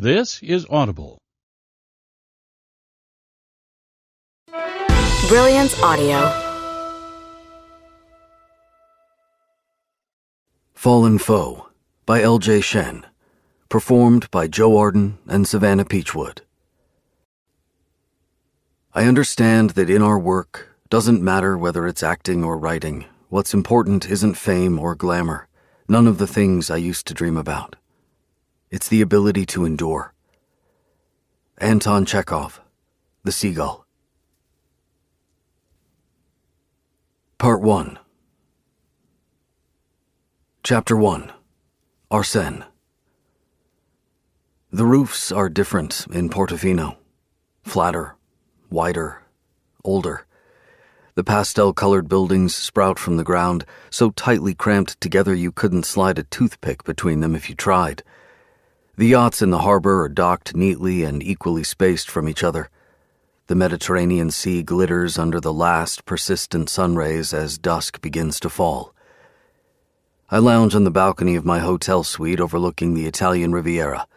This is Audible. Brilliance Audio. Fallen Foe by L.J. Shen. Performed by Joe Arden and Savannah Peachwood. I understand that in our work, doesn't matter whether it's acting or writing, what's important isn't fame or glamour, none of the things I used to dream about. It's the ability to endure. Anton Chekhov, The Seagull. Part 1. Chapter 1. Arsène. The roofs are different in Portofino. Flatter, wider, older. The pastel-colored buildings sprout from the ground, so tightly cramped together you couldn't slide a toothpick between them if you tried. The yachts in the harbor are docked neatly and equally spaced from each other. The Mediterranean Sea glitters under the last persistent sunrays as dusk begins to fall. I lounge on the balcony of my hotel suite overlooking the Italian Riviera,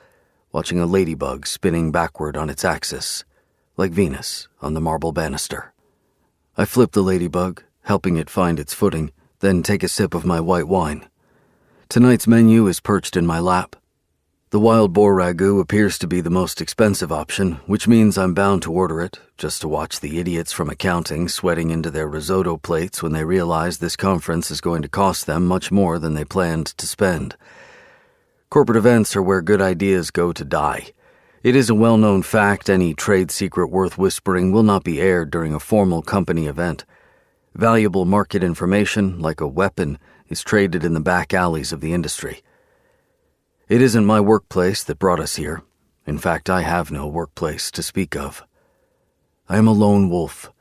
watching a ladybug spinning backward on its axis, like Venus on the marble banister. I flip the ladybug, helping it find its footing, then take a sip of my white wine. Tonight's menu is perched in my lap. The wild boar ragout appears to be the most expensive option, which means I'm bound to order it, just to watch the idiots from accounting sweating into their risotto plates when they realize this conference is going to cost them much more than they planned to spend. Corporate events are where good ideas go to die. It is a well-known fact any trade secret worth whispering will not be aired during a formal company event. Valuable market information, like a weapon, is traded in the back alleys of the industry. It isn't my workplace that brought us here. In fact, I have no workplace to speak of. I am a lone wolf,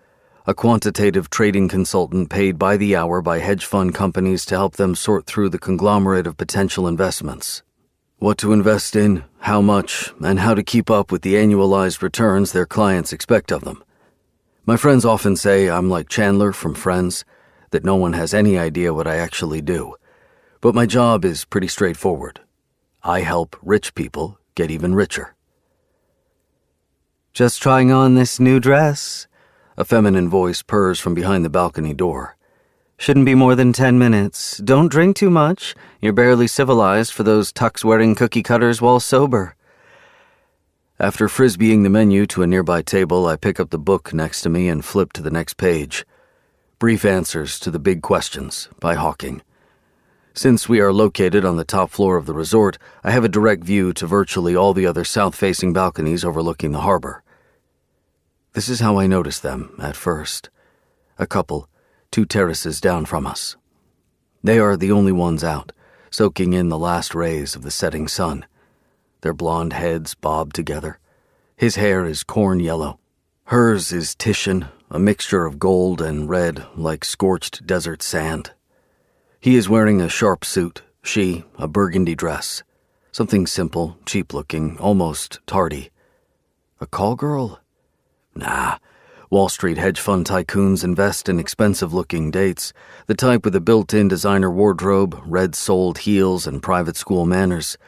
a quantitative trading consultant paid by the hour by hedge fund companies to help them sort through the conglomerate of potential investments. What to invest in, how much, and how to keep up with the annualized returns their clients expect of them. My friends often say I'm like Chandler from Friends, that no one has any idea what I actually do. But my job is pretty straightforward. I help rich people get even richer. "Just trying on this new dress," a feminine voice purrs from behind the balcony door. "Shouldn't be more than 10 minutes. Don't drink too much. You're barely civilized for those tux-wearing cookie cutters while sober." After frisbeeing the menu to a nearby table, I pick up the book next to me and flip to the next page. Brief Answers to the Big Questions by Hawking. Since we are located on the top floor of the resort, I have a direct view to virtually all the other south-facing balconies overlooking the harbor. This is how I noticed them at first. A couple, 2 terraces down from us. They are the only ones out, soaking in the last rays of the setting sun. Their blonde heads bob together. His hair is corn yellow. Hers is Titian, a mixture of gold and red like scorched desert sand. He is wearing a sharp suit, she a burgundy dress. Something simple, cheap-looking, almost tardy. A call girl? Nah. Wall Street hedge fund tycoons invest in expensive-looking dates, the type with a built-in designer wardrobe, red-soled heels, and private school manners.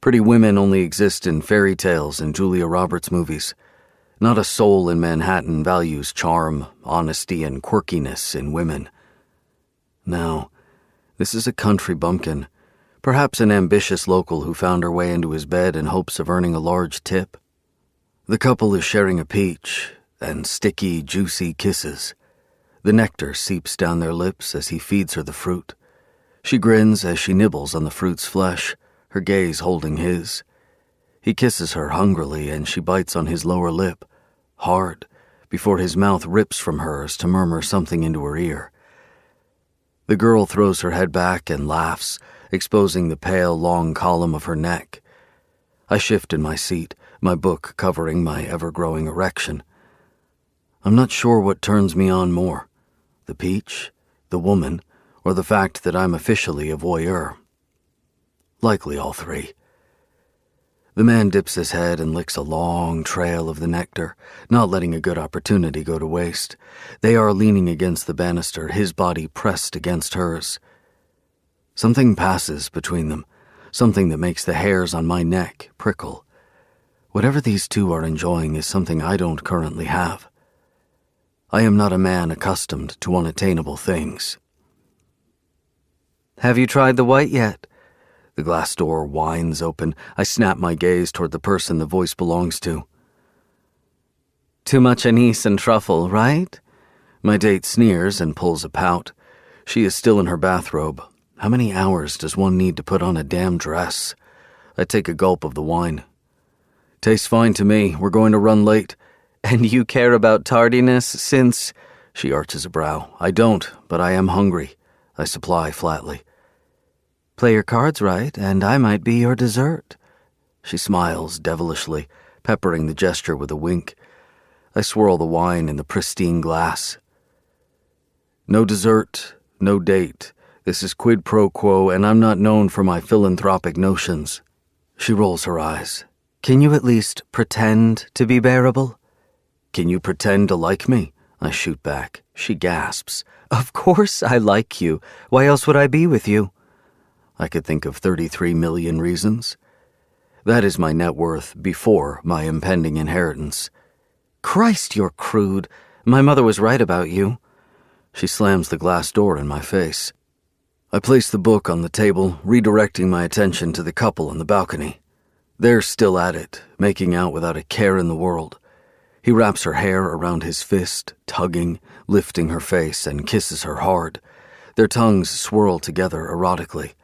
Pretty women only exist in fairy tales and Julia Roberts movies. Not a soul in Manhattan values charm, honesty, and quirkiness in women. No. This is a country bumpkin, perhaps an ambitious local who found her way into his bed in hopes of earning a large tip. The couple is sharing a peach and sticky, juicy kisses. The nectar seeps down their lips as he feeds her the fruit. She grins as she nibbles on the fruit's flesh, her gaze holding his. He kisses her hungrily and she bites on his lower lip, hard, before his mouth rips from hers to murmur something into her ear. The girl throws her head back and laughs, exposing the pale, long column of her neck. I shift in my seat, my book covering my ever-growing erection. I'm not sure what turns me on more, the peach, the woman, or the fact that I'm officially a voyeur. Likely all three. The man dips his head and licks a long trail of the nectar, not letting a good opportunity go to waste. They are leaning against the banister, his body pressed against hers. Something passes between them, something that makes the hairs on my neck prickle. Whatever these two are enjoying is something I don't currently have. I am not a man accustomed to unattainable things. Have you tried the white yet? The glass door whines open. I snap my gaze toward the person the voice belongs to. Too much anise and truffle, right? My date sneers and pulls a pout. She is still in her bathrobe. How many hours does one need to put on a damn dress? I take a gulp of the wine. Tastes fine to me. We're going to run late. And you care about tardiness since... She arches a brow. I don't, but I am hungry. I supply flatly. Play your cards right, and I might be your dessert. She smiles devilishly, peppering the gesture with a wink. I swirl the wine in the pristine glass. No dessert, no date. This is quid pro quo, and I'm not known for my philanthropic notions. She rolls her eyes. Can you at least pretend to be bearable? Can you pretend to like me? I shoot back. She gasps. Of course I like you. Why else would I be with you? I could think of 33 million reasons. That is my net worth before my impending inheritance. Christ, you're crude. My mother was right about you. She slams the glass door in my face. I place the book on the table, redirecting my attention to the couple on the balcony. They're still at it, making out without a care in the world. He wraps her hair around his fist, tugging, lifting her face, and kisses her hard. Their tongues swirl together erotically.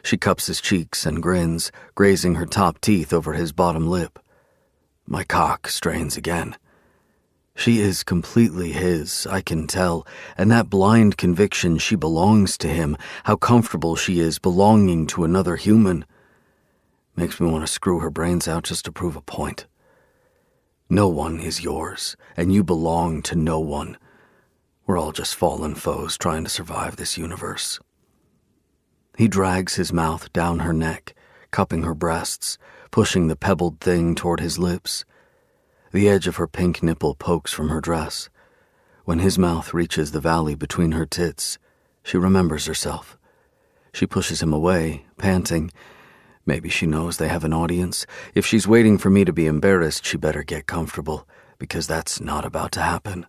She cups his cheeks and grins, grazing her top teeth over his bottom lip. My cock strains again. She is completely his, I can tell, and that blind conviction she belongs to him, how comfortable she is belonging to another human, makes me want to screw her brains out just to prove a point. No one is yours, and you belong to no one. We're all just fallen foes trying to survive this universe. He drags his mouth down her neck, cupping her breasts, pushing the pebbled thing toward his lips. The edge of her pink nipple pokes from her dress. When his mouth reaches the valley between her tits, she remembers herself. She pushes him away, panting. Maybe she knows they have an audience. If she's waiting for me to be embarrassed, she better get comfortable, because that's not about to happen.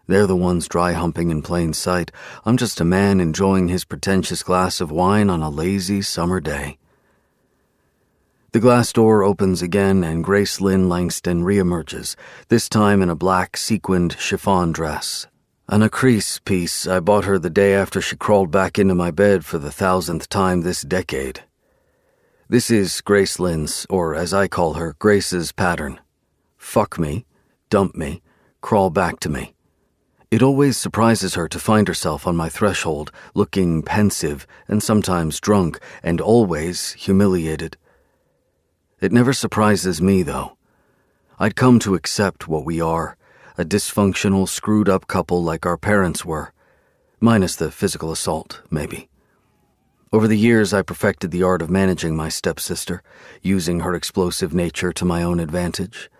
They're the ones dry humping in plain sight. I'm just a man enjoying his pretentious glass of wine on a lazy summer day. The glass door opens again and Grace Lynn Langston reemerges, this time in a black sequined chiffon dress. An Acrease piece I bought her the day after she crawled back into my bed for the 1,000th time this decade. This is Grace Lynn's, or as I call her, Grace's pattern. Fuck me, dump me, crawl back to me. It always surprises her to find herself on my threshold, looking pensive and sometimes drunk and always humiliated. It never surprises me, though. I'd come to accept what we are, a dysfunctional, screwed-up couple like our parents were, minus the physical assault, maybe. Over the years, I perfected the art of managing my stepsister, using her explosive nature to my own advantage.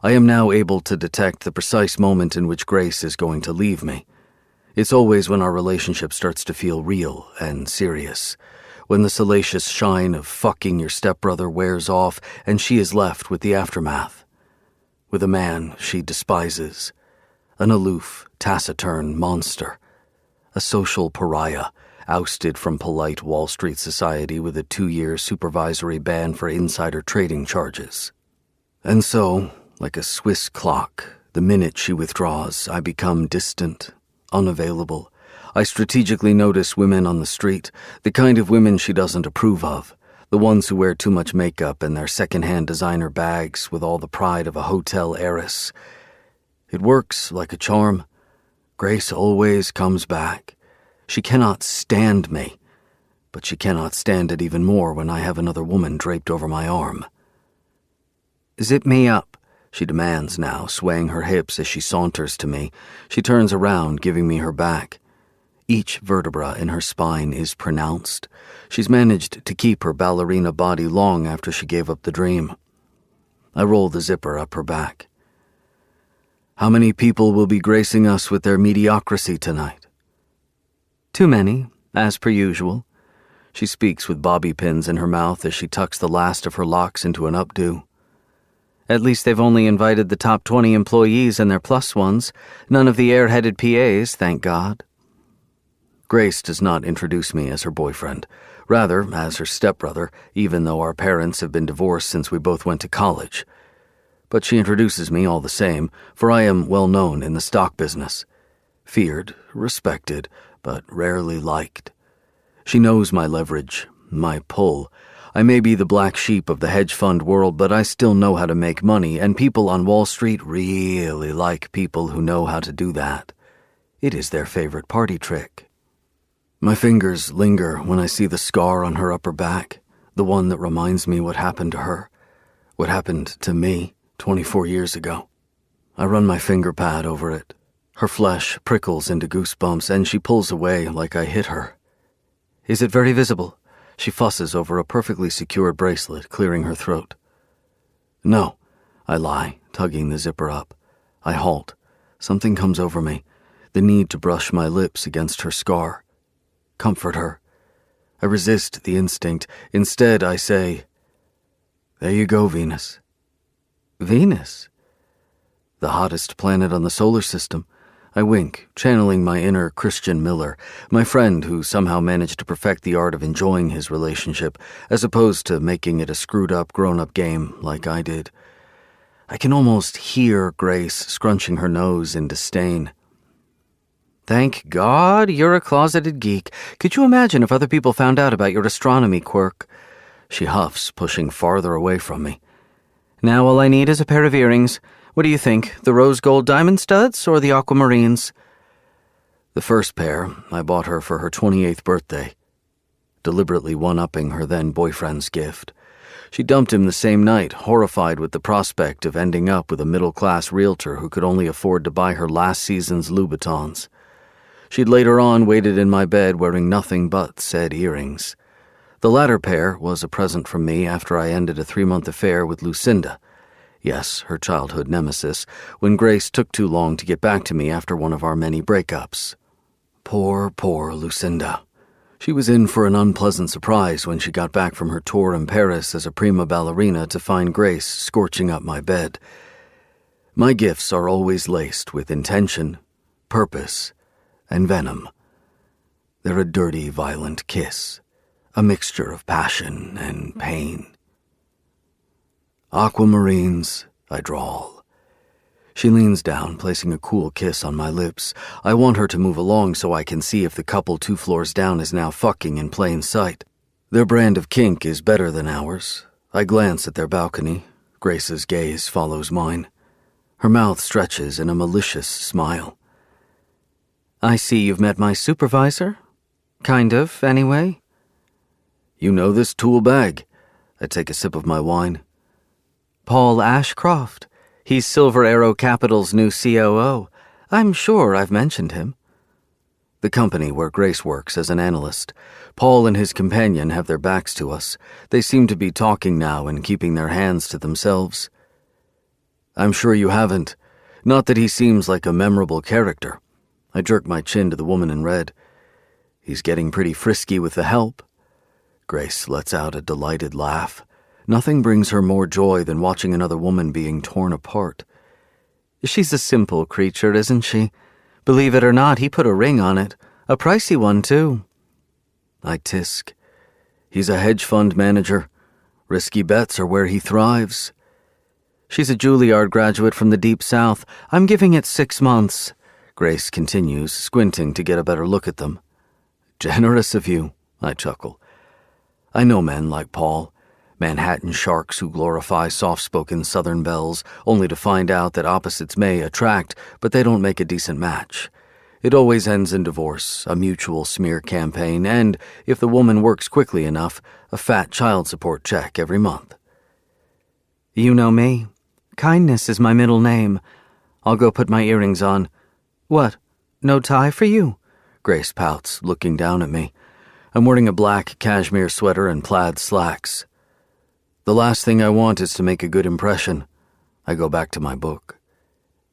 I am now able to detect the precise moment in which Grace is going to leave me. It's always when our relationship starts to feel real and serious, when the salacious shine of fucking your stepbrother wears off and she is left with the aftermath. With a man she despises, an aloof, taciturn monster, a social pariah, ousted from polite Wall Street society with a 2-year supervisory ban for insider trading charges. And so, like a Swiss clock, the minute she withdraws, I become distant, unavailable. I strategically notice women on the street, the kind of women she doesn't approve of, the ones who wear too much makeup and their second-hand designer bags with all the pride of a hotel heiress. It works like a charm. Grace always comes back. She cannot stand me, but she cannot stand it even more when I have another woman draped over my arm. Zip me up, she demands now, swaying her hips as she saunters to me. She turns around, giving me her back. Each vertebra in her spine is pronounced. She's managed to keep her ballerina body long after she gave up the dream. I roll the zipper up her back. How many people will be gracing us with their mediocrity tonight? Too many, as per usual. She speaks with bobby pins in her mouth as she tucks the last of her locks into an updo. At least they've only invited the top 20 employees and their plus ones, none of the airheaded PAs, thank God. Grace does not introduce me as her boyfriend, rather as her stepbrother, even though our parents have been divorced since we both went to college. But she introduces me all the same, for I am well known in the stock business. Feared, respected, but rarely liked. She knows my leverage, my pull. I may be the black sheep of the hedge fund world, but I still know how to make money, and people on Wall Street really like people who know how to do that. It is their favorite party trick. My fingers linger when I see the scar on her upper back, the one that reminds me what happened to her, what happened to me 24 years ago. I run my finger pad over it. Her flesh prickles into goosebumps, and she pulls away like I hit her. Is it very visible? She fusses over a perfectly secured bracelet, clearing her throat. No, I lie, tugging the zipper up. I halt. Something comes over me, the need to brush my lips against her scar. Comfort her. I resist the instinct. Instead, I say, "There you go, Venus." Venus? The hottest planet on the solar system. I wink, channeling my inner Christian Miller, my friend who somehow managed to perfect the art of enjoying his relationship, as opposed to making it a screwed-up, grown-up game like I did. I can almost hear Grace scrunching her nose in disdain. Thank God you're a closeted geek. Could you imagine if other people found out about your astronomy quirk? She huffs, pushing farther away from me. Now all I need is a pair of earrings. What do you think, the rose gold diamond studs or the aquamarines? The first pair I bought her for her 28th birthday, deliberately one-upping her then-boyfriend's gift. She dumped him the same night, horrified with the prospect of ending up with a middle-class realtor who could only afford to buy her last season's Louboutins. She'd later on waited in my bed wearing nothing but said earrings. The latter pair was a present from me after I ended a 3-month affair with Lucinda. Yes, her childhood nemesis, when Grace took too long to get back to me after one of our many breakups. Poor Lucinda. She was in for an unpleasant surprise when she got back from her tour in Paris as a prima ballerina to find Grace scorching up my bed. My gifts are always laced with intention, purpose, and venom. They're a dirty, violent kiss, a mixture of passion and pain. Aquamarines, I drawl. She leans down, placing a cool kiss on my lips. I want her to move along so I can see if the couple 2 floors down is now fucking in plain sight. Their brand of kink is better than ours. I glance at their balcony. Grace's gaze follows mine. Her mouth stretches in a malicious smile. I see you've met my supervisor. Kind of, anyway. You know this tool bag. I take a sip of my wine. Paul Ashcroft. He's Silver Arrow Capital's new COO. I'm sure I've mentioned him. The company where Grace works as an analyst. Paul and his companion have their backs to us. They seem to be talking now and keeping their hands to themselves. I'm sure you haven't. Not that he seems like a memorable character. I jerk my chin to the woman in red. He's getting pretty frisky with the help. Grace lets out a delighted laugh. Nothing brings her more joy than watching another woman being torn apart. She's a simple creature, isn't she? Believe it or not, he put a ring on it. A pricey one, too. I tisk. He's a hedge fund manager. Risky bets are where he thrives. She's a Juilliard graduate from the Deep South. I'm giving it 6 months. Grace continues, squinting to get a better look at them. Generous of you, I chuckle. I know men like Paul. Manhattan sharks who glorify soft-spoken Southern belles, only to find out that opposites may attract, but they don't make a decent match. It always ends in divorce, a mutual smear campaign, and, if the woman works quickly enough, a fat child support check every month. You know me. Kindness is my middle name. I'll go put my earrings on. What? No tie for you? Grace pouts, looking down at me. I'm wearing a black cashmere sweater and plaid slacks. The last thing I want is to make a good impression. I go back to my book.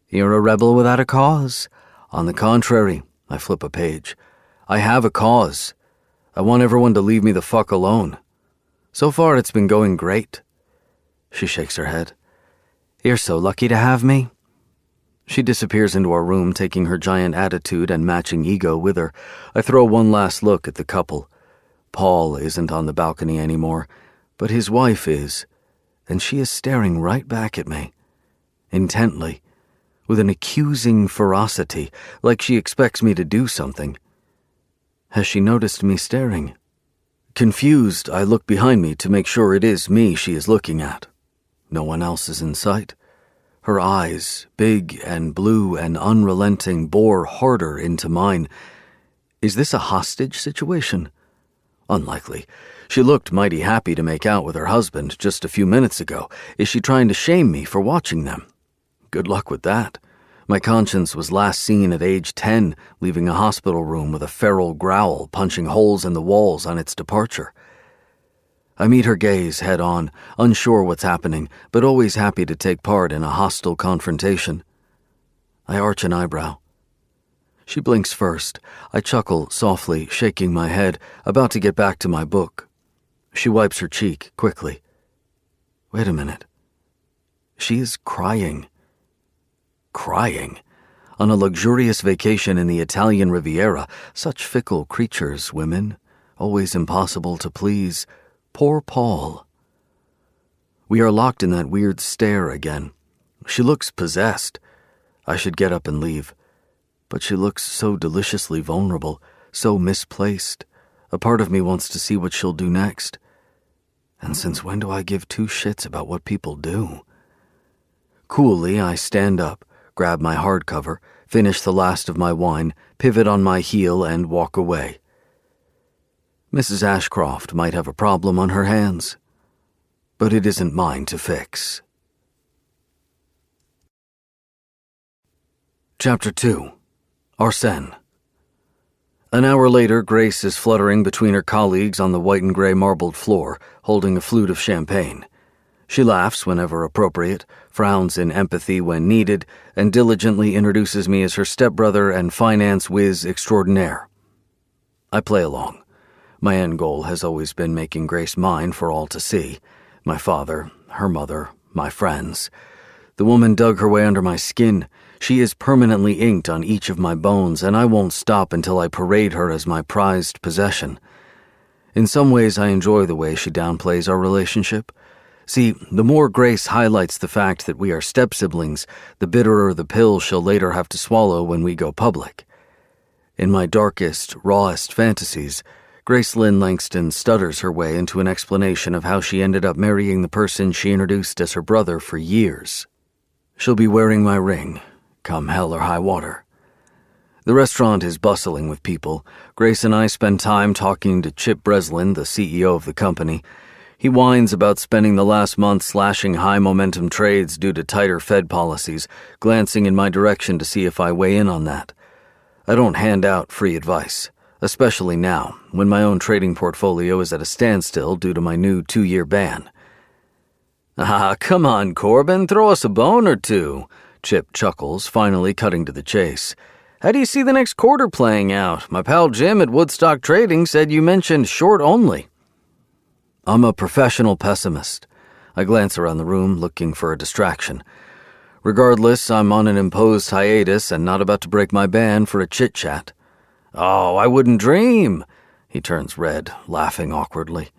You're a rebel without a cause. On the contrary, I flip a page. I have a cause. I want everyone to leave me the fuck alone. So far, it's been going great. She shakes her head. You're so lucky to have me." She disappears into our room, taking her giant attitude and matching ego with her. I throw one last look at the couple. Paul isn't on the balcony anymore, but his wife is, and she is staring right back at me, intently, with an accusing ferocity, like she expects me to do something. Has she noticed me staring? Confused, I look behind me to make sure it is me she is looking at. No one else is in sight. Her eyes, big and blue and unrelenting, bore harder into mine. Is this a hostage situation? Unlikely. She looked mighty happy to make out with her husband just a few minutes ago. Is she trying to shame me for watching them? Good luck with that. My conscience was last seen at age 10, leaving a hospital room with a feral growl punching holes in the walls on its departure. I meet her gaze head on, unsure what's happening, but always happy to take part in a hostile confrontation. I arch an eyebrow. She blinks first. I chuckle softly, shaking my head, about to get back to my book. She wipes her cheek quickly. Wait a minute. She is crying. Crying? On a luxurious vacation in the Italian Riviera, such fickle creatures, women, always impossible to please. Poor Paul. We are locked in that weird stare again. She looks possessed. I should get up and leave. But she looks so deliciously vulnerable, so misplaced. A part of me wants to see what she'll do next. And since when do I give two shits about what people do? Coolly, I stand up, grab my hardcover, finish the last of my wine, pivot on my heel, and walk away. Mrs. Ashcroft might have a problem on her hands, but it isn't mine to fix. Chapter 2. Arsène. An hour later, Grace is fluttering between her colleagues on the white and gray marbled floor, holding a flute of champagne. She laughs whenever appropriate, frowns in empathy when needed, and diligently introduces me as her stepbrother and finance whiz extraordinaire. I play along. My end goal has always been making Grace mine for all to see. My father, her mother, my friends. The woman dug her way under my skin. She is permanently inked on each of my bones, and I won't stop until I parade her as my prized possession. In some ways, I enjoy the way she downplays our relationship. See, the more Grace highlights the fact that we are step-siblings, the bitterer the pill she'll later have to swallow when we go public. In my darkest, rawest fantasies, Grace Lynn Langston stutters her way into an explanation of how she ended up marrying the person she introduced as her brother for years. She'll be wearing my ring, come hell or high water. The restaurant is bustling with people. Grace and I spend time talking to Chip Breslin, the CEO of the company. He whines about spending the last month slashing high-momentum trades due to tighter Fed policies, glancing in my direction to see if I weigh in on that. I don't hand out free advice, especially now, when my own trading portfolio is at a standstill due to my new 2-year ban. "Ah, come on, Corbin, throw us a bone or two," Chip chuckles, finally cutting to the chase. "How do you see the next quarter playing out? My pal Jim at Woodstock Trading said you mentioned short only." I'm a professional pessimist. I glance around the room, looking for a distraction. Regardless, I'm on an imposed hiatus and not about to break my ban for a chit-chat. "Oh, I wouldn't dream." He turns red, laughing awkwardly.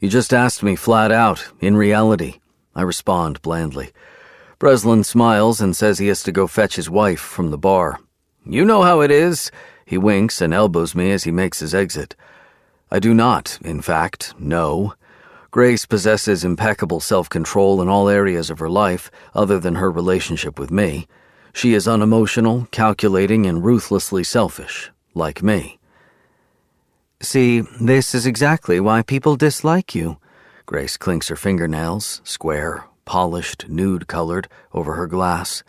"You just asked me flat out, in reality," I respond blandly. Breslin smiles and says he has to go fetch his wife from the bar. "You know how it is." He winks and elbows me as he makes his exit. I do not, in fact, know. Grace possesses impeccable self-control in all areas of her life, other than her relationship with me. She is unemotional, calculating, and ruthlessly selfish, like me. "See, this is exactly why people dislike you." Grace clinks her fingernails, square, polished, nude-colored, over her glass.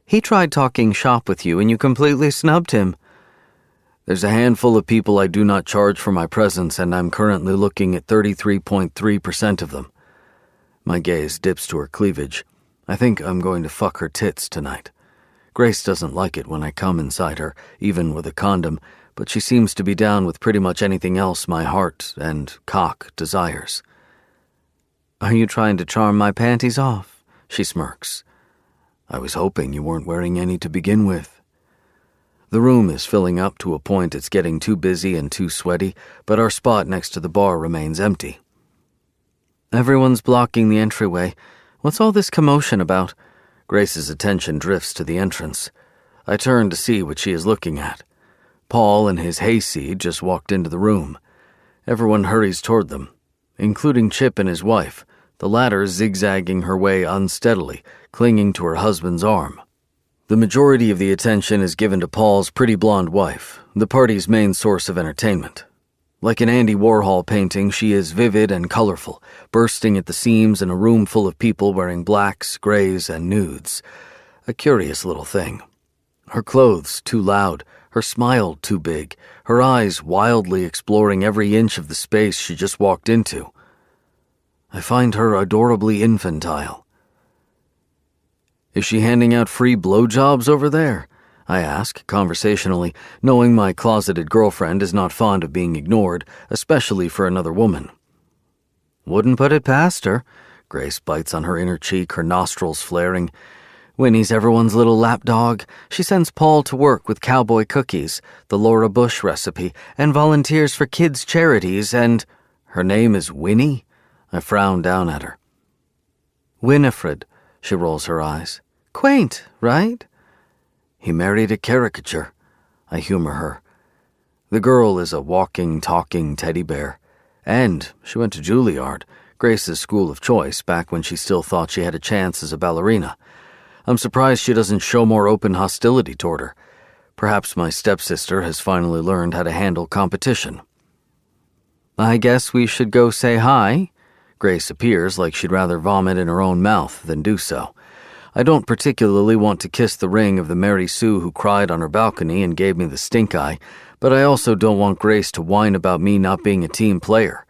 "He tried talking shop with you and you completely snubbed him." There's a handful of people I do not charge for my presence, and I'm currently looking at 33.3% of them. My gaze dips to her cleavage. I think I'm going to fuck her tits tonight. Grace doesn't like it when I come inside her, even with a condom, but she seems to be down with pretty much anything else my heart and cock desires. "Are you trying to charm my panties off?" She smirks. I was hoping you weren't wearing any to begin with. The room is filling up to a point it's getting too busy and too sweaty, but our spot next to the bar remains empty. Everyone's blocking the entryway. What's all this commotion about? Grace's attention drifts to the entrance. I turn to see what she is looking at. Paul and his hayseed just walked into the room. Everyone hurries toward them, including Chip and his wife, the latter zigzagging her way unsteadily, clinging to her husband's arm. The majority of the attention is given to Paul's pretty blonde wife, the party's main source of entertainment. Like an Andy Warhol painting, she is vivid and colorful, bursting at the seams in a room full of people wearing blacks, grays, and nudes. A curious little thing. Her clothes too loud, her smile too big, her eyes wildly exploring every inch of the space she just walked into. I find her adorably infantile. Is she handing out free blowjobs over there? I ask, conversationally, knowing my closeted girlfriend is not fond of being ignored, especially for another woman. Wouldn't put it past her. Grace bites on her inner cheek, her nostrils flaring. Winnie's everyone's little lapdog. She sends Paul to work with cowboy cookies, the Laura Bush recipe, and volunteers for kids' charities, and... Her name is Winnie? I frown down at her. Winifred, she rolls her eyes. Quaint, right? He married a caricature. I humor her. The girl is a walking, talking teddy bear. And she went to Juilliard, Grace's school of choice, back when she still thought she had a chance as a ballerina. I'm surprised she doesn't show more open hostility toward her. Perhaps my stepsister has finally learned how to handle competition. I guess we should go say hi. Grace appears like she'd rather vomit in her own mouth than do so. I don't particularly want to kiss the ring of the Mary Sue who cried on her balcony and gave me the stink eye, but I also don't want Grace to whine about me not being a team player.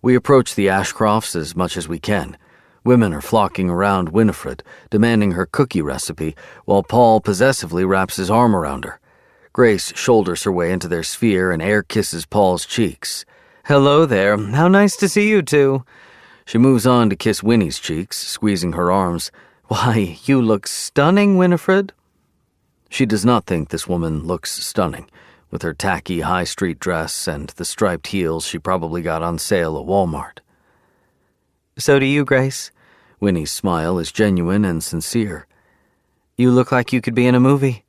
We approach the Ashcrofts as much as we can. Women are flocking around Winifred, demanding her cookie recipe, while Paul possessively wraps his arm around her. Grace shoulders her way into their sphere and air kisses Paul's cheeks. Hello there, how nice to see you two. She moves on to kiss Winnie's cheeks, squeezing her arms. Why, you look stunning, Winifred. She does not think this woman looks stunning, with her tacky high street dress and the striped heels she probably got on sale at Walmart. So do you, Grace. Winnie's smile is genuine and sincere. You look like you could be in a movie.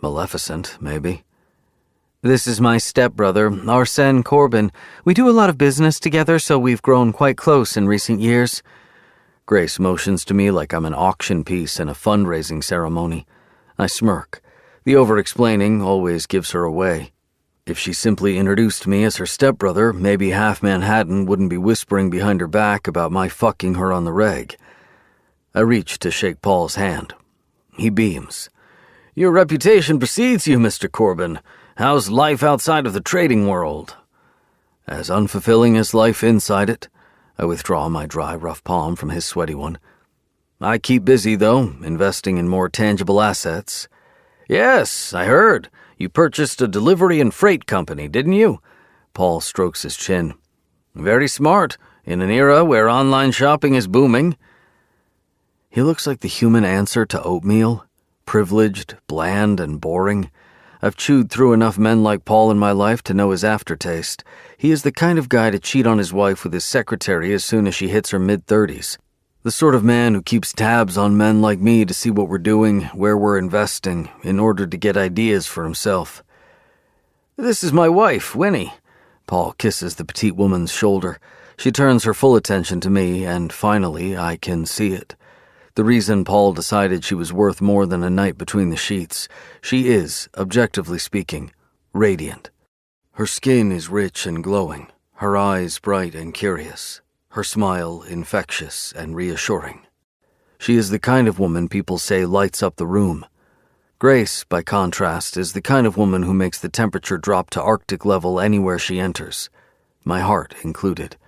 Maleficent, maybe. This is my stepbrother, Arsène Corbin. We do a lot of business together, so we've grown quite close in recent years. Grace motions to me like I'm an auction piece in a fundraising ceremony. I smirk. The over-explaining always gives her away. If she simply introduced me as her stepbrother, maybe half Manhattan wouldn't be whispering behind her back about my fucking her on the reg. I reach to shake Paul's hand. He beams. Your reputation precedes you, Mr. Corbin. How's life outside of the trading world? As unfulfilling as life inside it. I withdraw my dry, rough palm from his sweaty one. I keep busy, though, investing in more tangible assets. Yes, I heard. You purchased a delivery and freight company, didn't you? Paul strokes his chin. Very smart, in an era where online shopping is booming. He looks like the human answer to oatmeal. Privileged, bland, and boring. I've chewed through enough men like Paul in my life to know his aftertaste. He is the kind of guy to cheat on his wife with his secretary as soon as she hits her mid-30s. The sort of man who keeps tabs on men like me to see what we're doing, where we're investing, in order to get ideas for himself. This is my wife, Winnie. Paul kisses the petite woman's shoulder. She turns her full attention to me, and finally I can see it. The reason Paul decided she was worth more than a night between the sheets. She is, objectively speaking, radiant. Her skin is rich and glowing, her eyes bright and curious, her smile infectious and reassuring. She is the kind of woman people say lights up the room. Grace, by contrast, is the kind of woman who makes the temperature drop to Arctic level anywhere she enters, my heart included.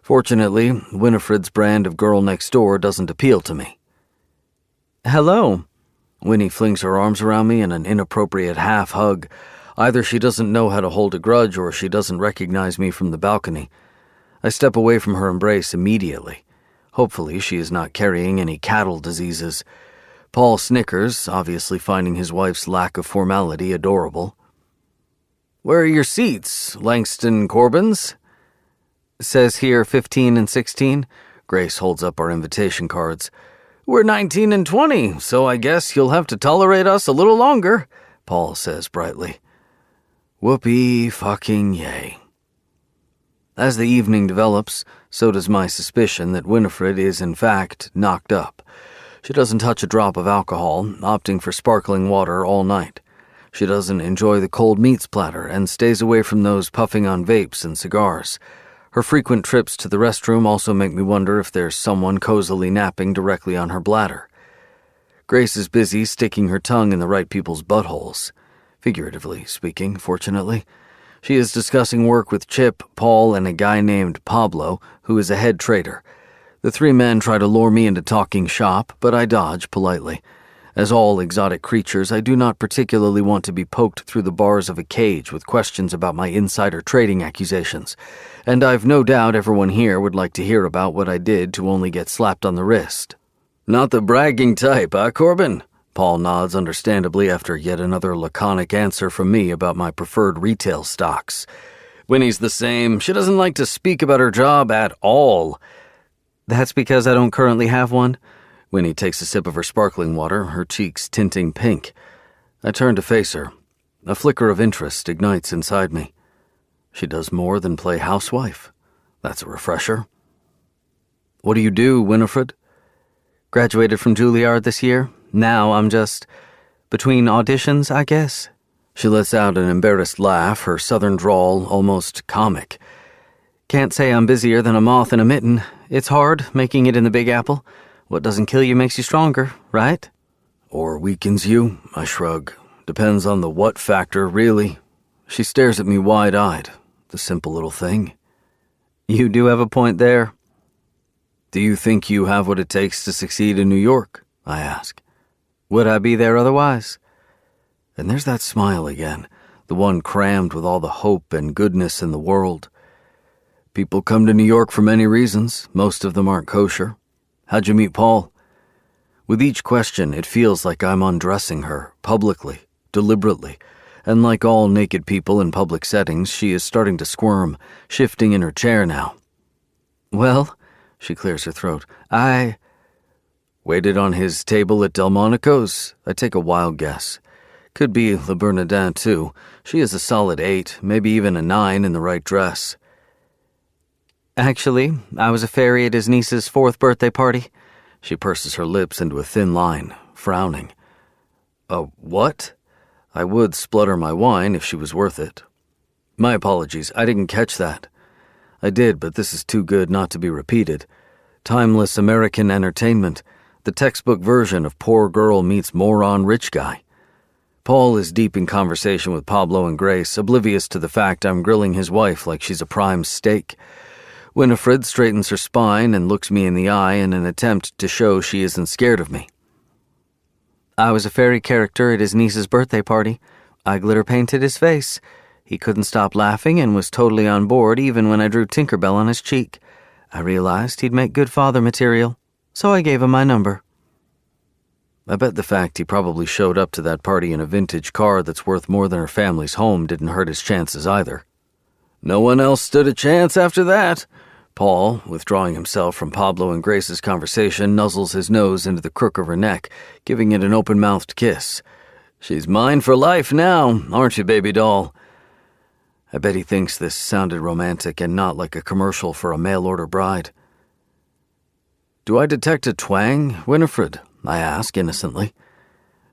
Fortunately, Winifred's brand of girl next door doesn't appeal to me. Hello. Winnie flings her arms around me in an inappropriate half-hug. Either she doesn't know how to hold a grudge or she doesn't recognize me from the balcony. I step away from her embrace immediately. Hopefully she is not carrying any cattle diseases. Paul snickers, obviously finding his wife's lack of formality adorable. "Where are your seats, Langston Corbins?" "Says here 15 and 16. Grace holds up our invitation cards. "We're 19 and 20, so I guess you'll have to tolerate us a little longer," Paul says brightly. Whoopee fucking yay. As the evening develops, so does my suspicion that Winifred is in fact knocked up. She doesn't touch a drop of alcohol, opting for sparkling water all night. She doesn't enjoy the cold meats platter and stays away from those puffing on vapes and cigars. Her frequent trips to the restroom also make me wonder if there's someone cozily napping directly on her bladder. Grace is busy sticking her tongue in the right people's buttholes. Figuratively speaking, fortunately. She is discussing work with Chip, Paul, and a guy named Pablo, who is a head trader. The three men try to lure me into talking shop, but I dodge politely. As all exotic creatures, I do not particularly want to be poked through the bars of a cage with questions about my insider trading accusations, and I've no doubt everyone here would like to hear about what I did to only get slapped on the wrist. "Not the bragging type, huh, Corbin?" Paul nods understandably after yet another laconic answer from me about my preferred retail stocks. Winnie's the same. She doesn't like to speak about her job at all. "That's because I don't currently have one." Winnie takes a sip of her sparkling water, her cheeks tinting pink. I turn to face her. A flicker of interest ignites inside me. She does more than play housewife. That's a refresher. "What do you do, Winifred?" "Graduated from Juilliard this year. Now I'm just between auditions, I guess." She lets out an embarrassed laugh, her southern drawl almost comic. "Can't say I'm busier than a moth in a mitten. It's hard, making it in the Big Apple. What doesn't kill you makes you stronger, right?" "Or weakens you," I shrug. "Depends on the what factor, really." She stares at me wide-eyed. The simple little thing. "You do have a point there." "Do you think you have what it takes to succeed in New York?" I ask. "Would I be there otherwise?" And there's that smile again, the one crammed with all the hope and goodness in the world. "People come to New York for many reasons. Most of them aren't kosher. How'd you meet Paul?" With each question, it feels like I'm undressing her, publicly, deliberately, and like all naked people in public settings, she is starting to squirm, shifting in her chair now. "Well," she clears her throat, "I waited on his table at Delmonico's." I take a wild guess. Could be Le Bernardin, too. She is a solid 8, maybe even a 9 in the right dress. "Actually, I was a fairy at his niece's 4th birthday party." She purses her lips into a thin line, frowning. "A what?" I would splutter my wine if she was worth it. My apologies, I didn't catch that. I did, but this is too good not to be repeated. Timeless American entertainment, the textbook version of poor girl meets moron rich guy. Paul is deep in conversation with Pablo and Grace, oblivious to the fact I'm grilling his wife like she's a prime steak. Winifred straightens her spine and looks me in the eye in an attempt to show she isn't scared of me. "I was a fairy character at his niece's birthday party. I glitter-painted his face. He couldn't stop laughing and was totally on board even when I drew Tinkerbell on his cheek. I realized he'd make good father material, so I gave him my number." I bet the fact he probably showed up to that party in a vintage car that's worth more than her family's home didn't hurt his chances either. "No one else stood a chance after that." Paul, withdrawing himself from Pablo and Grace's conversation, nuzzles his nose into the crook of her neck, giving it an open-mouthed kiss. "She's mine for life now, aren't you, baby doll?" I bet he thinks this sounded romantic and not like a commercial for a mail-order bride. "Do I detect a twang, Winifred?" I ask innocently.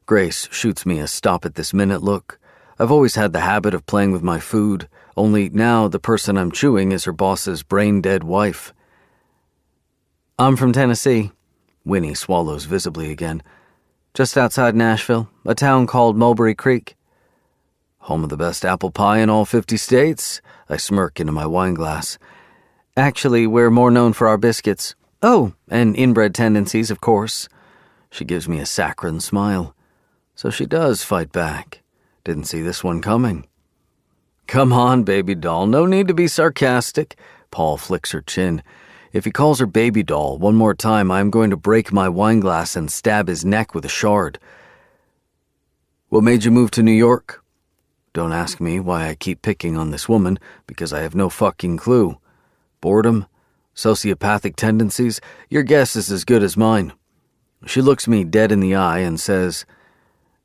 Grace shoots me a stop-at-this-minute look. I've always had the habit of playing with my food, only now the person I'm chewing is her boss's brain-dead wife. "I'm from Tennessee." Winnie swallows visibly again. "Just outside Nashville, a town called Mulberry Creek." "Home of the best apple pie in all 50 states?" I smirk into my wineglass. "Actually, we're more known for our biscuits. Oh, and inbred tendencies, of course." She gives me a saccharine smile. So she does fight back. Didn't see this one coming. "Come on, baby doll, no need to be sarcastic." Paul flicks her chin. If he calls her baby doll one more time, I am going to break my wine glass and stab his neck with a shard. What made you move to New York? Don't ask me why I keep picking on this woman, because I have no fucking clue. Boredom? Sociopathic tendencies? Your guess is as good as mine. She looks me dead in the eye and says,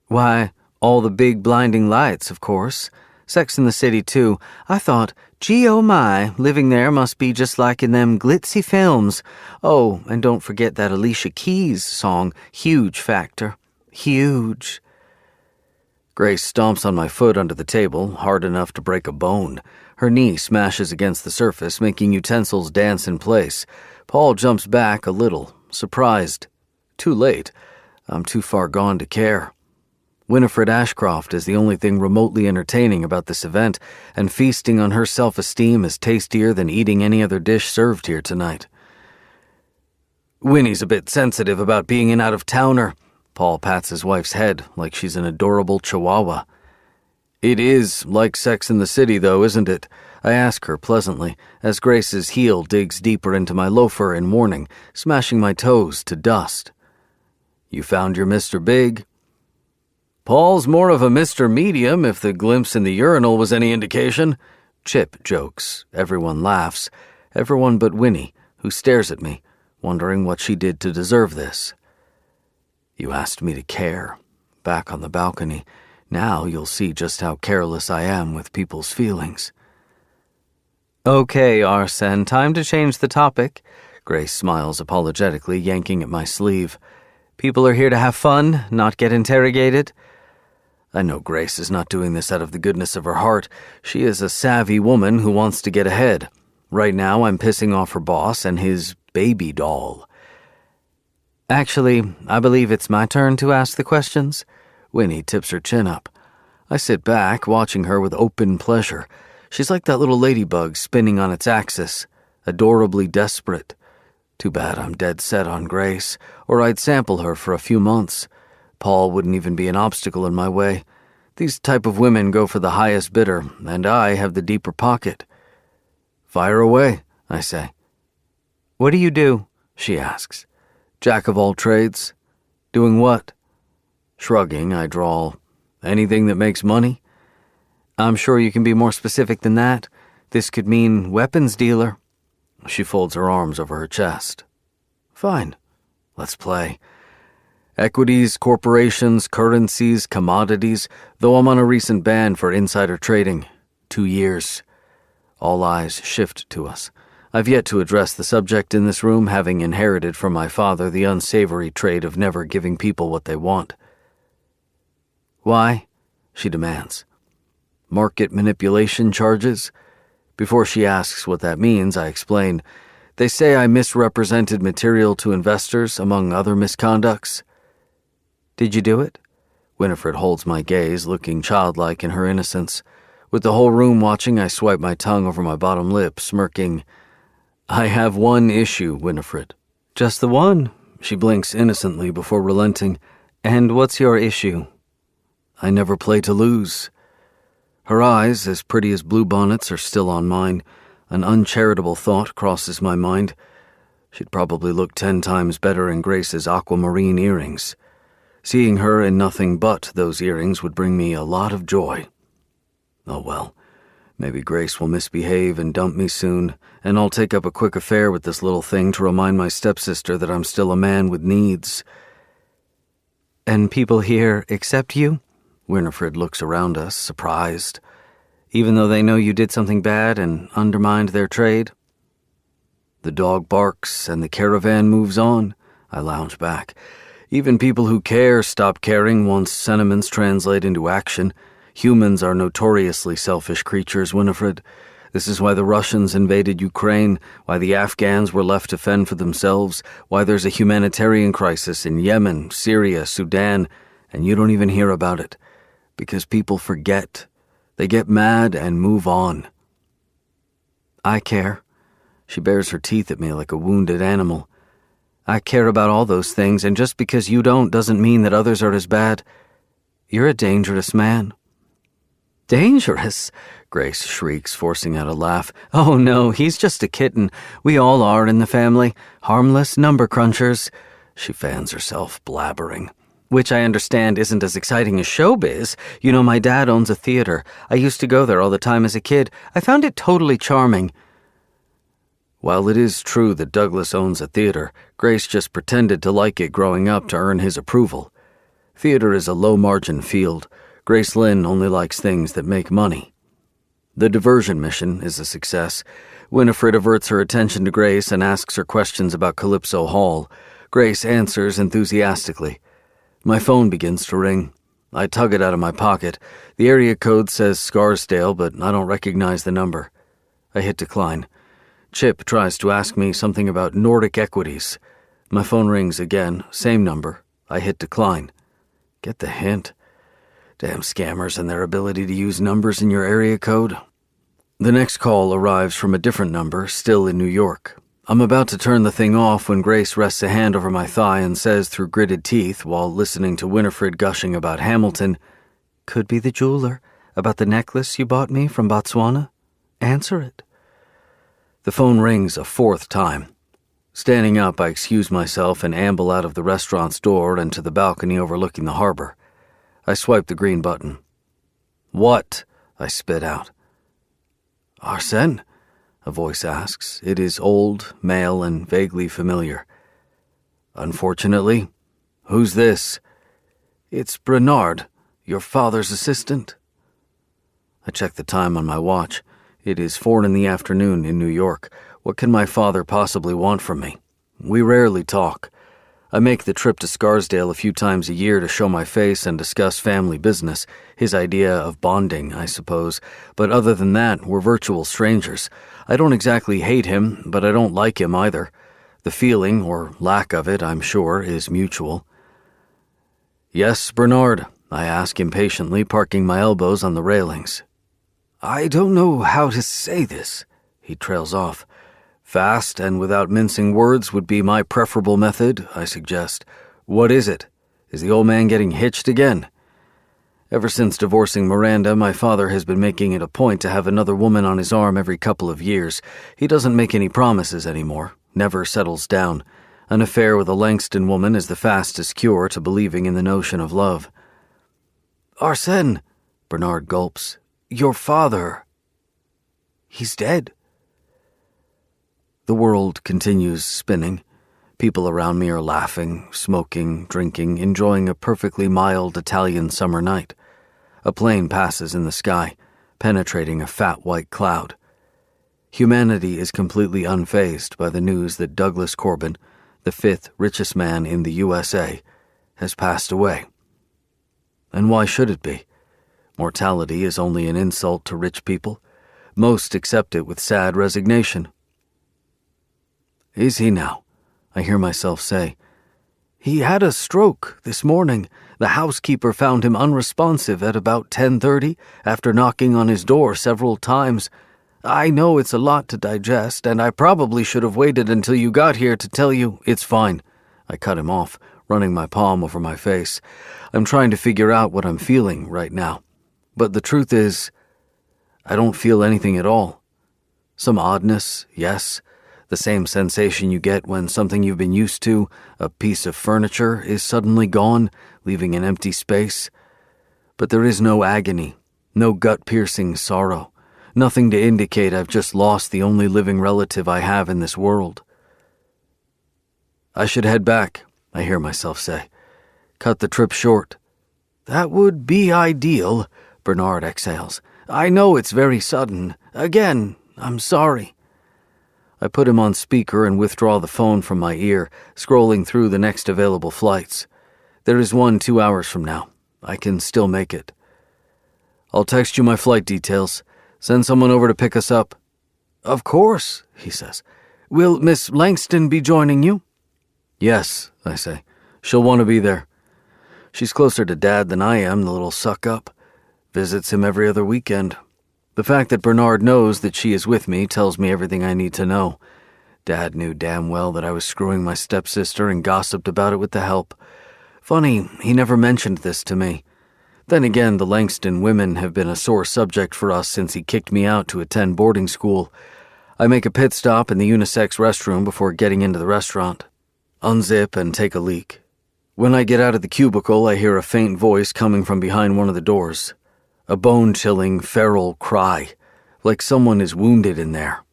Why, all the big blinding lights, of course. Sex in the City, too. I thought, gee oh my, living there must be just like in them glitzy films. Oh, and don't forget that Alicia Keys song, huge factor. Huge. Grace stomps on my foot under the table, hard enough to break a bone. Her knee smashes against the surface, making utensils dance in place. Paul jumps back a little, surprised. Too late. I'm too far gone to care. Winifred Ashcroft is the only thing remotely entertaining about this event, and feasting on her self-esteem is tastier than eating any other dish served here tonight. Winnie's a bit sensitive about being an out-of-towner. Paul pats his wife's head like she's an adorable chihuahua. It is like Sex in the City, though, isn't it? I ask her pleasantly, as Grace's heel digs deeper into my loafer in warning, smashing my toes to dust. You found your Mr. Big? Paul's more of a Mr. Medium, if the glimpse in the urinal was any indication. Chip jokes. Everyone laughs. Everyone but Winnie, who stares at me, wondering what she did to deserve this. You asked me to care. Back on the balcony. Now you'll see just how careless I am with people's feelings. Okay, Arsene, time to change the topic. Grace smiles apologetically, yanking at my sleeve. People are here to have fun, not get interrogated. I know Grace is not doing this out of the goodness of her heart. She is a savvy woman who wants to get ahead. Right now, I'm pissing off her boss and his baby doll. Actually, I believe it's my turn to ask the questions. Winnie tips her chin up. I sit back, watching her with open pleasure. She's like that little ladybug spinning on its axis, adorably desperate. Too bad I'm dead set on Grace, or I'd sample her for a few months. Paul wouldn't even be an obstacle in my way. These type of women go for the highest bidder, and I have the deeper pocket. Fire away, I say. What do you do? She asks. Jack of all trades. Doing what? Shrugging, I drawl. Anything that makes money? I'm sure you can be more specific than that. This could mean weapons dealer. She folds her arms over her chest. Fine. Let's play. Equities, corporations, currencies, commodities, though I'm on a recent ban for insider trading. 2 years. All eyes shift to us. I've yet to address the subject in this room, having inherited from my father the unsavory trait of never giving people what they want. Why? She demands. Market manipulation charges? Before she asks what that means, I explain. They say I misrepresented material to investors, among other misconducts. Did you do it? Winifred holds my gaze, looking childlike in her innocence. With the whole room watching, I swipe my tongue over my bottom lip, smirking. I have one issue, Winifred. Just the one? She blinks innocently before relenting. And what's your issue? I never play to lose. Her eyes, as pretty as bluebonnets, are still on mine. An uncharitable thought crosses my mind. She'd probably look 10 times better in Grace's aquamarine earrings. Seeing her in nothing but those earrings would bring me a lot of joy. Oh well, maybe Grace will misbehave and dump me soon, and I'll take up a quick affair with this little thing to remind my stepsister that I'm still a man with needs. And people here accept you? Winifred looks around us, surprised. Even though they know you did something bad and undermined their trade? The dog barks and the caravan moves on. I lounge back. Even people who care stop caring once sentiments translate into action. Humans are notoriously selfish creatures, Winifred. This is why the Russians invaded Ukraine, why the Afghans were left to fend for themselves, why there's a humanitarian crisis in Yemen, Syria, Sudan, and you don't even hear about it. Because people forget. They get mad and move on. I care. She bares her teeth at me like a wounded animal. I care about all those things, and just because you don't doesn't mean that others are as bad. You're a dangerous man. Dangerous? Grace shrieks, forcing out a laugh. Oh no, he's just a kitten. We all are in the family. Harmless number crunchers. She fans herself, blabbering. Which I understand isn't as exciting as showbiz. You know, my dad owns a theater. I used to go there all the time as a kid. I found it totally charming. While it is true that Douglas owns a theater, Grace just pretended to like it growing up to earn his approval. Theater is a low-margin field. Grace Lynn only likes things that make money. The diversion mission is a success. Winifred averts her attention to Grace and asks her questions about Calypso Hall. Grace answers enthusiastically. My phone begins to ring. I tug it out of my pocket. The area code says Scarsdale, but I don't recognize the number. I hit decline. Chip tries to ask me something about Nordic equities. My phone rings again, same number. I hit decline. Get the hint. Damn scammers and their ability to use numbers in your area code. The next call arrives from a different number, still in New York. I'm about to turn the thing off when Grace rests a hand over my thigh and says through gritted teeth while listening to Winifred gushing about Hamilton, "Could be the jeweler, about the necklace you bought me from Botswana. Answer it." The phone rings a fourth time. Standing up, I excuse myself and amble out of the restaurant's door and to the balcony overlooking the harbor. I swipe the green button. "What?" I spit out. "Arsène?" a voice asks. It is old, male, and vaguely familiar. "Unfortunately." "Who's this?" "It's Bernard, your father's assistant." I check the time on my watch. It is 4 p.m. in New York. What can my father possibly want from me? We rarely talk. I make the trip to Scarsdale a few times a year to show my face and discuss family business, his idea of bonding, I suppose. But other than that, we're virtual strangers. I don't exactly hate him, but I don't like him either. The feeling, or lack of it, I'm sure, is mutual. "Yes, Bernard?" I ask impatiently, parking my elbows on the railings. "I don't know how to say this," he trails off. "Fast and without mincing words would be my preferable method," I suggest. "What is it? Is the old man getting hitched again?" Ever since divorcing Miranda, my father has been making it a point to have another woman on his arm every couple of years. He doesn't make any promises anymore, never settles down. An affair with a Langston woman is the fastest cure to believing in the notion of love. "Arsène," Bernard gulps. "Your father, he's dead." The world continues spinning. People around me are laughing, smoking, drinking, enjoying a perfectly mild Italian summer night. A plane passes in the sky, penetrating a fat white cloud. Humanity is completely unfazed by the news that Douglas Corbin, the 5th richest man in the USA, has passed away. And why should it be? Mortality is only an insult to rich people. Most accept it with sad resignation. "Is he now?" I hear myself say. "He had a stroke this morning. The housekeeper found him unresponsive at about 10:30 after knocking on his door several times. I know it's a lot to digest, and I probably should have waited until you got here to tell you." "It's fine." I cut him off, running my palm over my face. I'm trying to figure out what I'm feeling right now. But the truth is, I don't feel anything at all. Some oddness, yes. The same sensation you get when something you've been used to, a piece of furniture, is suddenly gone, leaving an empty space. But there is no agony, no gut-piercing sorrow, nothing to indicate I've just lost the only living relative I have in this world. "I should head back," I hear myself say. "Cut the trip short." "That would be ideal," Bernard exhales. "I know it's very sudden. Again, I'm sorry." I put him on speaker and withdraw the phone from my ear, scrolling through the next available flights. There is one 2 hours from now. I can still make it. "I'll text you my flight details. Send someone over to pick us up." "Of course," he says. "Will Miss Langston be joining you?" "Yes," I say. "She'll want to be there. She's closer to Dad than I am, the little suck-up. Visits him every other weekend. The fact that Bernard knows that she is with me tells me everything I need to know. Dad knew damn well that I was screwing my stepsister and gossiped about it with the help. Funny, he never mentioned this to me. Then again, the Langston women have been a sore subject for us since he kicked me out to attend boarding school. I make a pit stop in the unisex restroom before getting into the restaurant. Unzip and take a leak. When I get out of the cubicle, I hear a faint voice coming from behind one of the doors. A bone-chilling, feral cry, like someone is wounded in there.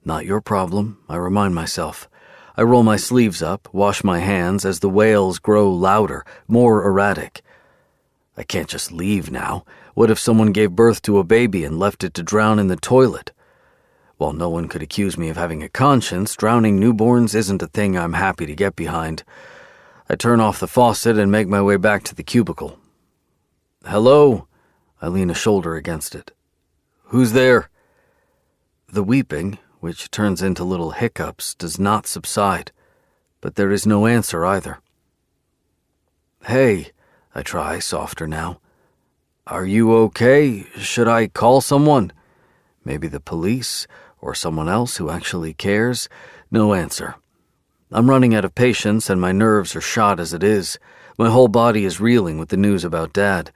Not your problem, I remind myself. I roll my sleeves up, wash my hands as the wails grow louder, more erratic. I can't just leave now. What if someone gave birth to a baby and left it to drown in the toilet? While no one could accuse me of having a conscience, drowning newborns isn't a thing I'm happy to get behind. I turn off the faucet and make my way back to the cubicle. Hello? I lean a shoulder against it. Who's there? The weeping, which turns into little hiccups, does not subside, but there is no answer either. Hey, I try, softer now. Are you okay? Should I call someone? Maybe the police, or someone else who actually cares? No answer. I'm running out of patience and my nerves are shot as it is. My whole body is reeling with the news about Dad.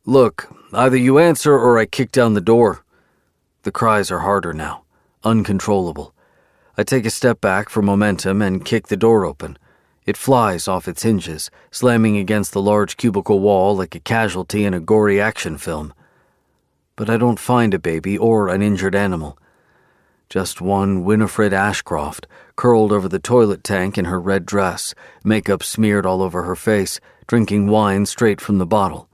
Look, either you answer or I kick down the door. The cries are harder now, uncontrollable. I take a step back for momentum and kick the door open. It flies off its hinges, slamming against the large cubicle wall like a casualty in a gory action film. But I don't find a baby or an injured animal. Just one Winifred Ashcroft, curled over the toilet tank in her red dress, makeup smeared all over her face, drinking wine straight from the bottle.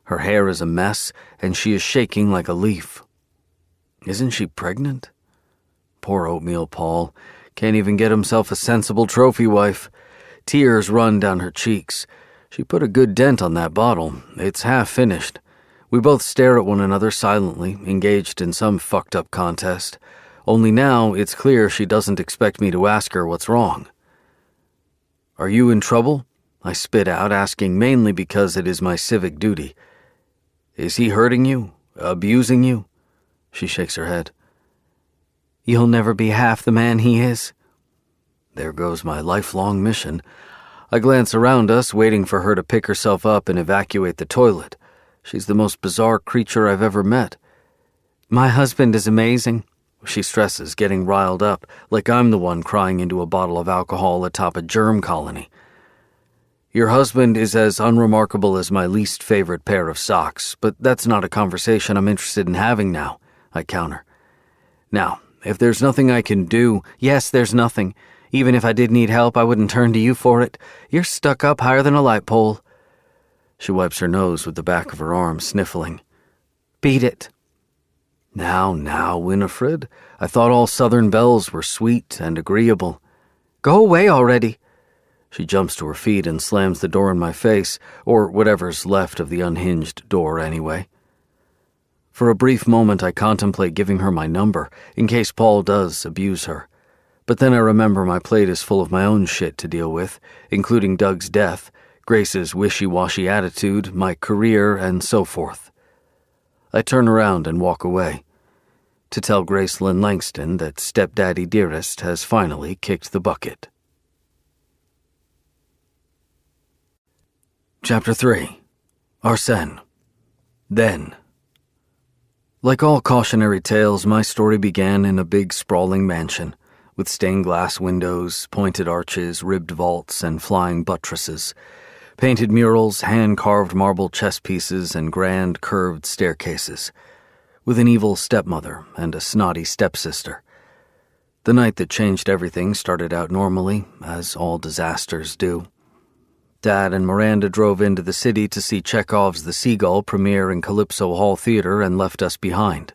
Her hair is a mess, and she is shaking like a leaf. Isn't she pregnant? Poor Oatmeal Paul. Can't even get himself a sensible trophy wife. Tears run down her cheeks. She put a good dent on that bottle. It's half finished. We both stare at one another silently, engaged in some fucked-up contest. Only now it's clear she doesn't expect me to ask her what's wrong. Are you in trouble? I spit out, asking mainly because it is my civic duty. Is he hurting you? Abusing you? She shakes her head. You'll never be half the man he is. There goes my lifelong mission. I glance around us, waiting for her to pick herself up and evacuate the toilet. She's the most bizarre creature I've ever met. My husband is amazing, she stresses, getting riled up, like I'm the one crying into a bottle of alcohol atop a germ colony. Your husband is as unremarkable as my least favorite pair of socks, but that's not a conversation I'm interested in having now, I counter. Now, if there's nothing I can do, yes, there's nothing. Even if I did need help, I wouldn't turn to you for it. You're stuck up higher than a light pole. She wipes her nose with the back of her arm, sniffling. Beat it. Now, Winifred. I thought all Southern belles were sweet and agreeable. Go away already. She jumps to her feet and slams the door in my face, or whatever's left of the unhinged door anyway. For a brief moment I contemplate giving her my number, in case Paul does abuse her. But then I remember my plate is full of my own shit to deal with, including Doug's death, Grace's wishy-washy attitude, my career, and so forth. I turn around and walk away, to tell Grace Lynn Langston that Stepdaddy Dearest has finally kicked the bucket. Chapter 3. Arsène. Then. Like all cautionary tales, my story began in a big sprawling mansion, with stained glass windows, pointed arches, ribbed vaults, and flying buttresses, painted murals, hand-carved marble chess pieces, and grand curved staircases, with an evil stepmother and a snotty stepsister. The night that changed everything started out normally, as all disasters do. Dad and Miranda drove into the city to see Chekhov's The Seagull premiere in Calypso Hall Theater and left us behind.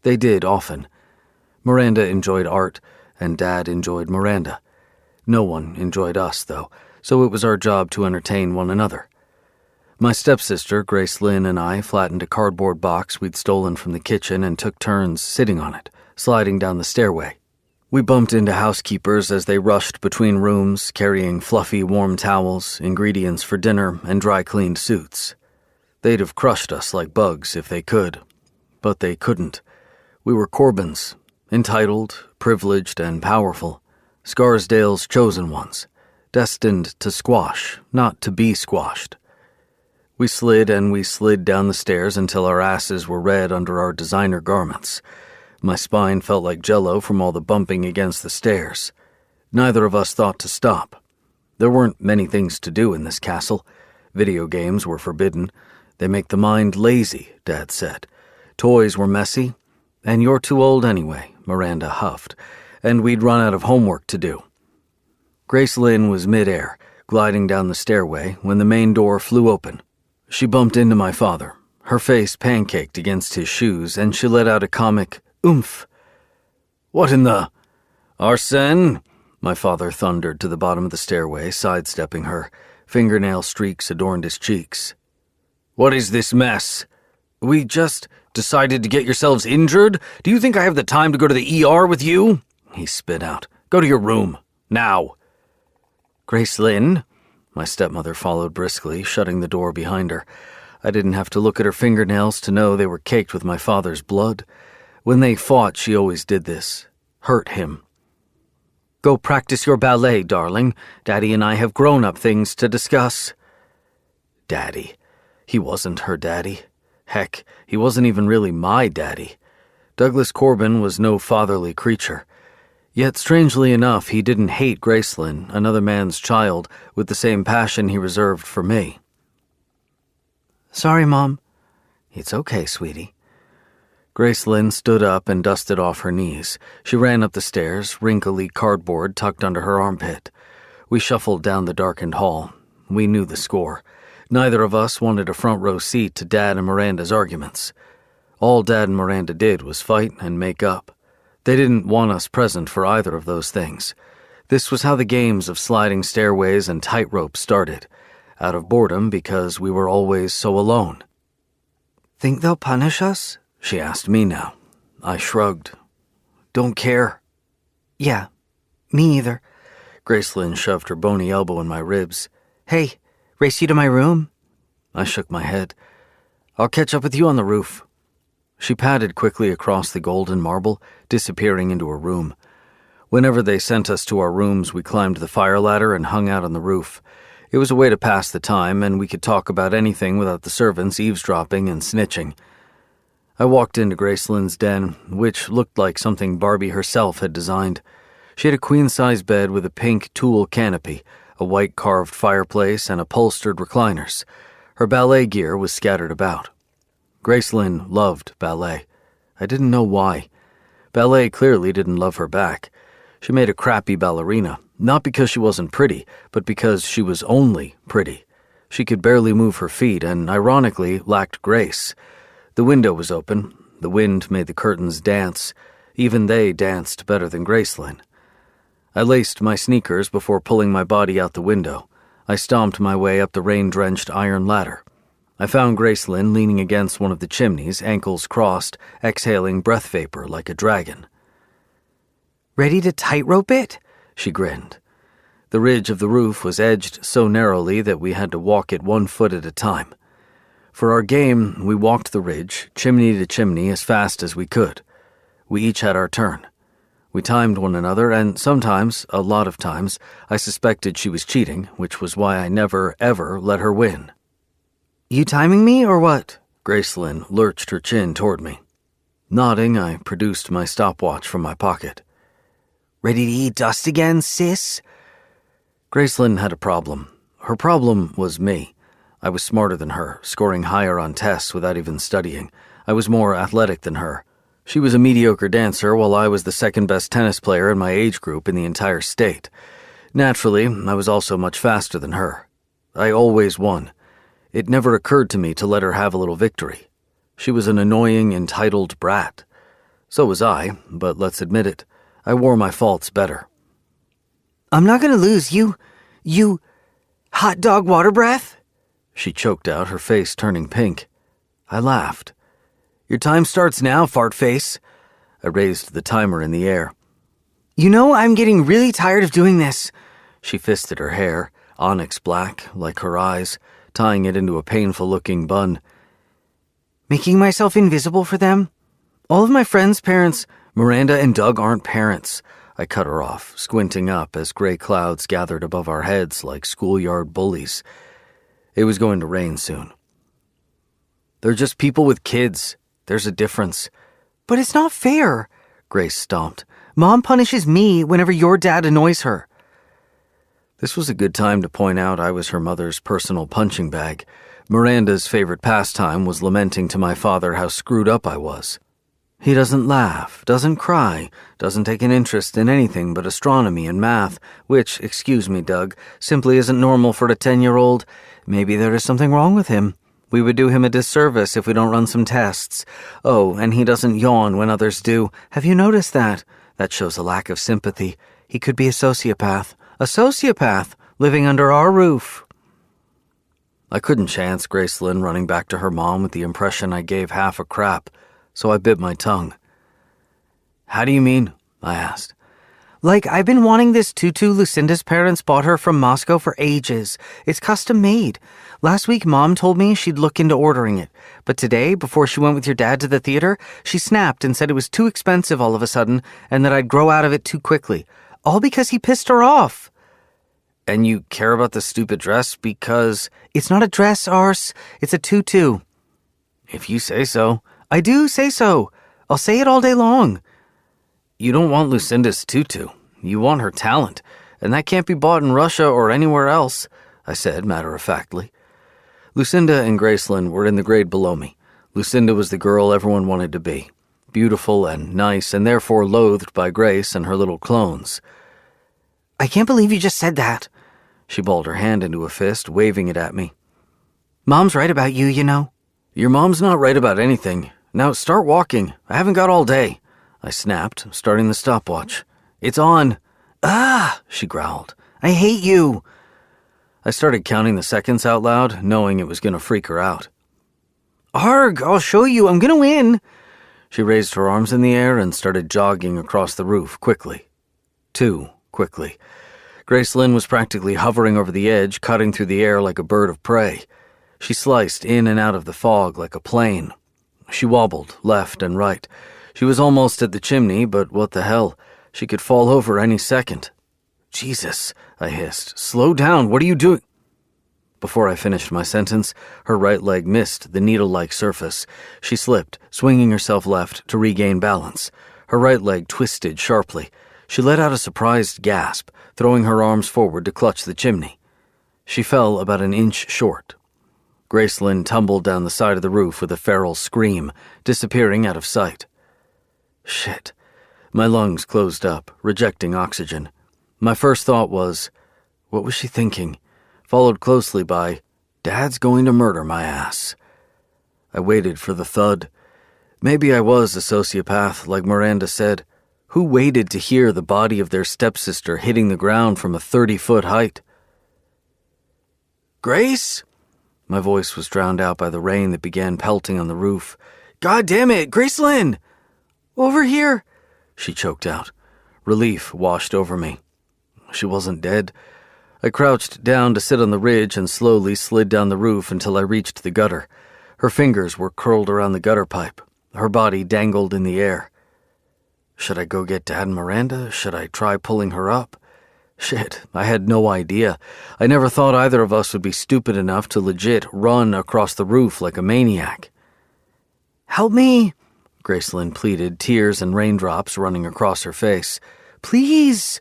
They did often. Miranda enjoyed art, and Dad enjoyed Miranda. No one enjoyed us, though, so it was our job to entertain one another. My stepsister, Grace Lynn, and I flattened a cardboard box we'd stolen from the kitchen and took turns sitting on it, sliding down the stairway. We bumped into housekeepers as they rushed between rooms, carrying fluffy, warm towels, ingredients for dinner, and dry-cleaned suits. They'd have crushed us like bugs if they could, but they couldn't. We were Corbins, entitled, privileged, and powerful, Scarsdale's chosen ones, destined to squash, not to be squashed. We slid and we slid down the stairs until our asses were red under our designer garments. My spine felt like jello from all the bumping against the stairs. Neither of us thought to stop. There weren't many things to do in this castle. Video games were forbidden. They make the mind lazy, Dad said. Toys were messy. And you're too old anyway, Miranda huffed. And we'd run out of homework to do. Grace Lynn was midair, gliding down the stairway, when the main door flew open. She bumped into my father. Her face pancaked against his shoes, and she let out a comic oomph. "What in the—" "Arsène," my father thundered to the bottom of the stairway, sidestepping her. Fingernail streaks adorned his cheeks. "What is this mess? We just decided to get yourselves injured? Do you think I have the time to go to the ER with you?" He spit out. "Go to your room. Now." "Grace Lynn?" My stepmother followed briskly, shutting the door behind her. I didn't have to look at her fingernails to know they were caked with my father's blood. When they fought, she always did this. Hurt him. "Go practice your ballet, darling. Daddy and I have grown-up things to discuss." Daddy. He wasn't her daddy. Heck, he wasn't even really my daddy. Douglas Corbin was no fatherly creature. Yet, strangely enough, he didn't hate Gracelyn, another man's child, with the same passion he reserved for me. "Sorry, Mom." "It's okay, sweetie." Gracelyn stood up and dusted off her knees. She ran up the stairs, wrinkly cardboard tucked under her armpit. We shuffled down the darkened hall. We knew the score. Neither of us wanted a front-row seat to Dad and Miranda's arguments. All Dad and Miranda did was fight and make up. They didn't want us present for either of those things. This was how the games of sliding stairways and tightrope started, out of boredom because we were always so alone. "Think they'll punish us?" she asked me now. I shrugged. "Don't care." "Yeah, me either." Gracelyn shoved her bony elbow in my ribs. "Hey, race you to my room?" I shook my head. "I'll catch up with you on the roof." She padded quickly across the golden marble, disappearing into her room. Whenever they sent us to our rooms, we climbed the fire ladder and hung out on the roof. It was a way to pass the time, and we could talk about anything without the servants eavesdropping and snitching. I walked into Gracelyn's den, which looked like something Barbie herself had designed. She had a queen-size bed with a pink tulle canopy, a white carved fireplace, and upholstered recliners. Her ballet gear was scattered about. Gracelyn loved ballet. I didn't know why. Ballet clearly didn't love her back. She made a crappy ballerina, not because she wasn't pretty, but because she was only pretty. She could barely move her feet and, ironically, lacked grace. The window was open. The wind made the curtains dance. Even they danced better than Gracelyn. I laced my sneakers before pulling my body out the window. I stomped my way up the rain-drenched iron ladder. I found Gracelyn leaning against one of the chimneys, ankles crossed, exhaling breath vapor like a dragon. "Ready to tightrope it?" she grinned. The ridge of the roof was edged so narrowly that we had to walk it 1 foot at a time. For our game, we walked the ridge, chimney to chimney, as fast as we could. We each had our turn. We timed one another, and sometimes, a lot of times, I suspected she was cheating, which was why I never, ever let her win. "You timing me, or what?" Gracelyn lurched her chin toward me. Nodding, I produced my stopwatch from my pocket. "Ready to eat dust again, sis?" Gracelyn had a problem. Her problem was me. I was smarter than her, scoring higher on tests without even studying. I was more athletic than her. She was a mediocre dancer, while I was the second-best tennis player in my age group in the entire state. Naturally, I was also much faster than her. I always won. It never occurred to me to let her have a little victory. She was an annoying, entitled brat. So was I, but let's admit it, I wore my faults better. "I'm not gonna lose, you hot dog water breath?" She choked out, her face turning pink. I laughed. "Your time starts now, fart face." I raised the timer in the air. "You know, I'm getting really tired of doing this." She fisted her hair, onyx black, like her eyes, tying it into a painful-looking bun. "Making myself invisible for them? All of my friends' parents, Miranda and Doug, aren't parents." I cut her off, squinting up as gray clouds gathered above our heads like schoolyard bullies. It was going to rain soon. They're just people with kids. There's a difference. But it's not fair, Grace stomped. Mom punishes me whenever your dad annoys her. This was a good time to point out I was her mother's personal punching bag. Miranda's favorite pastime was lamenting to my father how screwed up I was. He doesn't laugh, doesn't cry, doesn't take an interest in anything but astronomy and math, which, excuse me, Doug, simply isn't normal for a 10-year-old. Maybe there is something wrong with him. We would do him a disservice if we don't run some tests. Oh, and he doesn't yawn when others do. Have you noticed that? That shows a lack of sympathy. He could be a sociopath. A sociopath, living under our roof. I couldn't chance Gracelyn running back to her mom with the impression I gave half a crap, so I bit my tongue. How do you mean? I asked. Like, I've been wanting this tutu Lucinda's parents bought her from Moscow for ages. It's custom made. Last week, Mom told me she'd look into ordering it. But today, before she went with your dad to the theater, she snapped and said it was too expensive all of a sudden and that I'd grow out of it too quickly. All because he pissed her off. And you care about the stupid dress because... It's not a dress, arse. It's a tutu. If you say so. I do say so. I'll say it all day long. You don't want Lucinda's tutu. You want her talent, and that can't be bought in Russia or anywhere else, I said matter-of-factly. Lucinda and Gracelyn were in the grade below me. Lucinda was the girl everyone wanted to be, beautiful and nice, and therefore loathed by Grace and her little clones. I can't believe you just said that. She balled her hand into a fist, waving it at me. Mom's right about you, you know. Your mom's not right about anything. Now start walking. I haven't got all day. I snapped, starting the stopwatch. It's on. Ah, she growled. I hate you. I started counting the seconds out loud, knowing it was going to freak her out. Arg, I'll show you. I'm going to win. She raised her arms in the air and started jogging across the roof quickly. Too quickly. Gracelyn was practically hovering over the edge, cutting through the air like a bird of prey. She sliced in and out of the fog like a plane. She wobbled left and right. She was almost at the chimney, but what the hell? She could fall over any second. Jesus, I hissed. Slow down, what are you doing? Before I finished my sentence, her right leg missed the needle-like surface. She slipped, swinging herself left to regain balance. Her right leg twisted sharply. She let out a surprised gasp, throwing her arms forward to clutch the chimney. She fell about an inch short. Gracelyn tumbled down the side of the roof with a feral scream, disappearing out of sight. Shit. My lungs closed up, rejecting oxygen. My first thought was, what was she thinking? Followed closely by, Dad's going to murder my ass. I waited for the thud. Maybe I was a sociopath, like Miranda said. Who waited to hear the body of their stepsister hitting the ground from a 30-foot height? Grace? My voice was drowned out by the rain that began pelting on the roof. God damn it, Gracelyn! Over here, she choked out. Relief washed over me. She wasn't dead. I crouched down to sit on the ridge and slowly slid down the roof until I reached the gutter. Her fingers were curled around the gutter pipe. Her body dangled in the air. Should I go get Dad and Miranda? Should I try pulling her up? Shit, I had no idea. I never thought either of us would be stupid enough to legit run across the roof like a maniac. Help me, Gracelyn pleaded, tears and raindrops running across her face. Please.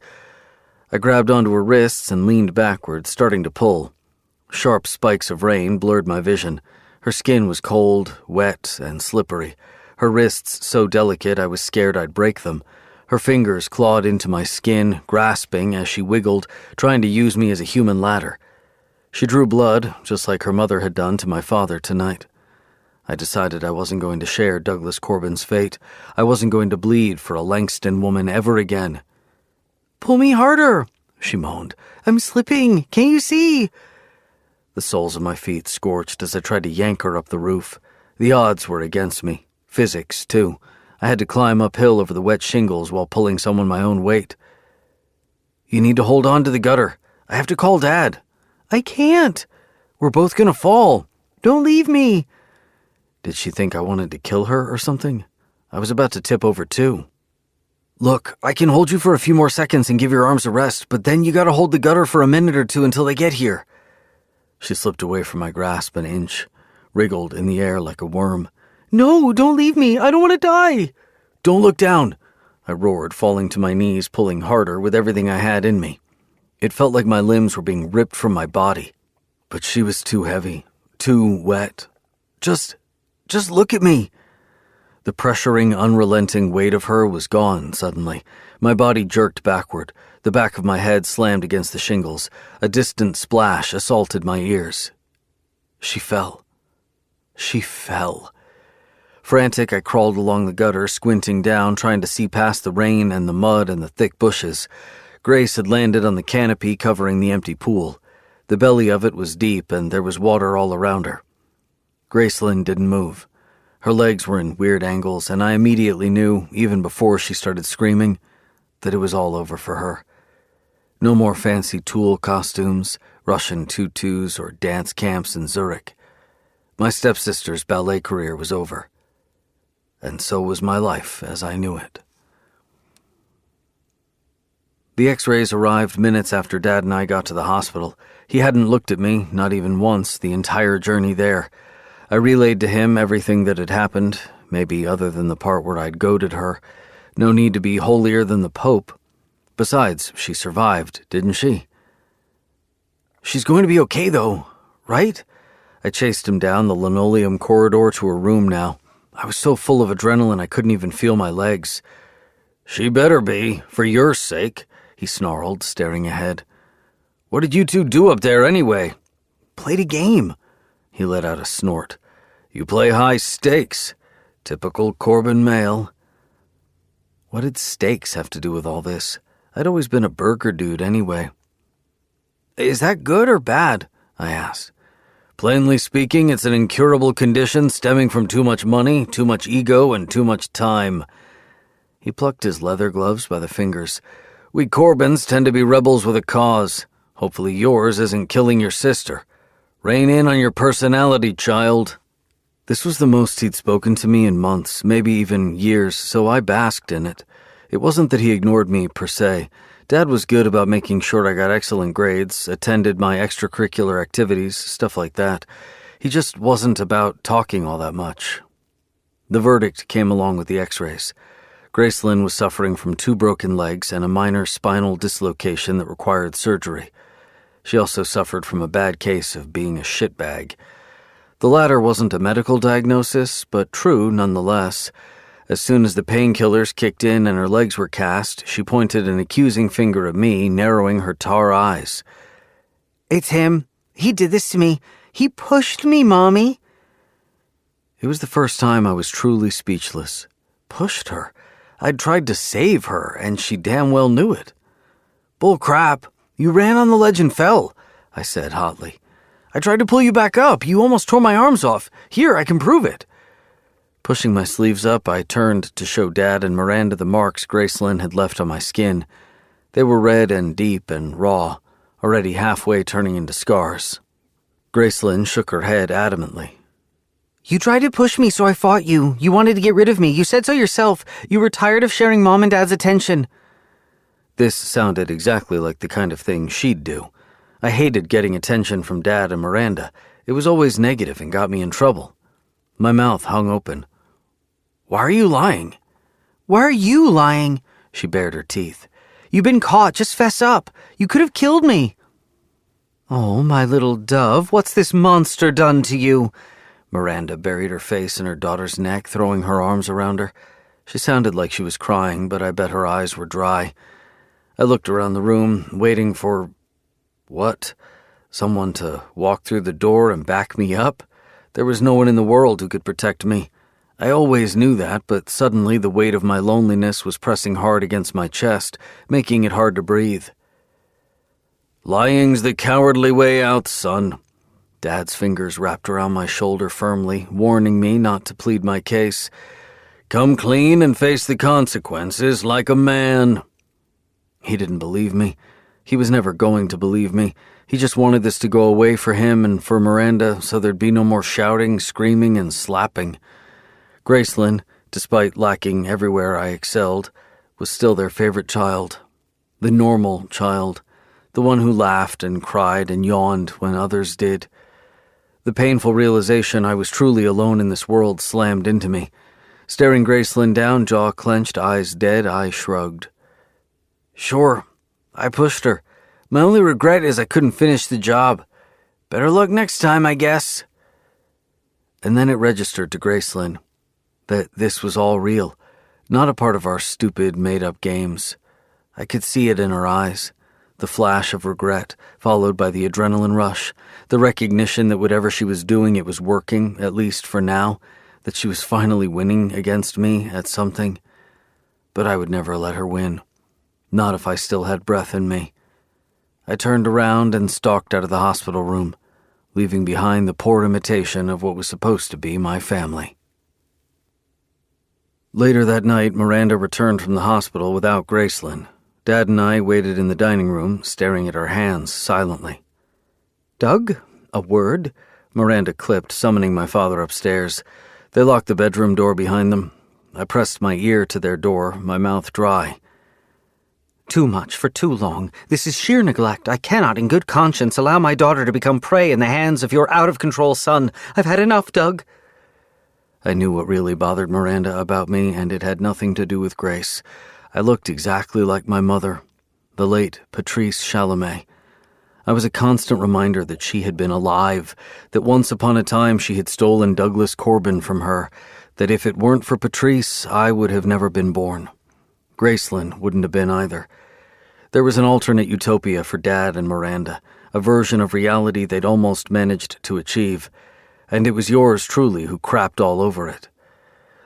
I grabbed onto her wrists and leaned backward, starting to pull. Sharp spikes of rain blurred my vision. Her skin was cold, wet, and slippery. Her wrists so delicate I was scared I'd break them. Her fingers clawed into my skin, grasping as she wiggled, trying to use me as a human ladder. She drew blood, just like her mother had done to my father tonight. I decided I wasn't going to share Douglas Corbin's fate. I wasn't going to bleed for a Langston woman ever again. Pull me harder, she moaned. I'm slipping. Can't you see? The soles of my feet scorched as I tried to yank her up the roof. The odds were against me. Physics, too. I had to climb uphill over the wet shingles while pulling someone my own weight. You need to hold on to the gutter. I have to call Dad. I can't. We're both gonna fall. Don't leave me. Did she think I wanted to kill her or something? I was about to tip over, too. Look, I can hold you for a few more seconds and give your arms a rest, but then you gotta hold the gutter for a minute or two until they get here. She slipped away from my grasp an inch. wriggled in the air like a worm. No, don't leave me. I don't want to die. Don't look down, I roared, falling to my knees, pulling harder with everything I had in me. It felt like my limbs were being ripped from my body. But she was too heavy, too wet. Just look at me. The pressuring, unrelenting weight of her was gone suddenly. My body jerked backward. The back of my head slammed against the shingles. A distant splash assaulted my ears. She fell. She fell. Frantic, I crawled along the gutter, squinting down, trying to see past the rain and the mud and the thick bushes. Grace had landed on the canopy covering the empty pool. The belly of it was deep, and there was water all around her. Gracelyn didn't move. Her legs were in weird angles, and I immediately knew, even before she started screaming, that it was all over for her. No more fancy tulle costumes, Russian tutus, or dance camps in Zurich. My stepsister's ballet career was over. And so was my life as I knew it. The x-rays arrived minutes after Dad and I got to the hospital. He hadn't looked at me, not even once, the entire journey there. I relayed to him everything that had happened, maybe other than the part where I'd goaded her. No need to be holier than the Pope. Besides, she survived, didn't she? She's going to be okay, though, right? I chased him down the linoleum corridor to her room now. I was so full of adrenaline I couldn't even feel my legs. She better be, for your sake, he snarled, staring ahead. What did you two do up there anyway? Played a game. He let out a snort. You play high stakes. Typical Corbin male. What did stakes have to do with all this? I'd always been a burger dude anyway. Is that good or bad? I asked. Plainly speaking, it's an incurable condition stemming from too much money, too much ego, and too much time. He plucked his leather gloves by the fingers. We Corbins tend to be rebels with a cause. Hopefully yours isn't killing your sister. Rein in on your personality, child. This was the most he'd spoken to me in months, maybe even years, so I basked in it. It wasn't that he ignored me, per se. Dad was good about making sure I got excellent grades, attended my extracurricular activities, stuff like that. He just wasn't about talking all that much. The verdict came along with the x-rays. Gracelyn was suffering from 2 broken legs and a minor spinal dislocation that required surgery. She also suffered from a bad case of being a shitbag. The latter wasn't a medical diagnosis, but true nonetheless. As soon as the painkillers kicked in and her legs were cast, she pointed an accusing finger at me, narrowing her tar eyes. It's him. He did this to me. He pushed me, Mommy. It was the first time I was truly speechless. Pushed her. I'd tried to save her, and she damn well knew it. Bull crap. You ran on the ledge and fell, I said hotly. I tried to pull you back up. You almost tore my arms off. Here, I can prove it. Pushing my sleeves up, I turned to show Dad and Miranda the marks Gracelyn had left on my skin. They were red and deep and raw, already halfway turning into scars. Gracelyn shook her head adamantly. You tried to push me, so I fought you. You wanted to get rid of me. You said so yourself. You were tired of sharing Mom and Dad's attention. This sounded exactly like the kind of thing she'd do. I hated getting attention from Dad and Miranda. It was always negative and got me in trouble. My mouth hung open. Why are you lying? Why are you lying? She bared her teeth. You've been caught. Just fess up. You could have killed me. Oh, my little dove, what's this monster done to you? Miranda buried her face in her daughter's neck, throwing her arms around her. She sounded like she was crying, but I bet her eyes were dry. I looked around the room, waiting for... what? Someone to walk through the door and back me up? There was no one in the world who could protect me. I always knew that, but suddenly the weight of my loneliness was pressing hard against my chest, making it hard to breathe. Lying's the cowardly way out, son. Dad's fingers wrapped around my shoulder firmly, warning me not to plead my case. Come clean and face the consequences like a man. He didn't believe me. He was never going to believe me. He just wanted this to go away for him and for Miranda so there'd be no more shouting, screaming, and slapping. Gracelyn, despite lacking everywhere I excelled, was still their favorite child. The normal child. The one who laughed and cried and yawned when others did. The painful realization I was truly alone in this world slammed into me. Staring Gracelyn down, jaw clenched, eyes dead, I shrugged. Sure, I pushed her. My only regret is I couldn't finish the job. Better luck next time, I guess. And then it registered to Gracelyn that this was all real, not a part of our stupid, made-up games. I could see it in her eyes, the flash of regret, followed by the adrenaline rush, the recognition that whatever she was doing, it was working, at least for now, that she was finally winning against me at something. But I would never let her win, not if I still had breath in me. I turned around and stalked out of the hospital room, leaving behind the poor imitation of what was supposed to be my family. Later that night, Miranda returned from the hospital without Gracelyn. Dad and I waited in the dining room, staring at our hands silently. Doug, a word? Miranda clipped, summoning my father upstairs. They locked the bedroom door behind them. I pressed my ear to their door, my mouth dry. Too much for too long. This is sheer neglect. I cannot, in good conscience, allow my daughter to become prey in the hands of your out-of-control son. I've had enough, Doug. I knew what really bothered Miranda about me, and it had nothing to do with Grace. I looked exactly like my mother, the late Patrice Chalamet. I was a constant reminder that she had been alive, that once upon a time she had stolen Douglas Corbin from her, that if it weren't for Patrice, I would have never been born. Gracelyn wouldn't have been either. There was an alternate utopia for Dad and Miranda, a version of reality they'd almost managed to achieve, and it was yours truly who crapped all over it.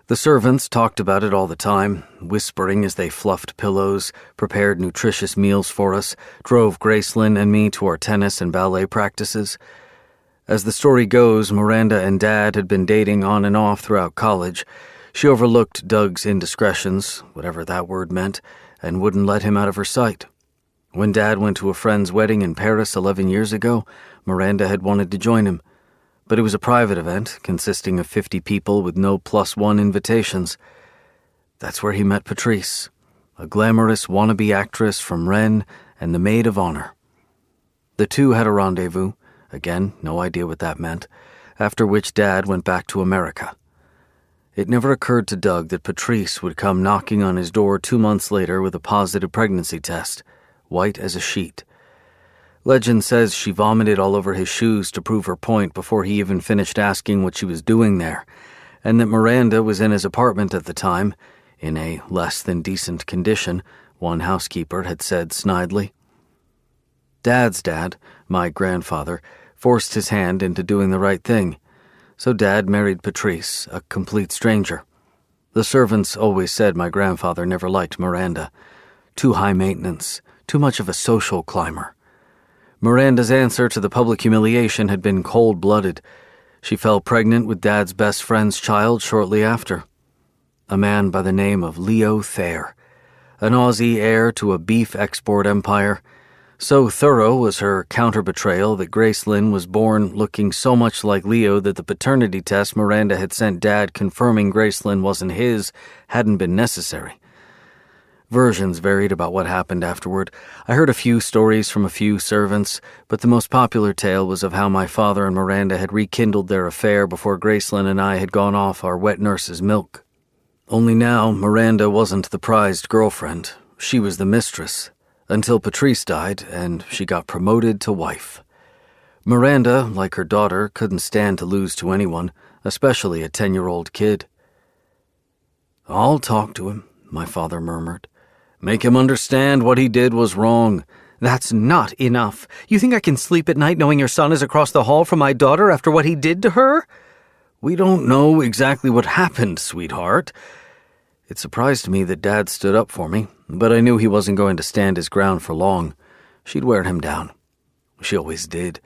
The servants talked about it all the time, whispering as they fluffed pillows, prepared nutritious meals for us, drove Gracelyn and me to our tennis and ballet practices. As the story goes, Miranda and Dad had been dating on and off throughout college. She overlooked Doug's indiscretions, whatever that word meant, and wouldn't let him out of her sight. When Dad went to a friend's wedding in Paris 11 years ago, Miranda had wanted to join him. But it was a private event, consisting of 50 people with no +1 invitations. That's where he met Patrice, a glamorous wannabe actress from Rennes and the maid of honor. The two had a rendezvous, again, no idea what that meant, after which Dad went back to America. It never occurred to Doug that Patrice would come knocking on his door 2 months later with a positive pregnancy test, white as a sheet. Legend says she vomited all over his shoes to prove her point before he even finished asking what she was doing there, and that Miranda was in his apartment at the time, in a less than decent condition, one housekeeper had said snidely. Dad's dad, my grandfather, forced his hand into doing the right thing, so Dad married Patrice, a complete stranger. The servants always said my grandfather never liked Miranda. Too high maintenance, too much of a social climber. Miranda's answer to the public humiliation had been cold-blooded. She fell pregnant with Dad's best friend's child shortly after. A man by the name of Leo Thayer, an Aussie heir to a beef export empire. So thorough was her counter-betrayal that Gracelyn was born looking so much like Leo that the paternity test Miranda had sent Dad confirming Gracelyn wasn't his hadn't been necessary. Versions varied about what happened afterward. I heard a few stories from a few servants, but the most popular tale was of how my father and Miranda had rekindled their affair before Gracelyn and I had gone off our wet nurse's milk. Only now, Miranda wasn't the prized girlfriend. She was the mistress, until Patrice died and she got promoted to wife. Miranda, like her daughter, couldn't stand to lose to anyone, especially a 10-year-old kid. "I'll talk to him," my father murmured. "Make him understand what he did was wrong." "That's not enough. You think I can sleep at night knowing your son is across the hall from my daughter after what he did to her?" "We don't know exactly what happened, sweetheart." It surprised me that Dad stood up for me, but I knew he wasn't going to stand his ground for long. She'd wear him down. She always did.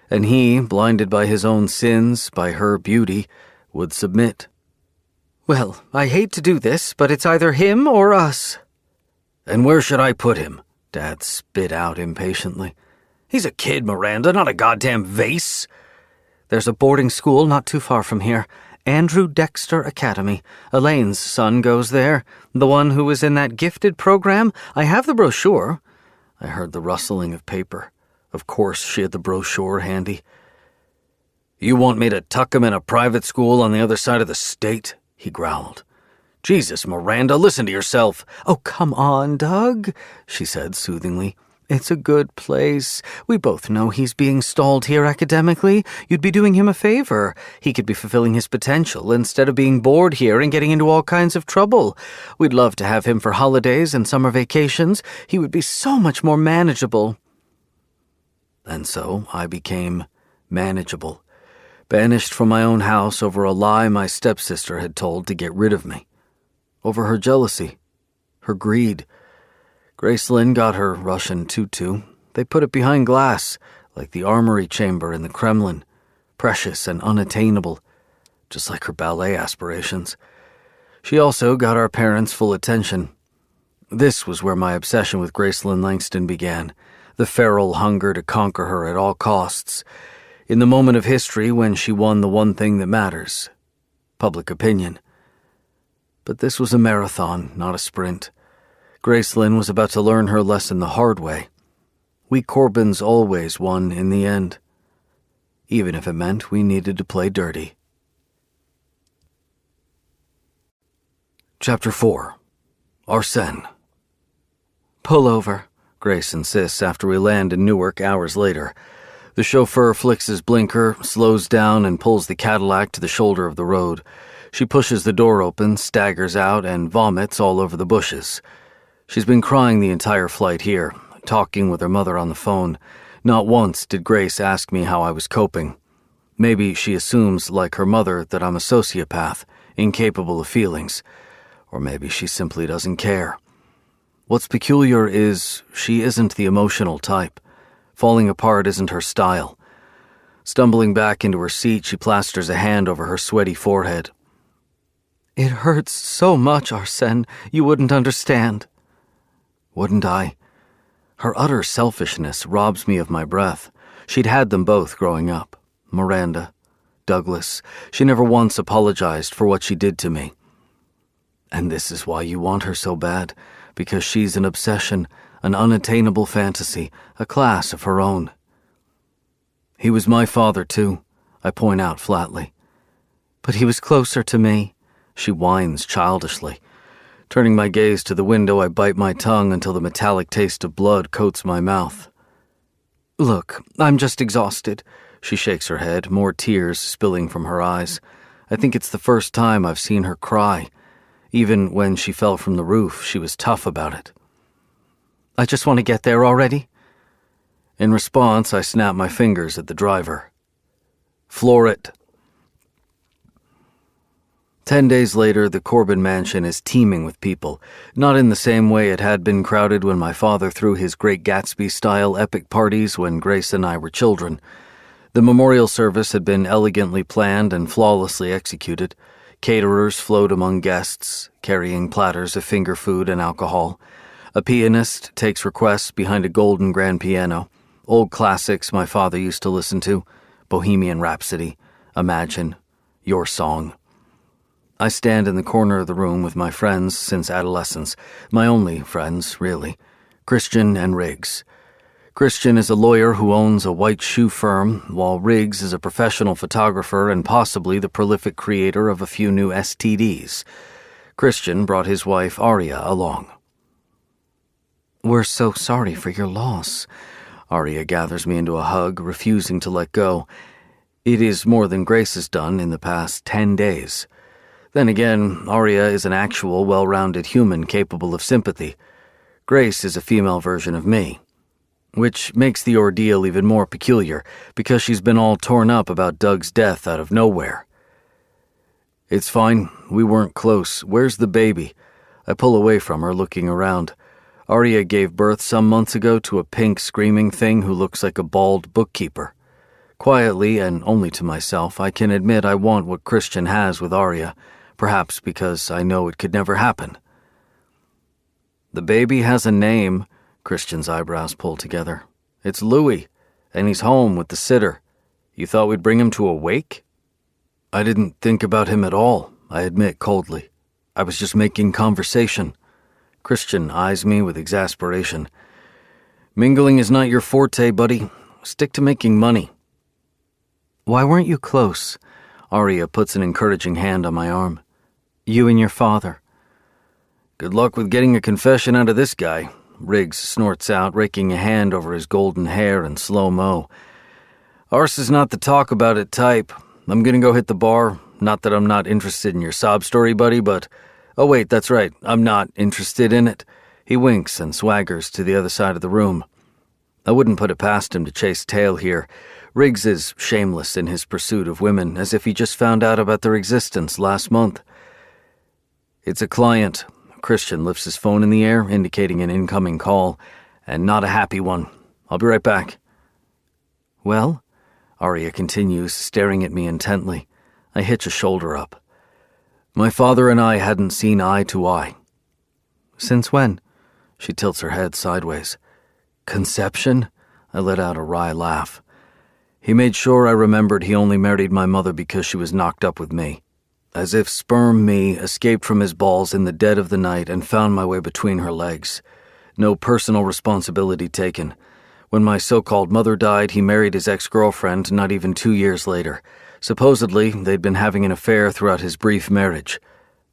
And he, blinded by his own sins, by her beauty, would submit. "Well, I hate to do this, but it's either him or us." "And where should I put him?" Dad spit out impatiently. "He's a kid, Miranda, not a goddamn vase." "There's a boarding school not too far from here. Andrew Dexter Academy. Elaine's son goes there. The one who was in that gifted program. I have the brochure." I heard the rustling of paper. Of course she had the brochure handy. You want me to tuck him in a private school on the other side of the state? He growled. Jesus, Miranda, listen to yourself. Oh, come on, Doug, she said soothingly. It's a good place. We both know he's being stalled here academically. You'd be doing him a favor. He could be fulfilling his potential instead of being bored here and getting into all kinds of trouble. We'd love to have him for holidays and summer vacations. He would be so much more manageable. And so I became manageable, banished from my own house over a lie my stepsister had told to get rid of me. Over her jealousy, her greed. Gracelyn got her Russian tutu. They put it behind glass, like the armory chamber in the Kremlin, precious and unattainable, just like her ballet aspirations. She also got our parents' full attention. This was where my obsession with Gracelyn Langston began, the feral hunger to conquer her at all costs, in the moment of history when she won the one thing that matters, public opinion. But this was a marathon, not a sprint. Gracelyn was about to learn her lesson the hard way. We Corbins always won in the end, even if it meant we needed to play dirty. Chapter 4. Arsène. Pull over, Grace insists after we land in Newark hours later. The chauffeur flicks his blinker, slows down, and pulls the Cadillac to the shoulder of the road. She pushes the door open, staggers out, and vomits all over the bushes. She's been crying the entire flight here, talking with her mother on the phone. Not once did Grace ask me how I was coping. Maybe she assumes, like her mother, that I'm a sociopath, incapable of feelings. Or maybe she simply doesn't care. What's peculiar is she isn't the emotional type. Falling apart isn't her style. Stumbling back into her seat, she plasters a hand over her sweaty forehead. It hurts so much, Arsène, you wouldn't understand. Wouldn't I? Her utter selfishness robs me of my breath. She'd had them both growing up. Miranda, Douglas. She never once apologized for what she did to me. And this is why you want her so bad, because she's an obsession, an unattainable fantasy, a class of her own. He was my father, too, I point out flatly. But he was closer to me, she whines childishly. Turning my gaze to the window, I bite my tongue until the metallic taste of blood coats my mouth. Look, I'm just exhausted. She shakes her head, more tears spilling from her eyes. I think it's the first time I've seen her cry. Even when she fell from the roof, she was tough about it. I just want to get there already. In response, I snap my fingers at the driver. Floor it. 10 days later, the Corbin mansion is teeming with people, not in the same way it had been crowded when my father threw his Great Gatsby-style epic parties when Grace and I were children. The memorial service had been elegantly planned and flawlessly executed. Caterers flowed among guests, carrying platters of finger food and alcohol. A pianist takes requests behind a golden grand piano. Old classics my father used to listen to, Bohemian Rhapsody, Imagine, Your Song. I stand in the corner of the room with my friends since adolescence, my only friends, really, Christian and Riggs. Christian is a lawyer who owns a white shoe firm, while Riggs is a professional photographer and possibly the prolific creator of a few new STDs. Christian brought his wife, Aria, along. We're so sorry for your loss. Aria gathers me into a hug, refusing to let go. It is more than Grace has done in the past 10 days. Then again, Aria is an actual, well-rounded human capable of sympathy. Grace is a female version of me, which makes the ordeal even more peculiar because she's been all torn up about Doug's death out of nowhere. It's fine. We weren't close. Where's the baby? I pull away from her, looking around. Aria gave birth some months ago to a pink screaming thing who looks like a bald bookkeeper. Quietly, and only to myself, I can admit I want what Christian has with Aria, perhaps because I know it could never happen. The baby has a name, Christian's eyebrows pull together. It's Louis, and he's home with the sitter. You thought we'd bring him to a wake? I didn't think about him at all, I admit coldly. I was just making conversation. Christian eyes me with exasperation. Mingling is not your forte, buddy. Stick to making money. Why weren't you close? Arya puts an encouraging hand on my arm. You and your father. Good luck with getting a confession out of this guy, Riggs snorts out, raking a hand over his golden hair in slow-mo. Ours is not the talk about it type. I'm gonna go hit the bar. Not that I'm not interested in your sob story, buddy, but... Oh wait, that's right, I'm not interested in it. He winks and swaggers to the other side of the room. I wouldn't put it past him to chase tail here. Riggs is shameless in his pursuit of women, as if he just found out about their existence last month. It's a client. Christian lifts his phone in the air, indicating an incoming call, and not a happy one. I'll be right back. Well? Arya continues, staring at me intently. I hitch a shoulder up. My father and I hadn't seen eye to eye. Since when? She tilts her head sideways. Conception? I let out a wry laugh. He made sure I remembered he only married my mother because she was knocked up with me. As if sperm me escaped from his balls in the dead of the night and found my way between her legs. No personal responsibility taken. When my so-called mother died, he married his ex-girlfriend not even 2 years later. Supposedly, they'd been having an affair throughout his brief marriage.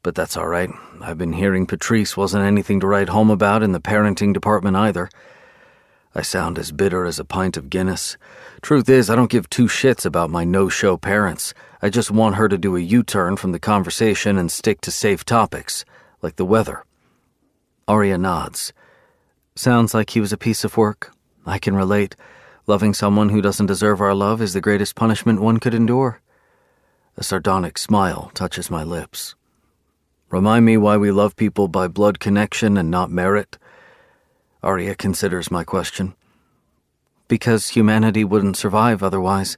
But that's all right. I've been hearing Patrice wasn't anything to write home about in the parenting department either. I sound as bitter as a pint of Guinness. Truth is, I don't give two shits about my no-show parents. I just want her to do a U-turn from the conversation and stick to safe topics, like the weather. Arya nods. Sounds like he was a piece of work. I can relate. Loving someone who doesn't deserve our love is the greatest punishment one could endure. A sardonic smile touches my lips. Remind me why we love people by blood connection and not merit? Arya considers my question. Because humanity wouldn't survive otherwise.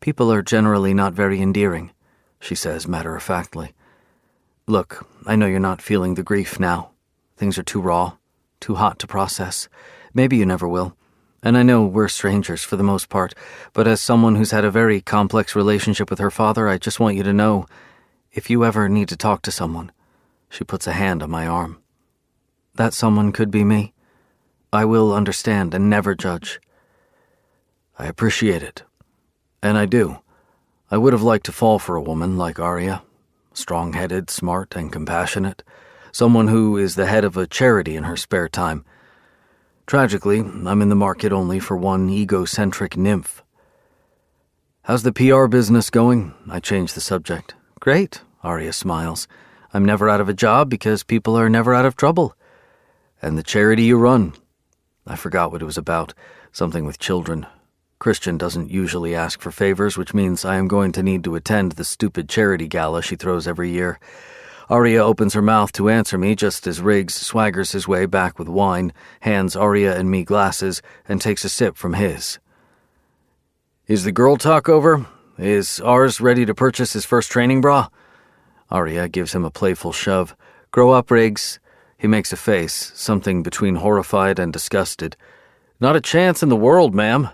People are generally not very endearing, she says matter-of-factly. Look, I know you're not feeling the grief now. Things are too raw, too hot to process. Maybe you never will. And I know we're strangers for the most part, but as someone who's had a very complex relationship with her father, I just want you to know, if you ever need to talk to someone, she puts a hand on my arm. That someone could be me. I will understand and never judge. I appreciate it. And I do. I would have liked to fall for a woman like Arya. Strong-headed, smart, and compassionate. Someone who is the head of a charity in her spare time. Tragically, I'm in the market only for one egocentric nymph. How's the PR business going? I change the subject. Great, Arya smiles. I'm never out of a job because people are never out of trouble. And the charity you run? I forgot what it was about. Something with children. Christian doesn't usually ask for favors, which means I am going to need to attend the stupid charity gala she throws every year. Arya opens her mouth to answer me just as Riggs swaggers his way back with wine, hands Arya and me glasses, and takes a sip from his. Is the girl talk over? Is ours ready to purchase his first training bra? Arya gives him a playful shove. Grow up, Riggs. He makes a face, something between horrified and disgusted. Not a chance in the world, ma'am.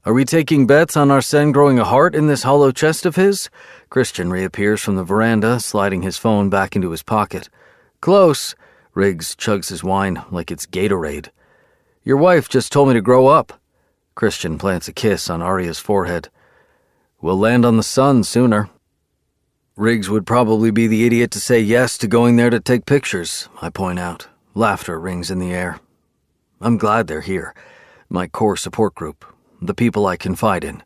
Are we taking bets on Arsène growing a heart in this hollow chest of his? Christian reappears from the veranda, sliding his phone back into his pocket. Close. Riggs chugs his wine like it's Gatorade. Your wife just told me to grow up. Christian plants a kiss on Arya's forehead. We'll land on the sun sooner. Riggs would probably be the idiot to say yes to going there to take pictures, I point out. Laughter rings in the air. I'm glad they're here. My core support group. The people I confide in.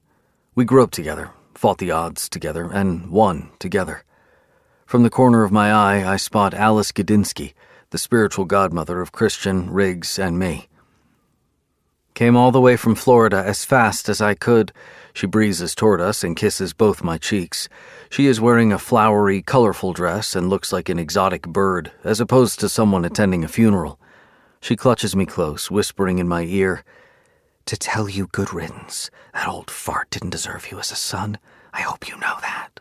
We grew up together, fought the odds together, and won together. From the corner of my eye, I spot Alice Godinsky, the spiritual godmother of Christian, Riggs, and me. Came all the way from Florida as fast as I could. She breezes toward us and kisses both my cheeks. She is wearing a flowery, colorful dress and looks like an exotic bird, as opposed to someone attending a funeral. She clutches me close, whispering in my ear, "To tell you good riddance. That old fart didn't deserve you as a son. I hope you know that."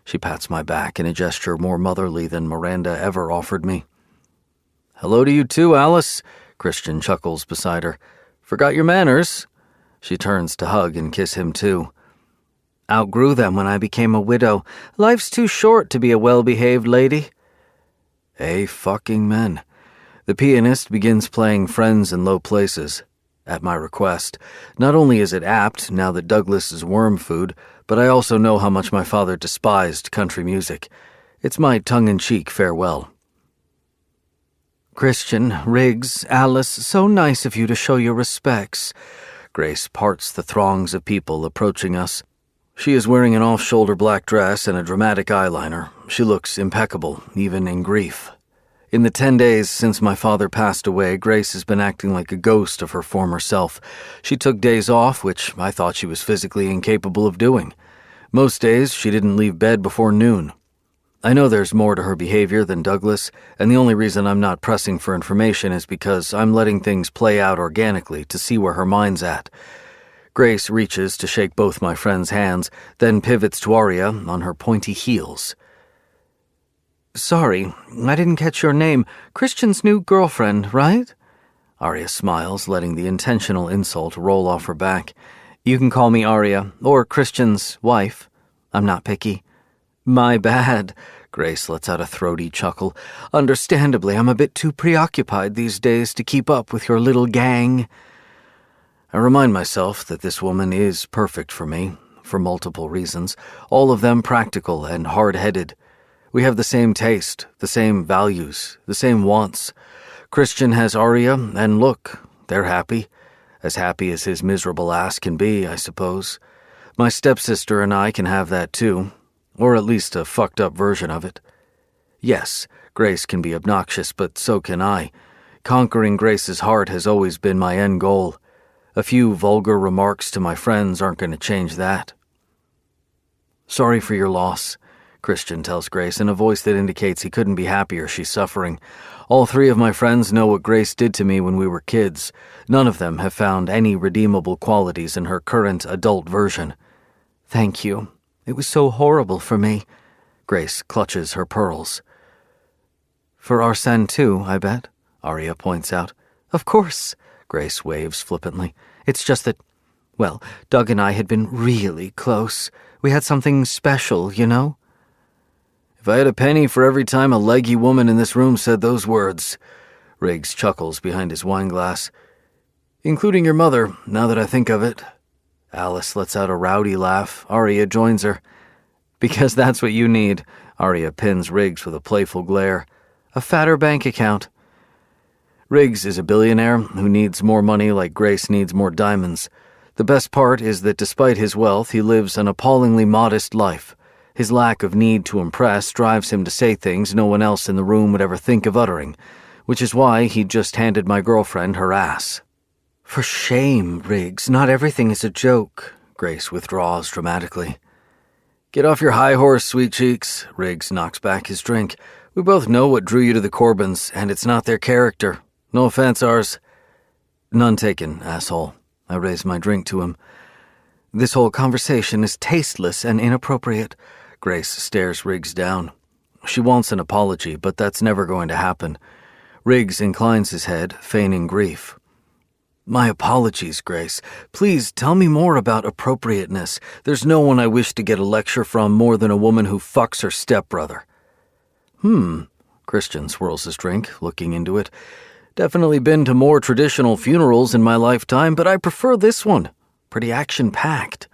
She pats my back in a gesture more motherly than Miranda ever offered me. Hello to you too, Alice, Christian chuckles beside her. Forgot your manners. She turns to hug and kiss him too. Outgrew them when I became a widow. Life's too short to be a well-behaved lady. Fucking men. The pianist begins playing Friends in Low Places. at my request. Not only is it apt, now that Douglas is worm food, but I also know how much my father despised country music. It's my tongue-in-cheek farewell. Christian, Riggs, Alice, so nice of you to show your respects. Grace parts the throngs of people approaching us. She is wearing an off-shoulder black dress and a dramatic eyeliner. She looks impeccable, even in grief. In the 10 days since my father passed away, Grace has been acting like a ghost of her former self. She took days off, which I thought she was physically incapable of doing. Most days, she didn't leave bed before noon. I know there's more to her behavior than Douglas, and the only reason I'm not pressing for information is because I'm letting things play out organically to see where her mind's at. Grace reaches to shake both my friends' hands, then pivots to Arya on her pointy heels. Sorry, I didn't catch your name. Christian's new girlfriend, right? Arya smiles, letting the intentional insult roll off her back. You can call me Arya, or Christian's wife. I'm not picky. My bad. Grace lets out a throaty chuckle. Understandably, I'm a bit too preoccupied these days to keep up with your little gang. I remind myself that this woman is perfect for me, for multiple reasons, all of them practical and hard-headed. We have the same taste, the same values, the same wants. Christian has Arya, and look, they're happy. As happy as his miserable ass can be, I suppose. My stepsister and I can have that too. Or at least a fucked up version of it. Yes, Grace can be obnoxious, but so can I. Conquering Grace's heart has always been my end goal. A few vulgar remarks to my friends aren't going to change that. Sorry for your loss, Christian tells Grace in a voice that indicates he couldn't be happier she's suffering. All 3 of my friends know what Grace did to me when we were kids. None of them have found any redeemable qualities in her current adult version. Thank you. It was so horrible for me. Grace clutches her pearls. For Arsène too, I bet, Arya points out. Of course, Grace waves flippantly. It's just that, well, Doug and I had been really close. We had something special, you know? If I had a penny for every time a leggy woman in this room said those words. Riggs chuckles behind his wineglass. Including your mother, now that I think of it. Alice lets out a rowdy laugh. Arya joins her. Because that's what you need. Arya pins Riggs with a playful glare. A fatter bank account. Riggs is a billionaire who needs more money like Grace needs more diamonds. The best part is that despite his wealth, he lives an appallingly modest life. His lack of need to impress drives him to say things no one else in the room would ever think of uttering, which is why he just handed my girlfriend her ass. For shame, Riggs. Not everything is a joke. Grace withdraws dramatically. Get off your high horse, sweet cheeks. Riggs knocks back his drink. We both know what drew you to the Corbins, and it's not their character. No offense, ours. None taken, asshole. I raise my drink to him. This whole conversation is tasteless and inappropriate. Grace stares Riggs down. She wants an apology, but that's never going to happen. Riggs inclines his head, feigning grief. My apologies, Grace. Please tell me more about appropriateness. There's no one I wish to get a lecture from more than a woman who fucks her stepbrother. Christian swirls his drink, looking into it. Definitely been to more traditional funerals in my lifetime, but I prefer this one. Pretty action-packed.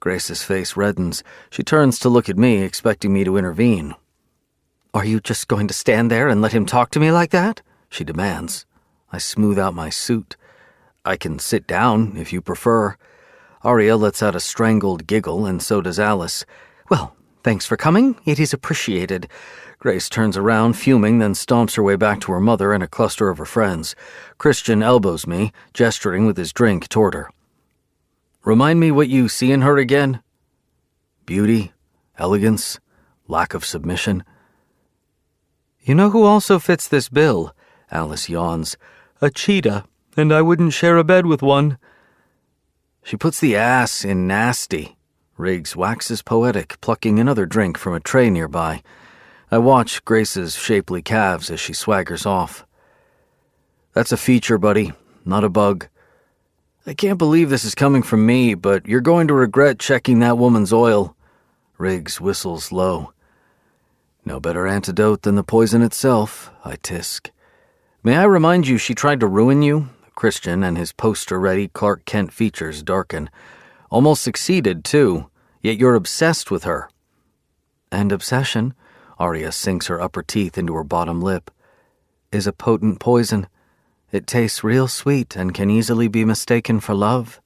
Grace's face reddens. She turns to look at me, expecting me to intervene. Are you just going to stand there and let him talk to me like that? She demands. I smooth out my suit. I can sit down, if you prefer. Arya lets out a strangled giggle, and so does Alice. Well, thanks for coming. It is appreciated. Grace turns around, fuming, then stomps her way back to her mother and a cluster of her friends. Christian elbows me, gesturing with his drink toward her. Remind me what you see in her again? Beauty, elegance, lack of submission. You know who also fits this bill? Alice yawns. A cheetah, and I wouldn't share a bed with one. She puts the ass in nasty. Riggs waxes poetic, plucking another drink from a tray nearby. I watch Grace's shapely calves as she swaggers off. That's a feature, buddy, not a bug. I can't believe this is coming from me, but you're going to regret checking that woman's oil. Riggs whistles low. No better antidote than the poison itself, I tisk. May I remind you she tried to ruin you? Christian and his poster-ready Clark Kent features darken. Almost succeeded, too, yet you're obsessed with her. And obsession, Arya sinks her upper teeth into her bottom lip, is a potent poison. It tastes real sweet and can easily be mistaken for love.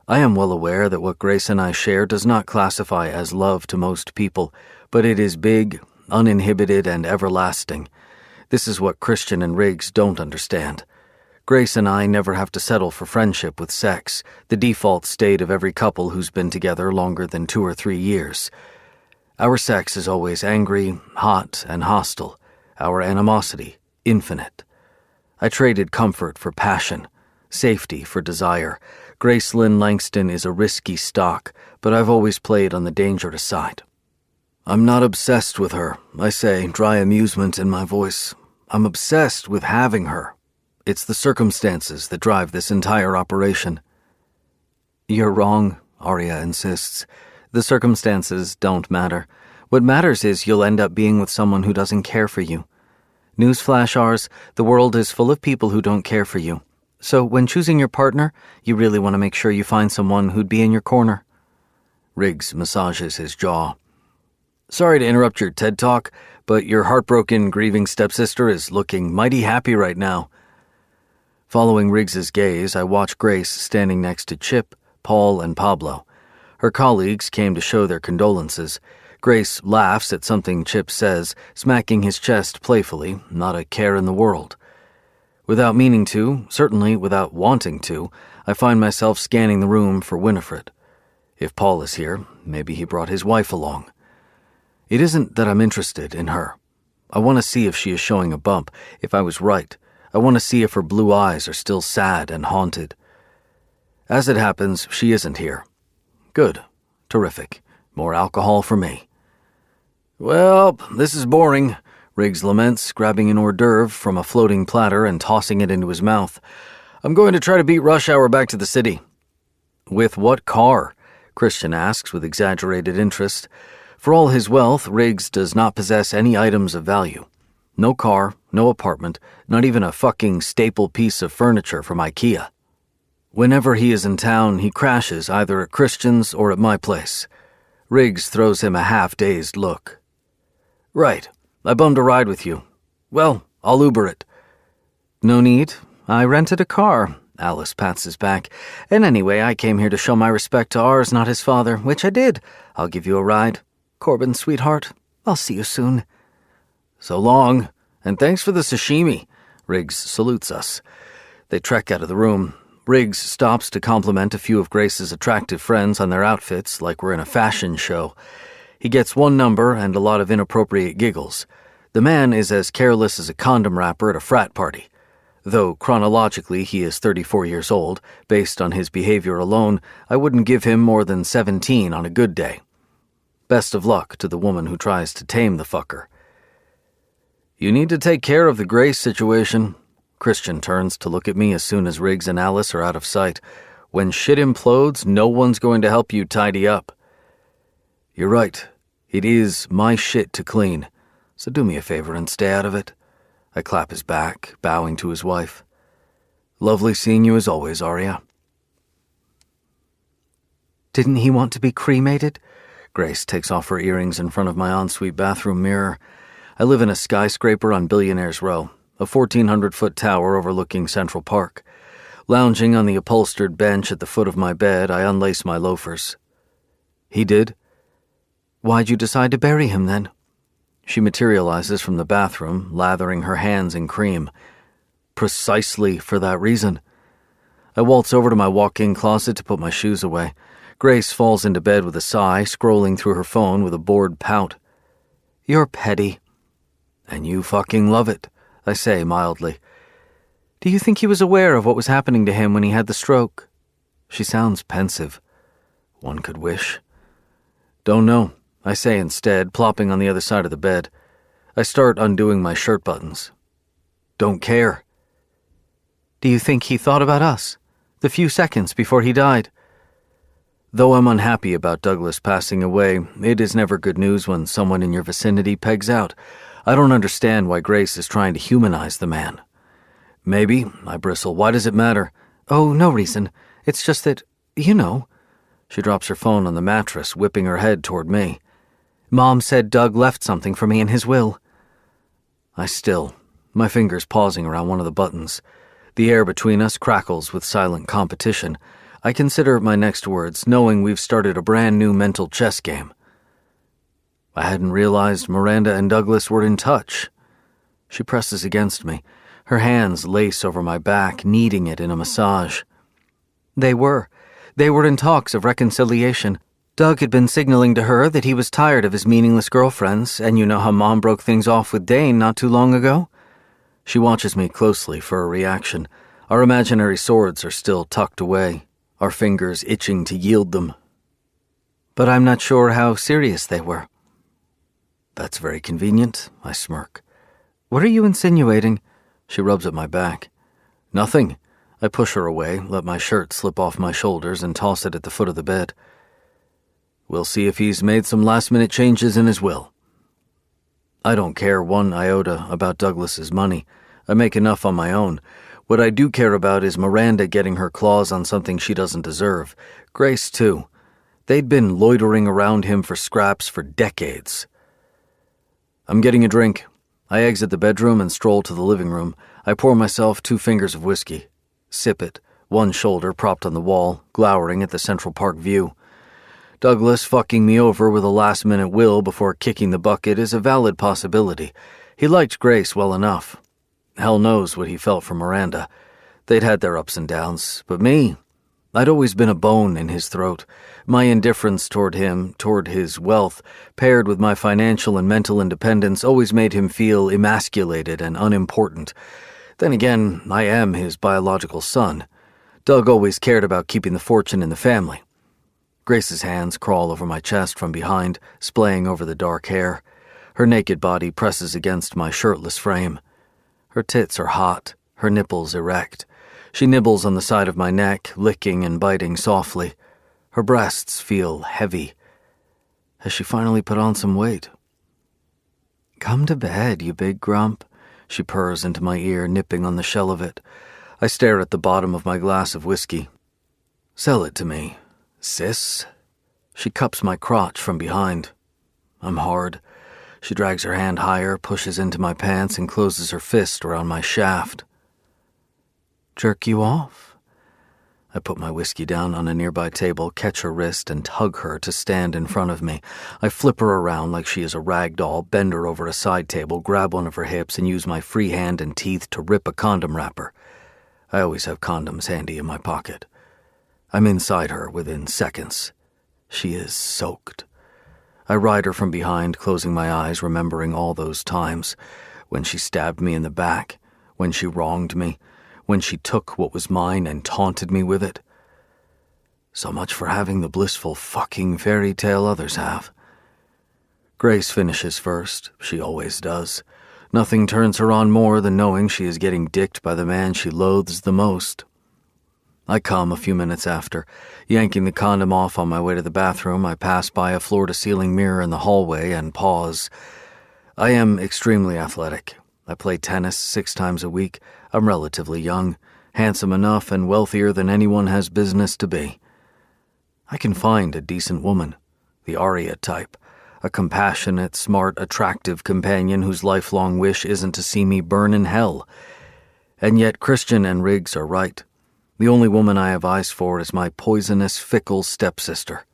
I am well aware that what Grace and I share does not classify as love to most people, but it is big, uninhibited, and everlasting. This is what Christian and Riggs don't understand. Grace and I never have to settle for friendship with sex, the default state of every couple who's been together longer than 2 or 3 years. Our sex is always angry, hot, and hostile. Our animosity, infinite. I traded comfort for passion, safety for desire. Grace Lynn Langston is a risky stock, but I've always played on the dangerous side. I'm not obsessed with her, I say, dry amusement in my voice. I'm obsessed with having her. It's the circumstances that drive this entire operation. You're wrong, Arya insists. The circumstances don't matter. What matters is you'll end up being with someone who doesn't care for you. Newsflash, Ars, the world is full of people who don't care for you. So when choosing your partner, you really want to make sure you find someone who'd be in your corner. Riggs massages his jaw. Sorry to interrupt your TED Talk, but your heartbroken, grieving stepsister is looking mighty happy right now. Following Riggs's gaze, I watch Grace standing next to Chip, Paul, and Pablo. Her colleagues came to show their condolences. Grace laughs at something Chip says, smacking his chest playfully, not a care in the world. Without meaning to, certainly without wanting to, I find myself scanning the room for Winifred. If Paul is here, maybe he brought his wife along. It isn't that I'm interested in her. I want to see if she is showing a bump, if I was right. I want to see if her blue eyes are still sad and haunted. As it happens, she isn't here. Good. Terrific. More alcohol for me. Well, this is boring, Riggs laments, grabbing an hors d'oeuvre from a floating platter and tossing it into his mouth. I'm going to try to beat rush hour back to the city. With what car? Christian asks with exaggerated interest. For all his wealth, Riggs does not possess any items of value. No car, no apartment, not even a fucking staple piece of furniture from IKEA. Whenever he is in town, he crashes either at Christian's or at my place. Riggs throws him a half-dazed look. Right, I bummed a ride with you. Well, I'll Uber it. No need. I rented a car, Alice pats his back. And anyway, I came here to show my respect to Ars, not his father, which I did. I'll give you a ride. Corbin, sweetheart, I'll see you soon. So long, and thanks for the sashimi. Riggs salutes us. They trek out of the room. Riggs stops to compliment a few of Grace's attractive friends on their outfits like we're in a fashion show. He gets one number and a lot of inappropriate giggles. The man is as careless as a condom wrapper at a frat party. Though chronologically he is 34 years old, based on his behavior alone, I wouldn't give him more than 17 on a good day. Best of luck to the woman who tries to tame the fucker. You need to take care of the Grace situation. Christian turns to look at me as soon as Riggs and Alice are out of sight. When shit implodes, no one's going to help you tidy up. You're right. It is my shit to clean. So do me a favor and stay out of it. I clap his back, bowing to his wife. Lovely seeing you as always, Arya. Didn't he want to be cremated? Grace takes off her earrings in front of my ensuite bathroom mirror. I live in a skyscraper on Billionaires Row, a 1,400-foot tower overlooking Central Park. Lounging on the upholstered bench at the foot of my bed, I unlace my loafers. He did? Why'd you decide to bury him, then? She materializes from the bathroom, lathering her hands in cream. Precisely for that reason. I waltz over to my walk-in closet to put my shoes away. Grace falls into bed with a sigh, scrolling through her phone with a bored pout. You're petty. And you fucking love it, I say mildly. Do you think he was aware of what was happening to him when he had the stroke? She sounds pensive. One could wish. Don't know, I say instead, plopping on the other side of the bed. I start undoing my shirt buttons. Don't care. Do you think he thought about us? The few seconds before he died? Though I'm unhappy about Douglas passing away, it is never good news when someone in your vicinity pegs out. I don't understand why Grace is trying to humanize the man. Maybe, I bristle. Why does it matter? Oh, no reason. It's just that, you know. She drops her phone on the mattress, whipping her head toward me. Mom said Doug left something for me in his will. I still, my fingers pausing around one of the buttons. The air between us crackles with silent competition. I consider my next words, knowing we've started a brand new mental chess game. I hadn't realized Miranda and Douglas were in touch. She presses against me. Her hands lace over my back, kneading it in a massage. They were. They were in talks of reconciliation. Doug had been signaling to her that he was tired of his meaningless girlfriends, and you know how Mom broke things off with Dane not too long ago? She watches me closely for a reaction. Our imaginary swords are still tucked away, our fingers itching to yield them. But I'm not sure how serious they were. That's very convenient, I smirk. What are you insinuating? She rubs at my back. Nothing. I push her away, let my shirt slip off my shoulders, and toss it at the foot of the bed. We'll see if he's made some last-minute changes in his will. I don't care one iota about Douglas's money. I make enough on my own. What I do care about is Miranda getting her claws on something she doesn't deserve. Grace, too. They'd been loitering around him for scraps for decades. I'm getting a drink. I exit the bedroom and stroll to the living room. I pour myself 2 fingers of whiskey. Sip it, one shoulder propped on the wall, glowering at the Central Park view. Douglas fucking me over with a last-minute will before kicking the bucket is a valid possibility. He liked Grace well enough. Hell knows what he felt for Miranda. They'd had their ups and downs, but me, I'd always been a bone in his throat. My indifference toward him, toward his wealth, paired with my financial and mental independence, always made him feel emasculated and unimportant. Then again, I am his biological son. Doug always cared about keeping the fortune in the family. Grace's hands crawl over my chest from behind, splaying over the dark hair. Her naked body presses against my shirtless frame. Her tits are hot, her nipples erect. She nibbles on the side of my neck, licking and biting softly. Her breasts feel heavy. Has she finally put on some weight? Come to bed, you big grump, she purrs into my ear, nipping on the shell of it. I stare at the bottom of my glass of whiskey. Sell it to me, sis. She cups my crotch from behind. I'm hard. She drags her hand higher, pushes into my pants, and closes her fist around my shaft. Jerk you off? I put my whiskey down on a nearby table, catch her wrist, and tug her to stand in front of me. I flip her around like she is a rag doll, bend her over a side table, grab one of her hips, and use my free hand and teeth to rip a condom wrapper. I always have condoms handy in my pocket. I'm inside her within seconds. She is soaked. I ride her from behind, closing my eyes, remembering all those times. When she stabbed me in the back, when she wronged me, when she took what was mine and taunted me with it. So much for having the blissful fucking fairy tale others have. Grace finishes first. She always does. Nothing turns her on more than knowing she is getting dicked by the man she loathes the most. I come a few minutes after. Yanking the condom off on my way to the bathroom, I pass by a floor-to-ceiling mirror in the hallway and pause. I am extremely athletic. I play tennis 6 times a week. I'm relatively young, handsome enough, and wealthier than anyone has business to be. I can find a decent woman, the Arya type, a compassionate, smart, attractive companion whose lifelong wish isn't to see me burn in hell. And yet Christian and Riggs are right. The only woman I have eyes for is my poisonous, fickle stepsister.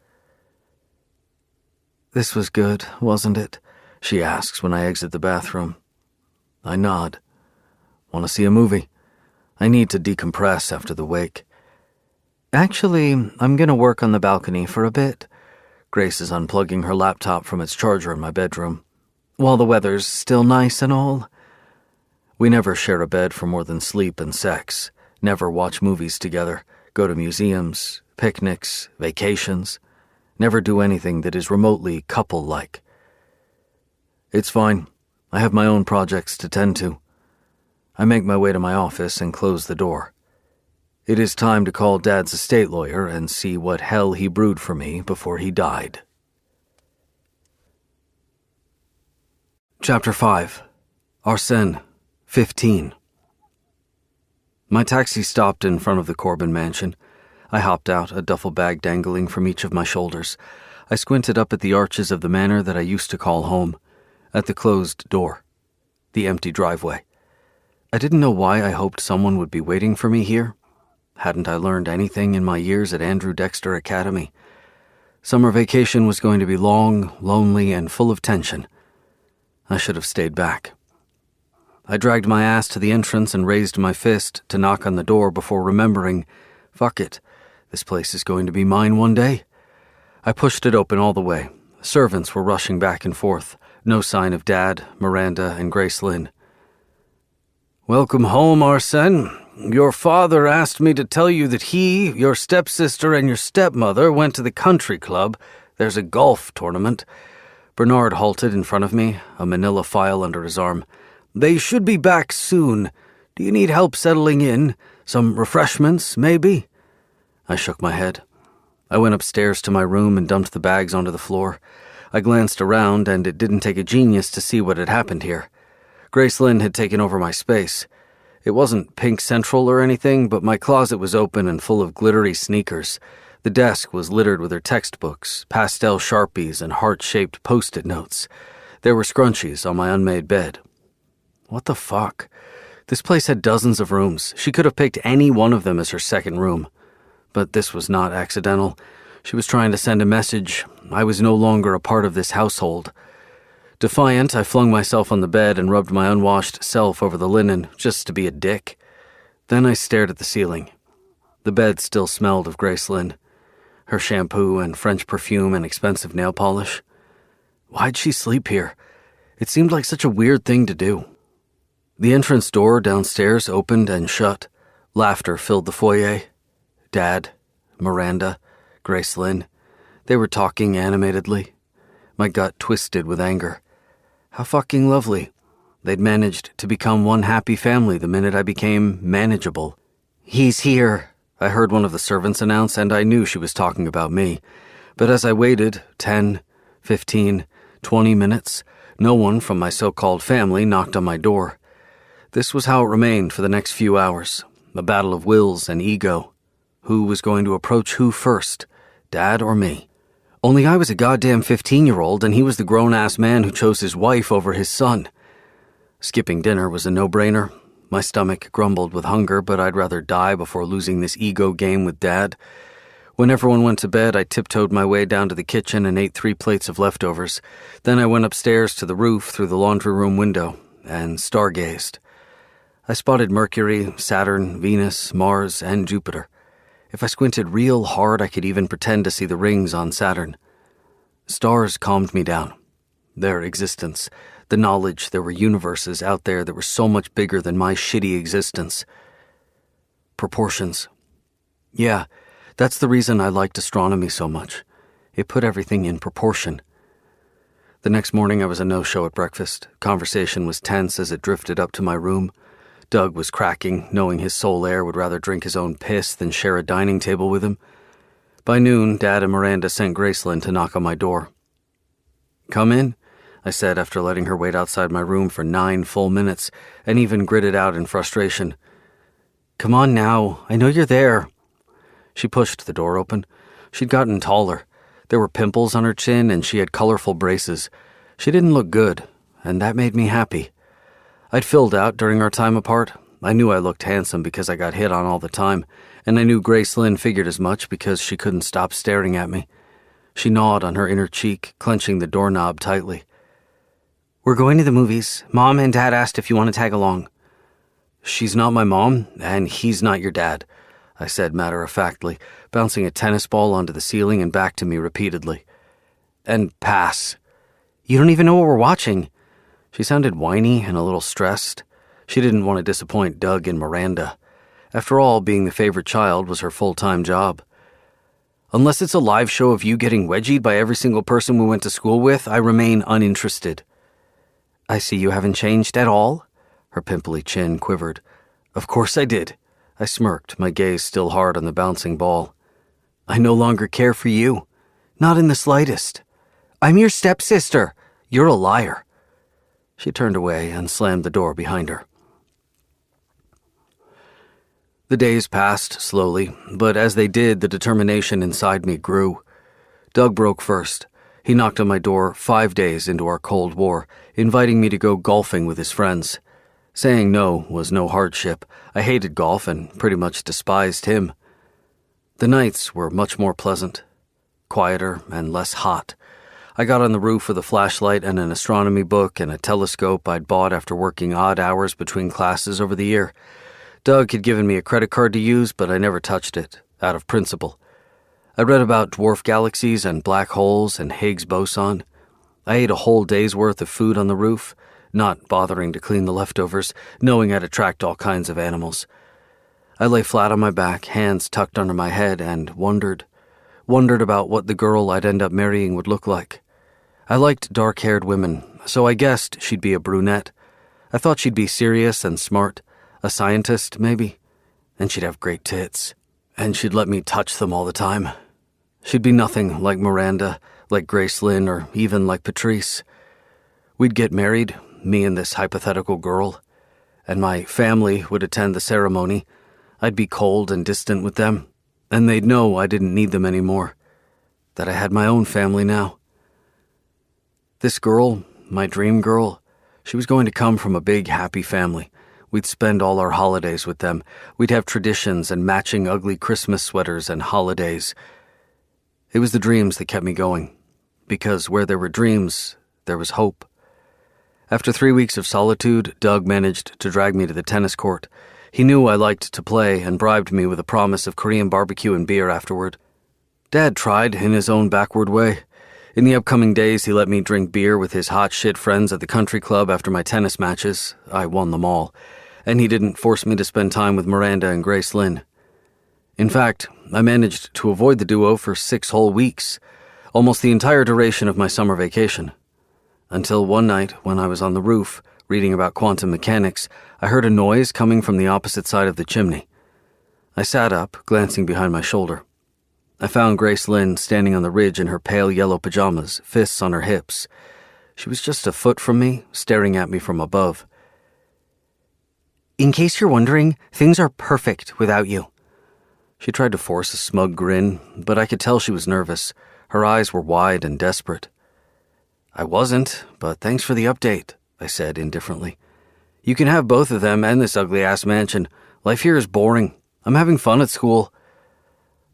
This was good, wasn't it? She asks when I exit the bathroom. I nod. Want to see a movie? I need to decompress after the wake. Actually, I'm going to work on the balcony for a bit. Grace is unplugging her laptop from its charger in my bedroom. While the weather's still nice and all. We never share a bed for more than sleep and sex. Never watch movies together, go to museums, picnics, vacations. Never do anything that is remotely couple-like. It's fine. I have my own projects to tend to. I make my way to my office and close the door. It is time to call Dad's estate lawyer and see what hell he brewed for me before he died. Chapter 5. Arsène, 15. My taxi stopped in front of the Corbin mansion. I hopped out, a duffel bag dangling from each of my shoulders. I squinted up at the arches of the manor that I used to call home, at the closed door, the empty driveway. I didn't know why I hoped someone would be waiting for me here. Hadn't I learned anything in my years at Andrew Dexter Academy? Summer vacation was going to be long, lonely, and full of tension. I should have stayed back. I dragged my ass to the entrance and raised my fist to knock on the door before remembering, fuck it, this place is going to be mine one day. I pushed it open all the way. Servants were rushing back and forth. No sign of Dad, Miranda, and Grace Lynn. "Welcome home, Arsène. Your father asked me to tell you that he, your stepsister, and your stepmother went to the country club. There's a golf tournament." Bernard halted in front of me, a manila file under his arm. "They should be back soon. Do you need help settling in? Some refreshments, maybe?" I shook my head. I went upstairs to my room and dumped the bags onto the floor. I glanced around, and it didn't take a genius to see what had happened here. Grace Lynn had taken over my space. It wasn't Pink Central or anything, but my closet was open and full of glittery sneakers. The desk was littered with her textbooks, pastel Sharpies, and heart-shaped Post-it notes. There were scrunchies on my unmade bed. What the fuck? This place had dozens of rooms. She could have picked any one of them as her second room. But this was not accidental. She was trying to send a message. I was no longer a part of this household. Defiant, I flung myself on the bed and rubbed my unwashed self over the linen, just to be a dick. Then I stared at the ceiling. The bed still smelled of Grace Lynn, her shampoo and French perfume and expensive nail polish. Why'd she sleep here? It seemed like such a weird thing to do. The entrance door downstairs opened and shut. Laughter filled the foyer. Dad, Miranda, Grace Lynn. They were talking animatedly. My gut twisted with anger. How fucking lovely. They'd managed to become one happy family the minute I became manageable. "He's here," I heard one of the servants announce, and I knew she was talking about me. But as I waited 10, 15, 20 minutes, no one from my so-called family knocked on my door. This was how it remained for the next few hours, a battle of wills and ego. Who was going to approach who first, Dad or me? Only I was a goddamn 15-year-old, and he was the grown-ass man who chose his wife over his son. Skipping dinner was a no-brainer. My stomach grumbled with hunger, but I'd rather die before losing this ego game with Dad. When everyone went to bed, I tiptoed my way down to the kitchen and ate 3 plates of leftovers. Then I went upstairs to the roof through the laundry room window and stargazed. I spotted Mercury, Saturn, Venus, Mars, and Jupiter. If I squinted real hard, I could even pretend to see the rings on Saturn. Stars calmed me down. Their existence, the knowledge there were universes out there that were so much bigger than my shitty existence. Proportions. Yeah, that's the reason I liked astronomy so much. It put everything in proportion. The next morning I was a no-show at breakfast. Conversation was tense as it drifted up to my room. Doug was cracking, knowing his soul heir would rather drink his own piss than share a dining table with him. By noon, Dad and Miranda sent Grace Lynn to knock on my door. "Come in," I said after letting her wait outside my room for 9 full minutes, and even gritted out in frustration. "Come on now, I know you're there." She pushed the door open. She'd gotten taller. There were pimples on her chin, and she had colorful braces. She didn't look good, and that made me happy. I'd filled out during our time apart. I knew I looked handsome because I got hit on all the time, and I knew Grace Lynn figured as much because she couldn't stop staring at me. She gnawed on her inner cheek, clenching the doorknob tightly. "We're going to the movies. Mom and Dad asked if you want to tag along." "She's not my mom, and he's not your dad," I said matter-of-factly, bouncing a tennis ball onto the ceiling and back to me repeatedly. "And pass." "You don't even know what we're watching." She sounded whiny and a little stressed. She didn't want to disappoint Doug and Miranda. After all, being the favorite child was her full-time job. "Unless it's a live show of you getting wedgied by every single person we went to school with, I remain uninterested." "I see you haven't changed at all?" Her pimply chin quivered. "Of course I did." I smirked, my gaze still hard on the bouncing ball. "I no longer care for you. Not in the slightest. I'm your stepsister. You're a liar." She turned away and slammed the door behind her. The days passed slowly, but as they did, the determination inside me grew. Doug broke first. He knocked on my door 5 days into our Cold War, inviting me to go golfing with his friends. Saying no was no hardship. I hated golf and pretty much despised him. The nights were much more pleasant, quieter and less hot. I got on the roof with a flashlight and an astronomy book and a telescope I'd bought after working odd hours between classes over the year. Doug had given me a credit card to use, but I never touched it, out of principle. I read about dwarf galaxies and black holes and Higgs boson. I ate a whole day's worth of food on the roof, not bothering to clean the leftovers, knowing I'd attract all kinds of animals. I lay flat on my back, hands tucked under my head, and wondered about what the girl I'd end up marrying would look like. I liked dark-haired women, so I guessed she'd be a brunette. I thought she'd be serious and smart, a scientist, maybe, and she'd have great tits, and she'd let me touch them all the time. She'd be nothing like Miranda, like Grace Lynn, or even like Patrice. We'd get married, me and this hypothetical girl, and my family would attend the ceremony. I'd be cold and distant with them, and they'd know I didn't need them anymore, that I had my own family now. This girl, my dream girl, she was going to come from a big, happy family. We'd spend all our holidays with them. We'd have traditions and matching ugly Christmas sweaters and holidays. It was the dreams that kept me going, because where there were dreams, there was hope. After 3 weeks of solitude, Doug managed to drag me to the tennis court. He knew I liked to play and bribed me with a promise of Korean barbecue and beer afterward. Dad tried in his own backward way. In the upcoming days, he let me drink beer with his hot shit friends at the country club after my tennis matches. I won them all. And he didn't force me to spend time with Miranda and Grace Lynn. In fact, I managed to avoid the duo for 6 whole weeks, almost the entire duration of my summer vacation. Until one night, when I was on the roof, reading about quantum mechanics, I heard a noise coming from the opposite side of the chimney. I sat up, glancing behind my shoulder. I found Grace Lynn standing on the ridge in her pale yellow pajamas, fists on her hips. She was just a foot from me, staring at me from above. In case you're wondering, things are perfect without you. She tried to force a smug grin, but I could tell she was nervous. Her eyes were wide and desperate. I wasn't, but thanks for the update, I said indifferently. You can have both of them and this ugly-ass mansion. Life here is boring. I'm having fun at school.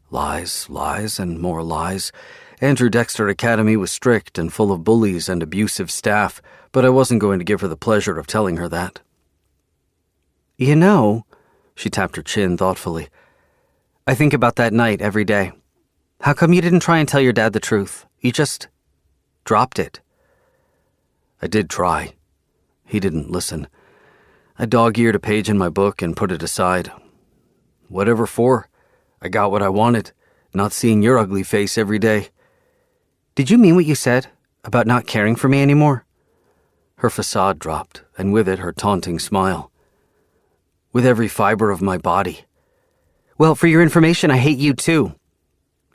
Lies, lies, and more lies. Andrew Dexter Academy was strict and full of bullies and abusive staff, but I wasn't going to give her the pleasure of telling her that. You know, she tapped her chin thoughtfully, I think about that night every day. How come you didn't try and tell your dad the truth? You just dropped it. I did try. He didn't listen. I dog-eared a page in my book and put it aside. Whatever for. I got what I wanted, not seeing your ugly face every day. Did you mean what you said about not caring for me anymore? Her facade dropped, and with it her taunting smile. With every fiber of my body. Well, for your information, I hate you too.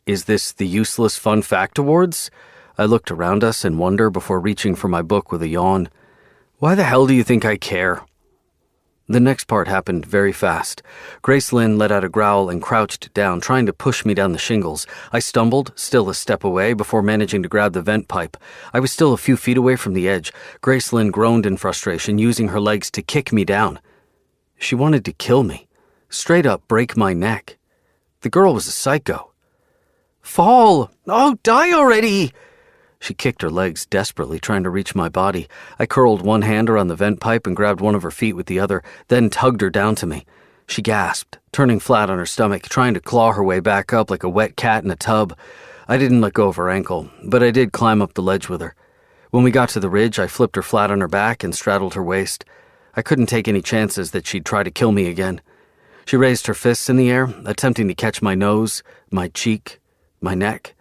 Is this the useless fun fact awards? I looked around us in wonder before reaching for my book with a yawn. Why the hell do you think I care? The next part happened very fast. Grace Lynn let out a growl and crouched down, trying to push me down the shingles. I stumbled, still a step away, before managing to grab the vent pipe. I was still a few feet away from the edge. Grace Lynn groaned in frustration, using her legs to kick me down. She wanted to kill me. Straight up break my neck. The girl was a psycho. Fall! Oh, die already! She kicked her legs desperately, trying to reach my body. I curled one hand around the vent pipe and grabbed one of her feet with the other, then tugged her down to me. She gasped, turning flat on her stomach, trying to claw her way back up like a wet cat in a tub. I didn't let go of her ankle, but I did climb up the ledge with her. When we got to the ridge, I flipped her flat on her back and straddled her waist. I couldn't take any chances that she'd try to kill me again. She raised her fists in the air, attempting to catch my nose, my cheek, my neck.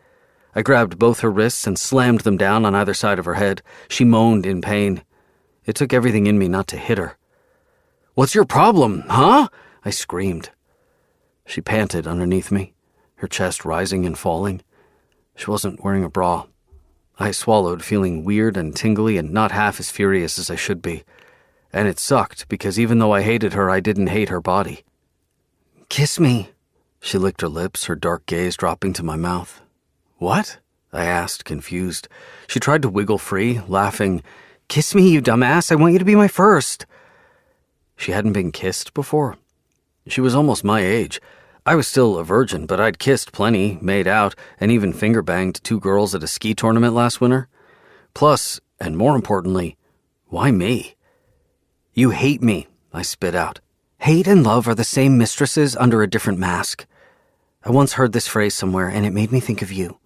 I grabbed both her wrists and slammed them down on either side of her head. She moaned in pain. It took everything in me not to hit her. "What's your problem, huh?" I screamed. She panted underneath me, her chest rising and falling. She wasn't wearing a bra. I swallowed, feeling weird and tingly and not half as furious as I should be. And it sucked, because even though I hated her, I didn't hate her body. Kiss me. She licked her lips, her dark gaze dropping to my mouth. What? I asked, confused. She tried to wiggle free, laughing. Kiss me, you dumbass. I want you to be my first. She hadn't been kissed before. She was almost my age. I was still a virgin, but I'd kissed plenty, made out, and even finger-banged 2 girls at a ski tournament last winter. Plus, and more importantly, why me? You hate me, I spit out. Hate and love are the same mistresses under a different mask. I once heard this phrase somewhere, and it made me think of you.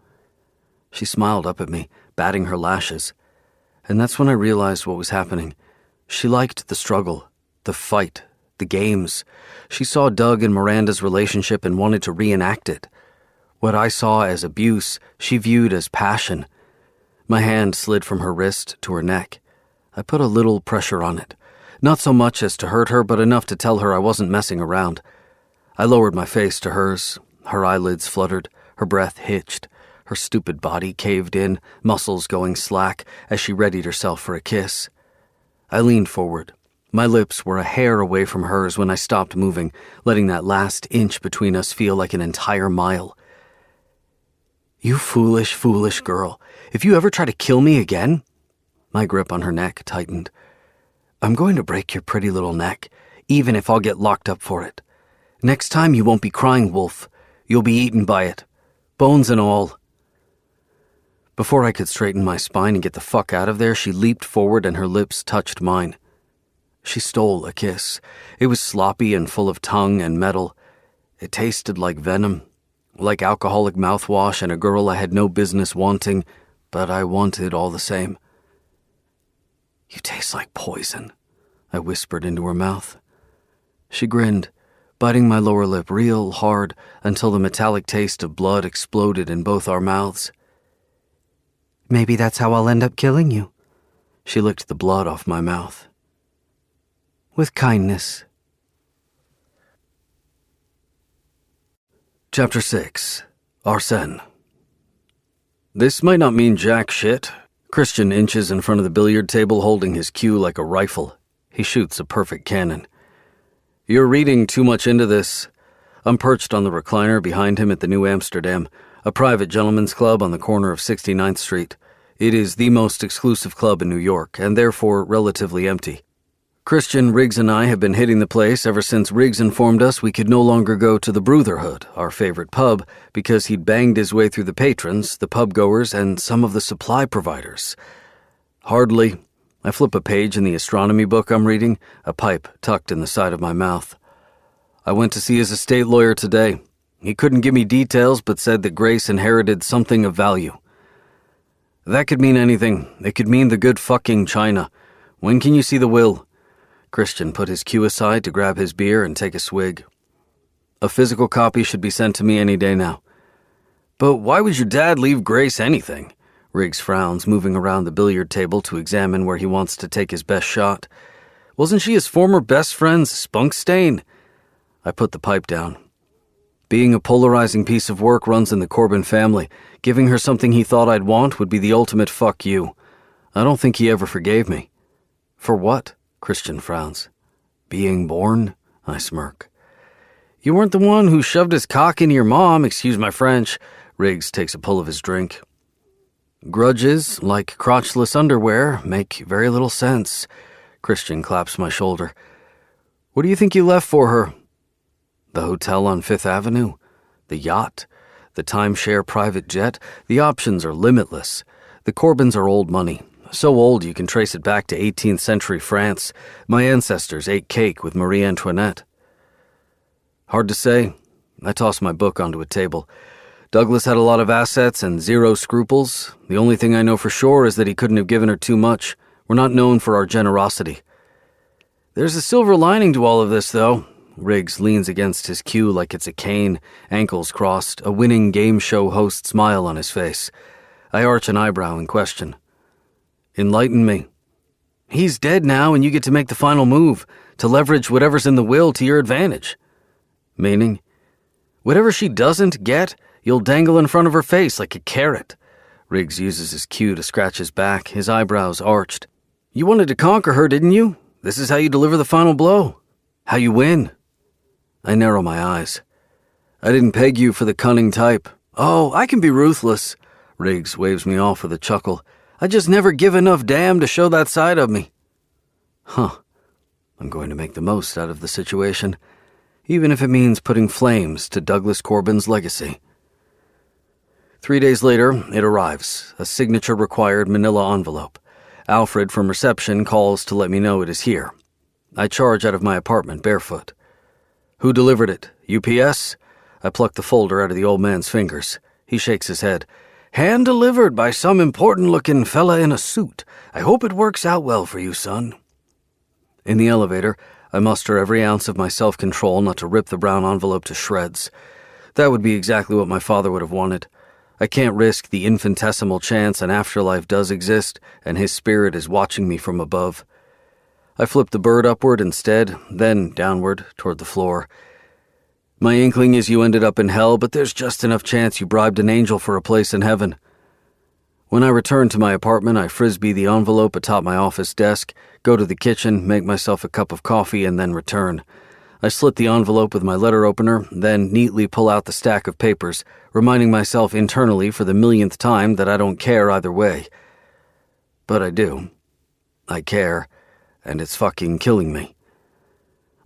She smiled up at me, batting her lashes. And that's when I realized what was happening. She liked the struggle, the fight, the games. She saw Doug and Miranda's relationship and wanted to reenact it. What I saw as abuse, she viewed as passion. My hand slid from her wrist to her neck. I put a little pressure on it. Not so much as to hurt her, but enough to tell her I wasn't messing around. I lowered my face to hers. Her eyelids fluttered, her breath hitched. Her stupid body caved in, muscles going slack, as she readied herself for a kiss. I leaned forward. My lips were a hair away from hers when I stopped moving, letting that last inch between us feel like an entire mile. You foolish, foolish girl. If you ever try to kill me again... My grip on her neck tightened. I'm going to break your pretty little neck, even if I'll get locked up for it. Next time you won't be crying wolf. You'll be eaten by it. Bones and all. Before I could straighten my spine and get the fuck out of there, she leaped forward and her lips touched mine. She stole a kiss. It was sloppy and full of tongue and metal. It tasted like venom, like alcoholic mouthwash and a girl I had no business wanting, but I wanted all the same. You taste like poison, I whispered into her mouth. She grinned, biting my lower lip real hard until the metallic taste of blood exploded in both our mouths. Maybe that's how I'll end up killing you. She licked the blood off my mouth. With kindness. Chapter 6. Arsène. This might not mean jack shit. Christian inches in front of the billiard table holding his cue like a rifle. He shoots a perfect cannon. You're reading too much into this. I'm perched on the recliner behind him at the New Amsterdam, a private gentleman's club on the corner of 69th Street. It is the most exclusive club in New York, and therefore relatively empty. Christian, Riggs, and I have been hitting the place ever since Riggs informed us we could no longer go to the Brotherhood, our favorite pub, because he'd banged his way through the patrons, the pub-goers, and some of the supply providers. Hardly. I flip a page in the astronomy book I'm reading, a pipe tucked in the side of my mouth. I went to see his estate lawyer today. He couldn't give me details, but said that Grace inherited something of value. That could mean anything. It could mean the good fucking China. When can you see the will? Christian put his cue aside to grab his beer and take a swig. A physical copy should be sent to me any day now. But why would your dad leave Grace anything? Riggs frowns, moving around the billiard table to examine where he wants to take his best shot. Wasn't she his former best friend's spunk stain? I put the pipe down. Being a polarizing piece of work runs in the Corbin family. Giving her something he thought I'd want would be the ultimate fuck you. I don't think he ever forgave me. For what? Christian frowns. Being born? I smirk. You weren't the one who shoved his cock into your mom, excuse my French. Riggs takes a pull of his drink. Grudges, like crotchless underwear, make very little sense. Christian claps my shoulder. What do you think you left for her? The hotel on Fifth Avenue? The yacht? The timeshare private jet? The options are limitless. The Corbins are old money. So old you can trace it back to 18th century France. My ancestors ate cake with Marie Antoinette. Hard to say. I tossed my book onto a table. Douglas had a lot of assets and zero scruples. The only thing I know for sure is that he couldn't have given her too much. We're not known for our generosity. There's a silver lining to all of this, though. Riggs leans against his cue like it's a cane, ankles crossed, a winning game show host smile on his face. I arch an eyebrow in question. Enlighten me. He's dead now, and you get to make the final move, to leverage whatever's in the will to your advantage. Meaning? Whatever she doesn't get, you'll dangle in front of her face like a carrot. Riggs uses his cue to scratch his back, his eyebrows arched. You wanted to conquer her, didn't you? This is how you deliver the final blow. How you win. I narrow my eyes. I didn't peg you for the cunning type. Oh, I can be ruthless. Riggs waves me off with a chuckle. I just never give enough damn to show that side of me. Huh. I'm going to make the most out of the situation, even if it means putting flames to Douglas Corbin's legacy. 3 days later, it arrives, a signature-required manila envelope. Alfred from reception calls to let me know it is here. I charge out of my apartment barefoot. Who delivered it? UPS? I pluck the folder out of the old man's fingers. He shakes his head. Hand-delivered by some important-looking fella in a suit. I hope it works out well for you, son. In the elevator, I muster every ounce of my self-control not to rip the brown envelope to shreds. That would be exactly what my father would have wanted. I can't risk the infinitesimal chance an afterlife does exist and his spirit is watching me from above. I flip the bird upward instead, then downward toward the floor. My inkling is you ended up in hell, but there's just enough chance you bribed an angel for a place in heaven. When I return to my apartment, I frisbee the envelope atop my office desk, go to the kitchen, make myself a cup of coffee, and then return. I slit the envelope with my letter opener, then neatly pull out the stack of papers, reminding myself internally for the millionth time that I don't care either way. But I do. I care, and it's fucking killing me.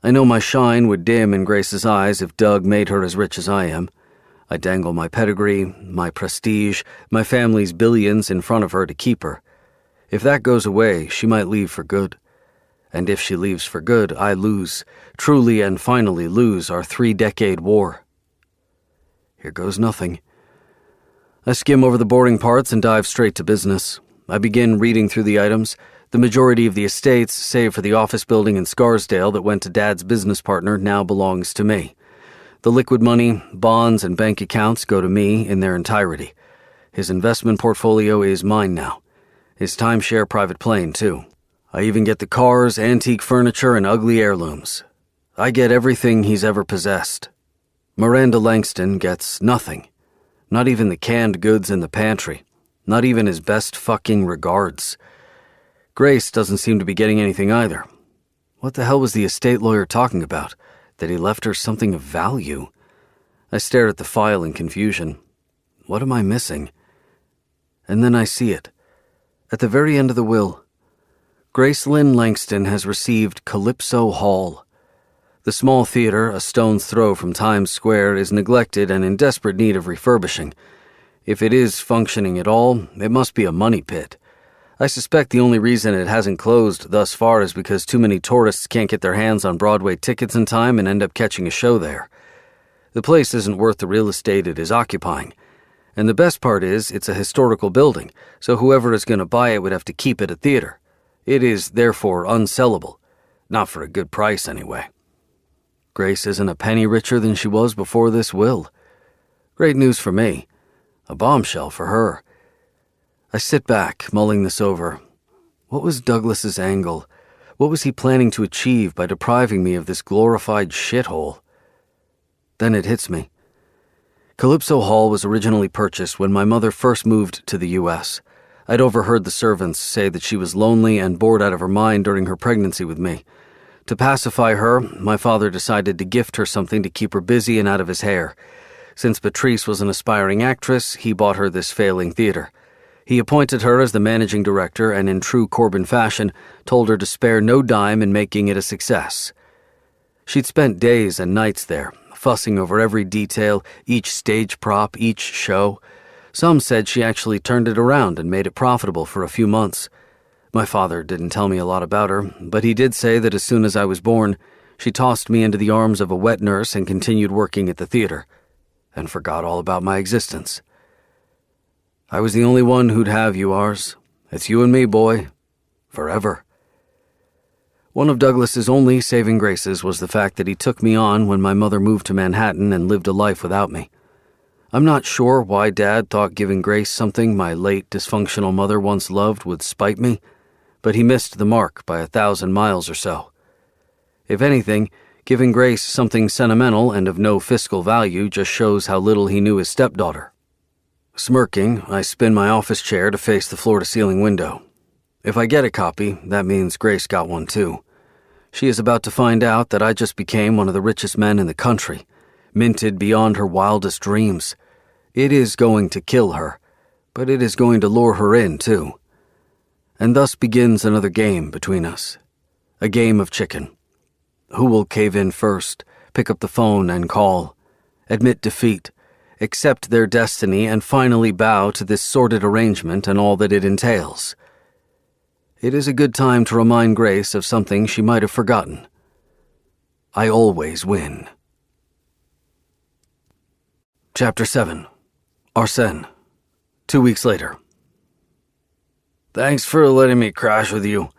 I know my shine would dim in Grace's eyes if Doug made her as rich as I am. I dangle my pedigree, my prestige, my family's billions in front of her to keep her. If that goes away, she might leave for good. And if she leaves for good, I lose, truly and finally lose our 3-decade war. Here goes nothing. I skim over the boring parts and dive straight to business. I begin reading through the items. The majority of the estates, save for the office building in Scarsdale that went to Dad's business partner, now belongs to me. The liquid money, bonds, and bank accounts go to me in their entirety. His investment portfolio is mine now. His timeshare private plane, too. I even get the cars, antique furniture, and ugly heirlooms. I get everything he's ever possessed. Miranda Langston gets nothing. Not even the canned goods in the pantry. Not even his best fucking regards. Grace doesn't seem to be getting anything either. What the hell was the estate lawyer talking about? That he left her something of value? I stare at the file in confusion. What am I missing? And then I see it. At the very end of the will, Grace Lynn Langston has received Calypso Hall. The small theater, a stone's throw from Times Square, is neglected and in desperate need of refurbishing. If it is functioning at all, it must be a money pit. I suspect the only reason it hasn't closed thus far is because too many tourists can't get their hands on Broadway tickets in time and end up catching a show there. The place isn't worth the real estate it is occupying. And the best part is, it's a historical building, so whoever is going to buy it would have to keep it a theater. It is, therefore, unsellable. Not for a good price, anyway. Grace isn't a penny richer than she was before this will. Great news for me. A bombshell for her. I sit back, mulling this over. What was Douglas's angle? What was he planning to achieve by depriving me of this glorified shithole? Then it hits me. Calypso Hall was originally purchased when my mother first moved to the U.S. I'd overheard the servants say that she was lonely and bored out of her mind during her pregnancy with me. To pacify her, my father decided to gift her something to keep her busy and out of his hair. Since Patrice was an aspiring actress, he bought her this failing theater. He appointed her as the managing director and in true Corbin fashion, told her to spare no dime in making it a success. She'd spent days and nights there, fussing over every detail, each stage prop, each show. Some said she actually turned it around and made it profitable for a few months. My father didn't tell me a lot about her, but he did say that as soon as I was born, she tossed me into the arms of a wet nurse and continued working at the theater, and forgot all about my existence. I was the only one who'd have you, ours. It's you and me, boy. Forever. One of Douglas's only saving graces was the fact that he took me on when my mother moved to Manhattan and lived a life without me. I'm not sure why Dad thought giving Grace something my late dysfunctional mother once loved would spite me, but he missed the mark by 1,000 miles or so. If anything, giving Grace something sentimental and of no fiscal value just shows how little he knew his stepdaughter. Smirking, I spin my office chair to face the floor-to-ceiling window. If I get a copy, that means Grace got one too. She is about to find out that I just became one of the richest men in the country, minted beyond her wildest dreams. It is going to kill her, but it is going to lure her in, too. And thus begins another game between us. A game of chicken. Who will cave in first, pick up the phone and call, admit defeat, accept their destiny, and finally bow to this sordid arrangement and all that it entails? It is a good time to remind Grace of something she might have forgotten. I always win. Chapter 7. Arsène. 2 weeks later. Thanks for letting me crash with you.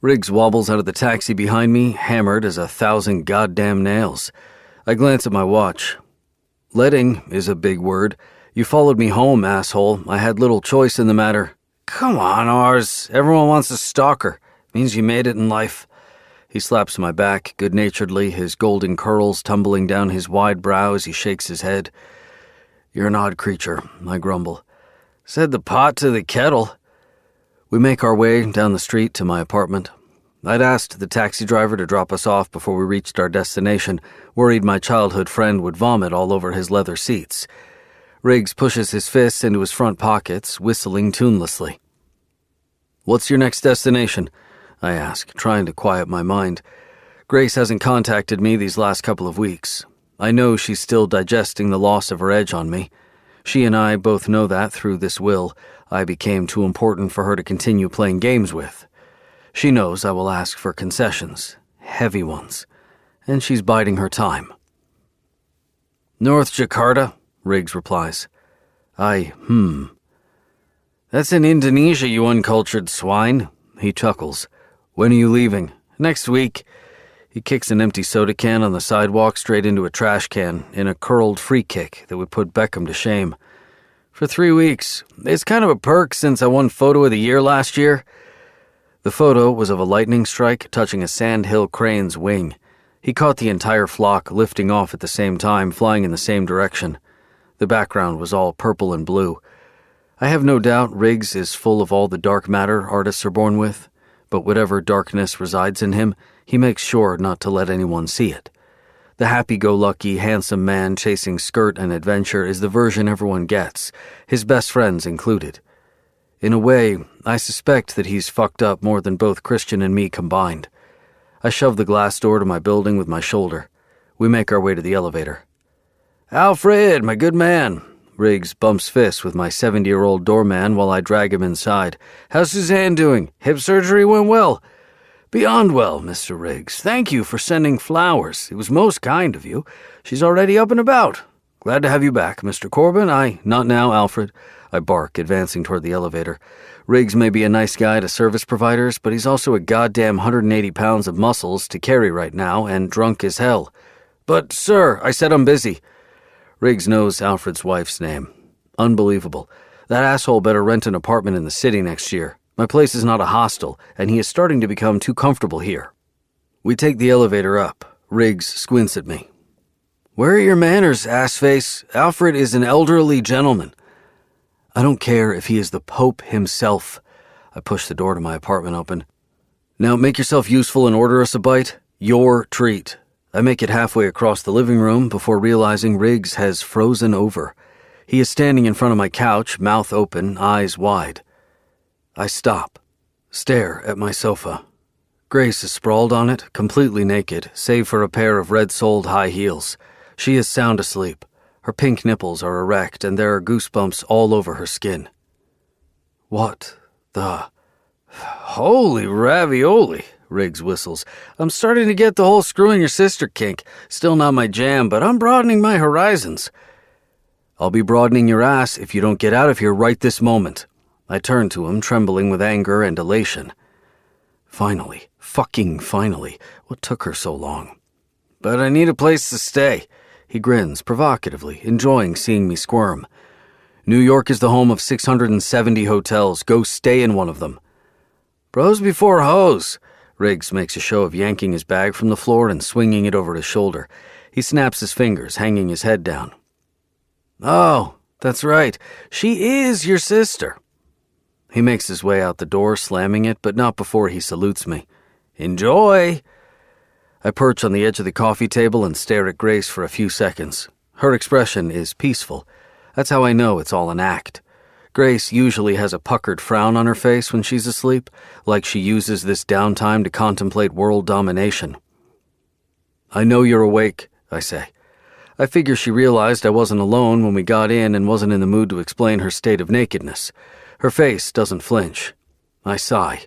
Riggs wobbles out of the taxi behind me, hammered as 1,000 goddamn nails. I glance at my watch. Letting is a big word. You followed me home, asshole. I had little choice in the matter. Come on, Ars. Everyone wants a stalker. Means you made it in life. He slaps my back, good-naturedly, his golden curls tumbling down his wide brow as he shakes his head. You're an odd creature, I grumble. Said the pot to the kettle. We make our way down the street to my apartment. I'd asked the taxi driver to drop us off before we reached our destination, worried my childhood friend would vomit all over his leather seats. Riggs pushes his fists into his front pockets, whistling tunelessly. What's your next destination? I ask, trying to quiet my mind. Grace hasn't contacted me these last couple of weeks. I know she's still digesting the loss of her edge on me. She and I both know that through this will, I became too important for her to continue playing games with. She knows I will ask for concessions, heavy ones, and she's biding her time. North Jakarta, Riggs replies. That's in Indonesia, you uncultured swine, he chuckles. When are you leaving? Next week. He kicks an empty soda can on the sidewalk straight into a trash can in a curled free kick that would put Beckham to shame. For 3 weeks. It's kind of a perk since I won Photo of the Year last year. The photo was of a lightning strike touching a sandhill crane's wing. He caught the entire flock lifting off at the same time, flying in the same direction. The background was all purple and blue. I have no doubt Riggs is full of all the dark matter artists are born with, but whatever darkness resides in him, he makes sure not to let anyone see it. The happy-go-lucky, handsome man chasing skirt and adventure is the version everyone gets, his best friends included. In a way, I suspect that he's fucked up more than both Christian and me combined. I shove the glass door to my building with my shoulder. We make our way to the elevator. Alfred, my good man. Riggs bumps fists with my 70-year-old doorman while I drag him inside. How's Suzanne doing? Hip surgery went well. Beyond well, Mr. Riggs. Thank you for sending flowers. It was most kind of you. She's already up and about. Glad to have you back, Mr. Corbin. Not now, Alfred. I bark, advancing toward the elevator. Riggs may be a nice guy to service providers, but he's also a goddamn 180 pounds of muscles to carry right now and drunk as hell. But, sir, I said I'm busy. Riggs knows Alfred's wife's name. Unbelievable. That asshole better rent an apartment in the city next year. My place is not a hostel, and he is starting to become too comfortable here. We take the elevator up. Riggs squints at me. Where are your manners, assface? Alfred is an elderly gentleman. I don't care if he is the Pope himself. I push the door to my apartment open. Now make yourself useful and order us a bite. Your treat. I make it halfway across the living room before realizing Riggs has frozen over. He is standing in front of my couch, mouth open, eyes wide. I stop, stare at my sofa. Grace is sprawled on it, completely naked, save for a pair of red-soled high heels. She is sound asleep. Her pink nipples are erect, and there are goosebumps all over her skin. What the... Holy ravioli, Riggs whistles. I'm starting to get the whole screwing your sister kink. Still not my jam, but I'm broadening my horizons. I'll be broadening your ass if you don't get out of here right this moment. I turn to him, trembling with anger and elation. Finally, fucking finally, what took her so long? But I need a place to stay. He grins, provocatively, enjoying seeing me squirm. New York is the home of 670 hotels. Go stay in one of them. Bros before hoes. Riggs makes a show of yanking his bag from the floor and swinging it over his shoulder. He snaps his fingers, hanging his head down. Oh, that's right. She is your sister. He makes his way out the door, slamming it, but not before he salutes me. Enjoy! I perch on the edge of the coffee table and stare at Grace for a few seconds. Her expression is peaceful. That's how I know it's all an act. Grace usually has a puckered frown on her face when she's asleep, like she uses this downtime to contemplate world domination. "I know you're awake," I say. I figure she realized I wasn't alone when we got in and wasn't in the mood to explain her state of nakedness. Her face doesn't flinch. I sigh.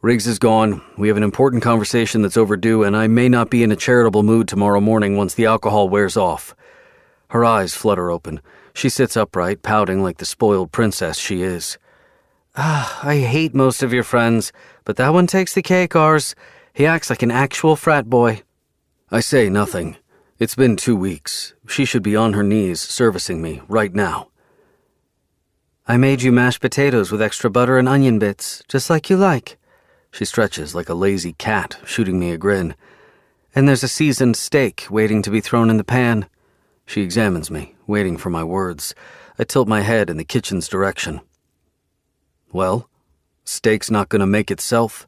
Riggs is gone. We have an important conversation that's overdue, and I may not be in a charitable mood tomorrow morning once the alcohol wears off. Her eyes flutter open. She sits upright, pouting like the spoiled princess she is. I hate most of your friends, but that one takes the cake, ours. He acts like an actual frat boy. I say nothing. It's been 2 weeks. She should be on her knees servicing me right now. I made you mashed potatoes with extra butter and onion bits, just like you like. She stretches like a lazy cat, shooting me a grin. And there's a seasoned steak waiting to be thrown in the pan. She examines me, waiting for my words. I tilt my head in the kitchen's direction. Well, steak's not gonna make itself.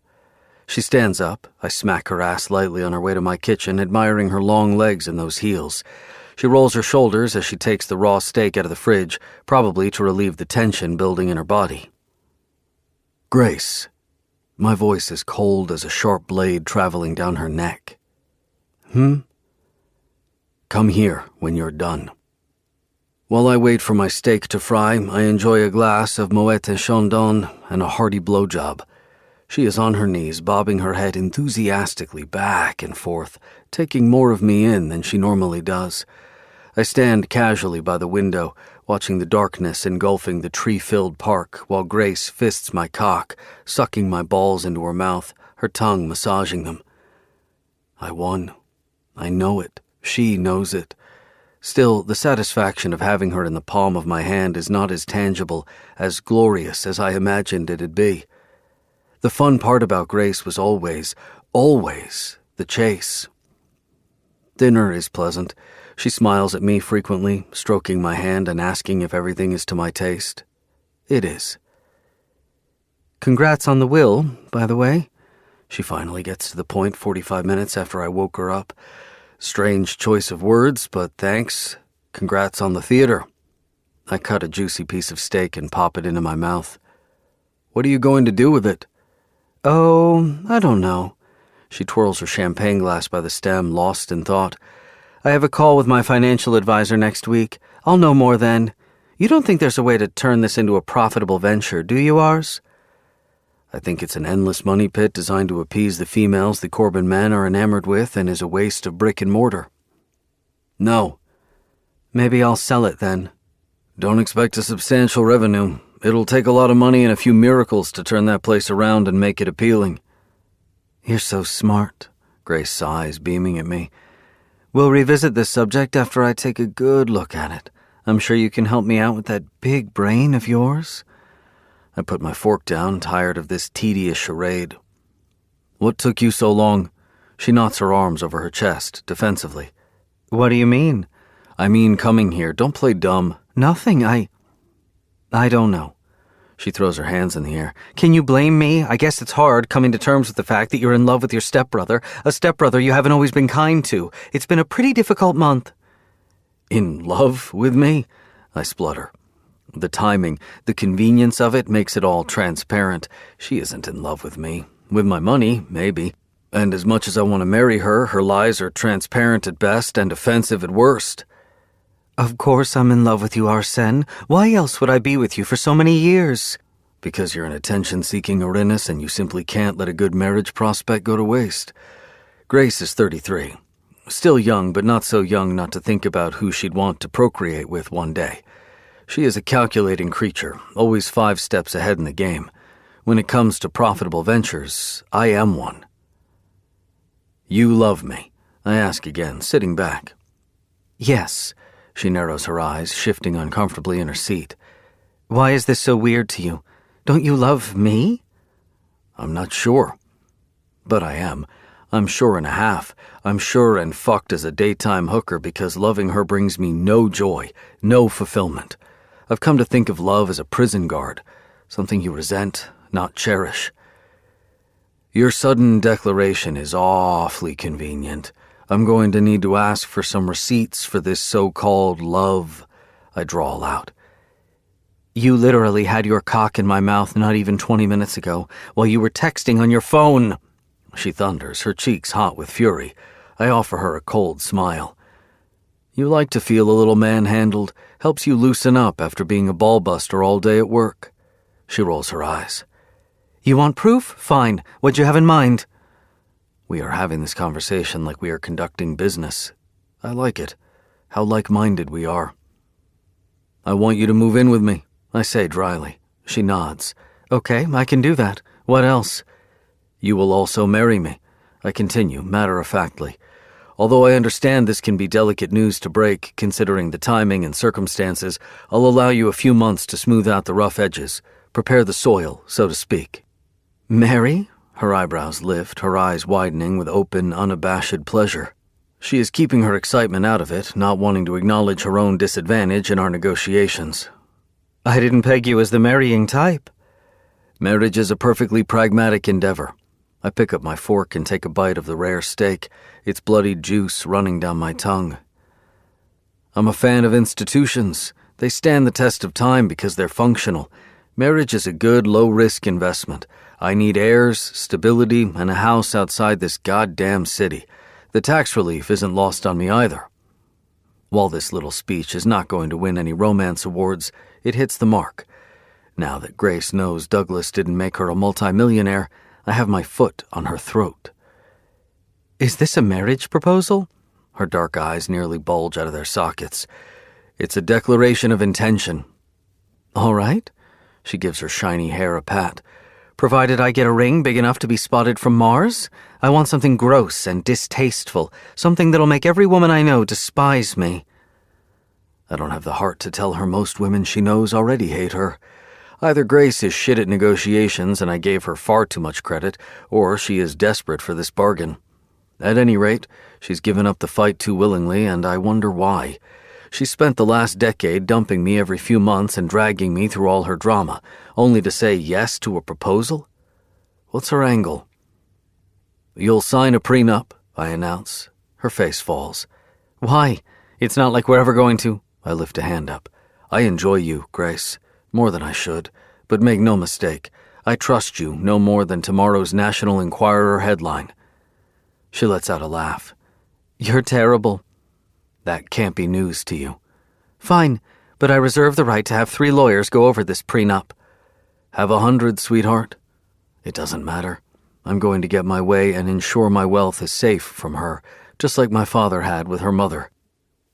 She stands up. I smack her ass lightly on her way to my kitchen, admiring her long legs and those heels. She rolls her shoulders as she takes the raw steak out of the fridge, probably to relieve the tension building in her body. Grace. My voice is cold as a sharp blade traveling down her neck. Come here when you're done. While I wait for my steak to fry, I enjoy a glass of Moet et Chandon and a hearty blowjob. She is on her knees, bobbing her head enthusiastically back and forth, taking more of me in than she normally does. I stand casually by the window, watching the darkness engulfing the tree-filled park while Grace fists my cock, sucking my balls into her mouth, her tongue massaging them. I won. I know it. She knows it. Still, the satisfaction of having her in the palm of my hand is not as tangible, as glorious as I imagined it'd be. The fun part about Grace was always the chase. Dinner is pleasant. She smiles at me frequently, stroking my hand and asking if everything is to my taste. It is. Congrats on the will, by the way. She finally gets to the point 45 minutes after I woke her up. Strange choice of words, but thanks. Congrats on the theater. I cut a juicy piece of steak and pop it into my mouth. What are you going to do with it? Oh, I don't know. She twirls her champagne glass by the stem, lost in thought. I have a call with my financial advisor next week. I'll know more then. You don't think there's a way to turn this into a profitable venture, do you, ours? I think it's an endless money pit designed to appease the females the Corbin men are enamored with and is a waste of brick and mortar. No. Maybe I'll sell it then. Don't expect a substantial revenue. It'll take a lot of money and a few miracles to turn that place around and make it appealing. You're so smart, Grace sighs, beaming at me. We'll revisit this subject after I take a good look at it. I'm sure you can help me out with that big brain of yours. I put my fork down, tired of this tedious charade. What took you so long? She knots her arms over her chest, defensively. What do you mean? I mean coming here. Don't play dumb. Nothing, I don't know. She throws her hands in the air. Can you blame me? I guess it's hard coming to terms with the fact that you're in love with your stepbrother, a stepbrother you haven't always been kind to. It's been a pretty difficult month. In love with me? I splutter. The timing, the convenience of it makes it all transparent. She isn't in love with me. With my money, maybe. And as much as I want to marry her, her lies are transparent at best and offensive at worst. Of course I'm in love with you, Arsène. Why else would I be with you for so many years? Because you're an attention-seeking Uranus and you simply can't let a good marriage prospect go to waste. Grace is 33. Still young, but not so young not to think about who she'd want to procreate with one day. She is a calculating creature, always 5 steps ahead in the game. When it comes to profitable ventures, I am one. You love me? I ask again, sitting back. Yes. She narrows her eyes, shifting uncomfortably in her seat. Why is this so weird to you? Don't you love me? I'm not sure. But I am. I'm sure and a half. I'm sure and fucked as a daytime hooker because loving her brings me no joy, no fulfillment. I've come to think of love as a prison guard, something you resent, not cherish. Your sudden declaration is awfully convenient. I'm going to need to ask for some receipts for this so-called love, I drawl out. You literally had your cock in my mouth not even 20 minutes ago, while you were texting on your phone, she thunders, her cheeks hot with fury. I offer her a cold smile. You like to feel a little manhandled, helps you loosen up after being a ballbuster all day at work. She rolls her eyes. You want proof? Fine. What'd you have in mind? We are having this conversation like we are conducting business. I like it. How like-minded we are. I want you to move in with me, I say dryly. She nods. Okay, I can do that. What else? You will also marry me, I continue, matter-of-factly. Although I understand this can be delicate news to break, considering the timing and circumstances, I'll allow you a few months to smooth out the rough edges, prepare the soil, so to speak. Marry? Her eyebrows lift, her eyes widening with open, unabashed pleasure. She is keeping her excitement out of it, not wanting to acknowledge her own disadvantage in our negotiations. I didn't peg you as the marrying type. Marriage is a perfectly pragmatic endeavor. I pick up my fork and take a bite of the rare steak, its bloodied juice running down my tongue. I'm a fan of institutions. They stand the test of time because they're functional. Marriage is a good, low-risk investment. I need heirs, stability, and a house outside this goddamn city. The tax relief isn't lost on me either. While this little speech is not going to win any romance awards, it hits the mark. Now that Grace knows Douglas didn't make her a multimillionaire, I have my foot on her throat. Is this a marriage proposal? Her dark eyes nearly bulge out of their sockets. It's a declaration of intention. All right. She gives her shiny hair a pat. Provided I get a ring big enough to be spotted from Mars, I want something gross and distasteful, something that'll make every woman I know despise me. I don't have the heart to tell her most women she knows already hate her. Either Grace is shit at negotiations and I gave her far too much credit, or she is desperate for this bargain. At any rate, she's given up the fight too willingly, and I wonder why. She spent the last decade dumping me every few months and dragging me through all her drama, only to say yes to a proposal? What's her angle? You'll sign a prenup, I announce. Her face falls. Why? It's not like we're ever going to. I lift a hand up. I enjoy you, Grace, more than I should, but make no mistake, I trust you no more than tomorrow's National Enquirer headline. She lets out a laugh. You're terrible. That can't be news to you. Fine, but I reserve the right to have 3 lawyers go over this prenup. Have 100, sweetheart. It doesn't matter. I'm going to get my way and ensure my wealth is safe from her, just like my father had with her mother.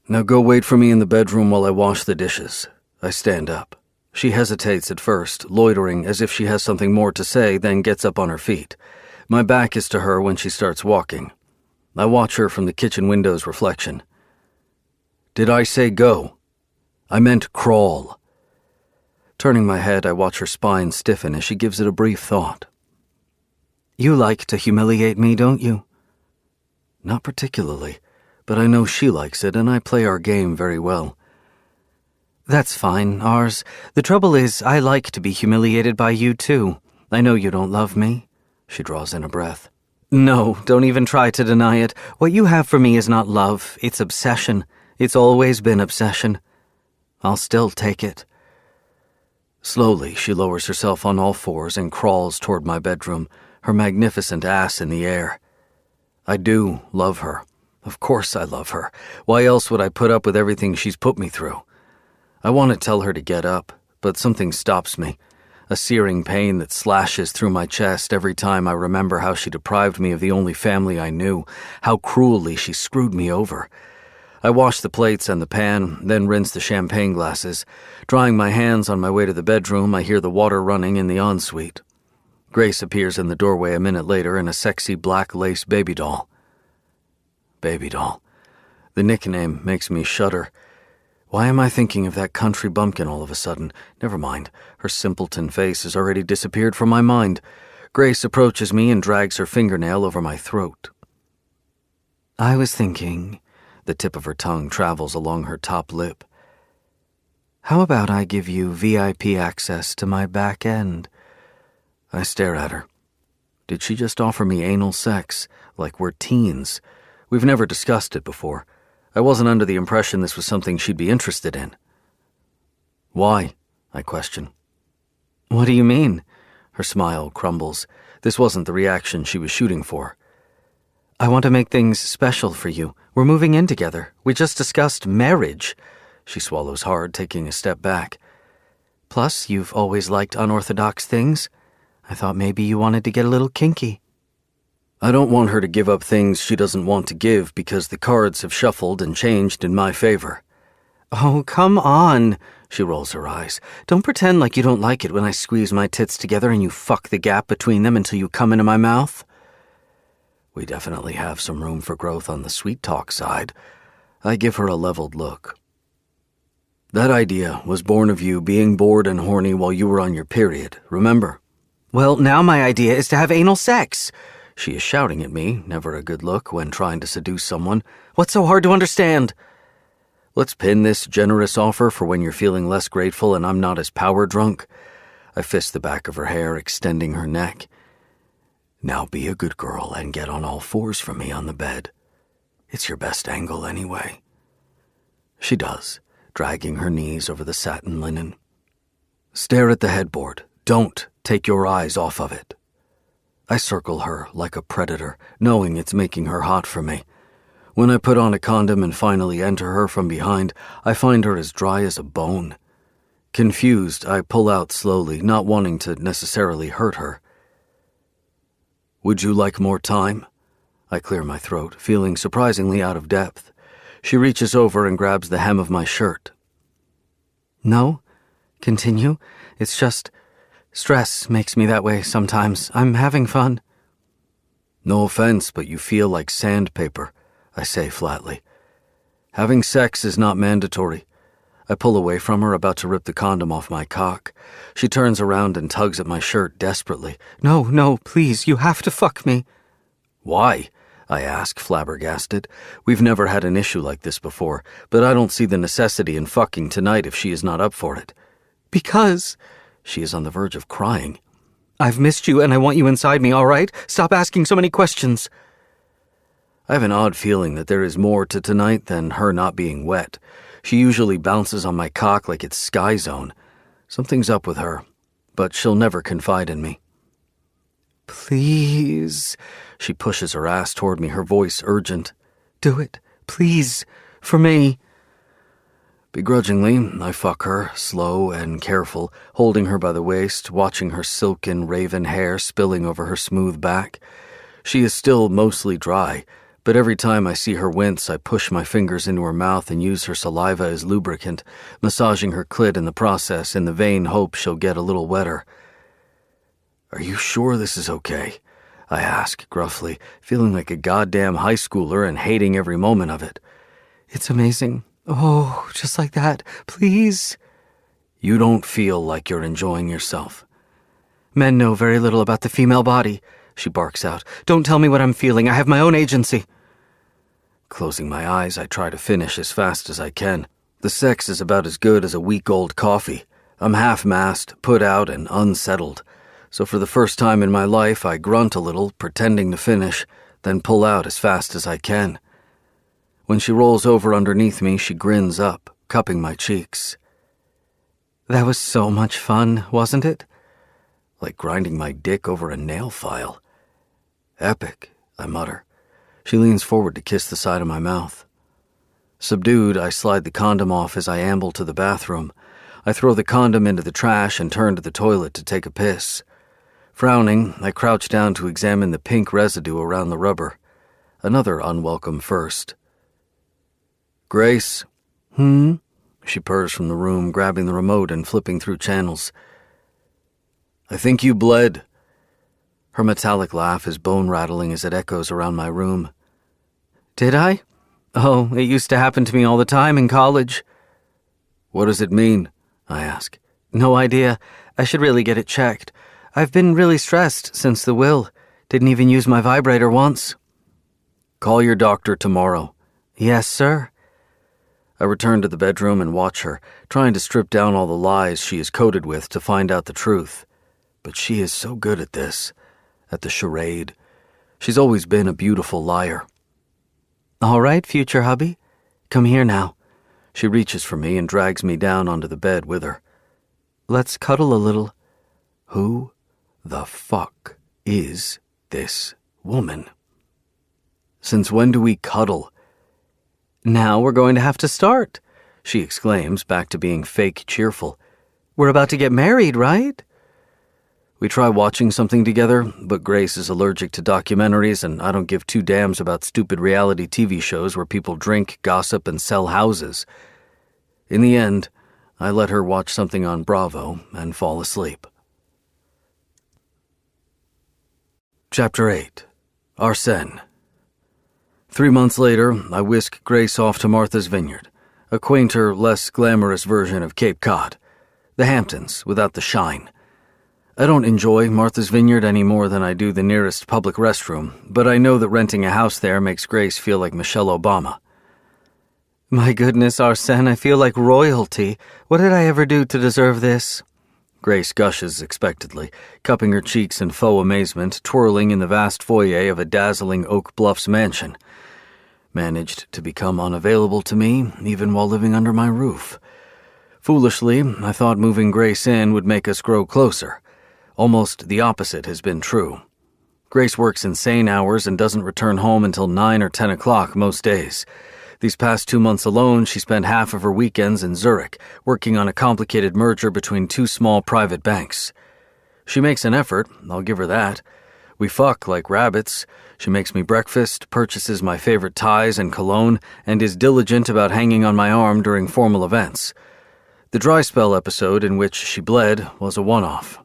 Now go wait for me in the bedroom while I wash the dishes. I stand up. She hesitates at first, loitering as if she has something more to say, then gets up on her feet. My back is to her when she starts walking. I watch her from the kitchen window's reflection. Did I say go? I meant crawl. Turning my head, I watch her spine stiffen as she gives it a brief thought. You like to humiliate me, don't you? Not particularly, but I know she likes it, and I play our game very well. That's fine, ours. The trouble is, I like to be humiliated by you, too. I know you don't love me. She draws in a breath. No, don't even try to deny it. What you have for me is not love, it's obsession. It's always been obsession. I'll still take it. Slowly, she lowers herself on all fours and crawls toward my bedroom, her magnificent ass in the air. I do love her. Of course I love her. Why else would I put up with everything she's put me through? I want to tell her to get up, but something stops me. A searing pain that slashes through my chest every time I remember how she deprived me of the only family I knew, how cruelly she screwed me over. I wash the plates and the pan, then rinse the champagne glasses. Drying my hands on my way to the bedroom, I hear the water running in the ensuite. Grace appears in the doorway a minute later in a sexy black lace baby doll. Baby doll. The nickname makes me shudder. Why am I thinking of that country bumpkin all of a sudden? Never mind. Her simpleton face has already disappeared from my mind. Grace approaches me and drags her fingernail over my throat. I was thinking... The tip of her tongue travels along her top lip. How about I give you VIP access to my back end? I stare at her. Did she just offer me anal sex, like we're teens? We've never discussed it before. I wasn't under the impression this was something she'd be interested in. Why? I question. What do you mean? Her smile crumbles. This wasn't the reaction she was shooting for. I want to make things special for you. We're moving in together. We just discussed marriage. She swallows hard, taking a step back. Plus, you've always liked unorthodox things. I thought maybe you wanted to get a little kinky. I don't want her to give up things she doesn't want to give because the cards have shuffled and changed in my favor. Oh, come on, she rolls her eyes. Don't pretend like you don't like it when I squeeze my tits together and you fuck the gap between them until you come into my mouth. We definitely have some room for growth on the sweet talk side. I give her a leveled look. That idea was born of you being bored and horny while you were on your period, remember? Well, now my idea is to have anal sex. She is shouting at me, never a good look when trying to seduce someone. What's so hard to understand? Let's pin this generous offer for when you're feeling less grateful and I'm not as power drunk. I fist the back of her hair, extending her neck. Now be a good girl and get on all fours for me on the bed. It's your best angle anyway. She does, dragging her knees over the satin linen. Stare at the headboard. Don't take your eyes off of it. I circle her like a predator, knowing it's making her hot for me. When I put on a condom and finally enter her from behind, I find her as dry as a bone. Confused, I pull out slowly, not wanting to necessarily hurt her. Would you like more time? I clear my throat, feeling surprisingly out of depth. She reaches over and grabs the hem of my shirt. No, continue. It's just stress makes me that way sometimes. I'm having fun. No offense, but you feel like sandpaper, I say flatly. Having sex is not mandatory. I pull away from her, about to rip the condom off my cock. She turns around and tugs at my shirt desperately. No, please, you have to fuck me. Why? I ask, flabbergasted. We've never had an issue like this before, but I don't see the necessity in fucking tonight if she is not up for it. Because... She is on the verge of crying. I've missed you and I want you inside me, all right? Stop asking so many questions. I have an odd feeling that there is more to tonight than her not being wet. She usually bounces on my cock like it's Sky Zone. Something's up with her, but she'll never confide in me. Please. She pushes her ass toward me, her voice urgent. Do it, please, for me. Begrudgingly, I fuck her, slow and careful, holding her by the waist, watching her silken raven hair spilling over her smooth back. She is still mostly dry, but every time I see her wince, I push my fingers into her mouth and use her saliva as lubricant, massaging her clit in the process in the vain hope she'll get a little wetter. Are you sure this is okay? I ask, gruffly, feeling like a goddamn high schooler and hating every moment of it. It's amazing. Oh, just like that, please. You don't feel like you're enjoying yourself. Men know very little about the female body, she barks out. Don't tell me what I'm feeling. I have my own agency. Closing my eyes, I try to finish as fast as I can. The sex is about as good as a week-old coffee. I'm half-massed, put out, and unsettled. So for the first time in my life, I grunt a little, pretending to finish, then pull out as fast as I can. When she rolls over underneath me, she grins up, cupping my cheeks. That was so much fun, wasn't it? Like grinding my dick over a nail file. Epic, I mutter. She leans forward to kiss the side of my mouth. Subdued, I slide the condom off as I amble to the bathroom. I throw the condom into the trash and turn to the toilet to take a piss. Frowning, I crouch down to examine the pink residue around the rubber. Another unwelcome first. Grace? She purrs from the room, grabbing the remote and flipping through channels. I think you bled. Her metallic laugh is bone-rattling as it echoes around my room. Did I? Oh, it used to happen to me all the time in college. What does it mean? I ask. No idea. I should really get it checked. I've been really stressed since the will. Didn't even use my vibrator once. Call your doctor tomorrow. Yes, sir. I return to the bedroom and watch her, trying to strip down all the lies she is coated with to find out the truth. But she is so good at this. at the charade. She's always been a beautiful liar. All right, future hubby. Come here now. She reaches for me and drags me down onto the bed with her. Let's cuddle a little. Who the fuck is this woman? Since when do we cuddle? Now we're going to have to start, she exclaims, back to being fake cheerful. We're about to get married, right? We try watching something together, but Grace is allergic to documentaries, and I don't give two damns about stupid reality TV shows where people drink, gossip, and sell houses. In the end, I let her watch something on Bravo and fall asleep. Chapter 8. Arsène. 3 months later, I whisk Grace off to Martha's Vineyard, a quainter, less glamorous version of Cape Cod. The Hamptons, without the shine. I don't enjoy Martha's Vineyard any more than I do the nearest public restroom, but I know that renting a house there makes Grace feel like Michelle Obama. My goodness, Arsène, I feel like royalty. What did I ever do to deserve this? Grace gushes expectedly, cupping her cheeks in faux amazement, twirling in the vast foyer of a dazzling Oak Bluffs mansion. Managed to become unavailable to me, even while living under my roof. Foolishly, I thought moving Grace in would make us grow closer. Almost the opposite has been true. Grace works insane hours and doesn't return home until 9 or 10 o'clock most days. These past 2 months alone, she spent half of her weekends in Zurich, working on a complicated merger between two small private banks. She makes an effort, I'll give her that. We fuck like rabbits. She makes me breakfast, purchases my favorite ties and cologne, and is diligent about hanging on my arm during formal events. The dry spell episode in which she bled was a one-off.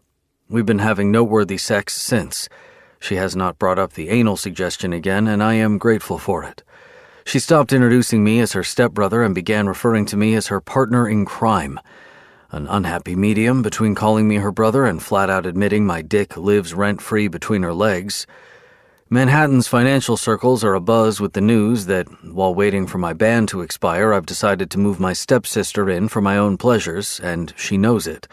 We've been having noteworthy sex since. She has not brought up the anal suggestion again, and I am grateful for it. She stopped introducing me as her stepbrother and began referring to me as her partner in crime. An unhappy medium between calling me her brother and flat-out admitting my dick lives rent-free between her legs. Manhattan's financial circles are abuzz with the news that, while waiting for my ban to expire, I've decided to move my stepsister in for my own pleasures, and she knows it.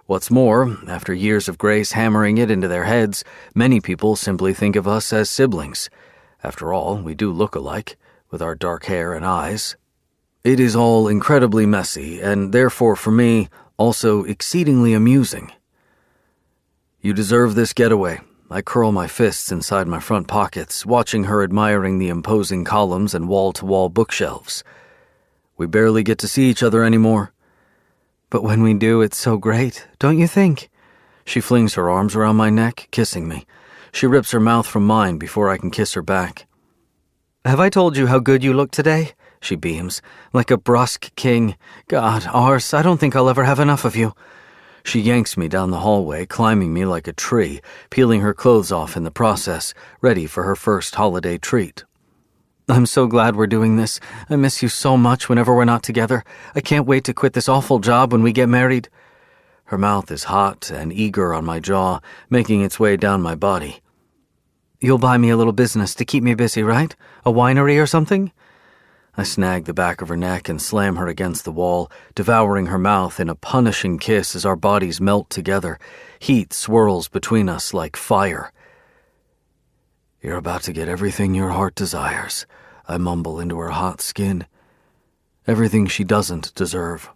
What's more, after years of Grace hammering it into their heads, many people simply think of us as siblings. After all, we do look alike, with our dark hair and eyes. It is all incredibly messy, and therefore for me, also exceedingly amusing. You deserve this getaway. I curl my fists inside my front pockets, watching her admiring the imposing columns and wall-to-wall bookshelves. We barely get to see each other anymore. But when we do, it's so great, don't you think? She flings her arms around my neck, kissing me. She rips her mouth from mine before I can kiss her back. Have I told you how good you look today? She beams, like a brusque king. God, Ars, I don't think I'll ever have enough of you. She yanks me down the hallway, climbing me like a tree, peeling her clothes off in the process, ready for her first holiday treat. I'm so glad we're doing this. I miss you so much whenever we're not together. I can't wait to quit this awful job when we get married. Her mouth is hot and eager on my jaw, making its way down my body. You'll buy me a little business to keep me busy, right? A winery or something? I snag the back of her neck and slam her against the wall, devouring her mouth in a punishing kiss as our bodies melt together. Heat swirls between us like fire. You're about to get everything your heart desires, I mumble into her hot skin. Everything she doesn't deserve.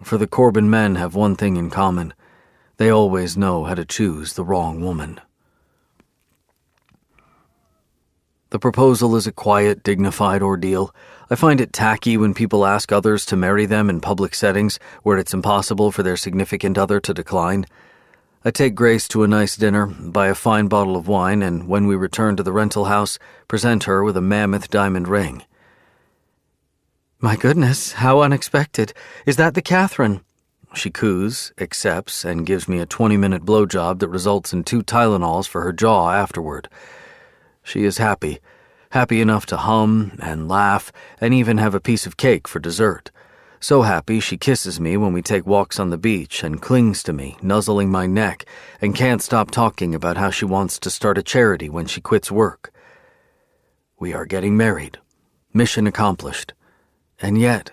For the Corbin men have one thing in common. They always know how to choose the wrong woman. The proposal is a quiet, dignified ordeal. I find it tacky when people ask others to marry them in public settings where it's impossible for their significant other to decline. I take Grace to a nice dinner, buy a fine bottle of wine, and when we return to the rental house, present her with a mammoth diamond ring. My goodness, how unexpected. Is that the Catherine? She coos, accepts, and gives me a 20-minute blowjob that results in 2 Tylenols for her jaw afterward. She is happy enough to hum and laugh and even have a piece of cake for dessert. So happy she kisses me when we take walks on the beach and clings to me, nuzzling my neck, and can't stop talking about how she wants to start a charity when she quits work. We are getting married. Mission accomplished. And yet,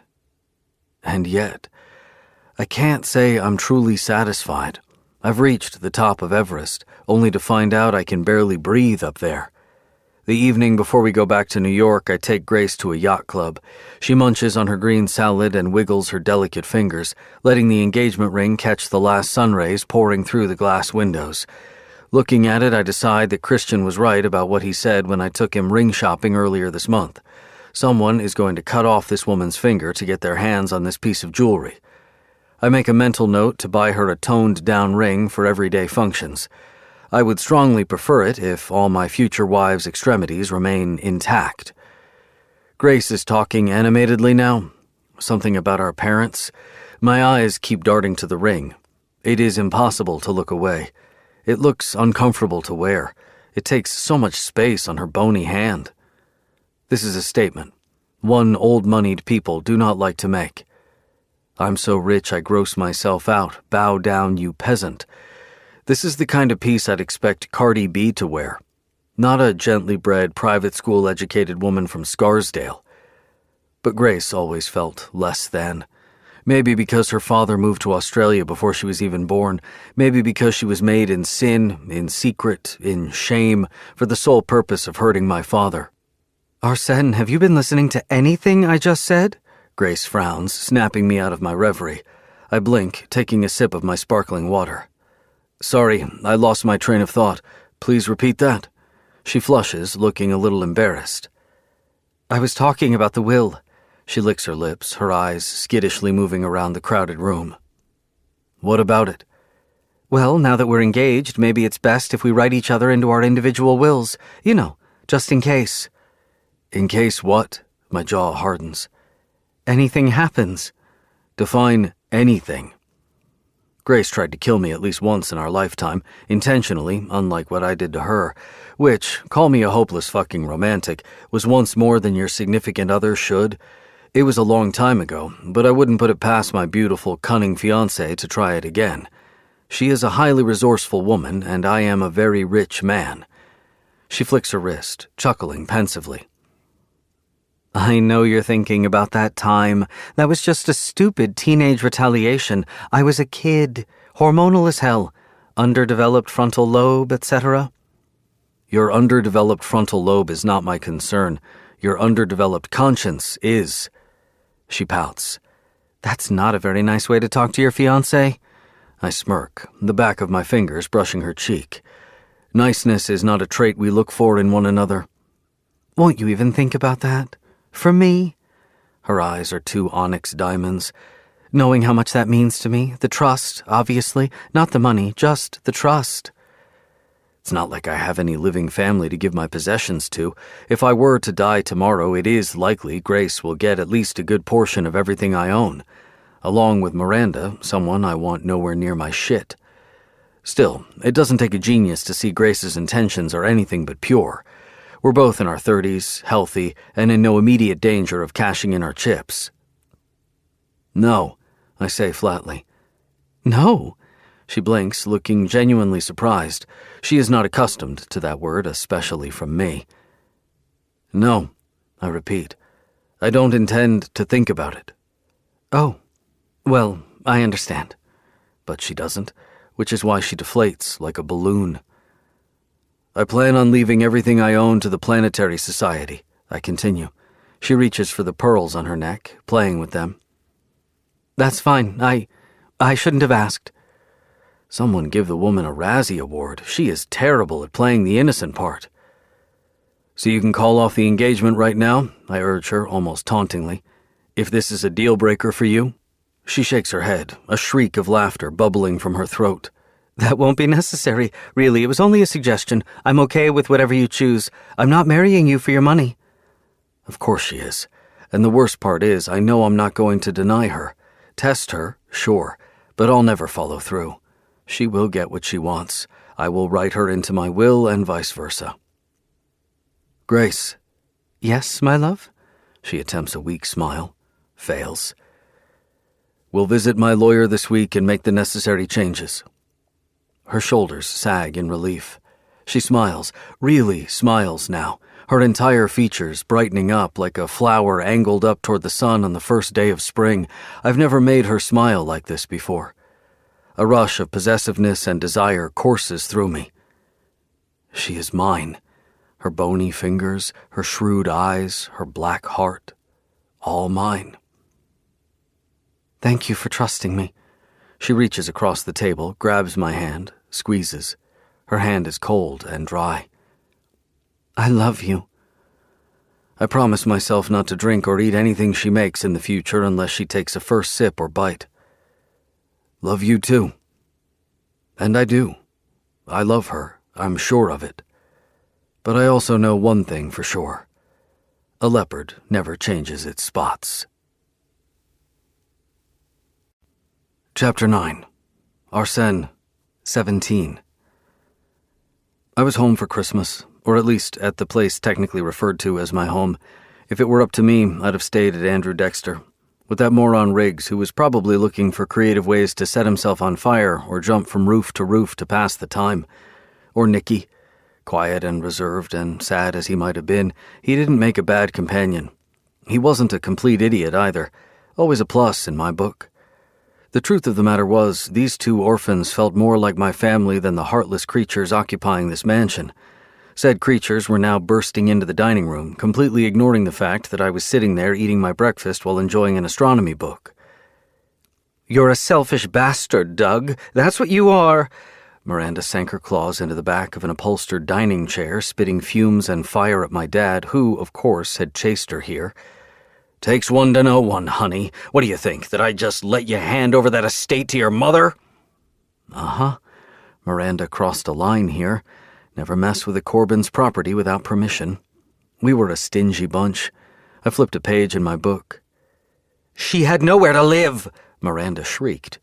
I can't say I'm truly satisfied. I've reached the top of Everest, only to find out I can barely breathe up there. The evening before we go back to New York, I take Grace to a yacht club. She munches on her green salad and wiggles her delicate fingers, letting the engagement ring catch the last sun rays pouring through the glass windows. Looking at it, I decide that Christian was right about what he said when I took him ring shopping earlier this month. Someone is going to cut off this woman's finger to get their hands on this piece of jewelry. I make a mental note to buy her a toned-down ring for everyday functions. I would strongly prefer it if all my future wives' extremities remain intact. Grace is talking animatedly now. Something about our parents. My eyes keep darting to the ring. It is impossible to look away. It looks uncomfortable to wear. It takes so much space on her bony hand. This is a statement, one old-moneyed people do not like to make. I'm so rich I gross myself out. Bow down, you peasant. This is the kind of piece I'd expect Cardi B to wear, not a gently bred, private school-educated woman from Scarsdale. But Grace always felt less than. Maybe because her father moved to Australia before she was even born. Maybe because she was made in sin, in secret, in shame, for the sole purpose of hurting my father. Arsène, have you been listening to anything I just said? Grace frowns, snapping me out of my reverie. I blink, taking a sip of my sparkling water. Sorry, I lost my train of thought. Please repeat that. She flushes, looking a little embarrassed. I was talking about the will. She licks her lips, her eyes skittishly moving around the crowded room. What about it? Well, now that we're engaged, maybe it's best if we write each other into our individual wills. You know, just in case. In case what? My jaw hardens. Anything happens. Define anything. Grace tried to kill me at least once in our lifetime, intentionally, unlike what I did to her, which, call me a hopeless fucking romantic, was once more than your significant other should. It was a long time ago, but I wouldn't put it past my beautiful, cunning fiancée to try it again. She is a highly resourceful woman, and I am a very rich man. She flicks her wrist, chuckling pensively. I know you're thinking about that time. That was just a stupid teenage retaliation. I was a kid, hormonal as hell, underdeveloped frontal lobe, etc. Your underdeveloped frontal lobe is not my concern. Your underdeveloped conscience is. She pouts. That's not a very nice way to talk to your fiancé. I smirk, the back of my fingers brushing her cheek. Niceness is not a trait we look for in one another. Won't you even think about that? For me? Her eyes are two onyx diamonds. Knowing how much that means to me, the trust, obviously, not the money, just the trust. It's not like I have any living family to give my possessions to. If I were to die tomorrow, it is likely Grace will get at least a good portion of everything I own. Along with Miranda, someone I want nowhere near my shit. Still, it doesn't take a genius to see Grace's intentions are anything but pure. We're both in our 30s, healthy, and in no immediate danger of cashing in our chips. No, I say flatly. No? She blinks, looking genuinely surprised. She is not accustomed to that word, especially from me. No, I repeat. I don't intend to think about it. Oh, well, I understand. But she doesn't, which is why she deflates like a balloon. I plan on leaving everything I own to the Planetary Society, I continue. She reaches for the pearls on her neck, playing with them. That's fine. I shouldn't have asked. Someone give the woman a Razzie Award. She is terrible at playing the innocent part. So you can call off the engagement right now, I urge her almost tauntingly. If this is a deal breaker for you. She shakes her head, a shriek of laughter bubbling from her throat. That won't be necessary. Really, it was only a suggestion. I'm okay with whatever you choose. I'm not marrying you for your money. Of course she is. And the worst part is, I know I'm not going to deny her. Test her, sure, but I'll never follow through. She will get what she wants. I will write her into my will and vice versa. Grace. Yes, my love? She attempts a weak smile. Fails. We'll visit my lawyer this week and make the necessary changes. Her shoulders sag in relief. She smiles, really smiles now, her entire features brightening up like a flower angled up toward the sun on the first day of spring. I've never made her smile like this before. A rush of possessiveness and desire courses through me. She is mine. Her bony fingers, her shrewd eyes, her black heart. All mine. Thank you for trusting me. She reaches across the table, grabs my hand, squeezes. Her hand is cold and dry. I love you. I promise myself not to drink or eat anything she makes in the future unless she takes a first sip or bite. Love you too. And I do. I love her, I'm sure of it. But I also know one thing for sure. A leopard never changes its spots. Chapter 9. Arsène, 17. I was home for Christmas, or at least at the place technically referred to as my home. If it were up to me, I'd have stayed at Andrew Dexter, with that moron Riggs who was probably looking for creative ways to set himself on fire or jump from roof to pass the time. Or Nicky. Quiet and reserved and sad as he might have been, he didn't make a bad companion. He wasn't a complete idiot either, always a plus in my book. The truth of the matter was, these two orphans felt more like my family than the heartless creatures occupying this mansion. Said creatures were now bursting into the dining room, completely ignoring the fact that I was sitting there eating my breakfast while enjoying an astronomy book. You're a selfish bastard, Doug. That's what you are. Miranda sank her claws into the back of an upholstered dining chair, spitting fumes and fire at my dad, who, of course, had chased her here. Takes one to know one, honey. What do you think, that I just let you hand over that estate to your mother? Uh-huh. Miranda crossed a line here. Never mess with a Corbin's property without permission. We were a stingy bunch. I flipped a page in my book. She had nowhere to live, Miranda shrieked.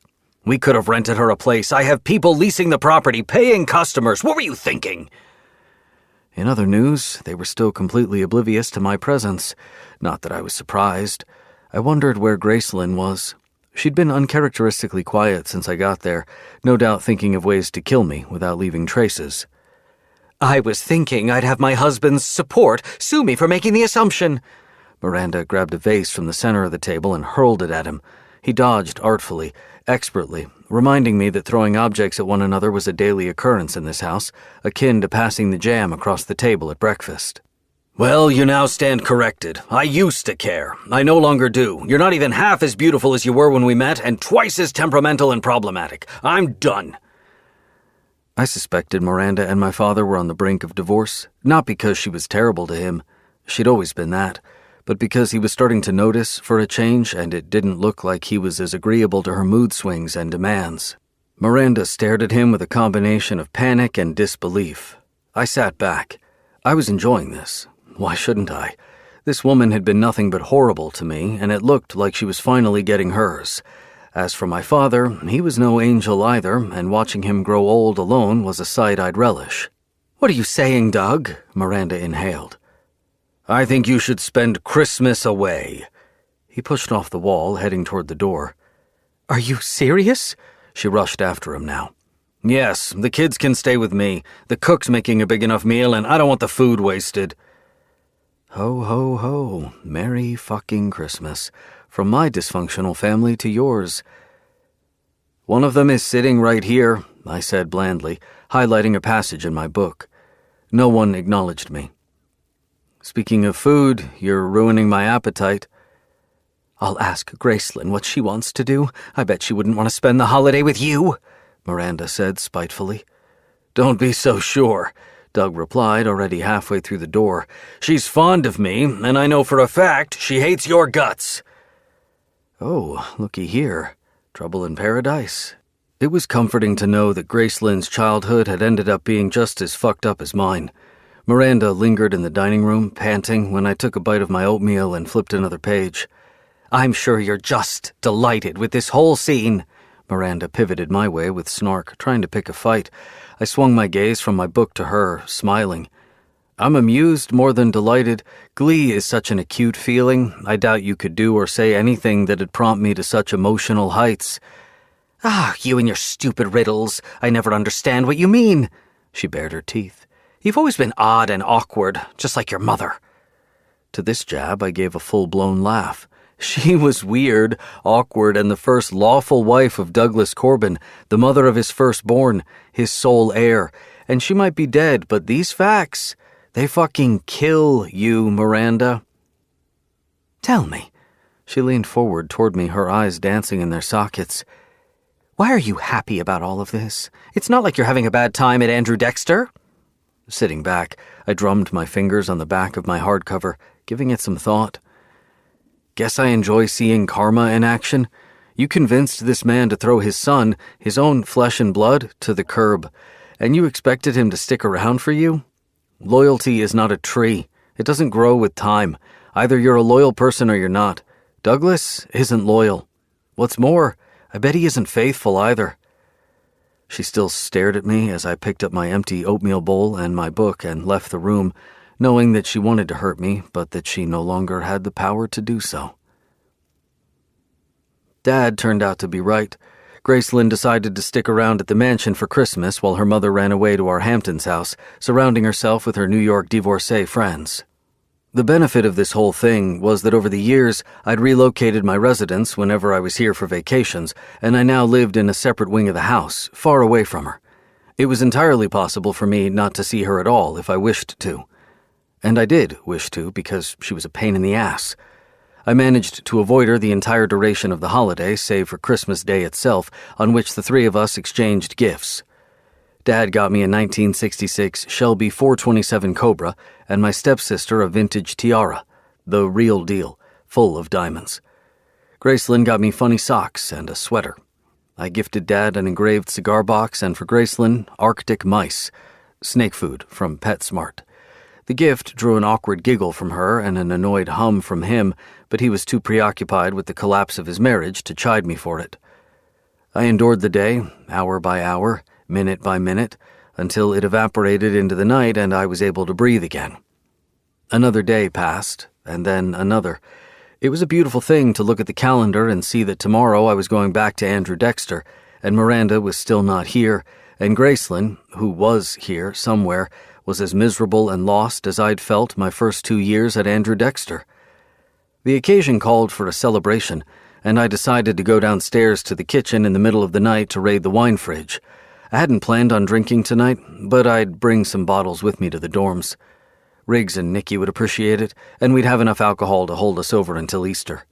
We could have rented her a place. I have people leasing the property, paying customers. What were you thinking? In other news, they were still completely oblivious to my presence. Not that I was surprised. I wondered where Gracelyn was. She'd been uncharacteristically quiet since I got there, no doubt thinking of ways to kill me without leaving traces. I was thinking I'd have my husband's support sue me for making the assumption. Miranda grabbed a vase from the center of the table and hurled it at him. He dodged artfully, expertly, reminding me that throwing objects at one another was a daily occurrence in this house, akin to passing the jam across the table at breakfast. Well, you now stand corrected. I used to care. I no longer do. You're not even half as beautiful as you were when we met, and twice as temperamental and problematic. I'm done. I suspected Miranda and my father were on the brink of divorce, not because she was terrible to him. She'd always been that. But because he was starting to notice, for a change, and it didn't look like he was as agreeable to her mood swings and demands. Miranda stared at him with a combination of panic and disbelief. I sat back. I was enjoying this. Why shouldn't I? This woman had been nothing but horrible to me, and it looked like she was finally getting hers. As for my father, he was no angel either, and watching him grow old alone was a sight I'd relish. What are you saying, Doug? Miranda inhaled. I think you should spend Christmas away. He pushed off the wall, heading toward the door. Are you serious? She rushed after him now. Yes, the kids can stay with me. The cook's making a big enough meal, and I don't want the food wasted. Ho, ho, ho. Merry fucking Christmas. From my dysfunctional family to yours. One of them is sitting right here, I said blandly, highlighting a passage in my book. No one acknowledged me. Speaking of food, you're ruining my appetite. I'll ask Gracelyn what she wants to do. I bet she wouldn't want to spend the holiday with you, Miranda said spitefully. Don't be so sure, Doug replied, already halfway through the door. She's fond of me, and I know for a fact she hates your guts. Oh, looky here. Trouble in paradise. It was comforting to know that Gracelyn's childhood had ended up being just as fucked up as mine. Miranda lingered in the dining room, panting, when I took a bite of my oatmeal and flipped another page. I'm sure you're just delighted with this whole scene. Miranda pivoted my way with snark, trying to pick a fight. I swung my gaze from my book to her, smiling. I'm amused more than delighted. Glee is such an acute feeling. I doubt you could do or say anything that'd prompt me to such emotional heights. Ah, you and your stupid riddles. I never understand what you mean. She bared her teeth. You've always been odd and awkward, just like your mother. To this jab, I gave a full-blown laugh. She was weird, awkward, and the first lawful wife of Douglas Corbin, the mother of his firstborn, his sole heir. And she might be dead, but these facts, they fucking kill you, Miranda. Tell me. She leaned forward toward me, her eyes dancing in their sockets. Why are you happy about all of this? It's not like you're having a bad time at Andrew Dexter. Sitting back, I drummed my fingers on the back of my hardcover, giving it some thought. Guess I enjoy seeing karma in action. You convinced this man to throw his son, his own flesh and blood, to the curb, and you expected him to stick around for you? Loyalty is not a tree. It doesn't grow with time. Either you're a loyal person or you're not. Douglas isn't loyal. What's more, I bet he isn't faithful either. She still stared at me as I picked up my empty oatmeal bowl and my book and left the room, knowing that she wanted to hurt me, but that she no longer had the power to do so. Dad turned out to be right. Gracelyn decided to stick around at the mansion for Christmas while her mother ran away to our Hamptons house, surrounding herself with her New York divorcee friends. The benefit of this whole thing was that over the years, I'd relocated my residence whenever I was here for vacations, and I now lived in a separate wing of the house, far away from her. It was entirely possible for me not to see her at all if I wished to. And I did wish to, because she was a pain in the ass. I managed to avoid her the entire duration of the holiday, save for Christmas Day itself, on which the three of us exchanged gifts. Dad got me a 1966 Shelby 427 Cobra, and my stepsister a vintage tiara, the real deal, full of diamonds. Gracelyn got me funny socks and a sweater. I gifted Dad an engraved cigar box, and for Gracelyn, Arctic mice, snake food from PetSmart. The gift drew an awkward giggle from her and an annoyed hum from him, but he was too preoccupied with the collapse of his marriage to chide me for it. I endured the day, hour by hour, minute by minute, until it evaporated into the night and I was able to breathe again. Another day passed, and then another. It was a beautiful thing to look at the calendar and see that tomorrow I was going back to Andrew Dexter, and Miranda was still not here, and Gracelyn, who was here somewhere, was as miserable and lost as I'd felt my first 2 years at Andrew Dexter. The occasion called for a celebration, and I decided to go downstairs to the kitchen in the middle of the night to raid the wine fridge. I hadn't planned on drinking tonight, but I'd bring some bottles with me to the dorms. Riggs and Nikki would appreciate it, and we'd have enough alcohol to hold us over until Easter.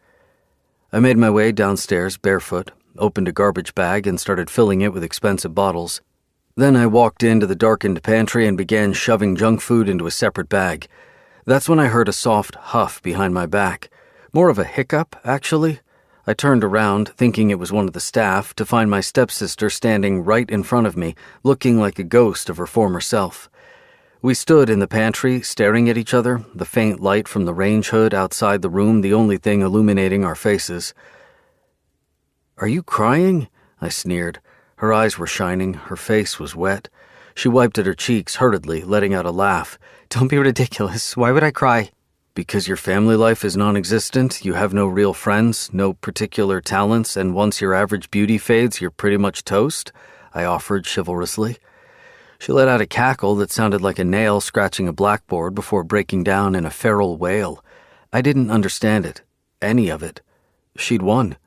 I made my way downstairs barefoot, opened a garbage bag, and started filling it with expensive bottles. Then I walked into the darkened pantry and began shoving junk food into a separate bag. That's when I heard a soft huff behind my back. More of a hiccup, actually. I turned around, thinking it was one of the staff, to find my stepsister standing right in front of me, looking like a ghost of her former self. We stood in the pantry, staring at each other, the faint light from the range hood outside the room the only thing illuminating our faces. "Are you crying?" I sneered. Her eyes were shining, her face was wet. She wiped at her cheeks hurriedly, letting out a laugh. "Don't be ridiculous. Why would I cry?" "Because your family life is non-existent, you have no real friends, no particular talents, and once your average beauty fades, you're pretty much toast," I offered chivalrously. She let out a cackle that sounded like a nail scratching a blackboard before breaking down in a feral wail. I didn't understand it, any of it. She'd won.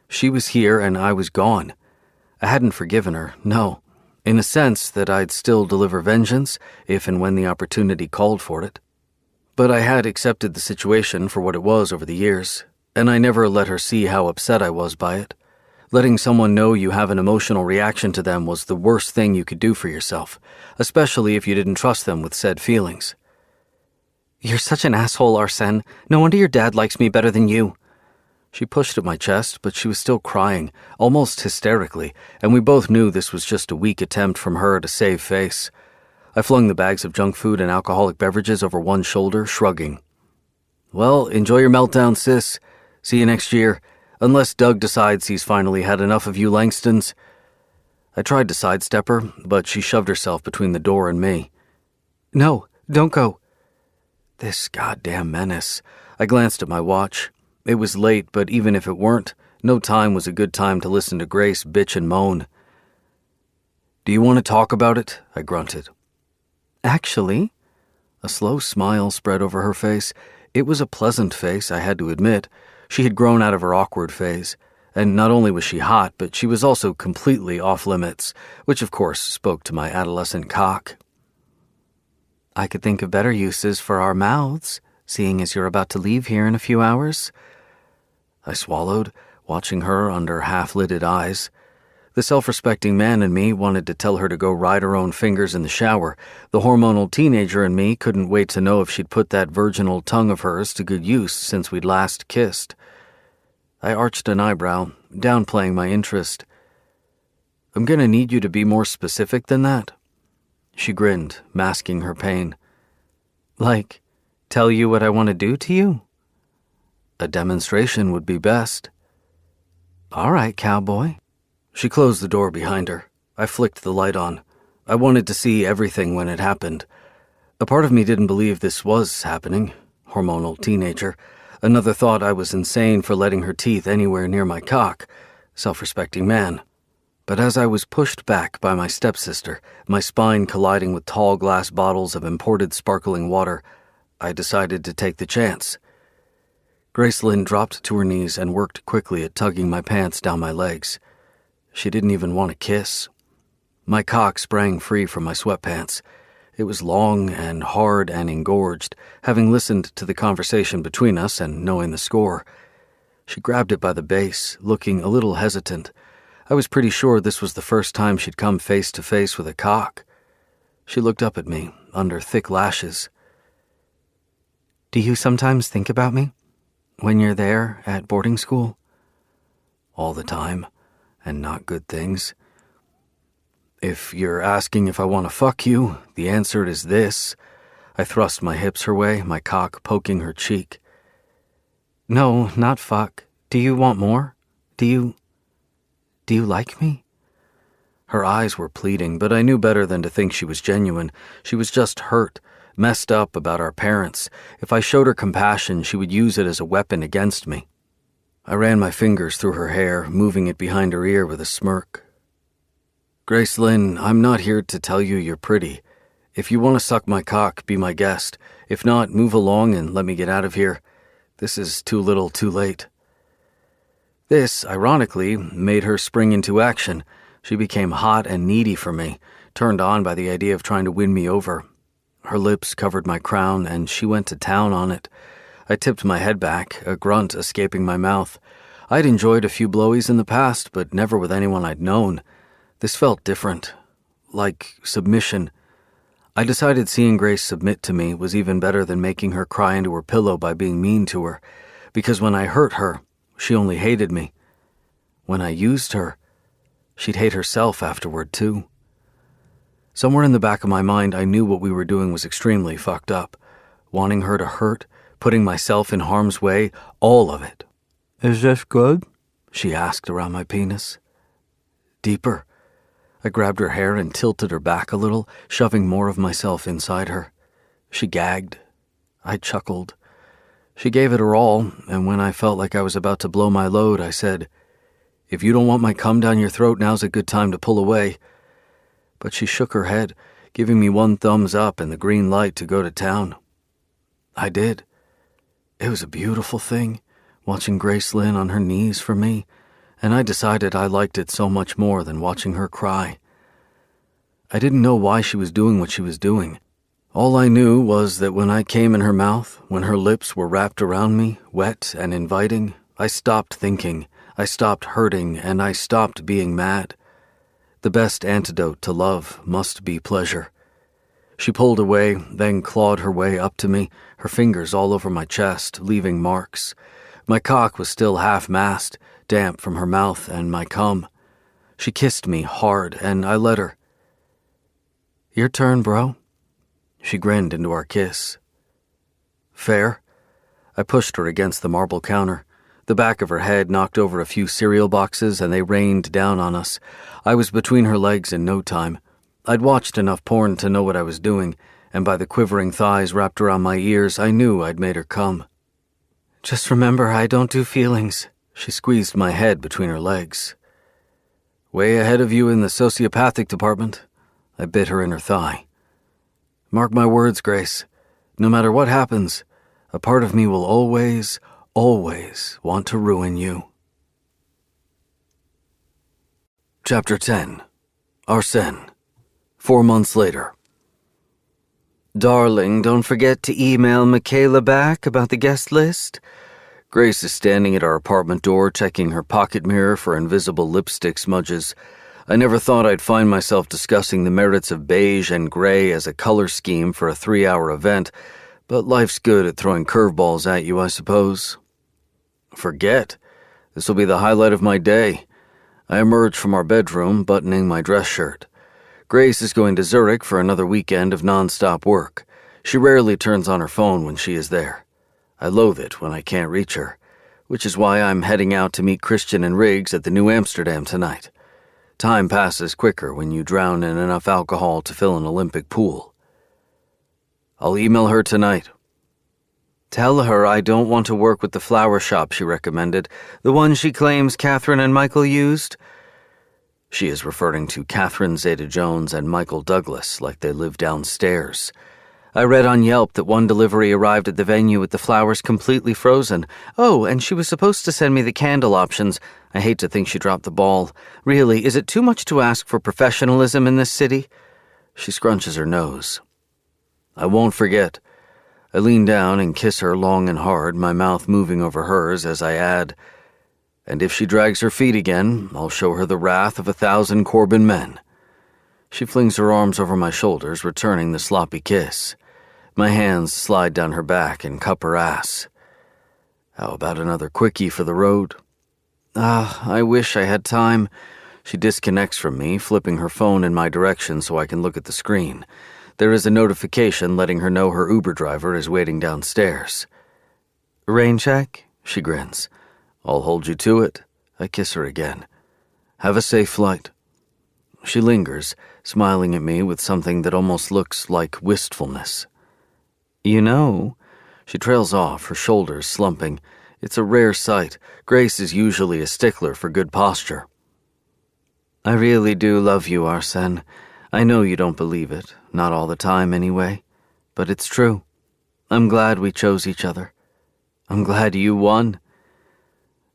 She was here and I was gone. I hadn't forgiven her, no, in a sense that I'd still deliver vengeance if and when the opportunity called for it. But I had accepted the situation for what it was over the years, and I never let her see how upset I was by it. Letting someone know you have an emotional reaction to them was the worst thing you could do for yourself, especially if you didn't trust them with said feelings. "You're such an asshole, Arsène. No wonder your dad likes me better than you." She pushed at my chest, but she was still crying, almost hysterically, and we both knew this was just a weak attempt from her to save face. I flung the bags of junk food and alcoholic beverages over one shoulder, shrugging. "Well, enjoy your meltdown, sis. See you next year, unless Doug decides he's finally had enough of you Langstons." I tried to sidestep her, but she shoved herself between the door and me. "No, don't go." This goddamn menace. I glanced at my watch. It was late, but even if it weren't, no time was a good time to listen to Grace bitch and moan. "Do you want to talk about it?" I grunted. "Actually?" A slow smile spread over her face. It was a pleasant face, I had to admit. She had grown out of her awkward phase, and not only was she hot, but she was also completely off-limits, which of course spoke to my adolescent cock. I could think of better uses for our mouths, seeing as you're about to leave here in a few hours. I swallowed, watching her under half-lidded eyes. The self-respecting man in me wanted to tell her to go ride her own fingers in the shower. The hormonal teenager in me couldn't wait to know if she'd put that virginal tongue of hers to good use since we'd last kissed. I arched an eyebrow, downplaying my interest. I'm gonna need you to be more specific than that. She grinned, masking her pain. Like, tell you what I want to do to you? A demonstration would be best. All right, cowboy. She closed the door behind her. I flicked the light on. I wanted to see everything when it happened. A part of me didn't believe this was happening. Hormonal teenager. Another thought I was insane for letting her teeth anywhere near my cock. Self-respecting man. But as I was pushed back by my stepsister, my spine colliding with tall glass bottles of imported sparkling water, I decided to take the chance. Gracelyn dropped to her knees and worked quickly at tugging my pants down my legs. She didn't even want to kiss. My cock sprang free from my sweatpants. It was long and hard and engorged, having listened to the conversation between us and knowing the score. She grabbed it by the base, looking a little hesitant. I was pretty sure this was the first time she'd come face to face with a cock. She looked up at me, under thick lashes. Do you sometimes think about me? When you're there at boarding school? All the time, and not good things. If you're asking if I want to fuck you, the answer is this. I thrust my hips her way, my cock poking her cheek. No, not fuck. Do you want more? Do you like me? Her eyes were pleading, but I knew better than to think she was genuine. She was just hurt, messed up about our parents. If I showed her compassion, she would use it as a weapon against me. I ran my fingers through her hair, moving it behind her ear with a smirk. Gracelyn, I'm not here to tell you you're pretty. If you want to suck my cock, be my guest. If not, move along and let me get out of here. This is too little too late. This, ironically, made her spring into action. She became hot and needy for me, turned on by the idea of trying to win me over. Her lips covered my crown, and she went to town on it. I tipped my head back, a grunt escaping my mouth. I'd enjoyed a few blowies in the past, but never with anyone I'd known. This felt different, like submission. I decided seeing Grace submit to me was even better than making her cry into her pillow by being mean to her, because when I hurt her, she only hated me. When I used her, she'd hate herself afterward, too. Somewhere in the back of my mind, I knew what we were doing was extremely fucked up. Wanting her to hurt, putting myself in harm's way, all of it. Is this good? She asked around my penis. Deeper. I grabbed her hair and tilted her back a little, shoving more of myself inside her. She gagged. I chuckled. She gave it her all, and when I felt like I was about to blow my load, I said, "If you don't want my cum down your throat, now's a good time to pull away." But she shook her head, giving me one thumbs up and the green light to go to town. I did. It was a beautiful thing, watching Gracelyn on her knees for me, and I decided I liked it so much more than watching her cry. I didn't know why she was doing what she was doing. All I knew was that when I came in her mouth, when her lips were wrapped around me, wet and inviting, I stopped thinking, I stopped hurting, and I stopped being mad. The best antidote to love must be pleasure. She pulled away, then clawed her way up to me, her fingers all over my chest, leaving marks. My cock was still half-mast, damp from her mouth and my cum. She kissed me hard, and I let her. "Your turn, bro." She grinned into our kiss. "Fair?" I pushed her against the marble counter. The back of her head knocked over a few cereal boxes, and they rained down on us. I was between her legs in no time. I'd watched enough porn to know what I was doing, and by the quivering thighs wrapped around my ears, I knew I'd made her come. "Just remember, I don't do feelings." She squeezed my head between her legs. "Way ahead of you in the sociopathic department." I bit her in her thigh. "Mark my words, Grace. No matter what happens, a part of me will always, always want to ruin you. Chapter 10. Arsène. 4 months later. Darling, don't forget to email Michaela back about the guest list. Grace is standing at our apartment door, checking her pocket mirror for invisible lipstick smudges. I never thought I'd find myself discussing the merits of beige and gray as a color scheme for a 3-hour event, but life's good at throwing curveballs at you, I suppose. Forget. This will be the highlight of my day. I emerge from our bedroom, buttoning my dress shirt. Grace is going to Zurich for another weekend of non-stop work. She rarely turns on her phone when she is there. I loathe it when I can't reach her, which is why I'm heading out to meet Christian and Riggs at the New Amsterdam tonight. Time passes quicker when you drown in enough alcohol to fill an Olympic pool. I'll email her tonight. Tell her I don't want to work with the flower shop she recommended, the one she claims Catherine and Michael used. She is referring to Catherine Zeta-Jones and Michael Douglas like they live downstairs. I read on Yelp that one delivery arrived at the venue with the flowers completely frozen. Oh, and she was supposed to send me the candle options. I hate to think she dropped the ball. Really, is it too much to ask for professionalism in this city? She scrunches her nose. I won't forget. I lean down and kiss her long and hard, my mouth moving over hers as I add, and if she drags her feet again, I'll show her the wrath of 1,000 Corbin men. She flings her arms over my shoulders, returning the sloppy kiss. My hands slide down her back and cup her ass. How about another quickie for the road? I wish I had time. She disconnects from me, flipping her phone in my direction so I can look at the screen. There is a notification letting her know her Uber driver is waiting downstairs. Rain check? She grins. I'll hold you to it. I kiss her again. Have a safe flight. She lingers, smiling at me with something that almost looks like wistfulness. You know, she trails off, her shoulders slumping. It's a rare sight. Grace is usually a stickler for good posture. I really do love you, Arsène. I know you don't believe it, not all the time anyway, but it's true. I'm glad we chose each other. I'm glad you won.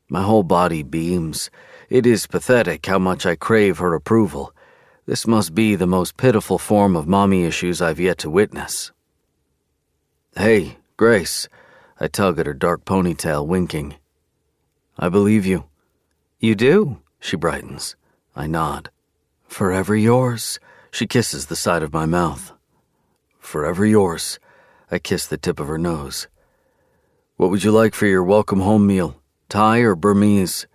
My whole body beams. It is pathetic how much I crave her approval. This must be the most pitiful form of mommy issues I've yet to witness. Hey, Grace. I tug at her dark ponytail, winking. I believe you. You do? She brightens. I nod. Forever yours. She kisses the side of my mouth. Forever yours. I kiss the tip of her nose. What would you like for your welcome home meal? Thai or Burmese?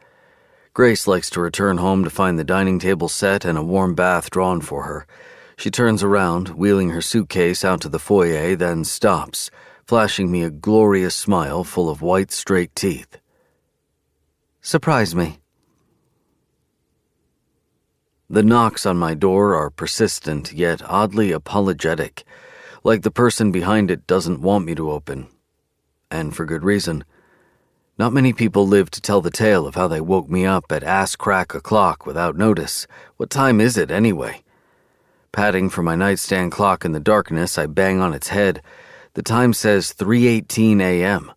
Grace likes to return home to find the dining table set and a warm bath drawn for her. She turns around, wheeling her suitcase out to the foyer, then stops, flashing me a glorious smile full of white, straight teeth. Surprise me. The knocks on my door are persistent, yet oddly apologetic, like the person behind it doesn't want me to open. And for good reason. Not many people live to tell the tale of how they woke me up at ass-crack o'clock without notice. What time is it, anyway? Patting for my nightstand clock in the darkness, I bang on its head. The time says 3:18 a.m.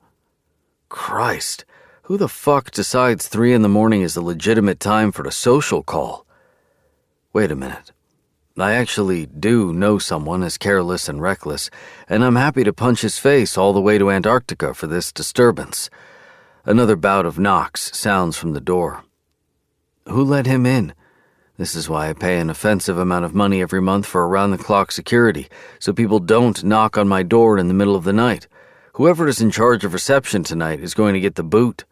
Christ, who the fuck decides 3 in the morning is a legitimate time for a social call? Wait a minute. I actually do know someone as careless and reckless, and I'm happy to punch his face all the way to Antarctica for this disturbance. Another bout of knocks sounds from the door. Who let him in? This is why I pay an offensive amount of money every month for around-the-clock security, so people don't knock on my door in the middle of the night. Whoever is in charge of reception tonight is going to get the boot.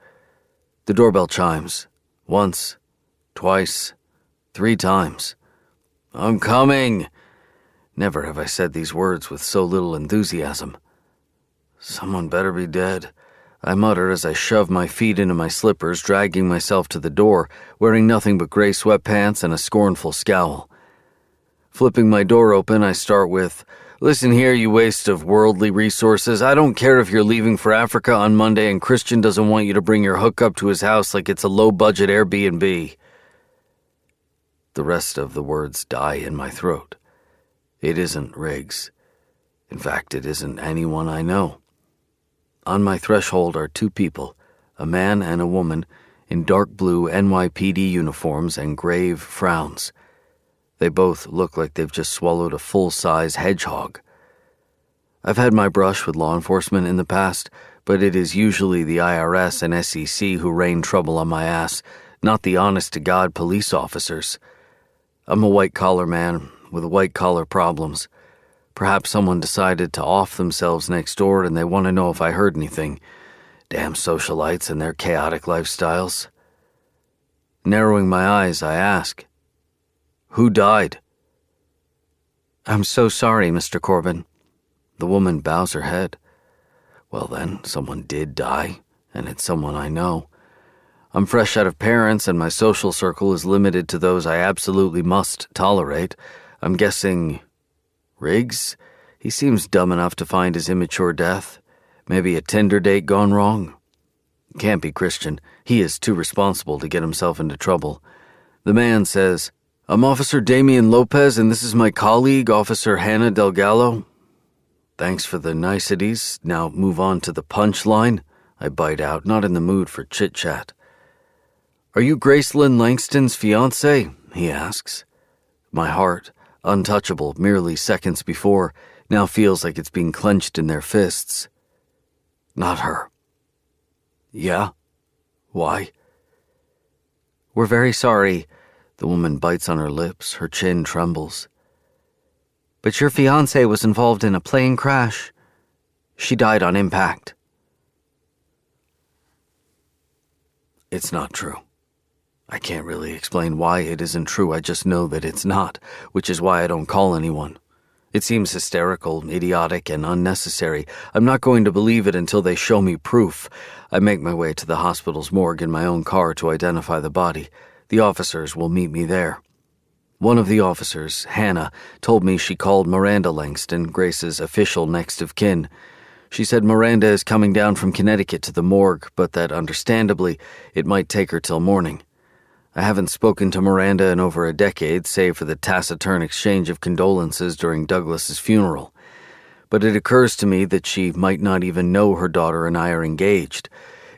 The doorbell chimes. Once, twice, 3 times. I'm coming! Never have I said these words with so little enthusiasm. Someone better be dead, I mutter as I shove my feet into my slippers, dragging myself to the door, wearing nothing but gray sweatpants and a scornful scowl. Flipping my door open, I start with, "Listen here, you waste of worldly resources. I don't care if you're leaving for Africa on Monday and Christian doesn't want you to bring your hookup to his house like it's a low-budget Airbnb." The rest of the words die in my throat. It isn't Riggs. In fact, it isn't anyone I know. On my threshold are 2 people, a man and a woman in dark blue NYPD uniforms and grave frowns. They both look like they've just swallowed a full-size hedgehog. I've had my brush with law enforcement in the past, but it is usually the IRS and SEC who rain trouble on my ass, not the honest-to-God police officers. I'm a white-collar man with white-collar problems. Perhaps someone decided to off themselves next door and they want to know if I heard anything. Damn socialites and their chaotic lifestyles. Narrowing my eyes, I ask, "Who died?" "I'm so sorry, Mr. Corbin." The woman bows her head. Well then, someone did die, and it's someone I know. I'm fresh out of parents, and my social circle is limited to those I absolutely must tolerate. I'm guessing Riggs? He seems dumb enough to find his immature death. Maybe a Tinder date gone wrong. Can't be Christian. He is too responsible to get himself into trouble. The man says, "I'm Officer Damian Lopez, and this is my colleague, Officer Hannah Delgado." Thanks for the niceties. Now move on to the punchline. I bite out, not in the mood for chit-chat. "Are you Gracelyn Langston's fiancé?" he asks. My heart, untouchable merely seconds before, now feels like it's being clenched in their fists. Not her. Yeah? Why? "We're very sorry." The woman bites on her lips, her chin trembles. "But your fiancé was involved in a plane crash. She died on impact." It's not true. I can't really explain why it isn't true, I just know that it's not, which is why I don't call anyone. It seems hysterical, idiotic, and unnecessary. I'm not going to believe it until they show me proof. I make my way to the hospital's morgue in my own car to identify the body. The officers will meet me there. One of the officers, Hannah, told me she called Miranda Langston, Grace's official next of kin. She said Miranda is coming down from Connecticut to the morgue, but that, understandably, it might take her till morning. I haven't spoken to Miranda in over a decade, save for the taciturn exchange of condolences during Douglas's funeral. But it occurs to me that she might not even know her daughter and I are engaged.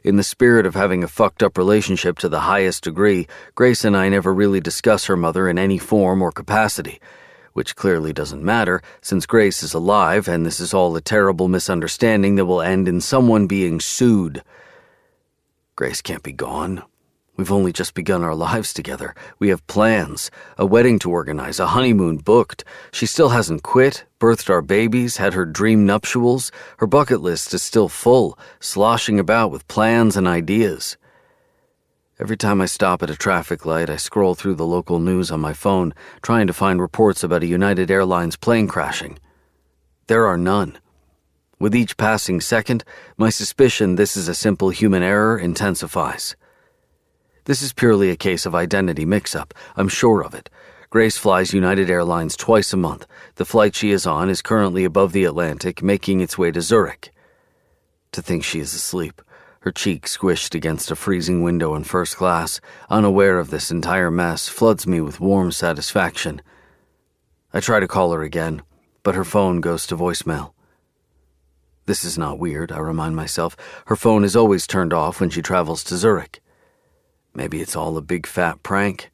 In the spirit of having a fucked-up relationship to the highest degree, Grace and I never really discuss her mother in any form or capacity, which clearly doesn't matter, since Grace is alive, and this is all a terrible misunderstanding that will end in someone being sued. Grace can't be gone. We've only just begun our lives together. We have plans, a wedding to organize, a honeymoon booked. She still hasn't quit, birthed our babies, had her dream nuptials. Her bucket list is still full, sloshing about with plans and ideas. Every time I stop at a traffic light, I scroll through the local news on my phone, trying to find reports about a United Airlines plane crashing. There are none. With each passing second, my suspicion this is a simple human error intensifies. This is purely a case of identity mix-up. I'm sure of it. Grace flies United Airlines twice a month. The flight she is on is currently above the Atlantic, making its way to Zurich. To think she is asleep, her cheek squished against a freezing window in first class, unaware of this entire mess, floods me with warm satisfaction. I try to call her again, but her phone goes to voicemail. This is not weird, I remind myself. Her phone is always turned off when she travels to Zurich. Maybe it's all a big fat prank.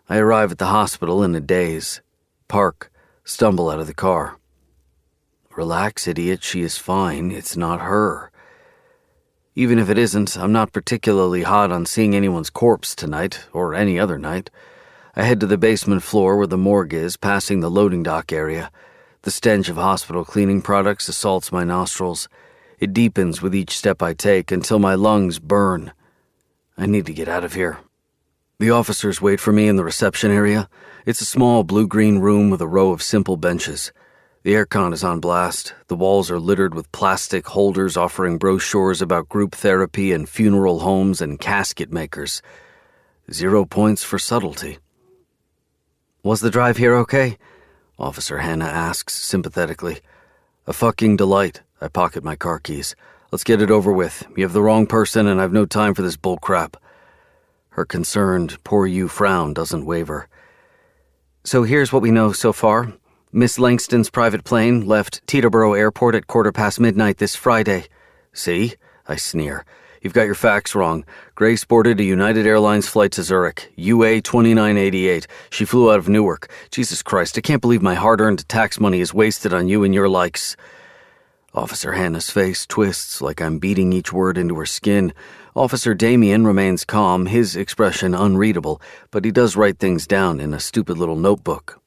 I arrive at the hospital in a daze, park, stumble out of the car. Relax, idiot, she is fine. It's not her. Even if it isn't, I'm not particularly hot on seeing anyone's corpse tonight, or any other night. I head to the basement floor where the morgue is, passing the loading dock area. The stench of hospital cleaning products assaults my nostrils. It deepens with each step I take until my lungs burn. I need to get out of here. The officers wait for me in the reception area. It's a small blue-green room with a row of simple benches. The aircon is on blast. The walls are littered with plastic holders offering brochures about group therapy and funeral homes and casket makers. 0 points for subtlety. "Was the drive here okay?" Officer Hannah asks sympathetically. "A fucking delight." I pocket my car keys. "Let's get it over with. You have the wrong person and I've no time for this bullcrap." Her concerned, poor you frown doesn't waver. "So here's what we know so far. Miss Langston's private plane left Teterboro Airport at midnight this Friday." "See?" I sneer. You've got your facts wrong. Grace boarded a United Airlines flight to Zurich, UA 2988. She flew out of Newark. Jesus Christ, I can't believe my hard-earned tax money is wasted on you and your likes. Officer Hannah's face twists like I'm beating each word into her skin. Officer Damien remains calm, his expression unreadable, but he does write things down in a stupid little notebook.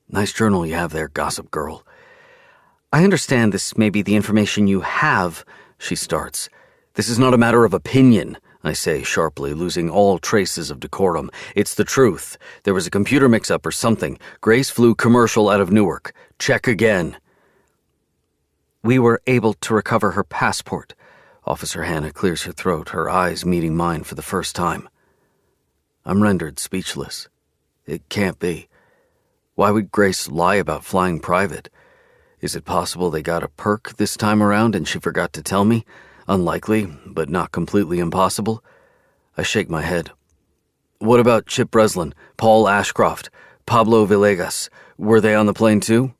Nice journal you have there, gossip girl. I understand this may be the information you have, she starts. This is not a matter of opinion, I say sharply, losing all traces of decorum. It's the truth. There was a computer mix-up or something. Grace flew commercial out of Newark. Check again. We were able to recover her passport. Officer Hannah clears her throat, her eyes meeting mine for the first time. I'm rendered speechless. It can't be. Why would Grace lie about flying private? Is it possible they got a perk this time around and she forgot to tell me? Unlikely, but not completely impossible. I shake my head. What about Chip Breslin, Paul Ashcroft, Pablo Villegas? Were they on the plane too?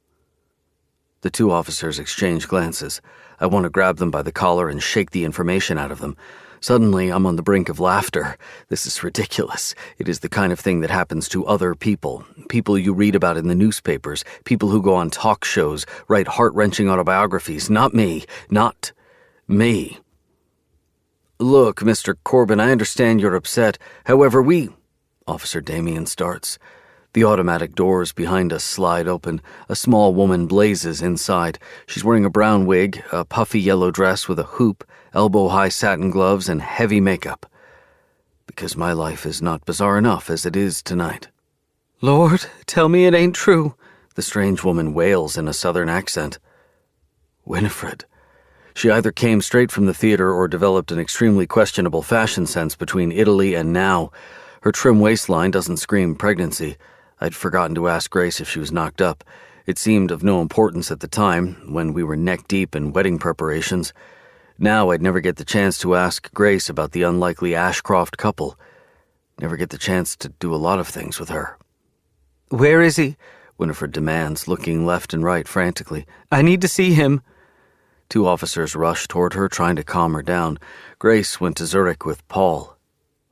The two officers exchange glances. I want to grab them by the collar and shake the information out of them. Suddenly, I'm on the brink of laughter. This is ridiculous. It is the kind of thing that happens to other people. People you read about in the newspapers. People who go on talk shows, write heart-wrenching autobiographies. Not me. Not me. Look, Mr. Corbin, I understand you're upset. However, Officer Damien starts. The automatic doors behind us slide open. A small woman blazes inside. She's wearing a brown wig, a puffy yellow dress with a hoop, elbow-high satin gloves, and heavy makeup. Because my life is not bizarre enough as it is tonight. Lord, tell me it ain't true, the strange woman wails in a southern accent. Winifred. She either came straight from the theater or developed an extremely questionable fashion sense between Italy and now. Her trim waistline doesn't scream pregnancy. I'd forgotten to ask Grace if she was knocked up. It seemed of no importance at the time, when we were neck-deep in wedding preparations. Now I'd never get the chance to ask Grace about the unlikely Ashcroft couple. Never get the chance to do a lot of things with her. Where is he? Winifred demands, looking left and right frantically. I need to see him. Two officers rush toward her, trying to calm her down. Grace went to Zurich with Paul.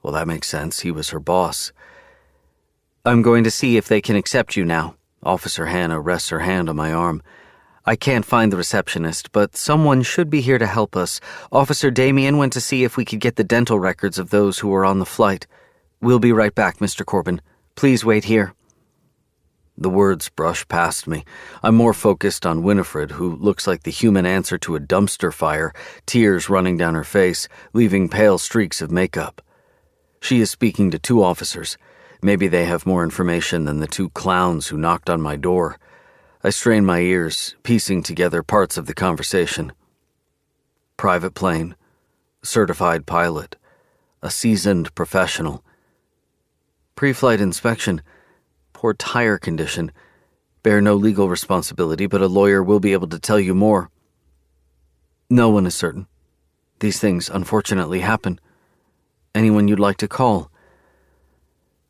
Well, that makes sense. He was her boss. I'm going to see if they can accept you now. Officer Hannah rests her hand on my arm. I can't find the receptionist, but someone should be here to help us. Officer Damien went to see if we could get the dental records of those who were on the flight. We'll be right back, Mr. Corbin. Please wait here. The words brush past me. I'm more focused on Winifred, who looks like the human answer to a dumpster fire, tears running down her face, leaving pale streaks of makeup. She is speaking to two officers. Maybe they have more information than the two clowns who knocked on my door. I strain my ears, piecing together parts of the conversation. Private plane, certified pilot, a seasoned professional. Pre-flight inspection, poor tire condition, bear no legal responsibility, but a lawyer will be able to tell you more. No one is certain. These things unfortunately happen. Anyone you'd like to call?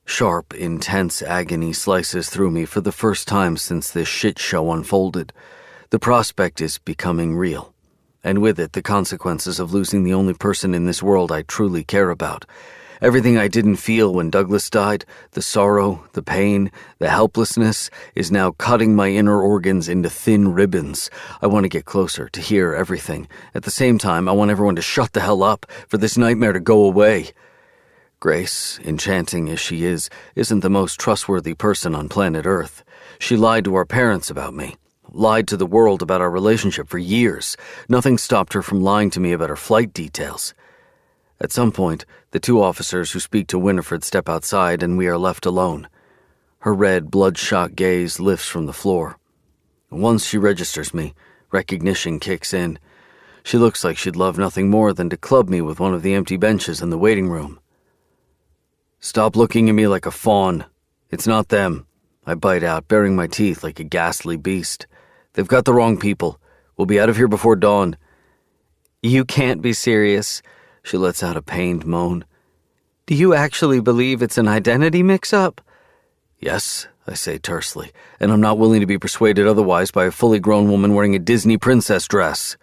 Sharp, intense agony slices through me for the first time since this shit show unfolded. The prospect is becoming real, and with it the consequences of losing the only person in this world I truly care about. Everything I didn't feel when Douglas died, the sorrow, the pain, the helplessness, is now cutting my inner organs into thin ribbons. I want to get closer, to hear everything. At the same time, I want everyone to shut the hell up, for this nightmare to go away. Grace, enchanting as she is, isn't the most trustworthy person on planet Earth. She lied to our parents about me, lied to the world about our relationship for years. Nothing stopped her from lying to me about her flight details. At some point, the two officers who speak to Winifred step outside and we are left alone. Her red, bloodshot gaze lifts from the floor. Once she registers me, recognition kicks in. She looks like she'd love nothing more than to club me with one of the empty benches in the waiting room. Stop looking at me like a fawn. It's not them. I bite out, baring my teeth like a ghastly beast. They've got the wrong people. We'll be out of here before dawn. You can't be serious. She lets out a pained moan. Do you actually believe it's an identity mix-up? Yes, I say tersely, and I'm not willing to be persuaded otherwise by a fully grown woman wearing a Disney princess dress.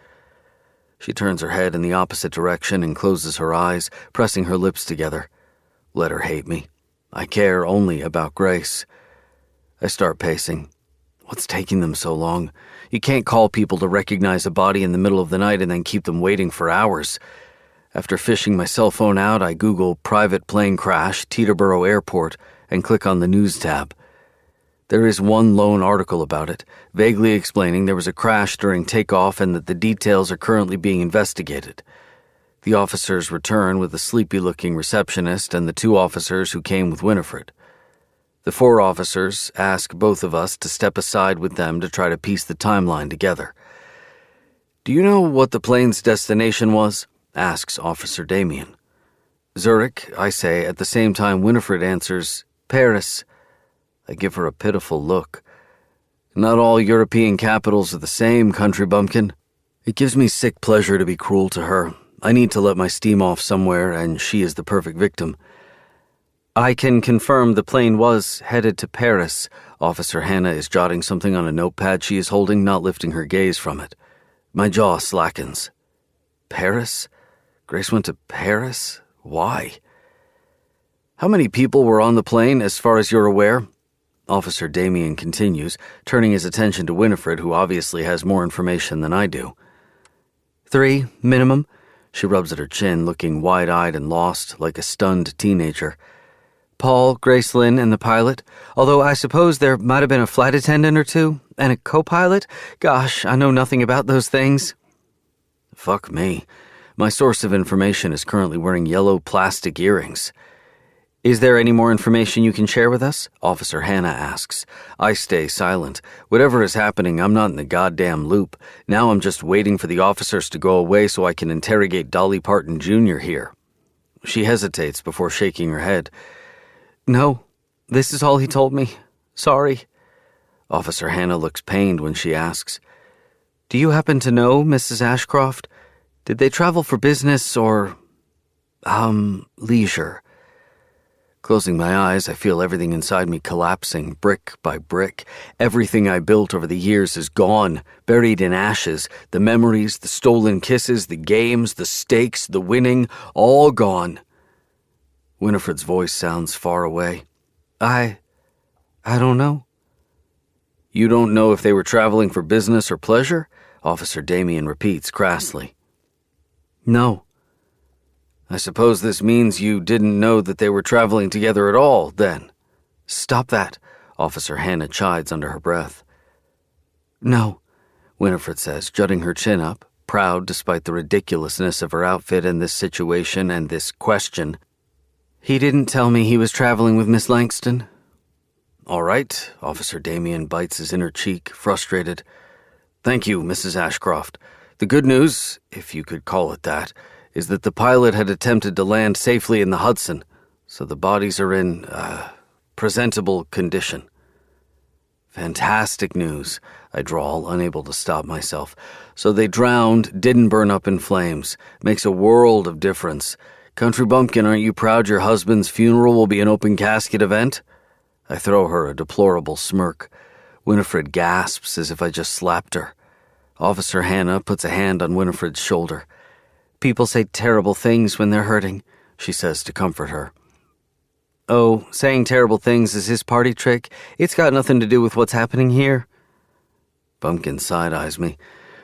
She turns her head in the opposite direction and closes her eyes, pressing her lips together. Let her hate me. I care only about Grace. I start pacing. What's taking them so long? You can't call people to recognize a body in the middle of the night and then keep them waiting for hours. After fishing my cell phone out, I Google private plane crash, Teterboro Airport, and click on the news tab. There is one lone article about it, vaguely explaining there was a crash during takeoff and that the details are currently being investigated. The officers return with a sleepy-looking receptionist and the 2 officers who came with Winifred. The 4 officers ask both of us to step aside with them to try to piece the timeline together. "Do you know what the plane's destination was?" asks Officer Damien. "Zurich," I say, at the same time Winifred answers, "Paris." I give her a pitiful look. Not all European capitals are the same, country bumpkin. It gives me sick pleasure to be cruel to her. I need to let my steam off somewhere, and she is the perfect victim. "I can confirm the plane was headed to Paris." Officer Hannah is jotting something on a notepad she is holding, not lifting her gaze from it. My jaw slackens. Paris? Grace went to Paris? Why? "How many people were on the plane, as far as you're aware?" Officer Damien continues, turning his attention to Winifred, who obviously has more information than I do. 3, minimum. She rubs at her chin, looking wide-eyed and lost, like a stunned teenager. Paul, Grace Lynn, and the pilot. Although I suppose there might have been a flight attendant or 2, and a co-pilot. Gosh, I know nothing about those things. Fuck me. My source of information is currently wearing yellow plastic earrings. "Is there any more information you can share with us?" Officer Hannah asks. I stay silent. Whatever is happening, I'm not in the goddamn loop. Now I'm just waiting for the officers to go away so I can interrogate Dolly Parton Jr. here. She hesitates before shaking her head. "No, this is all he told me. Sorry." Officer Hannah looks pained when she asks, "Do you happen to know Mrs. Ashcroft? Did they travel for business or, leisure?" Closing my eyes, I feel everything inside me collapsing, brick by brick. Everything I built over the years is gone, buried in ashes. The memories, the stolen kisses, the games, the stakes, the winning, all gone. Winifred's voice sounds far away. I don't know." "You don't know if they were traveling for business or pleasure?" Officer Damien repeats crassly. "No." "I suppose this means you didn't know that they were traveling together at all, then?" "Stop that," Officer Hannah chides under her breath. "No," Winifred says, jutting her chin up, proud despite the ridiculousness of her outfit in this situation and this question. "He didn't tell me he was traveling with Miss Langston." "All right," Officer Damien bites his inner cheek, frustrated. "Thank you, Mrs. Ashcroft. The good news, if you could call it that, is that the pilot had attempted to land safely in the Hudson, so the bodies are in, presentable condition." "Fantastic news," I drawl, unable to stop myself. "So they drowned, didn't burn up in flames. Makes a world of difference. Country bumpkin, aren't you proud your husband's funeral will be an open casket event?" I throw her a deplorable smirk. Winifred gasps as if I just slapped her. Officer Hannah puts a hand on Winifred's shoulder. "People say terrible things when they're hurting," she says to comfort her. "Oh, saying terrible things is his party trick. It's got nothing to do with what's happening here." Bumpkin side-eyes me.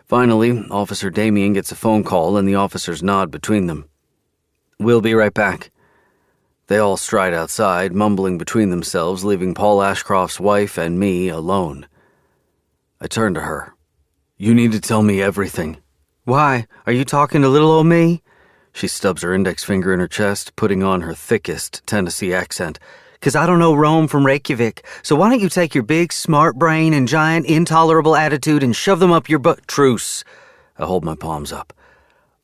Finally, Officer Damien gets a phone call and the officers nod between them. "We'll be right back." They all stride outside, mumbling between themselves, leaving Paul Ashcroft's wife and me alone. I turn to her. "You need to tell me everything." "Why? Are you talking to little old me?" She stubs her index finger in her chest, putting on her thickest Tennessee accent. "'Cause I don't know Rome from Reykjavik, so why don't you take your big, smart brain and giant, intolerable attitude and shove them up your butt?" "Truce." I hold my palms up.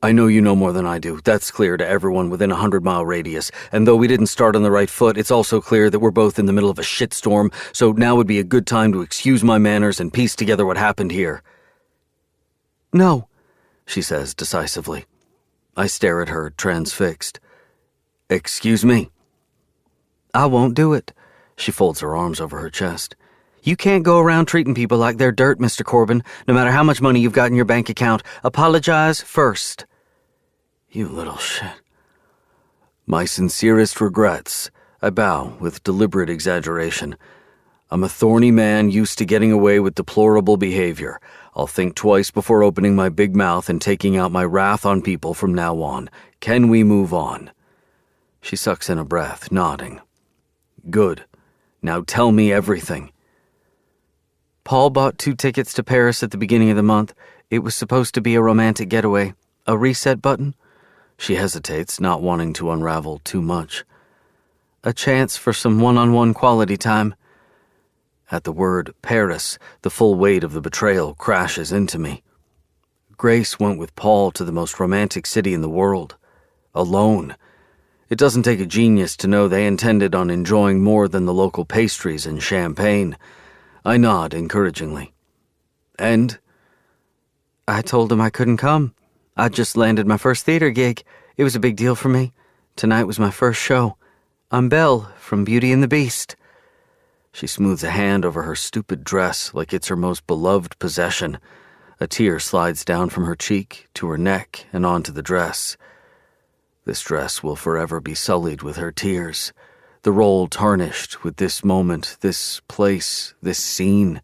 "I know you know more than I do. That's clear to everyone within a 100-mile radius. And though we didn't start on the right foot, it's also clear that we're both in the middle of a shitstorm, so now would be a good time to excuse my manners and piece together what happened here." "No," she says decisively. I stare at her, transfixed. "Excuse me?" "I won't do it." She folds her arms over her chest. You can't go around treating people like they're dirt, Mr. Corbin, no matter how much money you've got in your bank account. Apologize first. You little shit. My sincerest regrets. I bow with deliberate exaggeration. I'm a thorny man used to getting away with deplorable behavior. I'll think twice before opening my big mouth and taking out my wrath on people from now on. Can we move on? She sucks in a breath, nodding. Good. Now tell me everything. Paul bought 2 tickets to Paris at the beginning of the month. It was supposed to be a romantic getaway. A reset button? She hesitates, not wanting to unravel too much. A chance for some one-on-one quality time. At the word Paris, the full weight of the betrayal crashes into me. Grace went with Paul to the most romantic city in the world. Alone. It doesn't take a genius to know they intended on enjoying more than the local pastries and champagne. I nod encouragingly. And? I told him I couldn't come. I'd just landed my first theater gig. It was a big deal for me. Tonight was my first show. I'm Belle from Beauty and the Beast. She smooths a hand over her stupid dress like it's her most beloved possession. A tear slides down from her cheek to her neck and onto the dress. This dress will forever be sullied with her tears, the role tarnished with this moment, this place, this scene.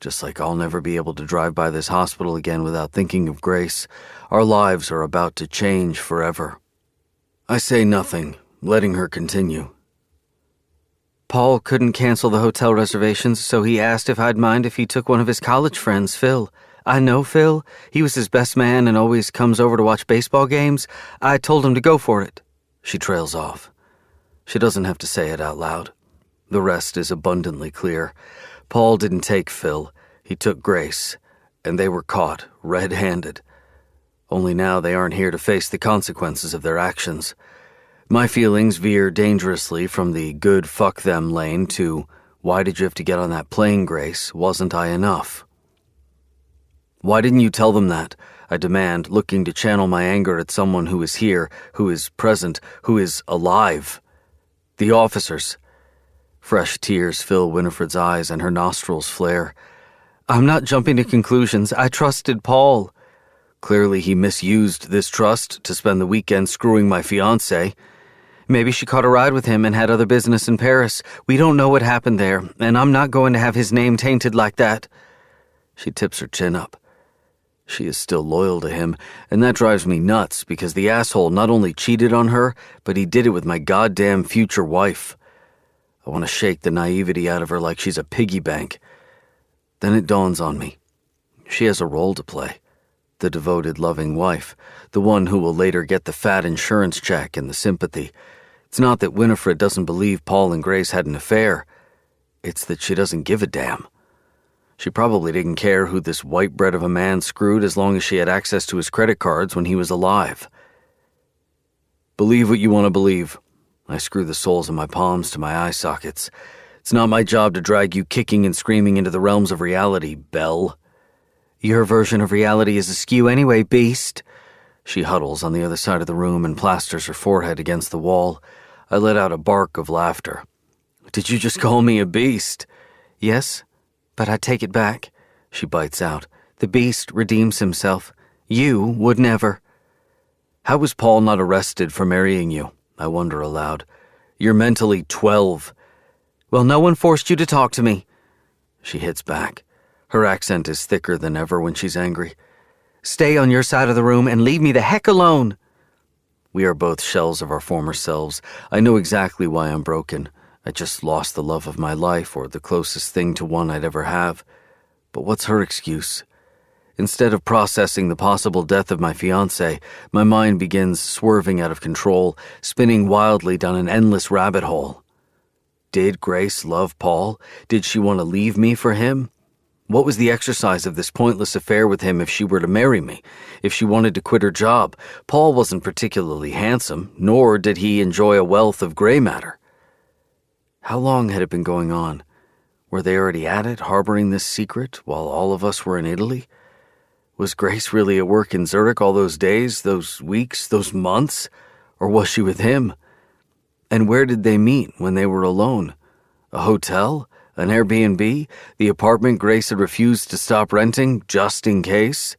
Just like I'll never be able to drive by this hospital again without thinking of Grace, our lives are about to change forever. I say nothing, letting her continue. Paul couldn't cancel the hotel reservations, so he asked if I'd mind if he took one of his college friends, Phil. I know Phil. He was his best man and always comes over to watch baseball games. I told him to go for it. She trails off. She doesn't have to say it out loud. The rest is abundantly clear. Paul didn't take Phil. He took Grace, and they were caught, red-handed. Only now they aren't here to face the consequences of their actions. My feelings veer dangerously from the good fuck them lane to, why did you have to get on that plane, Grace? Wasn't I enough? Why didn't you tell them that? I demand, looking to channel my anger at someone who is here, who is present, who is alive. The officers. Fresh tears fill Winifred's eyes and her nostrils flare. I'm not jumping to conclusions. I trusted Paul. Clearly he misused this trust to spend the weekend screwing my fiancé. Maybe she caught a ride with him and had other business in Paris. We don't know what happened there, and I'm not going to have his name tainted like that. She tips her chin up. She is still loyal to him, and that drives me nuts because the asshole not only cheated on her, but he did it with my goddamn future wife. I want to shake the naivety out of her like she's a piggy bank. Then it dawns on me. She has a role to play. The devoted, loving wife, the one who will later get the fat insurance check and the sympathy. It's not that Winifred doesn't believe Paul and Grace had an affair. It's that she doesn't give a damn. She probably didn't care who this white bread of a man screwed as long as she had access to his credit cards when he was alive. Believe what you want to believe. I screw the soles of my palms to my eye sockets. It's not my job to drag you kicking and screaming into the realms of reality, Belle. Your version of reality is askew anyway, beast. She huddles on the other side of the room and plasters her forehead against the wall. I let out a bark of laughter. Did you just call me a beast? Yes, but I take it back. She bites out. The beast redeems himself. You would never. How was Paul not arrested for marrying you? I wonder aloud. You're mentally 12. Well, no one forced you to talk to me. She hits back. Her accent is thicker than ever when she's angry. Stay on your side of the room and leave me the heck alone. We are both shells of our former selves. I know exactly why I'm broken. I just lost the love of my life, or the closest thing to one I'd ever have. But what's her excuse? Instead of processing the possible death of my fiancé, my mind begins swerving out of control, spinning wildly down an endless rabbit hole. Did Grace love Paul? Did she want to leave me for him? What was the exercise of this pointless affair with him if she were to marry me? If she wanted to quit her job? Paul wasn't particularly handsome, nor did he enjoy a wealth of gray matter. How long had it been going on? Were they already at it, harboring this secret, while all of us were in Italy? Was Grace really at work in Zurich all those days, those weeks, those months? Or was she with him? And where did they meet when they were alone? A hotel? An Airbnb? The apartment Grace had refused to stop renting, just in case?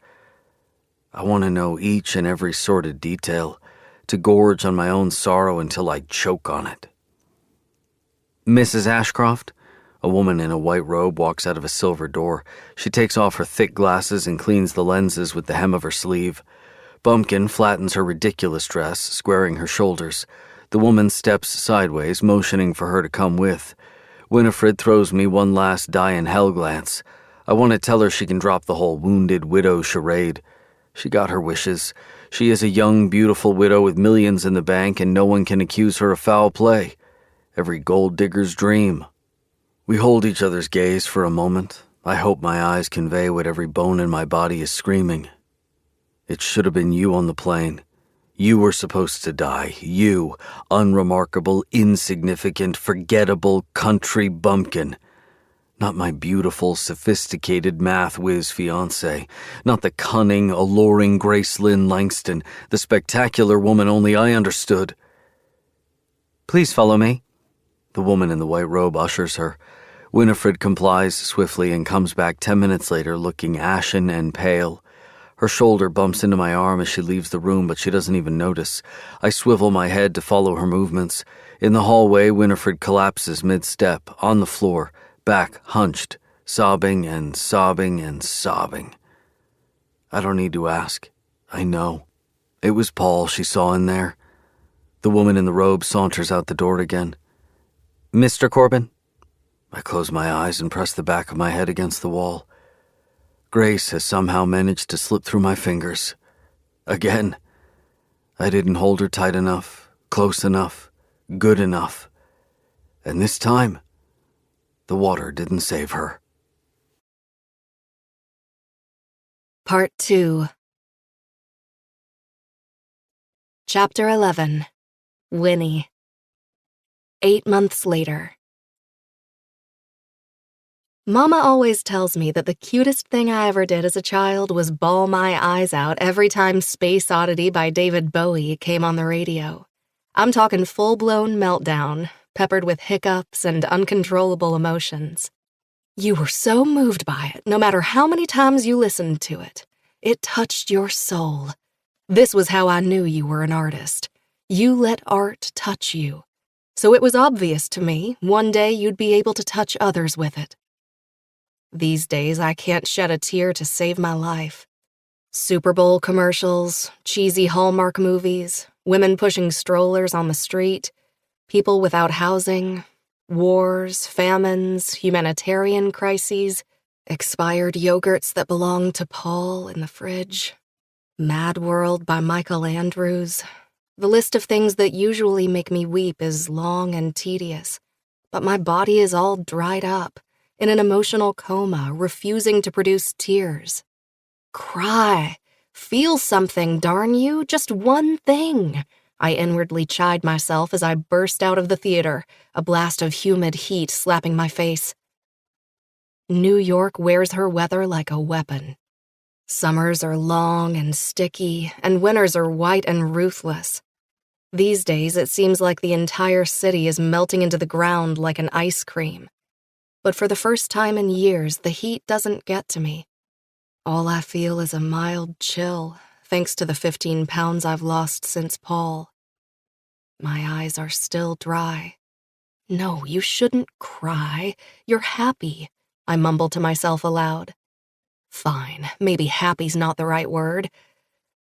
I want to know each and every sordid detail, to gorge on my own sorrow until I choke on it. Mrs. Ashcroft? A woman in a white robe walks out of a silver door. She takes off her thick glasses and cleans the lenses with the hem of her sleeve. Bumpkin flattens her ridiculous dress, squaring her shoulders. The woman steps sideways, motioning for her to come with. Winifred throws me one last die-in-hell glance. I want to tell her she can drop the whole wounded widow charade. She got her wishes. She is a young, beautiful widow with millions in the bank, and no one can accuse her of foul play. Every gold digger's dream. We hold each other's gaze for a moment. I hope my eyes convey what every bone in my body is screaming. It should have been you on the plane. You were supposed to die. You, unremarkable, insignificant, forgettable country bumpkin. Not my beautiful, sophisticated math whiz fiancé. Not the cunning, alluring Grace Lynn Langston, the spectacular woman only I understood. Please follow me. The woman in the white robe ushers her. Winifred complies swiftly and comes back 10 minutes later looking ashen and pale. Her shoulder bumps into my arm as she leaves the room, but she doesn't even notice. I swivel my head to follow her movements. In the hallway, Winifred collapses mid-step, on the floor, back hunched, sobbing and sobbing and sobbing. I don't need to ask. I know. It was Paul she saw in there. The woman in the robe saunters out the door again. Mr. Corbin? I close my eyes and press the back of my head against the wall. Grace has somehow managed to slip through my fingers. Again. I didn't hold her tight enough, close enough, good enough. And this time, the water didn't save her. Part 2. Chapter 11. Winnie. 8 months later. Mama always tells me that the cutest thing I ever did as a child was bawl my eyes out every time Space Oddity by David Bowie came on the radio. I'm talking full-blown meltdown, peppered with hiccups and uncontrollable emotions. You were so moved by it, no matter how many times you listened to it. It touched your soul. This was how I knew you were an artist. You let art touch you. So it was obvious to me one day you'd be able to touch others with it. These days, I can't shed a tear to save my life. Super Bowl commercials, cheesy Hallmark movies, women pushing strollers on the street, people without housing, wars, famines, humanitarian crises, expired yogurts that belonged to Paul in the fridge, Mad World by Michael Andrews. The list of things that usually make me weep is long and tedious, but my body is all dried up, in an emotional coma, refusing to produce tears. Cry. Feel something, darn you, just one thing. I inwardly chide myself as I burst out of the theater, a blast of humid heat slapping my face. New York wears her weather like a weapon. Summers are long and sticky, and winters are white and ruthless. These days, it seems like the entire city is melting into the ground like an ice cream. But for the first time in years, the heat doesn't get to me. All I feel is a mild chill, thanks to the 15 pounds I've lost since Paul. My eyes are still dry. No, you shouldn't cry. You're happy, I mumble to myself aloud. Fine, maybe happy's not the right word.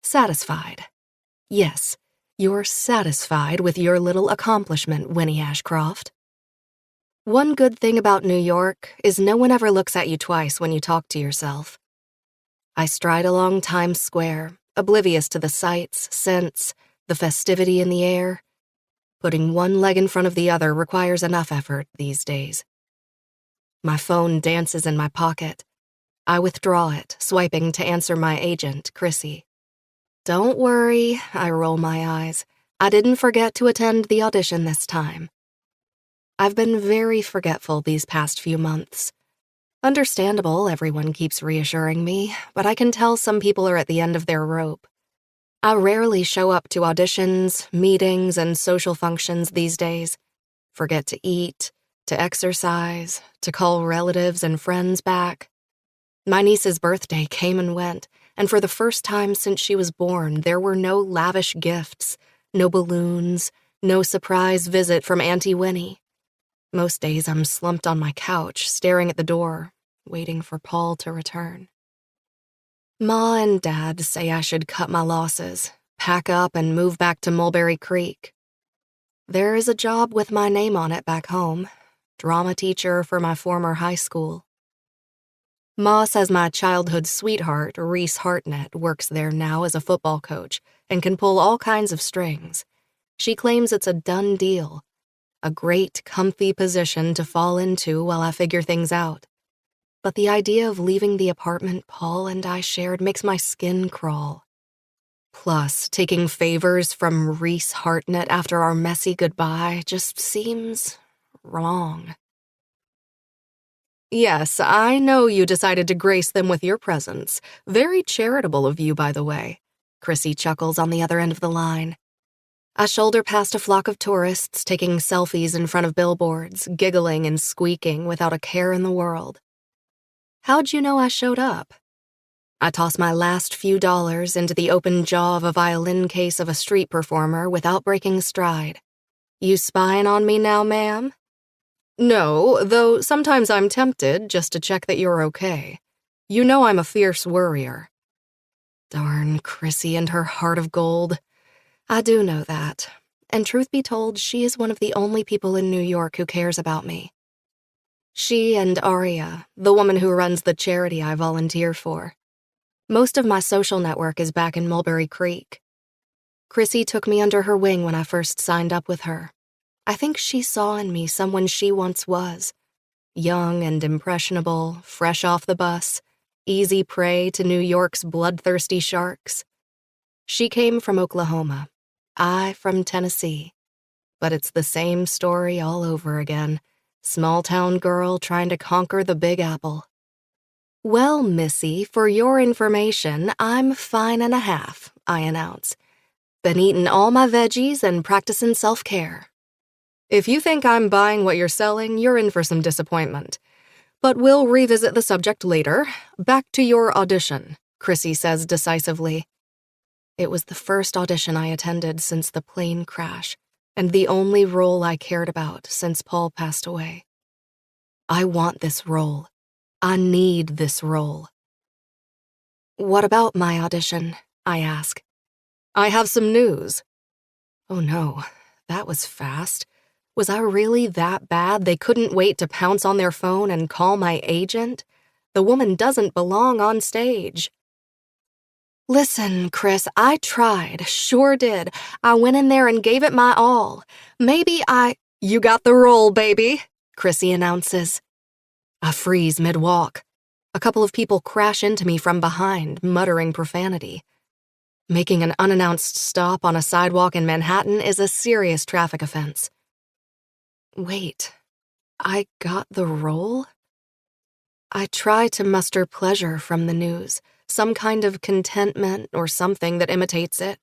Satisfied. Yes, you're satisfied with your little accomplishment, Winnie Ashcroft. One good thing about New York is no one ever looks at you twice when you talk to yourself. I stride along Times Square, oblivious to the sights, scents, the festivity in the air. Putting one leg in front of the other requires enough effort these days. My phone dances in my pocket. I withdraw it, swiping to answer my agent, Chrissy. Don't worry, I roll my eyes. I didn't forget to attend the audition this time. I've been very forgetful these past few months. Understandable, everyone keeps reassuring me, but I can tell some people are at the end of their rope. I rarely show up to auditions, meetings, and social functions these days. Forget to eat, to exercise, to call relatives and friends back. My niece's birthday came and went, and for the first time since she was born, there were no lavish gifts, no balloons, no surprise visit from Auntie Winnie. Most days I'm slumped on my couch, staring at the door, waiting for Paul to return. Ma and Dad say I should cut my losses, pack up and move back to Mulberry Creek. There is a job with my name on it back home, drama teacher for my former high school. Ma says my childhood sweetheart, Reese Hartnett, works there now as a football coach and can pull all kinds of strings. She claims it's a done deal, a great, comfy position to fall into while I figure things out. But the idea of leaving the apartment Paul and I shared makes my skin crawl. Plus, taking favors from Reese Hartnett after our messy goodbye just seems wrong. Yes, I know you decided to grace them with your presence. Very charitable of you, by the way. Chrissy chuckles on the other end of the line. I shoulder past a flock of tourists taking selfies in front of billboards, giggling and squeaking without a care in the world. How'd you know I showed up? I toss my last few dollars into the open jaw of a violin case of a street performer without breaking stride. You spying on me now, ma'am? No, though sometimes I'm tempted just to check that you're okay. You know I'm a fierce worrier. Darn Chrissy and her heart of gold. I do know that, and truth be told, she is one of the only people in New York who cares about me. She and Aria, the woman who runs the charity I volunteer for. Most of my social network is back in Mulberry Creek. Chrissy took me under her wing when I first signed up with her. I think she saw in me someone she once was. Young and impressionable, fresh off the bus, easy prey to New York's bloodthirsty sharks. She came from Oklahoma, I from Tennessee. But it's the same story all over again. Small-town girl trying to conquer the Big Apple. Well, Missy, for your information, I'm fine and a half, I announce. Been eating all my veggies and practicing self-care. If you think I'm buying what you're selling, you're in for some disappointment. But we'll revisit the subject later. Back to your audition, Chrissy says decisively. It was the first audition I attended since the plane crash, and the only role I cared about since Paul passed away. I want this role. I need this role. What about my audition? I ask. I have some news. Oh no, that was fast. Was I really that bad they couldn't wait to pounce on their phone and call my agent? The woman doesn't belong on stage. Listen, Chris, I tried, sure did. I went in there and gave it my all. You got the role, baby, Chrissy announces. I freeze mid-walk. A couple of people crash into me from behind, muttering profanity. Making an unannounced stop on a sidewalk in Manhattan is a serious traffic offense. Wait, I got the role? I try to muster pleasure from the news, some kind of contentment or something that imitates it.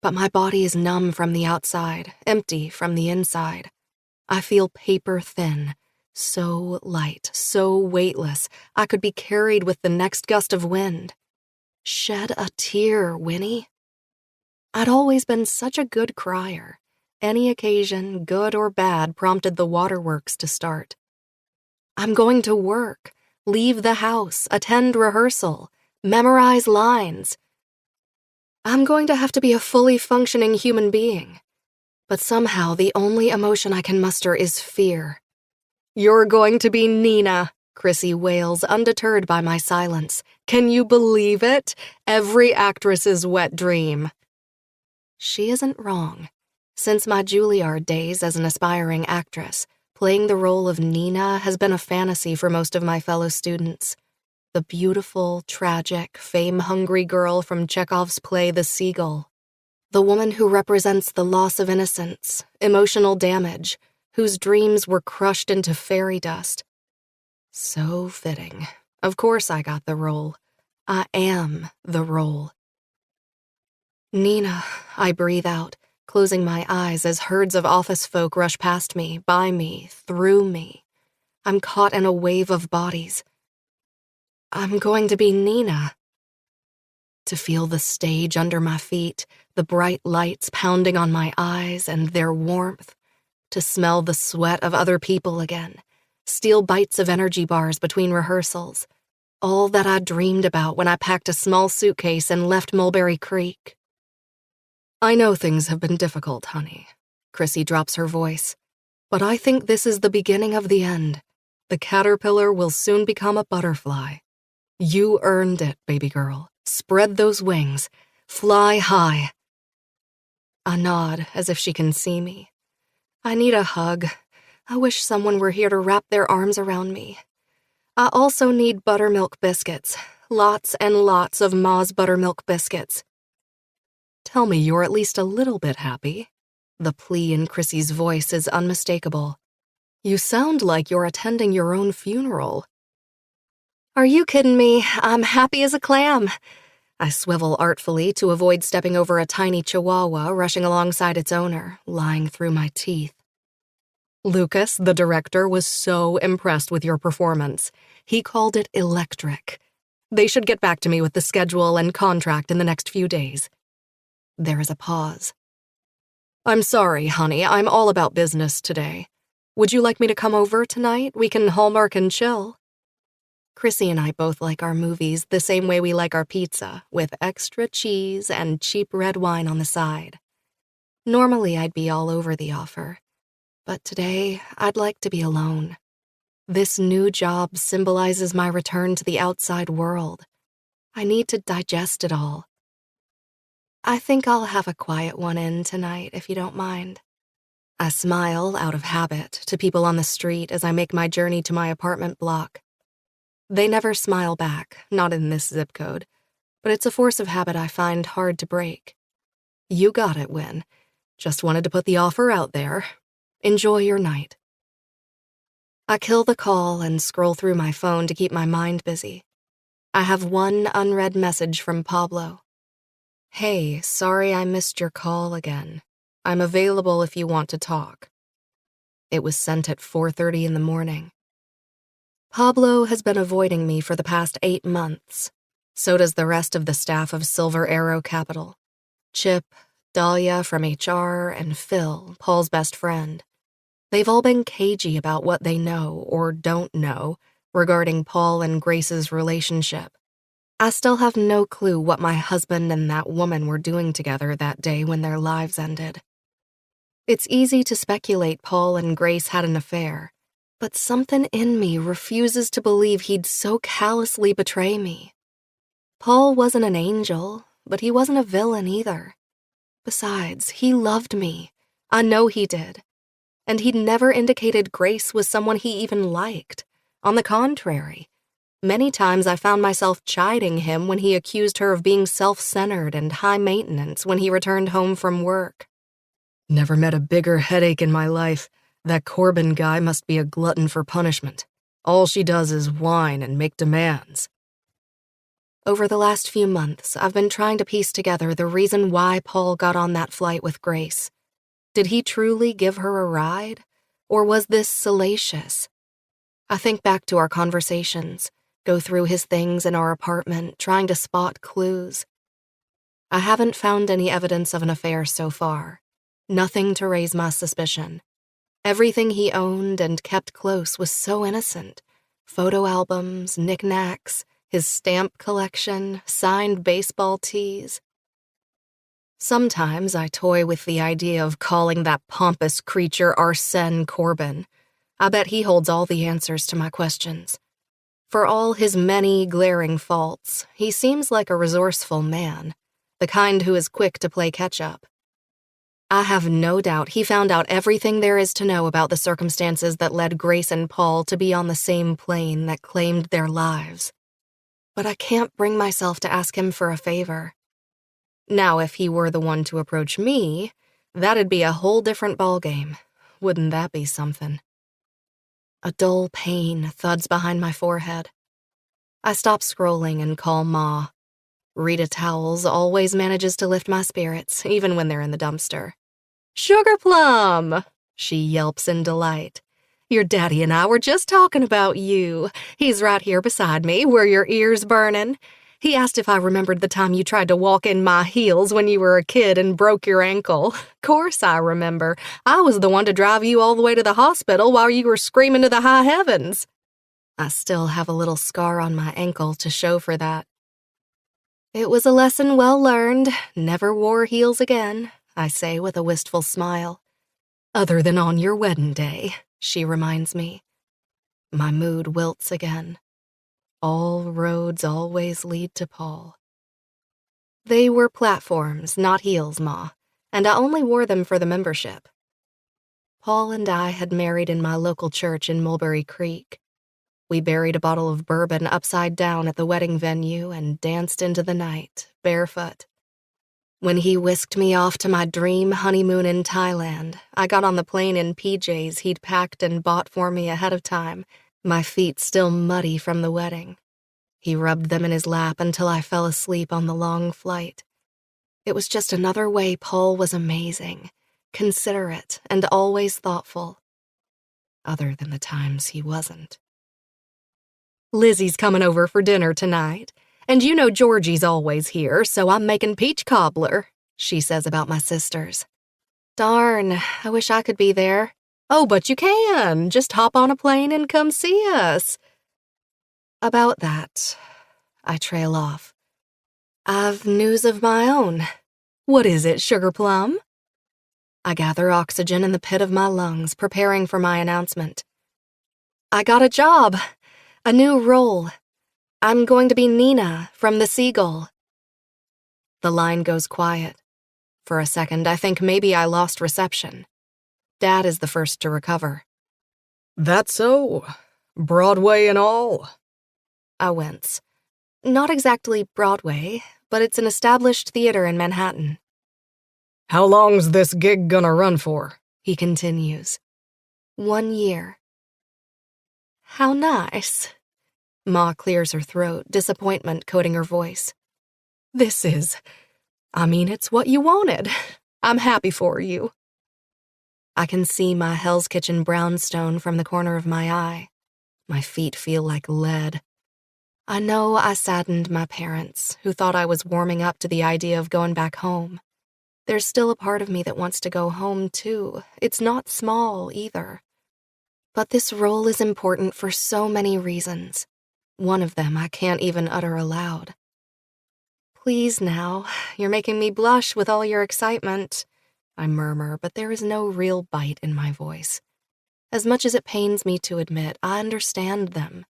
But my body is numb from the outside, empty from the inside. I feel paper thin, so light, so weightless, I could be carried with the next gust of wind. Shed a tear, Winnie. I'd always been such a good crier. Any occasion, good or bad, prompted the waterworks to start. I'm going to work, leave the house, attend rehearsal, memorize lines. I'm going to have to be a fully functioning human being. But somehow the only emotion I can muster is fear. You're going to be Nina, Chrissy wails, undeterred by my silence. Can you believe it? Every actress's wet dream. She isn't wrong. Since my Juilliard days as an aspiring actress, playing the role of Nina has been a fantasy for most of my fellow students. The beautiful, tragic, fame-hungry girl from Chekhov's play The Seagull. The woman who represents the loss of innocence, emotional damage, whose dreams were crushed into fairy dust. So fitting. Of course I got the role. I am the role. Nina, I breathe out, closing my eyes as herds of office folk rush past me, by me, through me. I'm caught in a wave of bodies. I'm going to be Nina. To feel the stage under my feet, the bright lights pounding on my eyes and their warmth. To smell the sweat of other people again. Steal bites of energy bars between rehearsals. All that I dreamed about when I packed a small suitcase and left Mulberry Creek. I know things have been difficult, honey. Chrissy drops her voice. But I think this is the beginning of the end. The caterpillar will soon become a butterfly. You earned it, baby girl. Spread those wings. Fly high. I nod as if she can see me. I need a hug. I wish someone were here to wrap their arms around me. I also need buttermilk biscuits. Lots and lots of Ma's buttermilk biscuits. Tell me you're at least a little bit happy. The plea in Chrissy's voice is unmistakable. You sound like you're attending your own funeral. Are you kidding me? I'm happy as a clam. I swivel artfully to avoid stepping over a tiny chihuahua rushing alongside its owner, lying through my teeth. Lucas, the director, was so impressed with your performance. He called it electric. They should get back to me with the schedule and contract in the next few days. There is a pause. I'm sorry, honey. I'm all about business today. Would you like me to come over tonight? We can Hallmark and chill. Chrissy and I both like our movies the same way we like our pizza, with extra cheese and cheap red wine on the side. Normally, I'd be all over the offer. But today, I'd like to be alone. This new job symbolizes my return to the outside world. I need to digest it all. I think I'll have a quiet one in tonight, if you don't mind. I smile out of habit to people on the street as I make my journey to my apartment block. They never smile back, not in this zip code, but it's a force of habit I find hard to break. You got it, Win. Just wanted to put the offer out there. Enjoy your night. I kill the call and scroll through my phone to keep my mind busy. I have one unread message from Pablo. Hey, sorry I missed your call again. I'm available if you want to talk. It was sent at 4:30 in the morning. Pablo has been avoiding me for the past 8 months. So does the rest of the staff of Silver Arrow Capital. Chip, Dahlia from HR, and Phil, Paul's best friend. They've all been cagey about what they know or don't know regarding Paul and Grace's relationship. I still have no clue what my husband and that woman were doing together that day when their lives ended. It's easy to speculate Paul and Grace had an affair, but something in me refuses to believe he'd so callously betray me. Paul wasn't an angel, but he wasn't a villain either. Besides, he loved me. I know he did. And he'd never indicated Grace was someone he even liked. On the contrary, many times I found myself chiding him when he accused her of being self-centered and high maintenance when he returned home from work. Never met a bigger headache in my life. That Corbin guy must be a glutton for punishment. All she does is whine and make demands. Over the last few months, I've been trying to piece together the reason why Paul got on that flight with Grace. Did he truly give her a ride? Or was this salacious? I think back to our conversations, go through his things in our apartment, trying to spot clues. I haven't found any evidence of an affair so far. Nothing to raise my suspicion. Everything he owned and kept close was so innocent. Photo albums, knickknacks, his stamp collection, signed baseball tees. Sometimes I toy with the idea of calling that pompous creature Arsène Corbin. I bet he holds all the answers to my questions. For all his many glaring faults, he seems like a resourceful man, the kind who is quick to play catch-up. I have no doubt he found out everything there is to know about the circumstances that led Grace and Paul to be on the same plane that claimed their lives. But I can't bring myself to ask him for a favor. Now, if he were the one to approach me, that'd be a whole different ballgame. Wouldn't that be something? A dull pain thuds behind my forehead. I stop scrolling and call Ma. Rita Towels always manages to lift my spirits, even when they're in the dumpster. Sugar Plum! She yelps in delight. Your daddy and I were just talking about you. He's right here beside me, where your ears burning. He asked if I remembered the time you tried to walk in my heels when you were a kid and broke your ankle. Course I remember. I was the one to drive you all the way to the hospital while you were screaming to the high heavens. I still have a little scar on my ankle to show for that. It was a lesson well learned. Never wore heels again, I say with a wistful smile. Other than on your wedding day, she reminds me. My mood wilts again. All roads always lead to Paul. They were platforms, not heels, Ma, and I only wore them for the membership. Paul and I had married in my local church in Mulberry Creek. We buried a bottle of bourbon upside down at the wedding venue and danced into the night, barefoot. When he whisked me off to my dream honeymoon in Thailand, I got on the plane in PJs he'd packed and bought for me ahead of time, my feet still muddy from the wedding. He rubbed them in his lap until I fell asleep on the long flight. It was just another way Paul was amazing, considerate, and always thoughtful. Other than the times he wasn't. Lizzie's coming over for dinner tonight, and you know Georgie's always here, so I'm making peach cobbler, she says about my sisters. Darn, I wish I could be there. Oh, but you can. Just hop on a plane and come see us. About that, I trail off. I've news of my own. What is it, Sugar Plum? I gather oxygen in the pit of my lungs, preparing for my announcement. I got a job. A new role. I'm going to be Nina from The Seagull. The line goes quiet. For a second, I think maybe I lost reception. Dad is the first to recover. That's so. Broadway and all. I wince. Not exactly Broadway, but it's an established theater in Manhattan. How long's this gig gonna run for? He continues. 1 year. How nice. Ma clears her throat, disappointment coating her voice. It's what you wanted. I'm happy for you. I can see my Hell's Kitchen brownstone from the corner of my eye. My feet feel like lead. I know I saddened my parents, who thought I was warming up to the idea of going back home. There's still a part of me that wants to go home, too. It's not small, either. But this role is important for so many reasons. One of them I can't even utter aloud. Please now, you're making me blush with all your excitement, I murmur, but there is no real bite in my voice. As much as it pains me to admit, I understand them.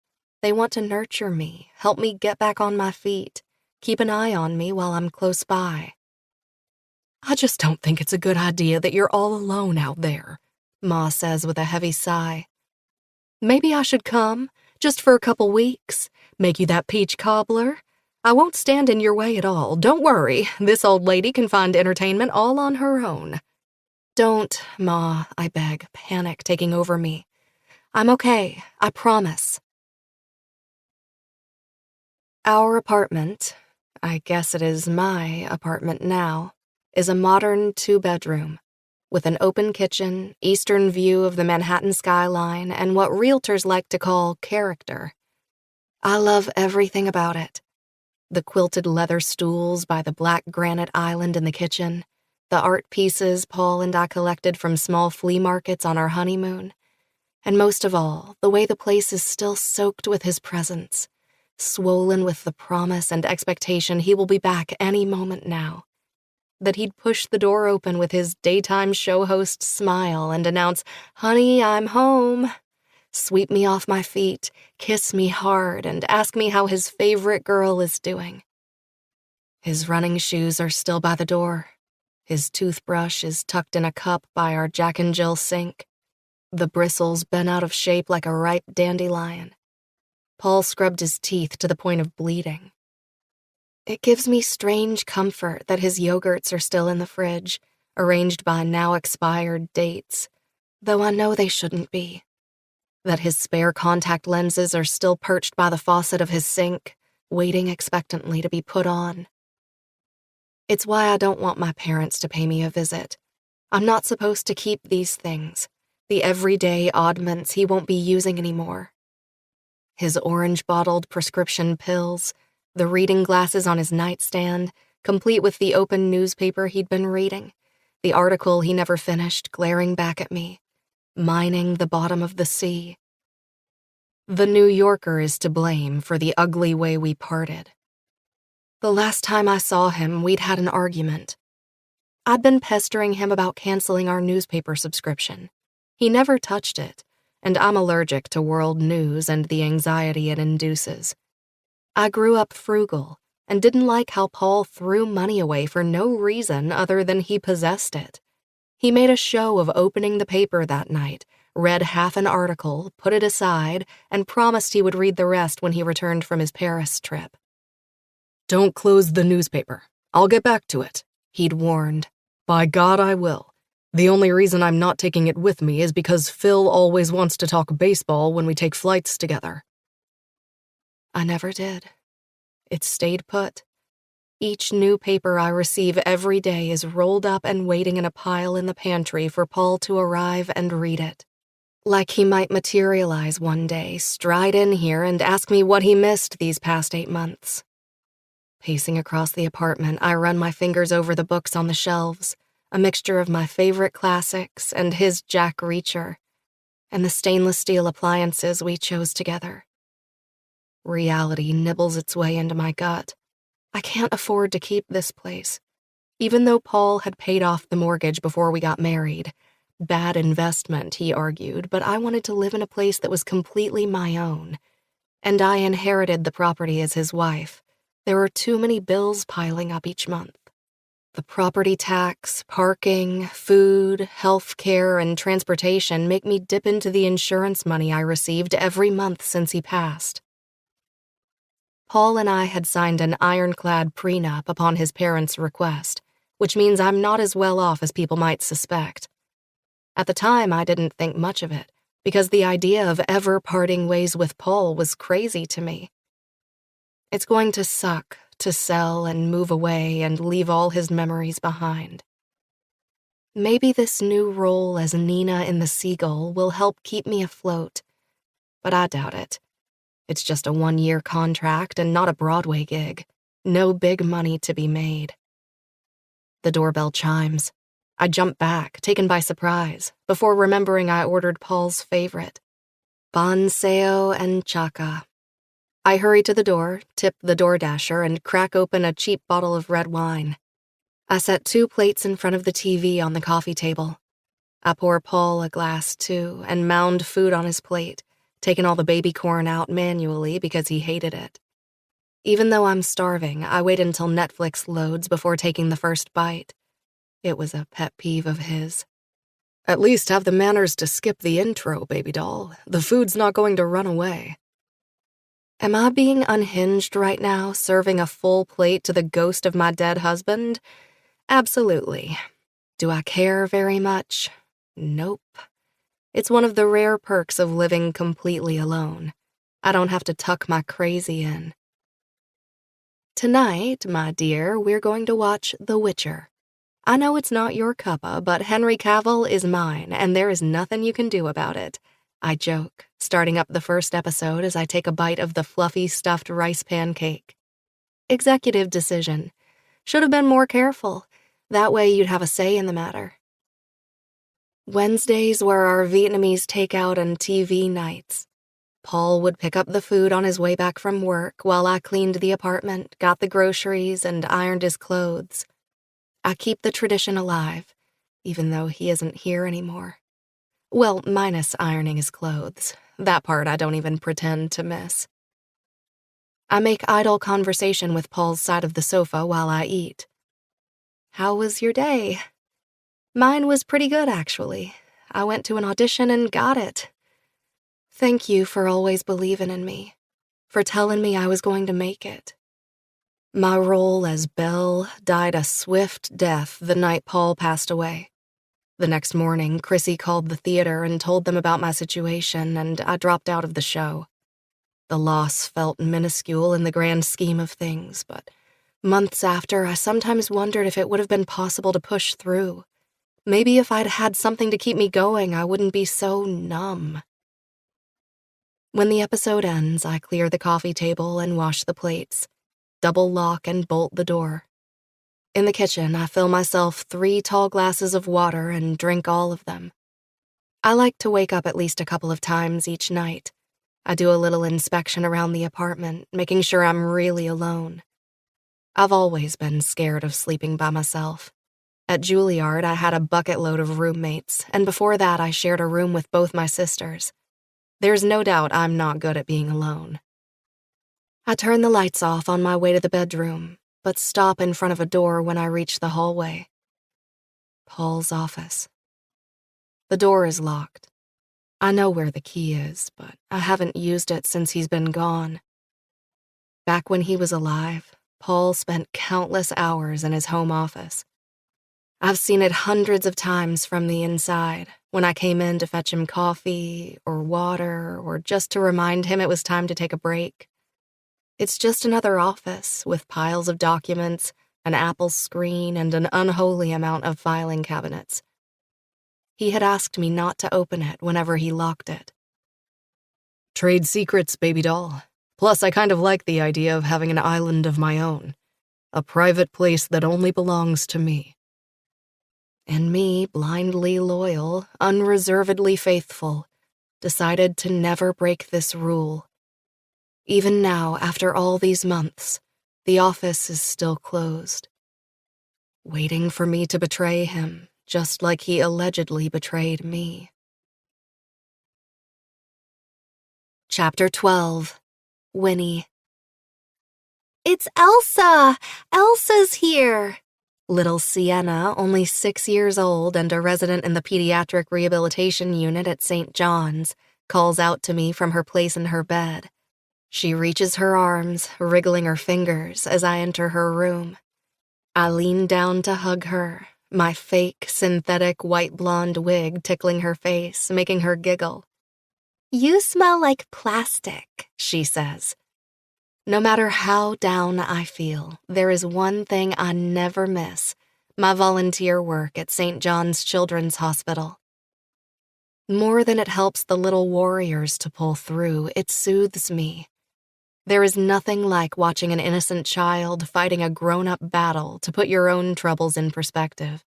They want to nurture me, help me get back on my feet, keep an eye on me while I'm close by. I just don't think it's a good idea that you're all alone out there, Ma says with a heavy sigh. Maybe I should come, just for a couple weeks, make you that peach cobbler. I won't stand in your way at all. Don't worry, this old lady can find entertainment all on her own. Don't, Ma, I beg, panic taking over me. I'm okay, I promise. Our apartment, I guess it is my apartment now, is a modern 2-bedroom. With an open kitchen, eastern view of the Manhattan skyline, and what realtors like to call character. I love everything about it. The quilted leather stools by the black granite island in the kitchen, the art pieces Paul and I collected from small flea markets on our honeymoon, and most of all, the way the place is still soaked with his presence, swollen with the promise and expectation he will be back any moment now. That he'd push the door open with his daytime show host smile and announce, "Honey, I'm home." Sweep me off my feet, kiss me hard, and ask me how his favorite girl is doing. His running shoes are still by the door. His toothbrush is tucked in a cup by our Jack and Jill sink. The bristles bent out of shape like a ripe dandelion. Paul scrubbed his teeth to the point of bleeding. It gives me strange comfort that his yogurts are still in the fridge, arranged by now expired dates, though I know they shouldn't be. That his spare contact lenses are still perched by the faucet of his sink, waiting expectantly to be put on. It's why I don't want my parents to pay me a visit. I'm not supposed to keep these things, the everyday oddments he won't be using anymore. His orange-bottled prescription pills, the reading glasses on his nightstand, complete with the open newspaper he'd been reading, the article he never finished glaring back at me, mining the bottom of the sea. The New Yorker is to blame for the ugly way we parted. The last time I saw him, we'd had an argument. I'd been pestering him about canceling our newspaper subscription. He never touched it, and I'm allergic to world news and the anxiety it induces. I grew up frugal and didn't like how Paul threw money away for no reason other than he possessed it. He made a show of opening the paper that night, read half an article, put it aside, and promised he would read the rest when he returned from his Paris trip. Don't close the newspaper. I'll get back to it, he'd warned. By God, I will. The only reason I'm not taking it with me is because Phil always wants to talk baseball when we take flights together. I never did. It stayed put. Each new paper I receive every day is rolled up and waiting in a pile in the pantry for Paul to arrive and read it. Like he might materialize one day, stride in here and ask me what he missed these past 8 months. Pacing across the apartment, I run my fingers over the books on the shelves, a mixture of my favorite classics and his Jack Reacher, and the stainless steel appliances we chose together. Reality nibbles its way into my gut. I can't afford to keep this place. Even though Paul had paid off the mortgage before we got married, bad investment, he argued, but I wanted to live in a place that was completely my own, and I inherited the property as his wife. There were too many bills piling up each month. The property tax, parking, food, health care, and transportation make me dip into the insurance money I received every month since he passed. Paul and I had signed an ironclad prenup upon his parents' request, which means I'm not as well off as people might suspect. At the time, I didn't think much of it, because the idea of ever parting ways with Paul was crazy to me. It's going to suck to sell and move away and leave all his memories behind. Maybe this new role as Nina in The Seagull will help keep me afloat, but I doubt it. It's just a 1-year contract and not a Broadway gig. No big money to be made. The doorbell chimes. I jump back, taken by surprise, before remembering I ordered Paul's favorite, Bonseo and Chaka. I hurry to the door, tip the DoorDasher, and crack open a cheap bottle of red wine. I set 2 plates in front of the TV on the coffee table. I pour Paul a glass, too, and mound food on his plate, taking all the baby corn out manually because he hated it. Even though I'm starving, I wait until Netflix loads before taking the first bite. It was a pet peeve of his. At least have the manners to skip the intro, baby doll. The food's not going to run away. Am I being unhinged right now, serving a full plate to the ghost of my dead husband? Absolutely. Do I care very much? Nope. It's one of the rare perks of living completely alone. I don't have to tuck my crazy in. Tonight, my dear, we're going to watch The Witcher. I know it's not your cuppa, but Henry Cavill is mine, and there is nothing you can do about it. I joke, starting up the first episode as I take a bite of the fluffy stuffed rice pancake. Executive decision. Should have been more careful. That way you'd have a say in the matter. Wednesdays were our Vietnamese takeout and TV nights. Paul would pick up the food on his way back from work while I cleaned the apartment, got the groceries, and ironed his clothes. I keep the tradition alive, even though he isn't here anymore. Well, minus ironing his clothes. That part I don't even pretend to miss. I make idle conversation with Paul's side of the sofa while I eat. How was your day? Mine was pretty good, actually. I went to an audition and got it. Thank you for always believing in me, for telling me I was going to make it. My role as Belle died a swift death the night Paul passed away. The next morning, Chrissy called the theater and told them about my situation, and I dropped out of the show. The loss felt minuscule in the grand scheme of things, but months after, I sometimes wondered if it would have been possible to push through. Maybe if I'd had something to keep me going, I wouldn't be so numb. When the episode ends, I clear the coffee table and wash the plates, double lock and bolt the door. In the kitchen, I fill myself 3 tall glasses of water and drink all of them. I like to wake up at least a couple of times each night. I do a little inspection around the apartment, making sure I'm really alone. I've always been scared of sleeping by myself. At Juilliard, I had a bucket load of roommates, and before that, I shared a room with both my sisters. There's no doubt I'm not good at being alone. I turn the lights off on my way to the bedroom, but stop in front of a door when I reach the hallway. Paul's office. The door is locked. I know where the key is, but I haven't used it since he's been gone. Back when he was alive, Paul spent countless hours in his home office. I've seen it hundreds of times from the inside, when I came in to fetch him coffee or water or just to remind him it was time to take a break. It's just another office with piles of documents, an Apple screen, and an unholy amount of filing cabinets. He had asked me not to open it whenever he locked it. Trade secrets, baby doll. Plus, I kind of like the idea of having an island of my own. A private place that only belongs to me. And me, blindly loyal, unreservedly faithful, decided to never break this rule. Even now, after all these months, the office is still closed. Waiting for me to betray him, just like he allegedly betrayed me. Chapter 12. Winnie. It's Elsa! Elsa's here! Little Sienna, only 6 years old and a resident in the pediatric rehabilitation unit at St. John's, calls out to me from her place in her bed. She reaches her arms, wriggling her fingers as I enter her room. I lean down to hug her, my fake, synthetic white blonde wig tickling her face, making her giggle. You smell like plastic, she says. No matter how down I feel, there is one thing I never miss, my volunteer work at St. John's Children's Hospital. More than it helps the little warriors to pull through, it soothes me. There is nothing like watching an innocent child fighting a grown-up battle to put your own troubles in perspective.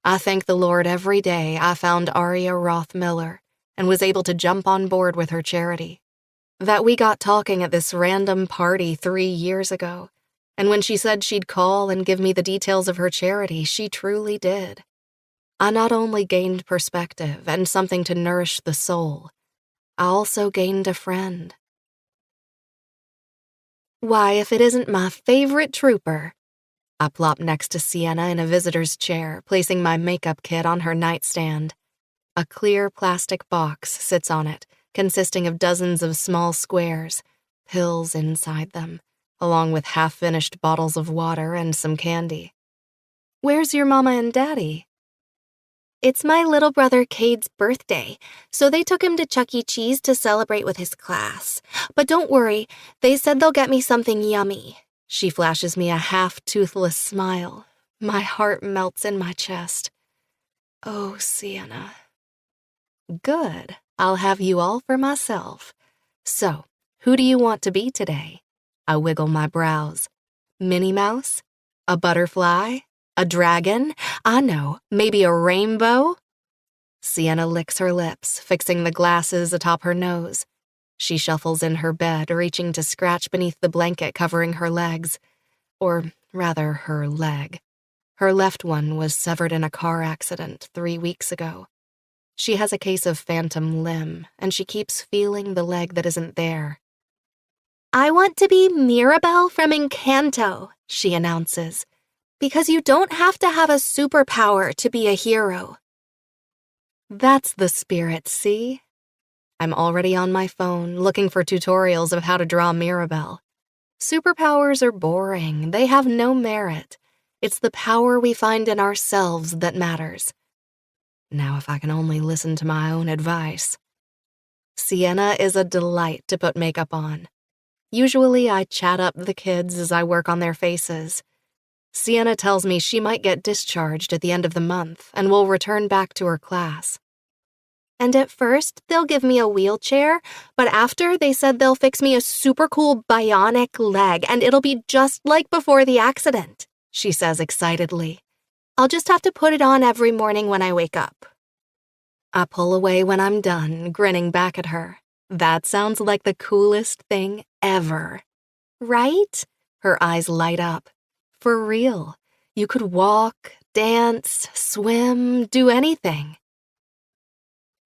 I thank the Lord every day I found Aria Roth Miller and was able to jump on board with her charity. That we got talking at this random party 3 years ago, and when she said she'd call and give me the details of her charity, she truly did. I not only gained perspective and something to nourish the soul, I also gained a friend. Why, if it isn't my favorite trooper. I plop next to Sienna in a visitor's chair, placing my makeup kit on her nightstand. A clear plastic box sits on it, consisting of dozens of small squares, pills inside them, along with half-finished bottles of water and some candy. Where's your mama and daddy? It's my little brother Cade's birthday, so they took him to Chuck E. Cheese to celebrate with his class. But don't worry, they said they'll get me something yummy. She flashes me a half-toothless smile. My heart melts in my chest. Oh, Sienna. Good. I'll have you all for myself. So, who do you want to be today? I wiggle my brows. Minnie Mouse? A butterfly? A dragon? I know, maybe a rainbow? Sienna licks her lips, fixing the glasses atop her nose. She shuffles in her bed, reaching to scratch beneath the blanket covering her legs. Or rather, her leg. Her left one was severed in a car accident 3 weeks ago. She has a case of phantom limb, and she keeps feeling the leg that isn't there. I want to be Mirabelle from Encanto, she announces. Because you don't have to have a superpower to be a hero. That's the spirit, see? I'm already on my phone, looking for tutorials of how to draw Mirabelle. Superpowers are boring. They have no merit. It's the power we find in ourselves that matters. Now if I can only listen to my own advice. Sienna is a delight to put makeup on. Usually I chat up the kids as I work on their faces. Sienna tells me she might get discharged at the end of the month and will return back to her class. And at first, they'll give me a wheelchair, but after, they said they'll fix me a super cool bionic leg, and it'll be just like before the accident, she says excitedly. I'll just have to put it on every morning when I wake up. I pull away when I'm done, grinning back at her. That sounds like the coolest thing ever. Right? Her eyes light up. For real. You could walk, dance, swim, do anything.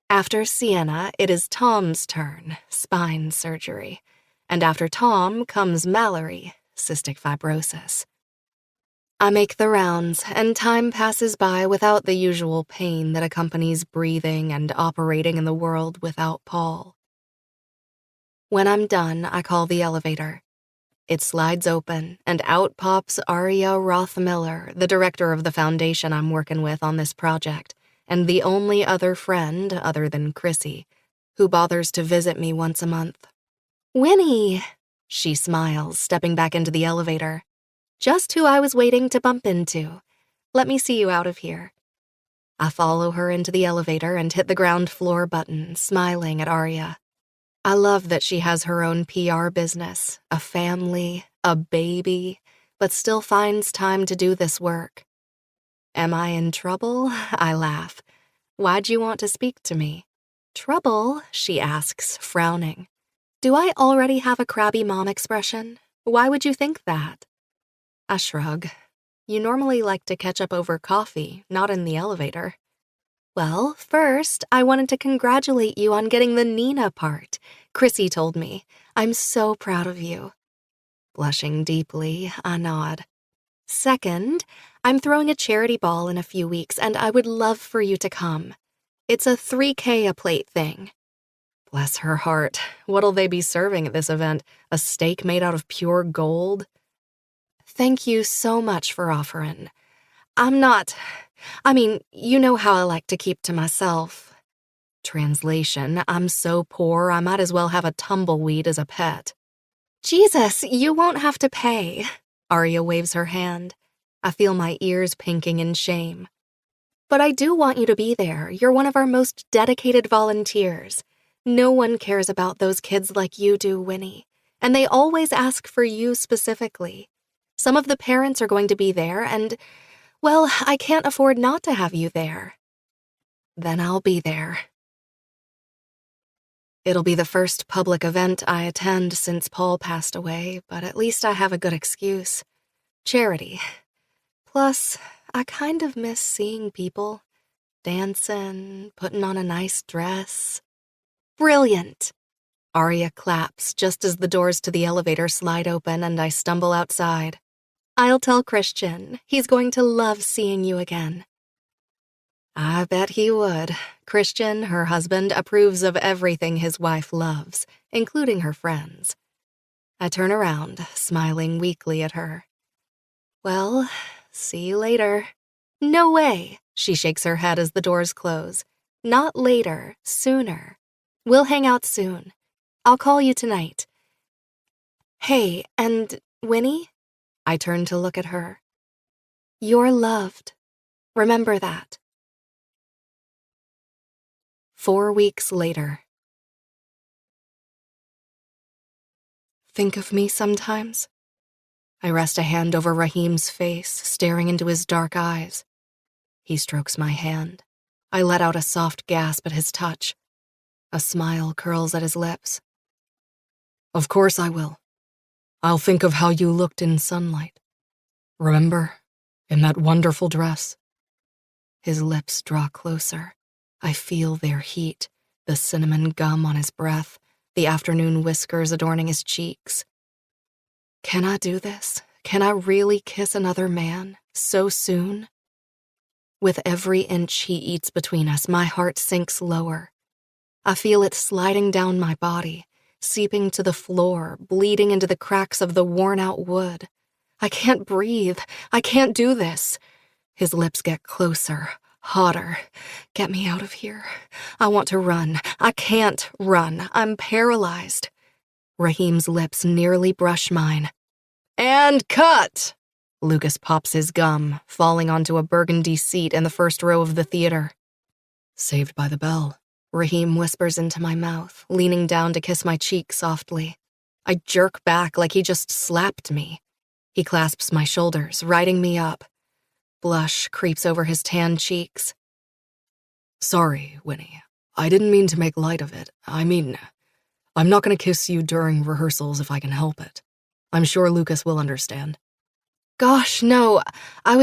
After Sienna, it is Tom's turn, spine surgery. And after Tom comes Mallory, cystic fibrosis. I make the rounds, and time passes by without the usual pain that accompanies breathing and operating in the world without Paul. When I'm done, I call the elevator. It slides open, and out pops Aria Roth-Miller, the director of the foundation I'm working with on this project, and the only other friend, other than Chrissy, who bothers to visit me once a month. Winnie, she smiles, stepping back into the elevator. Just who I was waiting to bump into. Let me see you out of here. I follow her into the elevator and hit the ground floor button, smiling at Aria. I love that she has her own PR business, a family, a baby, but still finds time to do this work. Am I in trouble? I laugh. Why'd you want to speak to me? Trouble? She asks, frowning. Do I already have a crabby mom expression? Why would you think that? I shrug. You normally like to catch up over coffee, not in the elevator. Well, first, I wanted to congratulate you on getting the Nina part. Chrissy told me. I'm so proud of you. Blushing deeply, I nod. Second, I'm throwing a charity ball in a few weeks, and I would love for you to come. It's a $3K a plate thing. Bless her heart. What'll they be serving at this event? A steak made out of pure gold? Thank you so much for offering. You know how I like to keep to myself. Translation, I'm so poor I might as well have a tumbleweed as a pet. Jesus, you won't have to pay. Aria waves her hand. I feel my ears pinking in shame. But I do want you to be there. You're one of our most dedicated volunteers. No one cares about those kids like you do, Winnie. And they always ask for you specifically. Some of the parents are going to be there, and, well, I can't afford not to have you there. Then I'll be there. It'll be the first public event I attend since Paul passed away, but at least I have a good excuse. Charity. Plus, I kind of miss seeing people. Dancing, putting on a nice dress. Brilliant! Aria claps just as the doors to the elevator slide open and I stumble outside. I'll tell Christian. He's going to love seeing you again. I bet he would. Christian, her husband, approves of everything his wife loves, including her friends. I turn around, smiling weakly at her. Well, see you later. No way, she shakes her head as the doors close. Not later, sooner. We'll hang out soon. I'll call you tonight. Hey, and Winnie? I turn to look at her. You're loved. Remember that. 4 weeks later. Think of me sometimes? I rest a hand over Raheem's face, staring into his dark eyes. He strokes my hand. I let out a soft gasp at his touch. A smile curls at his lips. Of course I will. I'll think of how you looked in sunlight. Remember, in that wonderful dress? His lips draw closer. I feel their heat, the cinnamon gum on his breath, the afternoon whiskers adorning his cheeks. Can I do this? Can I really kiss another man so soon? With every inch he eats between us, my heart sinks lower. I feel it sliding down my body, seeping to the floor, bleeding into the cracks of the worn-out wood. I can't breathe. I can't do this. His lips get closer, hotter. Get me out of here. I want to run. I can't run. I'm paralyzed. Raheem's lips nearly brush mine. And cut! Lucas pops his gum, falling onto a burgundy seat in the first row of the theater. Saved by the Bell. Raheem whispers into my mouth, leaning down to kiss my cheek softly. I jerk back like he just slapped me. He clasps my shoulders, riding me up. Blush creeps over his tan cheeks. Sorry, Winnie. I didn't mean to make light of it. I'm not going to kiss you during rehearsals if I can help it. I'm sure Lucas will understand. Gosh, no, I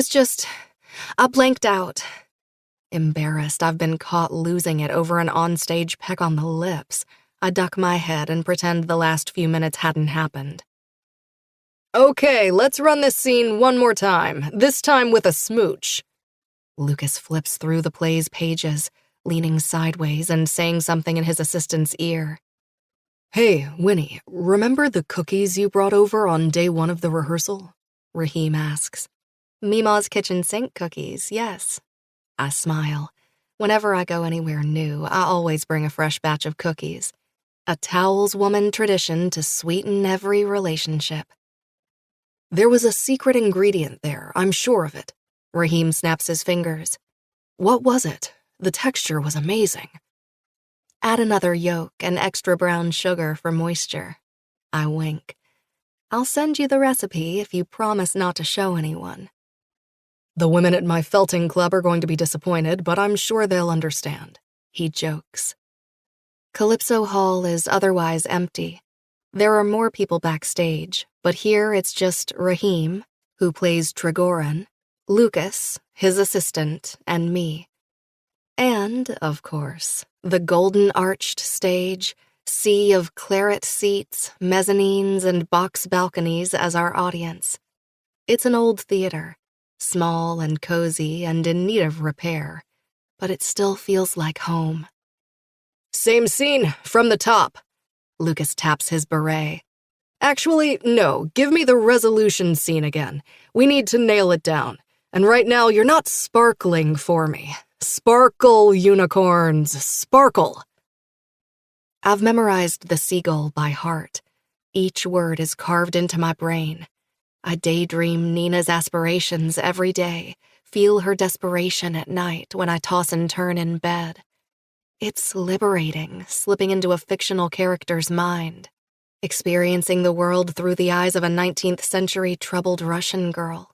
blanked out. Embarrassed, I've been caught losing it over an onstage peck on the lips. I duck my head and pretend the last few minutes hadn't happened. Okay, let's run this scene one more time, this time with a smooch. Lucas flips through the play's pages, leaning sideways and saying something in his assistant's ear. Hey, Winnie, remember the cookies you brought over on day 1 of the rehearsal? Raheem asks. Mima's kitchen sink cookies, yes. I smile. Whenever I go anywhere new, I always bring a fresh batch of cookies. A towelswoman tradition to sweeten every relationship. There was a secret ingredient there, I'm sure of it. Raheem snaps his fingers. What was it? The texture was amazing. Add another yolk and extra brown sugar for moisture. I wink. I'll send you the recipe if you promise not to show anyone. The women at my felting club are going to be disappointed, but I'm sure they'll understand. He jokes. Calypso Hall is otherwise empty. There are more people backstage, but here it's just Raheem, who plays Trigorin, Lucas, his assistant, and me. And, of course, the golden-arched stage, sea of claret seats, mezzanines, and box balconies as our audience. It's an old theater, small and cozy and in need of repair, but it still feels like home. Same scene, from the top. Lucas taps his beret. Actually, no, give me the resolution scene again. We need to nail it down. And right now, you're not sparkling for me. Sparkle, unicorns, sparkle. I've memorized the seagull by heart. Each word is carved into my brain. I daydream Nina's aspirations every day, feel her desperation at night when I toss and turn in bed. It's liberating, slipping into a fictional character's mind, experiencing the world through the eyes of a 19th century troubled Russian girl.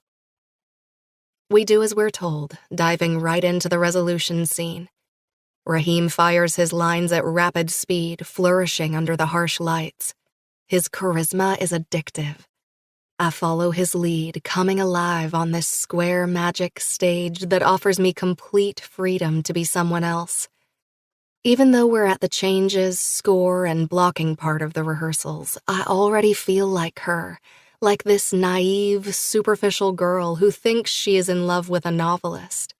We do as we're told, diving right into the resolution scene. Raheem fires his lines at rapid speed, flourishing under the harsh lights. His charisma is addictive. I follow his lead, coming alive on this square magic stage that offers me complete freedom to be someone else. Even though we're at the changes, score, and blocking part of the rehearsals, I already feel like her, like this naive, superficial girl who thinks she is in love with a novelist.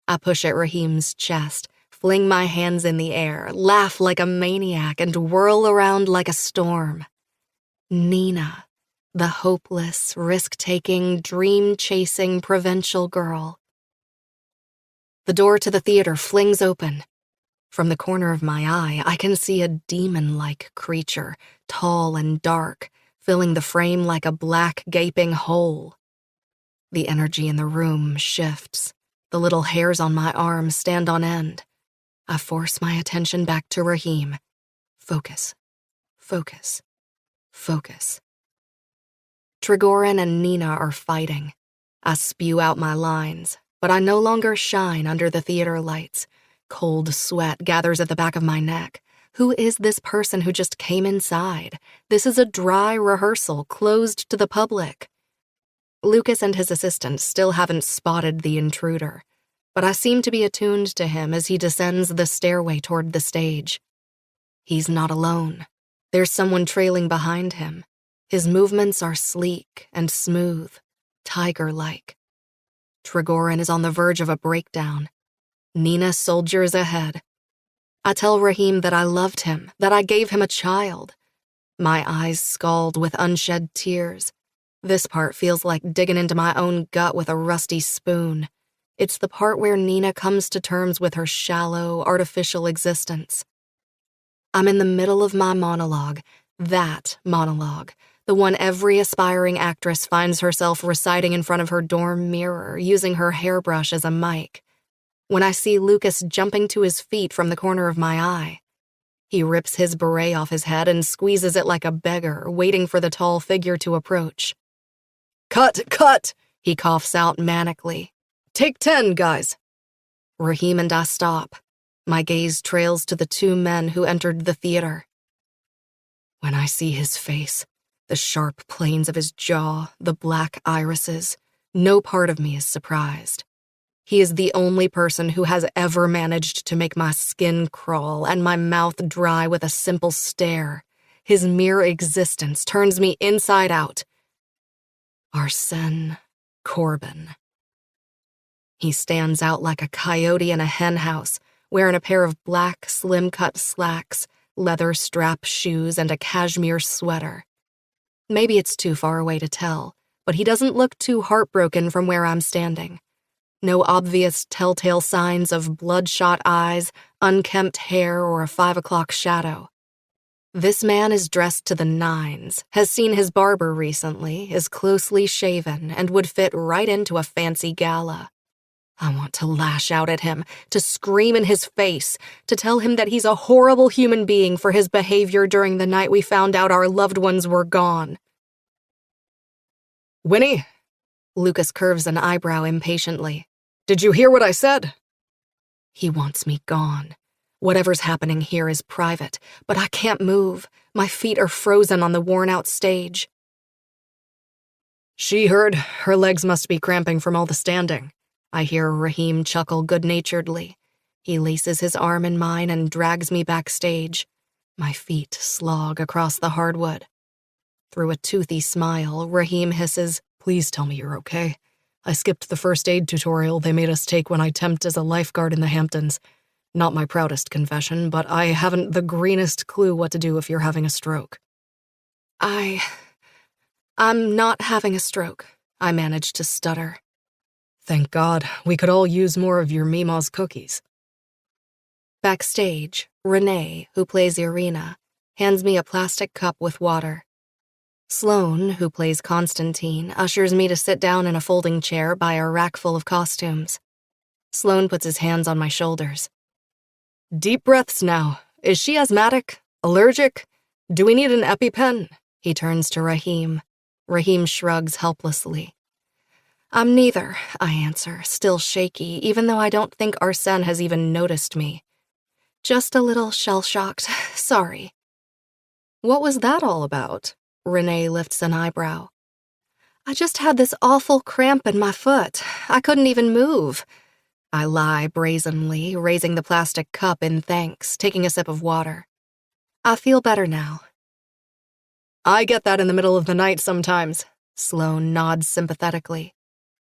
I push at Raheem's chest, fling my hands in the air, laugh like a maniac, and whirl around like a storm. Nina, the hopeless, risk-taking, dream-chasing provincial girl. The door to the theater flings open. From the corner of my eye, I can see a demon-like creature, tall and dark, filling the frame like a black, gaping hole. The energy in the room shifts. The little hairs on my arm stand on end. I force my attention back to Raheem. Focus. Focus. Focus. Trigorin and Nina are fighting. I spew out my lines, but I no longer shine under the theater lights. Cold sweat gathers at the back of my neck. Who is this person who just came inside? This is a dry rehearsal, closed to the public. Lucas and his assistant still haven't spotted the intruder, but I seem to be attuned to him as he descends the stairway toward the stage. He's not alone. There's someone trailing behind him. His movements are sleek and smooth, tiger-like. Trigorin is on the verge of a breakdown. Nina soldiers ahead. I tell Raheem that I loved him, that I gave him a child. My eyes scald with unshed tears. This part feels like digging into my own gut with a rusty spoon. It's the part where Nina comes to terms with her shallow, artificial existence. I'm in the middle of my monologue, that monologue, The one every aspiring actress finds herself reciting in front of her dorm mirror, using her hairbrush as a mic. When I see Lucas jumping to his feet from the corner of my eye, he rips his beret off his head and squeezes it like a beggar, waiting for the tall figure to approach. Cut! He coughs out manically. Take 10, guys. Raheem and I stop. My gaze trails to the two men who entered the theater. When I see his face, the sharp planes of his jaw, the black irises, no part of me is surprised. He is the only person who has ever managed to make my skin crawl and my mouth dry with a simple stare. His mere existence turns me inside out. Arsène Corbin. He stands out like a coyote in a henhouse, wearing a pair of black, slim-cut slacks, leather strap shoes, and a cashmere sweater. Maybe it's too far away to tell, but he doesn't look too heartbroken from where I'm standing. No obvious telltale signs of bloodshot eyes, unkempt hair, or a 5 o'clock shadow. This man is dressed to the nines, has seen his barber recently, is closely shaven, and would fit right into a fancy gala. I want to lash out at him, to scream in his face, to tell him that he's a horrible human being for his behavior during the night we found out our loved ones were gone. Winnie? Lucas curves an eyebrow impatiently. Did you hear what I said? He wants me gone. Whatever's happening here is private, but I can't move. My feet are frozen on the worn-out stage. She heard. Her legs must be cramping from all the standing. I hear Raheem chuckle good-naturedly. He laces his arm in mine and drags me backstage. My feet slog across the hardwood. Through a toothy smile, Raheem hisses, "Please tell me you're okay. I skipped the first aid tutorial they made us take when I temped as a lifeguard in the Hamptons. Not my proudest confession, but I haven't the greenest clue what to do if you're having a stroke." I'm not having a stroke, I managed to stutter. Thank God. We could all use more of your Mima's cookies. Backstage, Renee, who plays Irina, hands me a plastic cup with water. Sloane, who plays Constantine, ushers me to sit down in a folding chair by a rack full of costumes. Sloane puts his hands on my shoulders. Deep breaths now. Is she asthmatic? Allergic? Do we need an EpiPen? He turns to Raheem. Raheem shrugs helplessly. I'm neither, I answer, still shaky, even though I don't think Arsène has even noticed me. Just a little shell-shocked. Sorry. What was that all about? Renee lifts an eyebrow. I just had this awful cramp in my foot. I couldn't even move. I lie brazenly, raising the plastic cup in thanks, taking a sip of water. I feel better now. I get that in the middle of the night sometimes. Sloane nods sympathetically.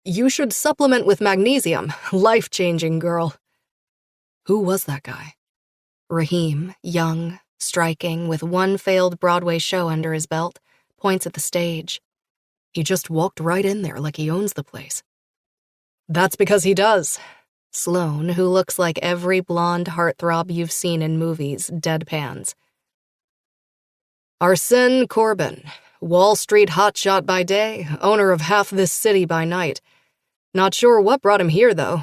You should supplement with magnesium. Life-changing, girl. Who was that guy? Raheem, young, striking, with one failed Broadway show under his belt, points at the stage. He just walked right in there like he owns the place. That's because he does. Sloane, who looks like every blonde heartthrob you've seen in movies, deadpans. Arsène Corbin, Wall Street hotshot by day, owner of half this city by night. Not sure what brought him here, though.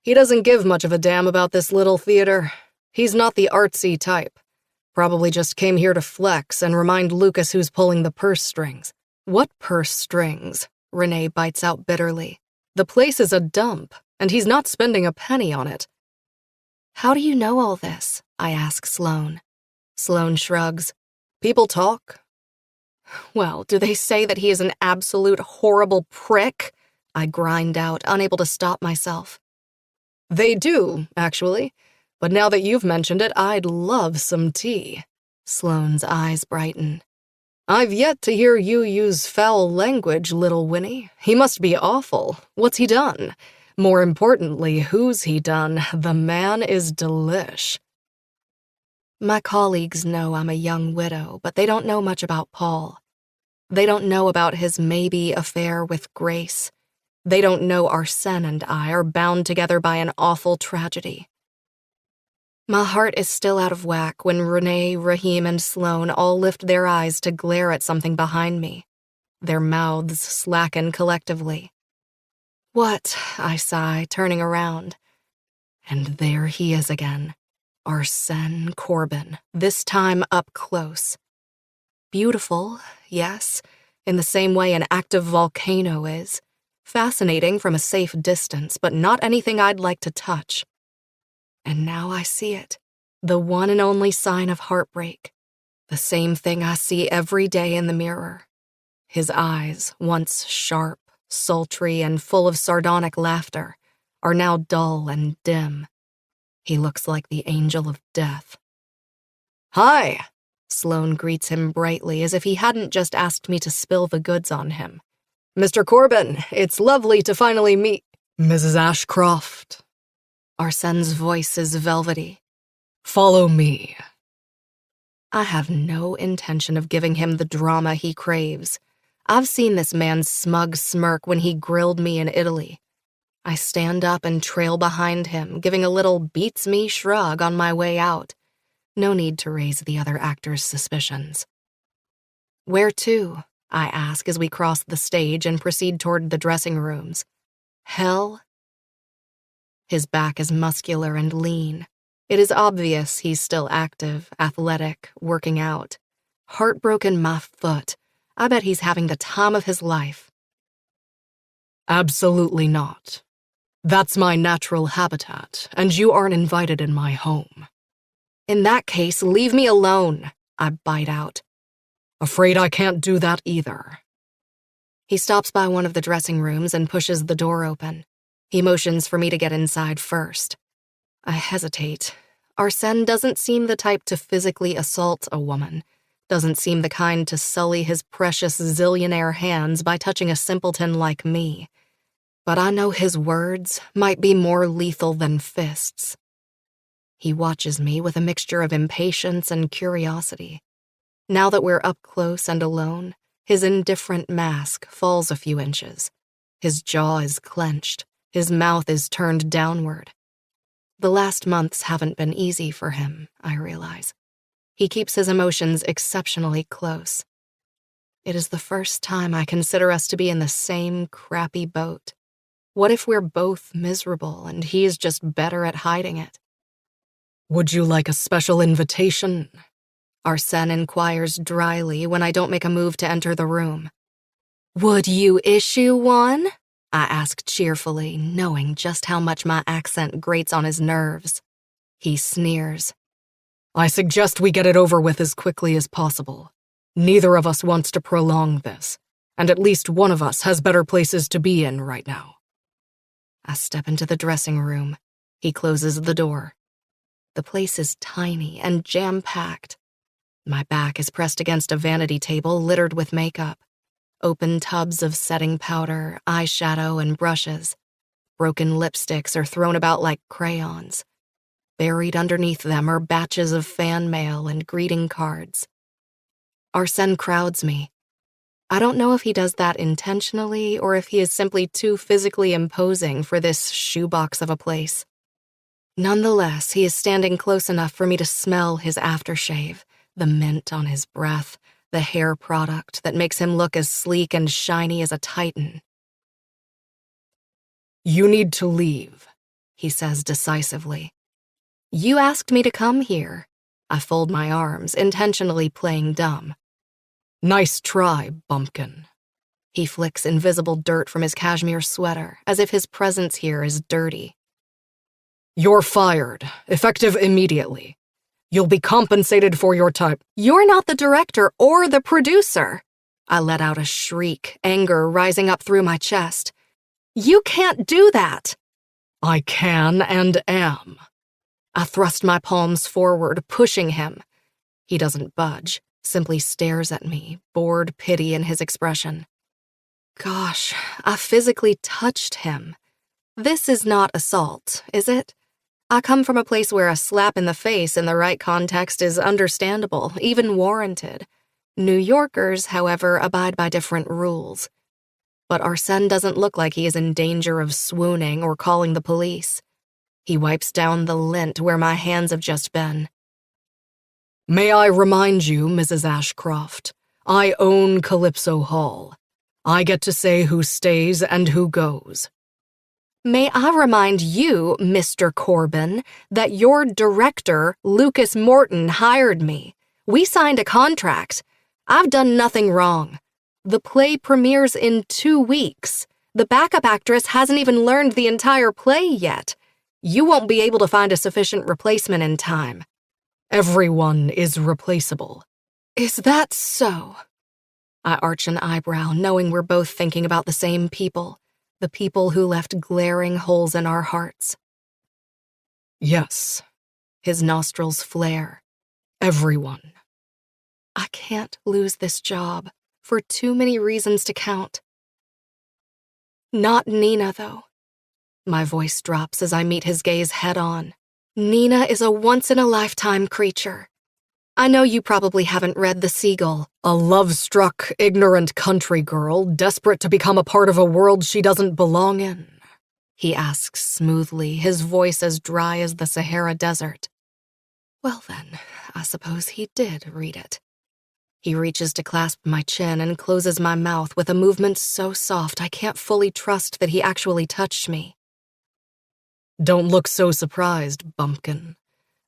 He doesn't give much of a damn about this little theater. He's not the artsy type. Probably just came here to flex and remind Lucas who's pulling the purse strings. What purse strings? Renee bites out bitterly. The place is a dump, and he's not spending a penny on it. How do you know all this? I ask Sloane. Sloane shrugs. People talk. Well, do they say that he is an absolute horrible prick? I grind out, unable to stop myself. They do, actually. But now that you've mentioned it, I'd love some tea. Sloane's eyes brighten. I've yet to hear you use foul language, little Winnie. He must be awful. What's he done? More importantly, who's he done? The man is delish. My colleagues know I'm a young widow, but they don't know much about Paul. They don't know about his maybe affair with Grace. They don't know Arsène and I are bound together by an awful tragedy. My heart is still out of whack when Renee, Raheem, and Sloane all lift their eyes to glare at something behind me. Their mouths slacken collectively. What? I sigh, turning around. And there he is again. Arsène Corbin, this time up close. Beautiful, yes, in the same way an active volcano is. Fascinating from a safe distance, but not anything I'd like to touch. And now I see it, the one and only sign of heartbreak. The same thing I see every day in the mirror. His eyes, once sharp, sultry, and full of sardonic laughter, are now dull and dim. He looks like the angel of death. "Hi!" Sloane greets him brightly as if he hadn't just asked me to spill the goods on him. "Mr. Corbin, it's lovely to finally meet Mrs. Ashcroft." Arsène's voice is velvety. "Follow me." I have no intention of giving him the drama he craves. I've seen this man's smug smirk when he grilled me in Italy. I stand up and trail behind him, giving a little beats-me shrug on my way out. No need to raise the other actor's suspicions. "Where to?" I ask as we cross the stage and proceed toward the dressing rooms. "Hell?" His back is muscular and lean. It is obvious he's still active, athletic, working out. Heartbroken my foot. I bet he's having the time of his life. "Absolutely not. That's my natural habitat, and you aren't invited in my home." "In that case, leave me alone," I bite out. "Afraid I can't do that either." He stops by one of the dressing rooms and pushes the door open. He motions for me to get inside first. I hesitate. Arsène doesn't seem the type to physically assault a woman, doesn't seem the kind to sully his precious zillionaire hands by touching a simpleton like me. But I know his words might be more lethal than fists. He watches me with a mixture of impatience and curiosity. Now that we're up close and alone, his indifferent mask falls a few inches. His jaw is clenched. His mouth is turned downward. The last months haven't been easy for him, I realize. He keeps his emotions exceptionally close. It is the first time I consider us to be in the same crappy boat. What if we're both miserable and he is just better at hiding it? "Would you like a special invitation?" Arsène inquires dryly when I don't make a move to enter the room. "Would you issue one?" I ask cheerfully, knowing just how much my accent grates on his nerves. He sneers. "I suggest we get it over with as quickly as possible. Neither of us wants to prolong this, and at least one of us has better places to be in right now." I step into the dressing room. He closes the door. The place is tiny and jam-packed. My back is pressed against a vanity table littered with makeup. Open tubs of setting powder, eyeshadow, and brushes. Broken lipsticks are thrown about like crayons. Buried underneath them are batches of fan mail and greeting cards. Arsène crowds me. I don't know if he does that intentionally or if he is simply too physically imposing for this shoebox of a place. Nonetheless, he is standing close enough for me to smell his aftershave, the mint on his breath, the hair product that makes him look as sleek and shiny as a titan. "You need to leave," he says decisively. "You asked me to come here." I fold my arms, intentionally playing dumb. "Nice try, bumpkin." He flicks invisible dirt from his cashmere sweater, as if his presence here is dirty. "You're fired, effective immediately. You'll be compensated for your time." "You're not the director or the producer." I let out a shriek, anger rising up through my chest. "You can't do that." "I can and am." I thrust my palms forward, pushing him. He doesn't budge, simply stares at me, bored pity in his expression. Gosh, I physically touched him. This is not assault, is it? I come from a place where a slap in the face in the right context is understandable, even warranted. New Yorkers, however, abide by different rules. But Arsène doesn't look like he is in danger of swooning or calling the police. He wipes down the lint where my hands have just been. May I remind you, Mrs. Ashcroft, I own Calypso Hall. I get to say who stays and who goes. May I remind you, Mr. Corbin, that your director, Lucas Morton, hired me. We signed a contract. I've done nothing wrong. The play premieres in 2 weeks. The backup actress hasn't even learned the entire play yet. You won't be able to find a sufficient replacement in time. Everyone is replaceable. Is that so? I arch an eyebrow, knowing we're both thinking about the same people, the people who left glaring holes in our hearts. Yes. His nostrils flare. Everyone. I can't lose this job, for too many reasons to count. Not Nina, though. My voice drops as I meet his gaze head-on. Nina is a once-in-a-lifetime creature. I know you probably haven't read The Seagull. A love-struck, ignorant country girl, desperate to become a part of a world she doesn't belong in, he asks smoothly, his voice as dry as the Sahara Desert. Well then, I suppose he did read it. He reaches to clasp my chin and closes my mouth with a movement so soft I can't fully trust that he actually touched me. Don't look so surprised, bumpkin.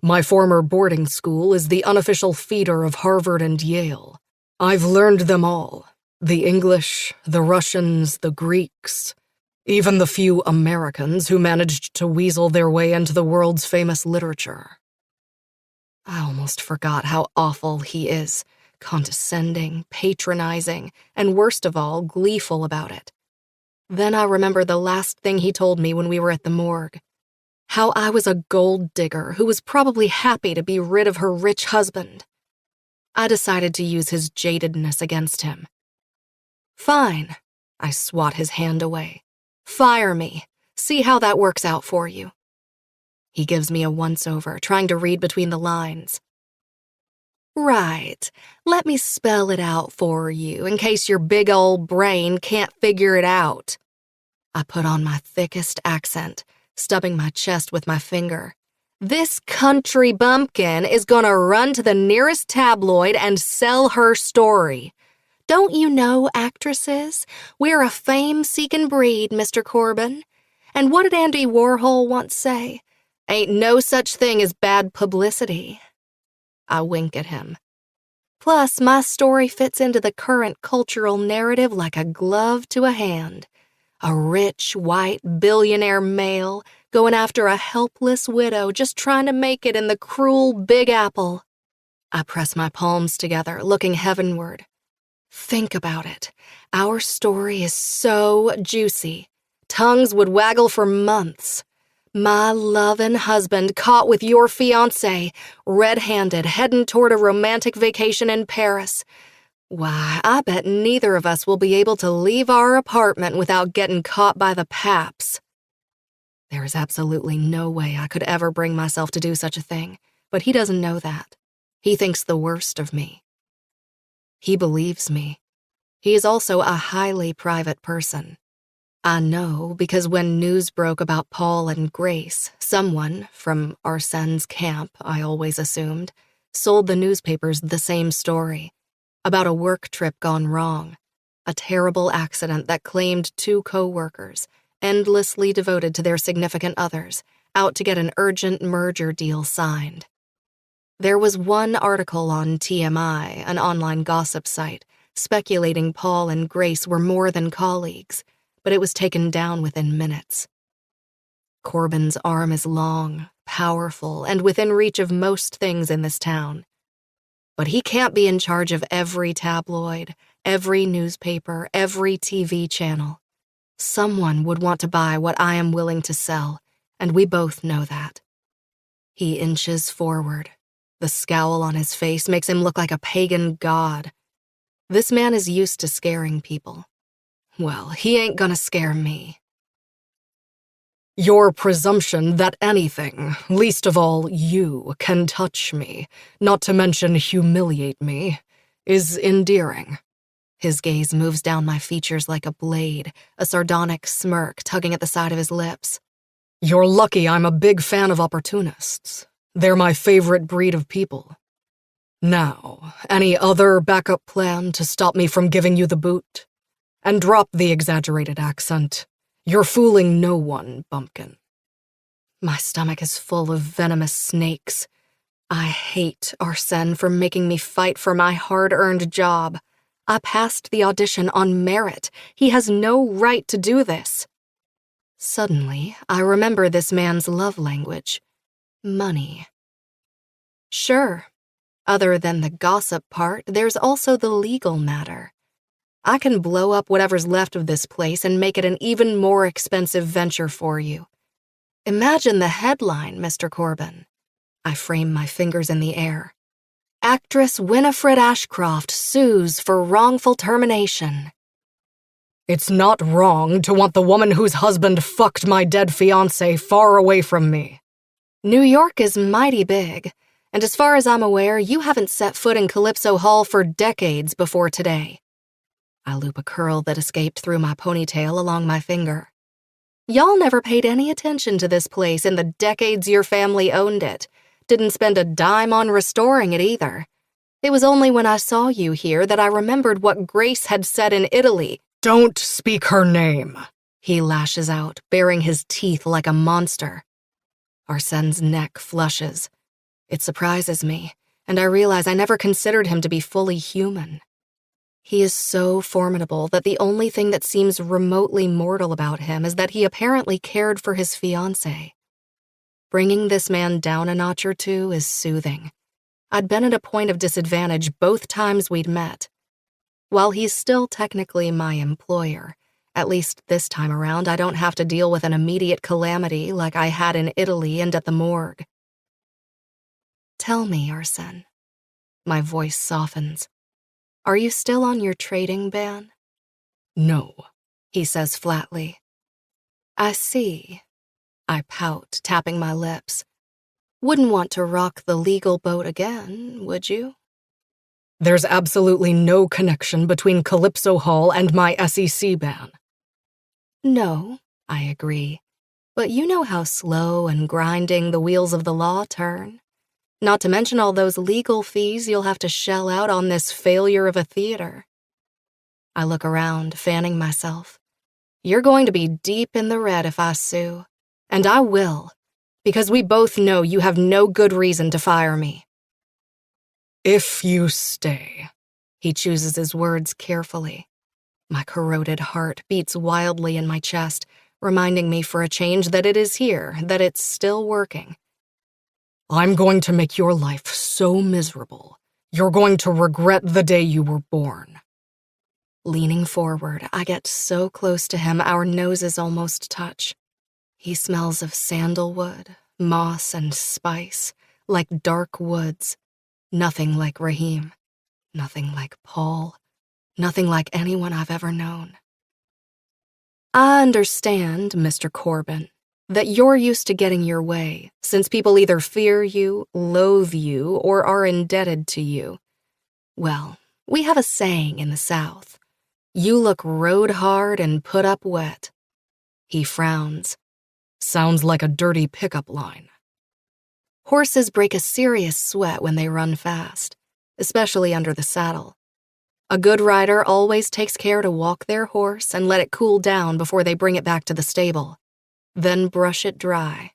My former boarding school is the unofficial feeder of Harvard and Yale. I've learned them all. The English, the Russians, the Greeks, even the few Americans who managed to weasel their way into the world's famous literature. I almost forgot how awful he is, condescending, patronizing, and worst of all, gleeful about it. Then I remember the last thing he told me when we were at the morgue. How I was a gold digger who was probably happy to be rid of her rich husband. I decided to use his jadedness against him. Fine, I swat his hand away. Fire me. See how that works out for you. He gives me a once-over, trying to read between the lines. Right, let me spell it out for you in case your big old brain can't figure it out. I put on my thickest accent, stubbing my chest with my finger. This country bumpkin is gonna run to the nearest tabloid and sell her story. Don't you know, actresses? We're a fame-seeking breed, Mr. Corbin. And what did Andy Warhol once say? Ain't no such thing as bad publicity. I wink at him. Plus, my story fits into the current cultural narrative like a glove to a hand. A rich, white, billionaire male going after a helpless widow just trying to make it in the cruel Big Apple. I press my palms together, looking heavenward. Think about it. Our story is so juicy. Tongues would waggle for months. My lovin' husband caught with your fiancé, red-handed, heading toward a romantic vacation in Paris. Why, I bet neither of us will be able to leave our apartment without getting caught by the paps. There is absolutely no way I could ever bring myself to do such a thing, but he doesn't know that. He thinks the worst of me. He believes me. He is also a highly private person. I know because when news broke about Paul and Grace, someone, from Arsene's camp, I always assumed, sold the newspapers the same story. About a work trip gone wrong. A terrible accident that claimed 2 co-workers, endlessly devoted to their significant others, out to get an urgent merger deal signed. There was one article on TMI, an online gossip site, speculating Paul and Grace were more than colleagues, but it was taken down within minutes. Corbin's arm is long, powerful, and within reach of most things in this town. But he can't be in charge of every tabloid, every newspaper, every TV channel. Someone would want to buy what I am willing to sell, and we both know that. He inches forward. The scowl on his face makes him look like a pagan god. This man is used to scaring people. Well, he ain't gonna scare me. Your presumption that anything, least of all you, can touch me, not to mention humiliate me, is endearing. His gaze moves down my features like a blade, a sardonic smirk tugging at the side of his lips. You're lucky I'm a big fan of opportunists. They're my favorite breed of people. Now, any other backup plan to stop me from giving you the boot? And drop the exaggerated accent. You're fooling no one, Bumpkin. My stomach is full of venomous snakes. I hate Arsène for making me fight for my hard-earned job. I passed the audition on merit. He has no right to do this. Suddenly, I remember this man's love language. Money. Sure. Other than the gossip part, there's also the legal matter. I can blow up whatever's left of this place and make it an even more expensive venture for you. Imagine the headline, Mr. Corbin. I frame my fingers in the air. Actress Winifred Ashcroft sues for wrongful termination. It's not wrong to want the woman whose husband fucked my dead fiancé far away from me. New York is mighty big, and as far as I'm aware, you haven't set foot in Calypso Hall for decades before today. I loop a curl that escaped through my ponytail along my finger. Y'all never paid any attention to this place in the decades your family owned it. Didn't spend a dime on restoring it either. It was only when I saw you here that I remembered what Grace had said in Italy. Don't speak her name, he lashes out, baring his teeth like a monster. Arsene's neck flushes. It surprises me, and I realize I never considered him to be fully human. He is so formidable that the only thing that seems remotely mortal about him is that he apparently cared for his fiancée. Bringing this man down a notch or two is soothing. I'd been at a point of disadvantage both times we'd met. While he's still technically my employer, at least this time around I don't have to deal with an immediate calamity like I had in Italy and at the morgue. Tell me, Arsène. My voice softens. Are you still on your trading ban? No, he says flatly. I see. I pout, tapping my lips. Wouldn't want to rock the legal boat again, would you? There's absolutely no connection between Calypso Hall and my SEC ban. No, I agree. But you know how slow and grinding the wheels of the law turn. Not to mention all those legal fees you'll have to shell out on this failure of a theater. I look around, fanning myself. You're going to be deep in the red if I sue. And I will, because we both know you have no good reason to fire me. If you stay. He chooses his words carefully. My corroded heart beats wildly in my chest, reminding me for a change that it is here, that it's still working. I'm going to make your life so miserable, you're going to regret the day you were born. Leaning forward, I get so close to him our noses almost touch. He smells of sandalwood, moss, and spice, like dark woods. Nothing like Raheem. Nothing like Paul. Nothing like anyone I've ever known. I understand, Mr. Corbin, that you're used to getting your way, since people either fear you, loathe you, or are indebted to you. Well, we have a saying in the South. You look rode hard and put up wet. He frowns. Sounds like a dirty pickup line. Horses break a serious sweat when they run fast, especially under the saddle. A good rider always takes care to walk their horse and let it cool down before they bring it back to the stable, then brush it dry.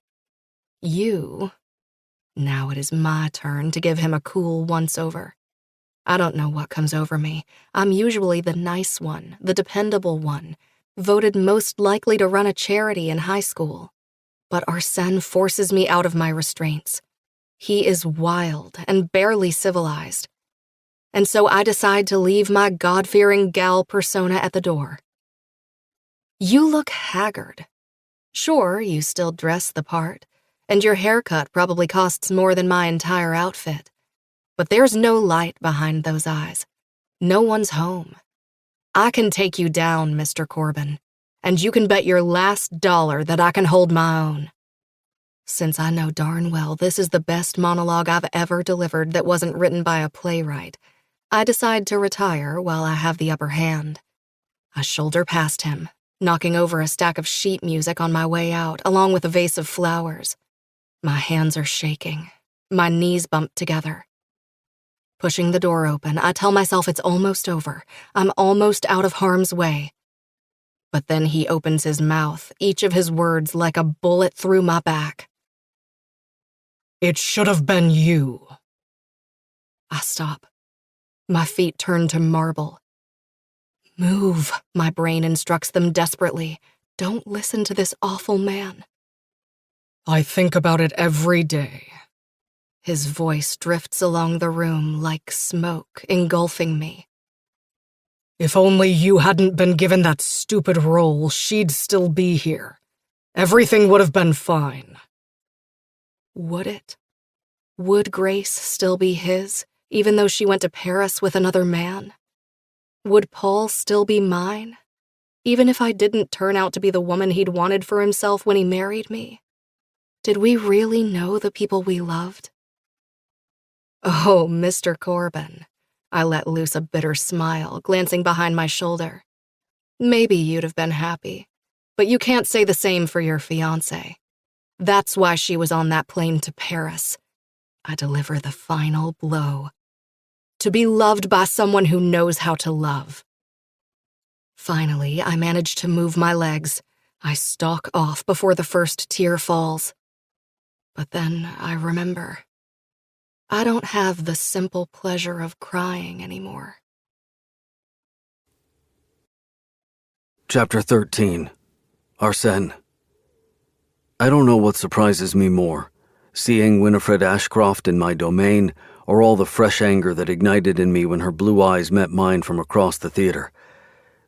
Now it is my turn to give him a cool once-over. I don't know what comes over me. I'm usually the nice one, the dependable one, voted most likely to run a charity in high school. But Arsène forces me out of my restraints. He is wild and barely civilized. And so I decide to leave my God-fearing gal persona at the door. You look haggard. Sure, you still dress the part, and your haircut probably costs more than my entire outfit. But there's no light behind those eyes. No one's home. I can take you down, Mr. Corbin, and you can bet your last dollar that I can hold my own. Since I know darn well this is the best monologue I've ever delivered that wasn't written by a playwright, I decide to retire while I have the upper hand. I shoulder past him, knocking over a stack of sheet music on my way out, along with a vase of flowers. My hands are shaking. My knees bump together. Pushing the door open, I tell myself it's almost over. I'm almost out of harm's way. But then he opens his mouth, each of his words like a bullet through my back. It should have been you. I stop. My feet turn to marble. Move, my brain instructs them desperately. Don't listen to this awful man. I think about it every day. His voice drifts along the room like smoke, engulfing me. If only you hadn't been given that stupid role, she'd still be here. Everything would have been fine. Would it? Would Grace still be his, even though she went to Paris with another man? Would Paul still be mine, even if I didn't turn out to be the woman he'd wanted for himself when he married me? Did we really know the people we loved? Oh, Mr. Corbin. I let loose a bitter smile, glancing behind my shoulder. Maybe you'd have been happy, but you can't say the same for your fiancé. That's why she was on that plane to Paris. I deliver the final blow. To be loved by someone who knows how to love. Finally, I manage to move my legs. I stalk off before the first tear falls. But then I remember. I don't have the simple pleasure of crying anymore. Chapter 13. Arsène. I don't know what surprises me more, seeing Winifred Ashcroft in my domain, or all the fresh anger that ignited in me when her blue eyes met mine from across the theater.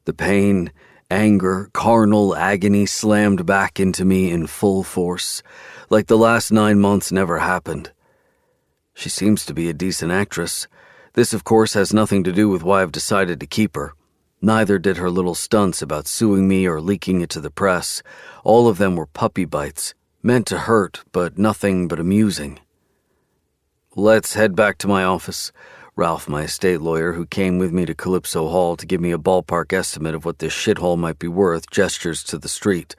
The pain, anger, carnal agony slammed back into me in full force, like the last 9 months never happened. She seems to be a decent actress. This, of course, has nothing to do with why I've decided to keep her. Neither did her little stunts about suing me or leaking it to the press. All of them were puppy bites, meant to hurt, but nothing but amusing. Let's head back to my office. Ralph, my estate lawyer, who came with me to Calypso Hall to give me a ballpark estimate of what this shithole might be worth, gestures to the street.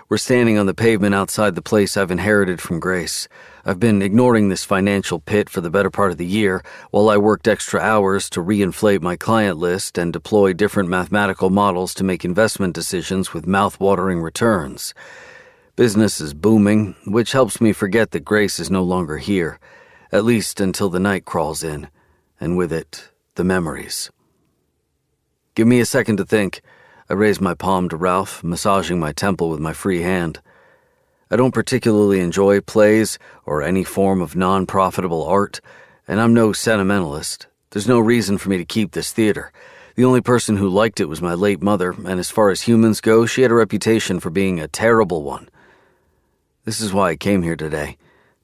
We're standing on the pavement outside the place I've inherited from Grace. I've been ignoring this financial pit for the better part of the year, while I worked extra hours to reinflate my client list and deploy different mathematical models to make investment decisions with mouth-watering returns. Business is booming, which helps me forget that Grace is no longer here, at least until the night crawls in, and with it, the memories. Give me a second to think. I raised my palm to Ralph, massaging my temple with my free hand. I don't particularly enjoy plays or any form of non-profitable art, and I'm no sentimentalist. There's no reason for me to keep this theater. The only person who liked it was my late mother, and as far as humans go, she had a reputation for being a terrible one. This is why I came here today,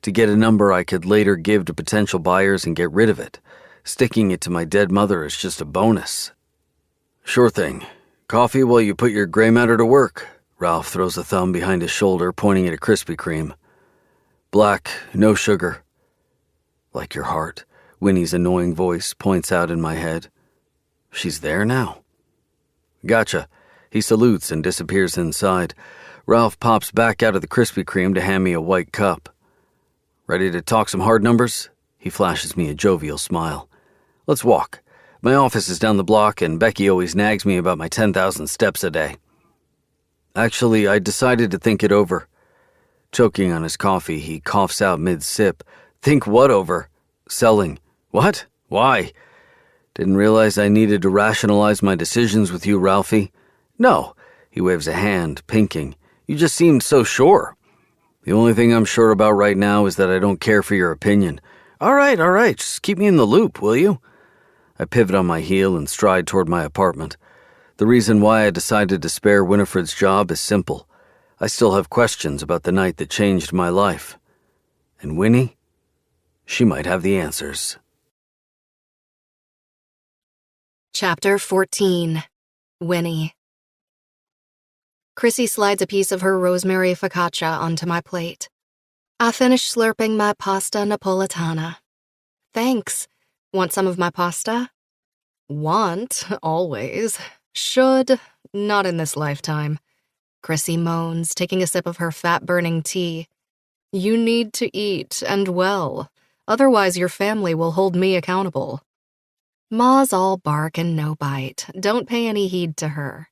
to get a number I could later give to potential buyers and get rid of it. Sticking it to my dead mother is just a bonus. Sure thing. Coffee while you put your gray matter to work. Ralph throws a thumb behind his shoulder, pointing at a Krispy Kreme. Black, no sugar. Like your heart, Winnie's annoying voice points out in my head. She's there now. Gotcha. He salutes and disappears inside. Ralph pops back out of the Krispy Kreme to hand me a white cup. Ready to talk some hard numbers? He flashes me a jovial smile. Let's walk. My office is down the block, and Becky always nags me about my 10,000 steps a day. Actually, I decided to think it over. Choking on his coffee, he coughs out mid-sip. Think what over? Selling. What? Why? Didn't realize I needed to rationalize my decisions with you, Ralphie. No. He waves a hand, pinking. You just seemed so sure. The only thing I'm sure about right now is that I don't care for your opinion. All right. Just keep me in the loop, will you? I pivot on my heel and stride toward my apartment. The reason why I decided to spare Winifred's job is simple. I still have questions about the night that changed my life. And Winnie? She might have the answers. Chapter 14. Winnie. Chrissy slides a piece of her rosemary focaccia onto my plate. I finish slurping my pasta napoletana. Thanks. Want some of my pasta? Want, always. Should, not in this lifetime. Chrissy moans, taking a sip of her fat-burning tea. You need to eat, and well. Otherwise, your family will hold me accountable. Ma's all bark and no bite. Don't pay any heed to her.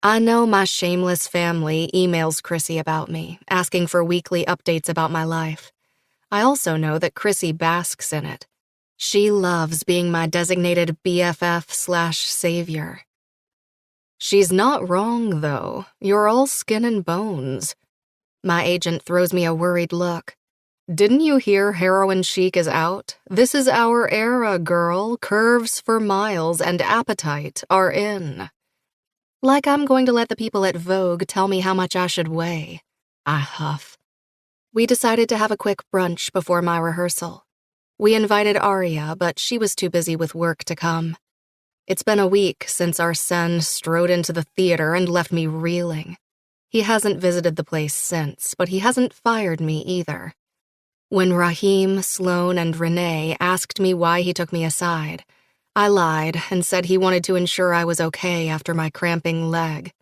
I know my shameless family emails Chrissy about me, asking for weekly updates about my life. I also know that Chrissy basks in it. She loves being my designated BFF/savior. She's not wrong, though. You're all skin and bones. My agent throws me a worried look. Didn't you hear heroin chic is out? This is our era, girl. Curves for miles and appetite are in. Like I'm going to let the people at Vogue tell me how much I should weigh. I huff. We decided to have a quick brunch before my rehearsal. We invited Aria, but she was too busy with work to come. It's been a week since our Shen strode into the theater and left me reeling. He hasn't visited the place since, but he hasn't fired me either. When Raheem, Sloane, and Renee asked me why he took me aside, I lied and said he wanted to ensure I was okay after my cramping leg.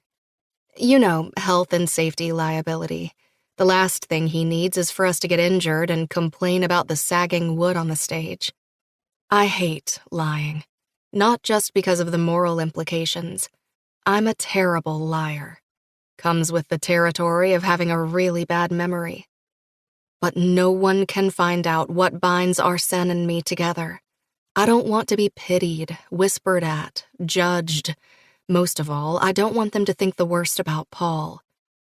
You know, health and safety liability. The last thing he needs is for us to get injured and complain about the sagging wood on the stage. I hate lying, not just because of the moral implications. I'm a terrible liar. Comes with the territory of having a really bad memory. But no one can find out what binds Arsène and me together. I don't want to be pitied, whispered at, judged. Most of all, I don't want them to think the worst about Paul.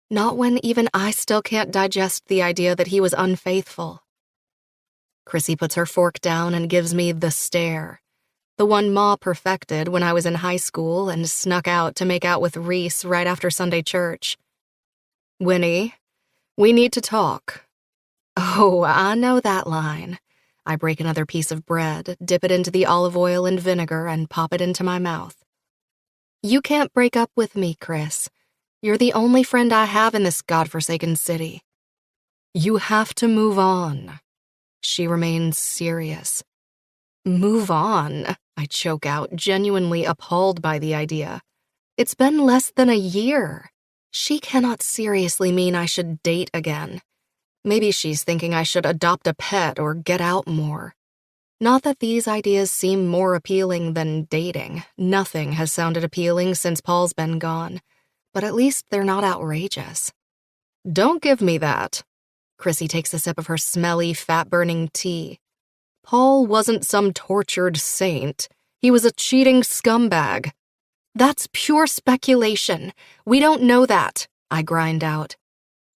Not when even I still can't digest the idea that he was unfaithful. Chrissy puts her fork down and gives me the stare. The one Ma perfected when I was in high school and snuck out to make out with Reese right after Sunday church. Winnie, we need to talk. Oh, I know that line. I break another piece of bread, dip it into the olive oil and vinegar, and pop it into my mouth. You can't break up with me, Chris. You're the only friend I have in this godforsaken city. You have to move on. She remains serious. Move on, I choke out, genuinely appalled by the idea. It's been less than a year. She cannot seriously mean I should date again. Maybe she's thinking I should adopt a pet or get out more. Not that these ideas seem more appealing than dating. Nothing has sounded appealing since Paul's been gone. But at least they're not outrageous. Don't give me that. Chrissy takes a sip of her smelly, fat-burning tea. Paul wasn't some tortured saint. He was a cheating scumbag. That's pure speculation. We don't know that, I grind out.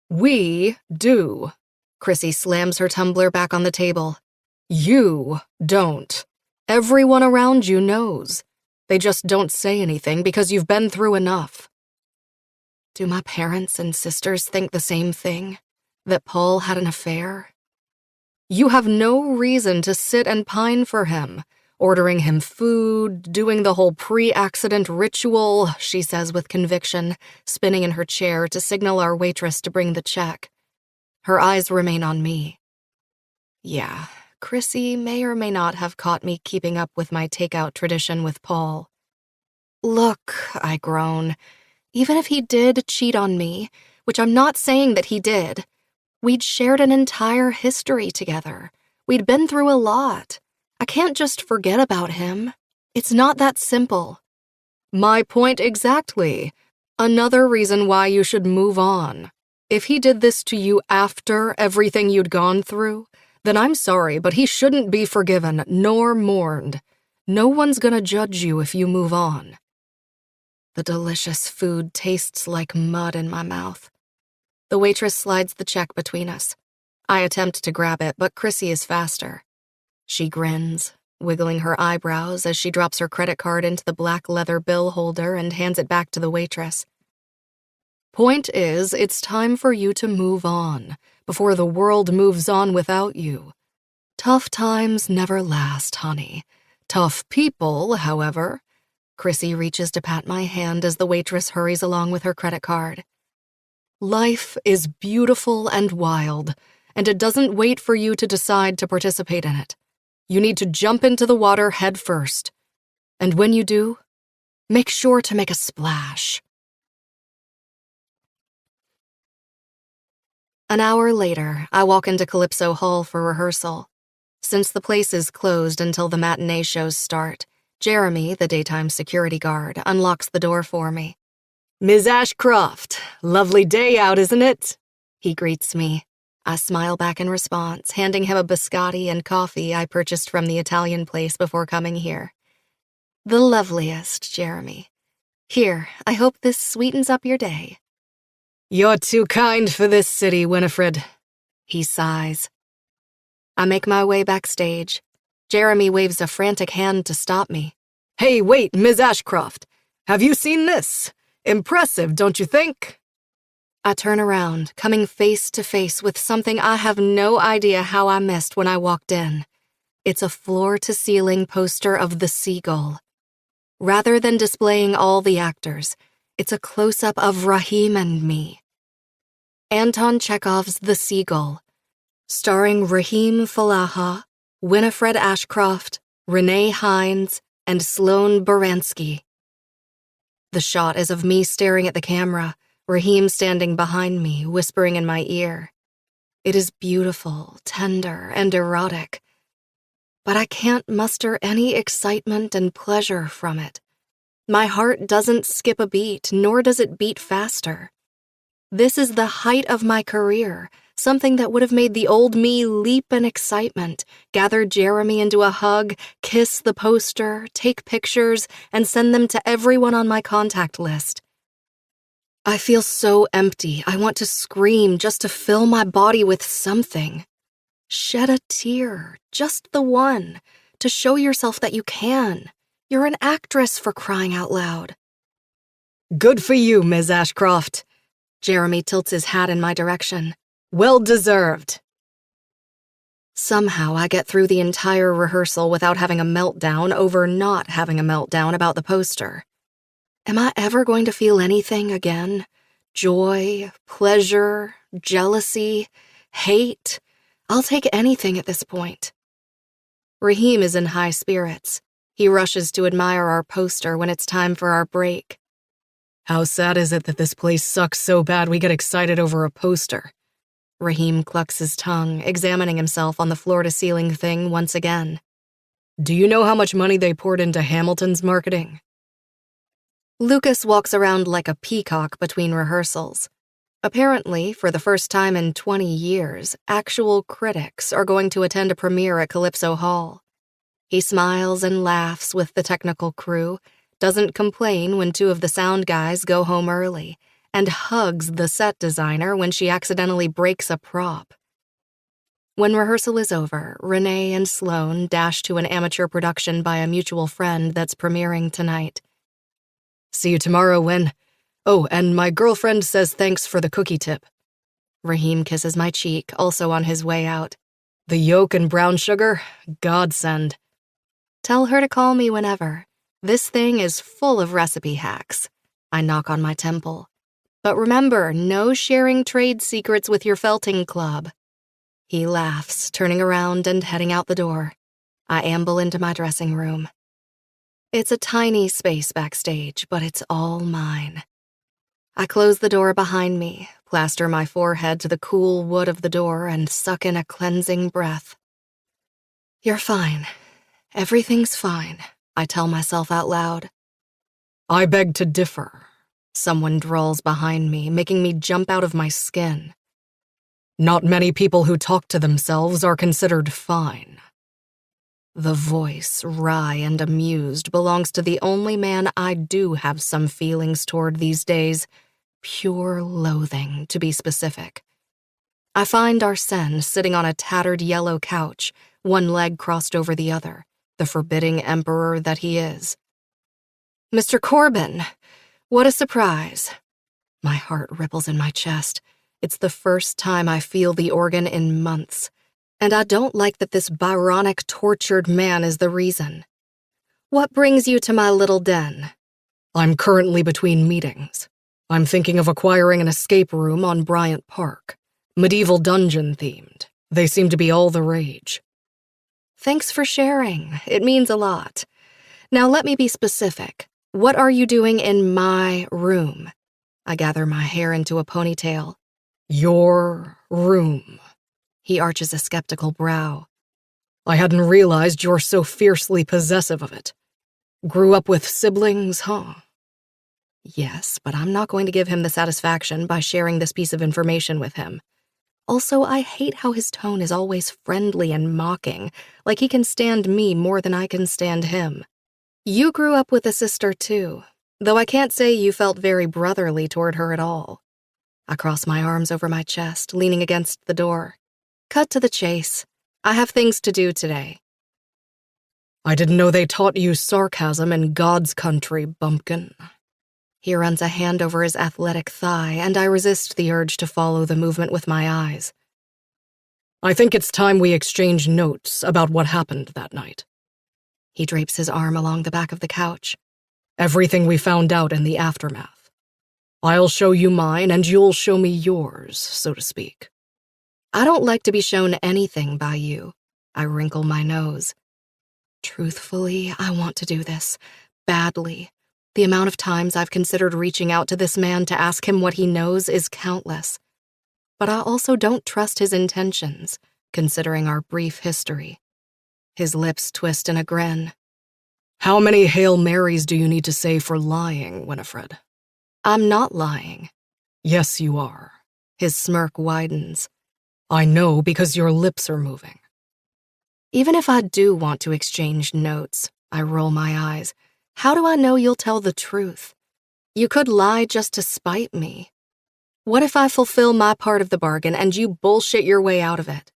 We do. Chrissy slams her tumbler back on the table. You don't. Everyone around you knows. They just don't say anything because you've been through enough. Do my parents and sisters think the same thing? That Paul had an affair? You have no reason to sit and pine for him, ordering him food, doing the whole pre-accident ritual, she says with conviction, spinning in her chair to signal our waitress to bring the check. Her eyes remain on me. Yeah, Chrissy may or may not have caught me keeping up with my takeout tradition with Paul. Look, I groan. Even if he did cheat on me, which I'm not saying that he did, we'd shared an entire history together. We'd been through a lot. I can't just forget about him. It's not that simple. My point exactly. Another reason why you should move on. If he did this to you after everything you'd gone through, then I'm sorry, but he shouldn't be forgiven nor mourned. No one's gonna judge you if you move on. The delicious food tastes like mud in my mouth. The waitress slides the check between us. I attempt to grab it, but Chrissy is faster. She grins, wiggling her eyebrows as she drops her credit card into the black leather bill holder and hands it back to the waitress. Point is, it's time for you to move on, before the world moves on without you. Tough times never last, honey. Tough people, however. Chrissy reaches to pat my hand as the waitress hurries along with her credit card. Life is beautiful and wild, and it doesn't wait for you to decide to participate in it. You need to jump into the water head first. And when you do, make sure to make a splash. An hour later, I walk into Calypso Hall for rehearsal. Since the place is closed until the matinee shows start, Jeremy, the daytime security guard, unlocks the door for me. Ms. Ashcroft, lovely day out, isn't it? He greets me. I smile back in response, handing him a biscotti and coffee I purchased from the Italian place before coming here. The loveliest, Jeremy. Here, I hope this sweetens up your day. You're too kind for this city, Winifred. He sighs. I make my way backstage. Jeremy waves a frantic hand to stop me. Hey, wait, Ms. Ashcroft. Have you seen this? Impressive, don't you think? I turn around, coming face to face with something I have no idea how I missed when I walked in. It's a floor-to-ceiling poster of the seagull. Rather than displaying all the actors, it's a close-up of Rahim and me. Anton Chekhov's The Seagull, starring Rahim Falaha, Winifred Ashcroft, Renee Hines, and Sloane Baranski. The shot is of me staring at the camera, Rahim standing behind me, whispering in my ear. It is beautiful, tender, and erotic, but I can't muster any excitement and pleasure from it. My heart doesn't skip a beat, nor does it beat faster. This is the height of my career, something that would have made the old me leap in excitement, gather Jeremy into a hug, kiss the poster, take pictures, and send them to everyone on my contact list. I feel so empty, I want to scream just to fill my body with something. Shed a tear, just the one, to show yourself that you can. You're an actress, for crying out loud. Good for you, Ms. Ashcroft. Jeremy tilts his hat in my direction. Well deserved. Somehow I get through the entire rehearsal without having a meltdown over not having a meltdown about the poster. Am I ever going to feel anything again? Joy, pleasure, jealousy, hate? I'll take anything at this point. Rahim is in high spirits. He rushes to admire our poster when it's time for our break. How sad is it that this place sucks so bad we get excited over a poster? Rahim clucks his tongue, examining himself on the floor-to-ceiling thing once again. Do you know how much money they poured into Hamilton's marketing? Lucas walks around like a peacock between rehearsals. Apparently, for the first time in 20 years, actual critics are going to attend a premiere at Calypso Hall. He smiles and laughs with the technical crew, doesn't complain when two of the sound guys go home early, and hugs the set designer when she accidentally breaks a prop. When rehearsal is over, Renee and Sloane dash to an amateur production by a mutual friend that's premiering tonight. See you tomorrow, Win. Oh, and my girlfriend says thanks for the cookie tip. Rahim kisses my cheek, also on his way out. The yolk and brown sugar? Godsend. Tell her to call me whenever. This thing is full of recipe hacks. I knock on my temple. But remember, no sharing trade secrets with your felting club. He laughs, turning around and heading out the door. I amble into my dressing room. It's a tiny space backstage, but it's all mine. I close the door behind me, plaster my forehead to the cool wood of the door, and suck in a cleansing breath. You're fine. Everything's fine, I tell myself out loud. I beg to differ. Someone drawls behind me, making me jump out of my skin. Not many people who talk to themselves are considered fine. The voice, wry and amused, belongs to the only man I do have some feelings toward these days. Pure loathing, to be specific. I find Arsène sitting on a tattered yellow couch, one leg crossed over the other, the forbidding emperor that he is. Mr. Corbin, what a surprise. My heart ripples in my chest. It's the first time I feel the organ in months. And I don't like that this Byronic, tortured man is the reason. What brings you to my little den? I'm currently between meetings. I'm thinking of acquiring an escape room on Bryant Park. Medieval dungeon themed. They seem to be all the rage. Thanks for sharing. It means a lot. Now let me be specific. What are you doing in my room? I gather my hair into a ponytail. Your room. He arches a skeptical brow. I hadn't realized you're so fiercely possessive of it. Grew up with siblings, huh? Yes, but I'm not going to give him the satisfaction by sharing this piece of information with him. Also, I hate how his tone is always friendly and mocking, like he can stand me more than I can stand him. You grew up with a sister too, though I can't say you felt very brotherly toward her at all. I cross my arms over my chest, leaning against the door. Cut to the chase. I have things to do today. I didn't know they taught you sarcasm in God's country, bumpkin. He runs a hand over his athletic thigh, and I resist the urge to follow the movement with my eyes. I think it's time we exchange notes about what happened that night. He drapes his arm along the back of the couch. Everything we found out in the aftermath. I'll show you mine, and you'll show me yours, so to speak. I don't like to be shown anything by you. I wrinkle my nose. Truthfully, I want to do this. Badly. The amount of times I've considered reaching out to this man to ask him what he knows is countless. But I also don't trust his intentions, considering our brief history. His lips twist in a grin. How many Hail Marys do you need to say for lying, Winifred? I'm not lying. Yes, you are. His smirk widens. I know because your lips are moving. Even if I do want to exchange notes, I roll my eyes. How do I know you'll tell the truth? You could lie just to spite me. What if I fulfill my part of the bargain and you bullshit your way out of it?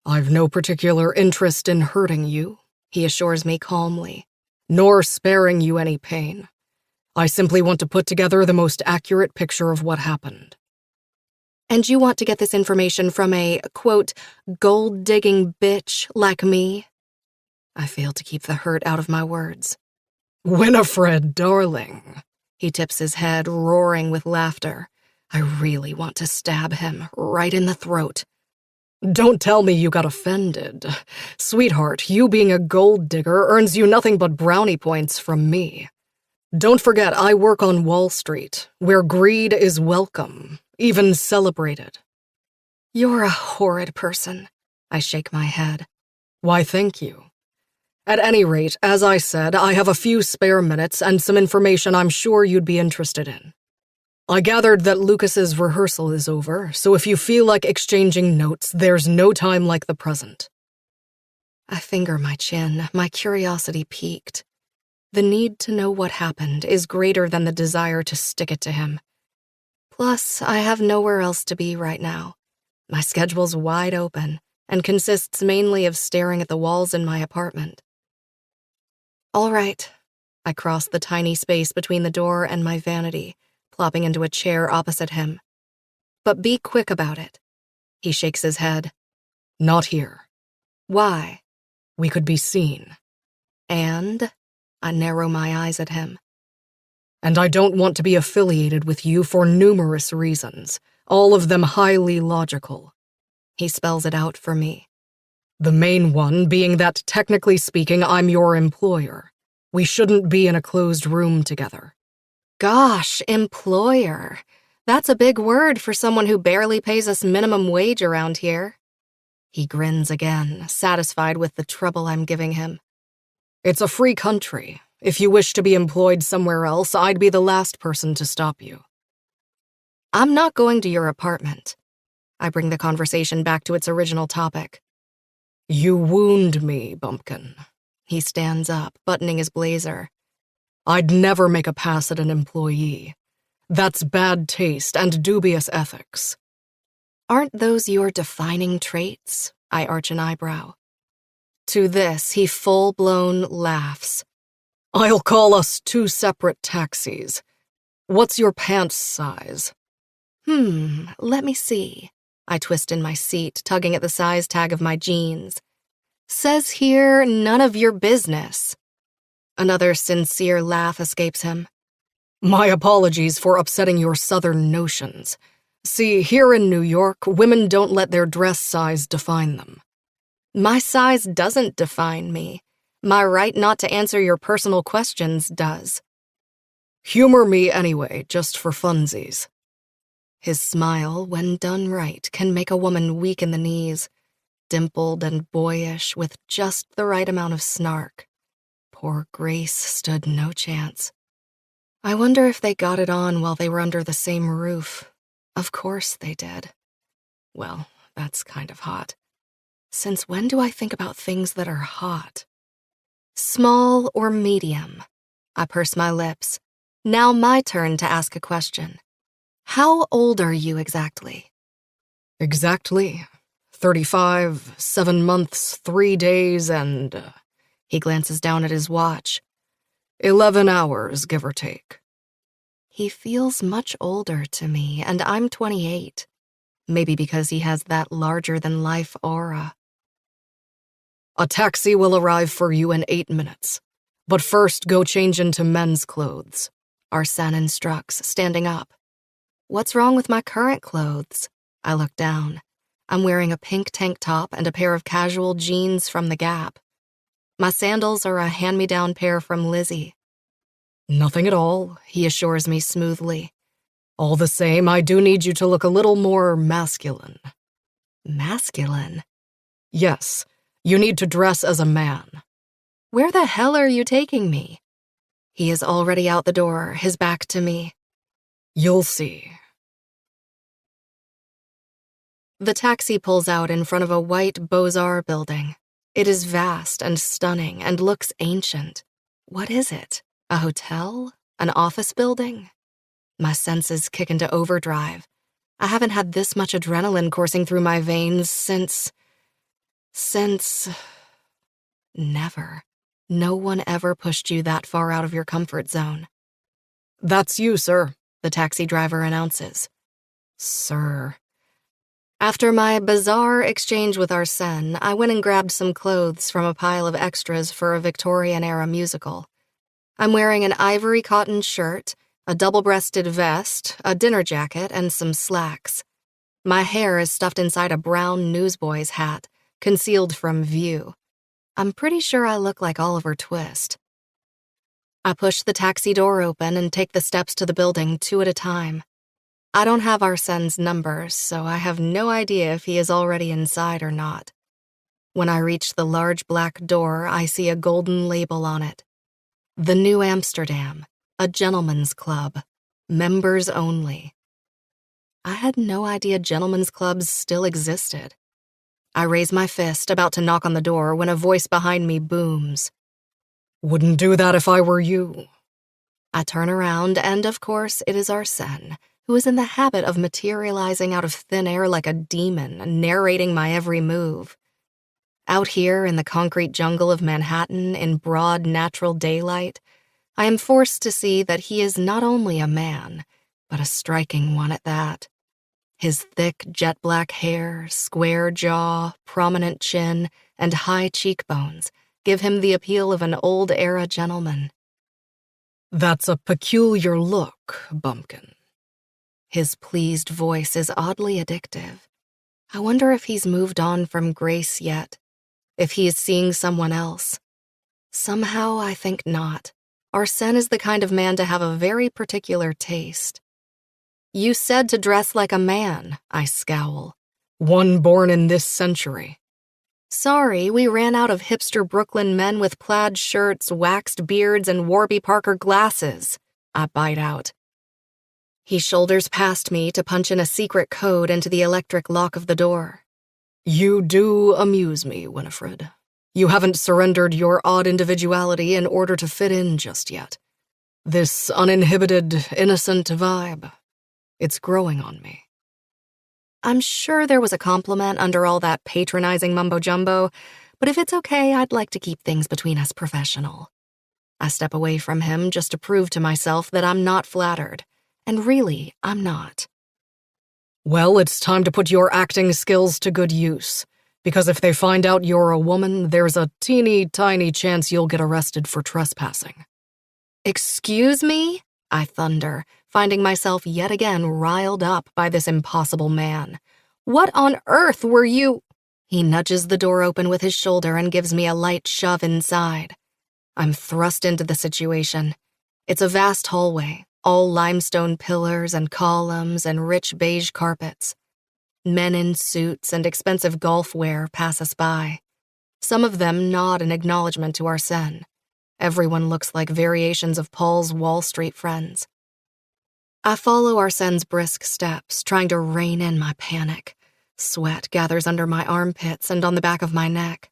I've no particular interest in hurting you, he assures me calmly, nor sparing you any pain. I simply want to put together the most accurate picture of what happened. And you want to get this information from a, quote, gold-digging bitch like me? I fail to keep the hurt out of my words. Winifred, darling. He tips his head, roaring with laughter. I really want to stab him right in the throat. Don't tell me you got offended. Sweetheart, you being a gold digger earns you nothing but brownie points from me. Don't forget, I work on Wall Street, where greed is welcome, even celebrated. You're a horrid person. I shake my head. Why, thank you. At any rate, as I said, I have a few spare minutes and some information I'm sure you'd be interested in. I gathered that Lucas's rehearsal is over, so if you feel like exchanging notes, there's no time like the present. I finger my chin, my curiosity piqued. The need to know what happened is greater than the desire to stick it to him. Plus, I have nowhere else to be right now. My schedule's wide open and consists mainly of staring at the walls in my apartment. All right. I cross the tiny space between the door and my vanity, plopping into a chair opposite him. But be quick about it. He shakes his head. Not here. Why? We could be seen. And? I narrow my eyes at him. And I don't want to be affiliated with you for numerous reasons, all of them highly logical. He spells it out for me. The main one being that, technically speaking, I'm your employer. We shouldn't be in a closed room together. Gosh, employer. That's a big word for someone who barely pays us minimum wage around here. He grins again, satisfied with the trouble I'm giving him. It's a free country. If you wish to be employed somewhere else, I'd be the last person to stop you. I'm not going to your apartment. I bring the conversation back to its original topic. You wound me, bumpkin. He stands up, buttoning his blazer. I'd never make a pass at an employee. That's bad taste and dubious ethics. Aren't those your defining traits? I arch an eyebrow. To this, he full-blown laughs. I'll call us two separate taxis. What's your pants size? Let me see. I twist in my seat, tugging at the size tag of my jeans. Says here, none of your business. Another sincere laugh escapes him. My apologies for upsetting your southern notions. See, here in New York, women don't let their dress size define them. My size doesn't define me. My right not to answer your personal questions does. Humor me anyway, just for funsies. His smile, when done right, can make a woman weak in the knees, dimpled and boyish with just the right amount of snark. Poor Grace stood no chance. I wonder if they got it on while they were under the same roof. Of course they did. Well, that's kind of hot. Since when do I think about things that are hot? Small or medium? I purse my lips. Now my turn to ask a question. How old are you exactly? Exactly. 35, 7 months, 3 days, and... He glances down at his watch. 11 hours, give or take. He feels much older to me, and I'm 28. Maybe because he has that larger-than-life aura. A taxi will arrive for you in 8 minutes. But first, go change into men's clothes. Arsène instructs, standing up. What's wrong with my current clothes? I look down. I'm wearing a pink tank top and a pair of casual jeans from the Gap. My sandals are a hand-me-down pair from Lizzie. Nothing at all, he assures me smoothly. All the same, I do need you to look a little more masculine. Masculine? Yes, you need to dress as a man. Where the hell are you taking me? He is already out the door, his back to me. You'll see. The taxi pulls out in front of a white Beaux-Arts building. It is vast and stunning and looks ancient. What is it? A hotel? An office building? My senses kick into overdrive. I haven't had this much adrenaline coursing through my veins since... Never. No one ever pushed you that far out of your comfort zone. That's you, sir, the taxi driver announces. Sir. After my bizarre exchange with Arsène, I went and grabbed some clothes from a pile of extras for a Victorian-era musical. I'm wearing an ivory cotton shirt, a double-breasted vest, a dinner jacket, and some slacks. My hair is stuffed inside a brown newsboy's hat, concealed from view. I'm pretty sure I look like Oliver Twist. I push the taxi door open and take the steps to the building 2 at a time. I don't have Arsène's number, so I have no idea if he is already inside or not. When I reach the large black door, I see a golden label on it. The New Amsterdam, a gentleman's club, members only. I had no idea gentlemen's clubs still existed. I raise my fist, about to knock on the door, when a voice behind me booms. Wouldn't do that if I were you. I turn around, and of course it is Arsène, who is in the habit of materializing out of thin air like a demon, narrating my every move. Out here in the concrete jungle of Manhattan, in broad natural daylight, I am forced to see that he is not only a man, but a striking one at that. His thick, jet-black hair, square jaw, prominent chin, and high cheekbones give him the appeal of an old-era gentleman. That's a peculiar look, Bumpkin. His pleased voice is oddly addictive. I wonder if he's moved on from Grace yet, if he is seeing someone else. Somehow I think not. Arsène is the kind of man to have a very particular taste. You said to dress like a man, I scowl. One born in this century. Sorry, we ran out of hipster Brooklyn men with plaid shirts, waxed beards, and Warby Parker glasses, I bite out. He shoulders past me to punch in a secret code into the electric lock of the door. You do amuse me, Winifred. You haven't surrendered your odd individuality in order to fit in just yet. This uninhibited, innocent vibe, it's growing on me. I'm sure there was a compliment under all that patronizing mumbo-jumbo, but if it's okay, I'd like to keep things between us professional. I step away from him just to prove to myself that I'm not flattered. And really, I'm not. Well, it's time to put your acting skills to good use, because if they find out you're a woman, there's a teeny tiny chance you'll get arrested for trespassing. Excuse me? I thunder, finding myself yet again riled up by this impossible man. What on earth were you? He nudges the door open with his shoulder and gives me a light shove inside. I'm thrust into the situation. It's a vast hallway, all limestone pillars and columns and rich beige carpets. Men in suits and expensive golf wear pass us by. Some of them nod in acknowledgement to our Shen. Everyone looks like variations of Paul's Wall Street friends. I follow our Shen's brisk steps, trying to rein in my panic. Sweat gathers under my armpits and on the back of my neck.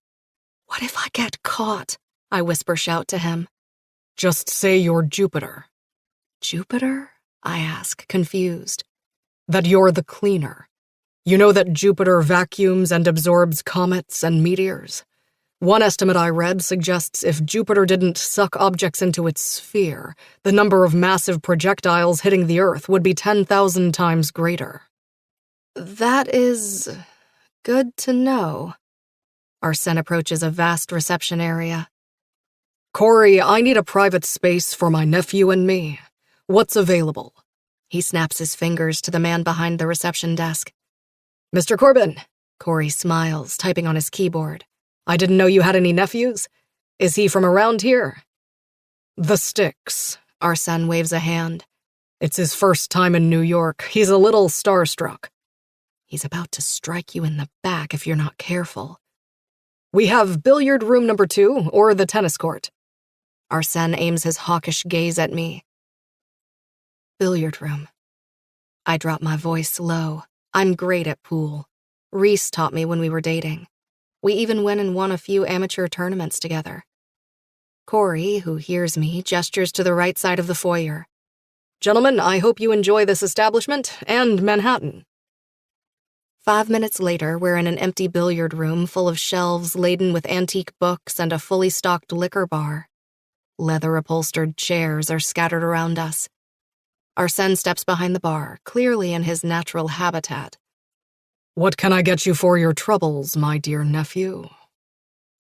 What if I get caught? I whisper-shout to him. Just say you're Jupiter. Jupiter? I ask, confused. That you're the cleaner. You know that Jupiter vacuums and absorbs comets and meteors? One estimate I read suggests if Jupiter didn't suck objects into its sphere, the number of massive projectiles hitting the Earth would be 10,000 times greater. That is good to know. Our Shen approaches a vast reception area. Corey, I need a private space for my nephew and me. What's available? He snaps his fingers to the man behind the reception desk. Mr. Corbin. Corey smiles, typing on his keyboard. I didn't know you had any nephews. Is he from around here? The Sticks. Our Shen waves a hand. It's his first time in New York. He's a little starstruck. He's about to strike you in the back if you're not careful. We have billiard room number 2 or the tennis court. Our Shen aims his hawkish gaze at me. Billiard room. I drop my voice low. I'm great at pool. Reese taught me when we were dating. We even went and won a few amateur tournaments together. Corey, who hears me, gestures to the right side of the foyer. Gentlemen, I hope you enjoy this establishment and Manhattan. 5 minutes later, we're in an empty billiard room full of shelves laden with antique books and a fully stocked liquor bar. Leather-upholstered chairs are scattered around us. Our Shen steps behind the bar, clearly in his natural habitat. What can I get you for your troubles, my dear nephew?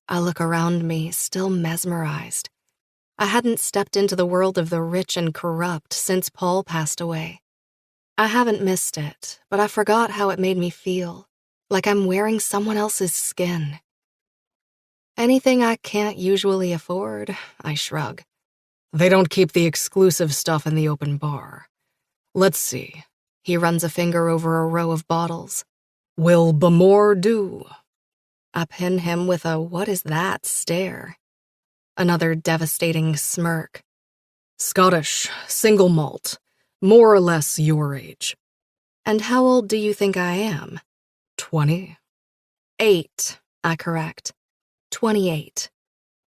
I look around me, still mesmerized. I hadn't stepped into the world of the rich and corrupt since Paul passed away. I haven't missed it, but I forgot how it made me feel, like I'm wearing someone else's skin. Anything I can't usually afford, I shrug. They don't keep the exclusive stuff in the open bar. Let's see. He runs a finger over a row of bottles. Will B'more do? I pin him with a "what is that" stare. Another devastating smirk. Scottish, single malt, more or less your age. And how old do you think I am? 20? 8, I correct. 28.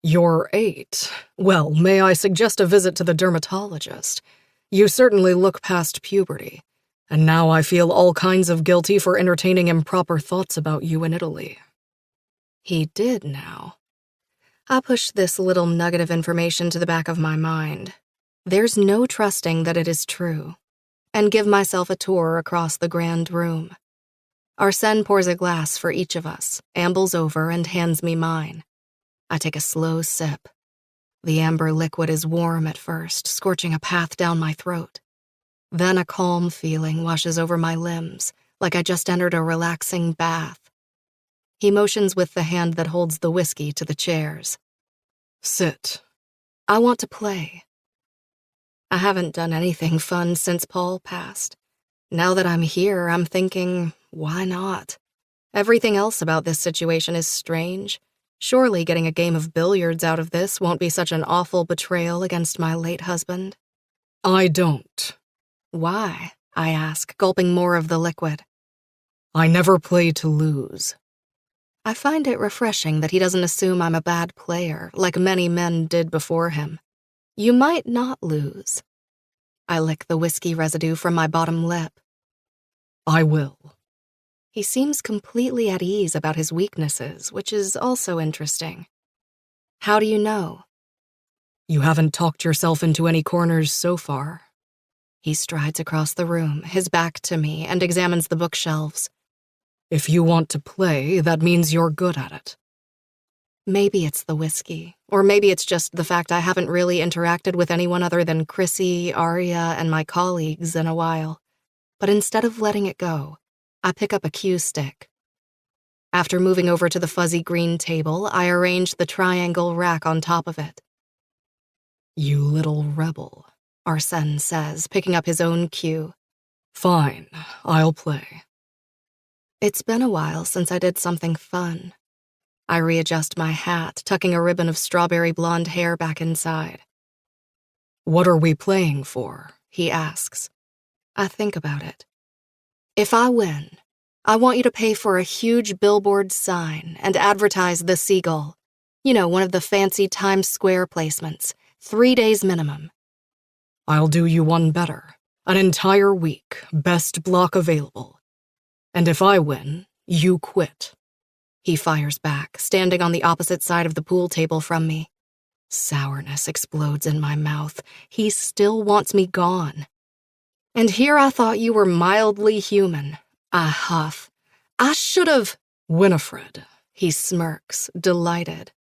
You're 8. Well, may I suggest a visit to the dermatologist? You certainly look past puberty. And now I feel all kinds of guilty for entertaining improper thoughts about you in Italy. He did now. I push this little nugget of information to the back of my mind. There's no trusting that it is true. And give myself a tour across the grand room. Our Shen pours a glass for each of us, ambles over and hands me mine. I take a slow sip. The amber liquid is warm at first, scorching a path down my throat. Then a calm feeling washes over my limbs, like I just entered a relaxing bath. He motions with the hand that holds the whiskey to the chairs. Sit. I want to play. I haven't done anything fun since Paul passed. Now that I'm here, I'm thinking, why not? Everything else about this situation is strange. Surely getting a game of billiards out of this won't be such an awful betrayal against my late husband. I don't. Why? I ask, gulping more of the liquid. I never play to lose. I find it refreshing that he doesn't assume I'm a bad player, like many men did before him. You might not lose. I lick the whiskey residue from my bottom lip. I will. He seems completely at ease about his weaknesses, which is also interesting. How do you know? You haven't talked yourself into any corners so far. He strides across the room, his back to me, and examines the bookshelves. If you want to play, that means you're good at it. Maybe it's the whiskey, or maybe it's just the fact I haven't really interacted with anyone other than Chrissy, Arya, and my colleagues in a while. But instead of letting it go, I pick up a cue stick. After moving over to the fuzzy green table, I arrange the triangle rack on top of it. You little rebel. Arsène says, picking up his own cue. Fine, I'll play. It's been a while since I did something fun. I readjust my hat, tucking a ribbon of strawberry blonde hair back inside. What are we playing for? He asks. I think about it. If I win, I want you to pay for a huge billboard sign and advertise the Seagull. You know, one of the fancy Times Square placements. 3 days minimum. I'll do you one better. An entire week, best block available. And if I win, you quit. He fires back, standing on the opposite side of the pool table from me. Sourness explodes in my mouth. He still wants me gone. And here I thought you were mildly human. I huff. I should've... Winifred. He smirks, delighted.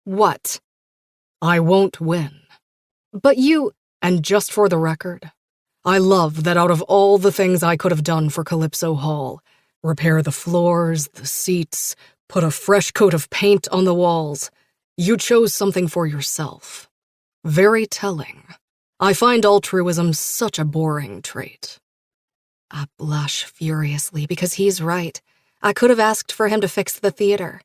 What? I won't win. But you... And just for the record, I love that out of all the things I could have done for Calypso Hall, repair the floors, the seats, put a fresh coat of paint on the walls, you chose something for yourself. Very telling. I find altruism such a boring trait. I blush furiously because he's right. I could have asked for him to fix the theater.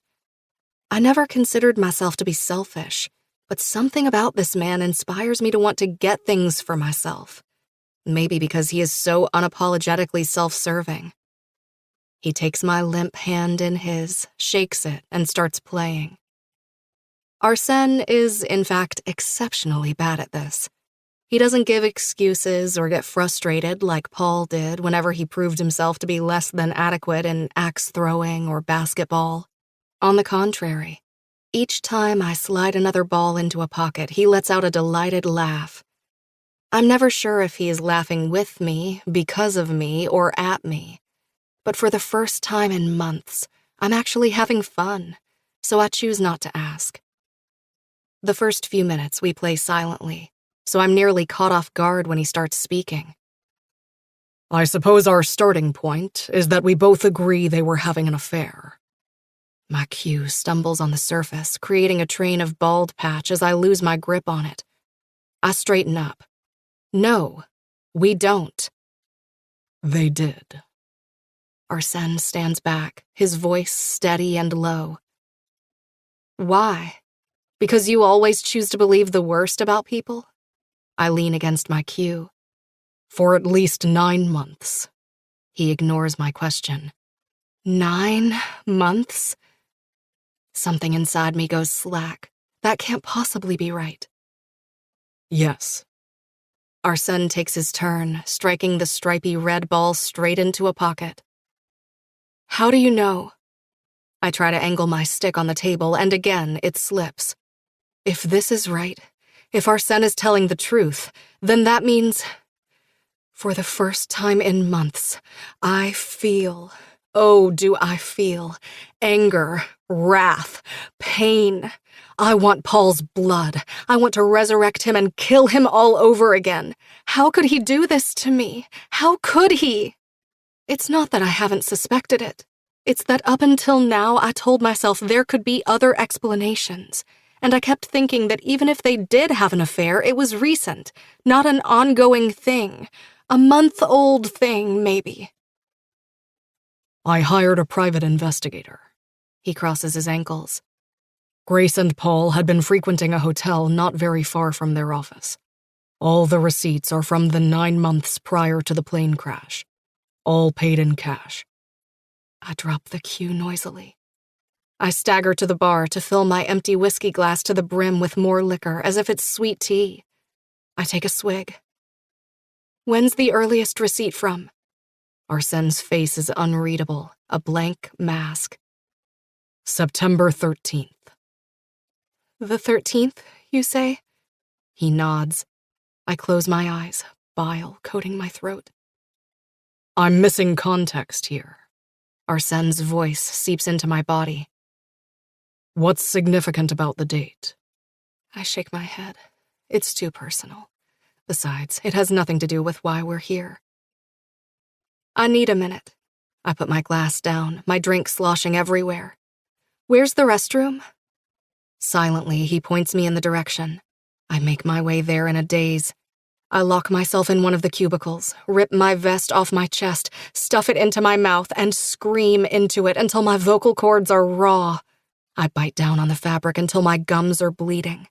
I never considered myself to be selfish, but something about this man inspires me to want to get things for myself. Maybe because he is so unapologetically self-serving. He takes my limp hand in his, shakes it, and starts playing. Arsène is, in fact, exceptionally bad at this. He doesn't give excuses or get frustrated like Paul did whenever he proved himself to be less than adequate in axe throwing or basketball. On the contrary, each time I slide another ball into a pocket, he lets out a delighted laugh. I'm never sure if he is laughing with me, because of me, or at me. But for the first time in months, I'm actually having fun, so I choose not to ask. The first few minutes we play silently, so I'm nearly caught off guard when he starts speaking. I suppose our starting point is that we both agree they were having an affair. My cue stumbles on the surface, creating a train of bald patch as I lose my grip on it. I straighten up. No, we don't. They did. Arsène stands back, his voice steady and low. Why? Because you always choose to believe the worst about people? I lean against my cue. For at least 9 months. He ignores my question. 9 months? Something inside me goes slack. That can't possibly be right. Yes. Arsène takes his turn, striking the stripy red ball straight into a pocket. How do you know? I try to angle my stick on the table, and again it slips. If this is right, if Arsène is telling the truth, then that means... For the first time in months, I feel... Oh, do I feel anger, wrath, pain. I want Paul's blood. I want to resurrect him and kill him all over again. How could he do this to me? How could he? It's not that I haven't suspected it. It's that up until now, I told myself there could be other explanations. And I kept thinking that even if they did have an affair, it was recent, not an ongoing thing. A month-old thing, maybe. I hired a private investigator. He crosses his ankles. Grace and Paul had been frequenting a hotel not very far from their office. All the receipts are from the 9 months prior to the plane crash. All paid in cash. I drop the cue noisily. I stagger to the bar to fill my empty whiskey glass to the brim with more liquor, as if it's sweet tea. I take a swig. When's the earliest receipt from? Arsène's face is unreadable, a blank mask. September 13th. The 13th, you say? He nods. I close my eyes, bile coating my throat. I'm missing context here. Arsène's voice seeps into my body. What's significant about the date? I shake my head. It's too personal. Besides, it has nothing to do with why we're here. I need a minute. I put my glass down, my drink sloshing everywhere. Where's the restroom? Silently, he points me in the direction. I make my way there in a daze. I lock myself in one of the cubicles, rip my vest off my chest, stuff it into my mouth, and scream into it until my vocal cords are raw. I bite down on the fabric until my gums are bleeding.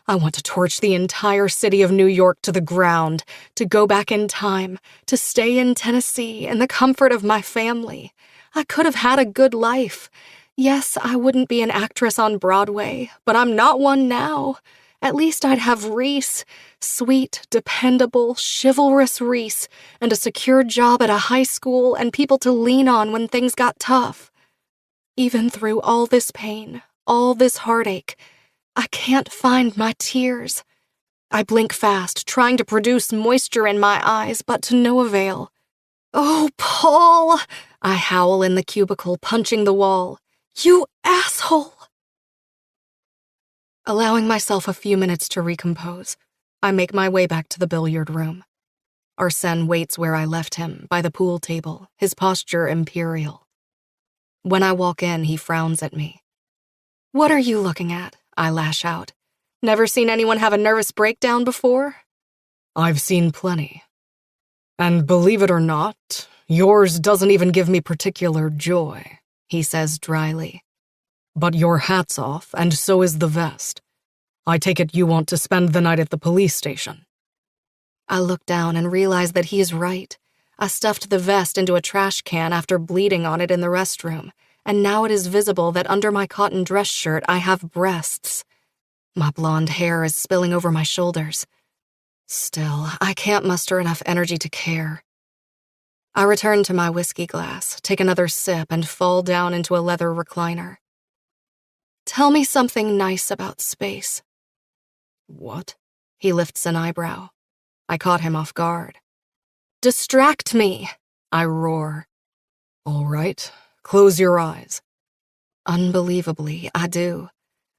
I want to torch the entire city of New York to the ground, to go back in time, to stay in Tennessee in the comfort of my family. I could have had a good life. Yes, I wouldn't be an actress on Broadway, but I'm not one now. At least I'd have Reese, sweet, dependable, chivalrous Reese, and a secure job at a high school and people to lean on when things got tough. Even through all this pain, all this heartache, I can't find my tears. I blink fast, trying to produce moisture in my eyes, but to no avail. "Oh, Paul!" I howl in the cubicle, punching the wall. "You asshole!" Allowing myself a few minutes to recompose, I make my way back to the billiard room. Arsène waits where I left him, by the pool table, his posture imperial. When I walk in, he frowns at me. "What are you looking at?" I lash out. "Never seen anyone have a nervous breakdown before?" I've seen plenty. And believe it or not, yours doesn't even give me particular joy, he says dryly. But your hat's off, and so is the vest. I take it you want to spend the night at the police station. I look down and realize that he is right. I stuffed the vest into a trash can after bleeding on it in the restroom, and now it is visible that under my cotton dress shirt I have breasts. My blonde hair is spilling over my shoulders. Still, I can't muster enough energy to care. I return to my whiskey glass, take another sip, and fall down into a leather recliner. "Tell me something nice about space." What? He lifts an eyebrow. I caught him off guard. "Distract me," I roar. All right, close your eyes. Unbelievably, I do.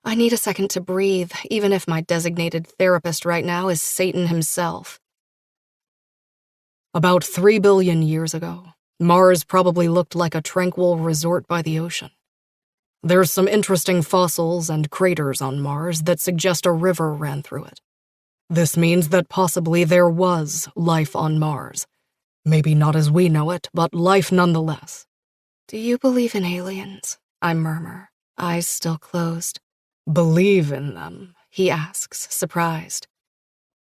I need a second to breathe, even if my designated therapist right now is Satan himself. About 3 billion years ago, Mars probably looked like a tranquil resort by the ocean. There's some interesting fossils and craters on Mars that suggest a river ran through it. This means that possibly there was life on Mars. Maybe not as we know it, but life nonetheless. "Do you believe in aliens?" I murmur, eyes still closed. Believe in them, he asks, surprised.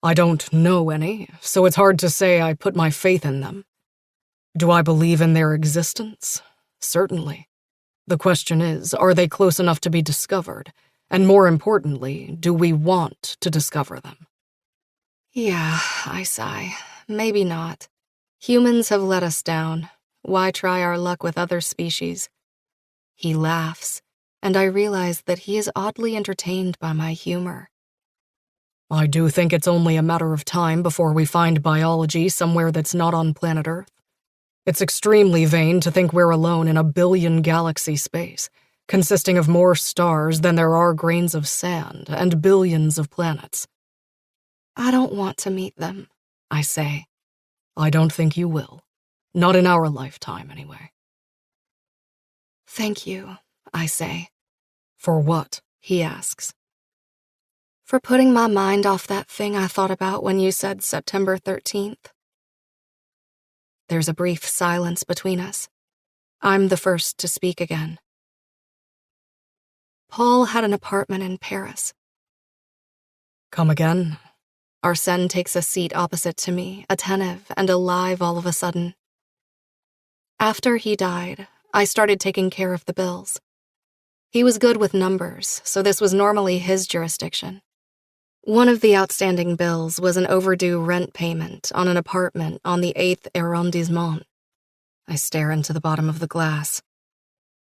I don't know any, so it's hard to say I put my faith in them. Do I believe in their existence? Certainly. The question is, are they close enough to be discovered? And more importantly, do we want to discover them? Yeah, I sigh. Maybe not. Humans have let us down. Why try our luck with other species? He laughs, and I realize that he is oddly entertained by my humor. I do think it's only a matter of time before we find biology somewhere that's not on planet Earth. It's extremely vain to think we're alone in a billion-galaxy space, consisting of more stars than there are grains of sand and billions of planets. I don't want to meet them, I say. I don't think you will. Not in our lifetime, anyway. Thank you, I say. For what? He asks. For putting my mind off that thing I thought about when you said September 13th. There's a brief silence between us. I'm the first to speak again. Paul had an apartment in Paris. Come again? Arsène takes a seat opposite to me, attentive and alive all of a sudden. After he died, I started taking care of the bills. He was good with numbers, so this was normally his jurisdiction. One of the outstanding bills was an overdue rent payment on an apartment on the 8th arrondissement. I stare into the bottom of the glass.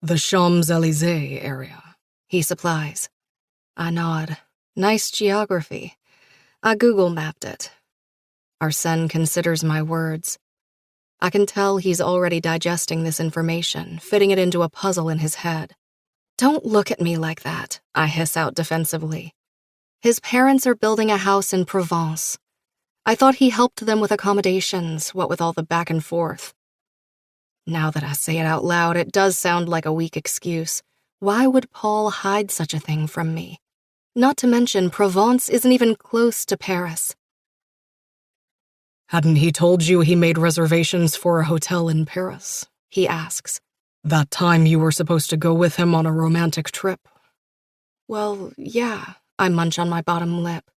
The Champs-Élysées area, he supplies. I nod. Nice geography. I Google mapped it. Arsène considers my words. I can tell he's already digesting this information, fitting it into a puzzle in his head. Don't look at me like that, I hiss out defensively. His parents are building a house in Provence. I thought he helped them with accommodations, what with all the back and forth. Now that I say it out loud, it does sound like a weak excuse. Why would Paul hide such a thing from me? Not to mention, Provence isn't even close to Paris. Hadn't he told you he made reservations for a hotel in Paris? He asks. That time you were supposed to go with him on a romantic trip. Well, yeah, I munch on my bottom lip.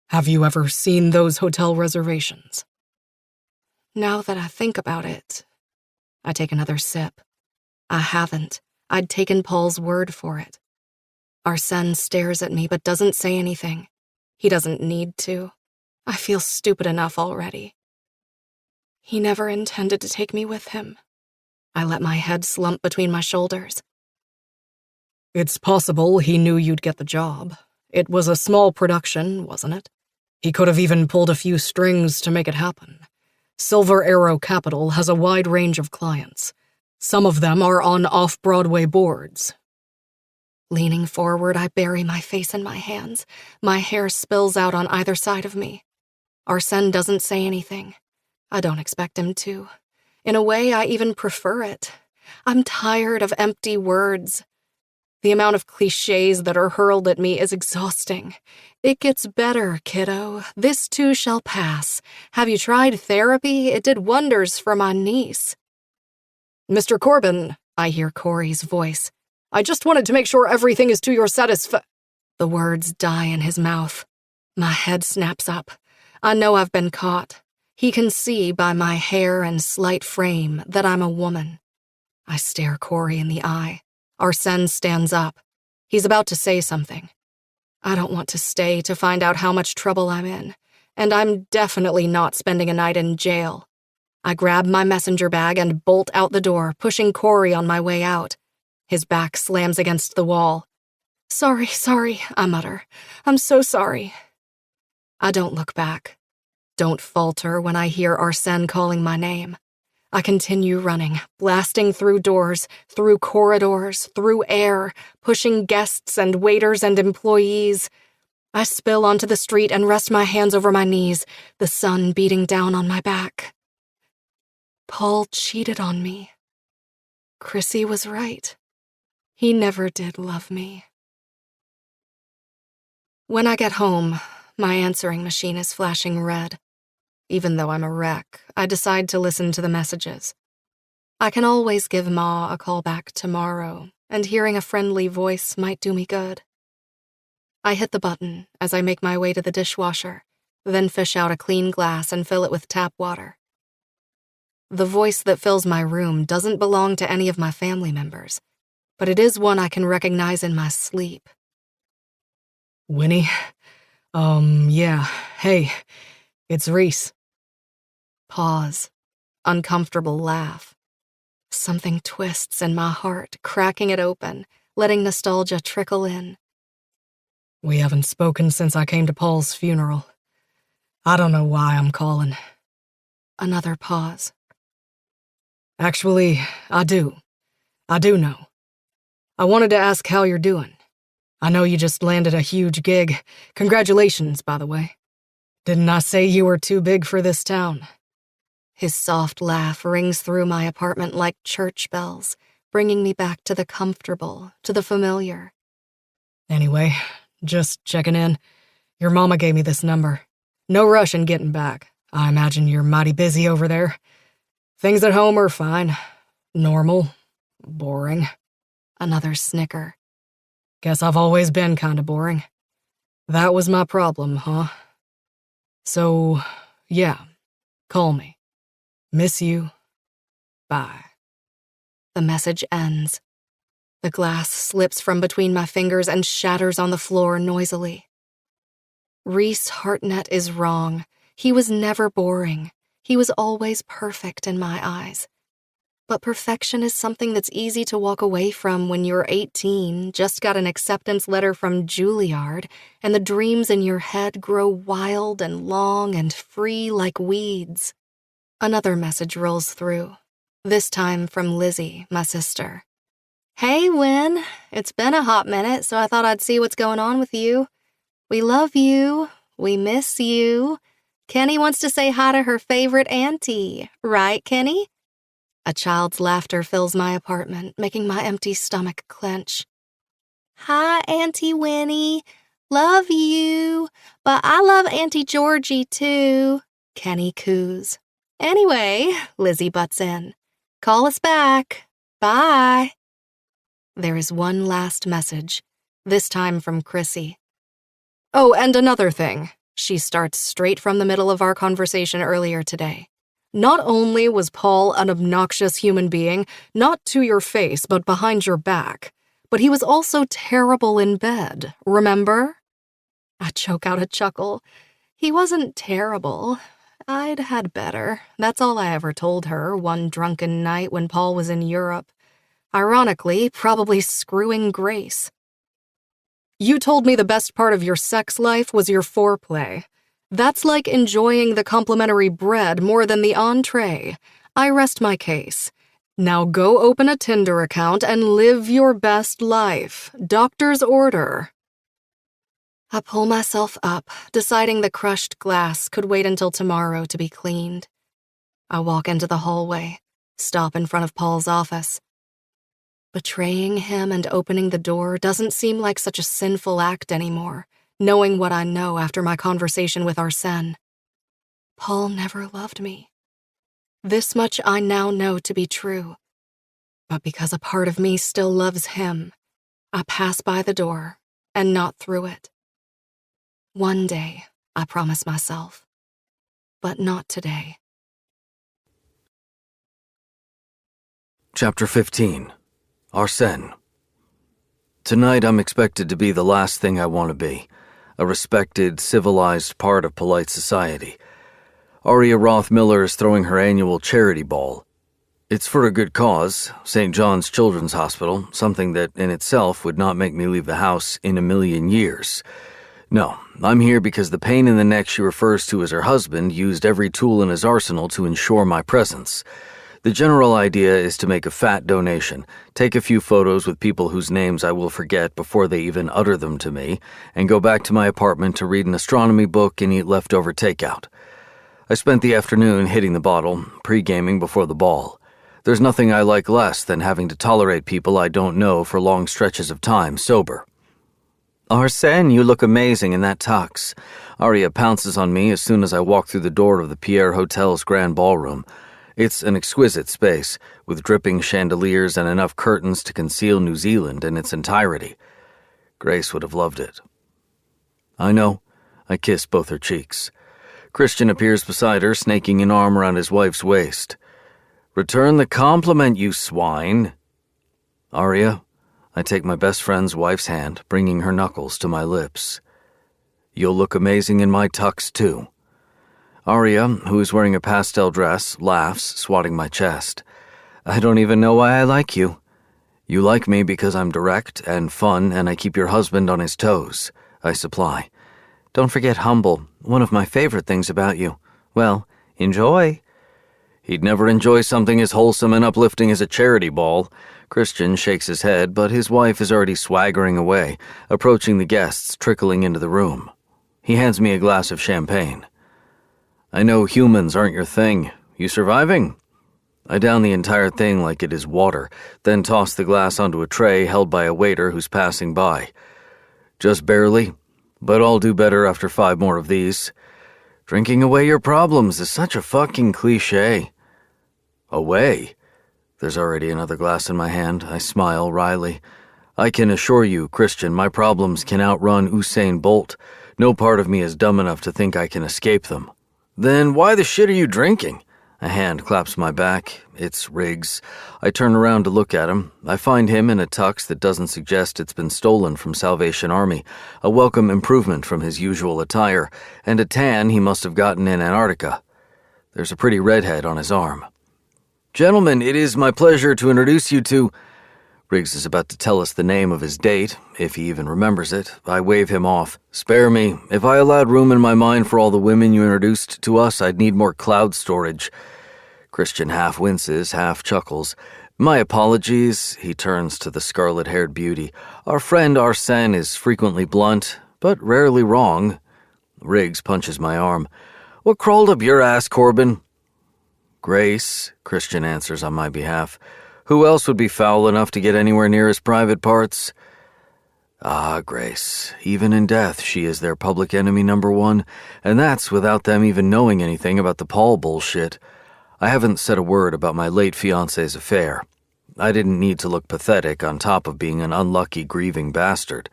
Have you ever seen those hotel reservations? Now that I think about it, I take another sip. I haven't. I'd taken Paul's word for it. Arsène stares at me but doesn't say anything. He doesn't need to. I feel stupid enough already. He never intended to take me with him. I let my head slump between my shoulders. It's possible he knew you'd get the job. It was a small production, wasn't it? He could have even pulled a few strings to make it happen. Silver Arrow Capital has a wide range of clients. Some of them are on off-Broadway boards. Leaning forward, I bury my face in my hands. My hair spills out on either side of me. Arsène doesn't say anything. I don't expect him to. In a way, I even prefer it. I'm tired of empty words. The amount of clichés that are hurled at me is exhausting. It gets better, kiddo. This too shall pass. Have you tried therapy? It did wonders for my niece. Mr. Corbin, I hear Corey's voice. I just wanted to make sure everything is to your satisfaction. The words die in his mouth. My head snaps up. I know I've been caught. He can see by my hair and slight frame that I'm a woman. I stare Corey in the eye. Arsène stands up. He's about to say something. I don't want to stay to find out how much trouble I'm in, and I'm definitely not spending a night in jail. I grab my messenger bag and bolt out the door, pushing Corey on my way out. His back slams against the wall. Sorry, I mutter. I'm so sorry. I don't look back. Don't falter when I hear Arsène calling my name. I continue running, blasting through doors, through corridors, through air, pushing guests and waiters and employees. I spill onto the street and rest my hands over my knees, the sun beating down on my back. Paul cheated on me. Chrissy was right. He never did love me. When I get home, my answering machine is flashing red. Even though I'm a wreck, I decide to listen to the messages. I can always give Ma a call back tomorrow, and hearing a friendly voice might do me good. I hit the button as I make my way to the dishwasher, then fish out a clean glass and fill it with tap water. The voice that fills my room doesn't belong to any of my family members, but it is one I can recognize in my sleep. Winnie? Yeah. Hey, it's Reese. Pause. Uncomfortable laugh. Something twists in my heart, cracking it open, letting nostalgia trickle in. We haven't spoken since I came to Paul's funeral. I don't know why I'm calling. Another pause. Actually, I do. I do know. I wanted to ask how you're doing. I know you just landed a huge gig. Congratulations, by the way. Didn't I say you were too big for this town? His soft laugh rings through my apartment like church bells, bringing me back to the comfortable, to the familiar. Anyway, just checking in. Your mama gave me this number. No rush in getting back. I imagine you're mighty busy over there. Things at home are fine. Normal. Boring. Another snicker. Guess I've always been kinda boring. That was my problem, huh? So, yeah. Call me. Miss you. Bye. The message ends. The glass slips from between my fingers and shatters on the floor noisily. Reese Hartnett is wrong. He was never boring. He was always perfect in my eyes. But perfection is something that's easy to walk away from when you're 18, just got an acceptance letter from Juilliard, and the dreams in your head grow wild and long and free like weeds. Another message rolls through, this time from Lizzie, my sister. Hey, Win. It's been a hot minute, so I thought I'd see what's going on with you. We love you. We miss you. Kenny wants to say hi to her favorite auntie. Right, Kenny? A child's laughter fills my apartment, making my empty stomach clench. Hi, Auntie Winnie. Love you. But I love Auntie Georgie, too. Kenny coos. Anyway, Lizzie butts in. Call us back. Bye. There is one last message, this time from Chrissy. Oh, and another thing. She starts straight from the middle of our conversation earlier today. Not only was Paul an obnoxious human being, not to your face, but behind your back, but he was also terrible in bed, remember? I choke out a chuckle. He wasn't terrible. I'd had better. That's all I ever told her one drunken night when Paul was in Europe. Ironically, probably screwing Grace. You told me the best part of your sex life was your foreplay. That's like enjoying the complimentary bread more than the entree. I rest my case. Now go open a Tinder account and live your best life. Doctor's order. I pull myself up, deciding the crushed glass could wait until tomorrow to be cleaned. I walk into the hallway, stop in front of Paul's office. Betraying him and opening the door doesn't seem like such a sinful act anymore, knowing what I know after my conversation with Arsène. Paul never loved me. This much I now know to be true. But because a part of me still loves him, I pass by the door and not through it. One day, I promise myself, but not today. Chapter 15. Arsène. Tonight I'm expected to be the last thing I want to be, a respected, civilized part of polite society. Aria Roth-Miller is throwing her annual charity ball. It's for a good cause, St. John's Children's Hospital, something that in itself would not make me leave the house in a million years. No, I'm here because the pain in the neck she refers to as her husband used every tool in his arsenal to ensure my presence. The general idea is to make a fat donation, take a few photos with people whose names I will forget before they even utter them to me, and go back to my apartment to read an astronomy book and eat leftover takeout. I spent the afternoon hitting the bottle, pre-gaming before the ball. There's nothing I like less than having to tolerate people I don't know for long stretches of time sober. Arsène, you look amazing in that tux. Aria pounces on me as soon as I walk through the door of the Pierre Hotel's grand ballroom. It's an exquisite space, with dripping chandeliers and enough curtains to conceal New Zealand in its entirety. Grace would have loved it. I know. I kiss both her cheeks. Christian appears beside her, snaking an arm around his wife's waist. Return the compliment, you swine. Aria, I take my best friend's wife's hand, bringing her knuckles to my lips. You'll look amazing in my tux, too. Aria, who is wearing a pastel dress, laughs, swatting my chest. I don't even know why I like you. You like me because I'm direct and fun and I keep your husband on his toes, I supply. Don't forget humble, one of my favorite things about you. Well, enjoy. He'd never enjoy something as wholesome and uplifting as a charity ball. Christian shakes his head, but his wife is already swaggering away, approaching the guests trickling into the room. He hands me a glass of champagne. I know humans aren't your thing. You surviving? I down the entire thing like it is water, then toss the glass onto a tray held by a waiter who's passing by. Just barely, but I'll do better after 5 more of these. Drinking away your problems is such a fucking cliche. Away? There's already another glass in my hand. I smile wryly. I can assure you, Christian, my problems can outrun Usain Bolt. No part of me is dumb enough to think I can escape them. Then why the shit are you drinking? A hand claps my back. It's Riggs. I turn around to look at him. I find him in a tux that doesn't suggest it's been stolen from Salvation Army, a welcome improvement from his usual attire, and a tan he must have gotten in Antarctica. There's a pretty redhead on his arm. Gentlemen, it is my pleasure to introduce you to... Riggs is about to tell us the name of his date, if he even remembers it. I wave him off. Spare me. If I allowed room in my mind for all the women you introduced to us, I'd need more cloud storage. Christian half winces, half chuckles. My apologies, he turns to the scarlet-haired beauty. Our friend Arsène is frequently blunt, but rarely wrong. Riggs punches my arm. What crawled up your ass, Corbin? Grace, Christian answers on my behalf. Who else would be foul enough to get anywhere near his private parts? Ah, Grace, even in death she is their public enemy number one, and that's without them even knowing anything about the Paul bullshit. I haven't said a word about my late fiancé's affair. I didn't need to look pathetic on top of being an unlucky grieving bastard.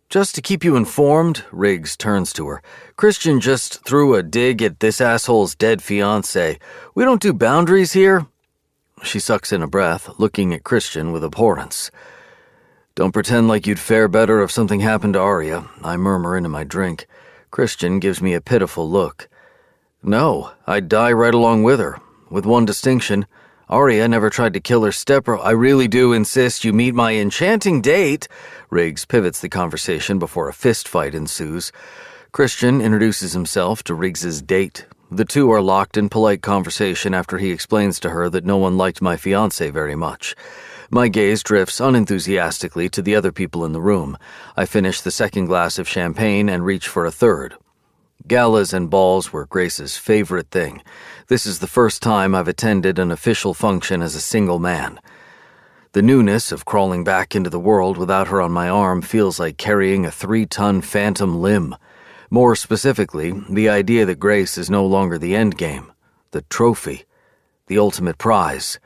Just to keep you informed, Riggs turns to her. Christian just threw a dig at this asshole's dead fiancé. We don't do boundaries here. She sucks in a breath, looking at Christian with abhorrence. Don't pretend like you'd fare better if something happened to Arya, I murmur into my drink. Christian gives me a pitiful look. No, I'd die right along with her, with one distinction. Arya never tried to kill her stepbro. I really do insist you meet my enchanting date. Riggs pivots the conversation before a fist fight ensues. Christian introduces himself to Riggs's date. The two are locked in polite conversation after he explains to her that no one liked my fiancé very much. My gaze drifts unenthusiastically to the other people in the room. I finish the second glass of champagne and reach for a third. Galas and balls were Grace's favorite thing. This is the first time I've attended an official function as a single man. The newness of crawling back into the world without her on my arm feels like carrying a 3-ton phantom limb. More specifically, the idea that Grace is no longer the endgame, the trophy, the ultimate prize.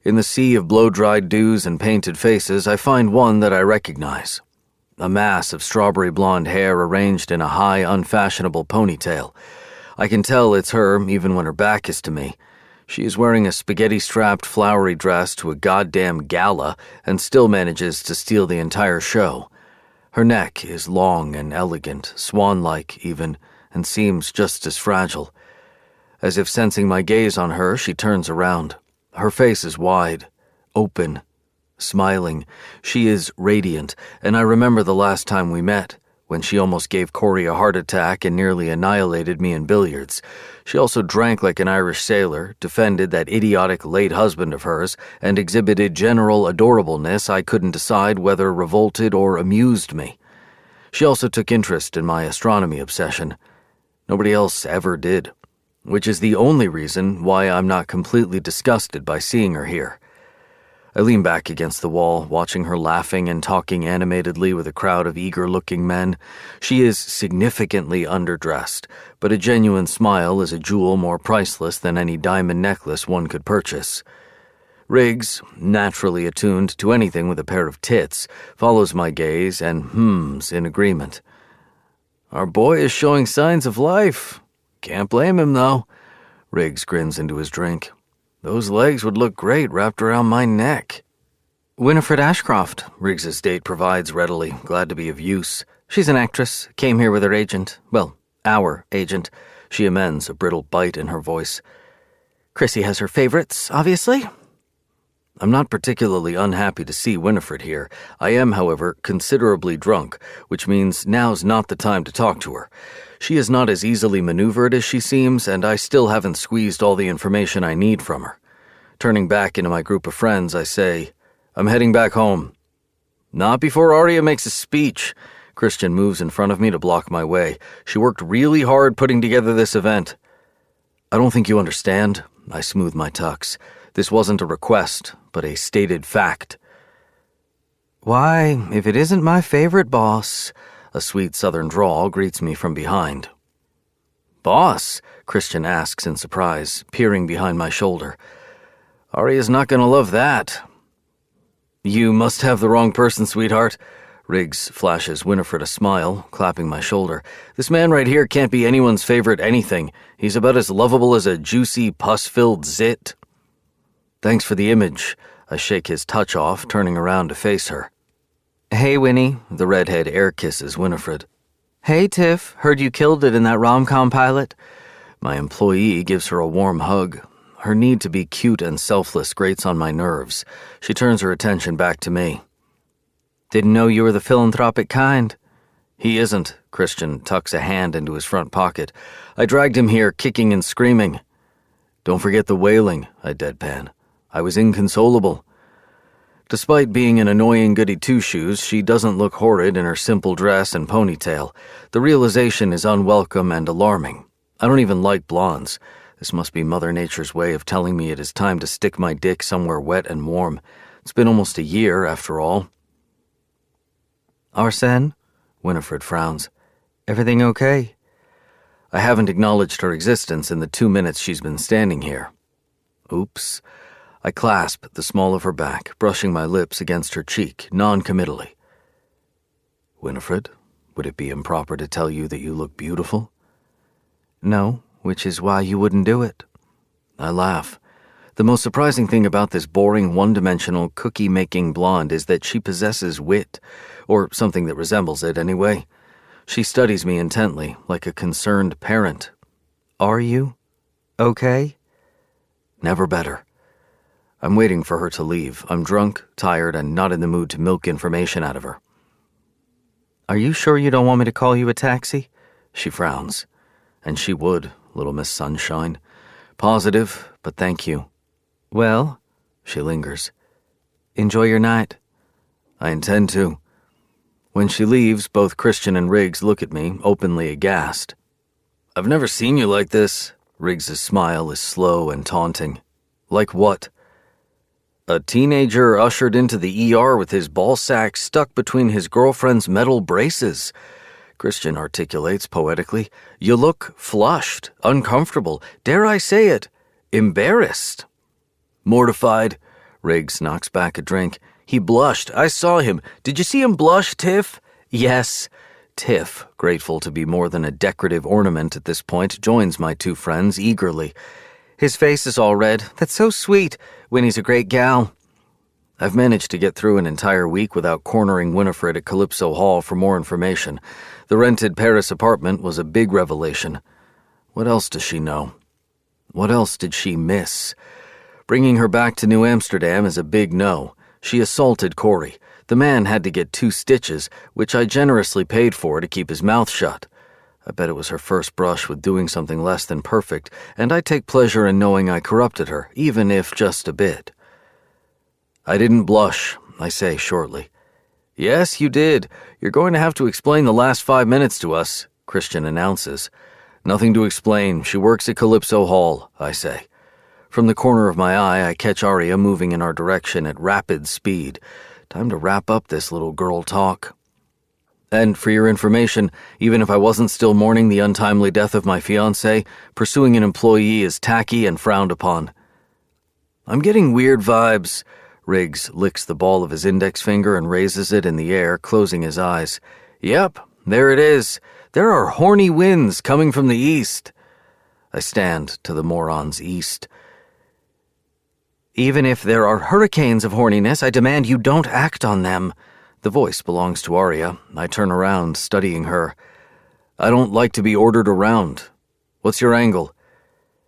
In the sea of blow-dried dews and painted faces, I find one that I recognize. A mass of strawberry blonde hair arranged in a high, unfashionable ponytail. I can tell it's her even when her back is to me. She is wearing a spaghetti-strapped flowery dress to a goddamn gala and still manages to steal the entire show. Her neck is long and elegant, swan-like even, and seems just as fragile. As if sensing my gaze on her, she turns around. Her face is wide, open, smiling. She is radiant, and I remember the last time we met, when she almost gave Corey a heart attack and nearly annihilated me in billiards. She also drank like an Irish sailor, defended that idiotic late husband of hers, and exhibited general adorableness I couldn't decide whether revolted or amused me. She also took interest in my astronomy obsession. Nobody else ever did, which is the only reason why I'm not completely disgusted by seeing her here. I lean back against the wall, watching her laughing and talking animatedly with a crowd of eager-looking men. She is significantly underdressed, but a genuine smile is a jewel more priceless than any diamond necklace one could purchase. Riggs, naturally attuned to anything with a pair of tits, follows my gaze and hums in agreement. Our boy is showing signs of life. Can't blame him, though. Riggs grins into his drink. Those legs would look great wrapped around my neck. Winifred Ashcroft, Riggs's date provides readily, glad to be of use. She's an actress, came here with her agent. Well, our agent. She amends, a brittle bite in her voice. Chrissy has her favorites, obviously. I'm not particularly unhappy to see Winifred here. I am, however, considerably drunk, which means now's not the time to talk to her. She is not as easily maneuvered as she seems, and I still haven't squeezed all the information I need from her. Turning back into my group of friends, I say, I'm heading back home. Not before Arya makes a speech. Christian moves in front of me to block my way. She worked really hard putting together this event. I don't think you understand. I smooth my tux. This wasn't a request, but a stated fact. Why, if it isn't my favorite boss, a sweet southern drawl greets me from behind. Boss? Christian asks in surprise, peering behind my shoulder. Arya's not going to love that. You must have the wrong person, sweetheart. Riggs flashes Winifred a smile, clapping my shoulder. This man right here can't be anyone's favorite anything. He's about as lovable as a juicy, pus-filled zit. Thanks for the image. I shake his touch off, turning around to face her. Hey, Winnie. The redhead air kisses Winifred. Hey, Tiff. Heard you killed it in that rom-com pilot. My employee gives her a warm hug. Her need to be cute and selfless grates on my nerves. She turns her attention back to me. Didn't know you were the philanthropic kind. He isn't. Christian tucks a hand into his front pocket. I dragged him here, kicking and screaming. Don't forget the wailing, I deadpan. I was inconsolable. Despite being an annoying goody two-shoes, she doesn't look horrid in her simple dress and ponytail. The realization is unwelcome and alarming. I don't even like blondes. This must be Mother Nature's way of telling me it is time to stick my dick somewhere wet and warm. It's been almost a year, after all. Arsène? Winifred frowns. Everything okay? I haven't acknowledged her existence in the 2 minutes she's been standing here. Oops. I clasp the small of her back, brushing my lips against her cheek, non-committally. Winifred, would it be improper to tell you that you look beautiful? No, which is why you wouldn't do it. I laugh. The most surprising thing about this boring, one-dimensional, cookie-making blonde is that she possesses wit, or something that resembles it anyway. She studies me intently, like a concerned parent. Are you okay? Never better. I'm waiting for her to leave. I'm drunk, tired, and not in the mood to milk information out of her. Are you sure you don't want me to call you a taxi? She frowns. And she would, little Miss Sunshine. Positive, but thank you. Well, she lingers. Enjoy your night. I intend to. When she leaves, both Christian and Riggs look at me, openly aghast. I've never seen you like this. Riggs' smile is slow and taunting. Like what? A teenager ushered into the ER with his ball sack stuck between his girlfriend's metal braces. Christian articulates poetically. You look flushed, uncomfortable, dare I say it, embarrassed. Mortified. Riggs knocks back a drink. He blushed. I saw him. Did you see him blush, Tiff? Yes. Tiff, grateful to be more than a decorative ornament at this point, joins my two friends eagerly. His face is all red. That's so sweet. Winnie's a great gal. I've managed to get through an entire week without cornering Winifred at Calypso Hall for more information. The rented Paris apartment was a big revelation. What else does she know? What else did she miss? Bringing her back to New Amsterdam is a big no. She assaulted Corey. The man had to get 2 stitches, which I generously paid for to keep his mouth shut. I bet it was her first brush with doing something less than perfect, and I take pleasure in knowing I corrupted her, even if just a bit. I didn't blush, I say shortly. Yes, you did. You're going to have to explain the last 5 minutes to us, Christian announces. Nothing to explain. She works at Calypso Hall, I say. From the corner of my eye, I catch Arya moving in our direction at rapid speed. Time to wrap up this little girl talk. And for your information, even if I wasn't still mourning the untimely death of my fiancé, pursuing an employee is tacky and frowned upon. I'm getting weird vibes. Riggs licks the ball of his index finger and raises it in the air, closing his eyes. Yep, there it is. There are horny winds coming from the east. I stand to the moron's east. Even if there are hurricanes of horniness, I demand you don't act on them. The voice belongs to Arya. I turn around, studying her. I don't like to be ordered around. What's your angle?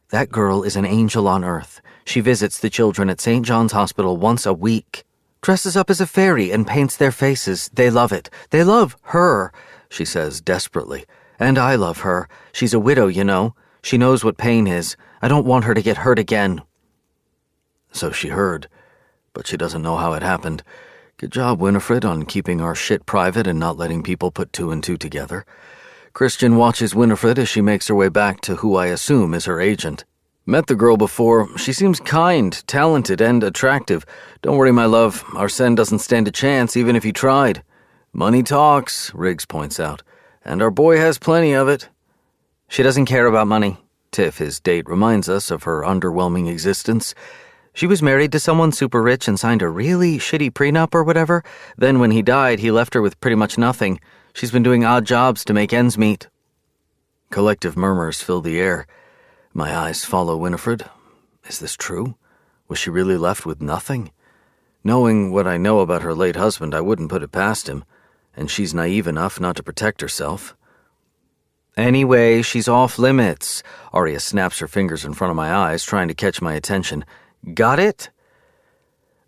That girl is an angel on earth. She visits the children at St. John's Hospital once a week. Dresses up as a fairy and paints their faces. They love it. They love her, she says desperately. And I love her. She's a widow, you know. She knows what pain is. I don't want her to get hurt again. So she heard, but she doesn't know how it happened. Good job, Winifred, on keeping our shit private and not letting people put 2 and 2 together. Christian watches Winifred as she makes her way back to who I assume is her agent. Met the girl before. She seems kind, talented, and attractive. Don't worry, my love. Arsène doesn't stand a chance, even if he tried. Money talks, Riggs points out, and our boy has plenty of it. She doesn't care about money. Tiff, his date, reminds us of her underwhelming existence. She was married to someone super rich and signed a really shitty prenup or whatever. Then when he died, he left her with pretty much nothing. She's been doing odd jobs to make ends meet. Collective murmurs fill the air. My eyes follow Winifred. Is this true? Was she really left with nothing? Knowing what I know about her late husband, I wouldn't put it past him. And she's naive enough not to protect herself. Anyway, she's off limits. Arya snaps her fingers in front of my eyes, trying to catch my attention. Got it?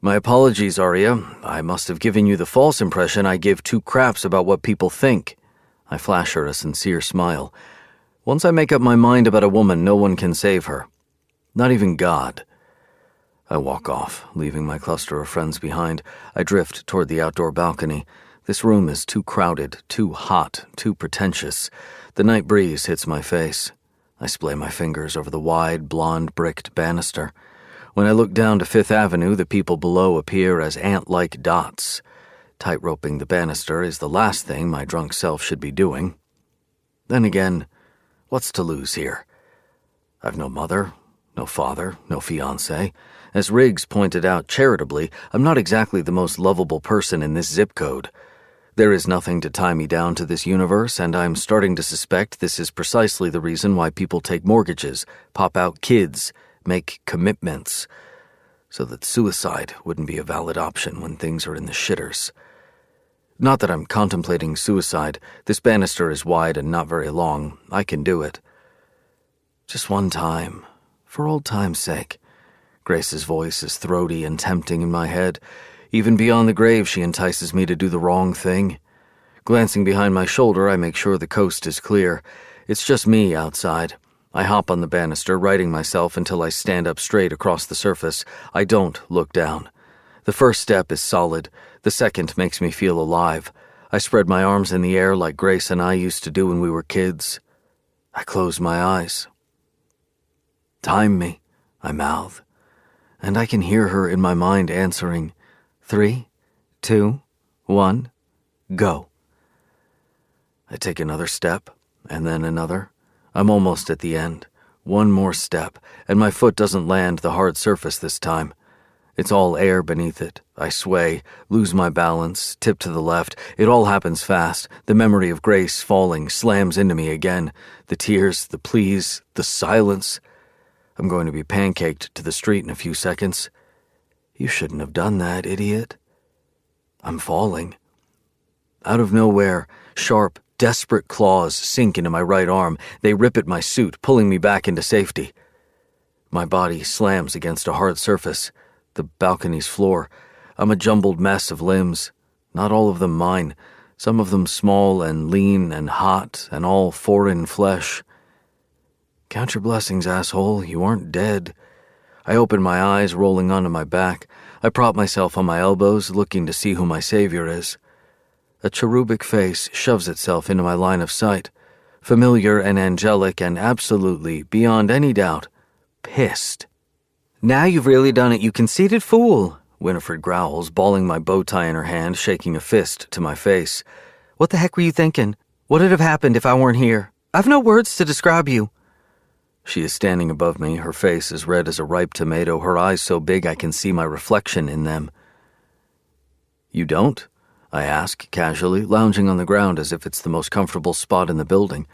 My apologies, Arya. I must have given you the false impression I give 2 craps about what people think. I flash her a sincere smile. Once I make up my mind about a woman, no one can save her. Not even God. I walk off, leaving my cluster of friends behind. I drift toward the outdoor balcony. This room is too crowded, too hot, too pretentious. The night breeze hits my face. I splay my fingers over the wide, blonde-bricked banister. When I look down to Fifth Avenue, the people below appear as ant-like dots. Tightroping the banister is the last thing my drunk self should be doing. Then again, what's to lose here? I've no mother, no father, no fiancé. As Riggs pointed out charitably, I'm not exactly the most lovable person in this zip code. There is nothing to tie me down to this universe, and I'm starting to suspect this is precisely the reason why people take mortgages, pop out kids, make commitments, so that suicide wouldn't be a valid option when things are in the shitters. Not that I'm contemplating suicide. This banister is wide and not very long. I can do it. Just one time, for old time's sake. Grace's voice is throaty and tempting in my head. Even beyond the grave, she entices me to do the wrong thing. Glancing behind my shoulder, I make sure the coast is clear. It's just me outside. I hop on the banister, righting myself until I stand up straight across the surface. I don't look down. The first step is solid. The second makes me feel alive. I spread my arms in the air like Grace and I used to do when we were kids. I close my eyes. "Time me," I mouth, and I can hear her in my mind answering, 3, 2, 1, go. I take another step, and then another. I'm almost at the end. One more step, and my foot doesn't land the hard surface this time. It's all air beneath it. I sway, lose my balance, tip to the left. It all happens fast. The memory of Grace falling slams into me again. The tears, the pleas, the silence. I'm going to be pancaked to the street in a few seconds. You shouldn't have done that, idiot. I'm falling. Out of nowhere, sharp, desperate claws sink into my right arm. They rip at my suit, pulling me back into safety. My body slams against a hard surface, the balcony's floor. I'm a jumbled mess of limbs, not all of them mine, some of them small and lean and hot and all foreign flesh. Count your blessings, asshole, you aren't dead. I open my eyes, rolling onto my back. I prop myself on my elbows, looking to see who my savior is. A cherubic face shoves itself into my line of sight, familiar and angelic and absolutely, beyond any doubt, pissed. Now you've really done it, you conceited fool, Winifred growls, balling my bow tie in her hand, shaking a fist to my face. What the heck were you thinking? What'd have happened if I weren't here? I've no words to describe you. She is standing above me, her face as red as a ripe tomato, her eyes so big I can see my reflection in them. You don't? I ask, casually, lounging on the ground as if it's the most comfortable spot in the building.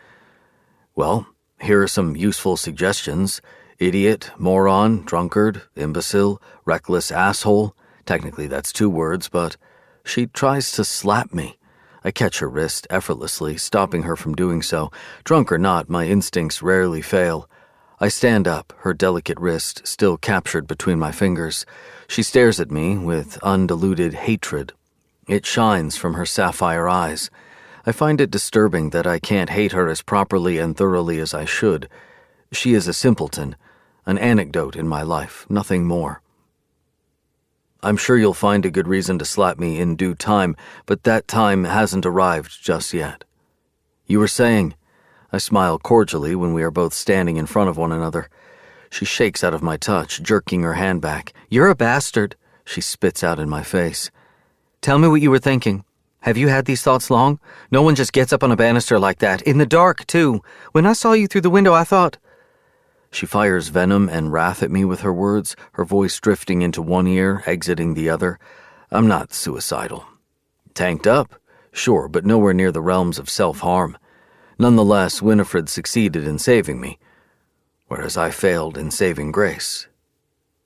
Well, here are some useful suggestions. Idiot, moron, drunkard, imbecile, reckless asshole. Technically that's 2 words, but she tries to slap me. I catch her wrist effortlessly, stopping her from doing so. Drunk or not, my instincts rarely fail. I stand up, her delicate wrist still captured between my fingers. She stares at me with undiluted hatred. It shines from her sapphire eyes. I find it disturbing that I can't hate her as properly and thoroughly as I should. She is a simpleton, an anecdote in my life, nothing more. I'm sure you'll find a good reason to slap me in due time, but that time hasn't arrived just yet. You were saying... I smile cordially when we are both standing in front of one another. She shakes out of my touch, jerking her hand back. You're a bastard, she spits out in my face. Tell me what you were thinking. Have you had these thoughts long? No one just gets up on a banister like that, in the dark, too. When I saw you through the window, I thought... She fires venom and wrath at me with her words, her voice drifting into one ear, exiting the other. I'm not suicidal. Tanked up? Sure, but nowhere near the realms of self-harm. Nonetheless, Winifred succeeded in saving me, whereas I failed in saving Grace.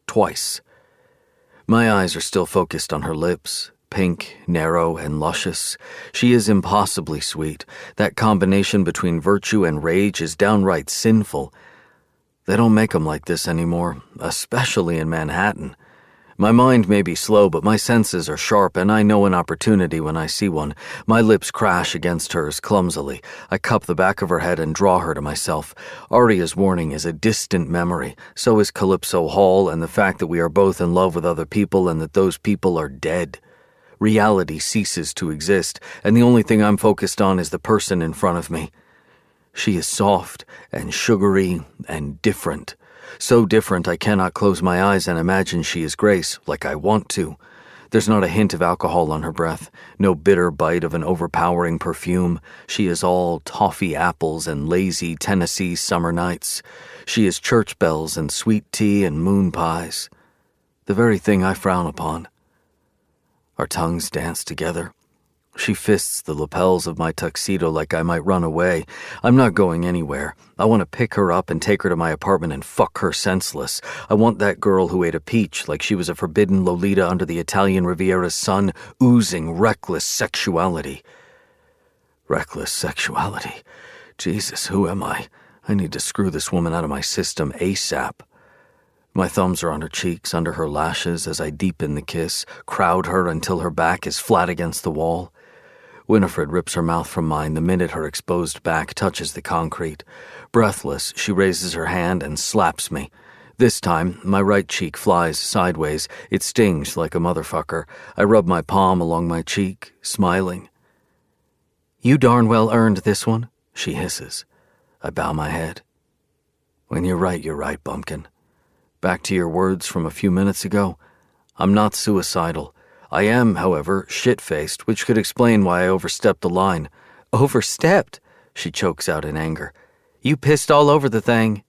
Twice. My eyes are still focused on her lips, pink, narrow, and luscious. She is impossibly sweet. That combination between virtue and rage is downright sinful. They don't make them like this anymore, especially in Manhattan. My mind may be slow, but my senses are sharp, and I know an opportunity when I see one. My lips crash against hers clumsily. I cup the back of her head and draw her to myself. Aria's warning is a distant memory. So is Calypso Hall and the fact that we are both in love with other people and that those people are dead. Reality ceases to exist, and the only thing I'm focused on is the person in front of me. She is soft and sugary and different. So different I cannot close my eyes and imagine she is Grace like I want to. There's not a hint of alcohol on her breath, no bitter bite of an overpowering perfume. She is all toffee apples and lazy Tennessee summer nights. She is church bells and sweet tea and moon pies. The very thing I frown upon. Our tongues dance together. She fists the lapels of my tuxedo like I might run away. I'm not going anywhere. I want to pick her up and take her to my apartment and fuck her senseless. I want that girl who ate a peach like she was a forbidden Lolita under the Italian Riviera's sun, oozing reckless sexuality. Reckless sexuality. Jesus, who am I? I need to screw this woman out of my system ASAP. My thumbs are on her cheeks, under her lashes, as I deepen the kiss, crowd her until her back is flat against the wall. Winifred rips her mouth from mine the minute her exposed back touches the concrete. Breathless, she raises her hand and slaps me. This time, my right cheek flies sideways. It stings like a motherfucker. I rub my palm along my cheek, smiling. "You darn well earned this one," she hisses. I bow my head. When you're right, bumpkin. Back to your words from a few minutes ago. I'm not suicidal. I am, however, shit-faced, which could explain why I overstepped the line. "Overstepped?" she chokes out in anger. "You pissed all over the thing."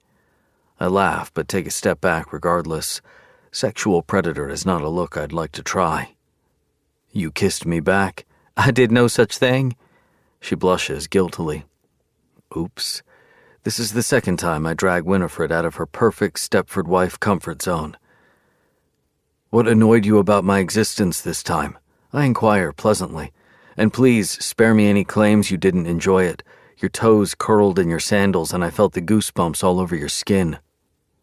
I laugh, but take a step back regardless. Sexual predator is not a look I'd like to try. "You kissed me back." "I did no such thing." She blushes guiltily. Oops. This is the second time I drag Winifred out of her perfect Stepford wife comfort zone. "What annoyed you about my existence this time?" I inquire pleasantly. "And please spare me any claims you didn't enjoy it. Your toes curled in your sandals and I felt the goosebumps all over your skin."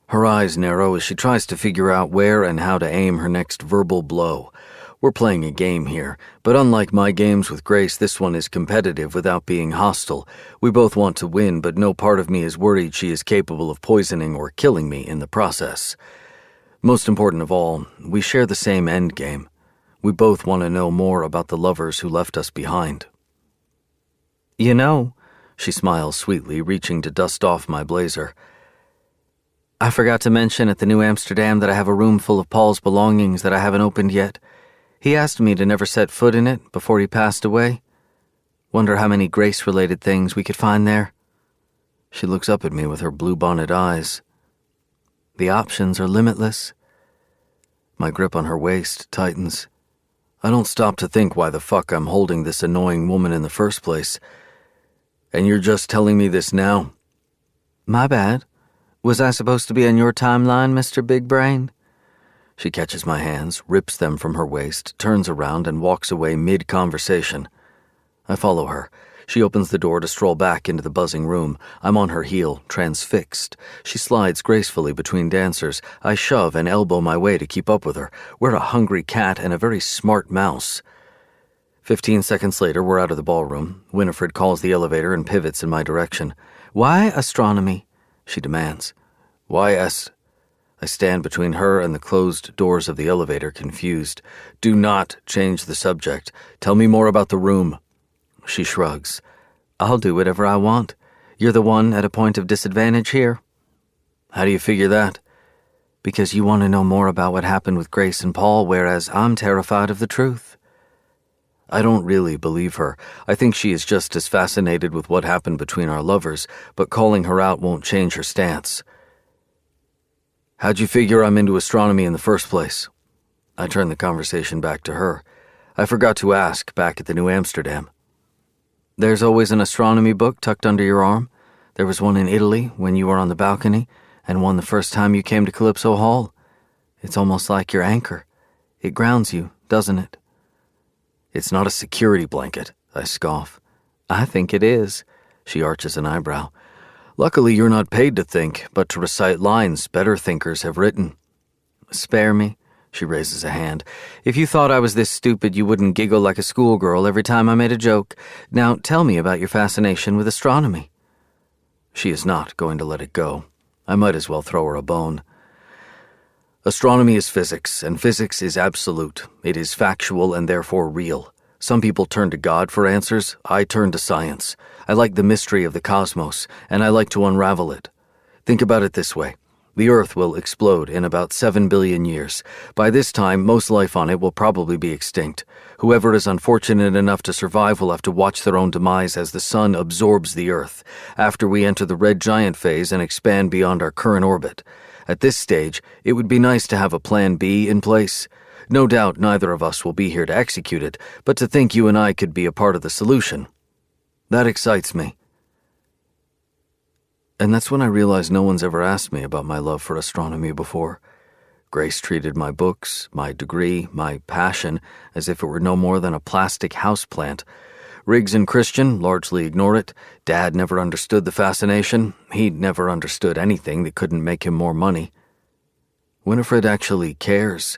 Her eyes narrow as she tries to figure out where and how to aim her next verbal blow. We're playing a game here, but unlike my games with Grace, this one is competitive without being hostile. We both want to win, but no part of me is worried she is capable of poisoning or killing me in the process. Most important of all, we share the same end game. We both want to know more about the lovers who left us behind. "You know," she smiles sweetly, reaching to dust off my blazer, "I forgot to mention at the New Amsterdam that I have a room full of Paul's belongings that I haven't opened yet. He asked me to never set foot in it before he passed away. Wonder how many Grace-related things we could find there." She looks up at me with her blue-bonnet eyes. "The options are limitless." My grip on her waist tightens. I don't stop to think why the fuck I'm holding this annoying woman in the first place. "And you're just telling me this now?" "My bad. Was I supposed to be on your timeline, Mr. Big Brain?" She catches my hands, rips them from her waist, turns around, and walks away mid-conversation. I follow her. She opens the door to stroll back into the buzzing room. I'm on her heel, transfixed. She slides gracefully between dancers. I shove and elbow my way to keep up with her. We're a hungry cat and a very smart mouse. 15 seconds later, we're out of the ballroom. Winifred calls the elevator and pivots in my direction. "Why astronomy?" she demands. "Why I stand between her and the closed doors of the elevator, confused. "Do not change the subject. Tell me more about the room." She shrugs. "I'll do whatever I want. You're the one at a point of disadvantage here." "How do you figure that?" "Because you want to know more about what happened with Grace and Paul, whereas I'm terrified of the truth." I don't really believe her. I think she is just as fascinated with what happened between our lovers, but calling her out won't change her stance. "How'd you figure I'm into astronomy in the first place?" I turn the conversation back to her. "I forgot to ask back at the New Amsterdam." "There's always an astronomy book tucked under your arm. There was one in Italy when you were on the balcony, and one the first time you came to Calypso Hall. It's almost like your anchor. It grounds you, doesn't it?" "It's not a security blanket," I scoff. "I think it is." She arches an eyebrow. "Luckily you're not paid to think, but to recite lines better thinkers have written." "Spare me," she raises a hand. "If you thought I was this stupid, you wouldn't giggle like a schoolgirl every time I made a joke. Now tell me about your fascination with astronomy." She is not going to let it go. I might as well throw her a bone. "Astronomy is physics, and physics is absolute. It is factual and therefore real. Some people turn to God for answers. I turn to science. I like the mystery of the cosmos, and I like to unravel it. Think about it this way. The Earth will explode in about 7 billion years. By this time, most life on it will probably be extinct. Whoever is unfortunate enough to survive will have to watch their own demise as the sun absorbs the Earth, after we enter the red giant phase and expand beyond our current orbit. At this stage, it would be nice to have a plan B in place. No doubt neither of us will be here to execute it, but to think you and I could be a part of the solution. That excites me. And that's when I realized no one's ever asked me about my love for astronomy before. Grace treated my books, my degree, my passion as if it were no more than a plastic houseplant. Riggs and Christian largely ignore it. Dad never understood the fascination. He never understood anything that couldn't make him more money. Winifred actually cares.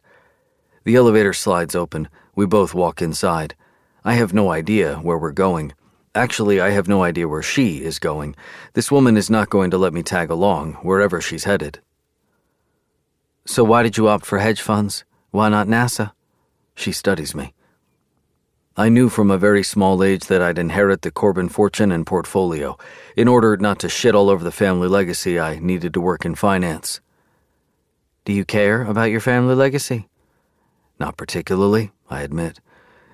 The elevator slides open. We both walk inside. I have no idea where we're going. Actually, I have no idea where she is going. This woman is not going to let me tag along, wherever she's headed. So why did you opt for hedge funds? Why not NASA? She studies me. I knew from a very small age that I'd inherit the Corbin fortune and portfolio. In order not to shit all over the family legacy, I needed to work in finance. Do you care about your family legacy? Not particularly, I admit.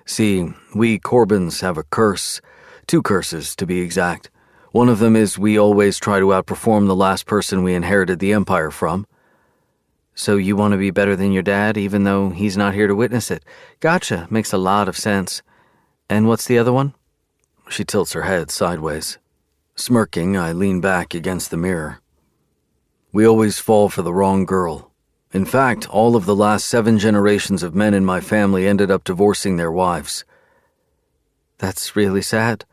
See, we Corbins have a curse. 2 curses, to be exact. One of them is we always try to outperform the last person we inherited the empire from. So you want to be better than your dad, even though he's not here to witness it. Gotcha, makes a lot of sense. And what's the other one? She tilts her head sideways. Smirking, I lean back against the mirror. We always fall for the wrong girl. In fact, all of the last 7 generations of men in my family ended up divorcing their wives. That's really sad.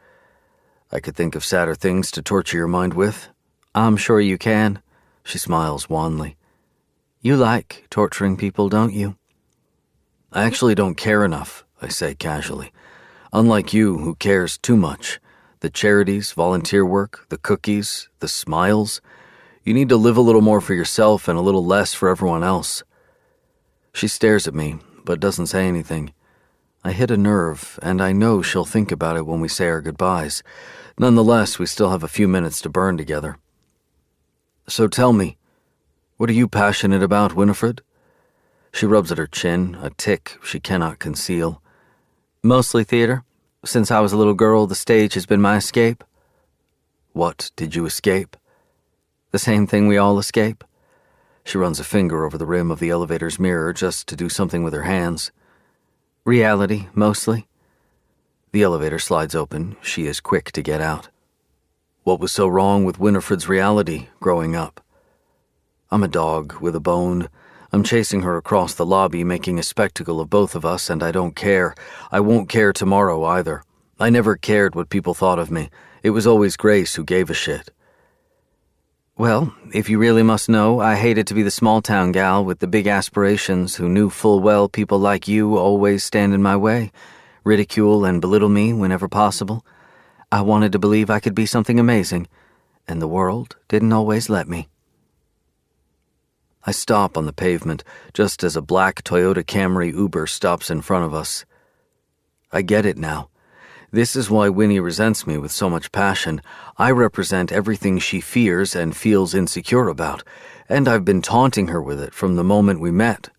I could think of sadder things to torture your mind with. I'm sure you can. She smiles wanly. You like torturing people, don't you? I actually don't care enough, I say casually. Unlike you, who cares too much. The charities, volunteer work, the cookies, the smiles. You need to live a little more for yourself and a little less for everyone else. She stares at me, but doesn't say anything. I hit a nerve, and I know she'll think about it when we say our goodbyes. Nonetheless, we still have a few minutes to burn together. So tell me, what are you passionate about, Winifred? She rubs at her chin, a tic she cannot conceal. Mostly theater. Since I was a little girl, the stage has been my escape. What did you escape? The same thing we all escape. She runs a finger over the rim of the elevator's mirror just to do something with her hands. Reality, mostly. The elevator slides open. She is quick to get out. What was so wrong with Winifred's reality growing up? I'm a dog with a bone. I'm chasing her across the lobby, making a spectacle of both of us, and I don't care. I won't care tomorrow either. I never cared what people thought of me. It was always Grace who gave a shit. Well, if you really must know, I hated to be the small-town gal with the big aspirations who knew full well people like you always stand in my way, ridicule and belittle me whenever possible. I wanted to believe I could be something amazing, and the world didn't always let me. I stop on the pavement just as a black Toyota Camry Uber stops in front of us. I get it now. This is why Winnie resents me with so much passion. I represent everything she fears and feels insecure about, and I've been taunting her with it from the moment we met.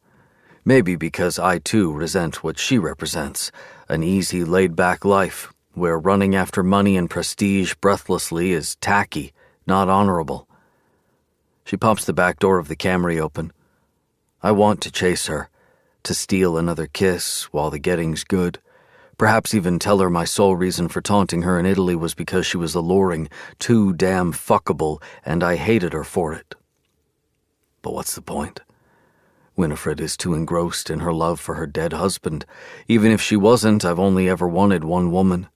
Maybe because I too resent what she represents, an easy, laid-back life, where running after money and prestige breathlessly is tacky, not honorable. She pops the back door of the Camry open. I want to chase her, to steal another kiss while the getting's good. Perhaps even tell her my sole reason for taunting her in Italy was because she was alluring, too damn fuckable, and I hated her for it. But what's the point? Winifred is too engrossed in her love for her dead husband. Even if she wasn't, I've only ever wanted one woman.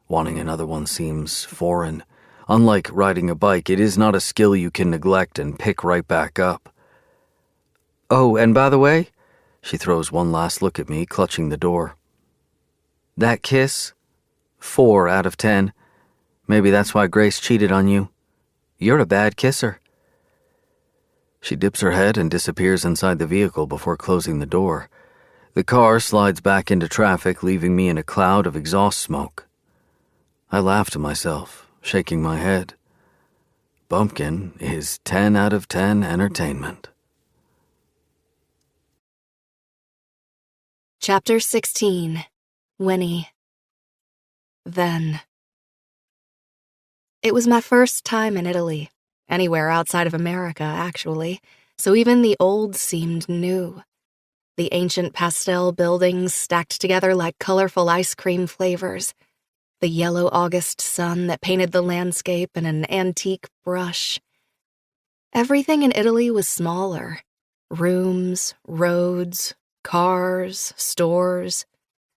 Wanting another one seems foreign. Unlike riding a bike, it is not a skill you can neglect and pick right back up. Oh, and by the way, she throws one last look at me, clutching the door. That kiss? 4 out of 10. Maybe that's why Grace cheated on you. You're a bad kisser. She dips her head and disappears inside the vehicle before closing the door. The car slides back into traffic, leaving me in a cloud of exhaust smoke. I laugh to myself, shaking my head. bumpkin is 10 out of 10 entertainment. Chapter 16. Winnie. Then. It was my first time in Italy, anywhere outside of America, actually, so even the old seemed new. The ancient pastel buildings stacked together like colorful ice cream flavors, the yellow August sun that painted the landscape in an antique brush. Everything in Italy was smaller. Rooms, roads, cars, stores.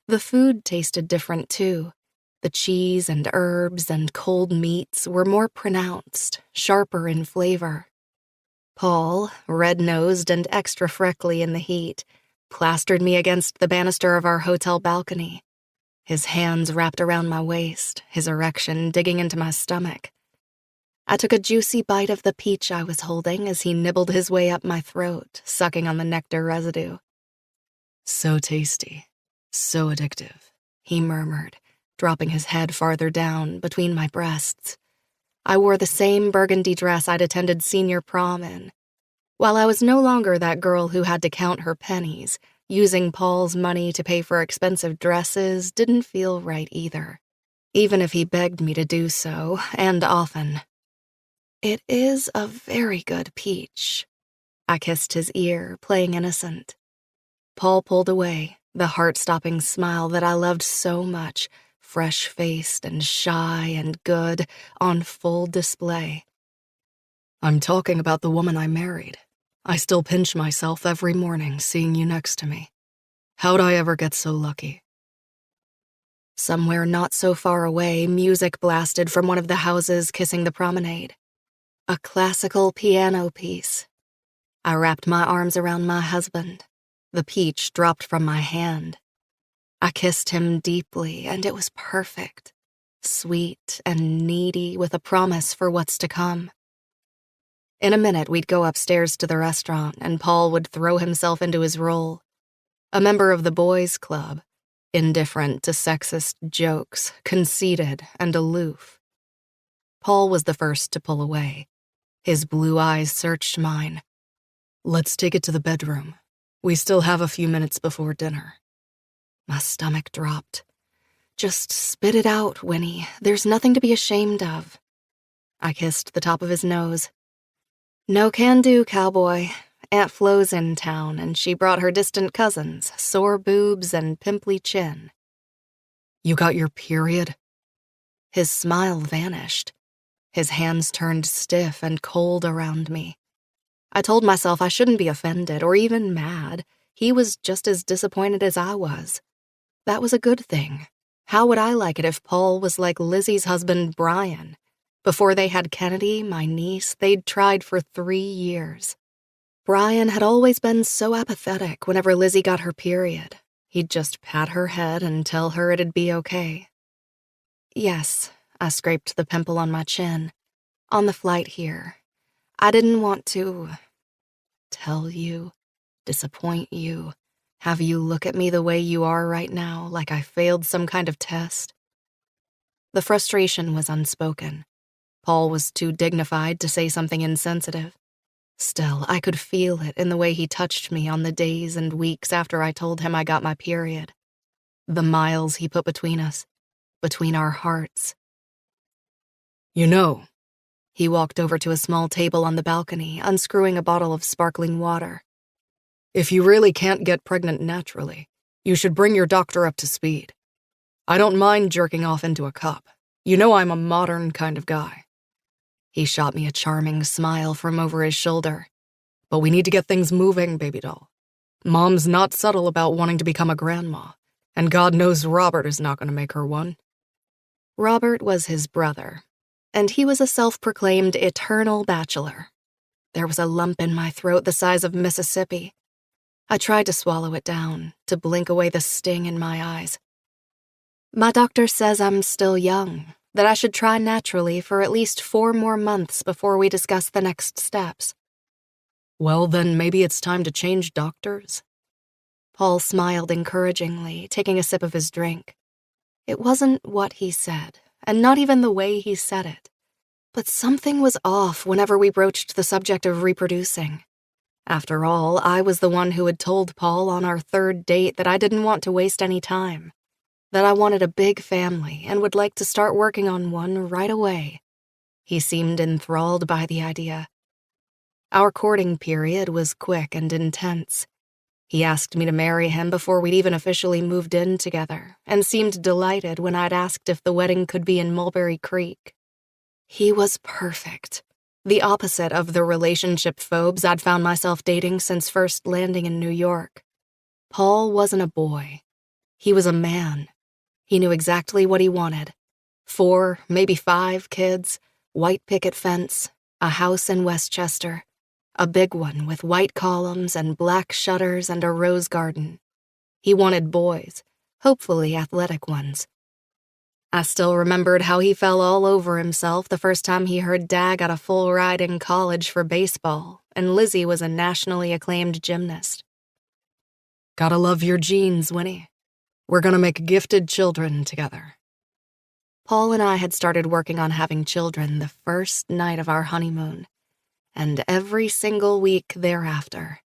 The food tasted different, too. The cheese and herbs and cold meats were more pronounced, sharper in flavor. Paul, red-nosed and extra freckly in the heat, plastered me against the banister of our hotel balcony. His hands wrapped around my waist, his erection digging into my stomach. I took a juicy bite of the peach I was holding as he nibbled his way up my throat, sucking on the nectar residue. "So tasty, so addictive," he murmured, dropping his head farther down between my breasts. I wore the same burgundy dress I'd attended senior prom in. While I was no longer that girl who had to count her pennies, using Paul's money to pay for expensive dresses didn't feel right either, even if he begged me to do so, and often. "It is a very good peach." I kissed his ear, playing innocent. Paul pulled away, the heart-stopping smile that I loved so much, fresh-faced and shy and good, on full display. "I'm talking about the woman I married. I still pinch myself every morning seeing you next to me. How'd I ever get so lucky?" Somewhere not so far away, music blasted from one of the houses kissing the promenade. A classical piano piece. I wrapped my arms around my husband. The peach dropped from my hand. I kissed him deeply, and it was perfect. Sweet and needy with a promise for what's to come. In a minute, we'd go upstairs to the restaurant, and Paul would throw himself into his role. A member of the boys' club, indifferent to sexist jokes, conceited and aloof. Paul was the first to pull away. His blue eyes searched mine. "Let's take it to the bedroom. We still have a few minutes before dinner." My stomach dropped. "Just spit it out, Winnie. There's nothing to be ashamed of." I kissed the top of his nose. "No can do, cowboy. Aunt Flo's in town, and she brought her distant cousins, sore boobs and pimply chin." "You got your period?" His smile vanished. His hands turned stiff and cold around me. I told myself I shouldn't be offended or even mad. He was just as disappointed as I was. That was a good thing. How would I like it if Paul was like Lizzie's husband, Brian? Before they had Kennedy, my niece, they'd tried for 3 years. Brian had always been so apathetic whenever Lizzie got her period. He'd just pat her head and tell her it'd be okay. "Yes," I scraped the pimple on my chin. "On the flight here. I didn't want to tell you, disappoint you, have you look at me the way you are right now, like I failed some kind of test." The frustration was unspoken. Paul was too dignified to say something insensitive. Still, I could feel it in the way he touched me on the days and weeks after I told him I got my period. The miles he put between us, between our hearts. "You know," he walked over to a small table on the balcony, unscrewing a bottle of sparkling water. "If you really can't get pregnant naturally, you should bring your doctor up to speed. I don't mind jerking off into a cup. You know I'm a modern kind of guy." He shot me a charming smile from over his shoulder. "But we need to get things moving, baby doll. Mom's not subtle about wanting to become a grandma, and God knows Robert is not going to make her one." Robert was his brother, and he was a self-proclaimed eternal bachelor. There was a lump in my throat the size of Mississippi. I tried to swallow it down, to blink away the sting in my eyes. "My doctor says I'm still young, that I should try naturally for at least 4 more months before we discuss the next steps." "Well, then maybe it's time to change doctors." Paul smiled encouragingly, taking a sip of his drink. It wasn't what he said, and not even the way he said it. But something was off whenever we broached the subject of reproducing. After all, I was the one who had told Paul on our third date that I didn't want to waste any time, that I wanted a big family and would like to start working on one right away. He seemed enthralled by the idea. Our courting period was quick and intense. He asked me to marry him before we'd even officially moved in together, and seemed delighted when I'd asked if the wedding could be in Mulberry Creek. He was perfect, the opposite of the relationship phobes I'd found myself dating since first landing in New York. Paul wasn't a boy. He was a man. He knew exactly what he wanted. 4, maybe 5 kids, white picket fence, a house in Westchester, a big one with white columns and black shutters and a rose garden. He wanted boys, hopefully athletic ones. I still remembered how he fell all over himself the first time he heard Dad got a full ride in college for baseball, and Lizzie was a nationally acclaimed gymnast. Gotta love your genes, Winnie. We're gonna make gifted children together. Paul and I had started working on having children the first night of our honeymoon, and every single week thereafter.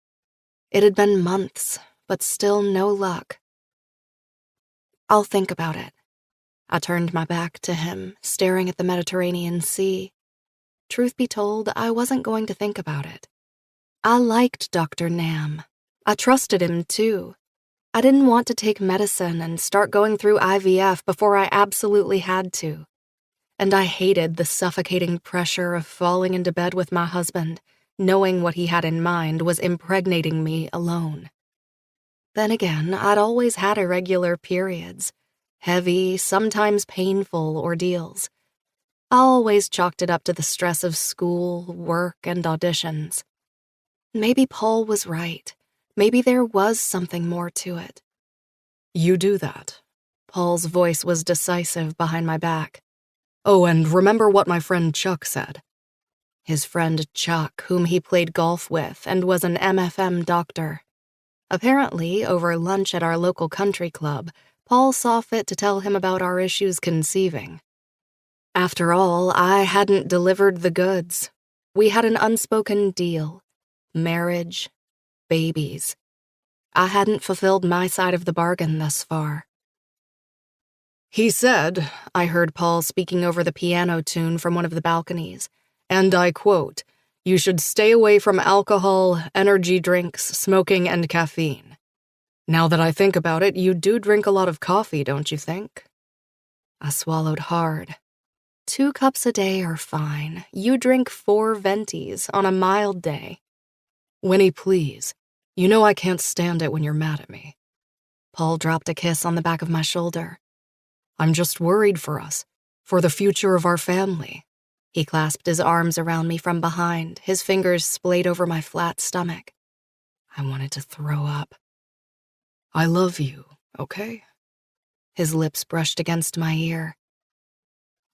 It had been months, but still no luck. I'll think about it. I turned my back to him, staring at the Mediterranean Sea. Truth be told, I wasn't going to think about it. I liked Dr. Nam. I trusted him, too. I didn't want to take medicine and start going through IVF before I absolutely had to. And I hated the suffocating pressure of falling into bed with my husband, knowing what he had in mind was impregnating me alone. Then again, I'd always had irregular periods. Heavy, sometimes painful ordeals. I always chalked it up to the stress of school, work, and auditions. Maybe Paul was right. Maybe there was something more to it. You do that. Paul's voice was decisive behind my back. Oh, and remember what my friend Chuck said. His friend Chuck, whom he played golf with and was an MFM doctor. Apparently, over lunch at our local country club, Paul saw fit to tell him about our issues conceiving. After all, I hadn't delivered the goods. We had an unspoken deal. Marriage. Babies. I hadn't fulfilled my side of the bargain thus far. He said, I heard Paul speaking over the piano tune from one of the balconies, and I quote, "You should stay away from alcohol, energy drinks, smoking, and caffeine." Now that I think about it, you do drink a lot of coffee, don't you think? I swallowed hard. 2 cups a day are fine. You drink 4 ventis on a mild day. Winnie, please. You know I can't stand it when you're mad at me. Paul dropped a kiss on the back of my shoulder. I'm just worried for us, for the future of our family. He clasped his arms around me from behind, his fingers splayed over my flat stomach. I wanted to throw up. I love you, okay? His lips brushed against my ear.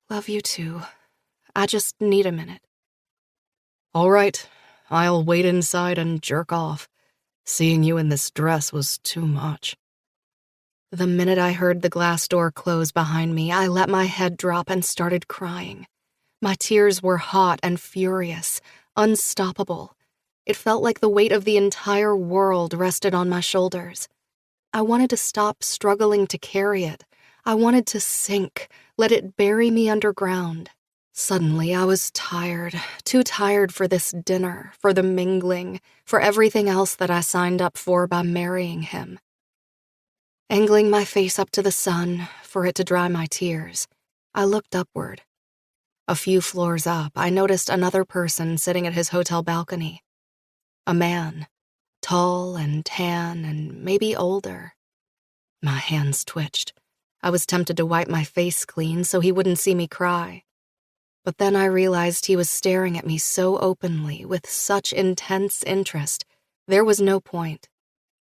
Love you too. I just need a minute. All right, I'll wait inside and jerk off. Seeing you in this dress was too much. The minute I heard the glass door close behind me, I let my head drop and started crying. My tears were hot and furious, unstoppable. It felt like the weight of the entire world rested on my shoulders. I wanted to stop struggling to carry it. I wanted to sink, let it bury me underground. Suddenly, I was tired, too tired for this dinner, for the mingling, for everything else that I signed up for by marrying him. Angling my face up to the sun, for it to dry my tears, I looked upward. A few floors up, I noticed another person sitting at his hotel balcony. A man, tall and tan and maybe older. My hands twitched. I was tempted to wipe my face clean so he wouldn't see me cry. But then I realized he was staring at me so openly, with such intense interest, there was no point.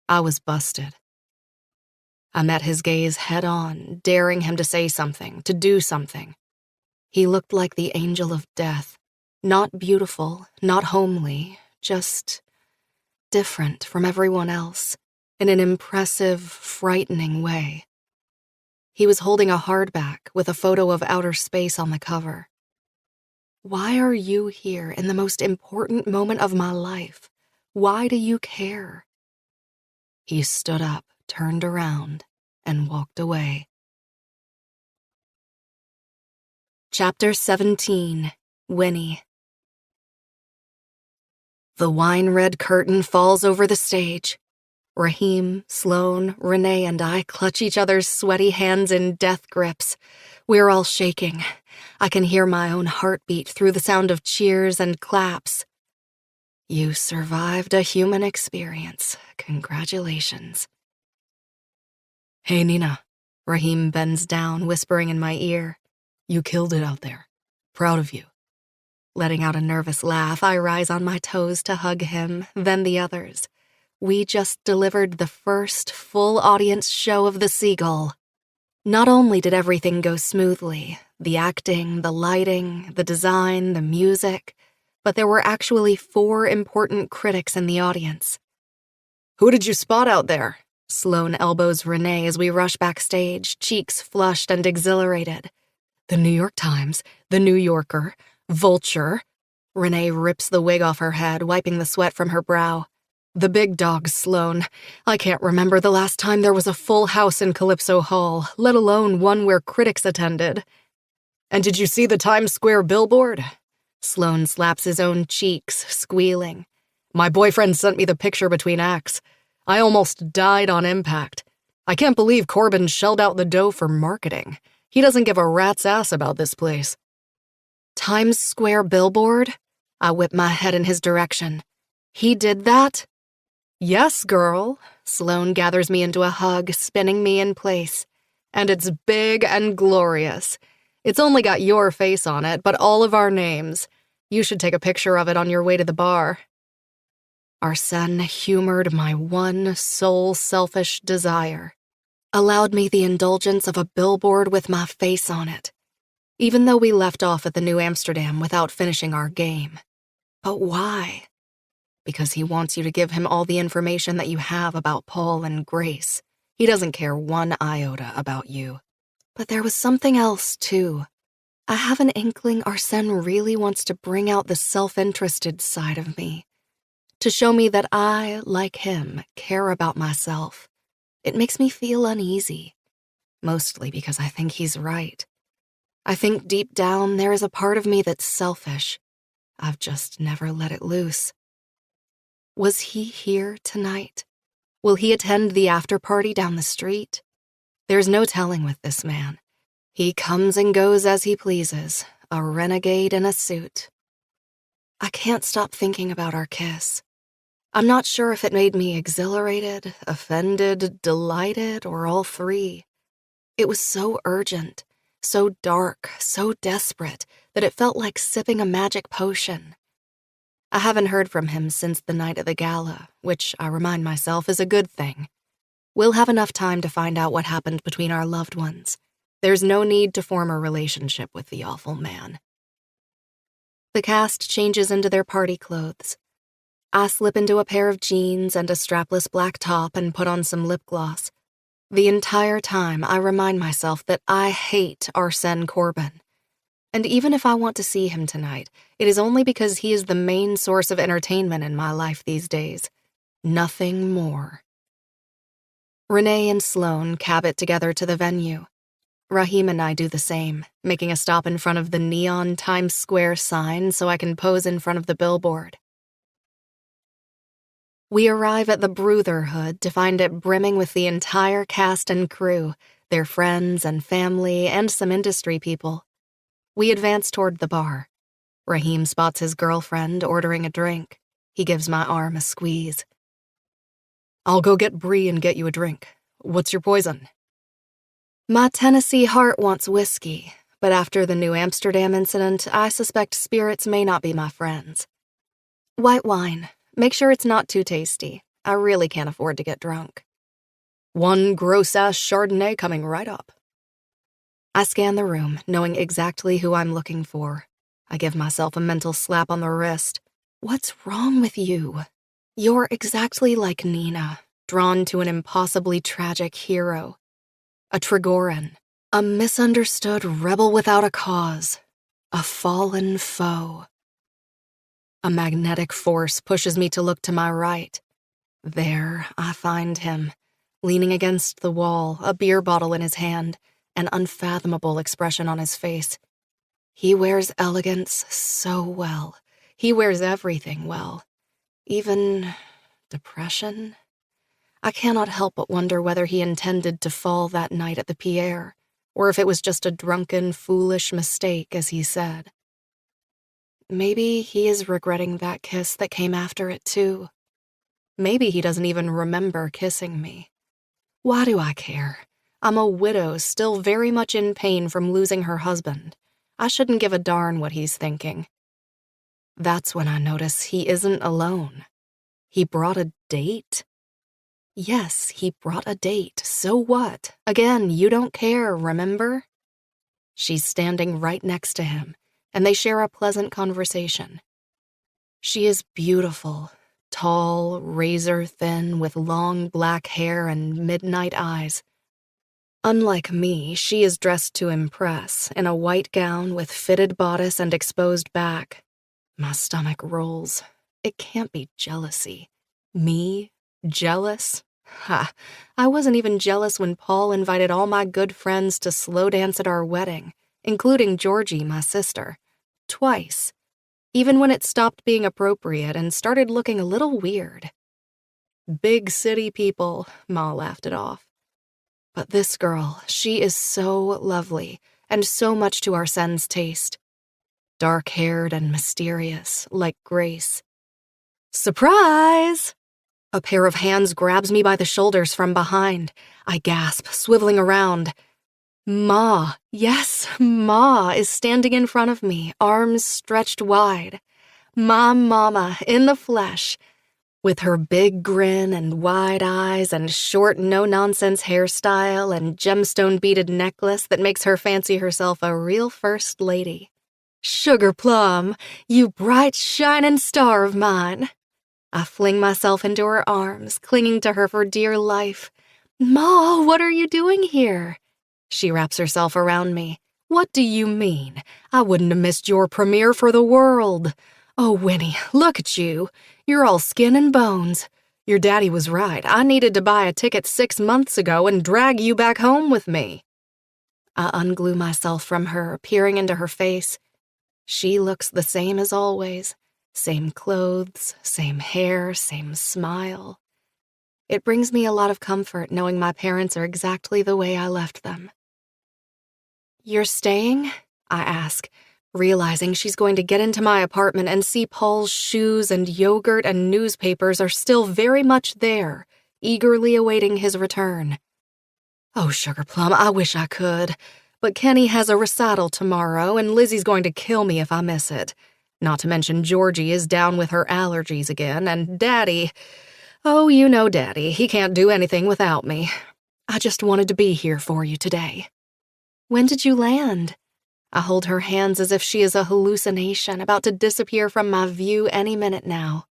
I was busted. I met his gaze head-on, daring him to say something, to do something. He looked like the angel of death. Not beautiful, not homely, just different from everyone else, in an impressive, frightening way. He was holding a hardback with a photo of outer space on the cover. Why are you here in the most important moment of my life? Why do you care? He stood up, turned around, and walked away. Chapter 17, Winnie. The wine-red curtain falls over the stage. Raheem, Sloane, Renee, and I clutch each other's sweaty hands in death grips. We're all shaking. I can hear my own heartbeat through the sound of cheers and claps. You survived a human experience. Congratulations. Hey, Nina. Raheem bends down, whispering in my ear. You killed it out there. Proud of you. Letting out a nervous laugh, I rise on my toes to hug him, then the others. We just delivered the first full audience show of The Seagull. Not only did everything go smoothly, the acting, the lighting, the design, the music, but there were actually 4 important critics in the audience. Who did you spot out there? Sloane elbows Renee as we rush backstage, cheeks flushed and exhilarated. The New York Times, The New Yorker, Vulture. Renee rips the wig off her head, wiping the sweat from her brow. The big dogs, Sloane. I can't remember the last time there was a full house in Calypso Hall, let alone one where critics attended. And did you see the Times Square billboard? Sloane slaps his own cheeks, squealing. My boyfriend sent me the picture between acts. I almost died on impact. I can't believe Corbin shelled out the dough for marketing. He doesn't give a rat's ass about this place. Times Square billboard? I whip my head in his direction. He did that? Yes, girl. Sloane gathers me into a hug, spinning me in place. And it's big and glorious. It's only got your face on it, but all of our names. You should take a picture of it on your way to the bar. Arsène humored my one sole selfish desire. Allowed me the indulgence of a billboard with my face on it. Even though we left off at the New Amsterdam without finishing our game. But why? Because he wants you to give him all the information that you have about Paul and Grace. He doesn't care one iota about you. But there was something else, too. I have an inkling Arsène really wants to bring out the self-interested side of me. To show me that I, like him, care about myself. It makes me feel uneasy. Mostly because I think he's right. I think deep down there is a part of me that's selfish. I've just never let it loose. Was he here tonight? Will he attend the after-party down the street? There's no telling with this man. He comes and goes as he pleases, a renegade in a suit. I can't stop thinking about our kiss. I'm not sure if it made me exhilarated, offended, delighted, or all 3. It was so urgent, so dark, so desperate, that it felt like sipping a magic potion. I haven't heard from him since the night of the gala, which I remind myself is a good thing. We'll have enough time to find out what happened between our loved ones. There's no need to form a relationship with the awful man. The cast changes into their party clothes. I slip into a pair of jeans and a strapless black top and put on some lip gloss. The entire time, I remind myself that I hate Arsène Corbin. And even if I want to see him tonight, it is only because he is the main source of entertainment in my life these days. Nothing more. Renee and Sloane cab it together to the venue. Raheem and I do the same, making a stop in front of the neon Times Square sign so I can pose in front of the billboard. We arrive at the Brotherhood to find it brimming with the entire cast and crew, their friends and family, and some industry people. We advance toward the bar. Raheem spots his girlfriend ordering a drink. He gives my arm a squeeze. I'll go get Bree and get you a drink. What's your poison? My Tennessee heart wants whiskey, but after the New Amsterdam incident, I suspect spirits may not be my friends. White wine. Make sure it's not too tasty. I really can't afford to get drunk. One gross-ass Chardonnay coming right up. I scan the room, knowing exactly who I'm looking for. I give myself a mental slap on the wrist. What's wrong with you? You're exactly like Nina, drawn to an impossibly tragic hero. A Trigoran. A misunderstood rebel without a cause. A fallen foe. A magnetic force pushes me to look to my right. There, I find him, leaning against the wall, a beer bottle in his hand, an unfathomable expression on his face. He wears elegance so well. He wears everything well. Even depression? I cannot help but wonder whether he intended to fall that night at the Pierre, or if it was just a drunken, foolish mistake, as he said. Maybe he is regretting that kiss that came after it, too. Maybe he doesn't even remember kissing me. Why do I care? I'm a widow still very much in pain from losing her husband. I shouldn't give a darn what he's thinking. That's when I notice he isn't alone. He brought a date? Yes, he brought a date. So what? Again, you don't care, remember? She's standing right next to him, and they share a pleasant conversation. She is beautiful, tall, razor-thin, with long black hair and midnight eyes. Unlike me, she is dressed to impress, in a white gown with fitted bodice and exposed back. My stomach rolls. It can't be jealousy. Me? Jealous? Ha! I wasn't even jealous when Paul invited all my good friends to slow dance at our wedding, including Georgie, my sister. Twice. Even when it stopped being appropriate and started looking a little weird. Big city people, Ma laughed it off. But this girl, she is so lovely, and so much to our Sen's taste. Dark-haired and mysterious, like Grace. Surprise! A pair of hands grabs me by the shoulders from behind. I gasp, swiveling around. Ma, yes, Ma is standing in front of me, arms stretched wide. My mama, in the flesh, with her big grin and wide eyes and short, no-nonsense hairstyle and gemstone-beaded necklace that makes her fancy herself a real first lady. Sugar plum, you bright, shining star of mine. I fling myself into her arms, clinging to her for dear life. Ma, what are you doing here? She wraps herself around me. What do you mean? I wouldn't have missed your premiere for the world. Oh, Winnie, look at you. You're all skin and bones. Your daddy was right. I needed to buy a ticket 6 months ago and drag you back home with me. I unglue myself from her, peering into her face. She looks the same as always. Same clothes, same hair, same smile. It brings me a lot of comfort knowing my parents are exactly the way I left them. You're staying? I ask, realizing she's going to get into my apartment and see Paul's shoes and yogurt and newspapers are still very much there, eagerly awaiting his return. Oh, Sugar Plum, I wish I could. But Kenny has a recital tomorrow, and Lizzie's going to kill me if I miss it. Not to mention Georgie is down with her allergies again, and Daddy... Oh, you know Daddy, he can't do anything without me. I just wanted to be here for you today. When did you land? I hold her hands as if she is a hallucination about to disappear from my view any minute now.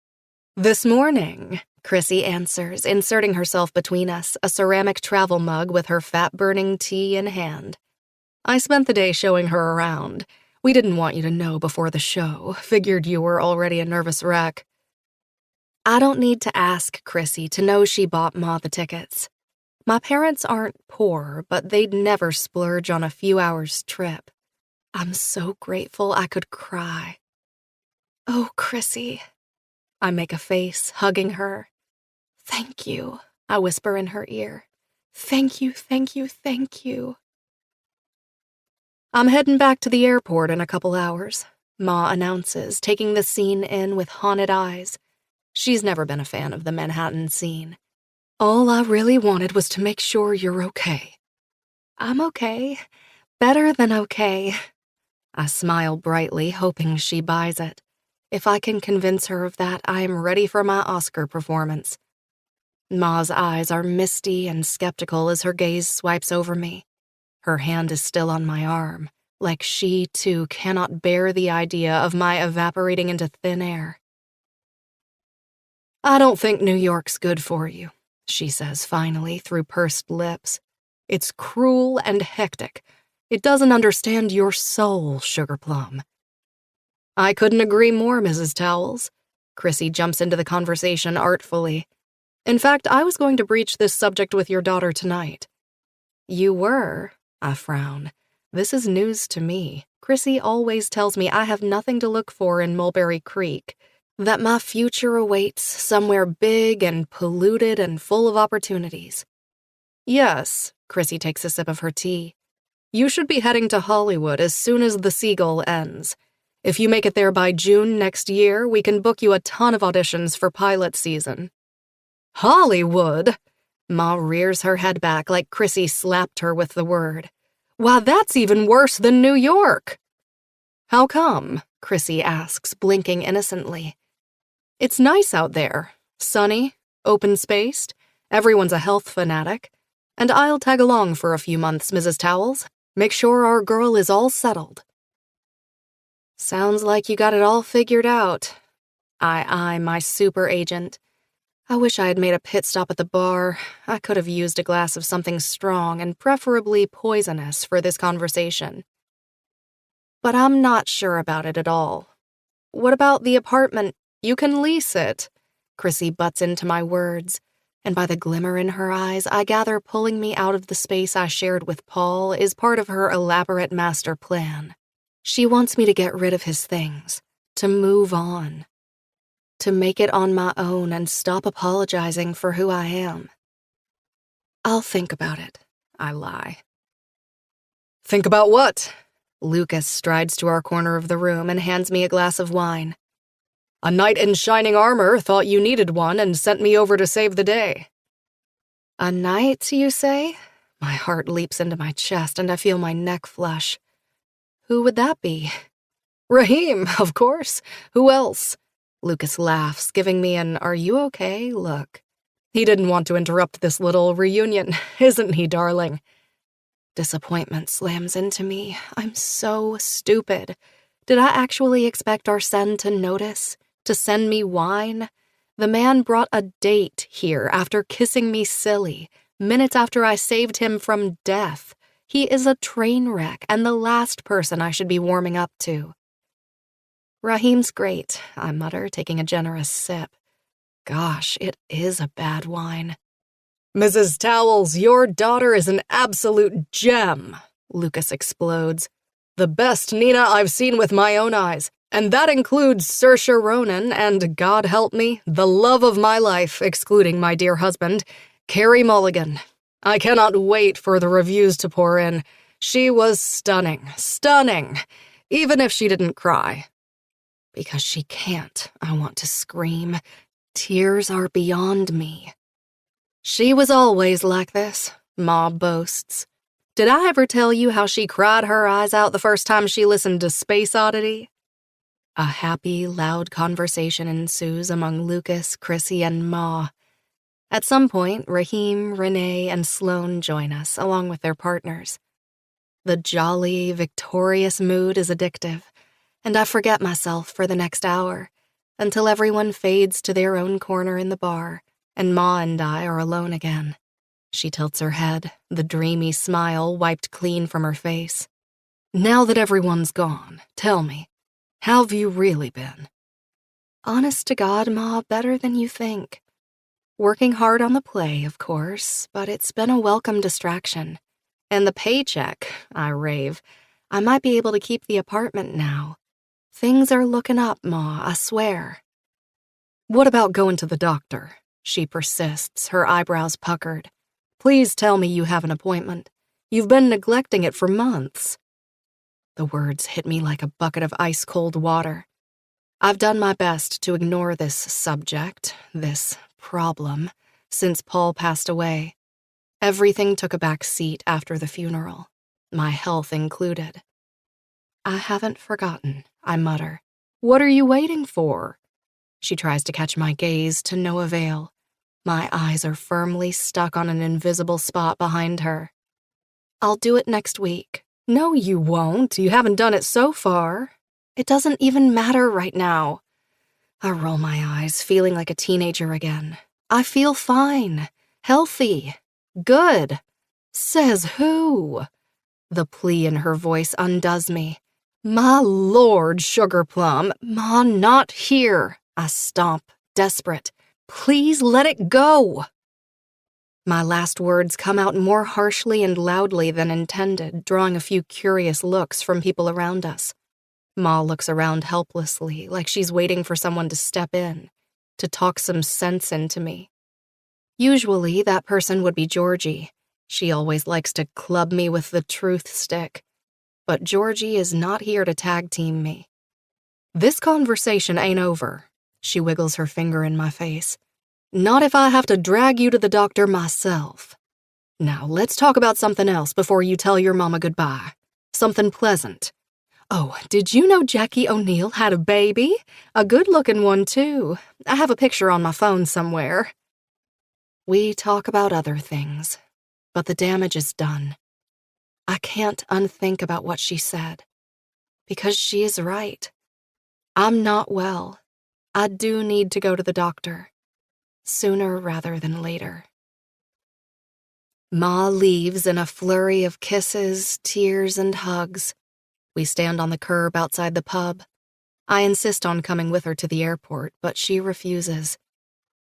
This morning, Chrissy answers, inserting herself between us, a ceramic travel mug with her fat-burning tea in hand. I spent the day showing her around. We didn't want you to know before the show. Figured you were already a nervous wreck. I don't need to ask Chrissy to know she bought Ma the tickets. My parents aren't poor, but they'd never splurge on a few hours' trip. I'm so grateful I could cry. Oh, Chrissy. I make a face, hugging her. Thank you, I whisper in her ear. Thank you, thank you, thank you. I'm heading back to the airport in a couple hours, Ma announces, taking the scene in with haunted eyes. She's never been a fan of the Manhattan scene. All I really wanted was to make sure you're okay. I'm okay. Better than okay. I smile brightly, hoping she buys it. If I can convince her of that, I am ready for my Oscar performance. Ma's eyes are misty and skeptical as her gaze swipes over me. Her hand is still on my arm, like she, too, cannot bear the idea of my evaporating into thin air. I don't think New York's good for you, she says finally through pursed lips. It's cruel and hectic. It doesn't understand your soul, Sugar Plum. I couldn't agree more, Mrs. Towles. Chrissy jumps into the conversation artfully. In fact, I was going to breach this subject with your daughter tonight. You were? I frown. This is news to me. Chrissy always tells me I have nothing to look for in Mulberry Creek, that my future awaits somewhere big and polluted and full of opportunities. Yes, Chrissy takes a sip of her tea. You should be heading to Hollywood as soon as The Seagull ends. If you make it there by June next year, we can book you a ton of auditions for pilot season. Hollywood? Ma rears her head back like Chrissy slapped her with the word. Why, that's even worse than New York. How come? Chrissy asks, blinking innocently. It's nice out there. Sunny, open-spaced. Everyone's a health fanatic. And I'll tag along for a few months, Mrs. Towles. Make sure our girl is all settled. Sounds like you got it all figured out. I eye my super agent. I wish I had made a pit stop at the bar. I could have used a glass of something strong and preferably poisonous for this conversation. But I'm not sure about it at all. What about the apartment? You can lease it. Chrissy butts into my words, and by the glimmer in her eyes, I gather pulling me out of the space I shared with Paul is part of her elaborate master plan. She wants me to get rid of his things, to move on, to make it on my own and stop apologizing for who I am. I'll think about it, I lie. Think about what? Lucas strides to our corner of the room and hands me a glass of wine. A knight in shining armor thought you needed one and sent me over to save the day. A knight, you say? My heart leaps into my chest and I feel my neck flush. Who would that be? Raheem, of course. Who else? Lucas laughs, giving me an "are you okay" look. He didn't want to interrupt this little reunion, isn't he, darling? Disappointment slams into me. I'm so stupid. Did I actually expect Arsène to notice? To send me wine? The man brought a date here after kissing me silly, minutes after I saved him from death. He is a train wreck and the last person I should be warming up to. Raheem's great, I mutter, taking a generous sip. Gosh, it is a bad wine. Mrs. Towles, your daughter is an absolute gem, Lucas explodes. The best Nina I've seen with my own eyes, and that includes Saoirse Ronan and, God help me, the love of my life, excluding my dear husband, Carey Mulligan. I cannot wait for the reviews to pour in. She was stunning, stunning, even if she didn't cry. Because she can't, I want to scream. Tears are beyond me. She was always like this, Ma boasts. Did I ever tell you how she cried her eyes out the first time she listened to Space Oddity? A happy, loud conversation ensues among Lucas, Chrissy, and Ma. At some point, Raheem, Renee, and Sloane join us, along with their partners. The jolly, victorious mood is addictive, and I forget myself for the next hour, until everyone fades to their own corner in the bar, and Ma and I are alone again. She tilts her head, the dreamy smile wiped clean from her face. Now that everyone's gone, tell me, how have you really been? Honest to God, Ma, better than you think. Working hard on the play, of course, but it's been a welcome distraction. And the paycheck, I rave. I might be able to keep the apartment now. Things are looking up, Ma, I swear. What about going to the doctor? She persists, her eyebrows puckered. Please tell me you have an appointment. You've been neglecting it for months. The words hit me like a bucket of ice-cold water. I've done my best to ignore this subject, this problem, since Paul passed away. Everything took a back seat after the funeral, my health included. I haven't forgotten, I mutter. What are you waiting for? She tries to catch my gaze to no avail. My eyes are firmly stuck on an invisible spot behind her. I'll do it next week. No, you won't. You haven't done it so far. It doesn't even matter right now. I roll my eyes, feeling like a teenager again. I feel fine, healthy, good. Says who? The plea in her voice undoes me. My lord, Sugar Plum, Ma, not here. I stomp, desperate. Please let it go. My last words come out more harshly and loudly than intended, drawing a few curious looks from people around us. Ma looks around helplessly, like she's waiting for someone to step in, to talk some sense into me. Usually, that person would be Georgie. She always likes to club me with the truth stick. But Georgie is not here to tag team me. This conversation ain't over. She wiggles her finger in my face. Not if I have to drag you to the doctor myself. Now, let's talk about something else before you tell your mama goodbye. Something pleasant. Oh, did you know Jackie O'Neill had a baby? A good-looking one, too. I have a picture on my phone somewhere. We talk about other things, but the damage is done. I can't unthink about what she said, because she is right. I'm not well. I do need to go to the doctor, sooner rather than later. Ma leaves in a flurry of kisses, tears, and hugs. We stand on the curb outside the pub. I insist on coming with her to the airport, but she refuses.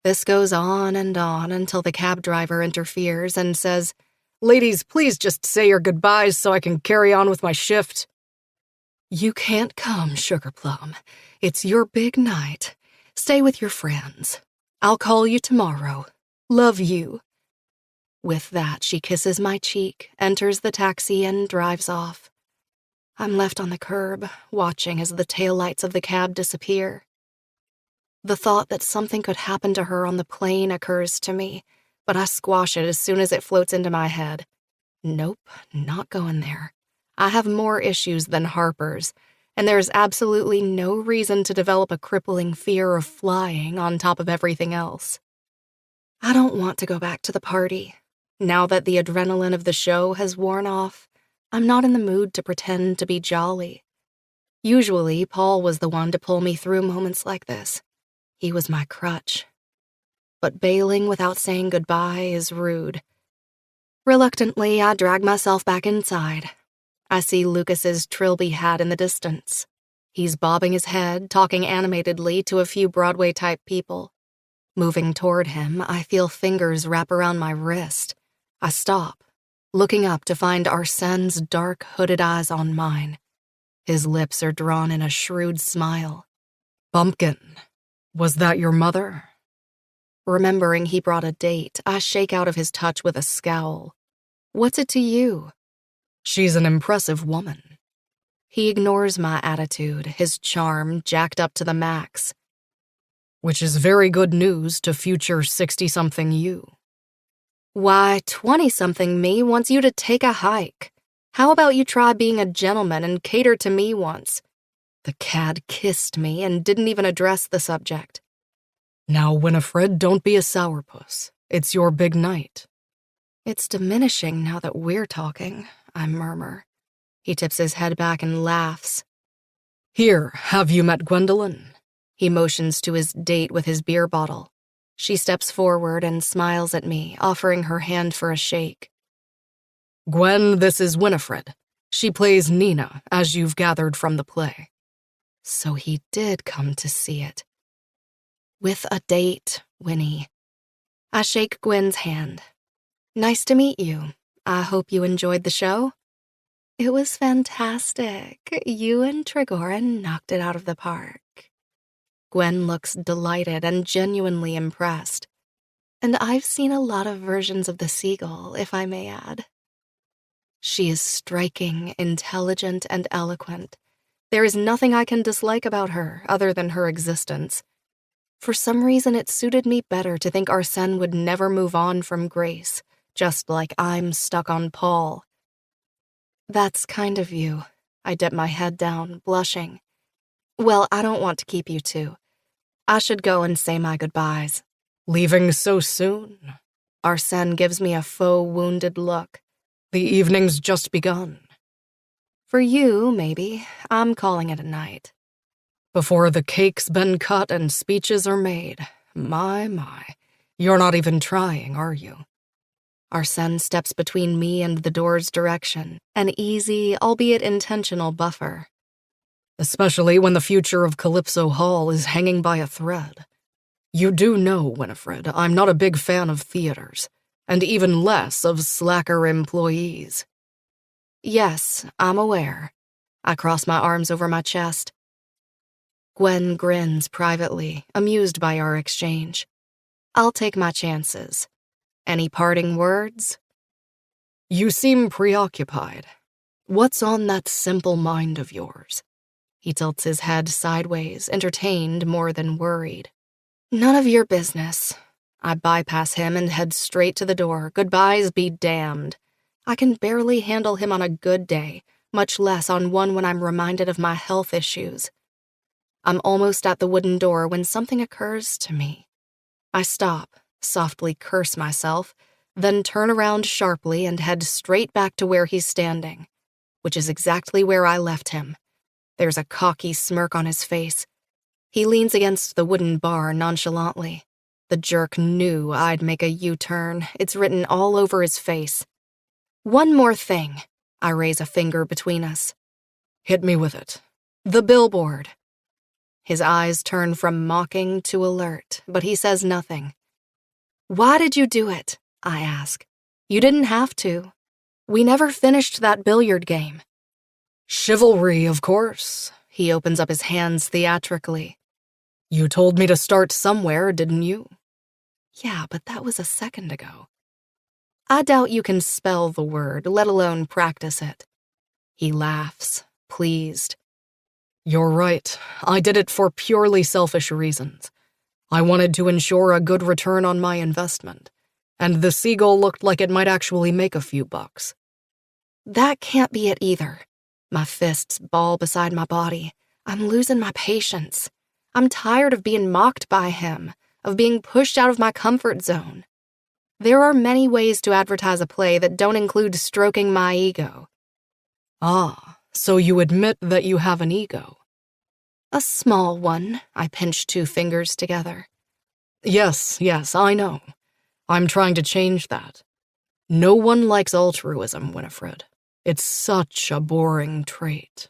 This goes on until the cab driver interferes and says, "Ladies, please just say your goodbyes so I can carry on with my shift." You can't come, Sugar Plum. It's your big night. Stay with your friends. I'll call you tomorrow. Love you. With that, she kisses my cheek, enters the taxi, and drives off. I'm left on the curb, watching as the taillights of the cab disappear. The thought that something could happen to her on the plane occurs to me, but I squash it as soon as it floats into my head. Nope, not going there. I have more issues than Harper's, and there is absolutely no reason to develop a crippling fear of flying on top of everything else. I don't want to go back to the party. Now that the adrenaline of the show has worn off, I'm not in the mood to pretend to be jolly. Usually, Paul was the one to pull me through moments like this. He was my crutch. But bailing without saying goodbye is rude. Reluctantly, I drag myself back inside. I see Lucas's Trilby hat in the distance. He's bobbing his head, talking animatedly to a few Broadway-type people. Moving toward him, I feel fingers wrap around my wrist. I stop, looking up to find Arsene's dark, hooded eyes on mine. His lips are drawn in a shrewd smile. "Bumpkin, was that your mother?" Remembering he brought a date, I shake out of his touch with a scowl. "What's it to you?" "She's an impressive woman." He ignores my attitude, his charm jacked up to the max. "Which is very good news to future 60-something you." "Why, 20-something me wants you to take a hike. How about you try being a gentleman and cater to me once?" The cad kissed me and didn't even address the subject. "Now, Winifred, don't be a sourpuss. It's your big night." "It's diminishing now that we're talking," I murmur. He tips his head back and laughs. "Here, have you met Gwendolyn?" He motions to his date with his beer bottle. She steps forward and smiles at me, offering her hand for a shake. "Gwen, this is Winifred. She plays Nina, as you've gathered from the play." So he did come to see it. With a date, Winnie. I shake Gwen's hand. "Nice to meet you. I hope you enjoyed the show." "It was fantastic. You and Trigorin knocked it out of the park." Gwen looks delighted and genuinely impressed. "And I've seen a lot of versions of the seagull, if I may add." She is striking, intelligent, and eloquent. There is nothing I can dislike about her other than her existence. For some reason, it suited me better to think Arsene would never move on from Grace, just like I'm stuck on Paul. "That's kind of you." I dip my head down, blushing. "Well, I don't want to keep you two. I should go and say my goodbyes." "Leaving so soon?" Arsene gives me a faux wounded look. "The evening's just begun." "For you, maybe. I'm calling it a night." "Before the cake's been cut and speeches are made. My. You're not even trying, are you?" Arsène steps between me and the door's direction, an easy, albeit intentional buffer. Especially when the future of Calypso Hall is hanging by a thread. You do know, Winifred, I'm not a big fan of theaters, and even less of slacker employees. Yes, I'm aware. I cross my arms over my chest. Gwen grins privately, amused by our exchange. I'll take my chances. Any parting words? You seem preoccupied. What's on that simple mind of yours? He tilts his head sideways, entertained more than worried. None of your business. I bypass him and head straight to the door. Goodbyes be damned. I can barely handle him on a good day, much less on one when I'm reminded of my health issues. I'm almost at the wooden door when something occurs to me. I stop, softly curse myself, then turn around sharply and head straight back to where he's standing, which is exactly where I left him. There's a cocky smirk on his face. He leans against the wooden bar nonchalantly. The jerk knew I'd make a U-turn. It's written all over his face. One more thing. I raise a finger between us. Hit me with it. The billboard. His eyes turn from mocking to alert, but he says nothing. Why did you do it? I ask. You didn't have to. We never finished that billiard game. Chivalry, of course. He opens up his hands theatrically. You told me to start somewhere, didn't you? Yeah, but that was a second ago. I doubt you can spell the word, let alone practice it. He laughs, pleased. You're right. I did it for purely selfish reasons. I wanted to ensure a good return on my investment, and the seagull looked like it might actually make a few bucks. That can't be it either. My fists ball beside my body. I'm losing my patience. I'm tired of being mocked by him, of being pushed out of my comfort zone. There are many ways to advertise a play that don't include stroking my ego. Ah, so you admit that you have an ego? A small one. I pinch two fingers together. Yes, I know. I'm trying to change that. No one likes altruism, Winifred. It's such a boring trait.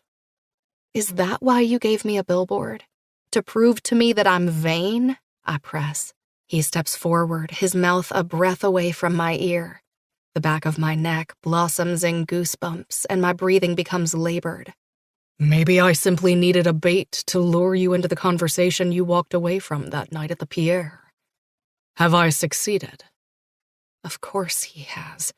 Is that why you gave me a billboard? To prove to me that I'm vain? I press. He steps forward, his mouth a breath away from my ear. The back of my neck blossoms in goosebumps, and my breathing becomes labored. Maybe I simply needed a bait to lure you into the conversation you walked away from that night at the Pierre. Have I succeeded? Of course he has.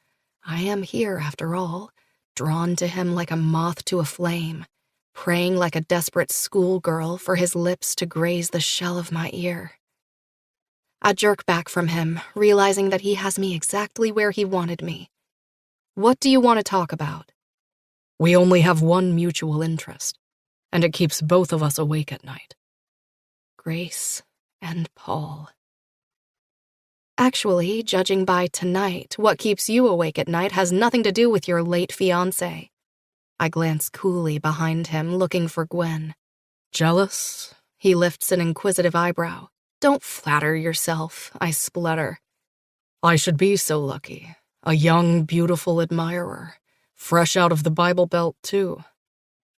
I am here, after all, drawn to him like a moth to a flame, praying like a desperate schoolgirl for his lips to graze the shell of my ear. I jerk back from him, realizing that he has me exactly where he wanted me. What do you want to talk about? We only have one mutual interest, and it keeps both of us awake at night. Grace and Paul. Actually, judging by tonight, what keeps you awake at night has nothing to do with your late fiancé. I glance coolly behind him, looking for Gwen. Jealous? He lifts an inquisitive eyebrow. Don't flatter yourself, I splutter. I should be so lucky. A young, beautiful admirer. Fresh out of the Bible Belt, too.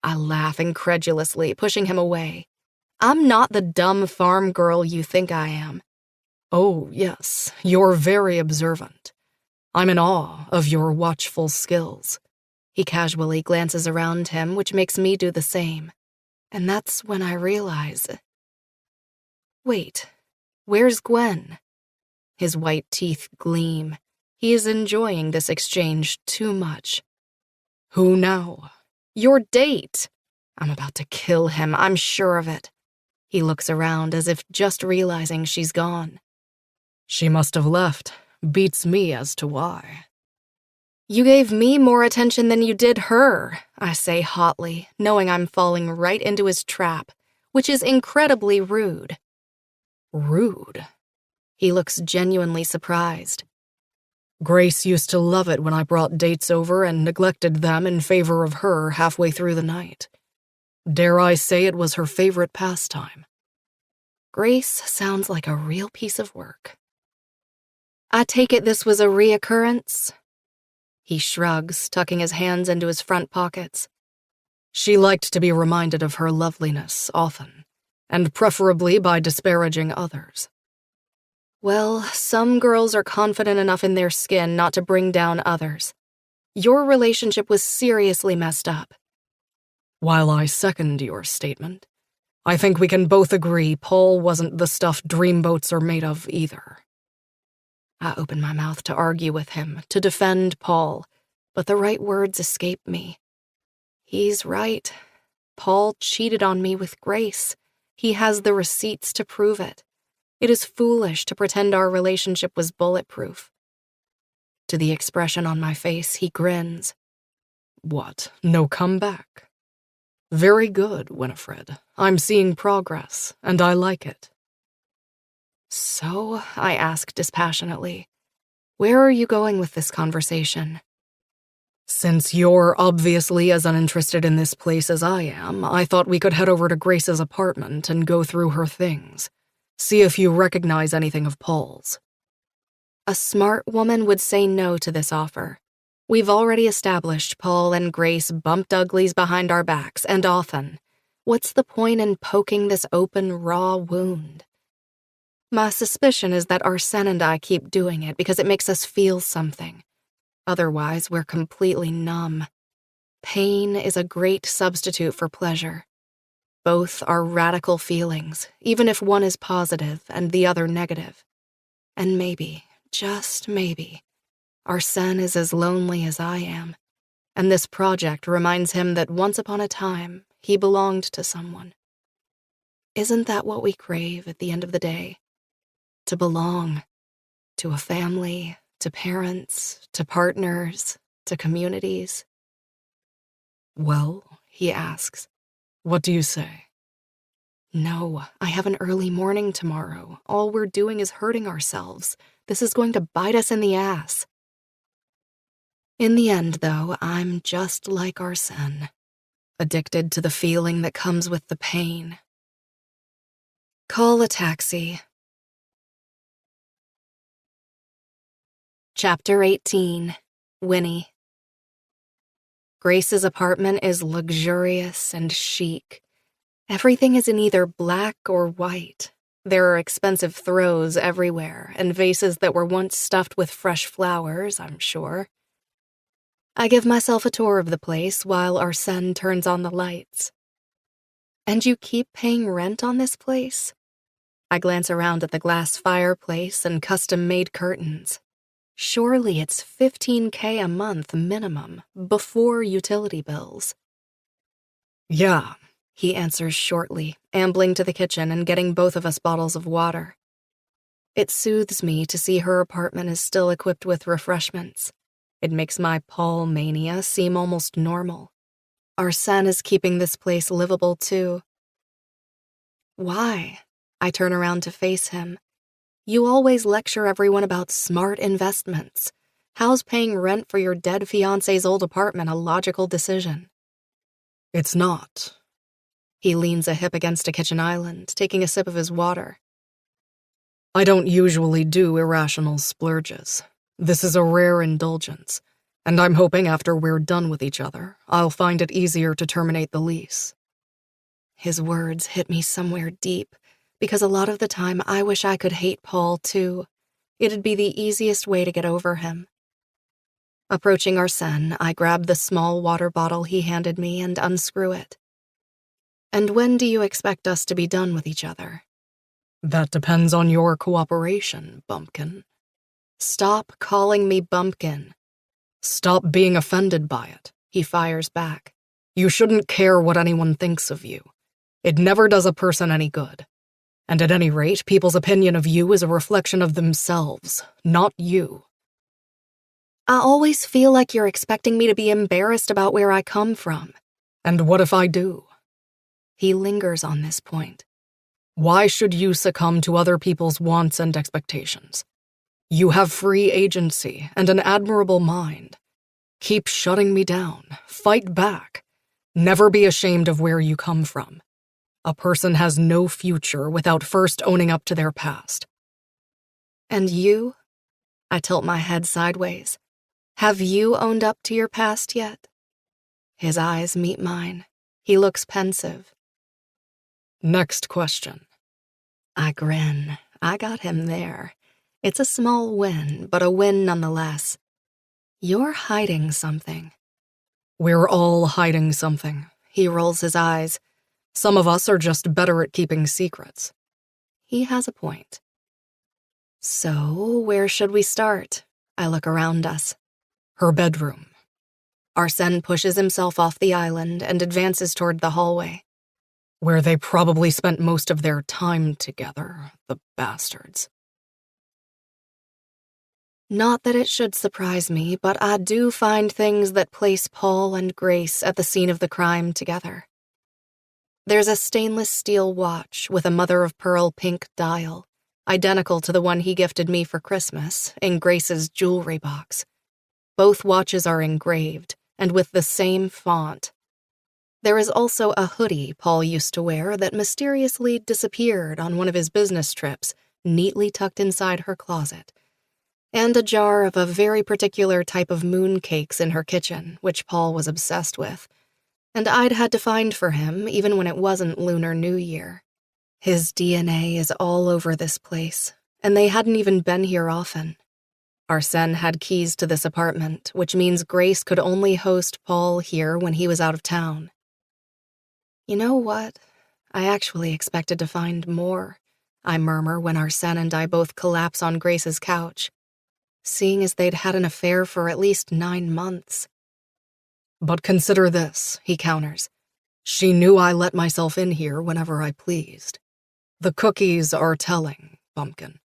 I laugh incredulously, pushing him away. I'm not the dumb farm girl you think I am. Oh, yes, you're very observant. I'm in awe of your watchful skills. He casually glances around him, which makes me do the same. And that's when I realize... Wait, where's Gwen? His white teeth gleam. He is enjoying this exchange too much. Who now? Your date. I'm about to kill him, I'm sure of it. He looks around as if just realizing she's gone. She must have left. Beats me as to why. You gave me more attention than you did her, I say hotly, knowing I'm falling right into his trap, which is incredibly rude. Rude? He looks genuinely surprised. Grace used to love it when I brought dates over and neglected them in favor of her halfway through the night. Dare I say it was her favorite pastime? Grace sounds like a real piece of work. I take it this was a reoccurrence? He shrugs, tucking his hands into his front pockets. She liked to be reminded of her loveliness often, and preferably by disparaging others. Well, some girls are confident enough in their skin not to bring down others. Your relationship was seriously messed up. While I second your statement, I think we can both agree Paul wasn't the stuff dreamboats are made of either. I open my mouth to argue with him, to defend Paul, but the right words escape me. He's right. Paul cheated on me with Grace. He has the receipts to prove it. It is foolish to pretend our relationship was bulletproof. To the expression on my face, he grins. What, no comeback? Very good, Winifred. I'm seeing progress, and I like it. So, I ask dispassionately, where are you going with this conversation? Since you're obviously as uninterested in this place as I am, I thought we could head over to Grace's apartment and go through her things. See if you recognize anything of Paul's. A smart woman would say no to this offer. We've already established Paul and Grace bumped uglies behind our backs, and often. What's the point in poking this open, raw wound? My suspicion is that Arsène and I keep doing it because it makes us feel something. Otherwise, we're completely numb. Pain is a great substitute for pleasure. Both are radical feelings, even if one is positive and the other negative. And maybe, just maybe, Arsène is as lonely as I am, and this project reminds him that once upon a time, he belonged to someone. Isn't that what we crave at the end of the day? To belong. To a family, to parents, to partners, to communities. Well, he asks, what do you say? No, I have an early morning tomorrow. All we're doing is hurting ourselves. This is going to bite us in the ass. In the end, though, I'm just like Arsène, addicted to the feeling that comes with the pain. Call a taxi. Chapter 18. Winnie. Grace's apartment is luxurious and chic. Everything is in either black or white. There are expensive throws everywhere, and vases that were once stuffed with fresh flowers, I'm sure. I give myself a tour of the place while Arsène turns on the lights. And you keep paying rent on this place? I glance around at the glass fireplace and custom-made curtains. Surely it's $15,000 a month minimum, before utility bills. Yeah, he answers shortly, ambling to the kitchen and getting both of us bottles of water. It soothes me to see her apartment is still equipped with refreshments. It makes my Paul mania seem almost normal. Arsène is keeping this place livable too. Why? I turn around to face him. You always lecture everyone about smart investments. How's paying rent for your dead fiancé's old apartment a logical decision? It's not. He leans a hip against a kitchen island, taking a sip of his water. I don't usually do irrational splurges. This is a rare indulgence, and I'm hoping after we're done with each other, I'll find it easier to terminate the lease. His words hit me somewhere deep, because a lot of the time I wish I could hate Paul too. It'd be the easiest way to get over him. Approaching Arsène, I grab the small water bottle he handed me and unscrew it. And when do you expect us to be done with each other? That depends on your cooperation, bumpkin. Stop calling me bumpkin. Stop being offended by it, he fires back. You shouldn't care what anyone thinks of you. It never does a person any good. And at any rate, people's opinion of you is a reflection of themselves, not you. I always feel like you're expecting me to be embarrassed about where I come from. And what if I do? He lingers on this point. Why should you succumb to other people's wants and expectations? You have free agency and an admirable mind. Keep shutting me down. Fight back. Never be ashamed of where you come from. A person has no future without first owning up to their past. And you? I tilt my head sideways. Have you owned up to your past yet? His eyes meet mine. He looks pensive. Next question. I grin. I got him there. It's a small win, but a win nonetheless. You're hiding something. We're all hiding something. He rolls his eyes. Some of us are just better at keeping secrets. He has a point. So, where should we start? I look around us. Her bedroom. Arsène pushes himself off the island and advances toward the hallway. Where they probably spent most of their time together, the bastards. Not that it should surprise me, but I do find things that place Paul and Grace at the scene of the crime together. There's a stainless steel watch with a mother-of-pearl pink dial, identical to the one he gifted me for Christmas, in Grace's jewelry box. Both watches are engraved, and with the same font. There is also a hoodie Paul used to wear that mysteriously disappeared on one of his business trips, neatly tucked inside her closet, and a jar of a very particular type of mooncakes in her kitchen, which Paul was obsessed with, and I'd had to find for him even when it wasn't Lunar New Year. His DNA is all over this place, and they hadn't even been here often. Arsène had keys to this apartment, which means Grace could only host Paul here when he was out of town. You know what? I actually expected to find more, I murmur when Arsène and I both collapse on Grace's couch, seeing as they'd had an affair for at least 9 months. But consider this, he counters. She knew I let myself in here whenever I pleased. The cookies are telling, Pumpkin.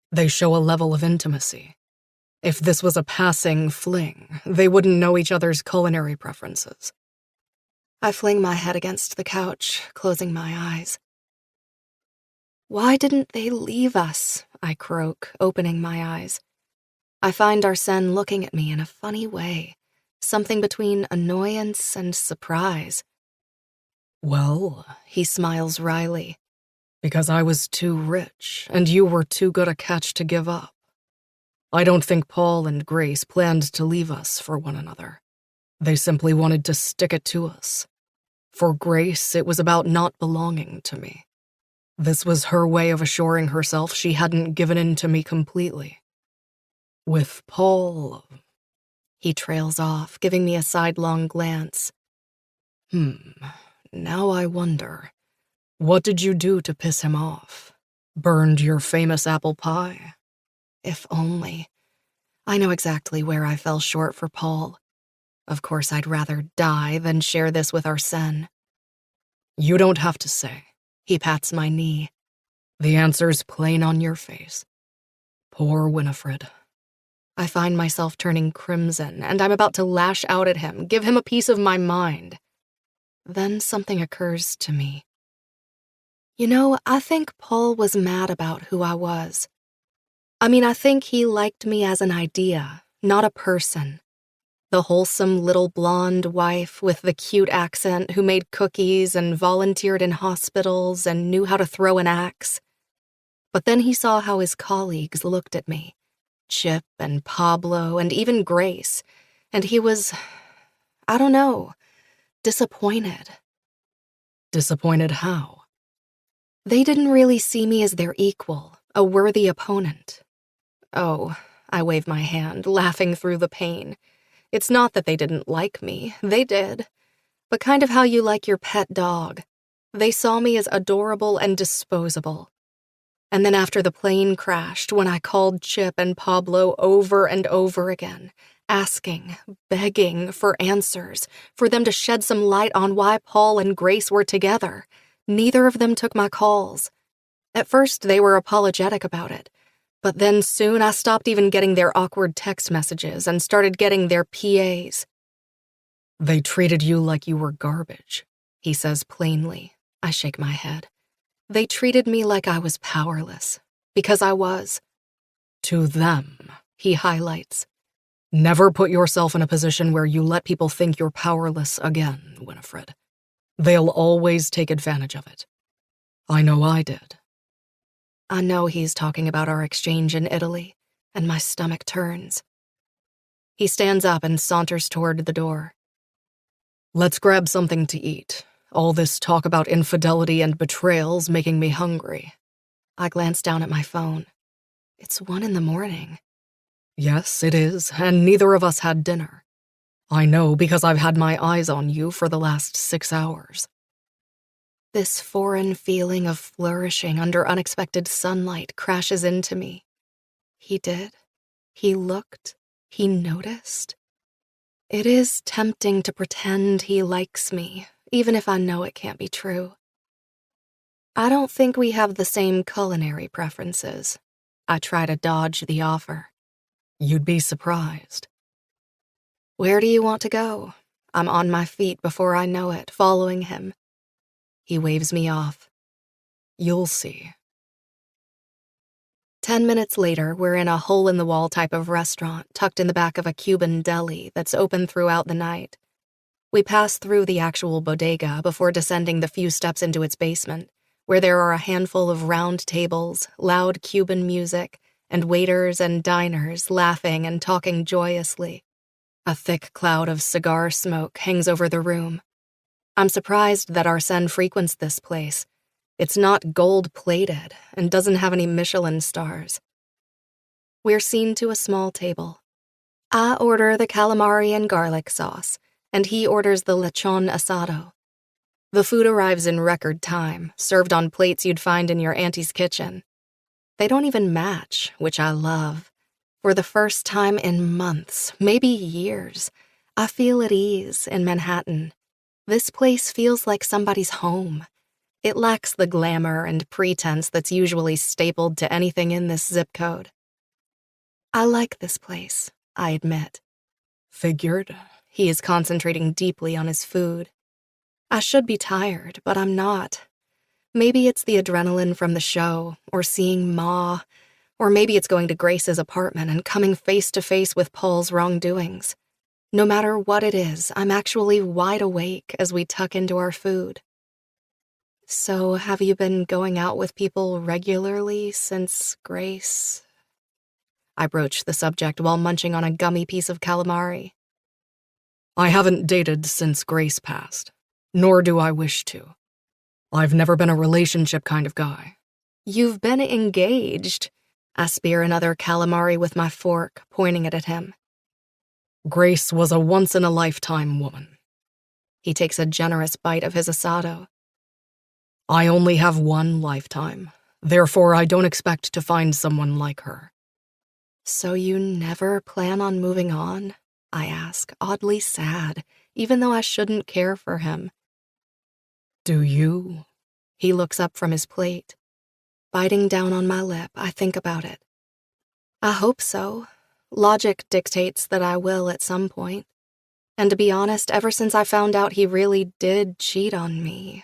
They show a level of intimacy. If this was a passing fling, they wouldn't know each other's culinary preferences. I fling my head against the couch, closing my eyes. Why didn't they leave us? I croak, opening my eyes. I find Arsène looking at me in a funny way, something between annoyance and surprise. Well, he smiles wryly. Because I was too rich, and you were too good a catch to give up. I don't think Paul and Grace planned to leave us for one another. They simply wanted to stick it to us. For Grace, it was about not belonging to me. This was her way of assuring herself she hadn't given in to me completely. With Paul... He trails off, giving me a sidelong glance. Now I wonder, what did you do to piss him off? Burned your famous apple pie? If only. I know exactly where I fell short for Paul. Of course, I'd rather die than share this with Arsène. You don't have to say. He pats my knee. The answer's plain on your face. Poor Winifred. I find myself turning crimson, and I'm about to lash out at him, give him a piece of my mind. Then something occurs to me. You know, I think Paul was mad about who I was. I think he liked me as an idea, not a person. The wholesome little blonde wife with the cute accent who made cookies and volunteered in hospitals and knew how to throw an axe. But then he saw how his colleagues looked at me. Chip and Pablo and even Grace, and he was, I don't know, disappointed. Disappointed how? They didn't really see me as their equal, a worthy opponent. Oh, I wave my hand, laughing through the pain. It's not that they didn't like me, they did, but kind of how you like your pet dog. They saw me as adorable and disposable. And then after the plane crashed, when I called Chip and Pablo over and over again, asking, begging for answers, for them to shed some light on why Paul and Grace were together, neither of them took my calls. At first, they were apologetic about it, but then soon I stopped even getting their awkward text messages and started getting their PAs. They treated you like you were garbage, he says plainly. I shake my head. They treated me like I was powerless, because I was. To them, he highlights. Never put yourself in a position where you let people think you're powerless again, Winifred. They'll always take advantage of it. I know I did. I know he's talking about our exchange in Italy. and my stomach turns. He stands up and saunters toward the door. Let's grab something to eat. All this talk about infidelity and betrayal's making me hungry. I glance down at my phone. It's 1 a.m. Yes, it is, and neither of us had dinner. I know because I've had my eyes on you for the last 6 hours. This foreign feeling of flourishing under unexpected sunlight crashes into me. He did. He looked. He noticed. It is tempting to pretend he likes me, even if I know it can't be true. I don't think we have the same culinary preferences. I try to dodge the offer. You'd be surprised. Where do you want to go? I'm on my feet before I know it, following him. He waves me off. You'll see. 10 minutes later, we're in a hole-in-the-wall type of restaurant tucked in the back of a Cuban deli that's open throughout the night. We pass through the actual bodega before descending the few steps into its basement, where there are a handful of round tables, loud Cuban music, and waiters and diners laughing and talking joyously. A thick cloud of cigar smoke hangs over the room. I'm surprised that Arsène frequents this place. It's not gold-plated and doesn't have any Michelin stars. We're seen to a small table. I order the calamari and garlic sauce, and he orders the lechon asado. The food arrives in record time, served on plates you'd find in your auntie's kitchen. They don't even match, which I love. For the first time in months, maybe years, I feel at ease in Manhattan. This place feels like somebody's home. It lacks the glamour and pretense that's usually stapled to anything in this zip code. I like this place, I admit. Figured. He is concentrating deeply on his food. I should be tired, but I'm not. Maybe it's the adrenaline from the show, or seeing Ma, or maybe it's going to Grace's apartment and coming face to face with Paul's wrongdoings. No matter what it is, I'm actually wide awake as we tuck into our food. So, have you been going out with people regularly since Grace? I broach the subject while munching on a gummy piece of calamari. I haven't dated since Grace passed, nor do I wish to. I've never been a relationship kind of guy. You've been engaged. I spear another calamari with my fork, pointing it at him. Grace was a once-in-a-lifetime woman. He takes a generous bite of his asado. I only have one lifetime, therefore I don't expect to find someone like her. So you never plan on moving on? I ask, oddly sad, even though I shouldn't care for him. Do you? He looks up from his plate. Biting down on my lip, I think about it. I hope so. Logic dictates that I will at some point. And to be honest, ever since I found out he really did cheat on me.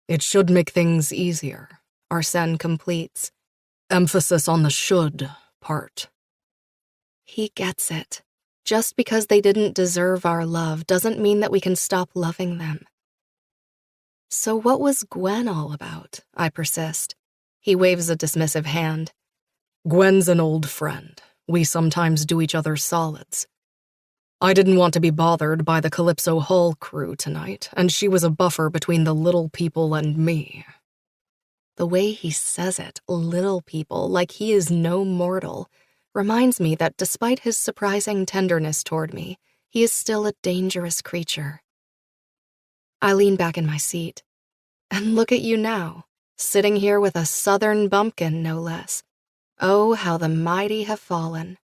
It should make things easier, Arsène completes. Emphasis on the should part. He gets it. Just because they didn't deserve our love doesn't mean that we can stop loving them. So what was Gwen all about? I persist. He waves a dismissive hand. Gwen's an old friend. We sometimes do each other solids. I didn't want to be bothered by the Calypso Hall crew tonight, and she was a buffer between the little people and me. The way he says it, little people, like he is no mortal, reminds me that despite his surprising tenderness toward me, he is still a dangerous creature. I lean back in my seat. And look at you now, sitting here with a southern bumpkin, no less. Oh, how the mighty have fallen.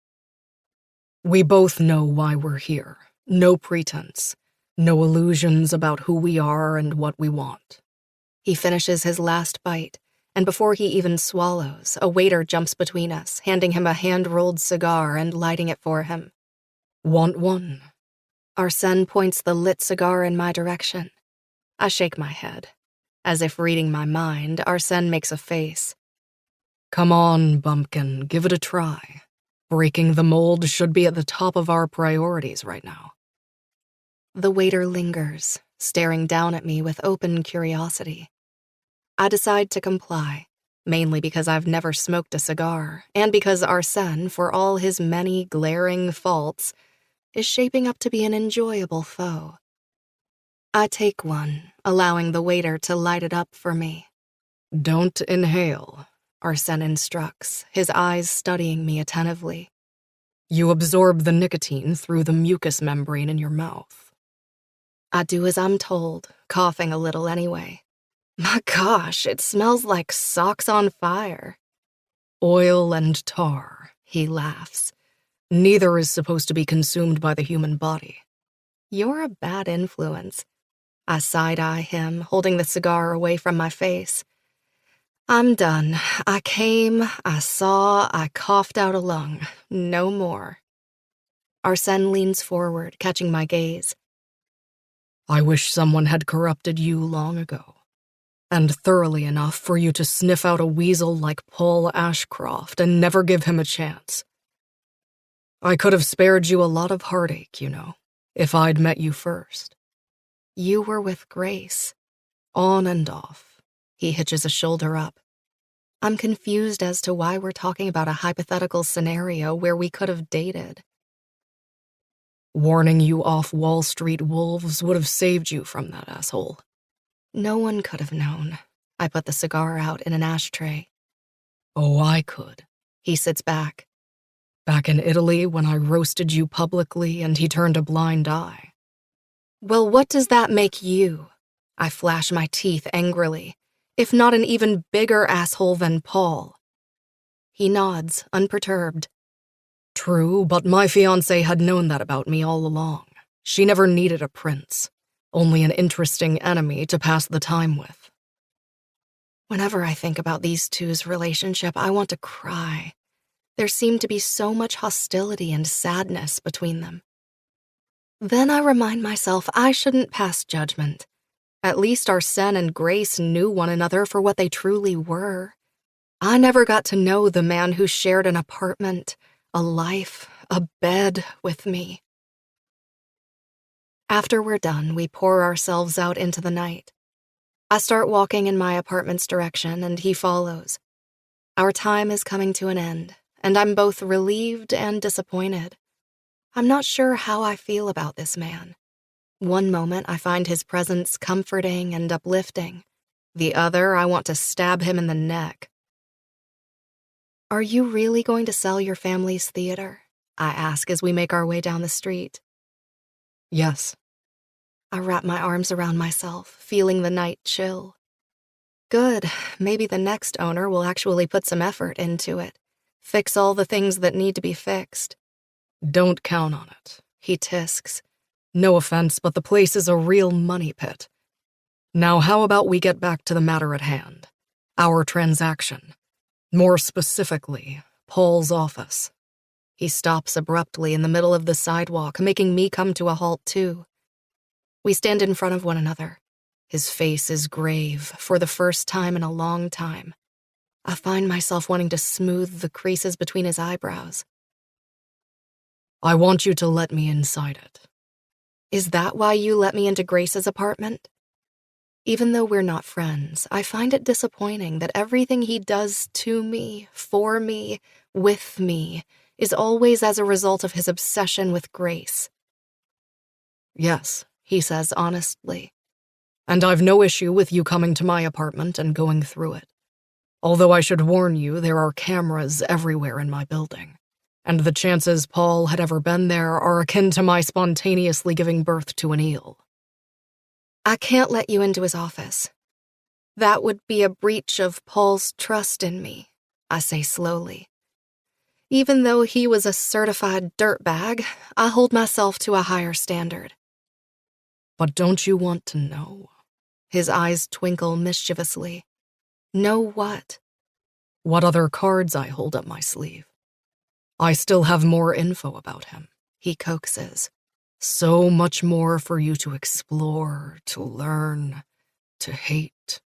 We both know why we're here. No pretense. No illusions about who we are and what we want. He finishes his last bite, and before he even swallows, a waiter jumps between us, handing him a hand-rolled cigar and lighting it for him. Want one? Arsène points the lit cigar in my direction. I shake my head. As if reading my mind, Arsène makes a face. Come on, bumpkin, give it a try. Breaking the mold should be at the top of our priorities right now. The waiter lingers, staring down at me with open curiosity. I decide to comply. mainly because I've never smoked a cigar, and because Arsène, for all his many glaring faults, is shaping up to be an enjoyable foe. I take one, allowing the waiter to light it up for me. Don't inhale, Arsène instructs, his eyes studying me attentively. You absorb the nicotine through the mucous membrane in your mouth. I do as I'm told, coughing a little anyway. My gosh, it smells like socks on fire. Oil and tar, He laughs. Neither is supposed to be consumed by the human body. You're a bad influence. I side-eye him, holding the cigar away from my face. I'm done. I came, I saw, I coughed out a lung. No more. Arsène leans forward, catching my gaze. I wish someone had corrupted you long ago, and thoroughly enough for you to sniff out a weasel like Paul Ashcroft and never give him a chance. I could have spared you a lot of heartache, if I'd met you first. You were with Grace. On and off. He hitches a shoulder up. I'm confused as to why we're talking about a hypothetical scenario where we could have dated. Warning you off Wall Street wolves would have saved you from that asshole. No one could have known. I put the cigar out in an ashtray. Oh, I could. He sits back. Back in Italy when I roasted you publicly and he turned a blind eye. Well, what does that make you? I flash my teeth angrily, if not an even bigger asshole than Paul. He nods, unperturbed. True, but my fiancé had known that about me all along. She never needed a prince, only an interesting enemy to pass the time with. Whenever I think about these two's relationship, I want to cry. There seemed to be so much hostility and sadness between them. Then I remind myself I shouldn't pass judgment. At least Arsène and Grace knew one another for what they truly were. I never got to know the man who shared an apartment, a life, a bed with me. After we're done, we pour ourselves out into the night. I start walking in my apartment's direction, and he follows. Our time is coming to an end, and I'm both relieved and disappointed. I'm not sure how I feel about this man. One moment, I find his presence comforting and uplifting. The other, I want to stab him in the neck. Are you really going to sell your family's theater? I ask as we make our way down the street. Yes. I wrap my arms around myself, feeling the night chill. Good, maybe the next owner will actually put some effort into it. Fix all the things that need to be fixed. Don't count on it, he tisks. No offense, but the place is a real money pit. Now how about we get back to the matter at hand? Our transaction. More specifically, Paul's office. He stops abruptly in the middle of the sidewalk, making me come to a halt too. We stand in front of one another. His face is grave, for the first time in a long time. I find myself wanting to smooth the creases between his eyebrows. I want you to let me inside it. Is that why you let me into Grace's apartment? Even though we're not friends, I find it disappointing that everything he does to me, for me, with me, is always as a result of his obsession with Grace. Yes, he says honestly. And I've no issue with you coming to my apartment and going through it. Although I should warn you, there are cameras everywhere in my building, and the chances Paul had ever been there are akin to my spontaneously giving birth to an eel. I can't let you into his office. That would be a breach of Paul's trust in me, I say slowly. Even though he was a certified dirtbag, I hold myself to a higher standard. But don't you want to know? His eyes twinkle mischievously. Know what? What other cards I hold up my sleeve. I still have more info about him, he coaxes. So much more for you to explore, to learn, to hate.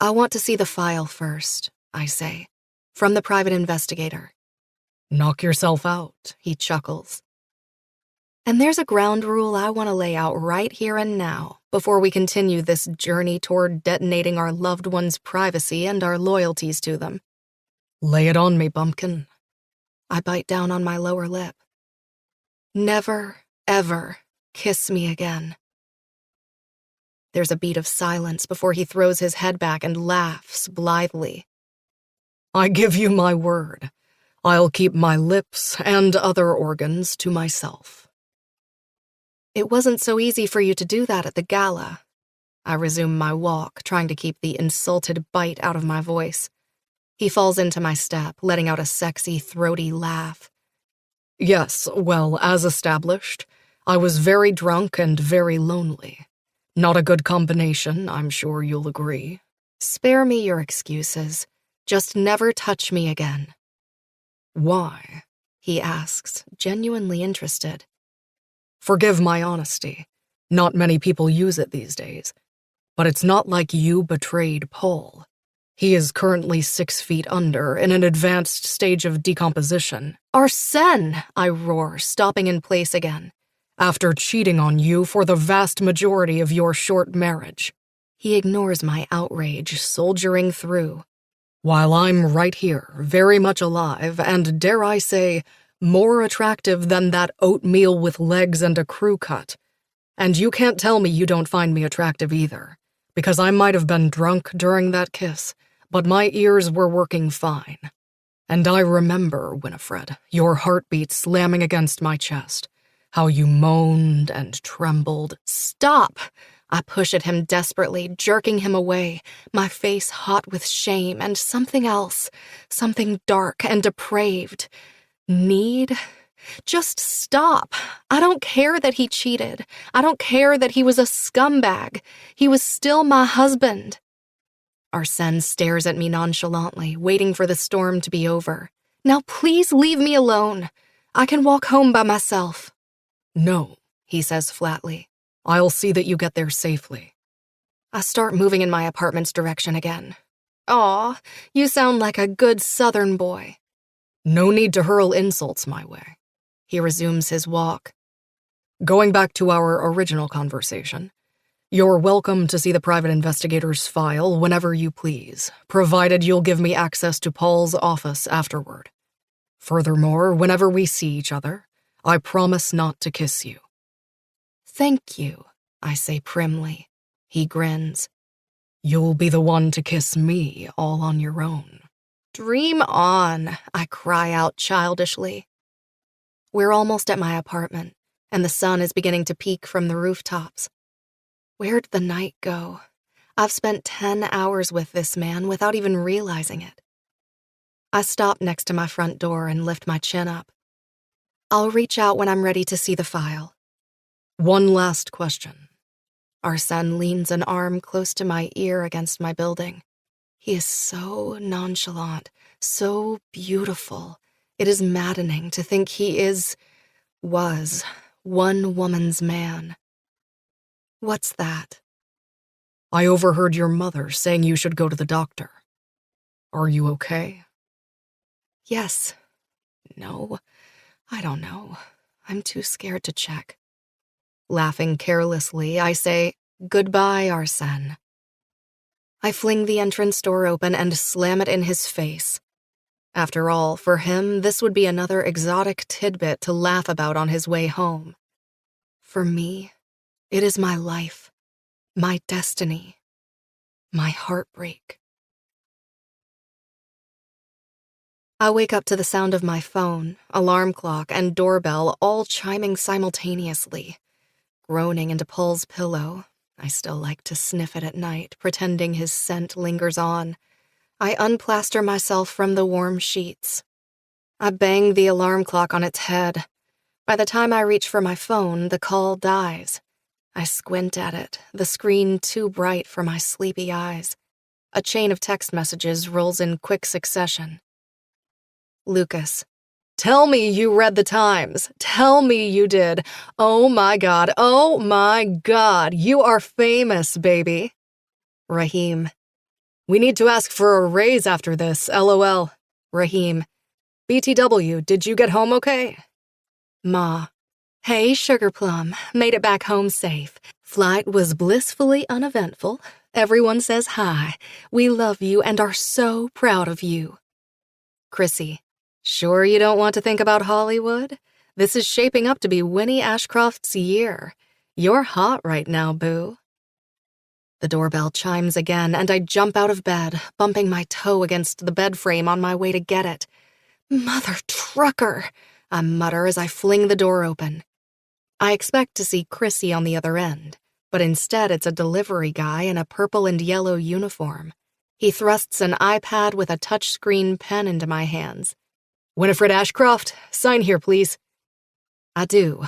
I want to see the file first, I say, from the private investigator. Knock yourself out, he chuckles. And there's a ground rule I want to lay out right here and now, before we continue this journey toward detonating our loved ones' privacy and our loyalties to them. Lay it on me, bumpkin. I bite down on my lower lip. Never, ever kiss me again. There's a beat of silence before he throws his head back and laughs blithely. I give you my word. I'll keep my lips and other organs to myself. It wasn't so easy for you to do that at the gala. I resume my walk, trying to keep the insulted bite out of my voice. He falls into my step, letting out a sexy, throaty laugh. Yes, well, as established, I was very drunk and very lonely. Not a good combination, I'm sure you'll agree. Spare me your excuses. Just never touch me again. Why? He asks, genuinely interested. Forgive my honesty. Not many people use it these days. But it's not like you betrayed Paul. He is currently 6 feet under, in an advanced stage of decomposition. Arsène, I roar, stopping in place again. After cheating on you for the vast majority of your short marriage. He ignores my outrage, soldiering through. While I'm right here, very much alive, and dare I say, more attractive than that oatmeal with legs and a crew cut. And you can't tell me you don't find me attractive either, because I might have been drunk during that kiss, but my ears were working fine. And I remember, Winifred, your heartbeat slamming against my chest, how you moaned and trembled. Stop! I push at him desperately, jerking him away, my face hot with shame and something else, something dark and depraved. Need? Just stop. I don't care that he cheated. I don't care that he was a scumbag. He was still my husband. Arsène stares at me nonchalantly, waiting for the storm to be over. Now please leave me alone. I can walk home by myself. No, he says flatly. I'll see that you get there safely. I start moving in my apartment's direction again. Aw, you sound like a good Southern boy. No need to hurl insults my way. He resumes his walk. Going back to our original conversation, you're welcome to see the private investigator's file whenever you please, provided you'll give me access to Paul's office afterward. Furthermore, whenever we see each other, I promise not to kiss you. Thank you, I say primly. He grins. You'll be the one to kiss me all on your own. Dream on, I cry out childishly. We're almost at my apartment, and the sun is beginning to peek from the rooftops. Where'd the night go? I've spent 10 hours with this man without even realizing it. I stop next to my front door and lift my chin up. I'll reach out when I'm ready to see the file. One last question. Arsène leans an arm close to my ear against my building. He is so nonchalant, so beautiful. It is maddening to think he was one woman's man. What's that? I overheard your mother saying you should go to the doctor. Are you okay? Yes. No. I don't know. I'm too scared to check. Laughing carelessly, I say, "Goodbye, Arsène." I fling the entrance door open and slam it in his face. After all, for him, this would be another exotic tidbit to laugh about on his way home. For me, it is my life, my destiny, my heartbreak. I wake up to the sound of my phone, alarm clock, and doorbell all chiming simultaneously. Groaning into Paul's pillow, I still like to sniff it at night, pretending his scent lingers on. I unplaster myself from the warm sheets. I bang the alarm clock on its head. By the time I reach for my phone, the call dies. I squint at it, the screen too bright for my sleepy eyes. A chain of text messages rolls in quick succession. Lucas. Tell me you read the Times. Tell me you did. Oh my God, you are famous, baby. Raheem. We need to ask for a raise after this, LOL. Raheem. BTW, did you get home okay? Ma. Hey, Sugar Plum, made it back home safe. Flight was blissfully uneventful. Everyone says hi. We love you and are so proud of you. Chrissy, sure you don't want to think about Hollywood? This is shaping up to be Winnie Ashcroft's year. You're hot right now, boo. The doorbell chimes again, and I jump out of bed, bumping my toe against the bed frame on my way to get it. Mother trucker, I mutter as I fling the door open. I expect to see Chrissy on the other end, but instead it's a delivery guy in a purple and yellow uniform. He thrusts an iPad with a touchscreen pen into my hands. Winifred Ashcroft, sign here, please. I do.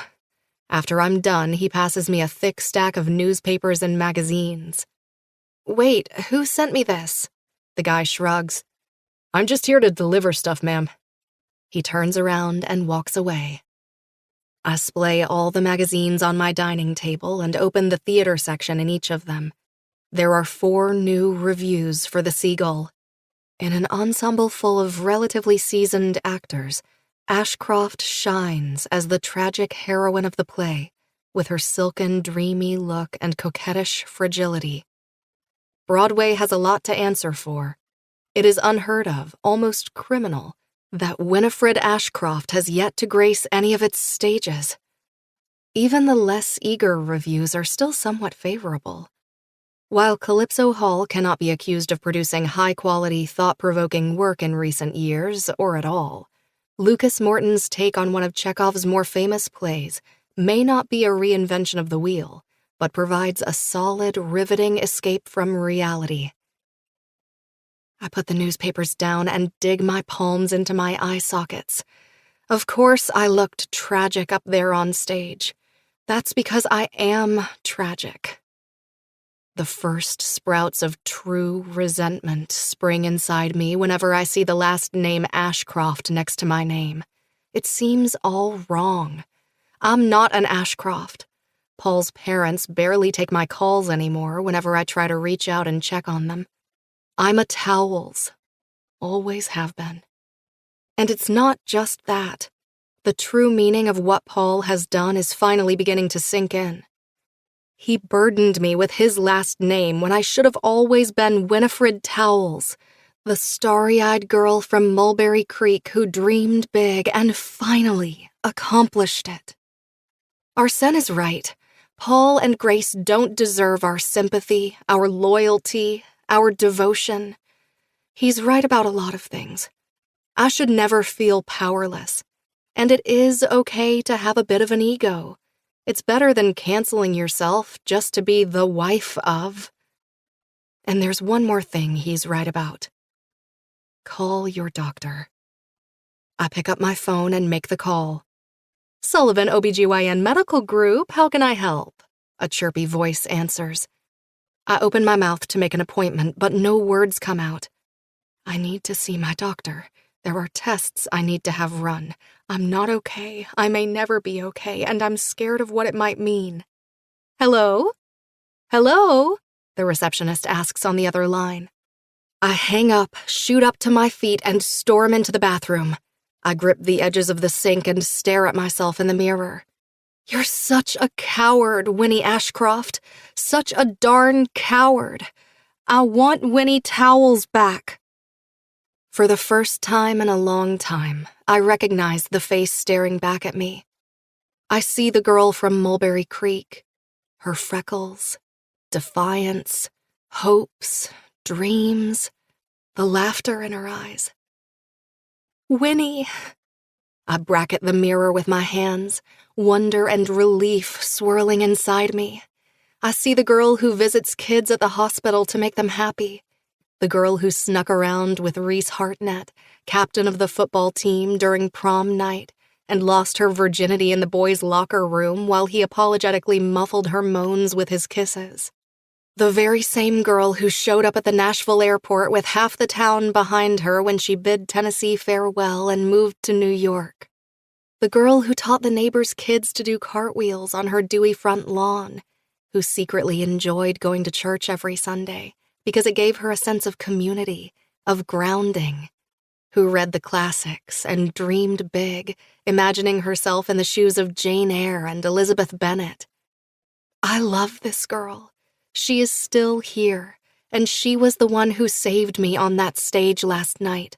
After I'm done, he passes me a thick stack of newspapers and magazines. Wait, who sent me this? The guy shrugs. I'm just here to deliver stuff, ma'am. He turns around and walks away. I splay all the magazines on my dining table and open the theater section in each of them. There are 4 new reviews for The Seagull. In an ensemble full of relatively seasoned actors, Ashcroft shines as the tragic heroine of the play, with her silken, dreamy look and coquettish fragility. Broadway has a lot to answer for. It is unheard of, almost criminal, that Winifred Ashcroft has yet to grace any of its stages. Even the less eager reviews are still somewhat favorable. While Calypso Hall cannot be accused of producing high-quality, thought-provoking work in recent years, or at all, Lucas Morton's take on one of Chekhov's more famous plays may not be a reinvention of the wheel, but provides a solid, riveting escape from reality. I put the newspapers down and dig my palms into my eye sockets. Of course, I looked tragic up there on stage. That's because I am tragic. The first sprouts of true resentment spring inside me whenever I see the last name Ashcroft next to my name. It seems all wrong. I'm not an Ashcroft. Paul's parents barely take my calls anymore whenever I try to reach out and check on them. I'm a Towels. Always have been. And it's not just that. The true meaning of what Paul has done is finally beginning to sink in. He burdened me with his last name when I should have always been Winifred Towels, the starry-eyed girl from Mulberry Creek who dreamed big and finally accomplished it. Arsène is right. Paul and Grace don't deserve our sympathy, our loyalty, our devotion. He's right about a lot of things. I should never feel powerless. And it is okay to have a bit of an ego. It's better than canceling yourself just to be the wife of. And there's one more thing he's right about. Call your doctor. I pick up my phone and make the call. Sullivan OBGYN Medical Group, how can I help? A chirpy voice answers. I open my mouth to make an appointment, but no words come out. I need to see my doctor. There are tests I need to have run. I'm not okay. I may never be okay, and I'm scared of what it might mean. Hello? Hello? The receptionist asks on the other line. I hang up, shoot up to my feet, and storm into the bathroom. I grip the edges of the sink and stare at myself in the mirror. You're such a coward, Winnie Ashcroft. Such a darn coward. I want Winnie Towels back. For the first time in a long time, I recognize the face staring back at me. I see the girl from Mulberry Creek. Her freckles, defiance, hopes, dreams, the laughter in her eyes. Winnie! I bracket the mirror with my hands, wonder and relief swirling inside me. I see the girl who visits kids at the hospital to make them happy. The girl who snuck around with Reese Hartnett, captain of the football team during prom night, and lost her virginity in the boys' locker room while he apologetically muffled her moans with his kisses. The very same girl who showed up at the Nashville airport with half the town behind her when she bid Tennessee farewell and moved to New York. The girl who taught the neighbors' kids to do cartwheels on her dewy front lawn, who secretly enjoyed going to church every Sunday because it gave her a sense of community, of grounding, who read the classics and dreamed big, imagining herself in the shoes of Jane Eyre and Elizabeth Bennet. I love this girl. She is still here, and she was the one who saved me on that stage last night.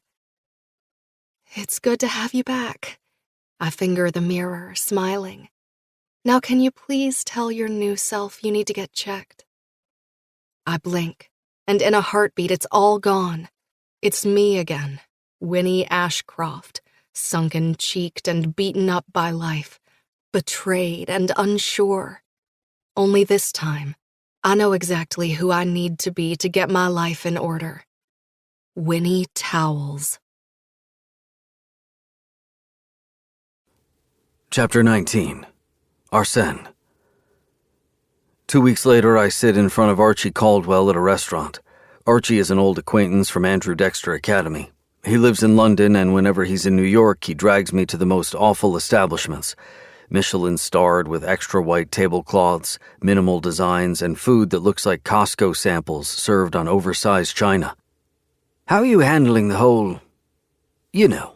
It's good to have you back. I finger the mirror, smiling. Now can you please tell your new self you need to get checked? I blink, and in a heartbeat it's all gone. It's me again, Winnie Ashcroft, sunken-cheeked and beaten up by life, betrayed and unsure. Only this time, I know exactly who I need to be to get my life in order. Winnie Towles. Chapter 19. Arsène. 2 weeks later, I sit in front of Archie Caldwell at a restaurant. Archie is an old acquaintance from Andrew Dexter Academy. He lives in London, and whenever he's in New York, he drags me to the most awful establishments. Michelin-starred with extra white tablecloths, minimal designs, and food that looks like Costco samples served on oversized china. "How are you handling the whole... you know?"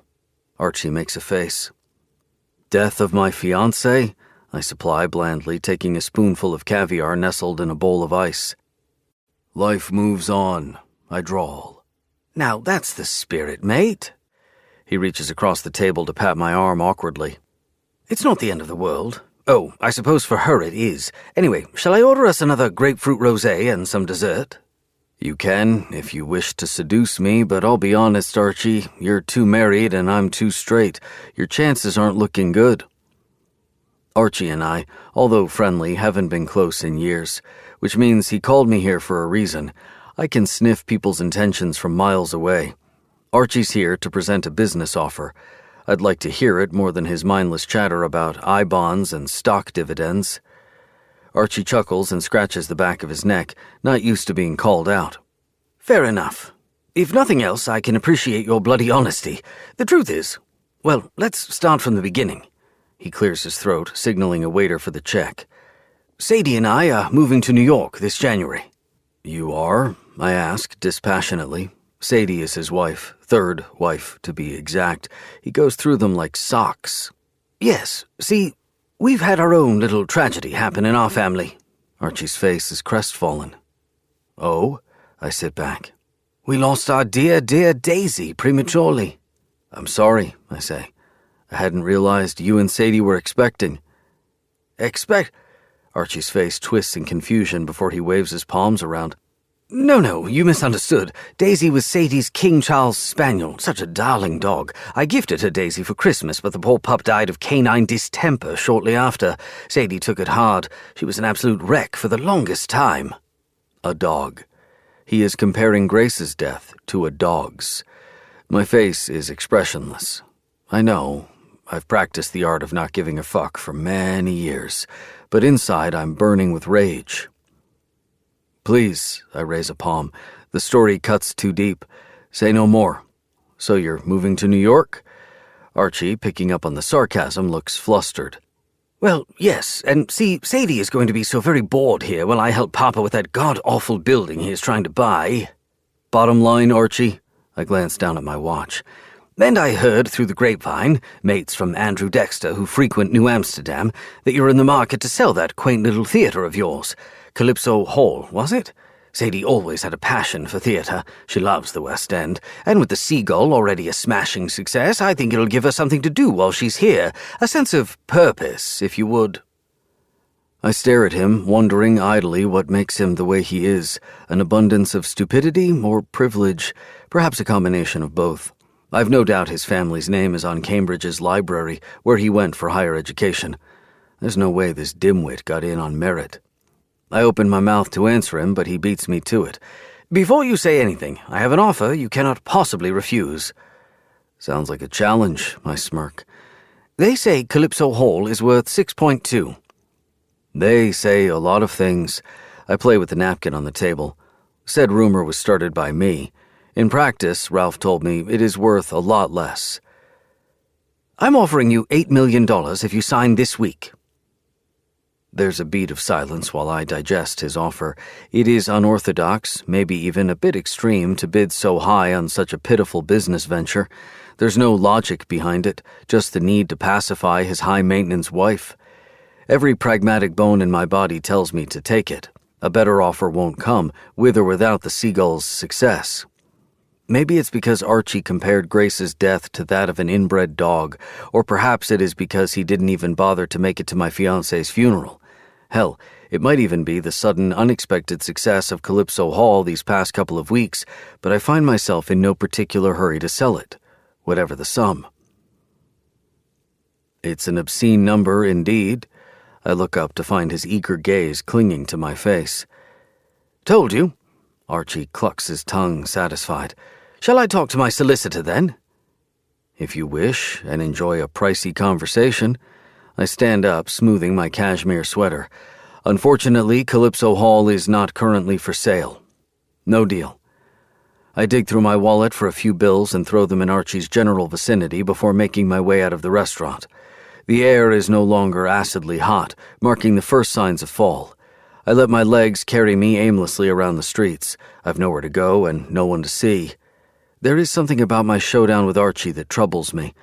Archie makes a face. "Death of my fiancé?" I supply blandly, taking a spoonful of caviar nestled in a bowl of ice. "Life moves on," I drawl. "Now that's the spirit, mate." He reaches across the table to pat my arm awkwardly. "It's not the end of the world. Oh, I suppose for her it is. Anyway, shall I order us another grapefruit rosé and some dessert?" "You can, if you wish to seduce me, but I'll be honest, Archie, you're too married and I'm too straight. Your chances aren't looking good." Archie and I, although friendly, haven't been close in years, which means he called me here for a reason. I can sniff people's intentions from miles away. Archie's here to present a business offer. I'd like to hear it more than his mindless chatter about I-bonds and stock dividends. Archie chuckles and scratches the back of his neck, not used to being called out. "Fair enough. If nothing else, I can appreciate your bloody honesty. The truth is... well, let's start from the beginning." He clears his throat, signaling a waiter for the check. "Sadie and I are moving to New York this January." "You are?" I ask, dispassionately. Sadie is his wife, third wife, to be exact. He goes through them like socks. "Yes, see, we've had our own little tragedy happen in our family." Archie's face is crestfallen. "Oh?" I sit back. "We lost our dear, dear Daisy prematurely." "I'm sorry," I say. "I hadn't realized you and Sadie were expecting." Archie's face twists in confusion before he waves his palms around. No, you misunderstood. Daisy was Sadie's King Charles Spaniel, such a darling dog. I gifted her Daisy for Christmas, but the poor pup died of canine distemper shortly after. Sadie took it hard. She was an absolute wreck for the longest time." A dog. He is comparing Grace's death to a dog's. My face is expressionless. I know. I've practiced the art of not giving a fuck for many years, but inside I'm burning with rage. "Please," I raise a palm. "The story cuts too deep. Say no more. So you're moving to New York?" Archie, picking up on the sarcasm, looks flustered. "Well, yes, and see, Sadie is going to be so very bored here while I help Papa with that god-awful building he is trying to buy." "Bottom line, Archie," I glance down at my watch. "And I heard through the grapevine, mates from Andrew Dexter who frequent New Amsterdam, that you're in the market to sell that quaint little theater of yours. Calypso Hall, was it? Sadie always had a passion for theater. She loves the West End. And with the Seagull already a smashing success, I think it'll give her something to do while she's here. A sense of purpose, if you would." I stare at him, wondering idly what makes him the way he is. An abundance of stupidity or privilege, perhaps a combination of both. I've no doubt his family's name is on Cambridge's library, where he went for higher education. There's no way this dimwit got in on merit. I open my mouth to answer him, but he beats me to it. "Before you say anything, I have an offer you cannot possibly refuse." Sounds like a challenge, I smirk. "They say Calypso Hall is worth 6.2. "They say a lot of things." I play with the napkin on the table. Said rumor was started by me. In practice, Ralph told me, it is worth a lot less. "I'm offering you $8 million if you sign this week." There's a beat of silence while I digest his offer. It is unorthodox, maybe even a bit extreme, to bid so high on such a pitiful business venture. There's no logic behind it, just the need to pacify his high-maintenance wife. Every pragmatic bone in my body tells me to take it. A better offer won't come, with or without the seagull's success. Maybe it's because Archie compared Grace's death to that of an inbred dog, or perhaps it is because he didn't even bother to make it to my fiancé's funeral. Hell, it might even be the sudden, unexpected success of Calypso Hall these past couple of weeks, but I find myself in no particular hurry to sell it, whatever the sum. It's an obscene number indeed. I look up to find his eager gaze clinging to my face. "Told you." Archie clucks his tongue, satisfied. "Shall I talk to my solicitor, then?" "If you wish, and enjoy a pricey conversation." I stand up, smoothing my cashmere sweater. "Unfortunately, Calypso Hall is not currently for sale. No deal." I dig through my wallet for a few bills and throw them in Archie's general vicinity before making my way out of the restaurant. The air is no longer acidly hot, marking the first signs of fall. I let my legs carry me aimlessly around the streets. I've nowhere to go and no one to see. There is something about my showdown with Archie that troubles me.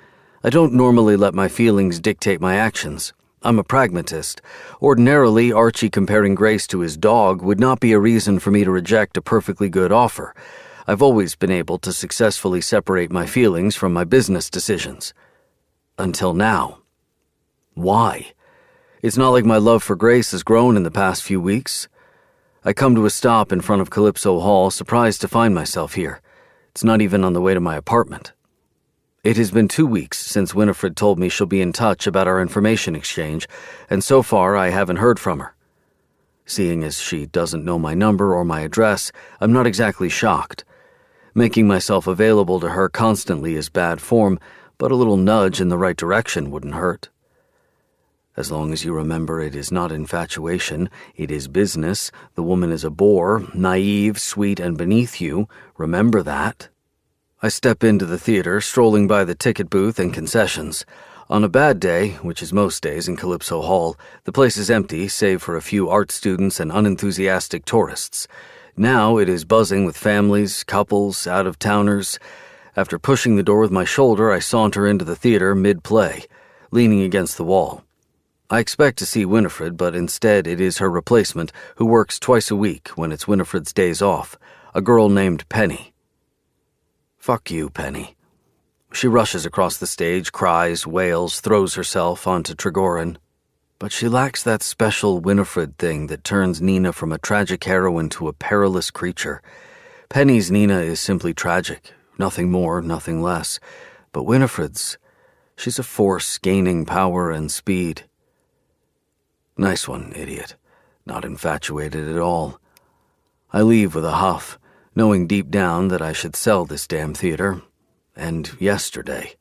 I don't normally let my feelings dictate my actions. I'm a pragmatist. Ordinarily, Archie comparing Grace to his dog would not be a reason for me to reject a perfectly good offer. I've always been able to successfully separate my feelings from my business decisions. Until now. Why? It's not like my love for Grace has grown in the past few weeks. I come to a stop in front of Calypso Hall, surprised to find myself here. It's not even on the way to my apartment. It has been 2 weeks since Winifred told me she'll be in touch about our information exchange, and so far I haven't heard from her. Seeing as she doesn't know my number or my address, I'm not exactly shocked. Making myself available to her constantly is bad form, but a little nudge in the right direction wouldn't hurt. As long as you remember it is not infatuation, it is business. The woman is a bore, naive, sweet, and beneath you. Remember that. I step into the theater, strolling by the ticket booth and concessions. On a bad day, which is most days in Calypso Hall, the place is empty, save for a few art students and unenthusiastic tourists. Now it is buzzing with families, couples, out-of-towners. After pushing the door with my shoulder, I saunter into the theater mid-play, leaning against the wall. I expect to see Winifred, but instead it is her replacement, who works twice a week when it's Winifred's days off, a girl named Penny. "Fuck you, Penny." She rushes across the stage, cries, wails, throws herself onto Trigorin. But she lacks that special Winifred thing that turns Nina from a tragic heroine to a perilous creature. Penny's Nina is simply tragic, nothing more, nothing less. But Winifred's, she's a force gaining power and speed. Nice one, idiot. Not infatuated at all. I leave with a huff, knowing deep down that I should sell this damn theater. And yesterday.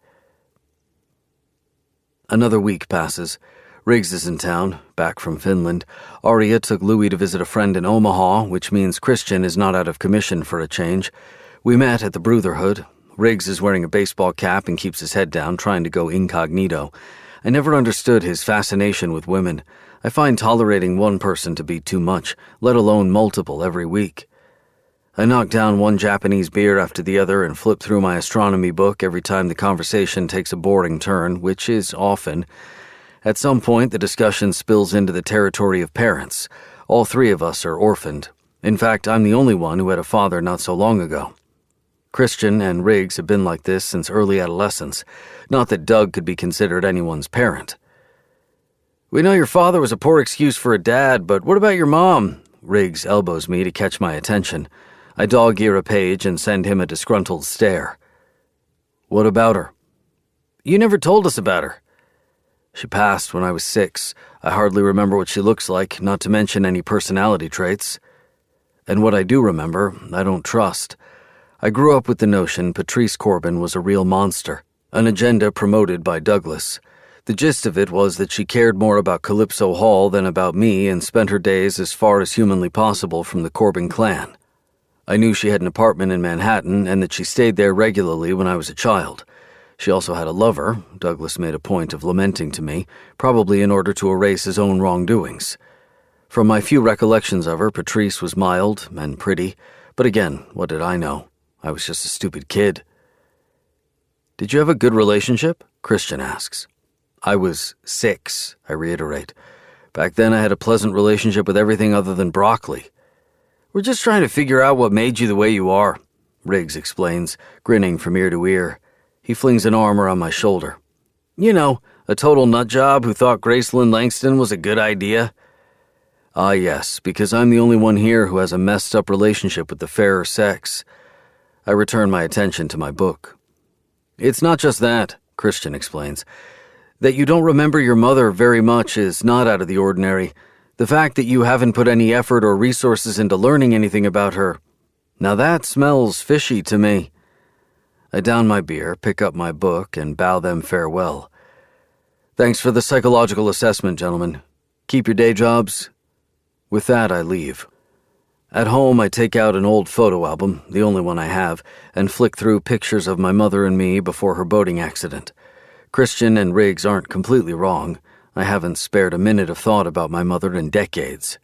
Another week passes. Riggs is in town, back from Finland. Aria took Louis to visit a friend in Omaha, which means Christian is not out of commission for a change. We met at the Brotherhood. Riggs is wearing a baseball cap and keeps his head down, trying to go incognito. I never understood his fascination with women. I find tolerating one person to be too much, let alone multiple every week. I knock down one Japanese beer after the other and flip through my astronomy book every time the conversation takes a boring turn, which is often. At some point, the discussion spills into the territory of parents. All three of us are orphaned. In fact, I'm the only one who had a father not so long ago. Christian and Riggs have been like this since early adolescence. Not that Doug could be considered anyone's parent. "We know your father was a poor excuse for a dad, but what about your mom?" Riggs elbows me to catch my attention. I dog-ear a page and send him a disgruntled stare. "What about her?" "You never told us about her." "She passed when I was 6. I hardly remember what she looks like, not to mention any personality traits. And what I do remember, I don't trust. I grew up with the notion Patrice Corbin was a real monster, an agenda promoted by Douglas. The gist of it was that she cared more about Calypso Hall than about me and spent her days as far as humanly possible from the Corbin clan. I knew she had an apartment in Manhattan and that she stayed there regularly when I was a child. She also had a lover, Douglas made a point of lamenting to me, probably in order to erase his own wrongdoings. From my few recollections of her, Patrice was mild and pretty, but again, what did I know? I was just a stupid kid. "Did you have a good relationship?" Christian asks. "I was 6, I reiterate. Back then I had a pleasant relationship with everything other than broccoli. We're just trying to figure out what made you the way you are, Riggs explains, grinning from ear to ear. He flings an arm around my shoulder. You know, a total nutjob who thought Graceland Langston was a good idea. Ah, yes, because I'm the only one here who has a messed up relationship with the fairer sex. I return my attention to my book. It's not just that, Christian explains. That you don't remember your mother very much is not out of the ordinary. The fact that you haven't put any effort or resources into learning anything about her, now that smells fishy to me. I down my beer, pick up my book, and bow them farewell. Thanks for the psychological assessment, gentlemen. Keep your day jobs. With that, I leave. At home, I take out an old photo album, the only one I have, and flick through pictures of my mother and me before her boating accident. Christian and Riggs aren't completely wrong. I haven't spared a minute of thought about my mother in decades.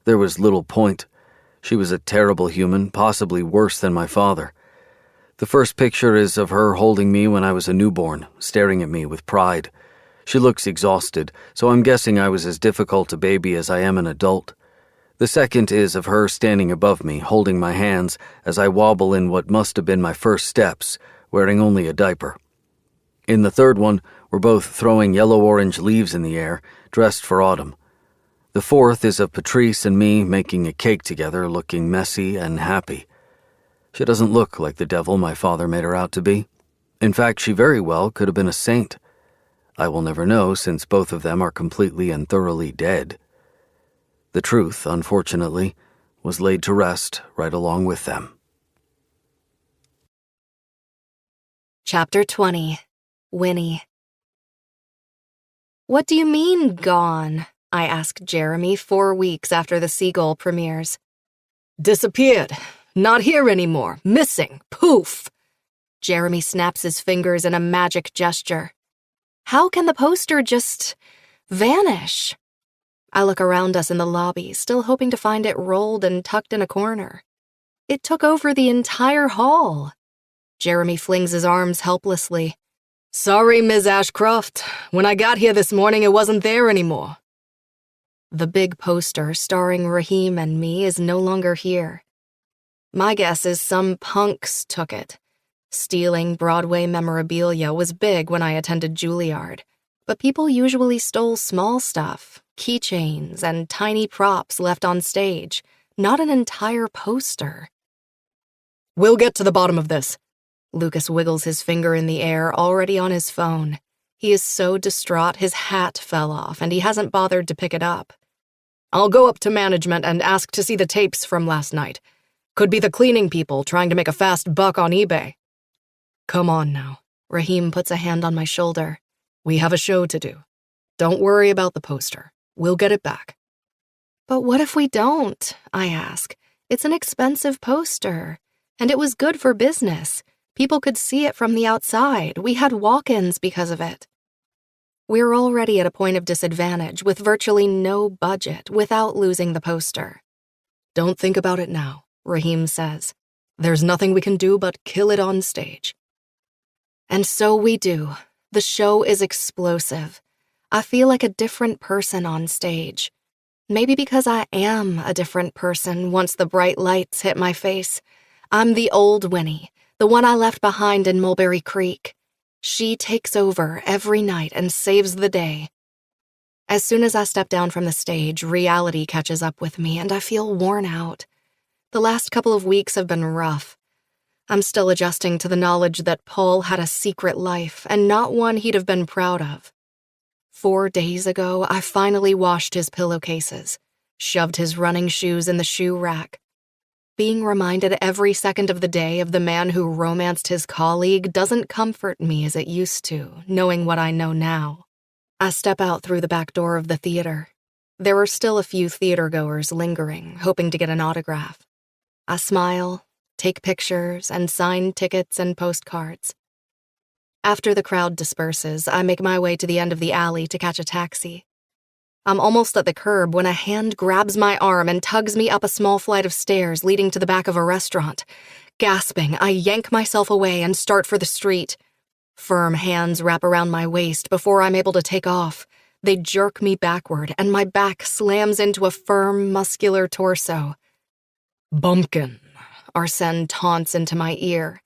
There was little point. She was a terrible human, possibly worse than my father. The first picture is of her holding me when I was a newborn, staring at me with pride. She looks exhausted, so I'm guessing I was as difficult a baby as I am an adult. The second is of her standing above me, holding my hands as I wobble in what must have been my first steps, wearing only a diaper. In the third one, we're both throwing yellow-orange leaves in the air, dressed for autumn. The fourth is of Patrice and me making a cake together, looking messy and happy. She doesn't look like the devil my father made her out to be. In fact, she very well could have been a saint. I will never know, since both of them are completely and thoroughly dead. The truth, unfortunately, was laid to rest right along with them. Chapter 20. Winnie. What do you mean, gone? I asked Jeremy 4 weeks after the Seagull premieres. Disappeared. Not here anymore. Missing. Poof. Jeremy snaps his fingers in a magic gesture. How can the poster just vanish? I look around us in the lobby, still hoping to find it rolled and tucked in a corner. It took over the entire hall. Jeremy flings his arms helplessly. Sorry, Ms. Ashcroft. When I got here this morning, it wasn't there anymore. The big poster starring Raheem and me is no longer here. My guess is some punks took it. Stealing Broadway memorabilia was big when I attended Juilliard, but people usually stole small stuff, keychains, and tiny props left on stage, not an entire poster. We'll get to the bottom of this. Lucas wiggles his finger in the air, already on his phone. He is so distraught his hat fell off, and he hasn't bothered to pick it up. I'll go up to management and ask to see the tapes from last night. Could be the cleaning people trying to make a fast buck on eBay. Come on now. Raheem puts a hand on my shoulder. We have a show to do. Don't worry about the poster. We'll get it back. But what if we don't? I ask. It's an expensive poster, and it was good for business. People could see it from the outside. We had walk-ins because of it. We're already at a point of disadvantage with virtually no budget without losing the poster. Don't think about it now, Raheem says. There's nothing we can do but kill it on stage. And so we do. The show is explosive. I feel like a different person on stage. Maybe because I am a different person once the bright lights hit my face. I'm the old Winnie, the one I left behind in Mulberry Creek. She takes over every night and saves the day. As soon as I step down from the stage, reality catches up with me and I feel worn out. The last couple of weeks have been rough. I'm still adjusting to the knowledge that Paul had a secret life and not one he'd have been proud of. 4 days ago, I finally washed his pillowcases, shoved his running shoes in the shoe rack. Being reminded every second of the day of the man who romanced his colleague doesn't comfort me as it used to, knowing what I know now. I step out through the back door of the theater. There are still a few theatergoers lingering, hoping to get an autograph. I smile, take pictures, and sign tickets and postcards. After the crowd disperses, I make my way to the end of the alley to catch a taxi. I'm almost at the curb when a hand grabs my arm and tugs me up a small flight of stairs leading to the back of a restaurant. Gasping, I yank myself away and start for the street. Firm hands wrap around my waist before I'm able to take off. They jerk me backward, and my back slams into a firm, muscular torso. Bumpkin. Arsène taunts into my ear.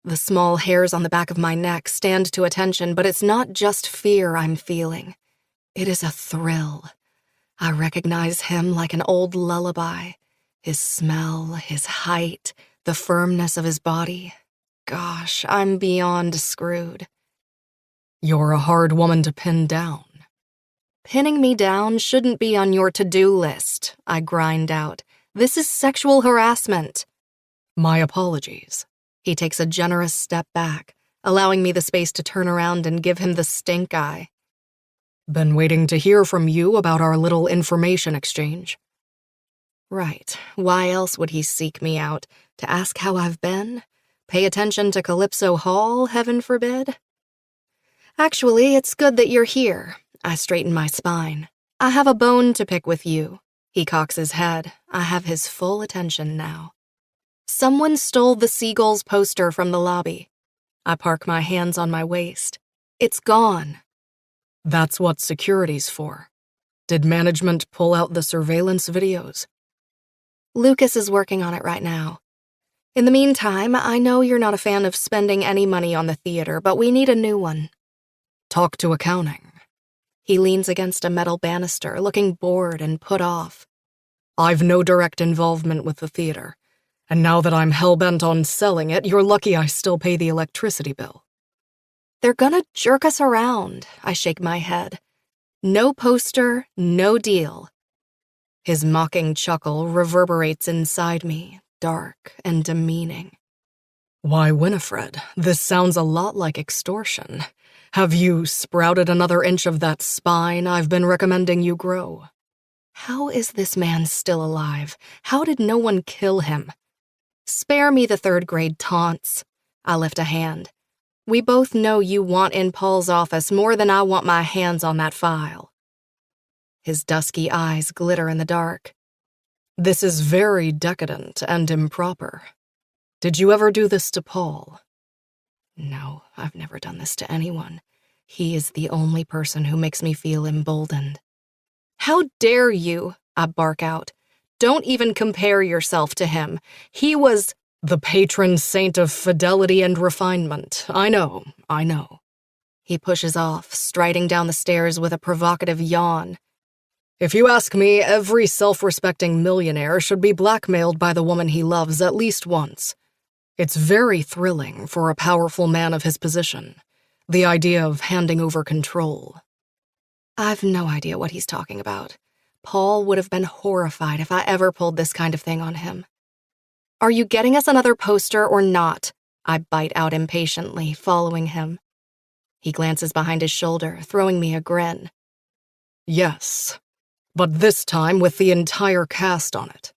The small hairs on the back of my neck stand to attention, but it's not just fear I'm feeling. It is a thrill. I recognize him like an old lullaby. His smell, his height, the firmness of his body. Gosh, I'm beyond screwed. You're a hard woman to pin down. Pinning me down shouldn't be on your to-do list, I grind out. This is sexual harassment. My apologies. He takes a generous step back, allowing me the space to turn around and give him the stink eye. Been waiting to hear from you about our little information exchange. Right. Why else would he seek me out? To ask how I've been? Pay attention to Calypso Hall, heaven forbid? Actually, it's good that you're here. I straighten my spine. I have a bone to pick with you. He cocks his head. I have his full attention now. Someone stole the Seagulls poster from the lobby. I park my hands on my waist. It's gone. That's what security's for. Did management pull out the surveillance videos? Lucas is working on it right now. In the meantime, I know you're not a fan of spending any money on the theater, but we need a new one. Talk to accounting. He leans against a metal banister, looking bored and put off. I've no direct involvement with the theater, and now that I'm hell-bent on selling it, you're lucky I still pay the electricity bill. They're gonna jerk us around, I shake my head. No poster, no deal. His mocking chuckle reverberates inside me, dark and demeaning. Why, Winifred, this sounds a lot like extortion. Have you sprouted another inch of that spine I've been recommending you grow? How is this man still alive? How did no one kill him? Spare me the third-grade taunts. I lift a hand. We both know you want in Paul's office more than I want my hands on that file. His dusky eyes glitter in the dark. This is very decadent and improper. Did you ever do this to Paul? No, I've never done this to anyone. He is the only person who makes me feel emboldened. How dare you, I bark out. Don't even compare yourself to him. He was the patron saint of fidelity and refinement. I know. He pushes off, striding down the stairs with a provocative yawn. If you ask me, every self-respecting millionaire should be blackmailed by the woman he loves at least once. It's very thrilling for a powerful man of his position, the idea of handing over control. I've no idea what he's talking about. Paul would have been horrified if I ever pulled this kind of thing on him. Are you getting us another poster or not? I bite out impatiently, following him. He glances behind his shoulder, throwing me a grin. Yes, but this time with the entire cast on it.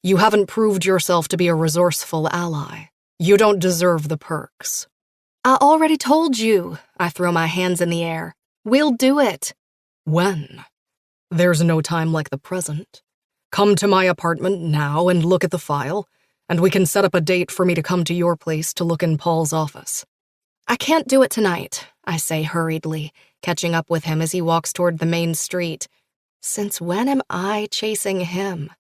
You haven't proved yourself to be a resourceful ally. You don't deserve the perks. I already told you. I throw my hands in the air. We'll do it. When? There's no time like the present. Come to my apartment now and look at the file, and we can set up a date for me to come to your place to look in Paul's office. I can't do it tonight, I say hurriedly, catching up with him as he walks toward the main street. Since when am I chasing him?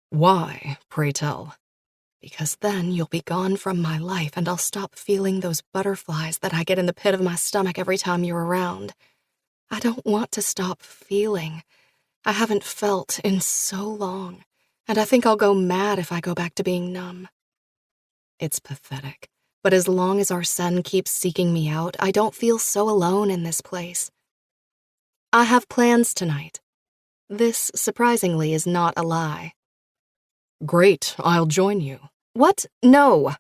Why, pray tell? Because then you'll be gone from my life and I'll stop feeling those butterflies that I get in the pit of my stomach every time you're around. I don't want to stop feeling. I haven't felt in so long, and I think I'll go mad if I go back to being numb. It's pathetic, but as long as Arsène keeps seeking me out, I don't feel so alone in this place. I have plans tonight. This, surprisingly, is not a lie. Great, I'll join you. What? No.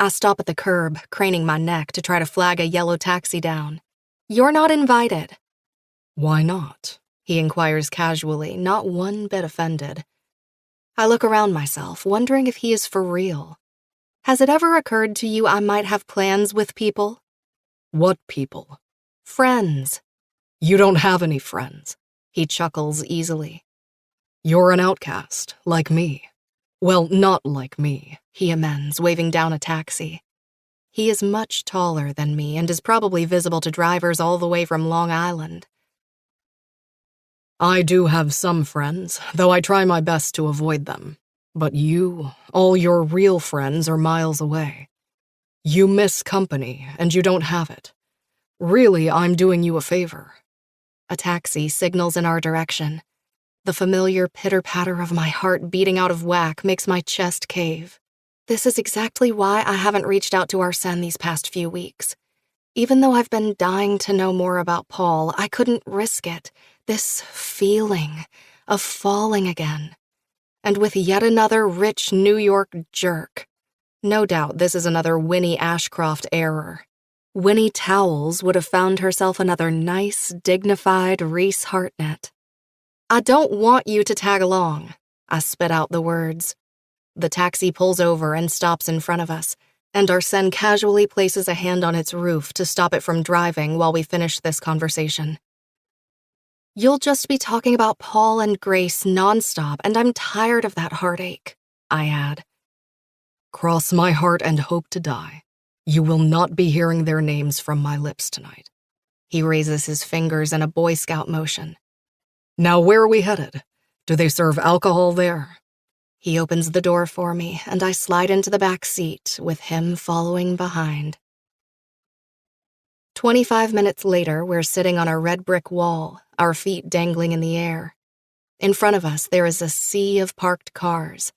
I stop at the curb, craning my neck to try to flag a yellow taxi down. You're not invited. Why not? He inquires casually, not one bit offended. I look around myself, wondering if he is for real. Has it ever occurred to you I might have plans with people? What people? Friends. You don't have any friends. He chuckles easily. You're an outcast, like me. Well, not like me, he amends, waving down a taxi. He is much taller than me and is probably visible to drivers all the way from Long Island. I do have some friends, though I try my best to avoid them. But you, all your real friends are miles away. You miss company, and you don't have it. Really, I'm doing you a favor. A taxi signals in our direction. The familiar pitter-patter of my heart beating out of whack makes my chest cave. This is exactly why I haven't reached out to Arsène these past few weeks. Even though I've been dying to know more about Paul, I couldn't risk it. This feeling of falling again. And with yet another rich New York jerk. No doubt this is another Winnie Ashcroft error. Winnie Towles would have found herself another nice, dignified Reese Hartnett. I don't want you to tag along. I spit out the words. The taxi pulls over and stops in front of us, and Arsène casually places a hand on its roof to stop it from driving while we finish this conversation. You'll just be talking about Paul and Grace nonstop, and I'm tired of that heartache, I add. Cross my heart and hope to die. You will not be hearing their names from my lips tonight. He raises his fingers in a Boy Scout motion. Now where are we headed? Do they serve alcohol there? He opens the door for me, and I slide into the back seat, with him following behind. 25 minutes later, we're sitting on a red brick wall, our feet dangling in the air. In front of us, there is a sea of parked cars.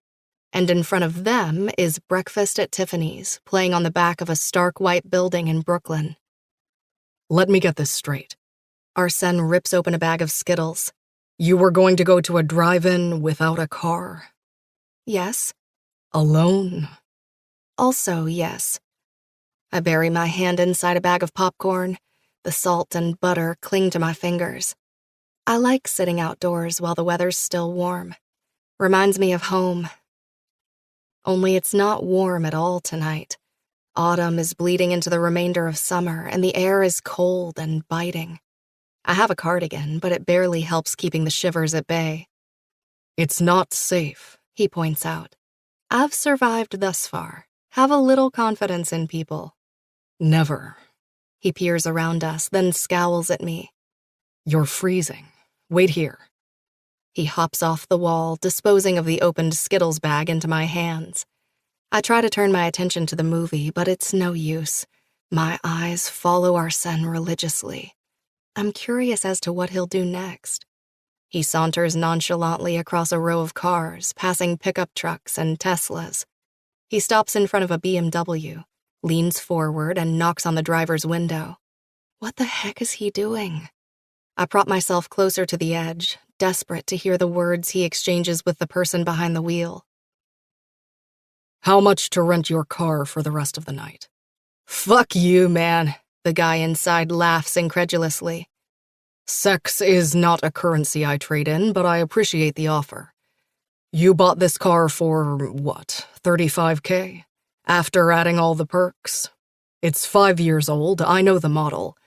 And in front of them is Breakfast at Tiffany's, playing on the back of a stark white building in Brooklyn. Let me get this straight. Arsène rips open a bag of Skittles. You were going to go to a drive-in without a car? Yes. Alone? Also, yes. I bury my hand inside a bag of popcorn. The salt and butter cling to my fingers. I like sitting outdoors while the weather's still warm. Reminds me of home. Only it's not warm at all tonight. Autumn is bleeding into the remainder of summer, and the air is cold and biting. I have a cardigan, but it barely helps keeping the shivers at bay. It's not safe, he points out. I've survived thus far. Have a little confidence in people. Never. He peers around us, then scowls at me. You're freezing. Wait here. He hops off the wall, disposing of the opened Skittles bag into my hands. I try to turn my attention to the movie, but it's no use. My eyes follow Arsène religiously. I'm curious as to what he'll do next. He saunters nonchalantly across a row of cars, passing pickup trucks and Teslas. He stops in front of a BMW, leans forward, and knocks on the driver's window. What the heck is he doing? I prop myself closer to the edge, desperate to hear the words he exchanges with the person behind the wheel. How much to rent your car for the rest of the night? Fuck you, man, the guy inside laughs incredulously. Sex is not a currency I trade in, but I appreciate the offer. You bought this car for, what, $35K? After adding all the perks? It's 5 years old, I know the model.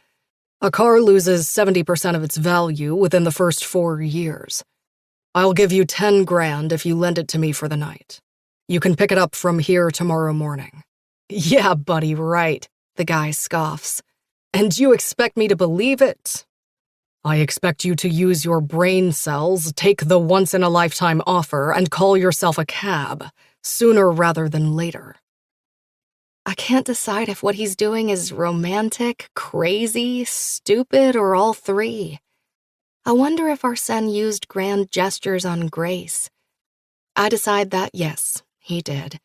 A car loses 70% of its value within the first 4 years. I'll give you 10 grand if you lend it to me for the night. You can pick it up from here tomorrow morning. Yeah, buddy, right, the guy scoffs. And you expect me to believe it? I expect you to use your brain cells, take the once-in-a-lifetime offer, and call yourself a cab, sooner rather than later. I can't decide if what he's doing is romantic, crazy, stupid, or all three. I wonder if Arsène used grand gestures on Grace. I decide that yes, he did.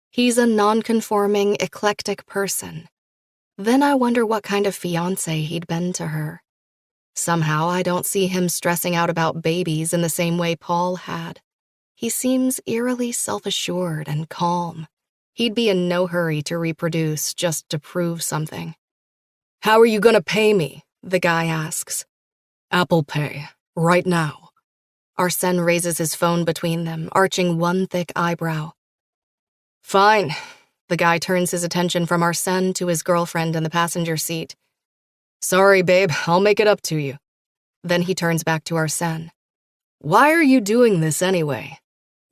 He's a non-conforming, eclectic person. Then I wonder what kind of fiancé he'd been to her. Somehow I don't see him stressing out about babies in the same way Paul had. He seems eerily self-assured and calm. He'd be in no hurry to reproduce just to prove something. How are you going to pay me? The guy asks. Apple Pay, right now. Arsène raises his phone between them, arching one thick eyebrow. Fine. The guy turns his attention from Arsène to his girlfriend in the passenger seat. Sorry, babe, I'll make it up to you. Then he turns back to Arsène. Why are you doing this anyway?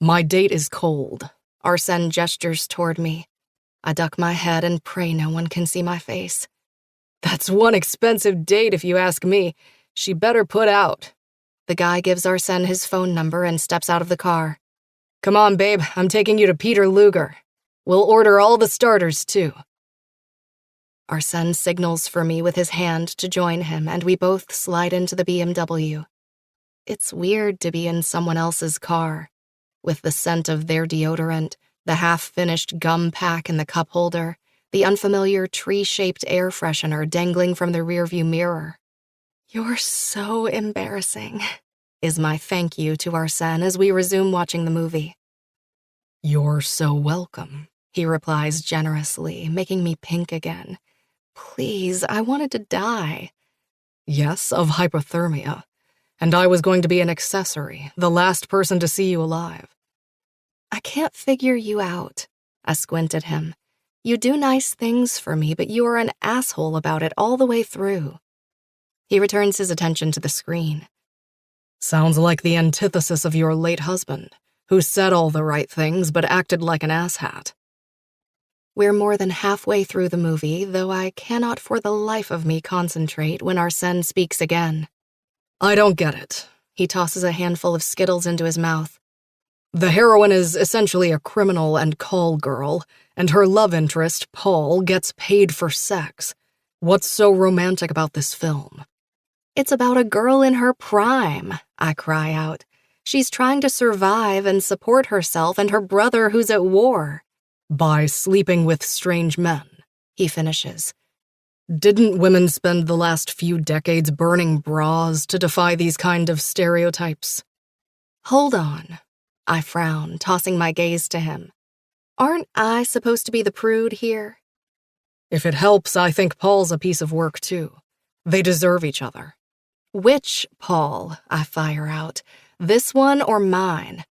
My date is cold. Arsène gestures toward me. I duck my head and pray no one can see my face. That's one expensive date if you ask me. She better put out. The guy gives Arsène his phone number and steps out of the car. Come on, babe, I'm taking you to Peter Luger. We'll order all the starters, too. Arsène signals for me with his hand to join him, and we both slide into the BMW. It's weird to be in someone else's car, with the scent of their deodorant, the half-finished gum pack in the cup holder, the unfamiliar tree-shaped air freshener dangling from the rearview mirror. "You're so embarrassing," is my thank you to Arsène as we resume watching the movie. You're so welcome, he replies generously, making me pink again. Please, I wanted to die. Yes, of hypothermia. And I was going to be an accessory, the last person to see you alive. I can't figure you out. I squint at him. You do nice things for me, but you are an asshole about it all the way through. He returns his attention to the screen. Sounds like the antithesis of your late husband, who said all the right things but acted like an asshat. We're more than halfway through the movie, though I cannot for the life of me concentrate when Arsène speaks again. I don't get it. He tosses a handful of Skittles into his mouth. The heroine is essentially a criminal and call girl, and her love interest, Paul, gets paid for sex. What's so romantic about this film? It's about a girl in her prime, I cry out. She's trying to survive and support herself and her brother who's at war. By sleeping with strange men, he finishes. Didn't women spend the last few decades burning bras to defy these kind of stereotypes? Hold on. I frown, tossing my gaze to him. Aren't I supposed to be the prude here? If it helps, I think Paul's a piece of work, too. They deserve each other. Which Paul? I fire out. This one or mine?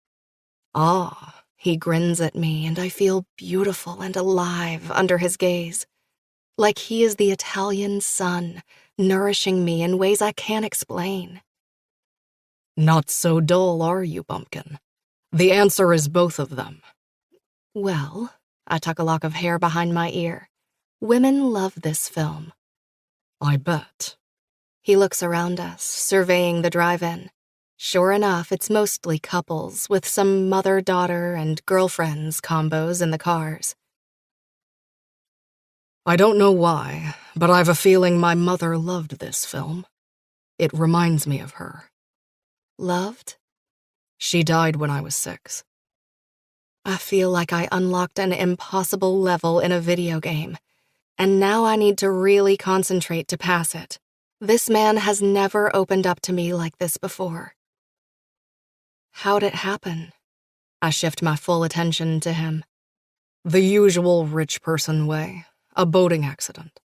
Ah, he grins at me, and I feel beautiful and alive under his gaze. Like he is the Italian sun, nourishing me in ways I can't explain. Not so dull, are you, Bumpkin? The answer is both of them. Well, I tuck a lock of hair behind my ear. Women love this film. I bet. He looks around us, surveying the drive-in. Sure enough, it's mostly couples, with some mother-daughter and girlfriends combos in the cars. I don't know why, but I've a feeling my mother loved this film. It reminds me of her. Loved? She died when I was 6. I feel like I unlocked an impossible level in a video game, and now I need to really concentrate to pass it. This man has never opened up to me like this before. How'd it happen? I shift my full attention to him. The usual rich person way. A boating accident.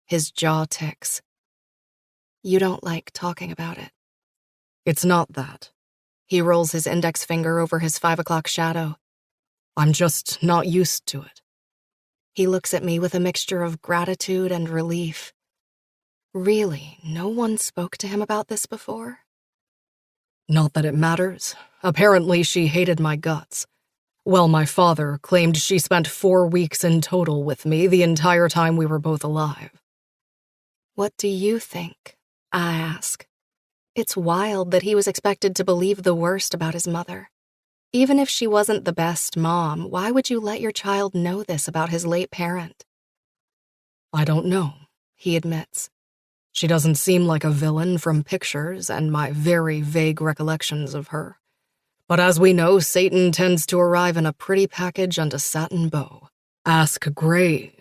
His jaw ticks. You don't like talking about it. It's not that. He rolls his index finger over his 5 o'clock shadow. I'm just not used to it. He looks at me with a mixture of gratitude and relief. Really, no one spoke to him about this before? Not that it matters. Apparently she hated my guts. Well, my father claimed she spent 4 weeks in total with me the entire time we were both alive. What do you think? I ask. It's wild that he was expected to believe the worst about his mother. Even if she wasn't the best mom, why would you let your child know this about his late parent? I don't know, he admits. She doesn't seem like a villain from pictures and my very vague recollections of her. But as we know, Satan tends to arrive in a pretty package and a satin bow. Ask Gray.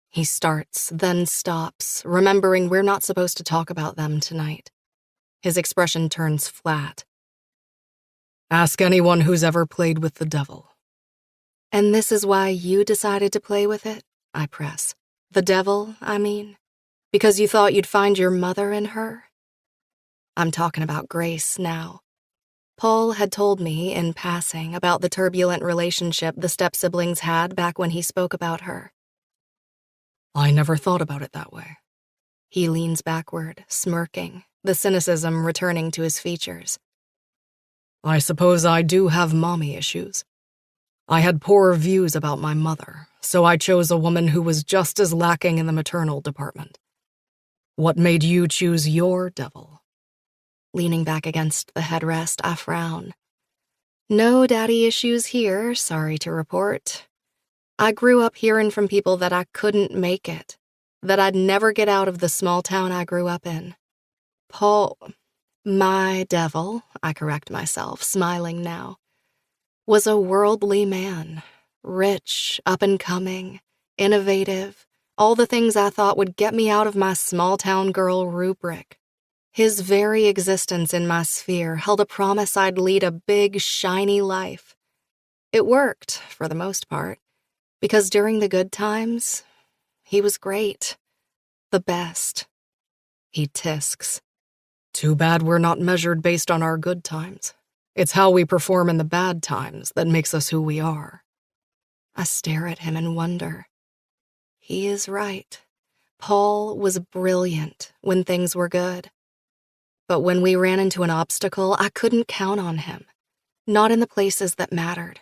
He starts, then stops, remembering we're not supposed to talk about them tonight. His expression turns flat. Ask anyone who's ever played with the devil. And this is why you decided to play with it? I press. The devil, I mean? Because you thought you'd find your mother in her? I'm talking about Grace now. Paul had told me, in passing, about the turbulent relationship the step-siblings had back when he spoke about her. I never thought about it that way. He leans backward, smirking, the cynicism returning to his features. I suppose I do have mommy issues. I had poor views about my mother, so I chose a woman who was just as lacking in the maternal department. What made you choose your devil? Leaning back against the headrest, I frown. No daddy issues here, sorry to report. I grew up hearing from people that I couldn't make it, that I'd never get out of the small town I grew up in. Paul, my devil, I correct myself, smiling now, was a worldly man, rich, up and coming, innovative, all the things I thought would get me out of my small town girl rubric. His very existence in my sphere held a promise I'd lead a big, shiny life. It worked, for the most part, because during the good times, he was great. The best. He tisks. Too bad we're not measured based on our good times. It's how we perform in the bad times that makes us who we are. I stare at him and wonder. He is right. Paul was brilliant when things were good. But when we ran into an obstacle, I couldn't count on him. Not in the places that mattered.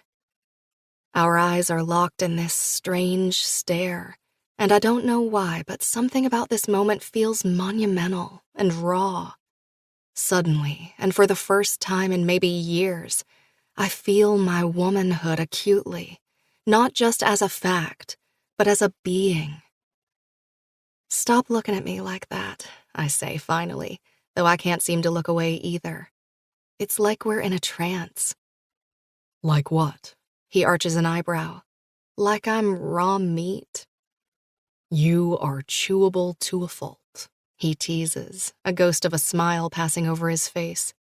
Our eyes are locked in this strange stare, and I don't know why, but something about this moment feels monumental and raw. Suddenly, and for the first time in maybe years, I feel my womanhood acutely, not just as a fact, but as a being. Stop looking at me like that, I say finally, though I can't seem to look away either. It's like we're in a trance. Like what? He arches an eyebrow. Like I'm raw meat. You are chewable to a fault, he teases, a ghost of a smile passing over his face.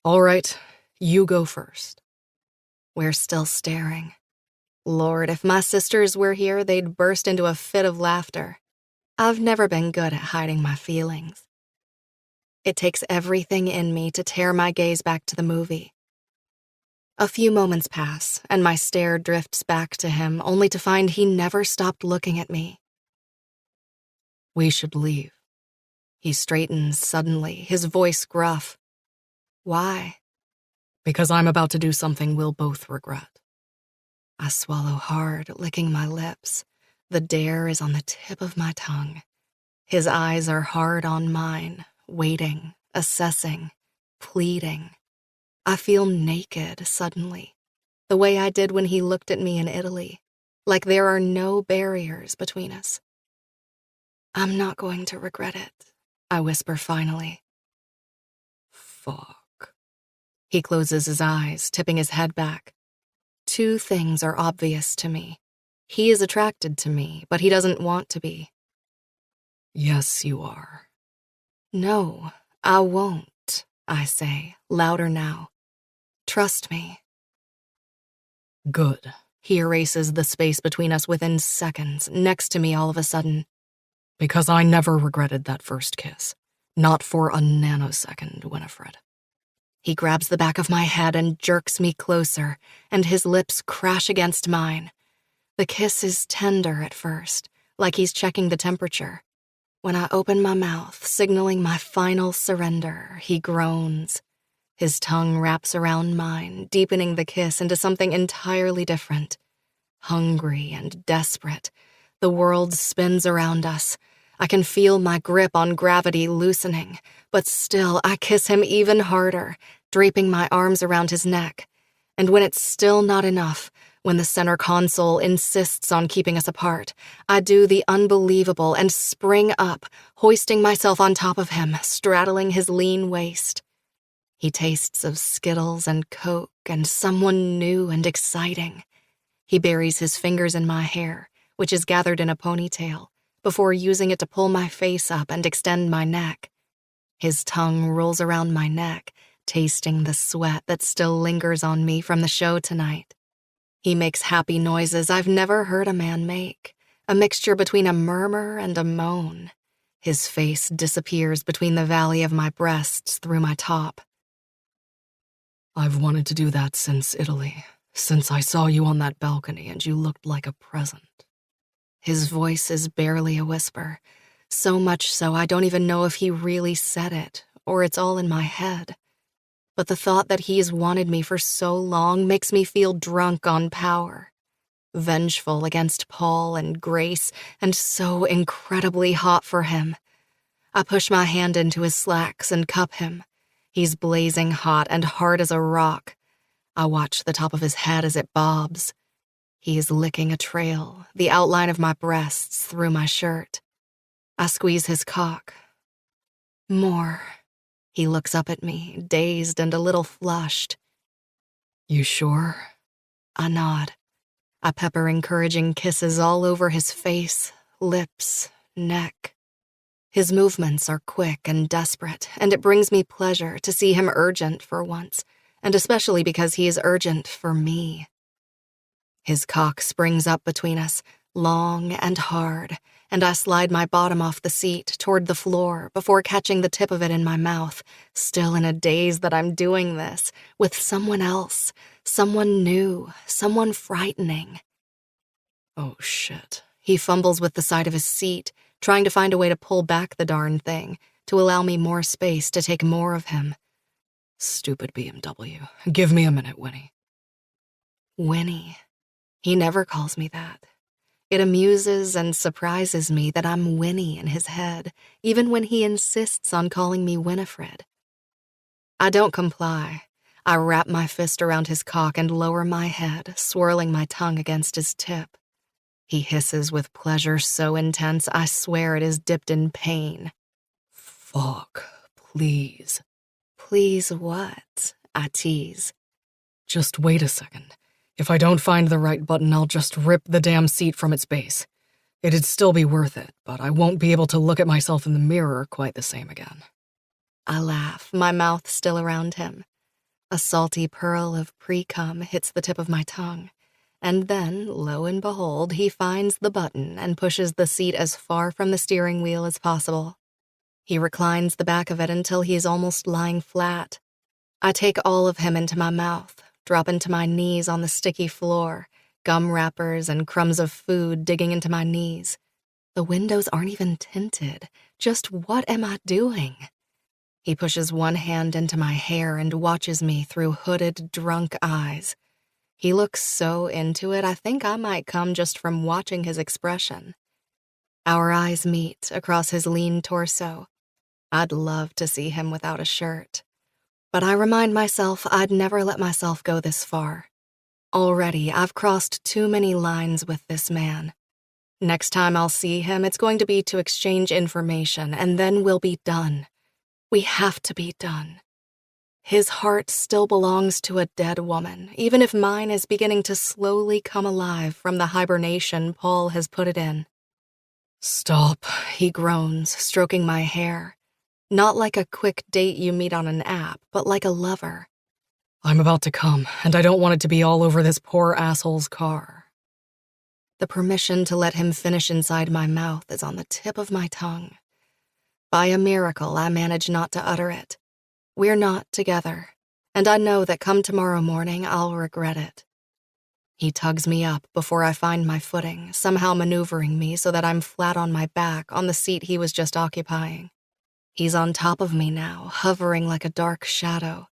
All right, you go first. We're still staring. Lord, if my sisters were here, they'd burst into a fit of laughter. I've never been good at hiding my feelings. It takes everything in me to tear my gaze back to the movie. A few moments pass, and my stare drifts back to him, only to find he never stopped looking at me. We should leave. He straightens suddenly, his voice gruff. Why? Because I'm about to do something we'll both regret. I swallow hard, licking my lips. The dare is on the tip of my tongue. His eyes are hard on mine, waiting, assessing, pleading. I feel naked suddenly, the way I did when he looked at me in Italy, like there are no barriers between us. I'm not going to regret it, I whisper finally. Fuck. He closes his eyes, tipping his head back. Two things are obvious to me. He is attracted to me, but he doesn't want to be. Yes, you are. No, I won't, I say, louder now. Trust me. Good. He erases the space between us within seconds, next to me all of a sudden. Because I never regretted that first kiss. Not for a nanosecond, Winifred. He grabs the back of my head and jerks me closer, and his lips crash against mine. The kiss is tender at first, like he's checking the temperature. When I open my mouth, signaling my final surrender, he groans. His tongue wraps around mine, deepening the kiss into something entirely different. Hungry and desperate, the world spins around us. I can feel my grip on gravity loosening, but still I kiss him even harder, draping my arms around his neck. And when it's still not enough, when the center console insists on keeping us apart, I do the unbelievable and spring up, hoisting myself on top of him, straddling his lean waist. He tastes of Skittles and Coke and someone new and exciting. He buries his fingers in my hair, which is gathered in a ponytail, before using it to pull my face up and extend my neck. His tongue rolls around my neck, tasting the sweat that still lingers on me from the show tonight. He makes happy noises I've never heard a man make, a mixture between a murmur and a moan. His face disappears between the valley of my breasts through my top. I've wanted to do that since Italy, since I saw you on that balcony and you looked like a present. His voice is barely a whisper, so much so I don't even know if he really said it, or it's all in my head. But the thought that he's wanted me for so long makes me feel drunk on power, vengeful against Paul and Grace, and so incredibly hot for him. I push my hand into his slacks and cup him. He's blazing hot and hard as a rock. I watch the top of his head as it bobs. He is licking a trail, the outline of my breasts through my shirt. I squeeze his cock. More. He looks up at me, dazed and a little flushed. You sure? I nod. I pepper encouraging kisses all over his face, lips, neck. His movements are quick and desperate, and it brings me pleasure to see him urgent for once, and especially because he is urgent for me. His cock springs up between us, long and hard, and I slide my bottom off the seat toward the floor before catching the tip of it in my mouth, still in a daze that I'm doing this with someone else, someone new, someone frightening. Oh, shit. He fumbles with the side of his seat, trying to find a way to pull back the darn thing, to allow me more space to take more of him. Stupid BMW. Give me a minute, Winnie. Winnie. He never calls me that. It amuses and surprises me that I'm Winnie in his head, even when he insists on calling me Winifred. I don't comply. I wrap my fist around his cock and lower my head, swirling my tongue against his tip. He hisses with pleasure so intense I swear it is dipped in pain. Fuck, please. Please what? I tease. Just wait a second. If I don't find the right button, I'll just rip the damn seat from its base. It'd still be worth it, but I won't be able to look at myself in the mirror quite the same again. I laugh, my mouth still around him. A salty pearl of pre-cum hits the tip of my tongue, and then, lo and behold, he finds the button and pushes the seat as far from the steering wheel as possible. He reclines the back of it until he is almost lying flat. I take all of him into my mouth, drop into my knees on the sticky floor, gum wrappers and crumbs of food digging into my knees. The windows aren't even tinted. Just what am I doing? He pushes one hand into my hair and watches me through hooded, drunk eyes. He looks so into it, I think I might come just from watching his expression. Our eyes meet across his lean torso. I'd love to see him without a shirt. But I remind myself I'd never let myself go this far. Already, I've crossed too many lines with this man. Next time I'll see him, it's going to be to exchange information, and then we'll be done. We have to be done. His heart still belongs to a dead woman, even if mine is beginning to slowly come alive from the hibernation Paul has put it in. Stop, He groans, stroking my hair. Not like a quick date you meet on an app, but like a lover. I'm about to come, and I don't want it to be all over this poor asshole's car. The permission to let him finish inside my mouth is on the tip of my tongue. By a miracle, I manage not to utter it. We're not together, and I know that come tomorrow morning, I'll regret it. He tugs me up before I find my footing, somehow maneuvering me so that I'm flat on my back on the seat he was just occupying. He's on top of me now, hovering like a dark shadow.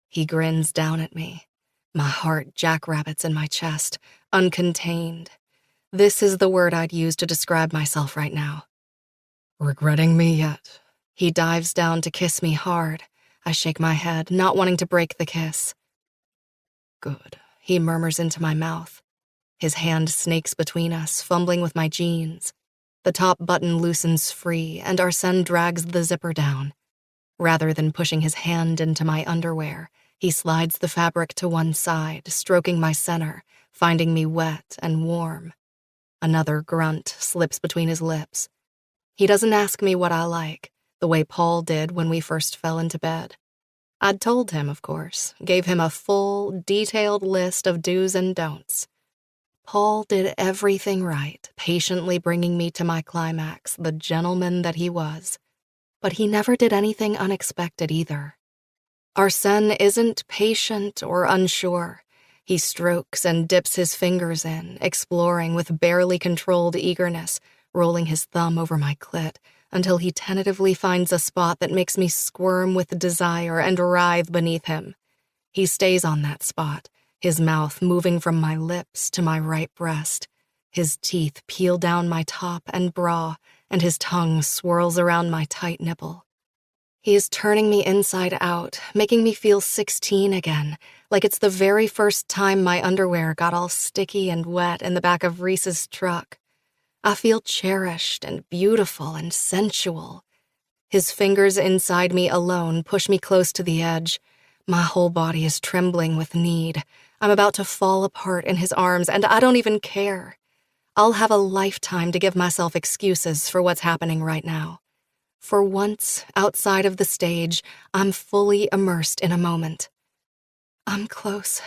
He grins down at me. My heart jackrabbits in my chest, uncontained. This is the word I'd use to describe myself right now. Regretting me yet? He dives down to kiss me hard. I shake my head, not wanting to break the kiss. Good. He murmurs into my mouth. His hand snakes between us, fumbling with my jeans. The top button loosens free, and Arsène drags the zipper down. Rather than pushing his hand into my underwear, he slides the fabric to one side, stroking my center, finding me wet and warm. Another grunt slips between his lips. He doesn't ask me what I like, the way Paul did when we first fell into bed. I'd told him, of course, gave him a full, detailed list of do's and don'ts. Paul did everything right, patiently bringing me to my climax, the gentleman that he was. But he never did anything unexpected either. Arsène isn't patient or unsure. He strokes and dips his fingers in, exploring with barely controlled eagerness, rolling his thumb over my clit, until he tentatively finds a spot that makes me squirm with desire and writhe beneath him. He stays on that spot, his mouth moving from my lips to my right breast. His teeth peel down my top and bra, and his tongue swirls around my tight nipple. He is turning me inside out, making me feel 16 again, like it's the very first time my underwear got all sticky and wet in the back of Reese's truck. I feel cherished and beautiful and sensual. His fingers inside me alone push me close to the edge. My whole body is trembling with need. I'm about to fall apart in his arms, and I don't even care. I'll have a lifetime to give myself excuses for what's happening right now. For once, outside of the stage, I'm fully immersed in a moment. I'm close.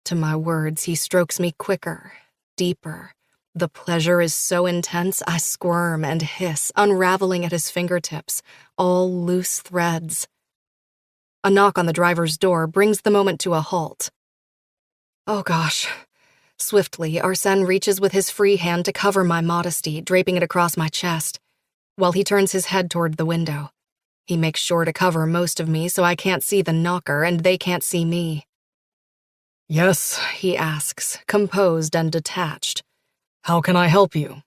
To my words, he strokes me quicker, deeper. The pleasure is so intense, I squirm and hiss, unraveling at his fingertips, all loose threads. A knock on the driver's door brings the moment to a halt. Oh gosh. Swiftly, Arsène reaches with his free hand to cover my modesty, draping it across my chest, while he turns his head toward the window. He makes sure to cover most of me so I can't see the knocker and they can't see me. Yes, he asks, composed and detached. How can I help you?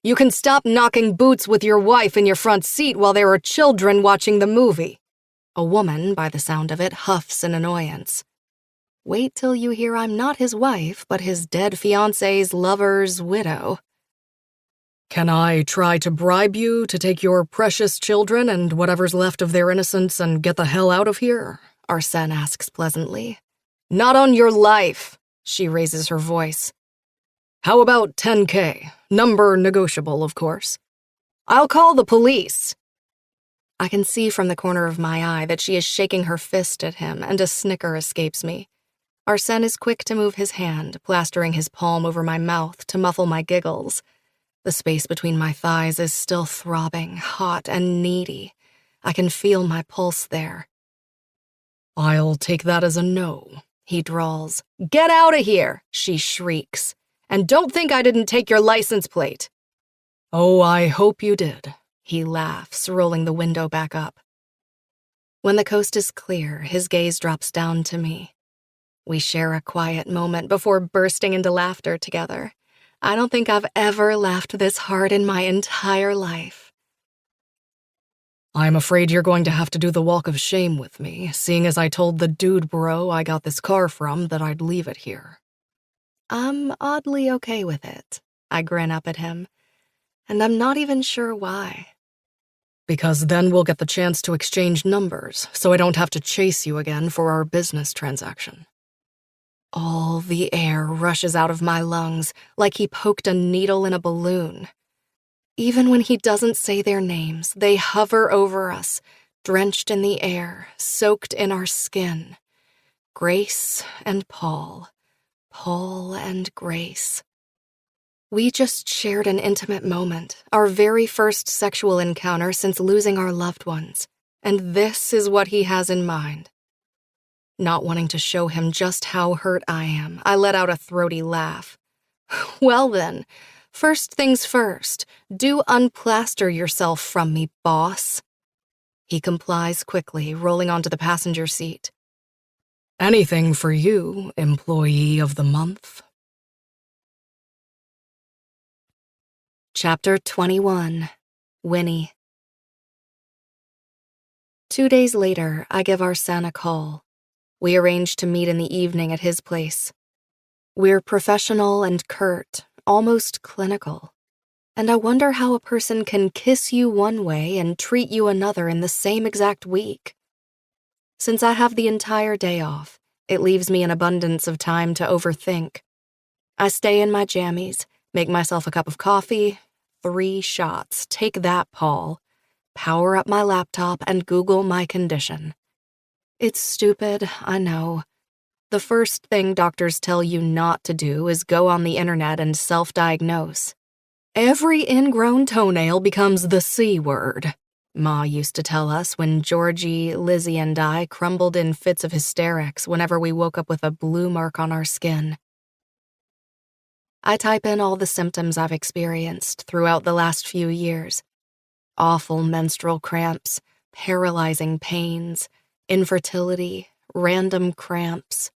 You can stop knocking boots with your wife in your front seat while there are children watching the movie. A woman, by the sound of it, huffs in annoyance. Wait till you hear I'm not his wife, but his dead fiancé's lover's widow. Can I try to bribe you to take your precious children and whatever's left of their innocence and get the hell out of here? Arsène asks pleasantly. Not on your life, she raises her voice. How about 10K? Number negotiable, of course. I'll call the police. I can see from the corner of my eye that she is shaking her fist at him, and a snicker escapes me. Arsène is quick to move his hand, plastering his palm over my mouth to muffle my giggles. The space between my thighs is still throbbing, hot and needy. I can feel my pulse there. I'll take that as a no, he drawls. Get out of here, she shrieks. And don't think I didn't take your license plate. Oh, I hope you did, he laughs, rolling the window back up. When the coast is clear, his gaze drops down to me. We share a quiet moment before bursting into laughter together. I don't think I've ever laughed this hard in my entire life. I'm afraid you're going to have to do the walk of shame with me, seeing as I told the dude bro I got this car from that I'd leave it here. I'm oddly okay with it. I grin up at him, and I'm not even sure why. Because then we'll get the chance to exchange numbers, so I don't have to chase you again for our business transaction. All the air rushes out of my lungs like he poked a needle in a balloon. Even when he doesn't say their names, they hover over us, drenched in the air, soaked in our skin. Grace and Paul. Paul and Grace. We just shared an intimate moment, our very first sexual encounter since losing our loved ones, and this is what he has in mind. Not wanting to show him just how hurt I am, I let out a throaty laugh. Well then, first things first, do unplaster yourself from me, boss. He complies quickly, rolling onto the passenger seat. Anything for you, employee of the month. Chapter 21. Winnie. 2 days later, I give Arsène a call. We arrange to meet in the evening at his place. We're professional and curt, almost clinical. And I wonder how a person can kiss you one way and treat you another in the same exact week. Since I have the entire day off, it leaves me an abundance of time to overthink. I stay in my jammies, make myself a cup of coffee, 3 shots, take that, Paul, power up my laptop and Google my condition. It's stupid, I know. The first thing doctors tell you not to do is go on the internet and self-diagnose. Every ingrown toenail becomes the C word, Ma used to tell us when Georgie, Lizzie, and I crumbled in fits of hysterics whenever we woke up with a blue mark on our skin. I type in all the symptoms I've experienced throughout the last few years. Awful menstrual cramps, paralyzing pains, infertility, random cramps.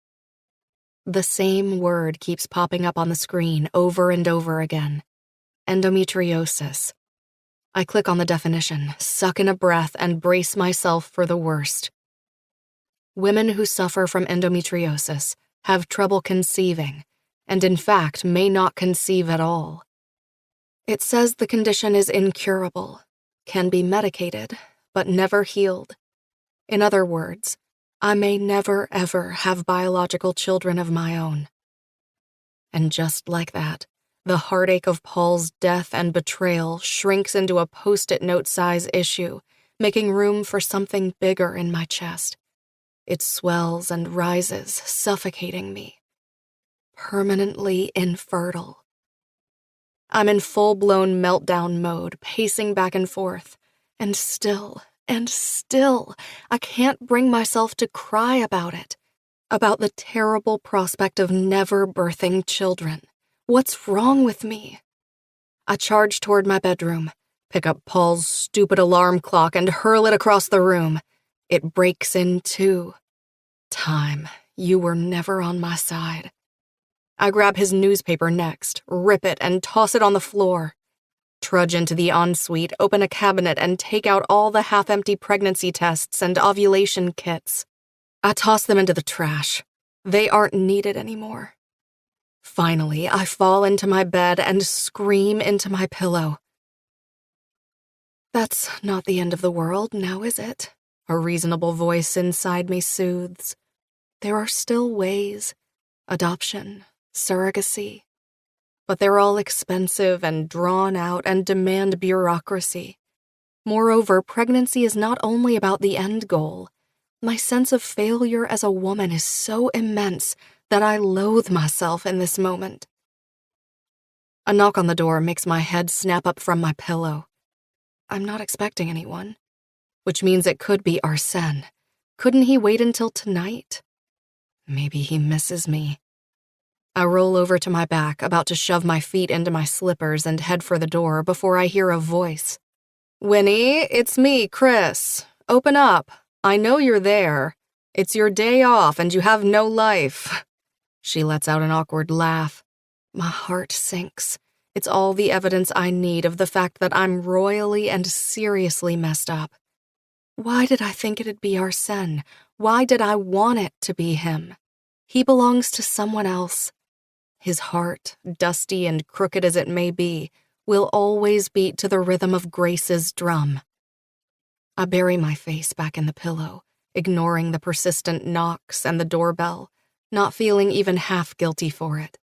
The same word keeps popping up on the screen over and over again. Endometriosis. I click on the definition, suck in a breath, and brace myself for the worst. Women who suffer from endometriosis have trouble conceiving, and in fact may not conceive at all. It says the condition is incurable, can be medicated, but never healed. In other words, I may never ever have biological children of my own. And just like that, the heartache of Paul's death and betrayal shrinks into a Post-it note size issue, making room for something bigger in my chest. It swells and rises, suffocating me. Permanently infertile. I'm in full-blown meltdown mode, pacing back and forth, and still, I can't bring myself to cry about it, about the terrible prospect of never birthing children. What's wrong with me? I charge toward my bedroom, pick up Paul's stupid alarm clock and hurl it across the room. It breaks in two. Time, you were never on my side. I grab his newspaper next, rip it, and toss it on the floor. Trudge into the ensuite, open a cabinet, and take out all the half-empty pregnancy tests and ovulation kits. I toss them into the trash. They aren't needed anymore. Finally, I fall into my bed and scream into my pillow. That's not the end of the world, now is it? A reasonable voice inside me soothes. There are still ways. Adoption, surrogacy. But they're all expensive and drawn out and demand bureaucracy. Moreover, pregnancy is not only about the end goal. My sense of failure as a woman is so immense that I loathe myself in this moment. A knock on the door makes my head snap up from my pillow. I'm not expecting anyone, which means it could be Arsène. Couldn't he wait until tonight? Maybe he misses me. I roll over to my back, about to shove my feet into my slippers and head for the door before I hear a voice. Winnie, it's me, Chris. Open up. I know you're there. It's your day off and you have no life. She lets out an awkward laugh. My heart sinks. It's all the evidence I need of the fact that I'm royally and seriously messed up. Why did I think it'd be Arsène? Why did I want it to be him? He belongs to someone else. His heart, dusty and crooked as it may be, will always beat to the rhythm of Grace's drum. I bury my face back in the pillow, ignoring the persistent knocks and the doorbell, not feeling even half guilty for it.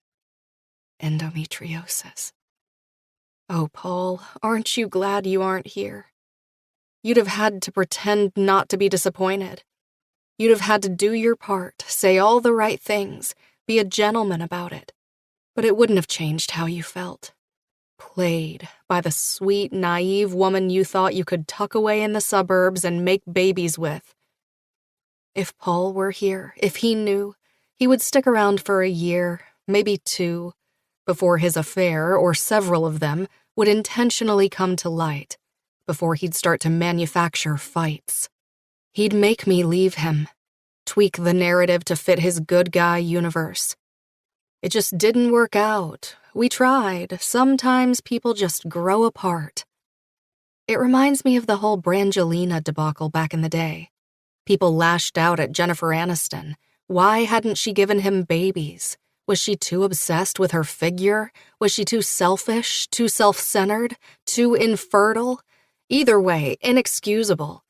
Endometriosis. Oh, Paul, aren't you glad you aren't here? You'd have had to pretend not to be disappointed. You'd have had to do your part, say all the right things, be a gentleman about it. But it wouldn't have changed how you felt. Played by the sweet, naive woman you thought you could tuck away in the suburbs and make babies with. If Paul were here, if he knew, he would stick around for a year, maybe 2, before his affair, or several of them, would intentionally come to light, before he'd start to manufacture fights. He'd make me leave him, tweak the narrative to fit his good guy universe. It just didn't work out. We tried. Sometimes people just grow apart. It reminds me of the whole Brangelina debacle back in the day. People lashed out at Jennifer Aniston. Why hadn't she given him babies? Was she too obsessed with her figure? Was she too selfish, too self-centered, too infertile? Either way, inexcusable.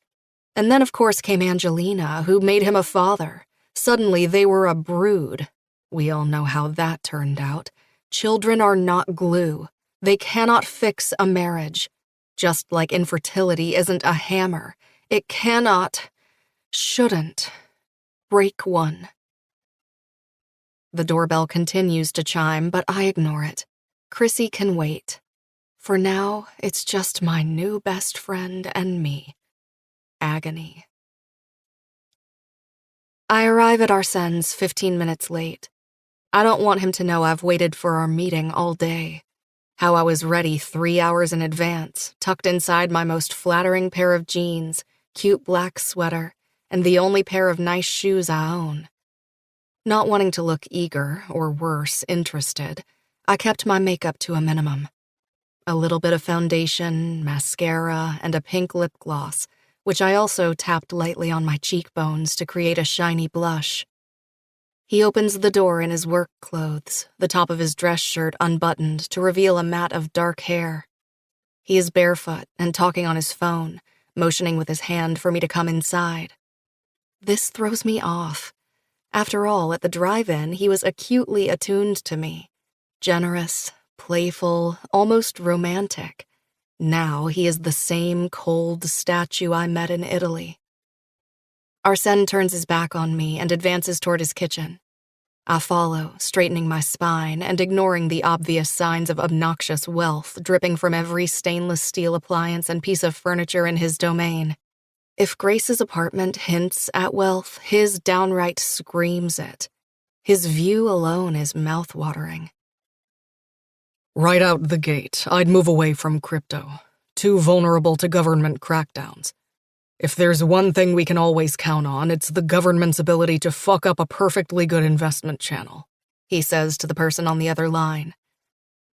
And then, of course, came Angelina, who made him a father. Suddenly, they were a brood. We all know how that turned out. Children are not glue. They cannot fix a marriage. Just like infertility isn't a hammer. It cannot, shouldn't, break one. The doorbell continues to chime, but I ignore it. Chrissy can wait. For now, it's just my new best friend and me. Agony. I arrive at Arsene's 15 minutes late. I don't want him to know I've waited for our meeting all day. How I was ready 3 hours in advance, tucked inside my most flattering pair of jeans, cute black sweater, and the only pair of nice shoes I own. Not wanting to look eager, or worse, interested, I kept my makeup to a minimum. A little bit of foundation, mascara, and a pink lip gloss, which I also tapped lightly on my cheekbones to create a shiny blush. He opens the door in his work clothes, the top of his dress shirt unbuttoned to reveal a mat of dark hair. He is barefoot and talking on his phone, motioning with his hand for me to come inside. This throws me off. After all, at the drive-in, he was acutely attuned to me. Generous, playful, almost romantic. Now he is the same cold statue I met in Italy. Arsène turns his back on me and advances toward his kitchen. I follow, straightening my spine and ignoring the obvious signs of obnoxious wealth dripping from every stainless steel appliance and piece of furniture in his domain. If Grace's apartment hints at wealth, his downright screams it. His view alone is mouth-watering. Right out the gate, I'd move away from crypto. Too vulnerable to government crackdowns. If there's one thing we can always count on, it's the government's ability to fuck up a perfectly good investment channel, he says to the person on the other line.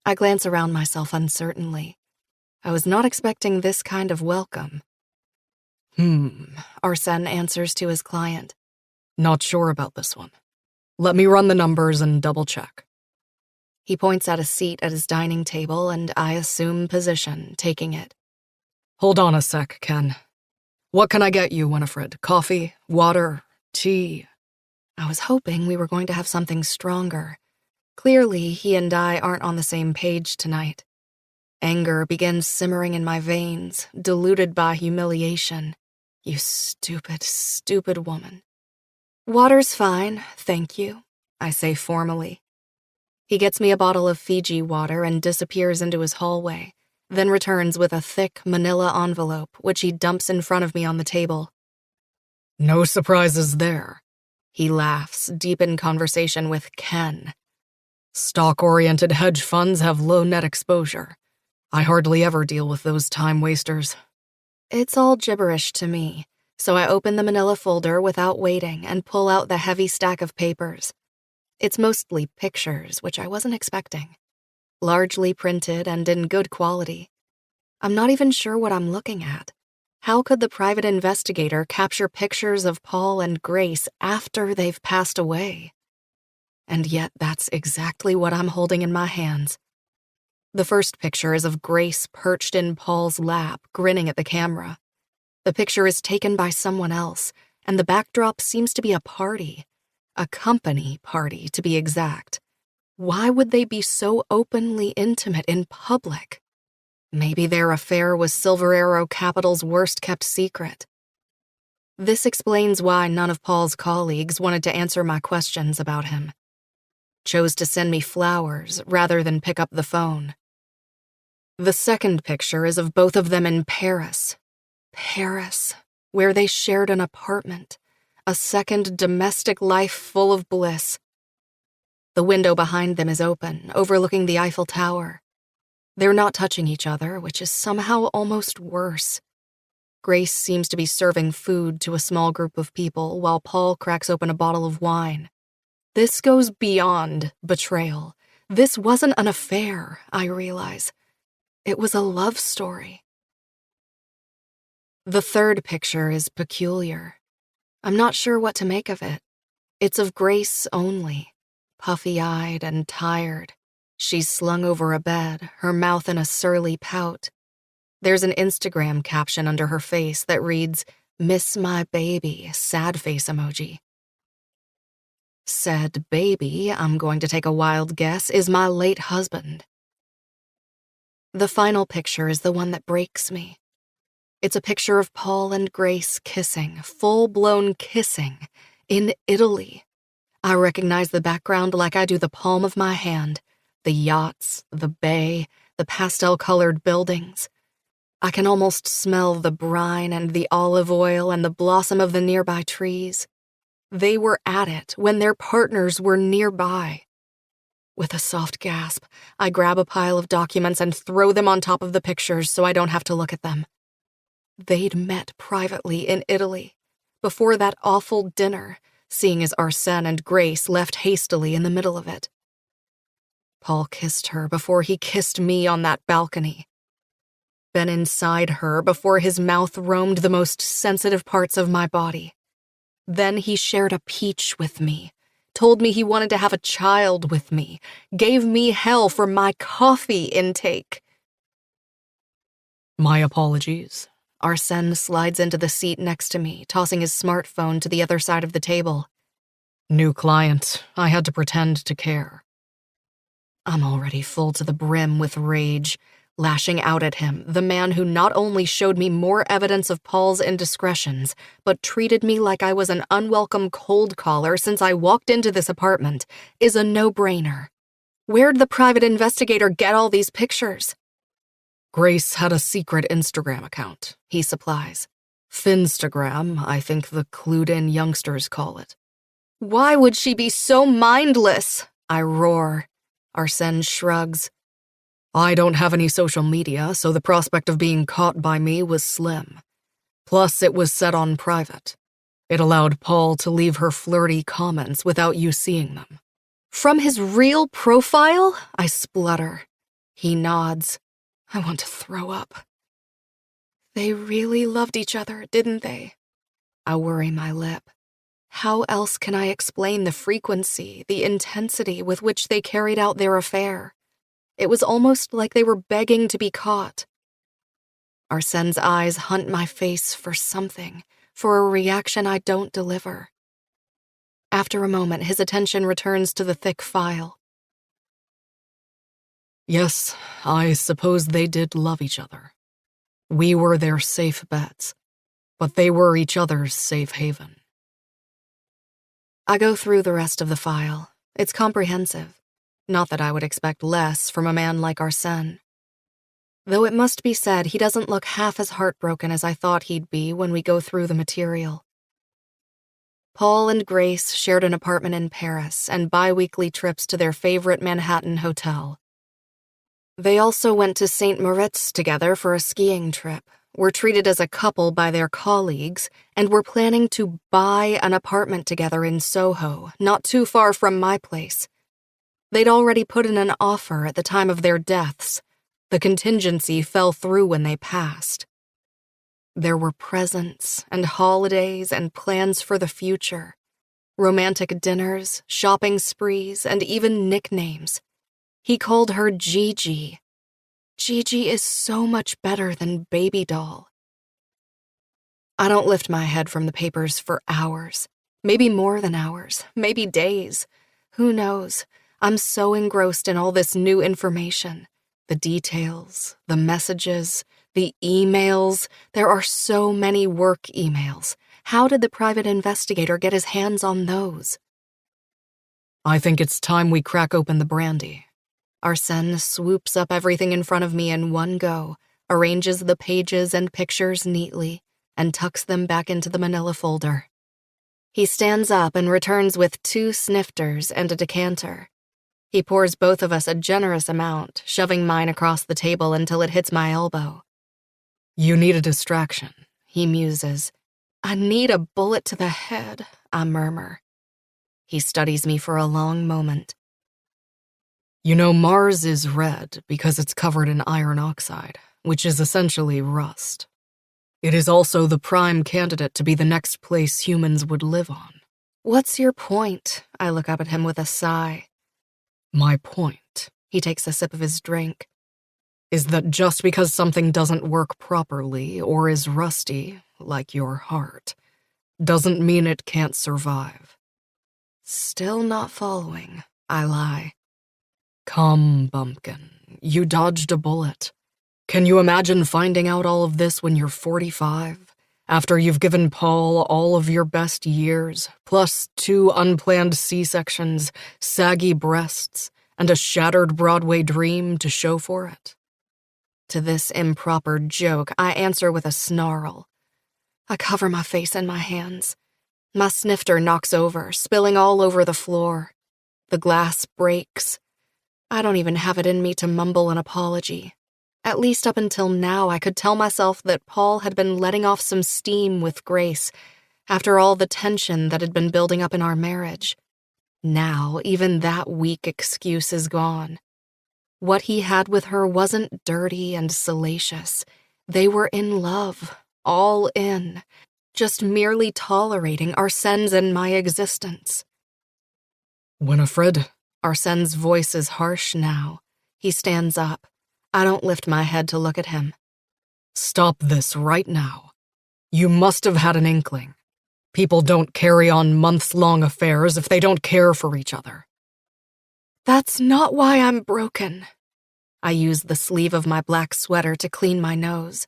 I glance around myself uncertainly. I was not expecting this kind of welcome. Arsène answers to his client. Not sure about this one. Let me run the numbers and double-check. He points at a seat at his dining table, and I assume position, taking it. Hold on a sec, Ken. What can I get you, Winifred? Coffee? Water? Tea? I was hoping we were going to have something stronger. Clearly, he and I aren't on the same page tonight. Anger begins simmering in my veins, diluted by humiliation. You stupid, stupid woman. Water's fine, thank you, I say formally. He gets me a bottle of Fiji water and disappears into his hallway, then returns with a thick manila envelope, which he dumps in front of me on the table. No surprises there. He laughs, deep in conversation with Ken. Stock-oriented hedge funds have low net exposure. I hardly ever deal with those time wasters. It's all gibberish to me, so I open the manila folder without waiting and pull out the heavy stack of papers. It's mostly pictures, which I wasn't expecting. Largely printed and in good quality. I'm not even sure what I'm looking at. How could the private investigator capture pictures of Paul and Grace after they've passed away? And yet that's exactly what I'm holding in my hands. The first picture is of Grace perched in Paul's lap, grinning at the camera. The picture is taken by someone else, and the backdrop seems to be a party. A company party, to be exact. Why would they be so openly intimate in public? Maybe their affair was Silver Arrow Capital's worst-kept secret. This explains why none of Paul's colleagues wanted to answer my questions about him. Chose to send me flowers rather than pick up the phone. The second picture is of both of them in Paris. Paris, where they shared an apartment. A second domestic life full of bliss. The window behind them is open, overlooking the Eiffel Tower. They're not touching each other, which is somehow almost worse. Grace seems to be serving food to a small group of people while Paul cracks open a bottle of wine. This goes beyond betrayal. This wasn't an affair, I realize. It was a love story. The third picture is peculiar. I'm not sure what to make of it. It's of Grace only. Puffy-eyed and tired. She's slung over a bed, her mouth in a surly pout. There's an Instagram caption under her face that reads, "Miss my baby," sad face emoji. Said baby, I'm going to take a wild guess, is my late husband. The final picture is the one that breaks me. It's a picture of Paul and Grace kissing, full-blown kissing, in Italy. I recognize the background like I do the palm of my hand. The yachts, the bay, the pastel-colored buildings. I can almost smell the brine and the olive oil and the blossom of the nearby trees. They were at it when their partners were nearby. With a soft gasp, I grab a pile of documents and throw them on top of the pictures so I don't have to look at them. They'd met privately in Italy, before that awful dinner, seeing as Arsène and Grace left hastily in the middle of it. Paul kissed her before he kissed me on that balcony. Been inside her before his mouth roamed the most sensitive parts of my body. Then he shared a peach with me, told me he wanted to have a child with me, gave me hell for my coffee intake. My apologies. Arsène slides into the seat next to me, tossing his smartphone to the other side of the table. New client. I had to pretend to care. I'm already full to the brim with rage, lashing out at him, the man who not only showed me more evidence of Paul's indiscretions, but treated me like I was an unwelcome cold caller since I walked into this apartment, is a no-brainer. Where'd the private investigator get all these pictures? Grace had a secret Instagram account, he supplies. Finstagram, I think the clued-in youngsters call it. Why would she be so mindless? I roar. Arsène shrugs. I don't have any social media, so the prospect of being caught by me was slim. Plus, it was set on private. It allowed Paul to leave her flirty comments without you seeing them. From his real profile? I splutter. He nods. I want to throw up. They really loved each other, didn't they? I worry my lip. How else can I explain the frequency, the intensity with which they carried out their affair? It was almost like they were begging to be caught. Arsène's eyes hunt my face for something, for a reaction I don't deliver. After a moment, his attention returns to the thick file. Yes, I suppose they did love each other. We were their safe bets, but they were each other's safe haven. I go through the rest of the file. It's comprehensive. Not that I would expect less from a man like Arsène. Though it must be said, he doesn't look half as heartbroken as I thought he'd be when we go through the material. Paul and Grace shared an apartment in Paris and bi-weekly trips to their favorite Manhattan hotel. They also went to St. Moritz together for a skiing trip, were treated as a couple by their colleagues, and were planning to buy an apartment together in Soho, not too far from my place. They'd already put in an offer at the time of their deaths. The contingency fell through when they passed. There were presents and holidays and plans for the future. Romantic dinners, shopping sprees, and even nicknames. He called her Gigi. Gigi is so much better than Baby Doll. I don't lift my head from the papers for hours. Maybe more than hours. Maybe days. Who knows? I'm so engrossed in all this new information. The details, the messages, the emails. There are so many work emails. How did the private investigator get his hands on those? I think it's time we crack open the brandy. Arsène swoops up everything in front of me in one go, arranges the pages and pictures neatly, and tucks them back into the manila folder. He stands up and returns with 2 snifters and a decanter. He pours both of us a generous amount, shoving mine across the table until it hits my elbow. You need a distraction, he muses. I need a bullet to the head, I murmur. He studies me for a long moment. You know, Mars is red because it's covered in iron oxide, which is essentially rust. It is also the prime candidate to be the next place humans would live on. What's your point? I look up at him with a sigh. My point, he takes a sip of his drink, is that just because something doesn't work properly or is rusty, like your heart, doesn't mean it can't survive. Still not following, I lie. Come, bumpkin, you dodged a bullet. Can you imagine finding out all of this when you're 45, after you've given Paul all of your best years, plus 2 unplanned C-sections, saggy breasts, and a shattered Broadway dream to show for it? To this improper joke, I answer with a snarl. I cover my face in my hands. My snifter knocks over, spilling all over the floor. The glass breaks. I don't even have it in me to mumble an apology. At least up until now, I could tell myself that Paul had been letting off some steam with Grace after all the tension that had been building up in our marriage. Now, even that weak excuse is gone. What he had with her wasn't dirty and salacious. They were in love, all in, just merely tolerating Arsene's and my existence. Winifred, Arsene's voice is harsh now. He stands up. I don't lift my head to look at him. stop this right now. You must have had an inkling. People don't carry on months-long affairs if they don't care for each other. That's not why I'm broken. I use the sleeve of my black sweater to clean my nose.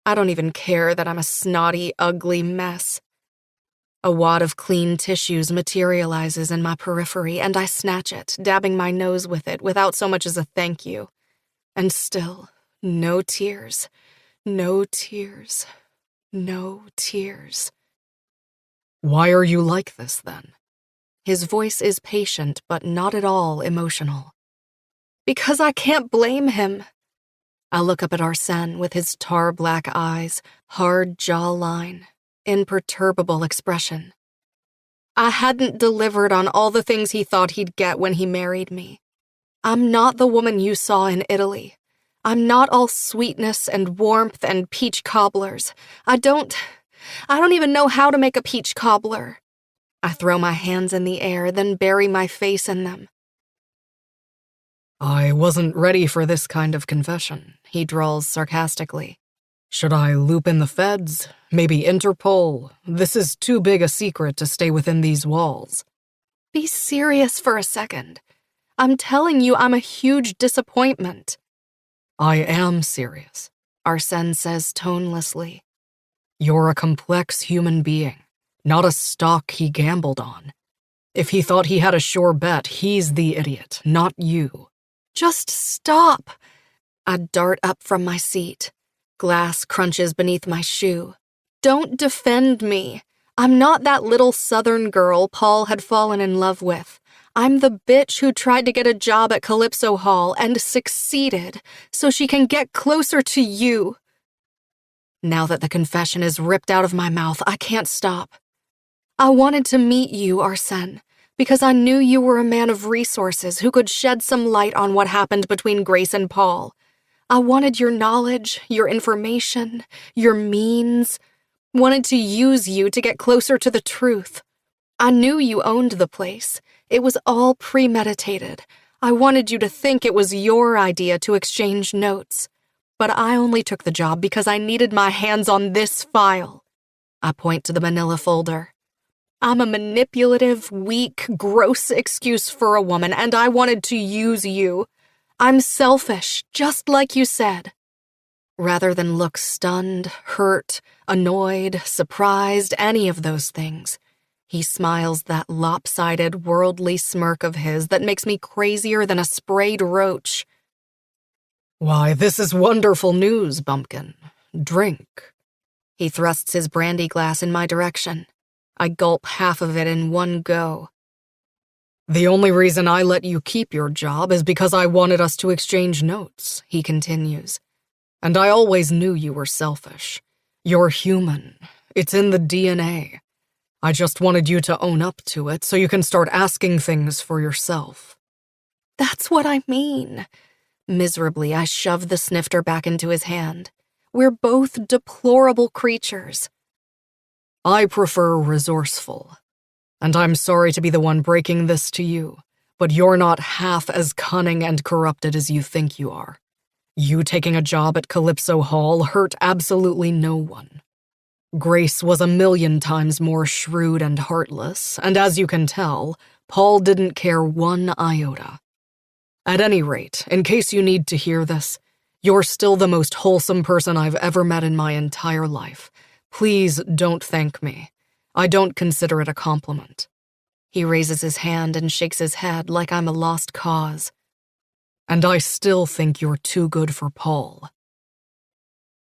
I don't even care that I'm a snotty, ugly mess. A wad of clean tissues materializes in my periphery, and I snatch it, dabbing my nose with it without so much as a thank you. And still, no tears, no tears, no tears. Why are you like this, then? His voice is patient, but not at all emotional. Because I can't blame him. I look up at Arsene with his tar-black eyes, hard jawline, imperturbable expression. I hadn't delivered on all the things he thought he'd get when he married me. I'm not the woman you saw in Italy. I'm not all sweetness and warmth and peach cobblers. I don't even know how to make a peach cobbler. I throw my hands in the air, then bury my face in them. I wasn't ready for this kind of confession, He drawls sarcastically. Should I loop in the feds? Maybe Interpol? This is too big a secret to stay within these walls. Be serious for a second. I'm telling you I'm a huge disappointment. I am serious, Arsene says tonelessly. You're a complex human being, not a stock he gambled on. If he thought he had a sure bet, he's the idiot, not you. Just stop. I dart up from my seat. Glass crunches beneath my shoe. Don't defend me. I'm not that little southern girl Paul had fallen in love with. I'm the bitch who tried to get a job at Calypso Hall and succeeded so she can get closer to you. Now that the confession is ripped out of my mouth, I can't stop. I wanted to meet you, Arsene, because I knew you were a man of resources who could shed some light on what happened between Grace and Paul. I wanted your knowledge, your information, your means. Wanted to use you to get closer to the truth. I knew you owned the place. It was all premeditated. I wanted you to think it was your idea to exchange notes. But I only took the job because I needed my hands on this file. I point to the manila folder. I'm a manipulative, weak, gross excuse for a woman, and I wanted to use you. I'm selfish, just like you said. Rather than look stunned, hurt, annoyed, surprised, any of those things, he smiles that lopsided, worldly smirk of his that makes me crazier than a sprayed roach. Why, this is wonderful news, Bumpkin. Drink. He thrusts his brandy glass in my direction. I gulp half of it in one go. The only reason I let you keep your job is because I wanted us to exchange notes, he continues. And I always knew you were selfish. You're human. It's in the DNA. I just wanted you to own up to it so you can start asking things for yourself. That's what I mean. Miserably, I shove the snifter back into his hand. We're both deplorable creatures. I prefer resourceful. And I'm sorry to be the one breaking this to you, but you're not half as cunning and corrupted as you think you are. You taking a job at Calypso Hall hurt absolutely no one. Grace was 1,000,000 times more shrewd and heartless, and as you can tell, Paul didn't care one iota. At any rate, in case you need to hear this, you're still the most wholesome person I've ever met in my entire life. Please don't thank me. I don't consider it a compliment. He raises his hand and shakes his head like I'm a lost cause. And I still think you're too good for Paul.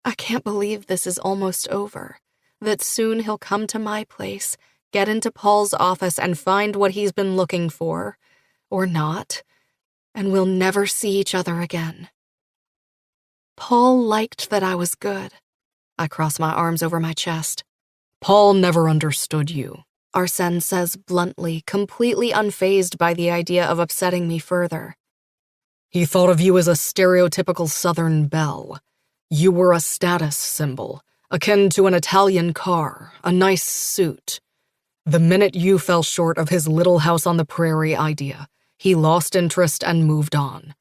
I can't believe this is almost over, that soon he'll come to my place, get into Paul's office and find what he's been looking for, or not, and we'll never see each other again. Paul liked that I was good. I cross my arms over my chest. Paul never understood you, Arsene says bluntly, completely unfazed by the idea of upsetting me further. He thought of you as a stereotypical Southern belle. You were a status symbol, akin to an Italian car, a nice suit. The minute you fell short of his little house on the prairie idea, he lost interest and moved on.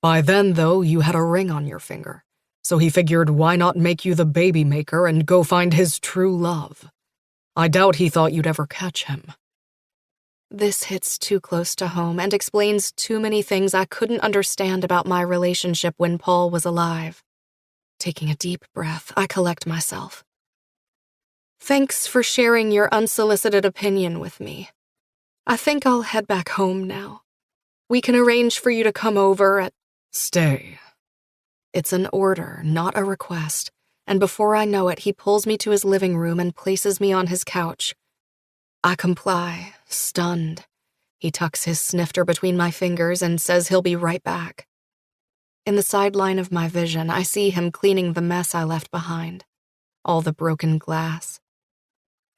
By then, though, you had a ring on your finger, so he figured why not make you the baby maker and go find his true love. I doubt he thought you'd ever catch him. This hits too close to home and explains too many things I couldn't understand about my relationship when Paul was alive. Taking a deep breath, I collect myself. Thanks for sharing your unsolicited opinion with me. I think I'll head back home now. We can arrange for you to come over at— Stay. It's an order, not a request, and before I know it, he pulls me to his living room and places me on his couch. I comply, stunned. He tucks his snifter between my fingers and says he'll be right back. In the sideline of my vision, I see him cleaning the mess I left behind. All the broken glass.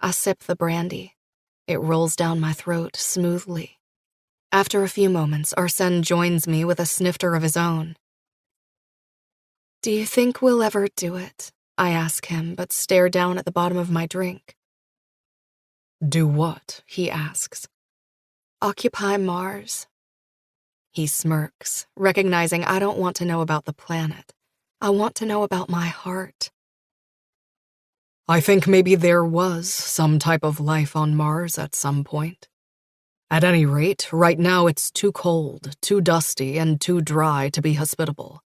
I sip the brandy. It rolls down my throat smoothly. After a few moments, Arsène joins me with a snifter of his own. Do you think we'll ever do it? I ask him, but stare down at the bottom of my drink. Do what? He asks. Occupy Mars. He smirks, recognizing I don't want to know about the planet. I want to know about my heart. I think maybe there was some type of life on Mars at some point. At any rate, right now it's too cold, too dusty, and too dry to be hospitable.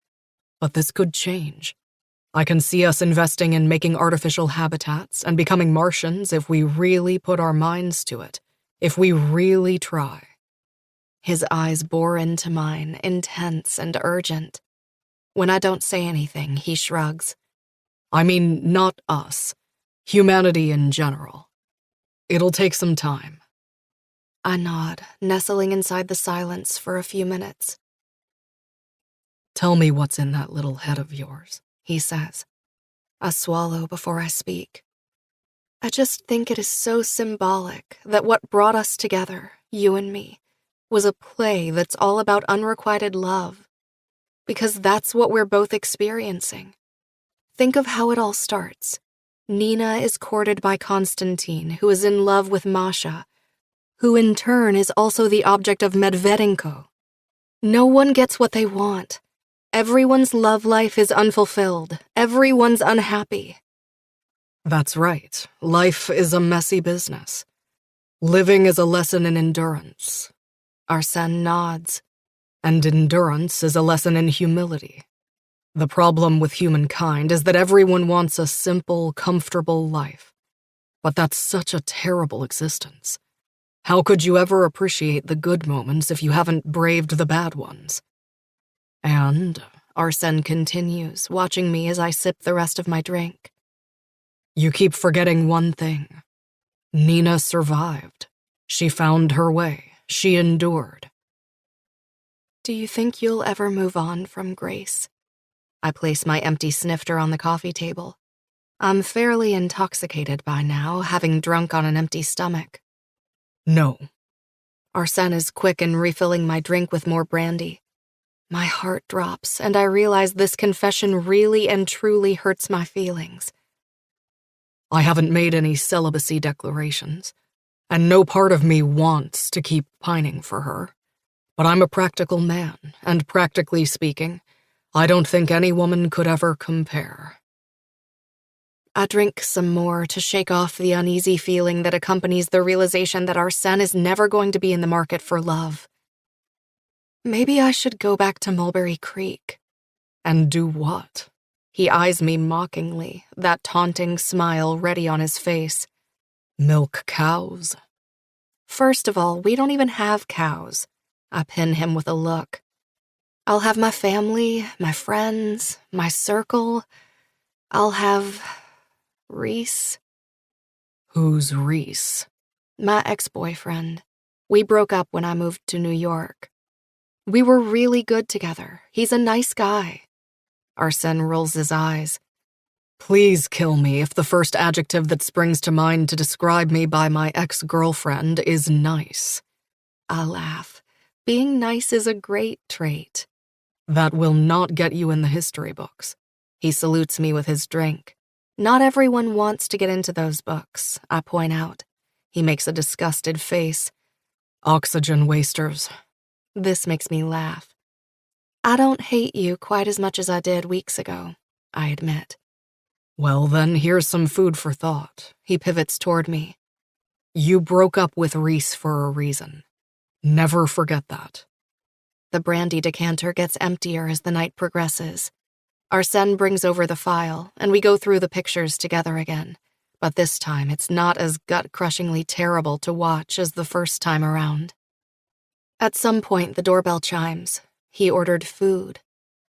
But this could change. I can see us investing in making artificial habitats and becoming Martians if we really put our minds to it, if we really try. His eyes bore into mine, intense and urgent. When I don't say anything, he shrugs. I mean, not us. Humanity in general. It'll take some time. I nod, nestling inside the silence for a few minutes. Tell me what's in that little head of yours, he says. I swallow before I speak. I just think it is so symbolic that what brought us together, you and me, was a play that's all about unrequited love. Because that's what we're both experiencing. Think of how it all starts. Nina is courted by Konstantin, who is in love with Masha, who in turn is also the object of Medvedenko. No one gets what they want. Everyone's love life is unfulfilled. Everyone's unhappy. That's right. Life is a messy business. Living is a lesson in endurance. Arsène nods. And endurance is a lesson in humility. The problem with humankind is that everyone wants a simple, comfortable life. But that's such a terrible existence. How could you ever appreciate the good moments if you haven't braved the bad ones? And, Arsène continues, watching me as I sip the rest of my drink. You keep forgetting one thing. Nina survived. She found her way. She endured. Do you think you'll ever move on from Grace? I place my empty snifter on the coffee table. I'm fairly intoxicated by now, having drunk on an empty stomach. No. Arsène is quick in refilling my drink with more brandy. My heart drops, and I realize this confession really and truly hurts my feelings. I haven't made any celibacy declarations, and no part of me wants to keep pining for her. But I'm a practical man, and practically speaking, I don't think any woman could ever compare. I drink some more to shake off the uneasy feeling that accompanies the realization that Arsène is never going to be in the market for love. Maybe I should go back to Mulberry Creek. And do what? He eyes me mockingly, that taunting smile ready on his face. Milk cows? First of all, we don't even have cows. I pin him with a look. I'll have my family, my friends, my circle. I'll have Reese. Who's Reese? My ex-boyfriend. We broke up when I moved to New York. We were really good together. He's a nice guy. Arsène rolls his eyes. Please kill me if the first adjective that springs to mind to describe me by my ex-girlfriend is nice. I laugh. Being nice is a great trait. That will not get you in the history books. He salutes me with his drink. Not everyone wants to get into those books, I point out. He makes a disgusted face. Oxygen wasters. This makes me laugh. I don't hate you quite as much as I did weeks ago, I admit. Well, then here's some food for thought. He pivots toward me. You broke up with Reese for a reason. Never forget that. The brandy decanter gets emptier as the night progresses. Arsène brings over the file, and we go through the pictures together again. But this time, it's not as gut-crushingly terrible to watch as the first time around. At some point, the doorbell chimes. He ordered food.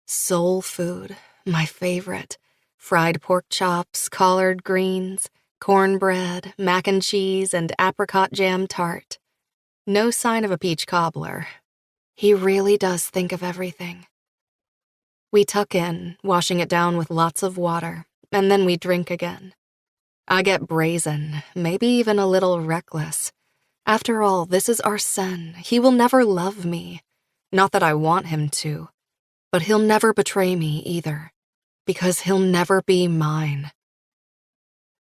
Soul food, my favorite. Fried pork chops, collard greens, cornbread, mac and cheese, and apricot jam tart. No sign of a peach cobbler. He really does think of everything. We tuck in, washing it down with lots of water, and then we drink again. I get brazen, maybe even a little reckless. After all, this is Arsène. He will never love me. Not that I want him to. But he'll never betray me either. Because he'll never be mine.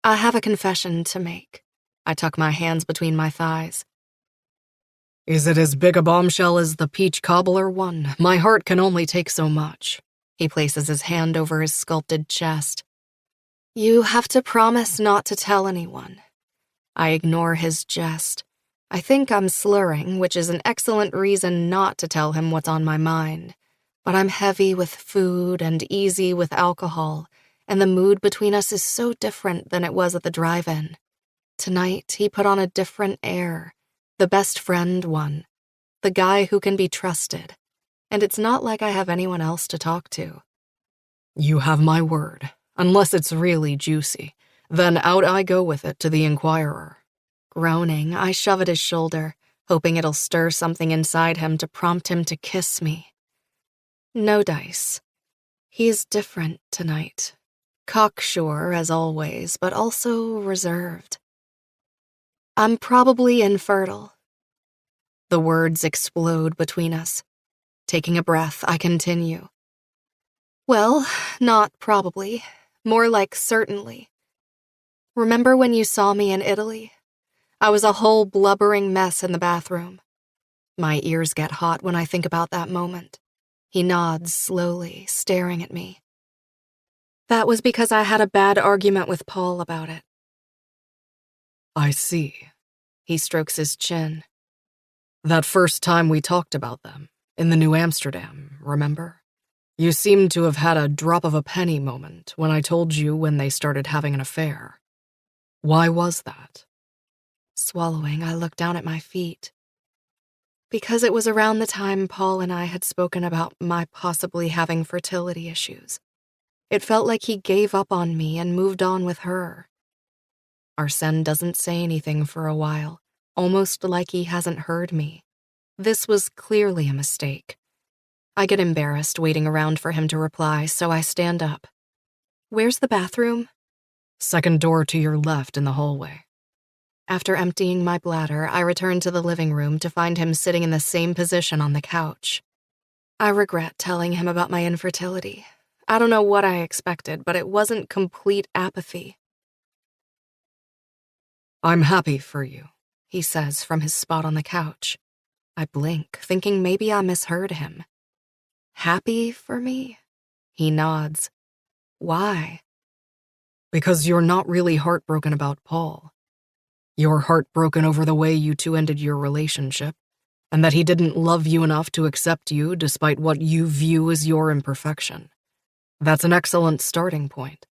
I have a confession to make. I tuck my hands between my thighs. Is it as big a bombshell as the peach cobbler one? My heart can only take so much. He places his hand over his sculpted chest. You have to promise not to tell anyone. I ignore his jest. I think I'm slurring, which is an excellent reason not to tell him what's on my mind. But I'm heavy with food and easy with alcohol, and the mood between us is so different than it was at the drive-in. Tonight, he put on a different air, the best friend one, the guy who can be trusted, and it's not like I have anyone else to talk to. You have my word. Unless it's really juicy, then out I go with it to the Inquirer. Groaning, I shove at his shoulder, hoping it'll stir something inside him to prompt him to kiss me. No dice. He is different tonight. Cocksure, as always, but also reserved. I'm probably infertile. The words explode between us. Taking a breath, I continue. Well, not probably. More like certainly. Remember when you saw me in Italy? I was a whole blubbering mess in the bathroom. My ears get hot when I think about that moment. He nods slowly, staring at me. That was because I had a bad argument with Paul about it. I see. He strokes his chin. That first time we talked about them, in the New Amsterdam, remember? You seemed to have had a drop of a penny moment when I told you when they started having an affair. Why was that? Swallowing, I looked down at my feet. Because it was around the time Paul and I had spoken about my possibly having fertility issues. It felt like he gave up on me and moved on with her. Arsène doesn't say anything for a while, almost like he hasn't heard me. This was clearly a mistake. I get embarrassed waiting around for him to reply, so I stand up. Where's the bathroom? Second door to your left in the hallway. After emptying my bladder, I return to the living room to find him sitting in the same position on the couch. I regret telling him about my infertility. I don't know what I expected, but it wasn't complete apathy. I'm happy for you, he says from his spot on the couch. I blink, thinking maybe I misheard him. Happy for me? He nods. Why? Because you're not really heartbroken about Paul. You're heartbroken over the way you two ended your relationship, and that he didn't love you enough to accept you despite what you view as your imperfection. That's an excellent starting point.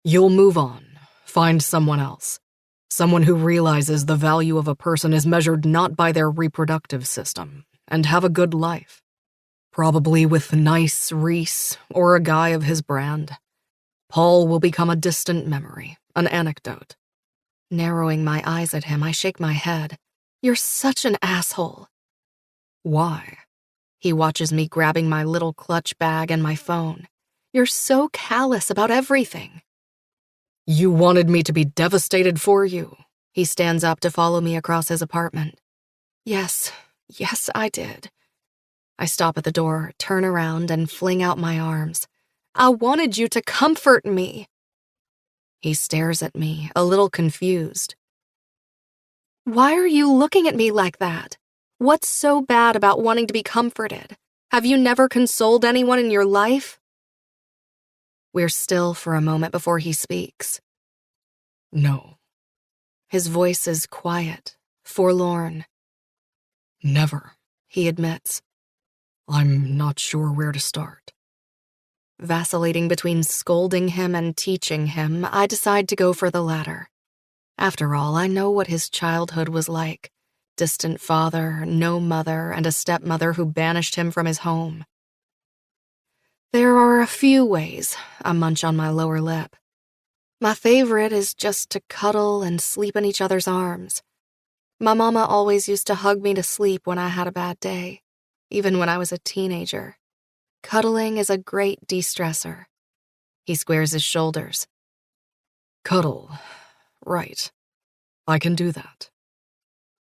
You'll move on, find someone else. Someone who realizes the value of a person is measured not by their reproductive system, and have a good life. Probably with nice Reese or a guy of his brand. Paul will become a distant memory, an anecdote. Narrowing my eyes at him, I shake my head. You're such an asshole. Why? He watches me grabbing my little clutch bag and my phone. You're so callous about everything. You wanted me to be devastated for you. He stands up to follow me across his apartment. Yes, Yes, I did. I stop at the door, turn around, and fling out my arms. I wanted you to comfort me. He stares at me, a little confused. Why are you looking at me like that? What's so bad about wanting to be comforted? Have you never consoled anyone in your life? We're still for a moment before he speaks. No, His voice is quiet, forlorn. never. He admits, I'm not sure where to start. vacillating between scolding him and teaching him. I decide to go for the latter. After all, I know what his childhood was like. Distant father, no mother, and a stepmother who banished him from his home. There are a few ways. I munch on my lower lip. My favorite is just to cuddle and sleep in each other's arms. My mama always used to hug me to sleep when I had a bad day, even when I was a teenager. Cuddling is a great de-stressor. He squares his shoulders. Cuddle. Right. I can do that.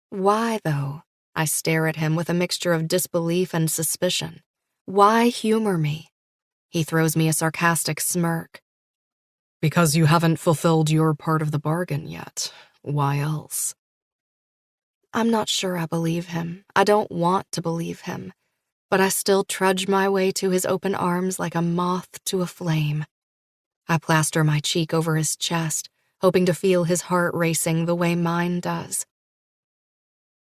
Why, though? I stare at him with a mixture of disbelief and suspicion. Why humor me? He throws me a sarcastic smirk. Because you haven't fulfilled your part of the bargain yet. Why else? I'm not sure I believe him. I don't want to believe him. But I still trudge my way to his open arms like a moth to a flame. I plaster my cheek over his chest, hoping to feel his heart racing the way mine does.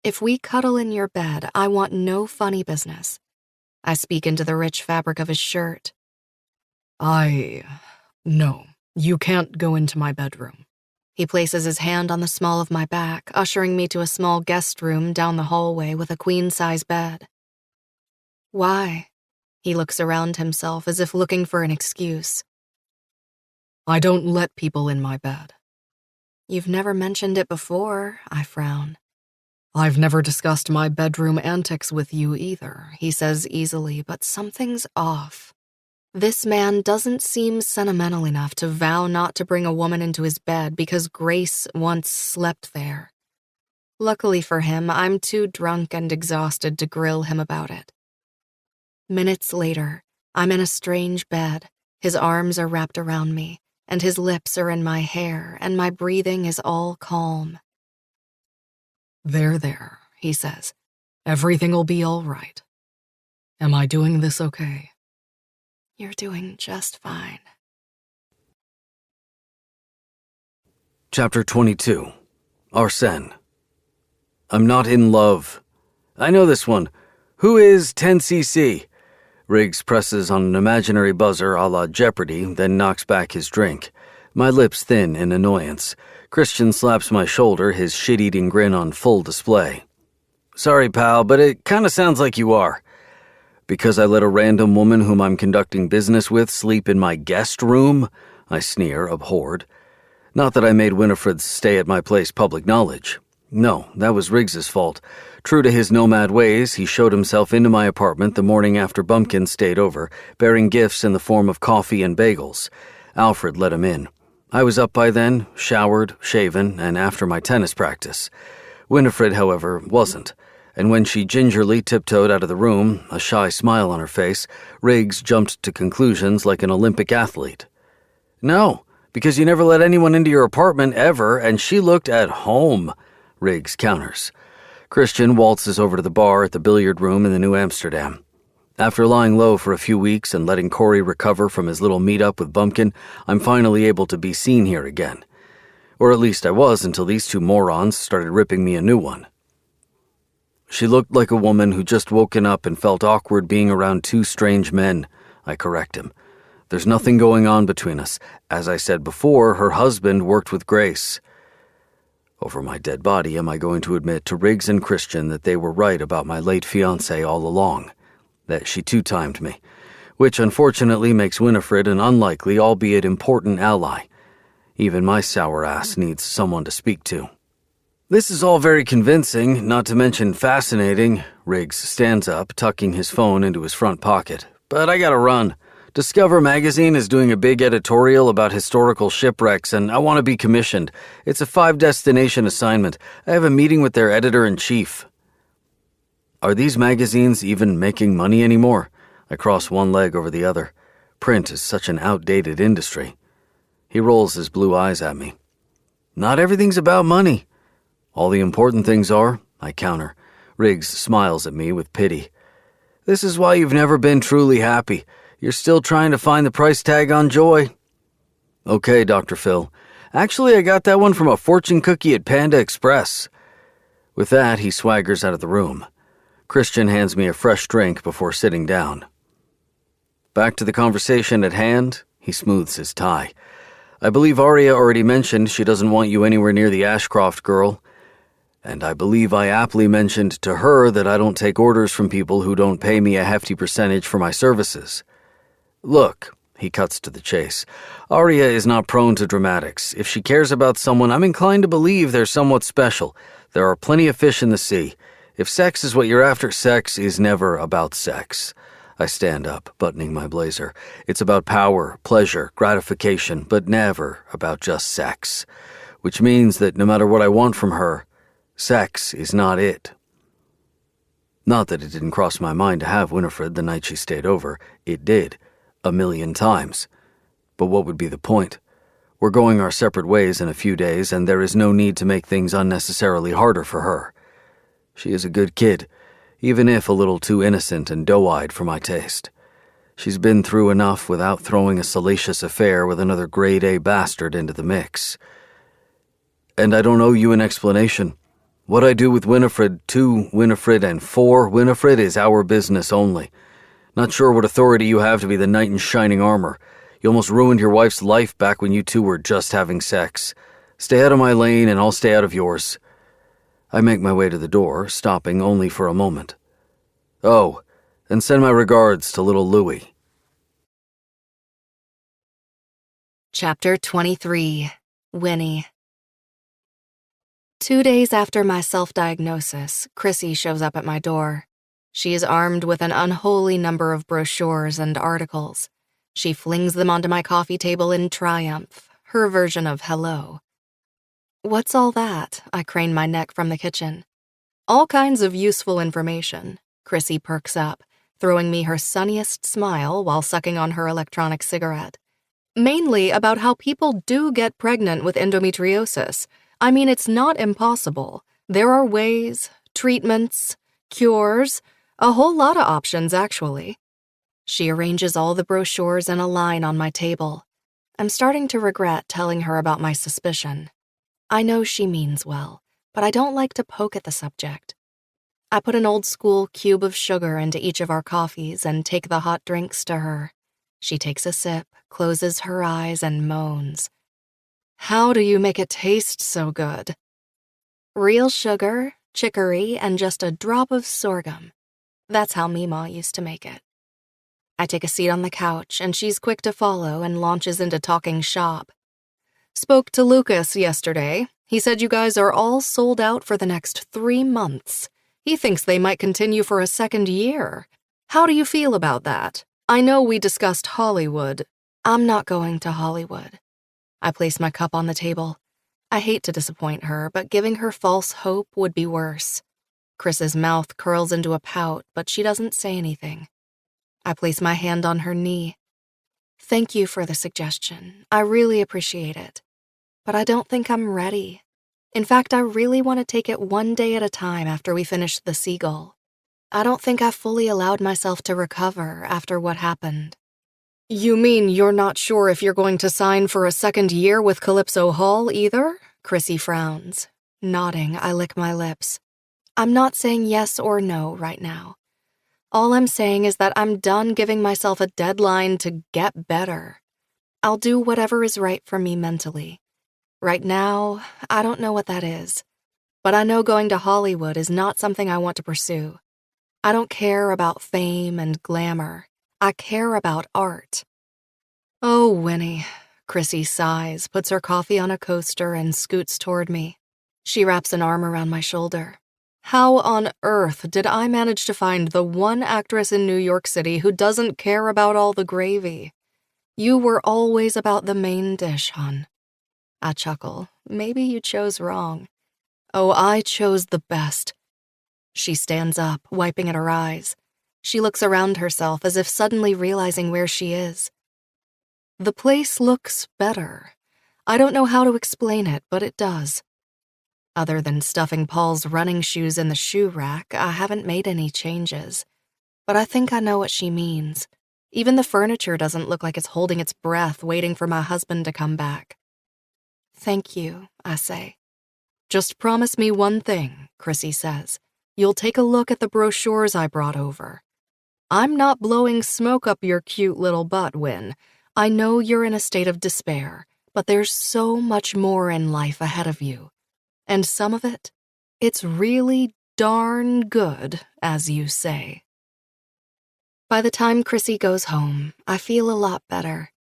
If we cuddle in your bed, I want no funny business. I speak into the rich fabric of his shirt. No, you can't go into my bedroom. He places his hand on the small of my back, ushering me to a small guest room down the hallway with a queen-size bed. Why? He looks around himself as if looking for an excuse. I don't let people in my bed. You've never mentioned it before, I frown. I've never discussed my bedroom antics with you either, he says easily, but something's off. This man doesn't seem sentimental enough to vow not to bring a woman into his bed because Grace once slept there. Luckily for him, I'm too drunk and exhausted to grill him about it. Minutes later, I'm in a strange bed. His arms are wrapped around me, and his lips are in my hair, and my breathing is all calm. There, he says. Everything'll be all right. Am I doing this okay? You're doing just fine. Chapter 22. Arsène. I'm not in love. I know this one. Who is 10cc? Riggs presses on an imaginary buzzer a la Jeopardy, then knocks back his drink. My lips thin in annoyance. Christian slaps my shoulder, his shit-eating grin on full display. Sorry, pal, but it kinda sounds like you are. Because I let a random woman whom I'm conducting business with sleep in my guest room? I sneer, abhorred. Not that I made Winifred's stay at my place public knowledge. No, that was Riggs's fault. True to his nomad ways, he showed himself into my apartment the morning after Bumpkin stayed over, bearing gifts in the form of coffee and bagels. Alfred let him in. I was up by then, showered, shaven, and after my tennis practice. Winifred, however, wasn't. And when she gingerly tiptoed out of the room, a shy smile on her face, Riggs jumped to conclusions like an Olympic athlete. No, because you never let anyone into your apartment ever, and she looked at home, Riggs counters. Christian waltzes over to the bar at the billiard room in the New Amsterdam. After lying low for a few weeks and letting Corey recover from his little meet-up with Bumpkin, I'm finally able to be seen here again. Or at least I was until these two morons started ripping me a new one. She looked like a woman who just woken up and felt awkward being around two strange men, I correct him. There's nothing going on between us. As I said before, her husband worked with Grace. Over my dead body, am I going to admit to Riggs and Christian that they were right about my late fiancée all along? That she two-timed me, which unfortunately makes Winifred an unlikely, albeit important ally. Even my sour ass needs someone to speak to. This is all very convincing, not to mention fascinating. Riggs stands up, tucking his phone into his front pocket. But I gotta run. Discover magazine is doing a big editorial about historical shipwrecks, and I want to be commissioned. It's a 5-destination assignment. I have a meeting with their editor-in-chief. Are these magazines even making money anymore? I cross one leg over the other. Print is such an outdated industry. He rolls his blue eyes at me. Not everything's about money. All the important things are, I counter. Riggs smiles at me with pity. This is why you've never been truly happy. You're still trying to find the price tag on joy. Okay, Dr. Phil. Actually, I got that one from a fortune cookie at Panda Express. With that, he swaggers out of the room. Christian hands me a fresh drink before sitting down. Back to the conversation at hand, he smooths his tie. I believe Arya already mentioned she doesn't want you anywhere near the Ashcroft girl. And I believe I aptly mentioned to her that I don't take orders from people who don't pay me a hefty percentage for my services. Look, he cuts to the chase. Arya is not prone to dramatics. If she cares about someone, I'm inclined to believe they're somewhat special. There are plenty of fish in the sea. If sex is what you're after, sex is never about sex. I stand up, buttoning my blazer. It's about power, pleasure, gratification, but never about just sex. Which means that no matter what I want from her, sex is not it. Not that it didn't cross my mind to have Winifred the night she stayed over. It did. 1,000,000 times. But what would be the point? We're going our separate ways in a few days, and there is no need to make things unnecessarily harder for her. She is a good kid, even if a little too innocent and doe-eyed for my taste. She's been through enough without throwing a salacious affair with another grade-A bastard into the mix. And I don't owe you an explanation. What I do with Winifred, to Winifred, and for Winifred is our business only. Not sure what authority you have to be the knight in shining armor. You almost ruined your wife's life back when you two were just having sex. Stay out of my lane and I'll stay out of yours. I make my way to the door, stopping only for a moment. Oh, and send my regards to little Louie. Chapter 23. Winnie. 2 days after my self-diagnosis, Chrissy shows up at my door. She is armed with an unholy number of brochures and articles. She flings them onto my coffee table in triumph, her version of hello. What's all that? I crane my neck from the kitchen. All kinds of useful information. Chrissy perks up, throwing me her sunniest smile while sucking on her electronic cigarette. Mainly about how people do get pregnant with endometriosis. I mean, it's not impossible. There are ways, treatments, cures, a whole lot of options, actually. She arranges all the brochures in a line on my table. I'm starting to regret telling her about my suspicion. I know she means well, but I don't like to poke at the subject. I put an old-school cube of sugar into each of our coffees and take the hot drinks to her. She takes a sip, closes her eyes, and moans. How do you make it taste so good? Real sugar, chicory, and just a drop of sorghum. That's how Meemaw used to make it. I take a seat on the couch, and she's quick to follow and launches into talking shop. Spoke to Lucas yesterday. He said you guys are all sold out for the next 3 months. He thinks they might continue for a second year. How do you feel about that? I know we discussed Hollywood. I'm not going to Hollywood. I place my cup on the table. I hate to disappoint her, but giving her false hope would be worse. Chris's mouth curls into a pout, but she doesn't say anything. I place my hand on her knee. Thank you for the suggestion. I really appreciate it. But I don't think I'm ready. In fact, I really want to take it one day at a time after we finish The Seagull. I don't think I've fully allowed myself to recover after what happened. You mean you're not sure if you're going to sign for a second year with Calypso Hall either? Chrissy frowns. Nodding, I lick my lips. I'm not saying yes or no right now. All I'm saying is that I'm done giving myself a deadline to get better. I'll do whatever is right for me mentally. Right now, I don't know what that is. But I know going to Hollywood is not something I want to pursue. I don't care about fame and glamour. I care about art. Oh, Winnie. Chrissy sighs, puts her coffee on a coaster, and scoots toward me. She wraps an arm around my shoulder. How on earth did I manage to find the one actress in New York City who doesn't care about all the gravy? You were always about the main dish, hon. I chuckle. Maybe you chose wrong. Oh, I chose the best. She stands up, wiping at her eyes. She looks around herself as if suddenly realizing where she is. The place looks better. I don't know how to explain it, but it does. Other than stuffing Paul's running shoes in the shoe rack, I haven't made any changes. But I think I know what she means. Even the furniture doesn't look like it's holding its breath, waiting for my husband to come back. "Thank you," I say. Just promise me one thing, Chrissy says. You'll take a look at the brochures I brought over. I'm not blowing smoke up your cute little butt, Win. I know you're in a state of despair, but there's so much more in life ahead of you. And some of it, it's really darn good, as you say. By the time Chrissy goes home, I feel a lot better.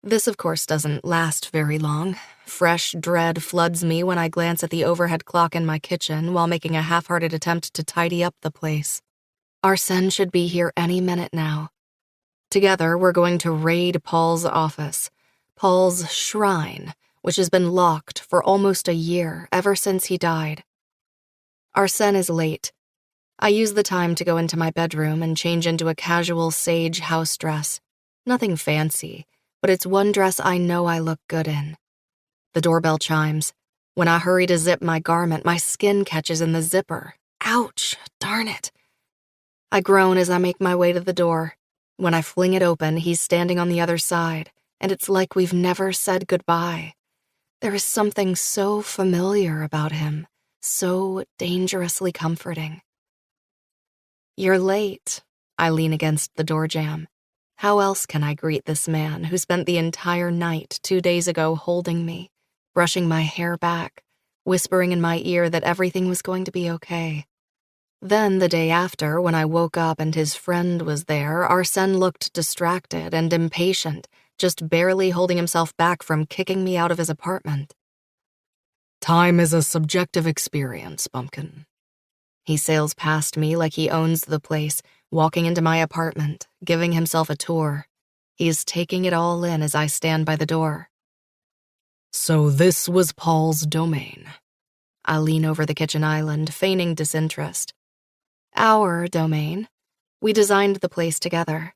This, of course, doesn't last very long. Fresh dread floods me when I glance at the overhead clock in my kitchen while making a half-hearted attempt to tidy up the place. Arsène should be here any minute now. Together, we're going to raid Paul's office, Paul's shrine, which has been locked for almost a year, ever since he died. Arsène is late. I use the time to go into my bedroom and change into a casual sage house dress. Nothing fancy, but it's one dress I know I look good in. The doorbell chimes. When I hurry to zip my garment, my skin catches in the zipper. Ouch, darn it. I groan as I make my way to the door. When I fling it open, he's standing on the other side, and it's like we've never said goodbye. There is something so familiar about him, so dangerously comforting. "You're late." I lean against the door jamb. How else can I greet this man who spent the entire night 2 days ago holding me, brushing my hair back, whispering in my ear that everything was going to be okay? Then the day after, when I woke up and his friend was there, Arsène looked distracted and impatient, just barely holding himself back from kicking me out of his apartment. Time is a subjective experience, Bumpkin. He sails past me like he owns the place, walking into my apartment, giving himself a tour. He is taking it all in as I stand by the door. So this was Paul's domain. I lean over the kitchen island, feigning disinterest. Our domain. We designed the place together.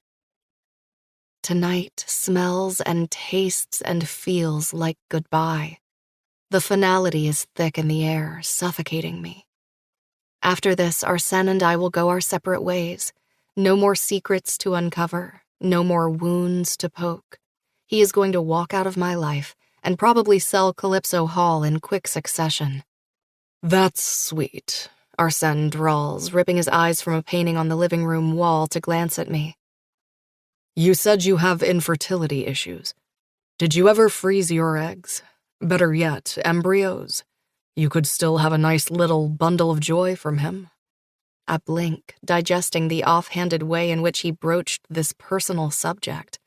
Tonight smells and tastes and feels like goodbye. The finality is thick in the air, suffocating me. After this, Arsène and I will go our separate ways. No more secrets to uncover, no more wounds to poke. He is going to walk out of my life and probably sell Calypso Hall in quick succession. That's sweet, Arsène drawls, ripping his eyes from a painting on the living room wall to glance at me. You said you have infertility issues. Did you ever freeze your eggs? Better yet, embryos. You could still have a nice little bundle of joy from him. I blink, digesting the offhanded way in which he broached this personal subject.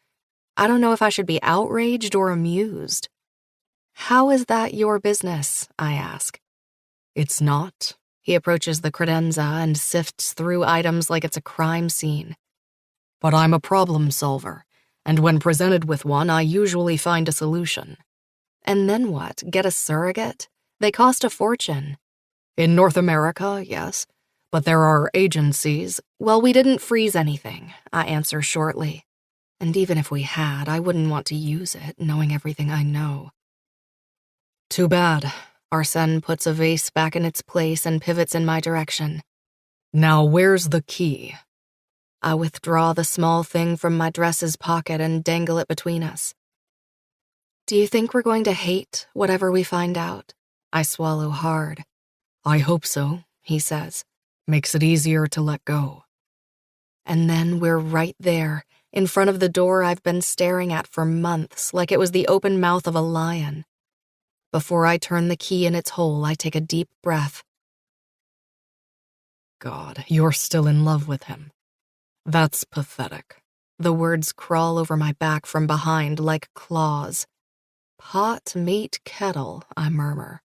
I don't know if I should be outraged or amused. "How is that your business?" I ask. It's not. He approaches the credenza and sifts through items like it's a crime scene. But I'm a problem solver, and when presented with one, I usually find a solution. And then what? Get a surrogate? They cost a fortune. In North America, yes, but there are agencies. Well, we didn't freeze anything, I answer shortly. And even if we had, I wouldn't want to use it, knowing everything I know. Too bad. Arsène puts a vase back in its place and pivots in my direction. Now where's the key? I withdraw the small thing from my dress's pocket and dangle it between us. Do you think we're going to hate whatever we find out? I swallow hard. I hope so, he says. Makes it easier to let go. And then we're right there, in front of the door I've been staring at for months, like it was the open mouth of a lion. Before I turn the key in its hole, I take a deep breath. God, you're still in love with him. That's pathetic. The words crawl over my back from behind like claws. Pot, meat, kettle, I murmur.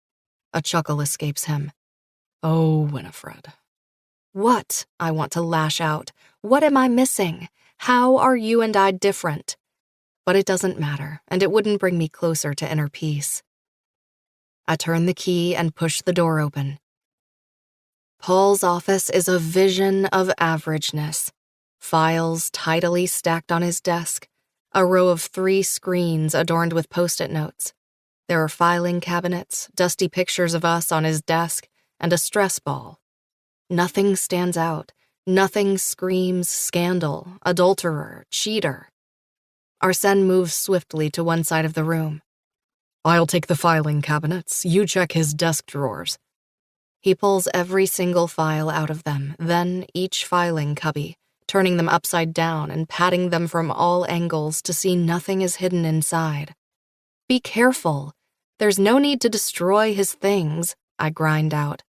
A chuckle escapes him. Oh, Winifred. What? I want to lash out. What am I missing? How are you and I different? But it doesn't matter, and it wouldn't bring me closer to inner peace. I turn the key and push the door open. Paul's office is a vision of averageness. Files tidily stacked on his desk, a row of 3 screens adorned with Post-it notes. There are filing cabinets, dusty pictures of us on his desk, and a stress ball. Nothing stands out. Nothing screams scandal, adulterer, cheater. Arsène moves swiftly to one side of the room. I'll take the filing cabinets. You check his desk drawers. He pulls every single file out of them, then each filing cubby, turning them upside down and patting them from all angles to see nothing is hidden inside. Be careful. There's no need to destroy his things, I grind out.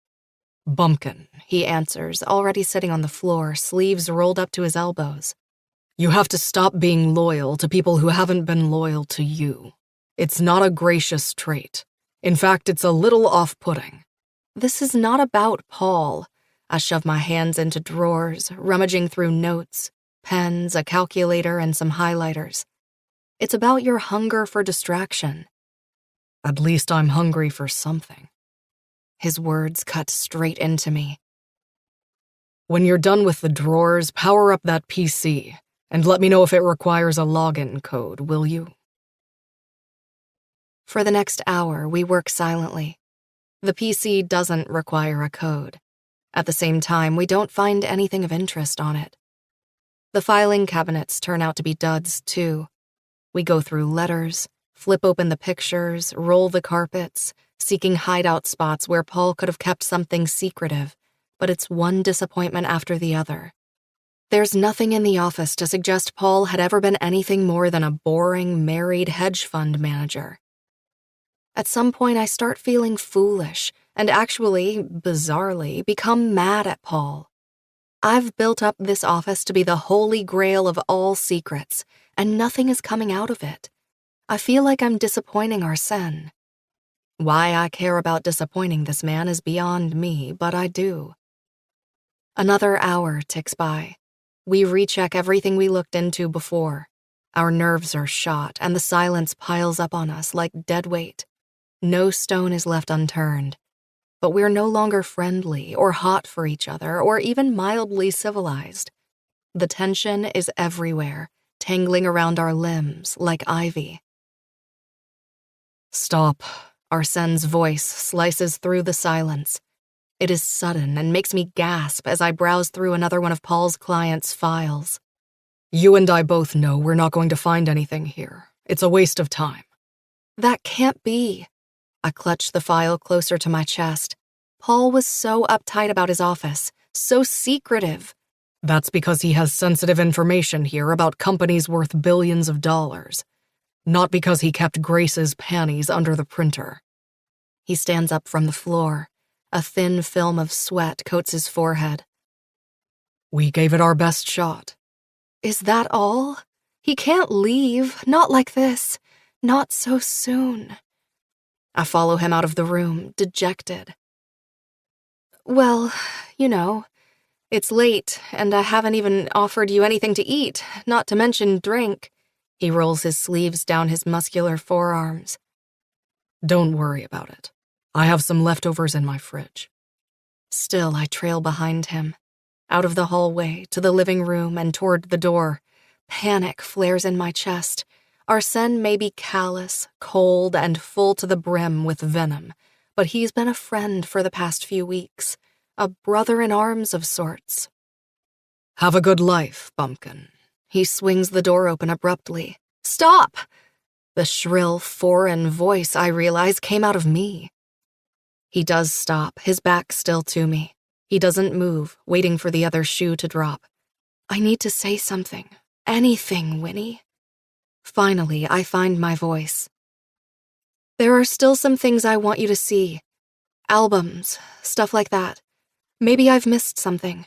Bumpkin, He answers, already sitting on the floor, sleeves rolled up to his elbows. you have to stop being loyal to people who haven't been loyal to you. It's not a gracious trait. In fact, it's a little off-putting. This is not about Paul. I shove my hands into drawers, rummaging through notes, pens, a calculator, and some highlighters. It's about your hunger for distraction. At least I'm hungry for something. His words cut straight into me. When you're done with the drawers, power up that PC, and let me know if it requires a login code, will you? For the next hour, we work silently. The PC doesn't require a code. At the same time, we don't find anything of interest on it. The filing cabinets turn out to be duds, too. We go through letters, flip open the pictures, roll the carpets, seeking hideout spots where Paul could have kept something secretive, but it's one disappointment after the other. There's nothing in the office to suggest Paul had ever been anything more than a boring, married hedge fund manager. At some point, I start feeling foolish and actually, bizarrely, become mad at Paul. I've built up this office to be the holy grail of all secrets, and nothing is coming out of it. I feel like I'm disappointing Arsène. Why I care about disappointing this man is beyond me, but I do. Another hour ticks by. We recheck everything we looked into before. Our nerves are shot, and the silence piles up on us like dead weight. No stone is left unturned. But we're no longer friendly or hot for each other or even mildly civilized. The tension is everywhere, tangling around our limbs like ivy. Stop. Arsène's voice slices through the silence. It is sudden and makes me gasp as I browse through another one of Paul's clients' files. You and I both know we're not going to find anything here. It's a waste of time. That can't be. I clutch the file closer to my chest. Paul was so uptight about his office, so secretive. That's because he has sensitive information here about companies worth billions of dollars. Not because he kept Grace's panties under the printer. He stands up from the floor. A thin film of sweat coats his forehead. We gave it our best shot. Is that all? He can't leave, not like this, not so soon. I follow him out of the room, dejected. Well, you know, it's late, and I haven't even offered you anything to eat, not to mention drink. He rolls his sleeves down his muscular forearms. Don't worry about it. I have some leftovers in my fridge. Still, I trail behind him, out of the hallway, to the living room, and toward the door. Panic flares in my chest. Arsène may be callous, cold, and full to the brim with venom, but he's been a friend for the past few weeks, a brother in arms of sorts. Have a good life, Bumpkin. He swings the door open abruptly. Stop! The shrill, foreign voice, I realize, came out of me. He does stop, his back still to me. He doesn't move, waiting for the other shoe to drop. I need to say something. Anything, Winnie. Finally, I find my voice. There are still some things I want you to see. Albums, stuff like that. Maybe I've missed something.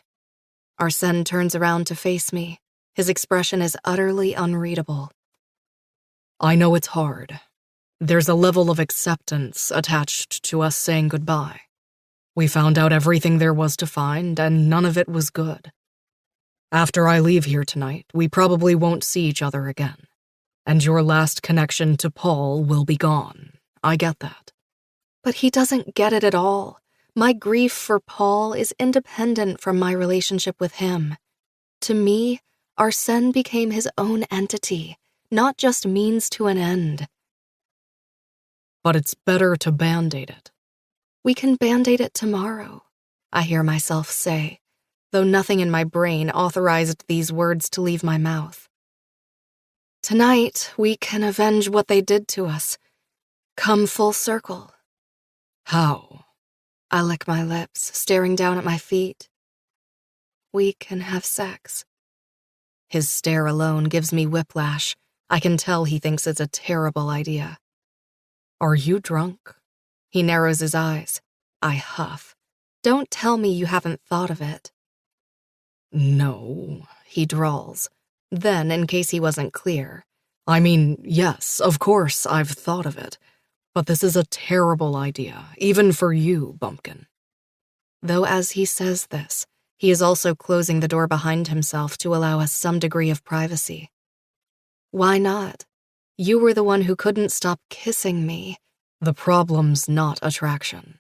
Arsène turns around to face me. His expression is utterly unreadable. I know it's hard. There's a level of acceptance attached to us saying goodbye. We found out everything there was to find, and none of it was good. After I leave here tonight, we probably won't see each other again. And your last connection to Paul will be gone. I get that. But he doesn't get it at all. My grief for Paul is independent from my relationship with him. To me, Arsène became his own entity, not just means to an end. But it's better to band-aid it. We can band-aid it tomorrow, I hear myself say, though nothing in my brain authorized these words to leave my mouth. Tonight, we can avenge what they did to us. Come full circle. How? I lick my lips, staring down at my feet. We can have sex. His stare alone gives me whiplash. I can tell he thinks it's a terrible idea. Are you drunk? He narrows his eyes. I huff. Don't tell me you haven't thought of it. No, He drawls. Then, in case he wasn't clear, I mean, yes, of course I've thought of it. But this is a terrible idea, even for you, Bumpkin. though as he says this, he is also closing the door behind himself to allow us some degree of privacy. Why not? You were the one who couldn't stop kissing me. The problem's not attraction.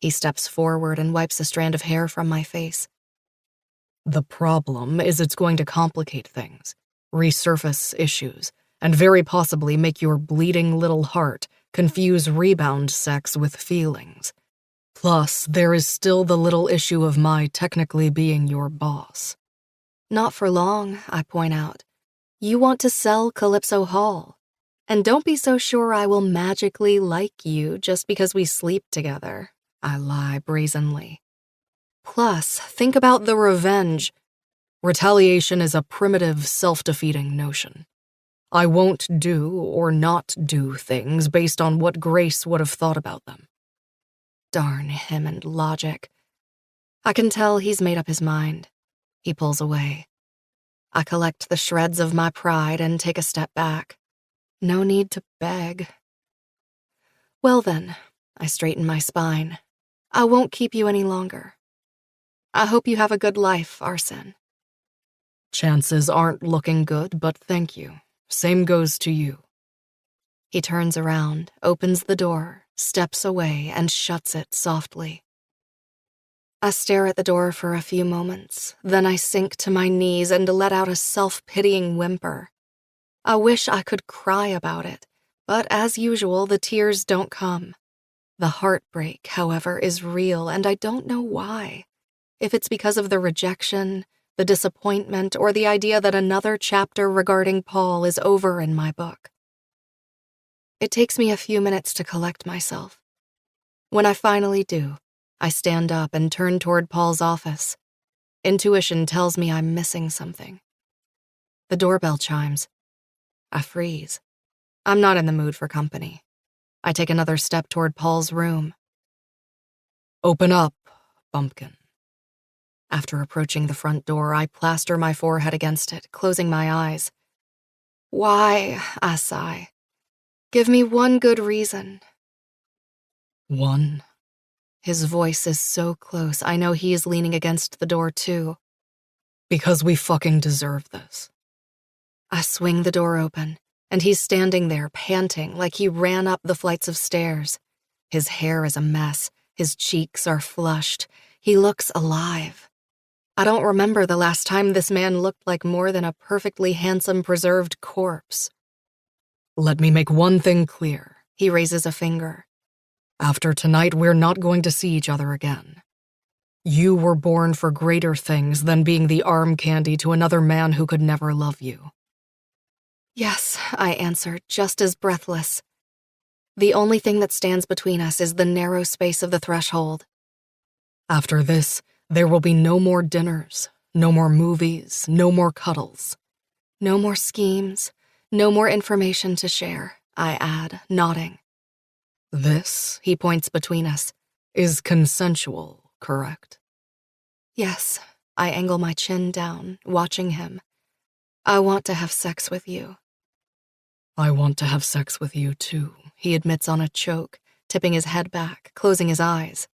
He steps forward and wipes a strand of hair from my face. The problem is it's going to complicate things, resurface issues, and very possibly make your bleeding little heart confuse rebound sex with feelings. Plus, there is still the little issue of my technically being your boss. Not for long, I point out. You want to sell Calypso Hall. And don't be so sure I will magically like you just because we sleep together, I lie brazenly. Plus, think about the revenge. Retaliation is a primitive, self-defeating notion. I won't do or not do things based on what Grace would have thought about them. Darn him and logic. I can tell he's made up his mind. He pulls away. I collect the shreds of my pride and take a step back. No need to beg. Well then, I straighten my spine. I won't keep you any longer. I hope you have a good life, Arsène. Chances aren't looking good, but thank you. Same goes to you. He turns around, opens the door, steps away, and shuts it softly. I stare at the door for a few moments, then I sink to my knees and let out a self-pitying whimper. I wish I could cry about it, but as usual, the tears don't come. The heartbreak, however, is real, and I don't know why. If it's because of the rejection, the disappointment, or the idea that another chapter regarding Paul is over in my book. It takes me a few minutes to collect myself. When I finally do, I stand up and turn toward Paul's office. Intuition tells me I'm missing something. The doorbell chimes. I freeze. I'm not in the mood for company. I take another step toward Paul's room. Open up, Bumpkin. After approaching the front door, I plaster my forehead against it, closing my eyes. Why, I sigh. Give me one good reason. One. His voice is so close, I know he is leaning against the door too. Because we fucking deserve this. I swing the door open, and he's standing there, panting like he ran up the flights of stairs. His hair is a mess, his cheeks are flushed, he looks alive. I don't remember the last time this man looked like more than a perfectly handsome preserved corpse. Let me make one thing clear. He raises a finger. After tonight, we're not going to see each other again. You were born for greater things than being the arm candy to another man who could never love you. Yes, I answer, just as breathless. The only thing that stands between us is the narrow space of the threshold. After this, there will be no more dinners, no more movies, no more cuddles. No more schemes, no more information to share, I add, nodding. This, He points between us. is consensual, correct? Yes, I angle my chin down, watching him. I want to have sex with you. I want to have sex with you too, He admits on a choke, tipping his head back, closing his eyes.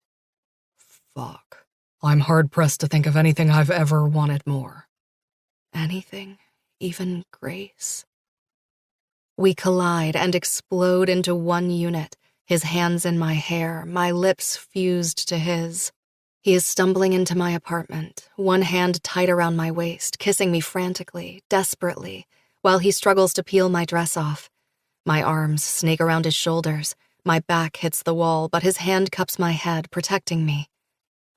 Fuck. I'm hard-pressed to think of anything I've ever wanted more. Anything, even Grace. We collide and explode into one unit, his hands in my hair, my lips fused to his. He is stumbling into my apartment, one hand tight around my waist, kissing me frantically, desperately, while he struggles to peel my dress off. My arms snake around his shoulders. My back hits the wall, but his hand cups my head, protecting me.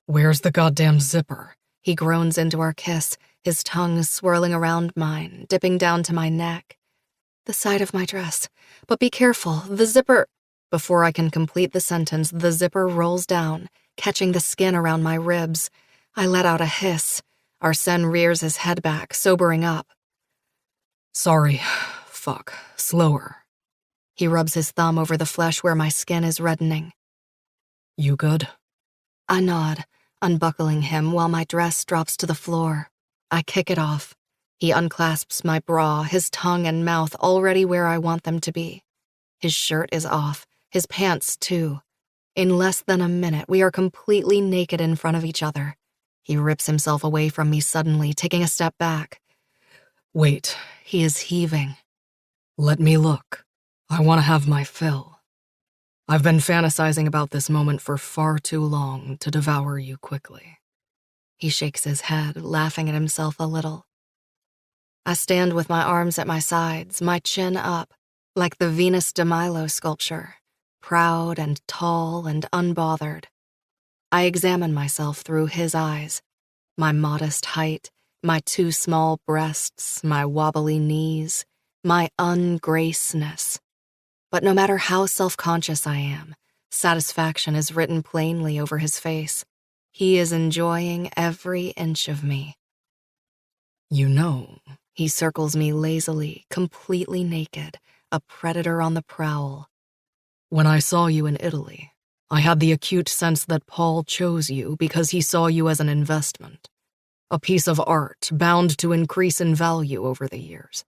Where's the goddamn zipper? He groans into our kiss, his tongue swirling around mine, dipping down to my neck. The side of my dress. But be careful, the zipper... Before I can complete the sentence, the zipper rolls down, catching the skin around my ribs. I let out a hiss. Arsène rears his head back, sobering up. Sorry. Fuck. Slower. He rubs his thumb over the flesh where my skin is reddening. You good? I nod, unbuckling him while my dress drops to the floor. I kick it off. He unclasps my bra, his tongue and mouth already where I want them to be. His shirt is off, his pants too. In less than a minute, we are completely naked in front of each other. He rips himself away from me suddenly, taking a step back. Wait. He is heaving. Let me look. I want to have my fill. I've been fantasizing about this moment for far too long to devour you quickly. He shakes his head, laughing at himself a little. I stand with my arms at my sides, my chin up, like the Venus de Milo sculpture, proud and tall and unbothered. I examine myself through his eyes, my modest height, my too small breasts, my wobbly knees, my ungraceness. But no matter how self-conscious I am, satisfaction is written plainly over his face. He is enjoying every inch of me. You know, he circles me lazily, completely naked, a predator on the prowl. When I saw you in Italy, I had the acute sense that Paul chose you because he saw you as an investment, a piece of art bound to increase in value over the years.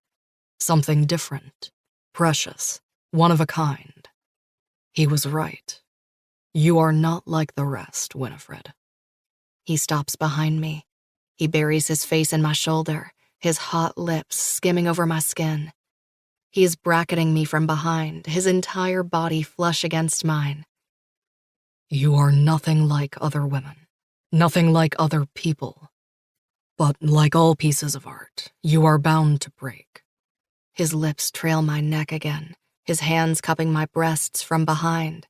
Something different, precious, one of a kind. He was right. You are not like the rest, Winifred. He stops behind me. He buries his face in my shoulder, his hot lips skimming over my skin. He is bracketing me from behind, his entire body flush against mine. You are nothing like other women, nothing like other people. But like all pieces of art, you are bound to break. His lips trail my neck again, his hands cupping my breasts from behind.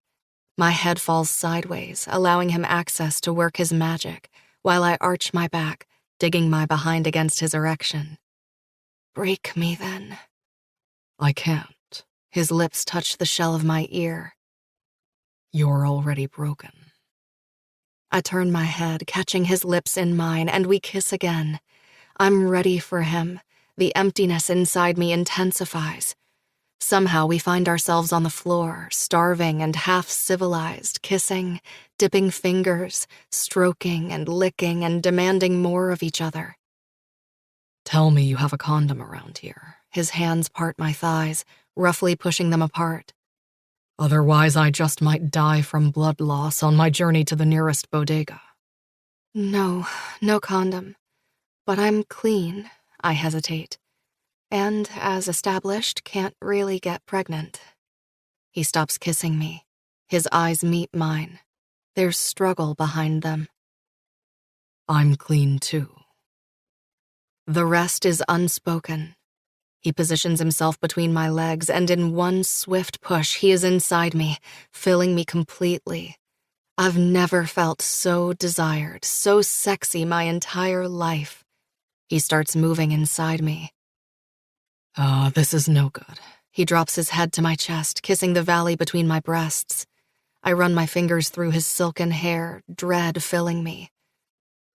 My head falls sideways, allowing him access to work his magic, while I arch my back, digging my behind against his erection. Break me, then. I can't. His lips touch the shell of my ear. You're already broken. I turn my head, catching his lips in mine, and we kiss again. I'm ready for him. The emptiness inside me intensifies. Somehow we find ourselves on the floor, starving and half-civilized, kissing, dipping fingers, stroking and licking and demanding more of each other. Tell me you have a condom around here. His hands part my thighs, roughly pushing them apart. Otherwise, I just might die from blood loss on my journey to the nearest bodega. No condom. But I'm clean, I hesitate. And, as established, can't really get pregnant. He stops kissing me. His eyes meet mine. There's struggle behind them. I'm clean too. The rest is unspoken. He positions himself between my legs, and in one swift push, he is inside me, filling me completely. I've never felt so desired, so sexy my entire life. He starts moving inside me. This is no good. He drops his head to my chest, kissing the valley between my breasts. I run my fingers through his silken hair, dread filling me.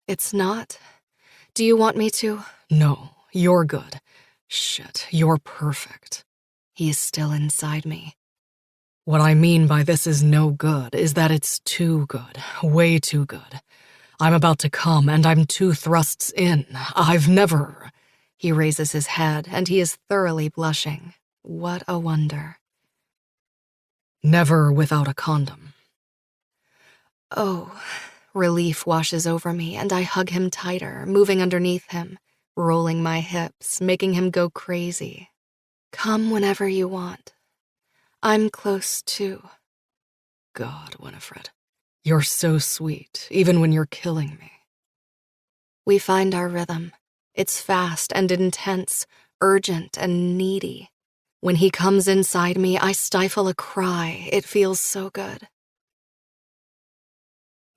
It's not. Do you want me to? No, you're good. Shit, you're perfect. He is still inside me. What I mean by this is no good is that it's too good, way too good. I'm about to come and I'm 2 thrusts in. I've never... He raises his head and he is thoroughly blushing. What a wonder. Never without a condom. Oh, relief washes over me and I hug him tighter, moving underneath him, rolling my hips, making him go crazy. Come whenever you want. I'm close too. God, Winifred. You're so sweet, even when you're killing me. We find our rhythm. It's fast and intense, urgent and needy. When he comes inside me, I stifle a cry. It feels so good.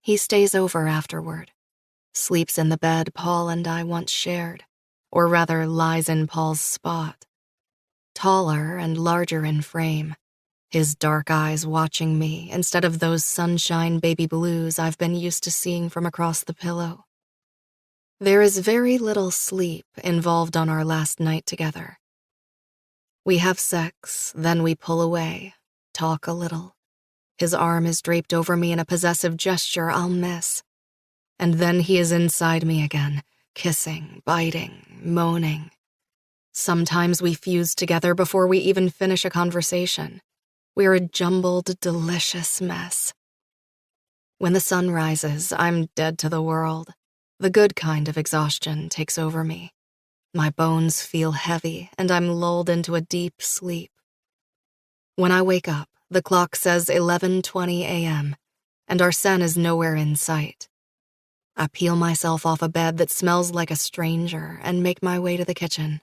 He stays over afterward, sleeps in the bed Paul and I once shared, or rather lies in Paul's spot. Taller and larger in frame, his dark eyes watching me instead of those sunshine baby blues I've been used to seeing from across the pillow. There is very little sleep involved on our last night together. We have sex, then we pull away, talk a little. His arm is draped over me in a possessive gesture I'll miss. And then he is inside me again, kissing, biting, moaning. Sometimes we fuse together before we even finish a conversation. We're a jumbled, delicious mess. When the sun rises, I'm dead to the world. The good kind of exhaustion takes over me. My bones feel heavy, and I'm lulled into a deep sleep. When I wake up, the clock says 11:20 a.m., and our Shen is nowhere in sight. I peel myself off a bed that smells like a stranger and make my way to the kitchen.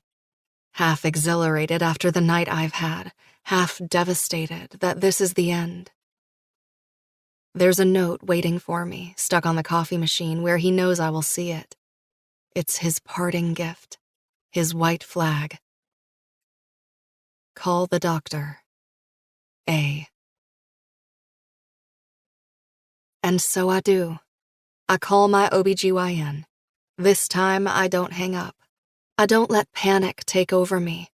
Half exhilarated after the night I've had, half devastated that this is the end. There's a note waiting for me, stuck on the coffee machine where he knows I will see it. It's his parting gift, his white flag. Call the doctor. A. And so I do. I call my OBGYN. This time I don't hang up. I don't let panic take over me.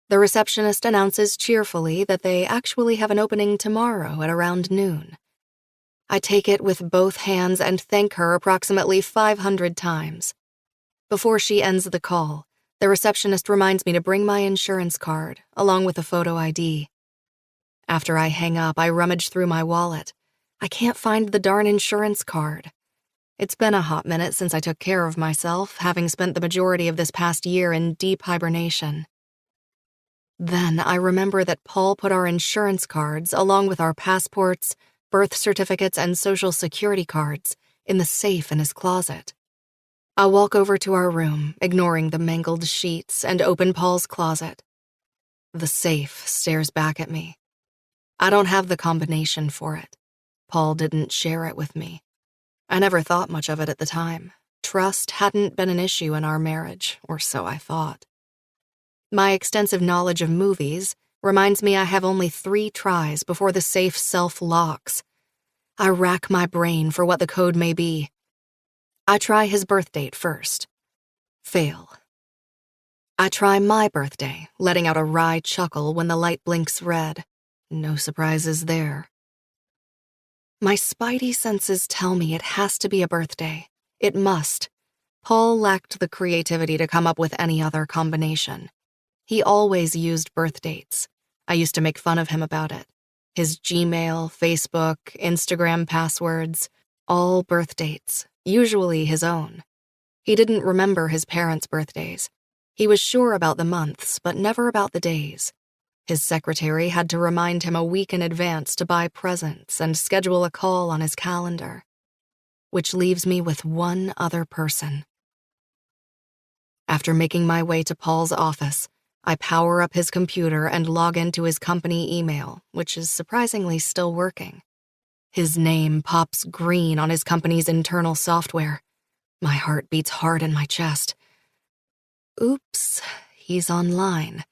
The receptionist announces cheerfully that they actually have an opening tomorrow at around noon. I take it with both hands and thank her approximately 500 times. Before she ends the call, the receptionist reminds me to bring my insurance card, along with a photo ID. After I hang up, I rummage through my wallet. I can't find the darn insurance card. It's been a hot minute since I took care of myself, having spent the majority of this past year in deep hibernation. Then I remember that Paul put our insurance cards, along with our passports, birth certificates, and social security cards, in the safe in his closet. I walk over to our room, ignoring the mangled sheets, and open Paul's closet. The safe stares back at me. I don't have the combination for it. Paul didn't share it with me. I never thought much of it at the time. Trust hadn't been an issue in our marriage, or so I thought. My extensive knowledge of movies reminds me I have only 3 tries before the safe self-locks. I rack my brain for what the code may be. I try his birth date first. Fail. I try my birthday, letting out a wry chuckle when the light blinks red. No surprises there. My spidey senses tell me it has to be a birthday. It must. Paul lacked the creativity to come up with any other combination. He always used birth dates. I used to make fun of him about it. His Gmail, Facebook, Instagram passwords, all birth dates, usually his own. He didn't remember his parents' birthdays. He was sure about the months, but never about the days. His secretary had to remind him a week in advance to buy presents and schedule a call on his calendar. Which leaves me with one other person. After making my way to Paul's office, I power up his computer and log into his company email, which is surprisingly still working. His name pops green on his company's internal software. My heart beats hard in my chest. Oops, he's online.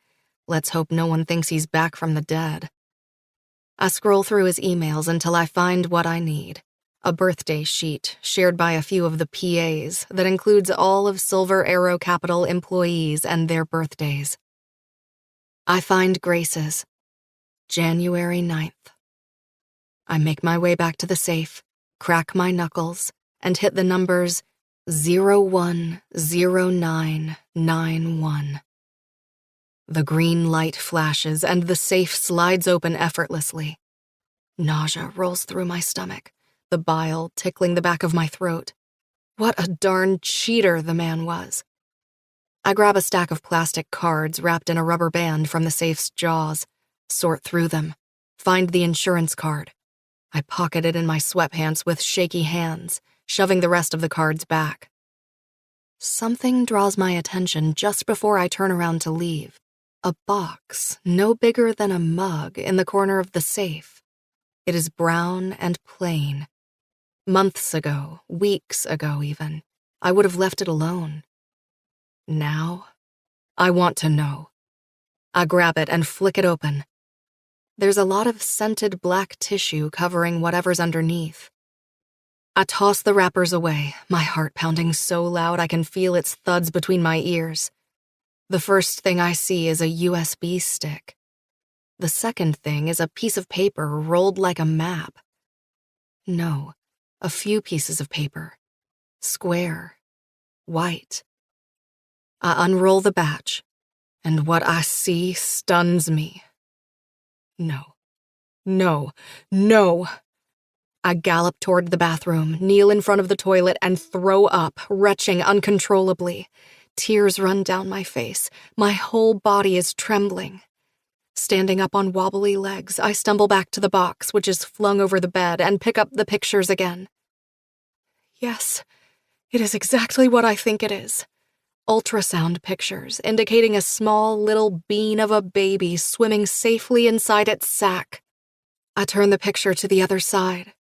Let's hope no one thinks he's back from the dead. I scroll through his emails until I find what I need. A birthday sheet shared by a few of the PAs that includes all of Silver Arrow Capital employees and their birthdays. I find Grace's. January 9th. I make my way back to the safe, crack my knuckles, and hit the numbers 010991. The green light flashes and the safe slides open effortlessly. Nausea rolls through my stomach, the bile tickling the back of my throat. What a darn cheater the man was. I grab a stack of plastic cards wrapped in a rubber band from the safe's jaws, sort through them, find the insurance card. I pocket it in my sweatpants with shaky hands, shoving the rest of the cards back. Something draws my attention just before I turn around to leave. A box, no bigger than a mug, in the corner of the safe. It is brown and plain. Months ago, weeks ago even, I would have left it alone. Now, I want to know. I grab it and flick it open. There's a lot of scented black tissue covering whatever's underneath. I toss the wrappers away, my heart pounding so loud I can feel its thuds between my ears. The first thing I see is a USB stick. The second thing is a piece of paper rolled like a map. No, a few pieces of paper. Square. White. I unroll the batch, and what I see stuns me. No. No. No. I gallop toward the bathroom, kneel in front of the toilet, and throw up, retching uncontrollably. Tears run down my face. My whole body is trembling. Standing up on wobbly legs, I stumble back to the box, which is flung over the bed, and pick up the pictures again. Yes, it is exactly what I think it is. Ultrasound pictures indicating a small little bean of a baby swimming safely inside its sac. I turn the picture to the other side.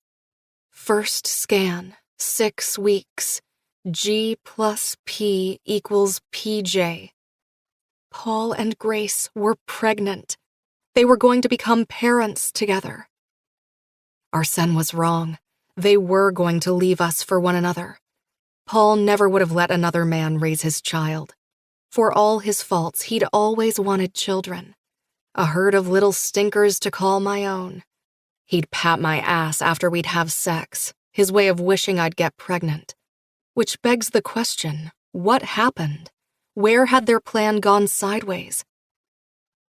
First scan, 6 weeks. G plus P equals PJ. Paul and Grace were pregnant. They were going to become parents together. Arsène was wrong. They were going to leave us for one another. Paul never would have let another man raise his child. For all his faults, he'd always wanted children. A herd of little stinkers to call my own. He'd pat my ass after we'd have sex, his way of wishing I'd get pregnant. Which begs the question, what happened? Where had their plan gone sideways?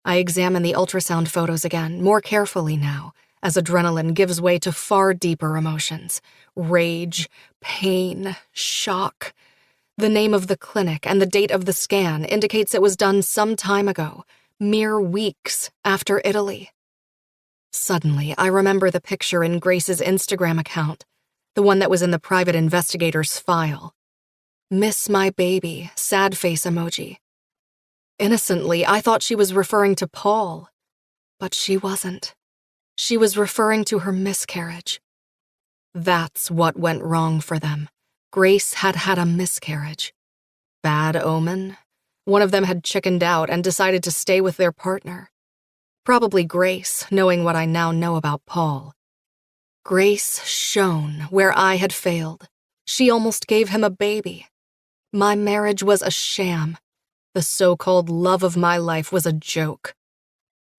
I examine the ultrasound photos again, more carefully now, as adrenaline gives way to far deeper emotions. Rage, pain, shock. The name of the clinic and the date of the scan indicates it was done some time ago, mere weeks after Italy. Suddenly, I remember the picture in Grace's Instagram account, the one that was in the private investigator's file. Miss my baby, sad face emoji. Innocently, I thought she was referring to Paul, but she wasn't. She was referring to her miscarriage. That's what went wrong for them. Grace had had a miscarriage. Bad omen. One of them had chickened out and decided to stay with their partner. Probably Grace, knowing what I now know about Paul. Grace shone where I had failed. She almost gave him a baby. My marriage was a sham. The so-called love of my life was a joke.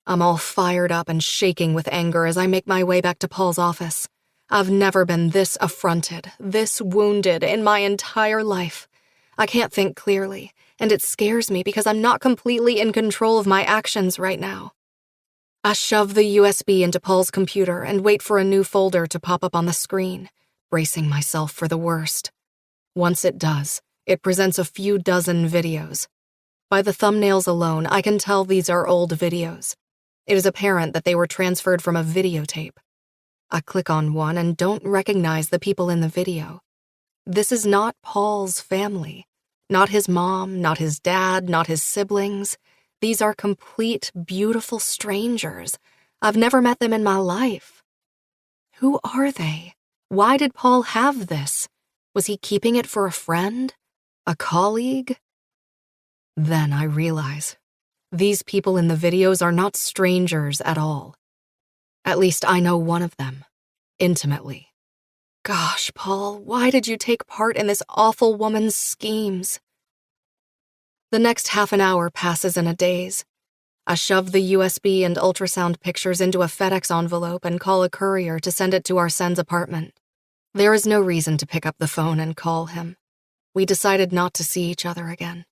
I'm all fired up and shaking with anger as I make my way back to Paul's office. I've never been this affronted, this wounded in my entire life. I can't think clearly, and it scares me because I'm not completely in control of my actions right now. I shove the USB into Paul's computer and wait for a new folder to pop up on the screen, bracing myself for the worst. Once it does, it presents a few dozen videos. By the thumbnails alone, I can tell these are old videos. It is apparent that they were transferred from a videotape. I click on one and don't recognize the people in the video. This is not Paul's family. Not his mom, not his dad, not his siblings. These are complete, beautiful strangers. I've never met them in my life. Who are they? Why did Paul have this? Was he keeping it for a friend? A colleague? Then I realize, these people in the videos are not strangers at all. At least I know one of them, intimately. Gosh, Paul, why did you take part in this awful woman's schemes? The next half an hour passes in a daze. I shove the USB and ultrasound pictures into a FedEx envelope and call a courier to send it to Arsene's apartment. There is no reason to pick up the phone and call him. We decided not to see each other again.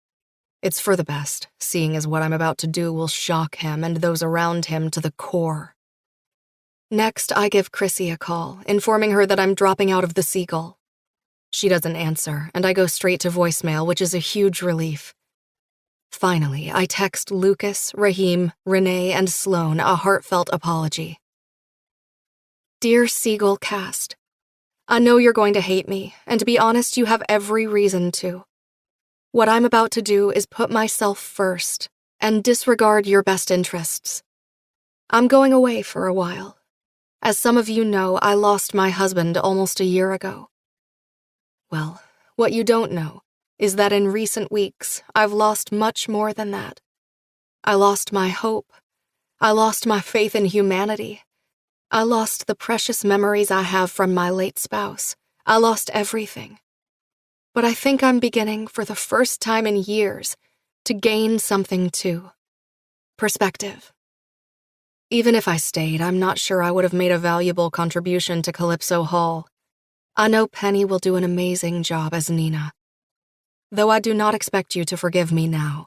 It's for the best, seeing as what I'm about to do will shock him and those around him to the core. Next, I give Chrissy a call, informing her that I'm dropping out of the Seagull. She doesn't answer, and I go straight to voicemail, which is a huge relief. Finally, I text Lucas, Raheem, Renee, and Sloane a heartfelt apology. Dear Seagull Cast, I know you're going to hate me, and to be honest, you have every reason to. What I'm about to do is put myself first and disregard your best interests. I'm going away for a while. As some of you know, I lost my husband almost a year ago. Well, what you don't know is that in recent weeks, I've lost much more than that. I lost my hope. I lost my faith in humanity. I lost the precious memories I have from my late spouse. I lost everything. But I think I'm beginning, for the first time in years, to gain something too. Perspective. Even if I stayed, I'm not sure I would have made a valuable contribution to Calypso Hall. I know Penny will do an amazing job as Nina. Though I do not expect you to forgive me now,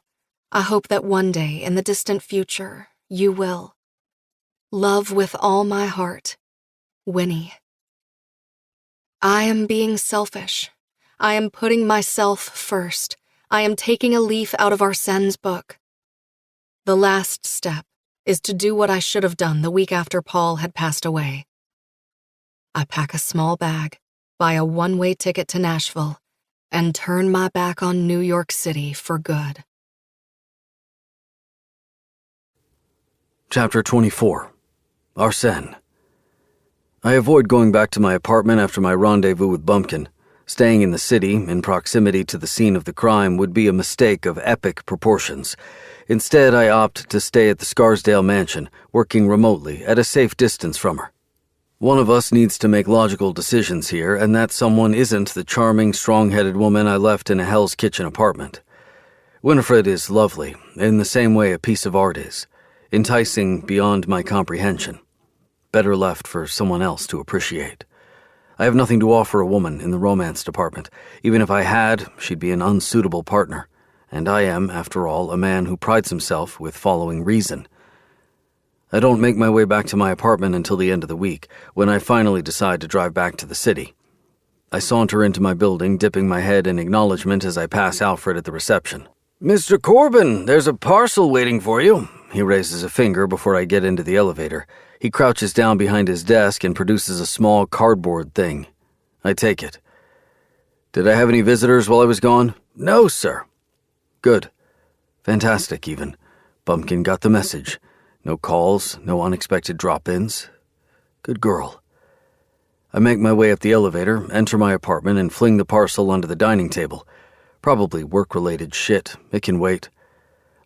I hope that one day in the distant future, you will. Love with all my heart, Winnie. I am being selfish. I am putting myself first. I am taking a leaf out of Arsene's book. The last step is to do what I should have done the week after Paul had passed away. I pack a small bag, buy a one-way ticket to Nashville, and turn my back on New York City for good. Chapter 24. Arsene. I avoid going back to my apartment after my rendezvous with Bumpkin. Staying in the city, in proximity to the scene of the crime, would be a mistake of epic proportions. Instead, I opt to stay at the Scarsdale mansion, working remotely, at a safe distance from her. One of us needs to make logical decisions here, and that someone isn't the charming, strong-headed woman I left in a Hell's Kitchen apartment. Winifred is lovely, in the same way a piece of art is, enticing beyond my comprehension. Better left for someone else to appreciate. I have nothing to offer a woman in the romance department. Even if I had, she'd be an unsuitable partner. And I am, after all, a man who prides himself with following reason. I don't make my way back to my apartment until the end of the week, when I finally decide to drive back to the city. I saunter into my building, dipping my head in acknowledgement as I pass Alfred at the reception. "Mr. Corbin, there's a parcel waiting for you." He raises a finger before I get into the elevator. He crouches down behind his desk and produces a small cardboard thing. I take it. "Did I have any visitors while I was gone?" "No, sir." "Good. Fantastic, even. Bumpkin got the message. No calls, no unexpected drop-ins. Good girl." I make my way up the elevator, enter my apartment, and fling the parcel onto the dining table. Probably work-related shit. It can wait.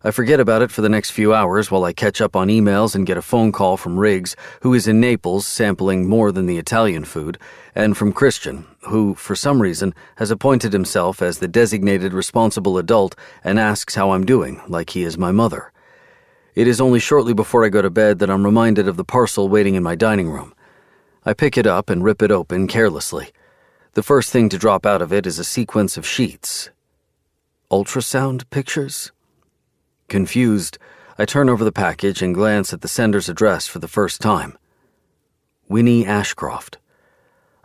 I forget about it for the next few hours while I catch up on emails and get a phone call from Riggs, who is in Naples sampling more than the Italian food, and from Christian, who, for some reason, has appointed himself as the designated responsible adult and asks how I'm doing, like he is my mother. It is only shortly before I go to bed that I'm reminded of the parcel waiting in my dining room. I pick it up and rip it open carelessly. The first thing to drop out of it is a sequence of sheets. Ultrasound pictures? Confused, I turn over the package and glance at the sender's address for the first time. Winnie Ashcroft.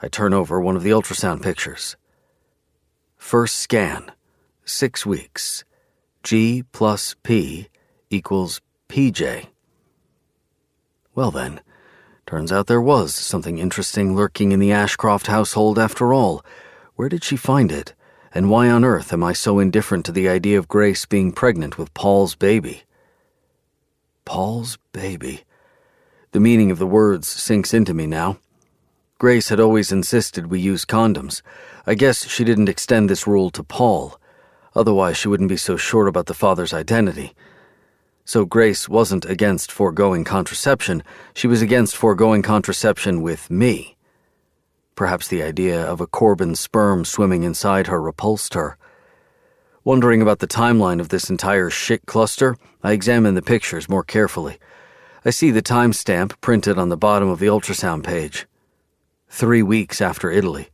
I turn over one of the ultrasound pictures. First scan, 6 weeks. G plus P equals PJ. Well then, turns out there was something interesting lurking in the Ashcroft household after all. Where did she find it? And why on earth am I so indifferent to the idea of Grace being pregnant with Paul's baby? Paul's baby. The meaning of the words sinks into me now. Grace had always insisted we use condoms. I guess she didn't extend this rule to Paul. Otherwise, she wouldn't be so sure about the father's identity. So Grace wasn't against foregoing contraception. She was against foregoing contraception with me. Perhaps the idea of a Corbin sperm swimming inside her repulsed her. Wondering about the timeline of this entire shit cluster, I examine the pictures more carefully. I see the timestamp printed on the bottom of the ultrasound page. 3 weeks after Italy.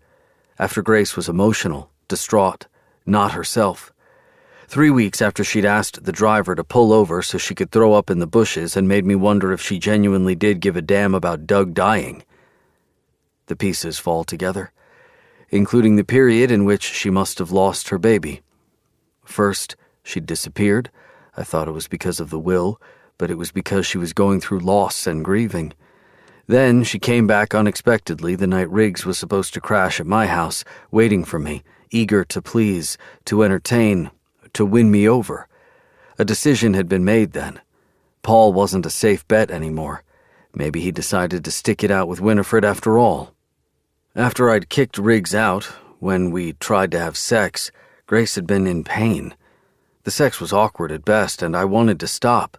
After Grace was emotional, distraught, not herself. 3 weeks after she'd asked the driver to pull over so she could throw up in the bushes and made me wonder if she genuinely did give a damn about Doug dying. The pieces fall together, including the period in which she must have lost her baby. First, she'd disappeared. I thought it was because of the will, but it was because she was going through loss and grieving. Then she came back unexpectedly the night Riggs was supposed to crash at my house, waiting for me, eager to please, to entertain, to win me over. A decision had been made then. Paul wasn't a safe bet anymore. Maybe he decided to stick it out with Winifred after all. After I'd kicked Riggs out, when we tried to have sex, Grace had been in pain. The sex was awkward at best, and I wanted to stop.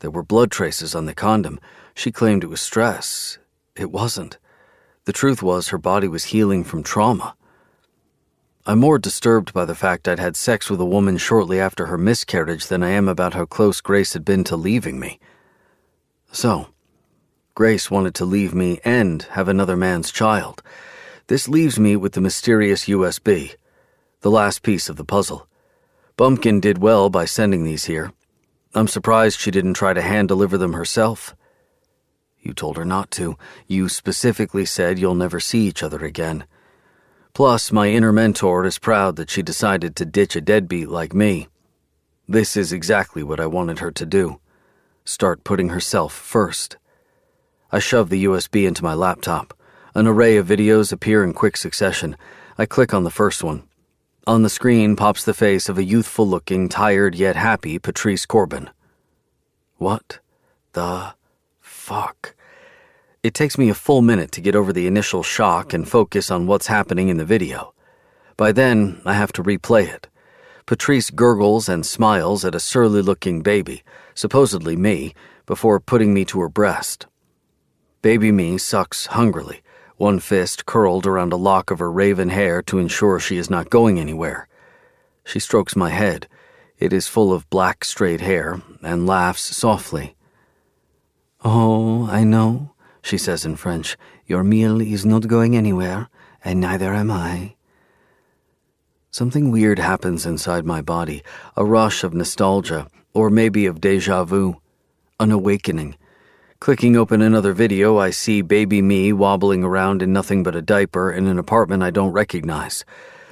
There were blood traces on the condom. She claimed it was stress. It wasn't. The truth was her body was healing from trauma. I'm more disturbed by the fact I'd had sex with a woman shortly after her miscarriage than I am about how close Grace had been to leaving me. So, Grace wanted to leave me and have another man's child. This leaves me with the mysterious USB, the last piece of the puzzle. Bumpkin did well by sending these here. I'm surprised she didn't try to hand-deliver them herself. You told her not to. You specifically said you'll never see each other again. Plus, my inner mentor is proud that she decided to ditch a deadbeat like me. This is exactly what I wanted her to do. Start putting herself first. I shove the USB into my laptop. An array of videos appear in quick succession. I click on the first one. On the screen pops the face of a youthful-looking, tired yet happy Patrice Corbin. What the fuck? It takes me a full minute to get over the initial shock and focus on what's happening in the video. By then, I have to replay it. Patrice gurgles and smiles at a surly-looking baby, supposedly me, before putting me to her breast. Baby me sucks hungrily, one fist curled around a lock of her raven hair to ensure she is not going anywhere. She strokes my head. It is full of black straight hair, and laughs softly. "Oh, I know," she says in French. "Your meal is not going anywhere, and neither am I." Something weird happens inside my body, a rush of nostalgia, or maybe of déjà vu, an awakening. Clicking open another video, I see baby me wobbling around in nothing but a diaper in an apartment I don't recognize.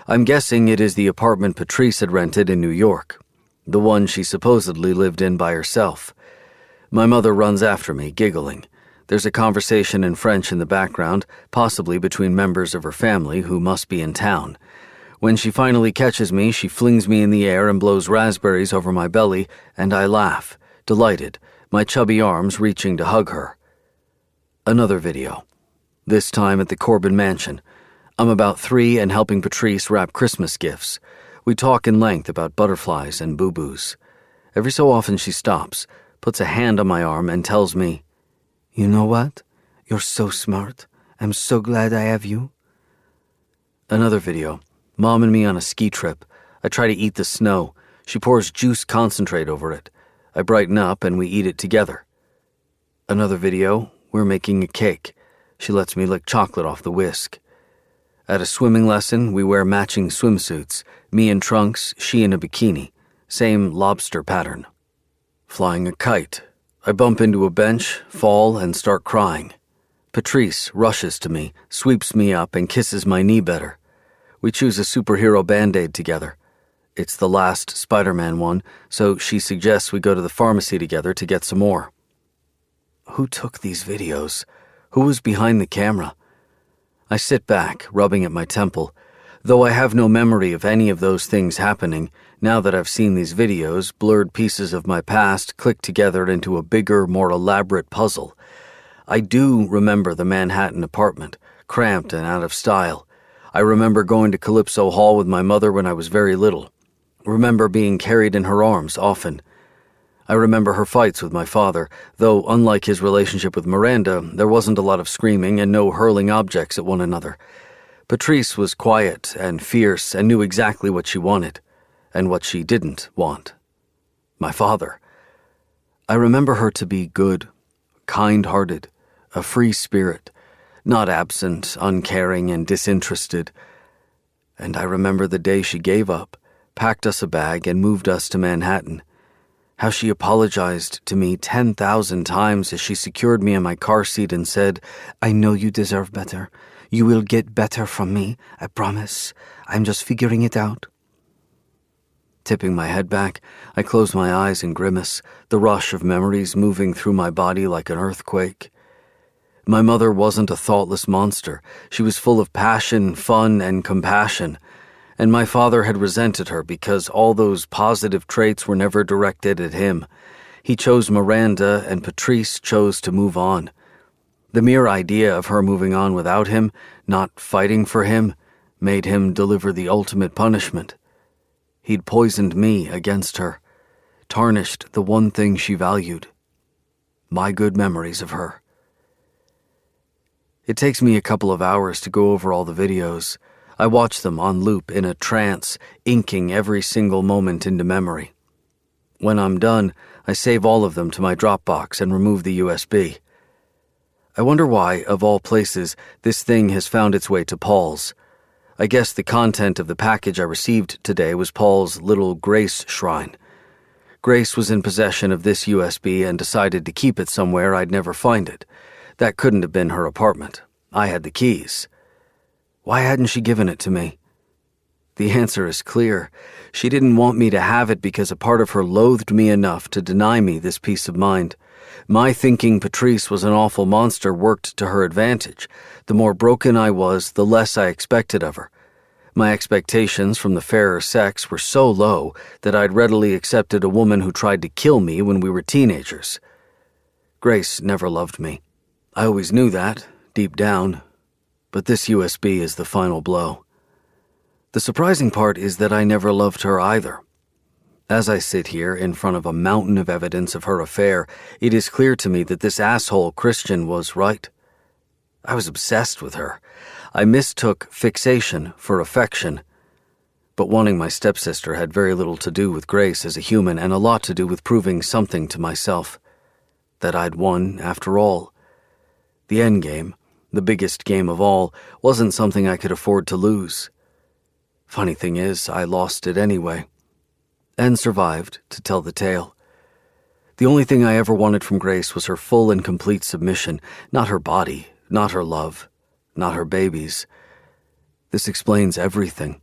I'm guessing it is the apartment Patrice had rented in New York, the one she supposedly lived in by herself. My mother runs after me, giggling. There's a conversation in French in the background, possibly between members of her family who must be in town. When she finally catches me, she flings me in the air and blows raspberries over my belly, and I laugh, delighted, my chubby arms reaching to hug her. Another video. This time at the Corbin mansion. I'm about 3 and helping Patrice wrap Christmas gifts. We talk in length about butterflies and boo-boos. Every so often she stops, puts a hand on my arm, and tells me, "You know what? You're so smart. I'm so glad I have you." Another video. Mom and me on a ski trip. I try to eat the snow. She pours juice concentrate over it. I brighten up and we eat it together. Another video. We're making a cake. She lets me lick chocolate off the whisk. At a swimming lesson, we wear matching swimsuits. Me in trunks, she in a bikini. Same lobster pattern. Flying a kite. I bump into a bench, fall, and start crying. Patrice rushes to me, sweeps me up, and kisses my knee better. We choose a superhero Band-Aid together. It's the last Spider-Man one, so she suggests we go to the pharmacy together to get some more. Who took these videos? Who was behind the camera? I sit back, rubbing at my temple. Though I have no memory of any of those things happening, now that I've seen these videos, blurred pieces of my past click together into a bigger, more elaborate puzzle. I do remember the Manhattan apartment, cramped and out of style. I remember going to Calypso Hall with my mother when I was very little. Remember being carried in her arms often. I remember her fights with my father, though unlike his relationship with Miranda, there wasn't a lot of screaming and no hurling objects at one another. Patrice was quiet and fierce and knew exactly what she wanted, and what she didn't want. My father. I remember her to be good, kind-hearted, a free spirit, not absent, uncaring, and disinterested. And I remember the day she gave up, packed us a bag, and moved us to Manhattan. How she apologized to me 10,000 times as she secured me in my car seat and said, "I know you deserve better. You will get better from me, I promise. I'm just figuring it out." Tipping my head back, I close my eyes and grimace, the rush of memories moving through my body like an earthquake. My mother wasn't a thoughtless monster. She was full of passion, fun, and compassion. And my father had resented her because all those positive traits were never directed at him. He chose Miranda, and Patrice chose to move on. The mere idea of her moving on without him, not fighting for him, made him deliver the ultimate punishment. He'd poisoned me against her, tarnished the one thing she valued, my good memories of her. It takes me a couple of hours to go over all the videos. I watch them on loop in a trance, inking every single moment into memory. When I'm done, I save all of them to my Dropbox and remove the USB. I wonder why, of all places, this thing has found its way to Paul's. I guess the content of the package I received today was Paul's little Grace shrine. Grace was in possession of this USB and decided to keep it somewhere I'd never find it. That couldn't have been her apartment. I had the keys. Why hadn't she given it to me? The answer is clear. She didn't want me to have it because a part of her loathed me enough to deny me this peace of mind. My thinking Patrice was an awful monster worked to her advantage. The more broken I was, the less I expected of her. My expectations from the fairer sex were so low that I'd readily accepted a woman who tried to kill me when we were teenagers. Grace never loved me. I always knew that, deep down. But this USB is the final blow. The surprising part is that I never loved her either. As I sit here in front of a mountain of evidence of her affair, it is clear to me that this asshole Christian was right. I was obsessed with her. I mistook fixation for affection. But wanting my stepsister had very little to do with Grace as a human and a lot to do with proving something to myself. That I'd won, after all. The endgame, the biggest game of all, wasn't something I could afford to lose. Funny thing is, I lost it anyway. And survived to tell the tale. The only thing I ever wanted from Grace was her full and complete submission, not her body, not her love, not her babies. This explains everything.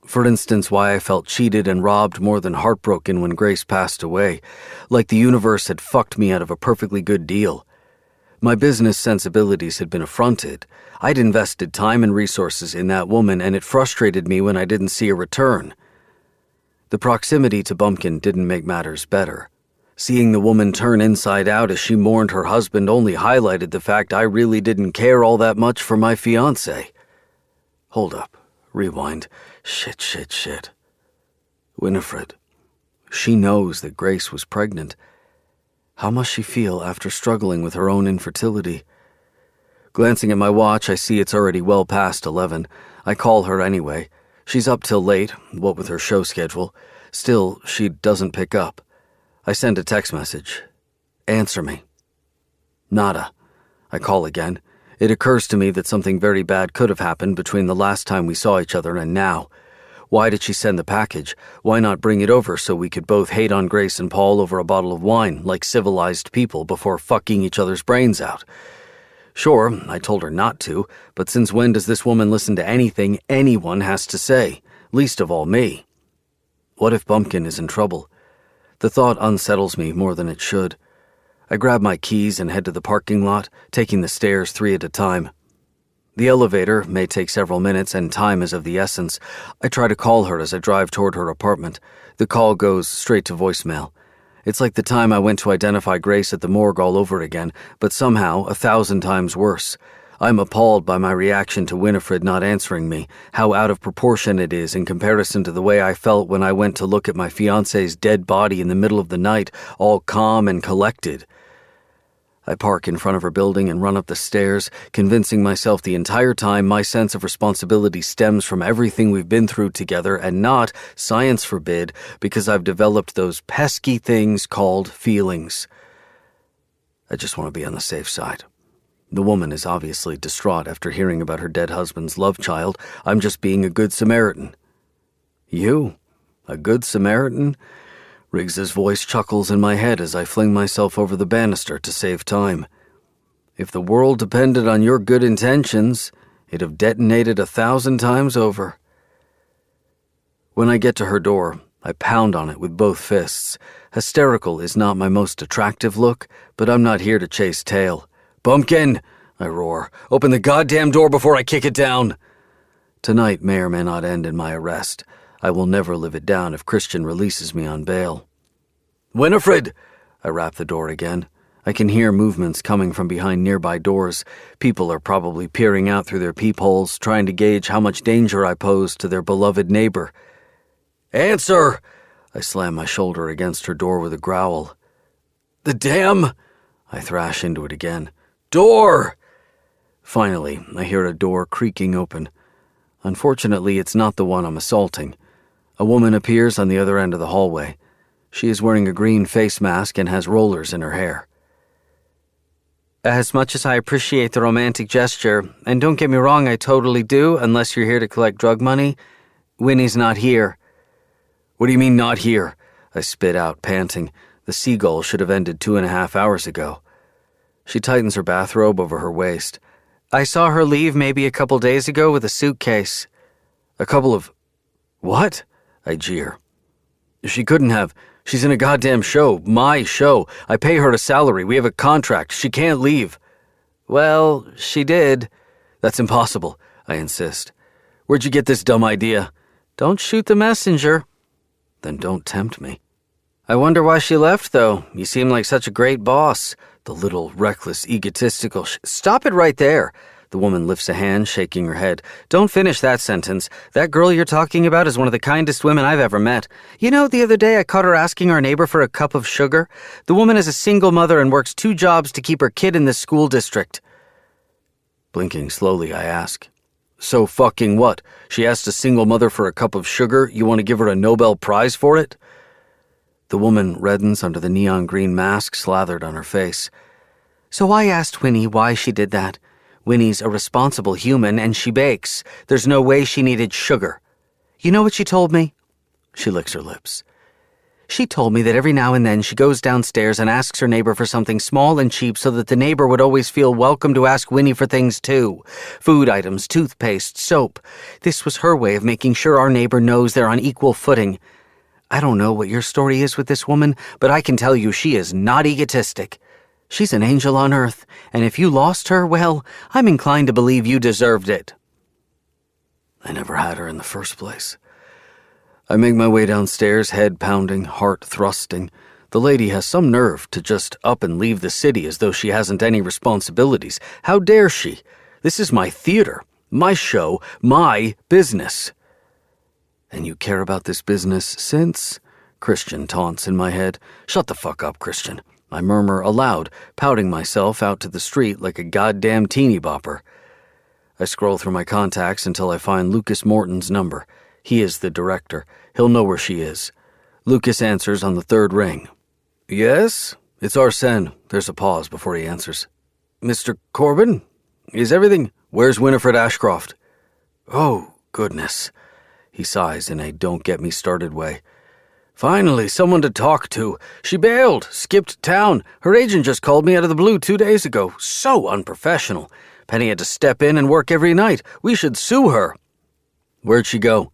For instance, why I felt cheated and robbed more than heartbroken when Grace passed away, like the universe had fucked me out of a perfectly good deal. My business sensibilities had been affronted. I'd invested time and resources in that woman, and it frustrated me when I didn't see a return. The proximity to Bumpkin didn't make matters better. Seeing the woman turn inside out as she mourned her husband only highlighted the fact I really didn't care all that much for my fiancé. Hold up. Rewind. Shit. Winifred. She knows that Grace was pregnant. How must she feel after struggling with her own infertility? Glancing at my watch, I see it's already well past 11. I call her anyway. She's up till late, what with her show schedule. Still, she doesn't pick up. I send a text message. Answer me. Nada. I call again. It occurs to me that something very bad could have happened between the last time we saw each other and now. Why did she send the package? Why not bring it over so we could both hate on Grace and Paul over a bottle of wine, like civilized people, before fucking each other's brains out? Sure, I told her not to, but since when does this woman listen to anything anyone has to say, least of all me? What if Bumpkin is in trouble? The thought unsettles me more than it should. I grab my keys and head to the parking lot, taking the stairs 3 at a time. The elevator may take several minutes, and time is of the essence. I try to call her as I drive toward her apartment. The call goes straight to voicemail. It's like the time I went to identify Grace at the morgue all over again, but somehow 1,000 times worse. I'm appalled by my reaction to Winifred not answering me, how out of proportion it is in comparison to the way I felt when I went to look at my fiancé's dead body in the middle of the night, all calm and collected. I park in front of her building and run up the stairs, convincing myself the entire time my sense of responsibility stems from everything we've been through together and not, science forbid, because I've developed those pesky things called feelings. I just want to be on the safe side. The woman is obviously distraught after hearing about her dead husband's love child. I'm just being a good Samaritan. You? A good Samaritan? Riggs's voice chuckles in my head as I fling myself over the banister to save time. If the world depended on your good intentions, it'd have detonated 1,000 times over. When I get to her door, I pound on it with both fists. Hysterical is not my most attractive look, but I'm not here to chase tail. "Bumpkin!" I roar. Open the goddamn door before I kick it down. Tonight may or may not end in my arrest. I will never live it down if Christian releases me on bail. Winifred! I rap the door again. I can hear movements coming from behind nearby doors. People are probably peering out through their peepholes, trying to gauge how much danger I pose to their beloved neighbor. Answer! I slam my shoulder against her door with a growl. The damn... I thrash into it again. Door! Finally, I hear a door creaking open. Unfortunately, it's not the one I'm assaulting. A woman appears on the other end of the hallway. She is wearing a green face mask and has rollers in her hair. As much as I appreciate the romantic gesture, and don't get me wrong, I totally do, unless you're here to collect drug money, Winnie's not here. What do you mean, not here? I spit out, panting. The seagull should have ended 2.5 hours ago. She tightens her bathrobe over her waist. I saw her leave maybe a couple days ago with a suitcase. A couple of... What? I jeer. She couldn't have. She's in a goddamn show. My show. I pay her a salary. We have a contract. She can't leave. Well, she did. That's impossible, I insist. Where'd you get this dumb idea? Don't shoot the messenger. Then don't tempt me. I wonder why she left, though. You seem like such a great boss. The little, reckless, egotistical... Stop it right there. The woman lifts a hand, shaking her head. Don't finish that sentence. That girl you're talking about is one of the kindest women I've ever met. You know, the other day I caught her asking our neighbor for a cup of sugar. The woman is a single mother and works 2 jobs to keep her kid in this school district. Blinking slowly, I ask. So fucking what? She asked a single mother for a cup of sugar? You want to give her a Nobel Prize for it? The woman reddens under the neon green mask slathered on her face. So I asked Winnie why she did that. Winnie's a responsible human and she bakes. There's no way she needed sugar. You know what she told me? She licks her lips. She told me that every now and then she goes downstairs and asks her neighbor for something small and cheap so that the neighbor would always feel welcome to ask Winnie for things too. Food items, toothpaste, soap. This was her way of making sure our neighbor knows they're on equal footing. I don't know what your story is with this woman, but I can tell you she is not egotistic. She's an angel on earth, and if you lost her, well, I'm inclined to believe you deserved it. I never had her in the first place. I make my way downstairs, head pounding, heart thrusting. The lady has some nerve to just up and leave the city as though she hasn't any responsibilities. How dare she? This is my theater, my show, my business. And you care about this business since? Christian taunts in my head. Shut the fuck up, Christian. I murmur aloud, pouting myself out to the street like a goddamn teeny bopper. I scroll through my contacts until I find Lucas Morton's number. He is the director. He'll know where she is. Lucas answers on the 3rd ring. Yes? It's Arsene. There's a pause before he answers. Mr. Corbin? Is everything... Where's Winifred Ashcroft? Oh, goodness. He sighs in a don't-get-me-started way. Finally, someone to talk to. She bailed, skipped town. Her agent just called me out of the blue 2 days ago. So unprofessional. Penny had to step in and work every night. We should sue her. Where'd she go?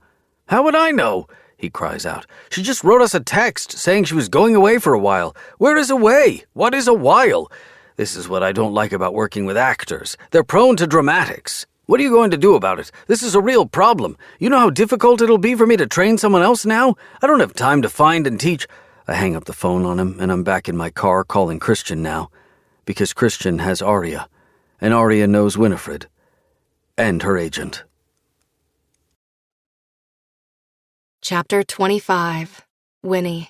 How would I know? He cries out. She just wrote us a text saying she was going away for a while. Where is away? What is a while? This is what I don't like about working with actors. They're prone to dramatics. What are you going to do about it? This is a real problem. You know how difficult it'll be for me to train someone else now? I don't have time to find and teach. I hang up the phone on him, and I'm back in my car calling Christian now. Because Christian has Aria, and Aria knows Winifred. And her agent. Chapter 25. Winnie.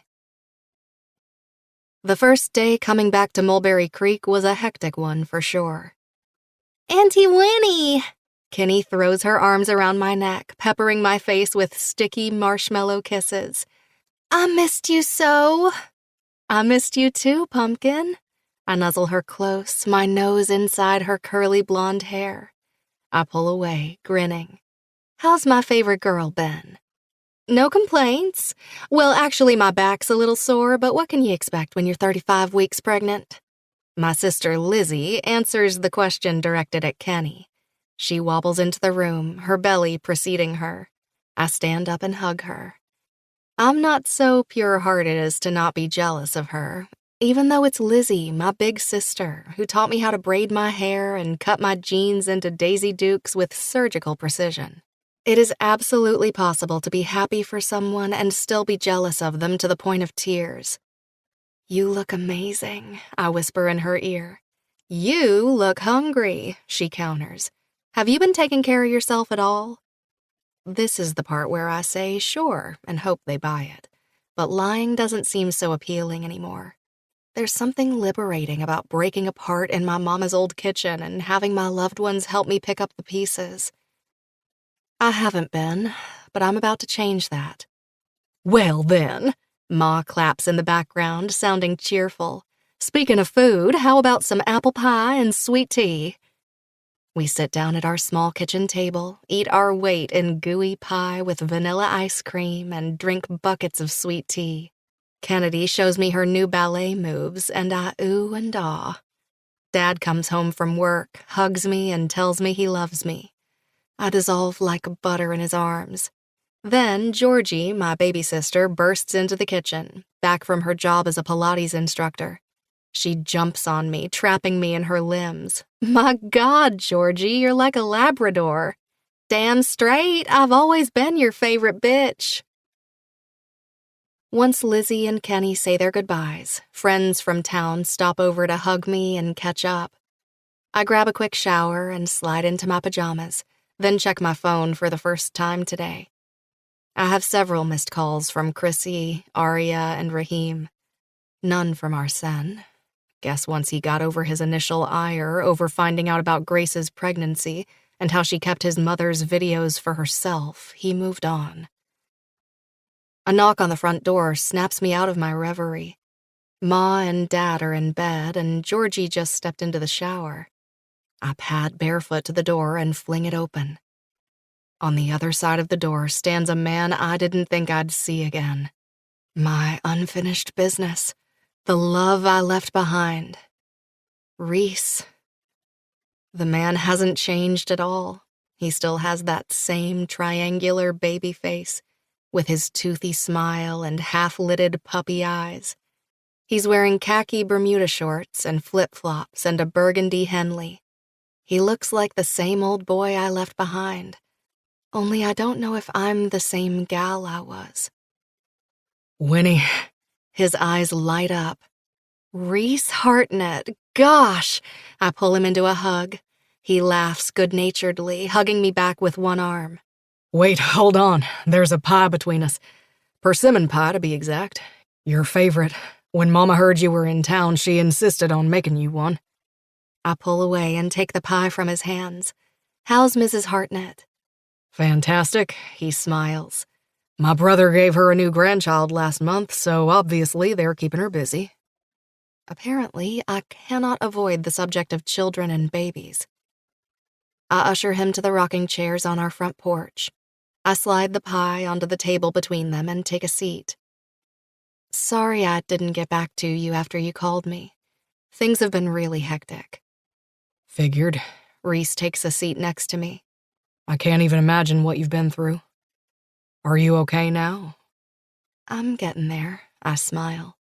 The first day coming back to Mulberry Creek was a hectic one for sure. Auntie Winnie! Kenny throws her arms around my neck, peppering my face with sticky marshmallow kisses. I missed you so. I missed you too, Pumpkin. I nuzzle her close, my nose inside her curly blonde hair. I pull away, grinning. How's my favorite girl been? No complaints. Well, actually, my back's a little sore, but what can you expect when you're 35 weeks pregnant? My sister Lizzie answers the question directed at Kenny. She wobbles into the room, her belly preceding her. I stand up and hug her. I'm not so pure-hearted as to not be jealous of her. even though it's Lizzie, my big sister, who taught me how to braid my hair and cut my jeans into Daisy Dukes with surgical precision. It is absolutely possible to be happy for someone and still be jealous of them to the point of tears. "You look amazing," I whisper in her ear. "You look hungry," she counters. "Have you been taking care of yourself at all?" This is the part where I say sure and hope they buy it. But lying doesn't seem so appealing anymore. There's something liberating about breaking apart in my mama's old kitchen and having my loved ones help me pick up the pieces. I haven't been, but I'm about to change that. "Well then," Ma claps in the background, sounding cheerful. "Speaking of food, how about some apple pie and sweet tea?" We sit down at our small kitchen table, eat our weight in gooey pie with vanilla ice cream, and drink buckets of sweet tea. Kennedy shows me her new ballet moves, and I ooh and ah. Dad comes home from work, hugs me, and tells me he loves me. I dissolve like butter in his arms. Then Georgie, my baby sister, bursts into the kitchen, back from her job as a Pilates instructor. She jumps on me, trapping me in her limbs. "My God, Georgie, you're like a Labrador." "Damn straight, I've always been your favorite bitch." Once Lizzie and Kenny say their goodbyes, friends from town stop over to hug me and catch up. I grab a quick shower and slide into my pajamas, then check my phone for the first time today. I have several missed calls from Chrissy, Arya, and Raheem. None from Arsene. Guess once he got over his initial ire over finding out about Grace's pregnancy and how she kept his mother's videos for herself, he moved on. A knock on the front door snaps me out of my reverie. Ma and Dad are in bed, and Georgie just stepped into the shower. I pad barefoot to the door and fling it open. On the other side of the door stands a man I didn't think I'd see again. My unfinished business. The love I left behind. Reese. The man hasn't changed at all. He still has that same triangular baby face, with his toothy smile and half-lidded puppy eyes. He's wearing khaki Bermuda shorts and flip-flops and a burgundy Henley. He looks like the same old boy I left behind. Only I don't know if I'm the same gal I was. "Winnie." His eyes light up. "Reese Hartnett, gosh!" I pull him into a hug. He laughs good-naturedly, hugging me back with one arm. "Wait, hold on. There's a pie between us. Persimmon pie, to be exact. Your favorite. When Mama heard you were in town, she insisted on making you one." I pull away and take the pie from his hands. "How's Mrs. Hartnett?" "Fantastic," he smiles. "My brother gave her a new grandchild last month, so obviously they're keeping her busy." Apparently, I cannot avoid the subject of children and babies. I usher him to the rocking chairs on our front porch. I slide the pie onto the table between them and take a seat. "Sorry I didn't get back to you after you called me. Things have been really hectic." "Figured." Reese takes a seat next to me. "I can't even imagine what you've been through. Are you okay now?" "I'm getting there," I smile.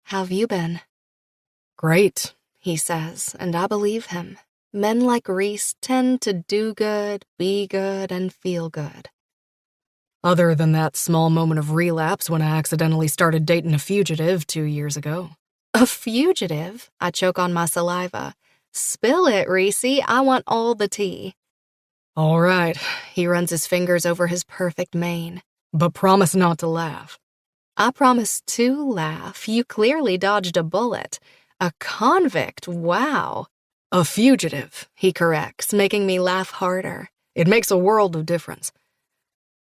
"How've you been?" "Great," he says, and I believe him. Men like Reese tend to do good, be good, and feel good. Other than that small moment of relapse when I accidentally started dating a fugitive 2 years ago. "A fugitive?" I choke on my saliva. "Spill it, Reese. I want all the tea." "All right." He runs his fingers over his perfect mane. "But promise not to laugh." "I promise to laugh. You clearly dodged a bullet. A convict, wow." "A fugitive," he corrects, making me laugh harder. "It makes a world of difference.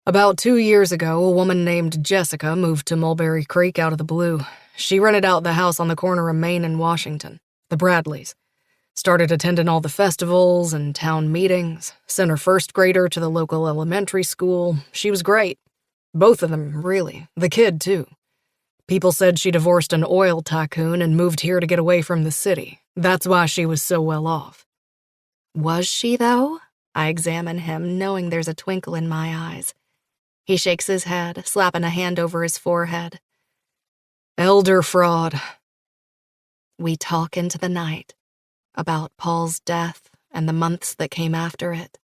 About 2 years ago, a woman named Jessica moved to Mulberry Creek out of the blue. She rented out the house on the corner of Main and Washington, the Bradleys. Started attending all the festivals and town meetings, sent her first grader to the local elementary school. She was great. Both of them, really. The kid, too. People said she divorced an oil tycoon and moved here to get away from the city. That's why she was so well off." "Was she, though?" I examine him, knowing there's a twinkle in my eyes. He shakes his head, slapping a hand over his forehead. "Elder fraud." We talk into the night about Paul's death and the months that came after it.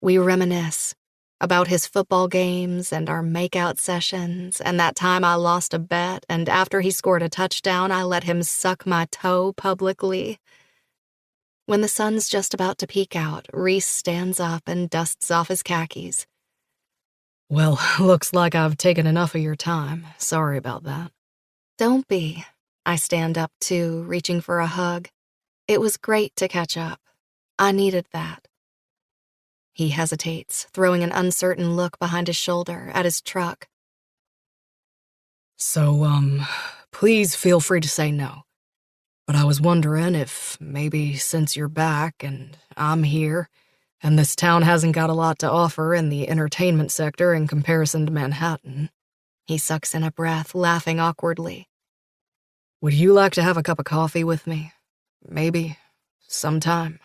We reminisce about his football games and our makeout sessions and that time I lost a bet and after he scored a touchdown, I let him suck my toe publicly. When the sun's just about to peek out, Reese stands up and dusts off his khakis. Well, looks like I've taken enough of your time. Sorry about that. Don't be. I stand up too, reaching for a hug. It was great to catch up. I needed that. He hesitates, throwing an uncertain look behind his shoulder at his truck. So, please feel free to say no. But I was wondering if maybe since you're back and I'm here, and this town hasn't got a lot to offer in the entertainment sector in comparison to Manhattan. He sucks in a breath, laughing awkwardly. Would you like to have a cup of coffee with me? Maybe. Sometime.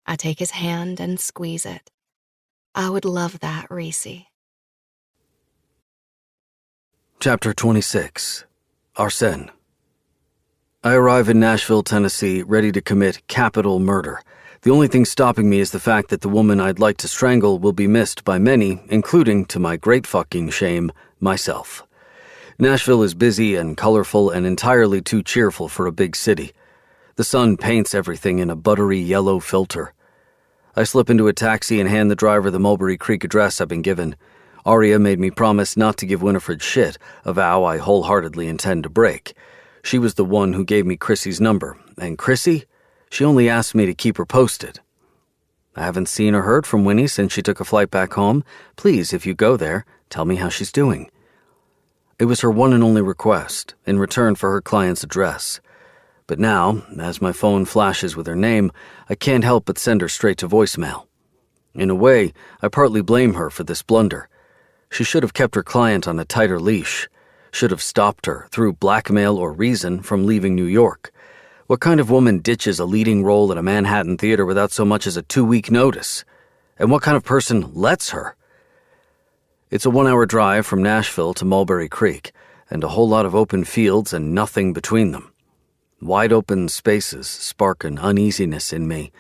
I take his hand and squeeze it. I would love that, Reese. Chapter 26. Arsène. I arrive in Nashville, Tennessee, ready to commit capital murder. The only thing stopping me is the fact that the woman I'd like to strangle will be missed by many, including, to my great fucking shame, myself. Nashville is busy and colorful and entirely too cheerful for a big city. The sun paints everything in a buttery yellow filter. I slip into a taxi and hand the driver the Mulberry Creek address I've been given. Aria made me promise not to give Winifred shit, a vow I wholeheartedly intend to break. She was the one who gave me Chrissy's number, and Chrissy? She only asked me to keep her posted. I haven't seen or heard from Winnie since she took a flight back home. Please, if you go there, tell me how she's doing. It was her one and only request, in return for her client's address. But now, as my phone flashes with her name, I can't help but send her straight to voicemail. In a way, I partly blame her for this blunder. She should have kept her client on a tighter leash. Should have stopped her, through blackmail or reason, from leaving New York. What kind of woman ditches a leading role at a Manhattan theater without so much as a 2-week notice? And what kind of person lets her? It's a 1-hour drive from Nashville to Mulberry Creek, and a whole lot of open fields and nothing between them. Wide open spaces spark an uneasiness in me.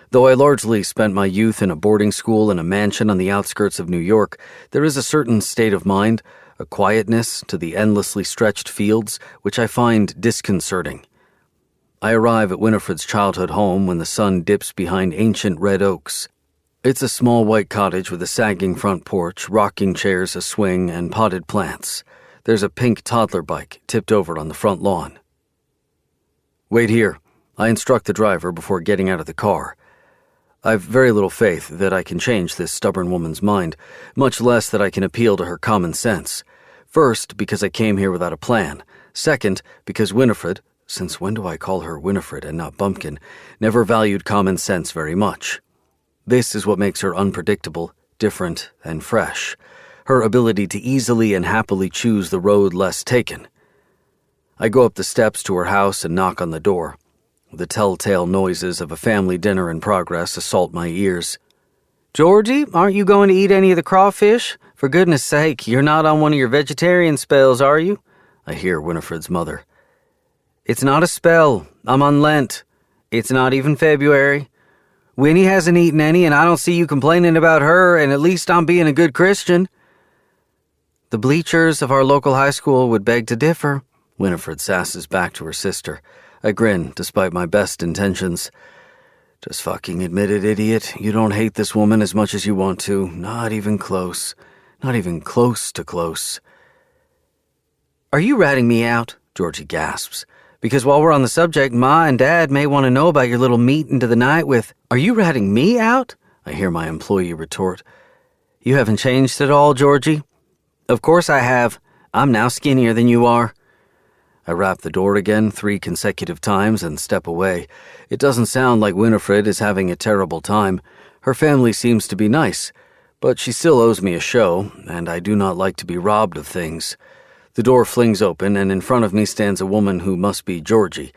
Though I largely spent my youth in a boarding school and a mansion on the outskirts of New York, there is a certain state of mind, a quietness to the endlessly stretched fields, which I find disconcerting. I arrive at Winifred's childhood home when the sun dips behind ancient red oaks. It's a small white cottage with a sagging front porch, rocking chairs, a swing, and potted plants. There's a pink toddler bike tipped over on the front lawn. Wait here, I instruct the driver before getting out of the car. I've very little faith that I can change this stubborn woman's mind, much less that I can appeal to her common sense. First, because I came here without a plan. Second, because Winifred, since when do I call her Winifred and not Bumpkin, never valued common sense very much. This is what makes her unpredictable, different, and fresh. Her ability to easily and happily choose the road less taken. I go up the steps to her house and knock on the door. The telltale noises of a family dinner in progress assault my ears. Georgie, aren't you going to eat any of the crawfish? For goodness sake, you're not on one of your vegetarian spells, are you? I hear Winifred's mother. It's not a spell. I'm on Lent. It's not even February. Winnie hasn't eaten any, and I don't see you complaining about her, and at least I'm being a good Christian. The bleachers of our local high school would beg to differ. Winifred sasses back to her sister. I grin, despite my best intentions. Just fucking admit it, idiot. You don't hate this woman as much as you want to. Not even close. Not even close to close. Are you ratting me out? Georgie gasps. Because while we're on the subject, Ma and Dad may want to know about your little meet into the night with... Are you ratting me out? I hear my employee retort. You haven't changed at all, Georgie. Of course I have. I'm now skinnier than you are. I rap the door again 3 consecutive times and step away. It doesn't sound like Winifred is having a terrible time. Her family seems to be nice, but she still owes me a show, and I do not like to be robbed of things. The door flings open, and in front of me stands a woman who must be Georgie.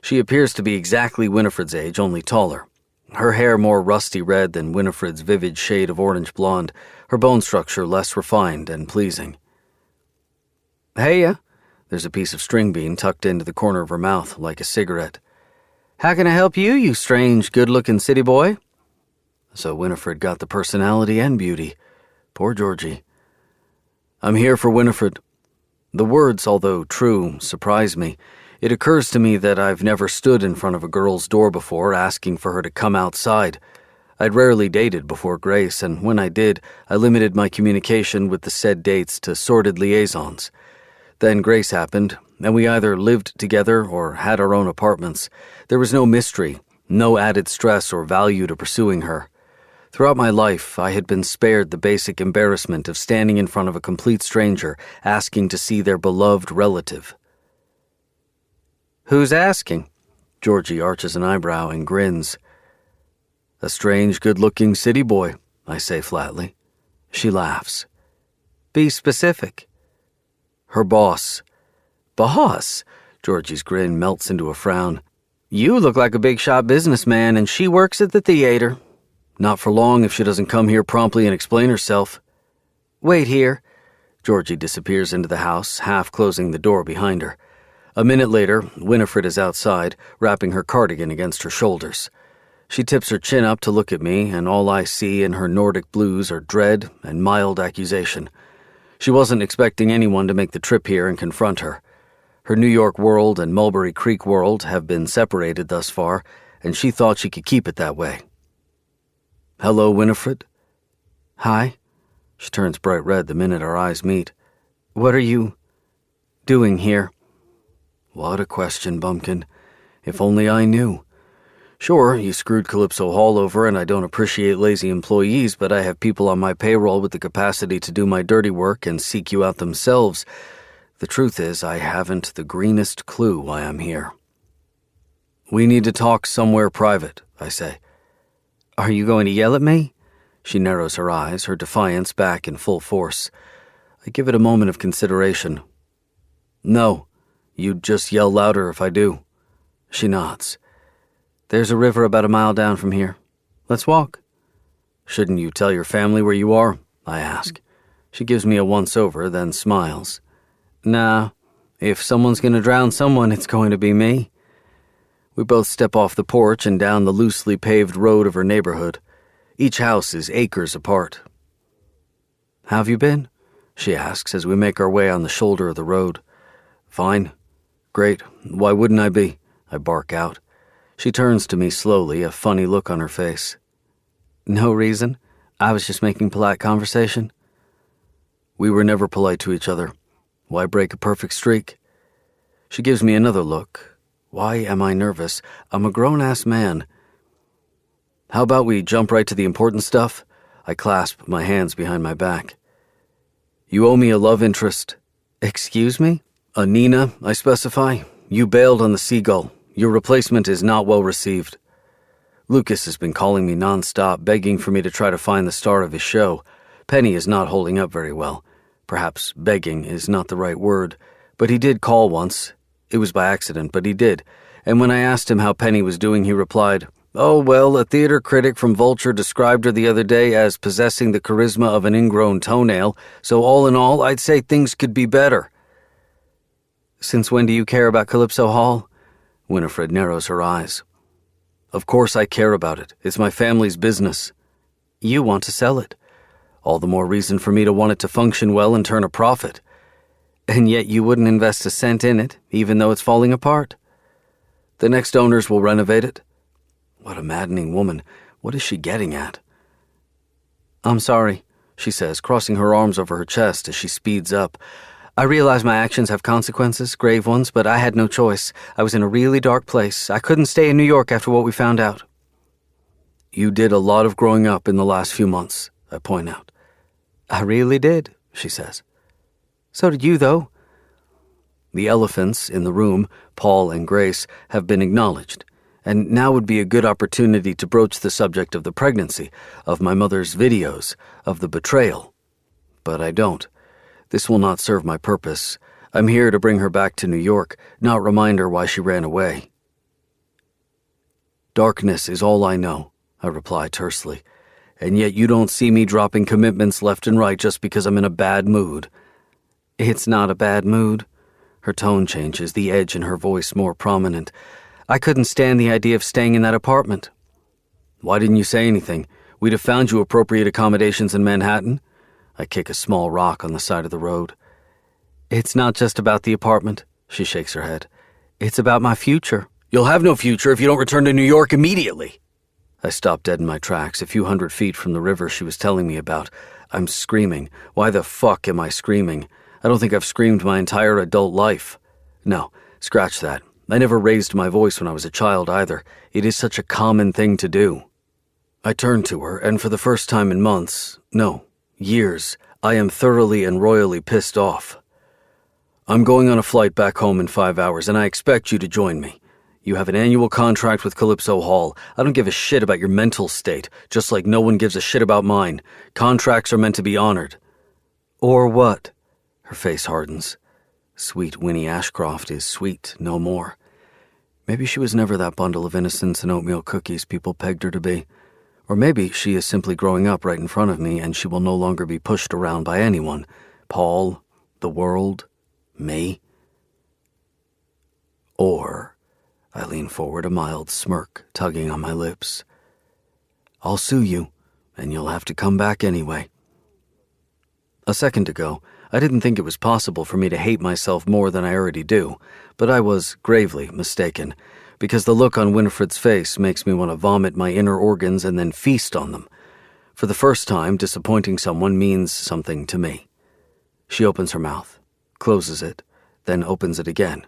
She appears to be exactly Winifred's age, only taller. Her hair more rusty red than Winifred's vivid shade of orange blonde, her bone structure less refined and pleasing. Heya. There's a piece of string bean tucked into the corner of her mouth like a cigarette. How can I help you, you strange, good-looking city boy? So Winifred got the personality and beauty. Poor Georgie. I'm here for Winifred. The words, although true, surprise me. It occurs to me that I've never stood in front of a girl's door before asking for her to come outside. I'd rarely dated before Grace, and when I did, I limited my communication with the said dates to sordid liaisons. Then Grace happened, and we either lived together or had our own apartments. There was no mystery, no added stress or value to pursuing her. Throughout my life, I had been spared the basic embarrassment of standing in front of a complete stranger asking to see their beloved relative. Who's asking? Georgie arches an eyebrow and grins. A strange, good-looking city boy, I say flatly. She laughs. Be specific. Her boss. Boss? Georgie's grin melts into a frown. You look like a big-shot businessman, and she works at the theater. Not for long if she doesn't come here promptly and explain herself. Wait here. Georgie disappears into the house, half closing the door behind her. A minute later, Winifred is outside, wrapping her cardigan against her shoulders. She tips her chin up to look at me, and all I see in her Nordic blues are dread and mild accusation. She wasn't expecting anyone to make the trip here and confront her. Her New York world and Mulberry Creek world have been separated thus far, and she thought she could keep it that way. Hello, Winifred. Hi. She turns bright red the minute our eyes meet. What are you doing here? What a question, Bumpkin. If only I knew. Sure, you screwed Calypso Hall over and I don't appreciate lazy employees, but I have people on my payroll with the capacity to do my dirty work and seek you out themselves. The truth is, I haven't the greenest clue why I'm here. We need to talk somewhere private, I say. Are you going to yell at me? She narrows her eyes, her defiance back in full force. I give it a moment of consideration. No, you'd just yell louder if I do. She nods. There's a river about a mile down from here. Let's walk. Shouldn't you tell your family where you are? I ask. She gives me a once-over, then smiles. Nah, if someone's going to drown someone, it's going to be me. We both step off the porch and down the loosely paved road of her neighborhood. Each house is acres apart. How have you been? She asks as we make our way on the shoulder of the road. Fine. Great. Why wouldn't I be? I bark out. She turns to me slowly, a funny look on her face. No reason. I was just making polite conversation. We were never polite to each other. Why break a perfect streak? She gives me another look. Why am I nervous? I'm a grown-ass man. How about we jump right to the important stuff? I clasp my hands behind my back. You owe me a love interest. Excuse me? A Nina, I specify. You bailed on the Seagull. Your replacement is not well received. Lucas has been calling me nonstop, begging for me to try to find the star of his show. Penny is not holding up very well. Perhaps begging is not the right word, but he did call once. It was by accident, but he did. And when I asked him how Penny was doing, he replied, "Oh, well, a theater critic from Vulture described her the other day as possessing the charisma of an ingrown toenail, so all in all, I'd say things could be better." Since when do you care about Calypso Hall? Winifred narrows her eyes. Of course I care about it. It's my family's business. You want to sell it. All the more reason for me to want it to function well and turn a profit. And yet you wouldn't invest a cent in it, even though it's falling apart. The next owners will renovate it. What a maddening woman. What is she getting at? I'm sorry, she says, crossing her arms over her chest as she speeds up. I realize my actions have consequences, grave ones, but I had no choice. I was in a really dark place. I couldn't stay in New York after what we found out. You did a lot of growing up in the last few months, I point out. I really did, she says. So did you, though. The elephants in the room, Paul and Grace, have been acknowledged, and now would be a good opportunity to broach the subject of the pregnancy, of my mother's videos, of the betrayal. But I don't. This will not serve my purpose. I'm here to bring her back to New York, not remind her why she ran away. Darkness is all I know, I reply tersely, and yet you don't see me dropping commitments left and right just because I'm in a bad mood. It's not a bad mood. Her tone changes, the edge in her voice more prominent. I couldn't stand the idea of staying in that apartment. Why didn't you say anything? We'd have found you appropriate accommodations in Manhattan. I kick a small rock on the side of the road. It's not just about the apartment, she shakes her head. It's about my future. You'll have no future if you don't return to New York immediately. I stop dead in my tracks, a few hundred feet from the river she was telling me about. I'm screaming. Why the fuck am I screaming? I don't think I've screamed my entire adult life. No, scratch that. I never raised my voice when I was a child either. It is such a common thing to do. I turn to her, and for the first time in months, no, years, I am thoroughly and royally pissed off. I'm going on a flight back home in 5 hours, and I expect you to join me. You have an annual contract with Calypso Hall. I don't give a shit about your mental state, just like no one gives a shit about mine. Contracts are meant to be honored. Or what? Her face hardens. Sweet Winnie Ashcroft is sweet no more. Maybe she was never that bundle of innocence and oatmeal cookies people pegged her to be. Or maybe she is simply growing up right in front of me and she will no longer be pushed around by anyone. Paul, the world, me. Or, I lean forward, a mild smirk tugging on my lips. I'll sue you, and you'll have to come back anyway. A second ago, I didn't think it was possible for me to hate myself more than I already do, but I was gravely mistaken, because the look on Winifred's face makes me want to vomit my inner organs and then feast on them. For the first time, disappointing someone means something to me. She opens her mouth, closes it, then opens it again.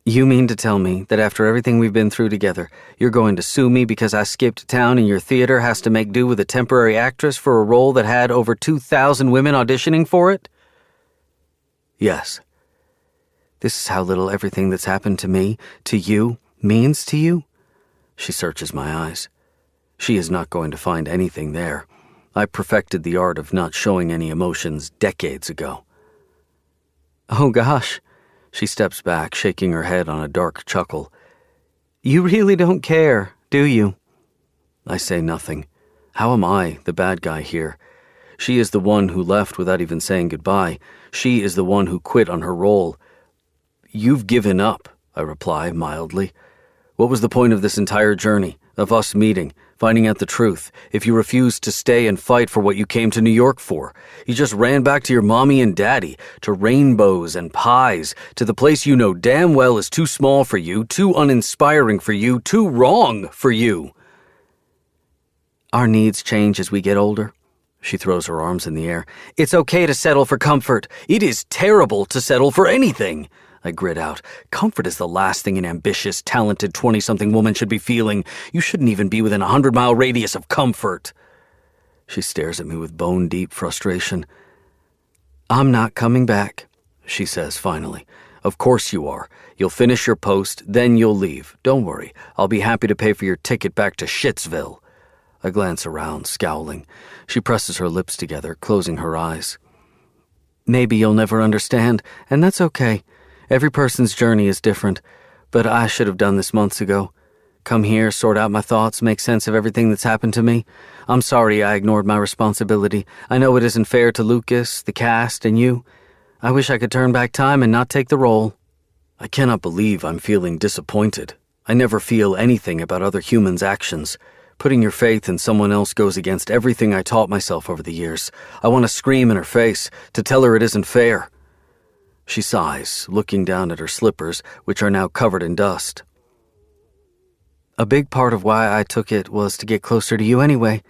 You mean to tell me that after everything we've been through together, you're going to sue me because I skipped town and your theater has to make do with a temporary actress for a role that had over 2,000 women auditioning for it? Yes. This is how little everything that's happened to me, to you, means to you? She searches my eyes. She is not going to find anything there. I perfected the art of not showing any emotions decades ago. Oh gosh. She steps back, shaking her head on a dark chuckle. You really don't care, do you? I say nothing. How am I, the bad guy here? She is the one who left without even saying goodbye. She is the one who quit on her role. You've given up, I reply mildly. What was the point of this entire journey, of us meeting, finding out the truth, if you refused to stay and fight for what you came to New York for? You just ran back to your mommy and daddy, to rainbows and pies, to the place you know damn well is too small for you, too uninspiring for you, too wrong for you. Our needs change as we get older. She throws her arms in the air. It's okay to settle for comfort. It is terrible to settle for anything. I grit out. Comfort is the last thing an ambitious, talented 20-something woman should be feeling. You shouldn't even be within a 100-mile radius of comfort. She stares at me with bone-deep frustration. I'm not coming back, she says finally. Of course you are. You'll finish your post, then you'll leave. Don't worry. I'll be happy to pay for your ticket back to Shitsville. I glance around, scowling. She presses her lips together, closing her eyes. Maybe you'll never understand, and that's okay. Every person's journey is different, but I should have done this months ago. Come here, sort out my thoughts, make sense of everything that's happened to me. I'm sorry I ignored my responsibility. I know it isn't fair to Lucas, the cast, and you. I wish I could turn back time and not take the role. I cannot believe I'm feeling disappointed. I never feel anything about other humans' actions. Putting your faith in someone else goes against everything I taught myself over the years. I want to scream in her face, to tell her it isn't fair. She sighs, looking down at her slippers, which are now covered in dust. A big part of why I took it was to get closer to you anyway,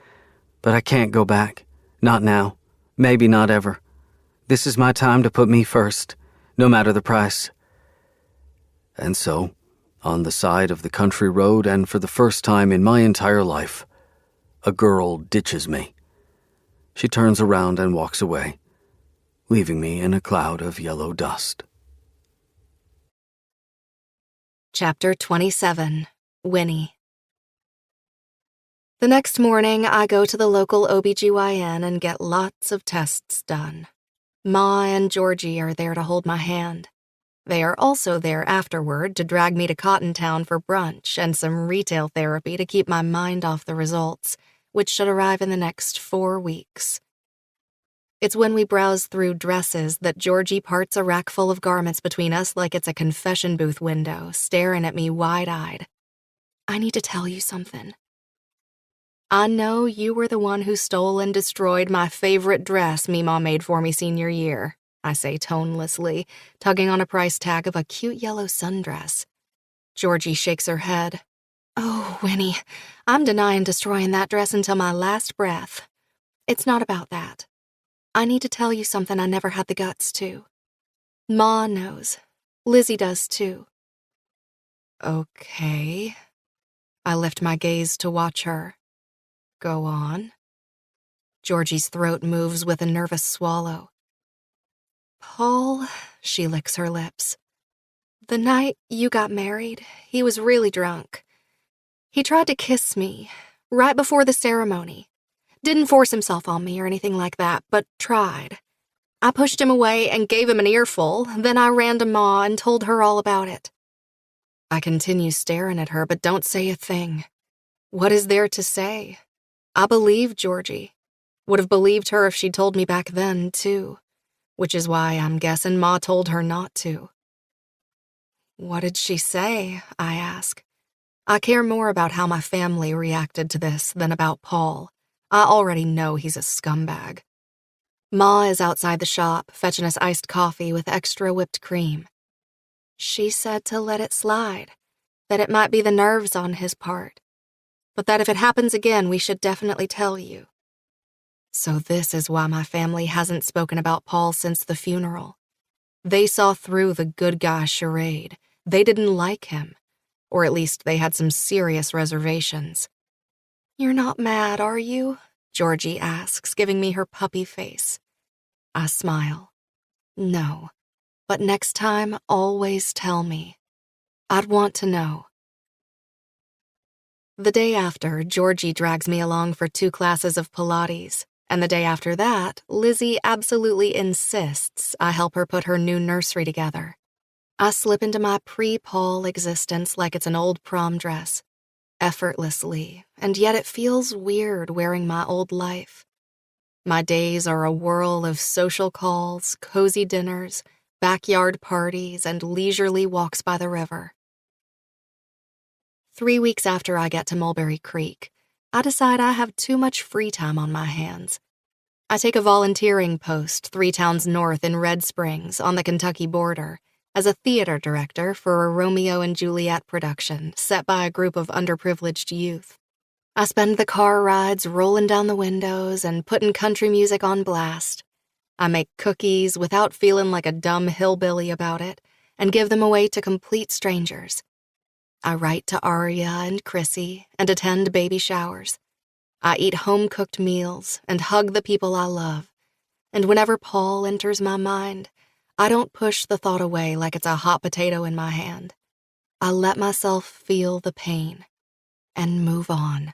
but I can't go back. Not now. Maybe not ever. This is my time to put me first, no matter the price. And so, on the side of the country road, and for the first time in my entire life, a girl ditches me. She turns around and walks away, leaving me in a cloud of yellow dust. Chapter 27. Winnie. The next morning, I go to the local OBGYN and get lots of tests done. Ma and Georgie are there to hold my hand. They are also there afterward to drag me to Cottontown for brunch and some retail therapy to keep my mind off the results, which should arrive in the next 4 weeks. It's when we browse through dresses that Georgie parts a rack full of garments between us like it's a confession booth window, staring at me wide-eyed. I need to tell you something. I know you were the one who stole and destroyed my favorite dress Meemaw made for me senior year, I say tonelessly, tugging on a price tag of a cute yellow sundress. Georgie shakes her head. Oh, Winnie, I'm denying destroying that dress until my last breath. It's not about that. I need to tell you something I never had the guts to. Ma knows. Lizzie does too. Okay. I lift my gaze to watch her. Go on. Georgie's throat moves with a nervous swallow. Paul, she licks her lips. The night you got married, he was really drunk. He tried to kiss me, right before the ceremony. Didn't force himself on me or anything like that, but tried. I pushed him away and gave him an earful, then I ran to Ma and told her all about it. I continue staring at her, but don't say a thing. What is there to say? I believe Georgie. Would have believed her if she'd told me back then, too. Which is why I'm guessing Ma told her not to. What did she say? I ask. I care more about how my family reacted to this than about Paul. I already know he's a scumbag. Ma is outside the shop, fetching us iced coffee with extra whipped cream. She said to let it slide, that it might be the nerves on his part, but that if it happens again, we should definitely tell you. So this is why my family hasn't spoken about Paul since the funeral. They saw through the good guy charade. They didn't like him, or at least they had some serious reservations. You're not mad, are you? Georgie asks, giving me her puppy face. I smile. No, but next time, always tell me. I'd want to know. The day after, Georgie drags me along for 2 classes of Pilates, and the day after that, Lizzie absolutely insists I help her put her new nursery together. I slip into my pre-Paul existence like it's an old prom dress, effortlessly, and yet it feels weird wearing my old life. My days are a whirl of social calls, cozy dinners, backyard parties, and leisurely walks by the river. 3 weeks after I get to Mulberry Creek, I decide I have too much free time on my hands. I take a volunteering post 3 towns north in Red Springs on the Kentucky border as a theater director for a Romeo and Juliet production set by a group of underprivileged youth. I spend the car rides rolling down the windows and putting country music on blast. I make cookies without feeling like a dumb hillbilly about it and give them away to complete strangers. I write to Aria and Chrissy and attend baby showers. I eat home-cooked meals and hug the people I love. And whenever Paul enters my mind, I don't push the thought away like it's a hot potato in my hand. I let myself feel the pain and move on.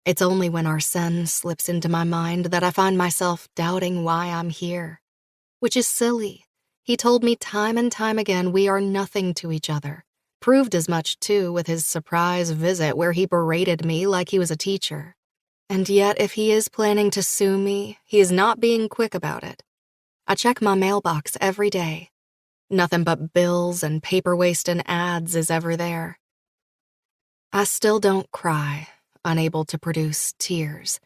It's only when Arsène slips into my mind that I find myself doubting why I'm here. Which is silly. He told me time and time again we are nothing to each other. Proved as much, too, with his surprise visit where he berated me like he was a teacher. And yet, if he is planning to sue me, he is not being quick about it. I check my mailbox every day. Nothing but bills and paper waste and ads is ever there. I still don't cry, unable to produce tears,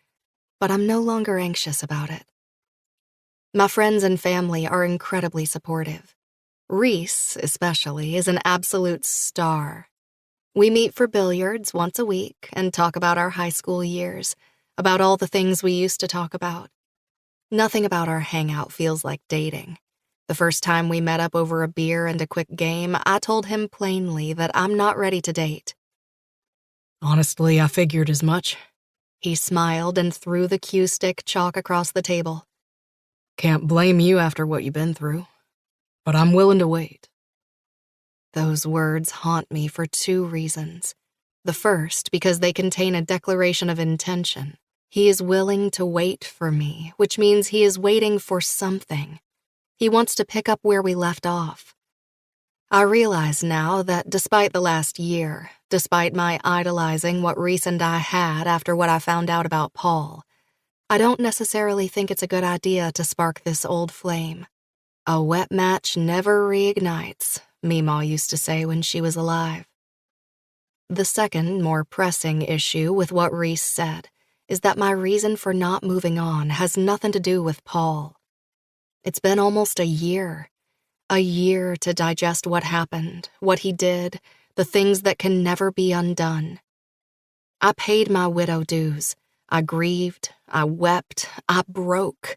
but I'm no longer anxious about it. My friends and family are incredibly supportive. Reese, especially, is an absolute star. We meet for billiards once a week and talk about our high school years, about all the things we used to talk about. Nothing about our hangout feels like dating. The first time we met up over a beer and a quick game, I told him plainly that I'm not ready to date. Honestly, I figured as much. He smiled and threw the cue stick chalk across the table. Can't blame you after what you've been through. But I'm willing to wait. Those words haunt me for 2 reasons. The first, because they contain a declaration of intention. He is willing to wait for me, which means he is waiting for something. He wants to pick up where we left off. I realize now that despite the last year, despite my idolizing what Reese and I had after what I found out about Paul, I don't necessarily think it's a good idea to spark this old flame. A wet match never reignites, Meemaw used to say when she was alive. The second, more pressing issue with what Reese said is that my reason for not moving on has nothing to do with Paul. It's been almost a year to digest what happened, what he did, the things that can never be undone. I paid my widow dues. I grieved, I wept, I broke,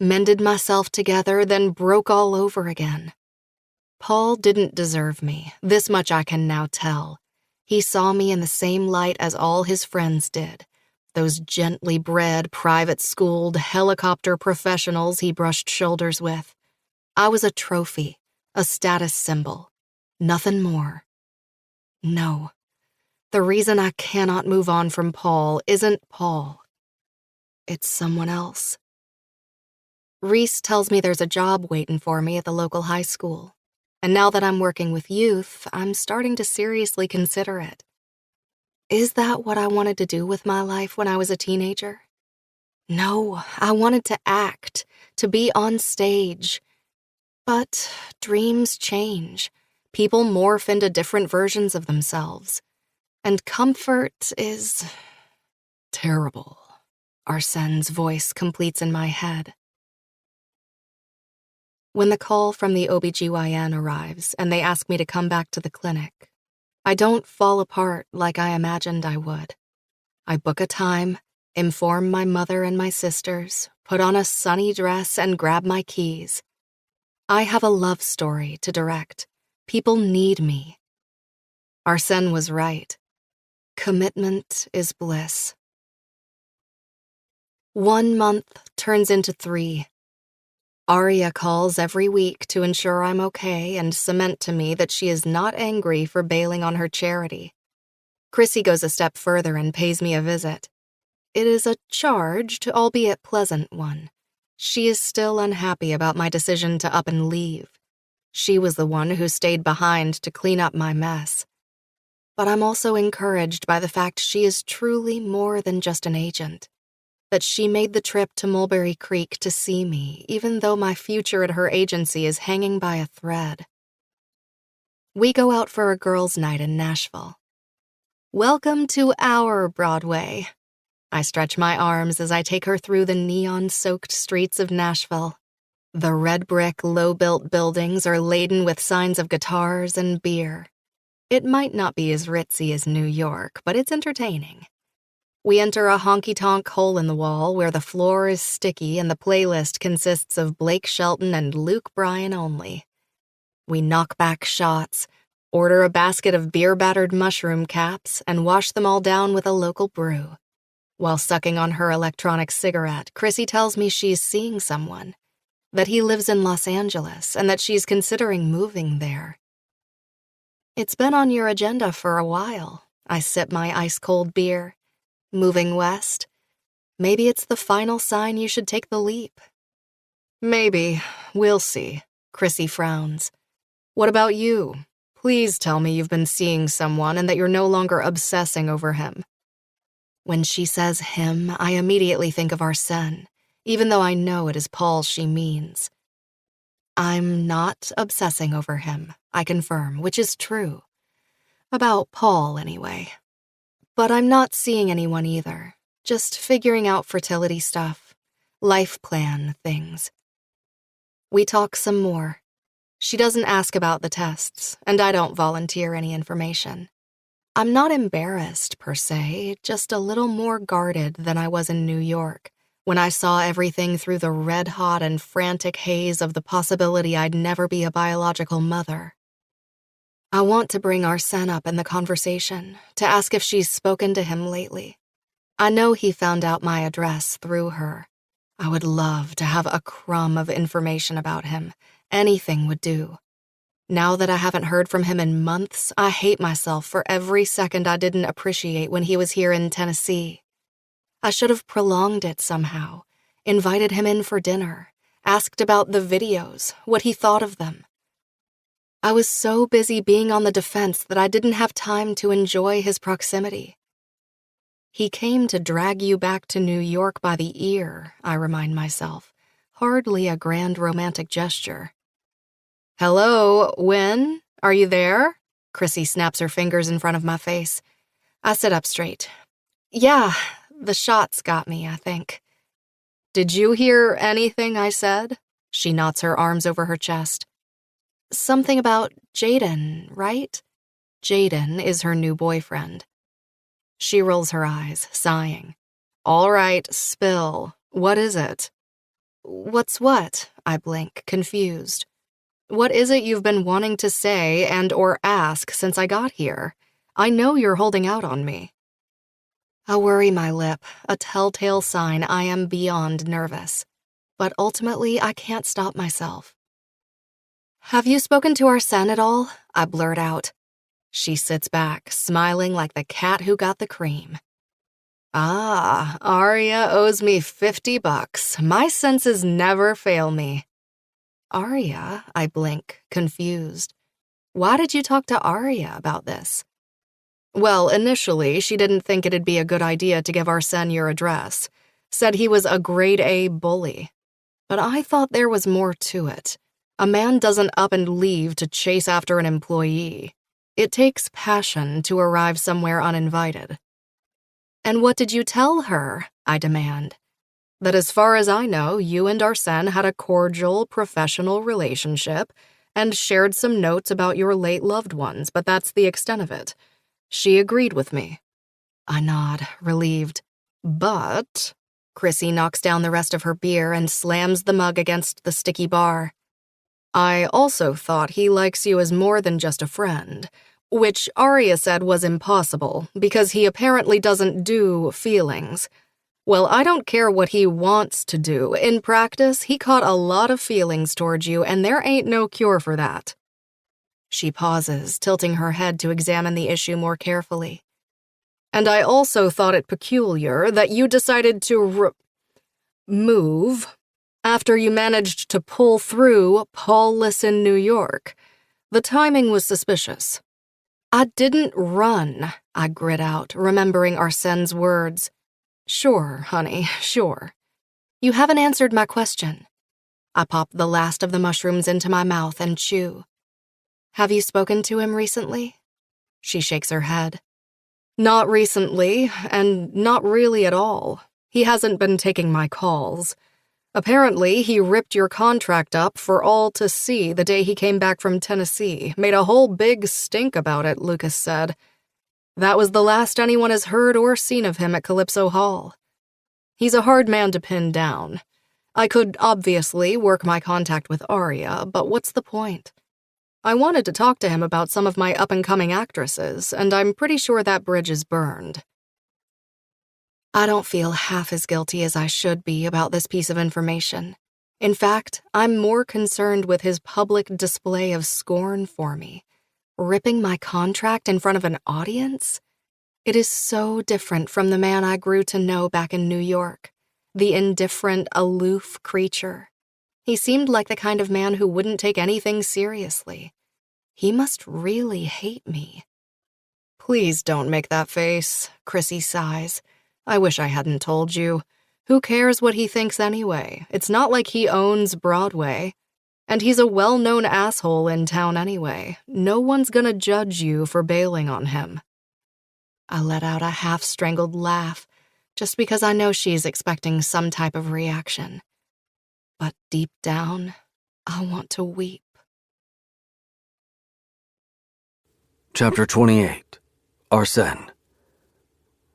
mended myself together, then broke all over again. Paul didn't deserve me, this much I can now tell. He saw me in the same light as all his friends did, those gently bred, private-schooled, helicopter professionals he brushed shoulders with. I was a trophy, a status symbol, nothing more. No. The reason I cannot move on from Paul isn't Paul. It's someone else. Reese tells me there's a job waiting for me at the local high school. And now that I'm working with youth, I'm starting to seriously consider it. Is that what I wanted to do with my life when I was a teenager? No, I wanted to act, to be on stage. But dreams change. People morph into different versions of themselves. And comfort is terrible. Arsene's voice completes in my head. When the call from the OBGYN arrives and they ask me to come back to the clinic, I don't fall apart like I imagined I would. I book a time, inform my mother and my sisters, put on a sunny dress, and grab my keys. I have a love story to direct. People need me. Arsene was right. Commitment is bliss. 1 month turns into 3. Aria calls every week to ensure I'm okay and cement to me that she is not angry for bailing on her charity. Chrissy goes a step further and pays me a visit. It is a charged, albeit pleasant one. She is still unhappy about my decision to up and leave. She was the one who stayed behind to clean up my mess. But I'm also encouraged by the fact she is truly more than just an agent. That she made the trip to Mulberry Creek to see me, even though my future at her agency is hanging by a thread. We go out for a girls' night in Nashville. Welcome to our Broadway. I stretch my arms as I take her through the neon-soaked streets of Nashville. The red brick, low-built buildings are laden with signs of guitars and beer. It might not be as ritzy as New York, but it's entertaining. We enter a honky-tonk hole in the wall where the floor is sticky and the playlist consists of Blake Shelton and Luke Bryan only. We knock back shots, order a basket of beer-battered mushroom caps, and wash them all down with a local brew. While sucking on her electronic cigarette, Chrissy tells me she's seeing someone, that he lives in Los Angeles and that she's considering moving there. It's been on your agenda for a while. I sip my ice-cold beer. Moving west? Maybe it's the final sign you should take the leap. Maybe. We'll see. Chrissy frowns. What about you? Please tell me you've been seeing someone and that you're no longer obsessing over him. When she says him, I immediately think of Arsene, even though I know it is Paul she means. I'm not obsessing over him, I confirm, which is true. About Paul, anyway. But I'm not seeing anyone either, just figuring out fertility stuff, life plan things. We talk some more. She doesn't ask about the tests, and I don't volunteer any information. I'm not embarrassed, per se, just a little more guarded than I was in New York, when I saw everything through the red-hot and frantic haze of the possibility I'd never be a biological mother. I want to bring Arsene up in the conversation, to ask if she's spoken to him lately. I know he found out my address through her. I would love to have a crumb of information about him. Anything would do. Now that I haven't heard from him in months, I hate myself for every second I didn't appreciate when he was here in Tennessee. I should have prolonged it somehow, invited him in for dinner, asked about the videos, what he thought of them. I was so busy being on the defense that I didn't have time to enjoy his proximity. He came to drag you back to New York by the ear, I remind myself. Hardly a grand romantic gesture. Hello, Wynn? Are you there? Chrissy snaps her fingers in front of my face. I sit up straight. Yeah, the shots got me, I think. Did you hear anything I said? She knots her arms over her chest. Something about Jaden, right? Jaden is her new boyfriend. She rolls her eyes, sighing. All right, spill. What is it? What's what? I blink, confused. What is it you've been wanting to say and or ask since I got here? I know you're holding out on me. I worry my lip, a telltale sign I am beyond nervous. But ultimately, I can't stop myself. Have you spoken to our Shen at all? I blurt out. She sits back, smiling like the cat who got the cream. Ah, Arya owes me $50. My senses never fail me. Arya? I blink, confused. Why did you talk to Arya about this? Well, initially, she didn't think it'd be a good idea to give our Shen your address. Said he was a grade A bully. But I thought there was more to it. A man doesn't up and leave to chase after an employee. It takes passion to arrive somewhere uninvited. And what did you tell her? I demand. That as far as I know, you and Arsène had a cordial, professional relationship and shared some notes about your late loved ones, but that's the extent of it. She agreed with me. I nod, relieved. But... Chrissy knocks down the rest of her beer and slams the mug against the sticky bar. I also thought he likes you as more than just a friend, which Arya said was impossible because he apparently doesn't do feelings. Well, I don't care what he wants to do. In practice, he caught a lot of feelings towards you, and there ain't no cure for that. She pauses, tilting her head to examine the issue more carefully. And I also thought it peculiar that you decided to move after you managed to pull through Paul-less in New York. The timing was suspicious. I didn't run, I grit out, remembering Arsene's words. Sure, honey, sure. You haven't answered my question. I pop the last of the mushrooms into my mouth and chew. Have you spoken to him recently? She shakes her head. Not recently, and not really at all. He hasn't been taking my calls. Apparently, he ripped your contract up for all to see the day he came back from Tennessee. Made a whole big stink about it, Lucas said. That was the last anyone has heard or seen of him at Calypso Hall. He's a hard man to pin down. I could obviously work my contact with Arya, but what's the point? I wanted to talk to him about some of my up-and-coming actresses, and I'm pretty sure that bridge is burned. I don't feel half as guilty as I should be about this piece of information. In fact, I'm more concerned with his public display of scorn for me. Ripping my contract in front of an audience? It is so different from the man I grew to know back in New York. The indifferent, aloof creature. He seemed like the kind of man who wouldn't take anything seriously. He must really hate me. Please don't make that face, Chrissy sighs. I wish I hadn't told you. Who cares what he thinks anyway? It's not like he owns Broadway. And he's a well-known asshole in town anyway. No one's gonna judge you for bailing on him. I let out a half-strangled laugh, just because I know she's expecting some type of reaction. But deep down, I want to weep. Chapter 28. Arsène.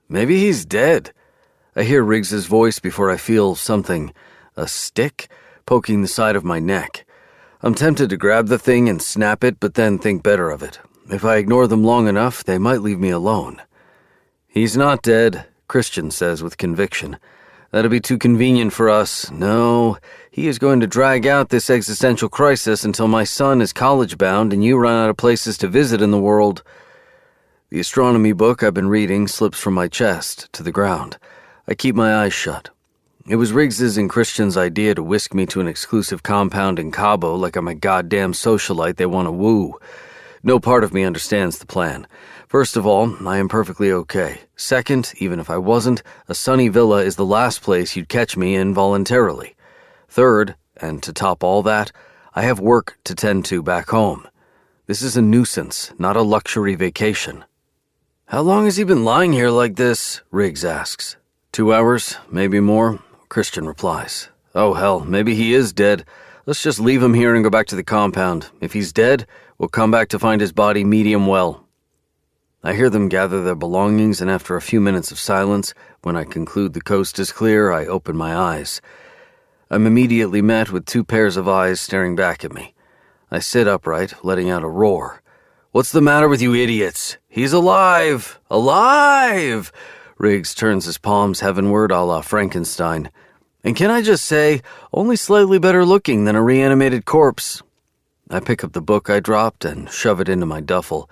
Maybe he's dead. I hear Riggs's voice before I feel something, a stick, poking the side of my neck. I'm tempted to grab the thing and snap it, but then think better of it. If I ignore them long enough, they might leave me alone. He's not dead, Christian says with conviction. That'll be too convenient for us. No, he is going to drag out this existential crisis until my son is college-bound and you run out of places to visit in the world. The astronomy book I've been reading slips from my chest to the ground. I keep my eyes shut. It was Riggs's and Christian's idea to whisk me to an exclusive compound in Cabo like I'm a goddamn socialite they want to woo. No part of me understands the plan. First of all, I am perfectly okay. Second, even if I wasn't, a sunny villa is the last place you'd catch me in voluntarily. Third, and to top all that, I have work to tend to back home. This is a nuisance, not a luxury vacation. How long has he been lying here like this? Riggs asks. 2 hours, maybe more, Christian replies. Oh hell, maybe he is dead. Let's just leave him here and go back to the compound. If he's dead, we'll come back to find his body medium well. I hear them gather their belongings, and after a few minutes of silence, when I conclude the coast is clear, I open my eyes. I'm immediately met with 2 pairs of eyes staring back at me. I sit upright, letting out a roar. What's the matter with you idiots? He's alive! Alive! Riggs turns his palms heavenward a la Frankenstein. And can I just say, only slightly better looking than a reanimated corpse. I pick up the book I dropped and shove it into my duffel.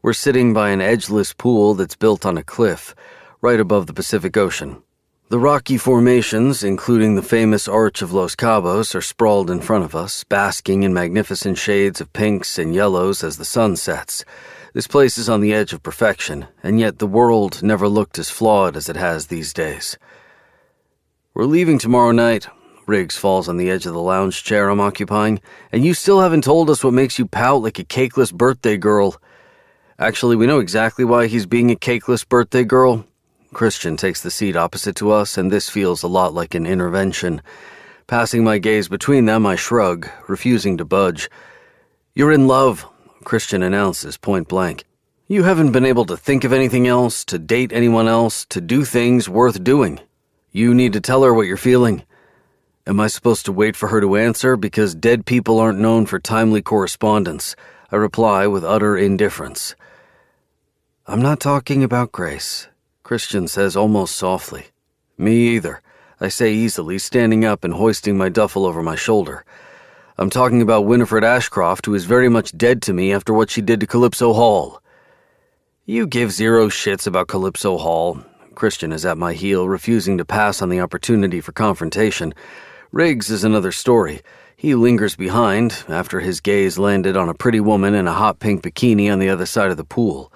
We're sitting by an edgeless pool that's built on a cliff, right above the Pacific Ocean. The rocky formations, including the famous Arch of Los Cabos, are sprawled in front of us, basking in magnificent shades of pinks and yellows as the sun sets. This place is on the edge of perfection, and yet the world never looked as flawed as it has these days. We're leaving tomorrow night. Riggs falls on the edge of the lounge chair I'm occupying, and you still haven't told us what makes you pout like a cakeless birthday girl. Actually, we know exactly why he's being a cakeless birthday girl. Christian takes the seat opposite to us, and this feels a lot like an intervention. Passing my gaze between them, I shrug, refusing to budge. You're in love, Christian announces point blank. You haven't been able to think of anything else, to date anyone else, to do things worth doing. You need to tell her what you're feeling. Am I supposed to wait for her to answer? Because dead people aren't known for timely correspondence. I reply with utter indifference. I'm not talking about Grace, Christian says almost softly. Me either, I say easily, standing up and hoisting my duffel over my shoulder. I'm talking about Winifred Ashcroft, who is very much dead to me after what she did to Calypso Hall. You give 0 shits about Calypso Hall. Christian is at my heel, refusing to pass on the opportunity for confrontation. Riggs is another story. He lingers behind after his gaze landed on a pretty woman in a hot pink bikini on the other side of the pool.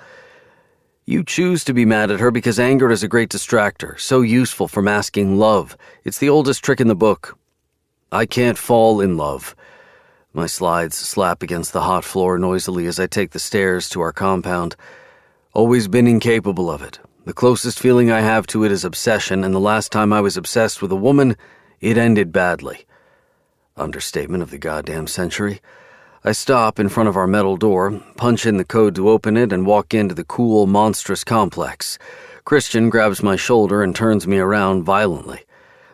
You choose to be mad at her because anger is a great distractor, so useful for masking love. It's the oldest trick in the book. I can't fall in love. My slides slap against the hot floor noisily as I take the stairs to our compound. Always been incapable of it. The closest feeling I have to it is obsession, and the last time I was obsessed with a woman, it ended badly. Understatement of the goddamn century. I stop in front of our metal door, punch in the code to open it, and walk into the cool, monstrous complex. Christian grabs my shoulder and turns me around violently.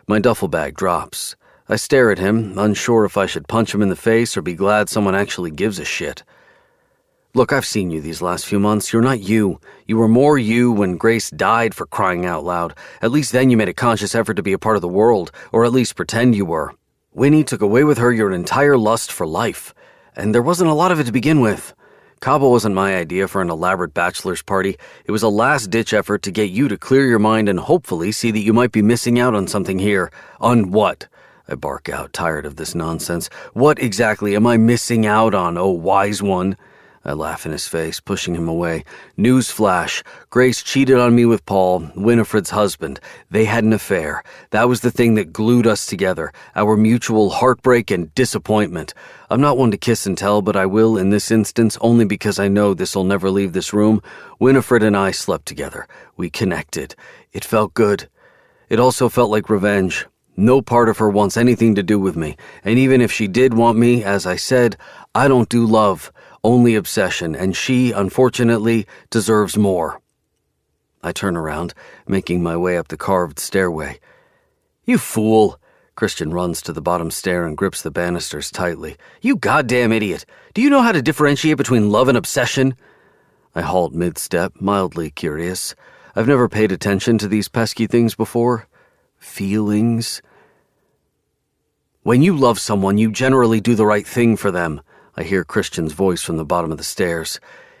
My duffel bag drops. I stare at him, unsure if I should punch him in the face or be glad someone actually gives a shit. Look, I've seen you these last few months. You're not you. You were more you when Grace died, for crying out loud. At least then you made a conscious effort to be a part of the world, or at least pretend you were. Winnie took away with her your entire lust for life. And there wasn't a lot of it to begin with. Cabo wasn't my idea for an elaborate bachelor's party. It was a last-ditch effort to get you to clear your mind and hopefully see that you might be missing out on something here. On what? I bark out, tired of this nonsense. What exactly am I missing out on, oh wise one? I laugh in his face, pushing him away. Newsflash. Grace cheated on me with Paul, Winifred's husband. They had an affair. That was the thing that glued us together, our mutual heartbreak and disappointment. I'm not one to kiss and tell, but I will in this instance, only because I know this'll never leave this room. Winifred and I slept together. We connected. It felt good. It also felt like revenge. No part of her wants anything to do with me, and even if she did want me, as I said, I don't do love. Only obsession, and she, unfortunately, deserves more. I turn around, making my way up the carved stairway. You fool! Christian runs to the bottom stair and grips the banisters tightly. You goddamn idiot! Do you know how to differentiate between love and obsession? I halt mid-step, mildly curious. I've never paid attention to these pesky things before. Feelings. When you love someone, you generally do the right thing for them. I hear Christian's voice from the bottom of the stairs.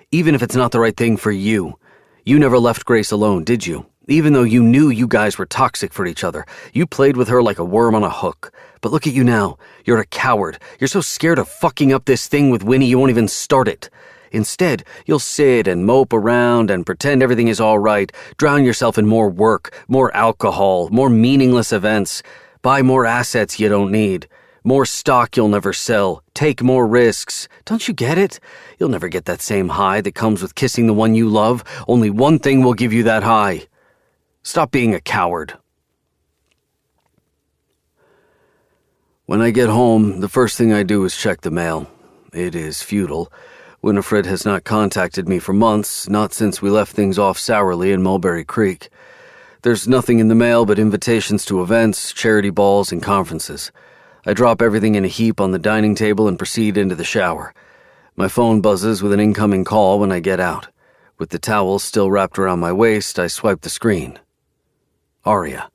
Even if it's not the right thing for you. You never left Grace alone, did you? Even though you knew you guys were toxic for each other. You played with her like a worm on a hook. But look at you now. You're a coward. You're so scared of fucking up this thing with Winnie you won't even start it. Instead, you'll sit and mope around and pretend everything is all right, drown yourself in more work, more alcohol, more meaningless events, buy more assets you don't need, more stock you'll never sell, take more risks. Don't you get it? You'll never get that same high that comes with kissing the one you love. Only one thing will give you that high. Stop being a coward. When I get home, the first thing I do is check the mail. It is futile. Winifred has not contacted me for months, not since we left things off sourly in Mulberry Creek. There's nothing in the mail but invitations to events, charity balls, and conferences. I drop everything in a heap on the dining table and proceed into the shower. My phone buzzes with an incoming call when I get out. With the towel still wrapped around my waist, I swipe the screen. Aria.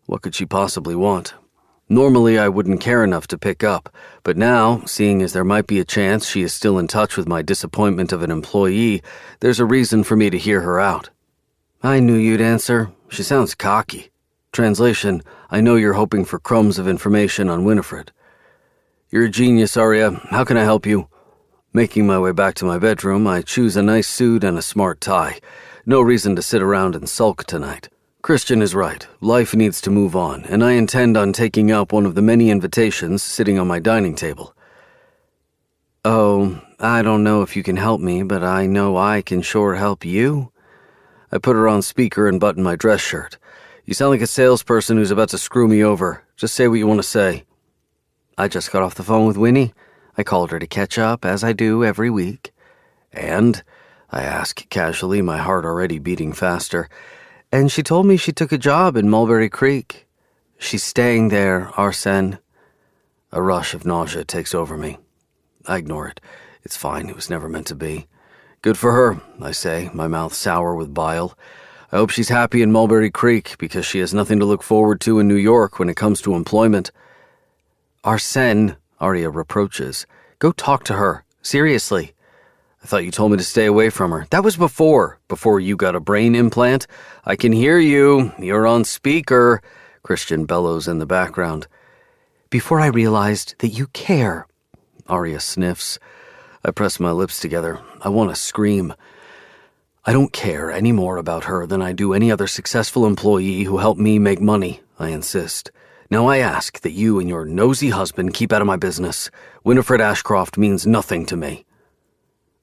What could she possibly want? Normally, I wouldn't care enough to pick up, but now, seeing as there might be a chance she is still in touch with my disappointment of an employee, there's a reason for me to hear her out. I knew you'd answer. She sounds cocky. Translation, I know you're hoping for crumbs of information on Winifred. You're a genius, Aria. How can I help you? Making my way back to my bedroom, I choose a nice suit and a smart tie. No reason to sit around and sulk tonight. Christian is right. Life needs to move on, and I intend on taking up one of the many invitations sitting on my dining table. Oh, I don't know if you can help me, but I know I can sure help you. I put her on speaker and button my dress shirt. You sound like a salesperson who's about to screw me over. Just say what you want to say. I just got off the phone with Winnie. I called her to catch up, as I do every week. And? I ask casually, my heart already beating faster. And she told me she took a job in Mulberry Creek. She's staying there, Arsène. A rush of nausea takes over me. I ignore it. It's fine, it was never meant to be. Good for her, I say, my mouth sour with bile. I hope she's happy in Mulberry Creek because she has nothing to look forward to in New York when it comes to employment. Arsène, Aria reproaches. Go talk to her. Seriously. I thought you told me to stay away from her. That was before you got a brain implant. I can hear you. You're on speaker, Christian bellows in the background. Before I realized that you care. Aria sniffs. I press my lips together. I want to scream. I don't care any more about her than I do any other successful employee who helped me make money, I insist. Now I ask that you and your nosy husband keep out of my business. Winifred Ashcroft means nothing to me.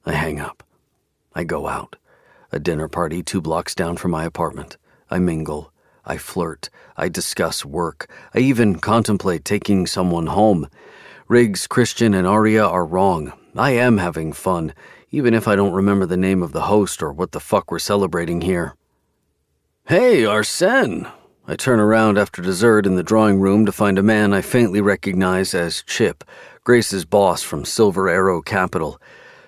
I hang up. I go out. A dinner party 2 blocks down from my apartment. I mingle. I flirt. I discuss work. I even contemplate taking someone home. Riggs, Christian, and Aria are wrong. I am having fun, even if I don't remember the name of the host or what the fuck we're celebrating here. Hey, Arsène! I turn around after dessert in the drawing room to find a man I faintly recognize as Chip, Grace's boss from Silver Arrow Capital.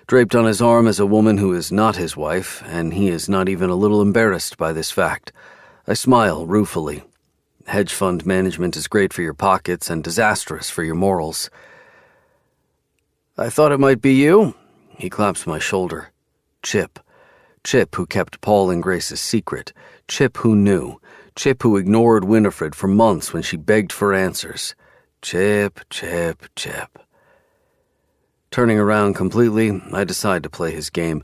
Draped on his arm is a woman who is not his wife, and he is not even a little embarrassed by this fact. I smile ruefully. Hedge fund management is great for your pockets and disastrous for your morals. I thought it might be you. He claps my shoulder. Chip. Chip who kept Paul and Grace's secret. Chip who knew. Chip who ignored Winifred for months when she begged for answers. Chip, Chip, Chip. Turning around completely, I decide to play his game.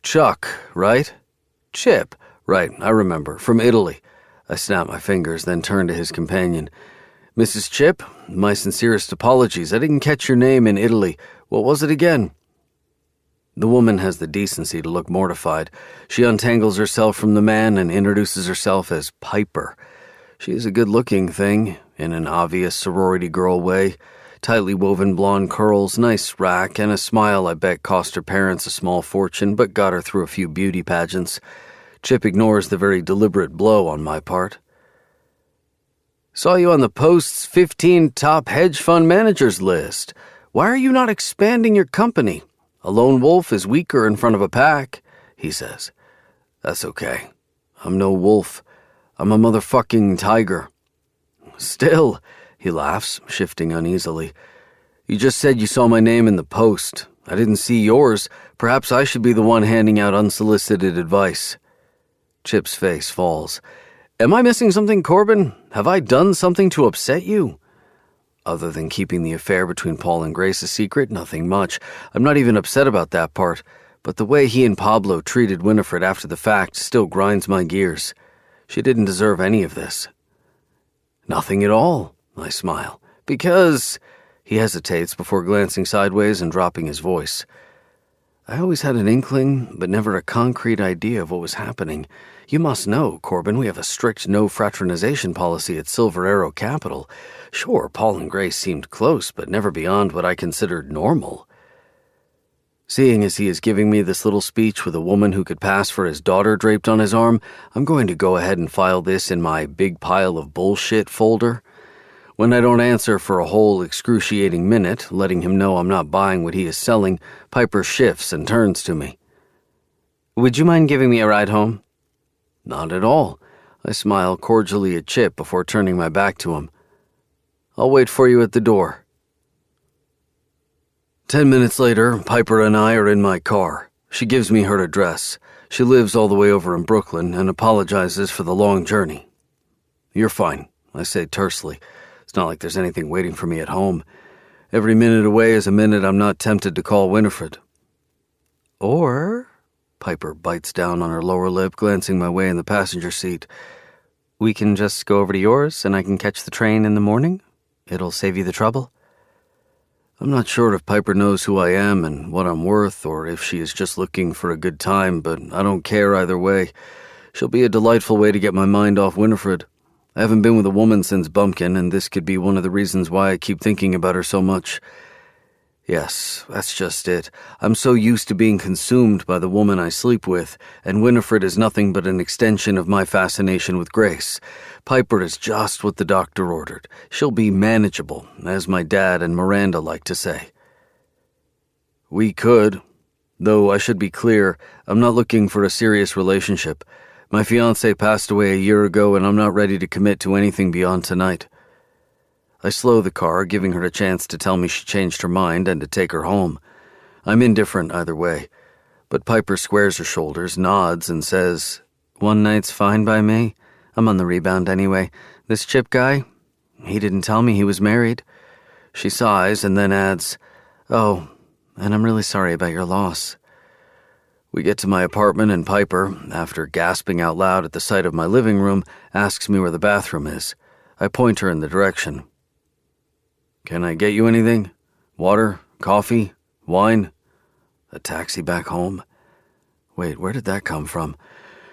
Chuck, right? Chip, right, I remember, from Italy. I snap my fingers, then turn to his companion. Mrs. Chip, my sincerest apologies. I didn't catch your name in Italy. What was it again? The woman has the decency to look mortified. She untangles herself from the man and introduces herself as Piper. She is a good-looking thing, in an obvious sorority girl way. Tightly woven blonde curls, nice rack, and a smile I bet cost her parents a small fortune but got her through a few beauty pageants. Chip ignores the very deliberate blow on my part. Saw you on the Post's 15 top hedge fund managers list. Why are you not expanding your company? A lone wolf is weaker in front of a pack, he says. That's okay. I'm no wolf. I'm a motherfucking tiger. Still, he laughs, shifting uneasily. You just said you saw my name in the Post. I didn't see yours. Perhaps I should be the one handing out unsolicited advice. Chip's face falls. Am I missing something, Corbin? Have I done something to upset you? Other than keeping the affair between Paul and Grace a secret, nothing much. I'm not even upset about that part, but the way he and Pablo treated Winifred after the fact still grinds my gears. She didn't deserve any of this. Nothing at all, I smile, because... He hesitates before glancing sideways and dropping his voice. I always had an inkling, but never a concrete idea of what was happening. You must know, Corbin, we have a strict no-fraternization policy at Silver Arrow Capital. Sure, Paul and Grace seemed close, but never beyond what I considered normal. Seeing as he is giving me this little speech with a woman who could pass for his daughter draped on his arm, I'm going to go ahead and file this in my big pile of bullshit folder. When I don't answer for a whole excruciating minute, letting him know I'm not buying what he is selling, Piper shifts and turns to me. Would you mind giving me a ride home? Not at all. I smile cordially at Chip before turning my back to him. I'll wait for you at the door. 10 minutes later, Piper and I are in my car. She gives me her address. She lives all the way over in Brooklyn and apologizes for the long journey. You're fine, I say tersely. It's not like there's anything waiting for me at home. Every minute away is a minute I'm not tempted to call Winifred. Or, Piper bites down on her lower lip, glancing my way in the passenger seat. we can just go over to yours and I can catch the train in the morning. It'll save you the trouble. I'm not sure if Piper knows who I am and what I'm worth, or if she is just looking for a good time, but I don't care either way. She'll be a delightful way to get my mind off Winifred. I haven't been with a woman since Bumpkin, and this could be one of the reasons why I keep thinking about her so much. Yes, that's just it. I'm so used to being consumed by the woman I sleep with, and Winifred is nothing but an extension of my fascination with Grace. Piper is just what the doctor ordered. She'll be manageable, as my dad and Miranda like to say. We could, though I should be clear, I'm not looking for a serious relationship. My fiancé passed away a year ago, and I'm not ready to commit to anything beyond tonight. I slow the car, giving her a chance to tell me she changed her mind and to take her home. I'm indifferent either way, but Piper squares her shoulders, nods, and says, "One night's fine by me. I'm on the rebound anyway. This Chip guy, he didn't tell me he was married." She sighs and then adds, "Oh, and I'm really sorry about your loss." We get to my apartment and Piper, after gasping out loud at the sight of my living room, asks me where the bathroom is. I point her in the direction. "Can I get you anything? Water? Coffee? Wine? A taxi back home?" Wait, where did that come from?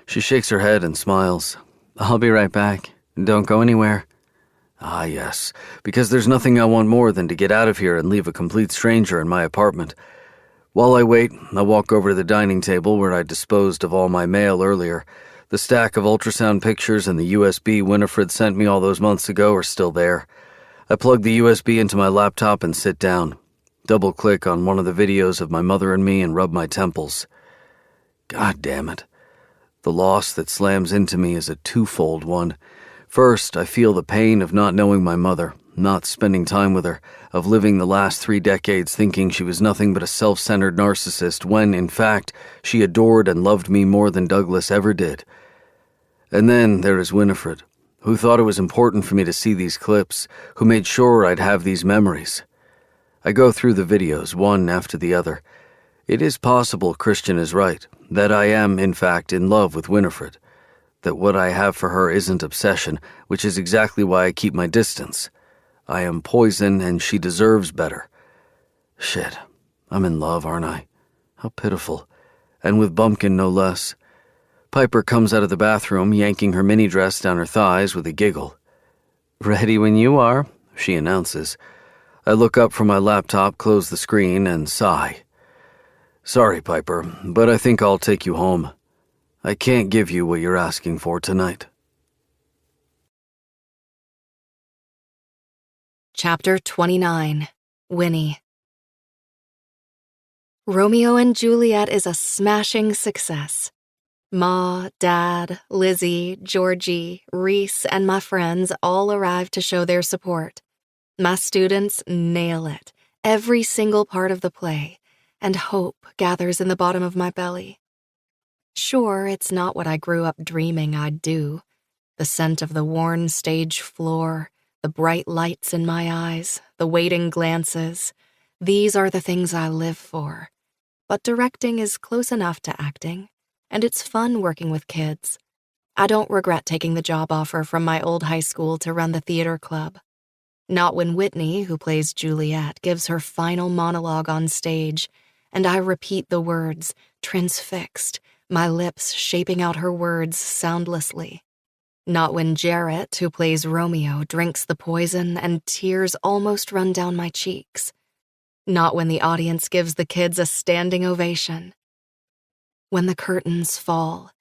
She shakes her head and smiles. "I'll be right back. Don't go anywhere." Ah, yes, because there's nothing I want more than to get out of here and leave a complete stranger in my apartment. While I wait, I walk over to the dining table where I disposed of all my mail earlier. The stack of ultrasound pictures and the USB Winifred sent me all those months ago are still there. I plug the USB into my laptop and sit down. Double-click on one of the videos of my mother and me and rub my temples. God damn it. The loss that slams into me is a twofold one. First, I feel the pain of not knowing my mother, not spending time with her, of living the last 3 decades thinking she was nothing but a self-centered narcissist when, in fact, she adored and loved me more than Douglas ever did. And then there is Winifred, who thought it was important for me to see these clips, who made sure I'd have these memories. I go through the videos, one after the other. It is possible Christian is right, that I am, in fact, in love with Winifred, that what I have for her isn't obsession, which is exactly why I keep my distance. I am poison, and she deserves better. Shit, I'm in love, aren't I? How pitiful. And with Bumpkin, no less. Piper comes out of the bathroom, yanking her mini dress down her thighs with a giggle. "Ready when you are," she announces. I look up from my laptop, close the screen, and sigh. Sorry, Piper, but I think I'll take you home. I can't give you what you're asking for tonight. Chapter 29. Winnie. Romeo and Juliet is a smashing success. Ma, Dad, Lizzie, Georgie, Reese, and my friends all arrive to show their support. My students nail it, every single part of the play, and hope gathers in the bottom of my belly. Sure, it's not what I grew up dreaming I'd do. The scent of the worn stage floor, The bright lights in my eyes, the waiting glances. These are the things I live for. But directing is close enough to acting, and it's fun working with kids. I don't regret taking the job offer from my old high school to run the theater club. Not when Whitney, who plays Juliet, gives her final monologue on stage, and I repeat the words, transfixed, my lips shaping out her words soundlessly. Not when Jarrett, who plays Romeo, drinks the poison and tears almost run down my cheeks. Not when the audience gives the kids a standing ovation. When the curtains fall.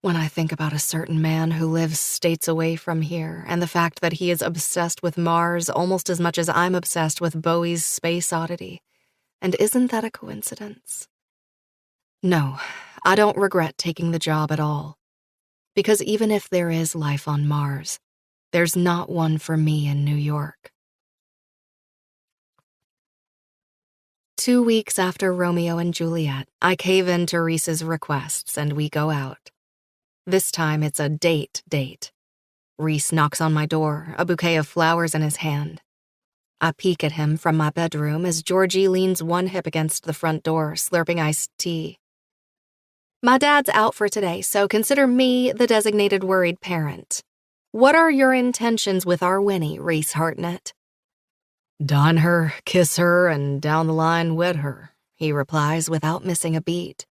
When I think about a certain man who lives states away from here and the fact that he is obsessed with Mars almost as much as I'm obsessed with Bowie's Space Oddity. And isn't that a coincidence? No, I don't regret taking the job at all. Because even if there is life on Mars, there's not one for me in New York. 2 weeks after Romeo and Juliet, I cave in to Reese's requests and we go out. This time it's a date. Reese knocks on my door, a bouquet of flowers in his hand. I peek at him from my bedroom as Georgie leans one hip against the front door, slurping iced tea. My dad's out for today, so consider me the designated worried parent. What are your intentions with our Winnie, Reese Hartnett? Don her, kiss her, and down the line wed her, he replies without missing a beat.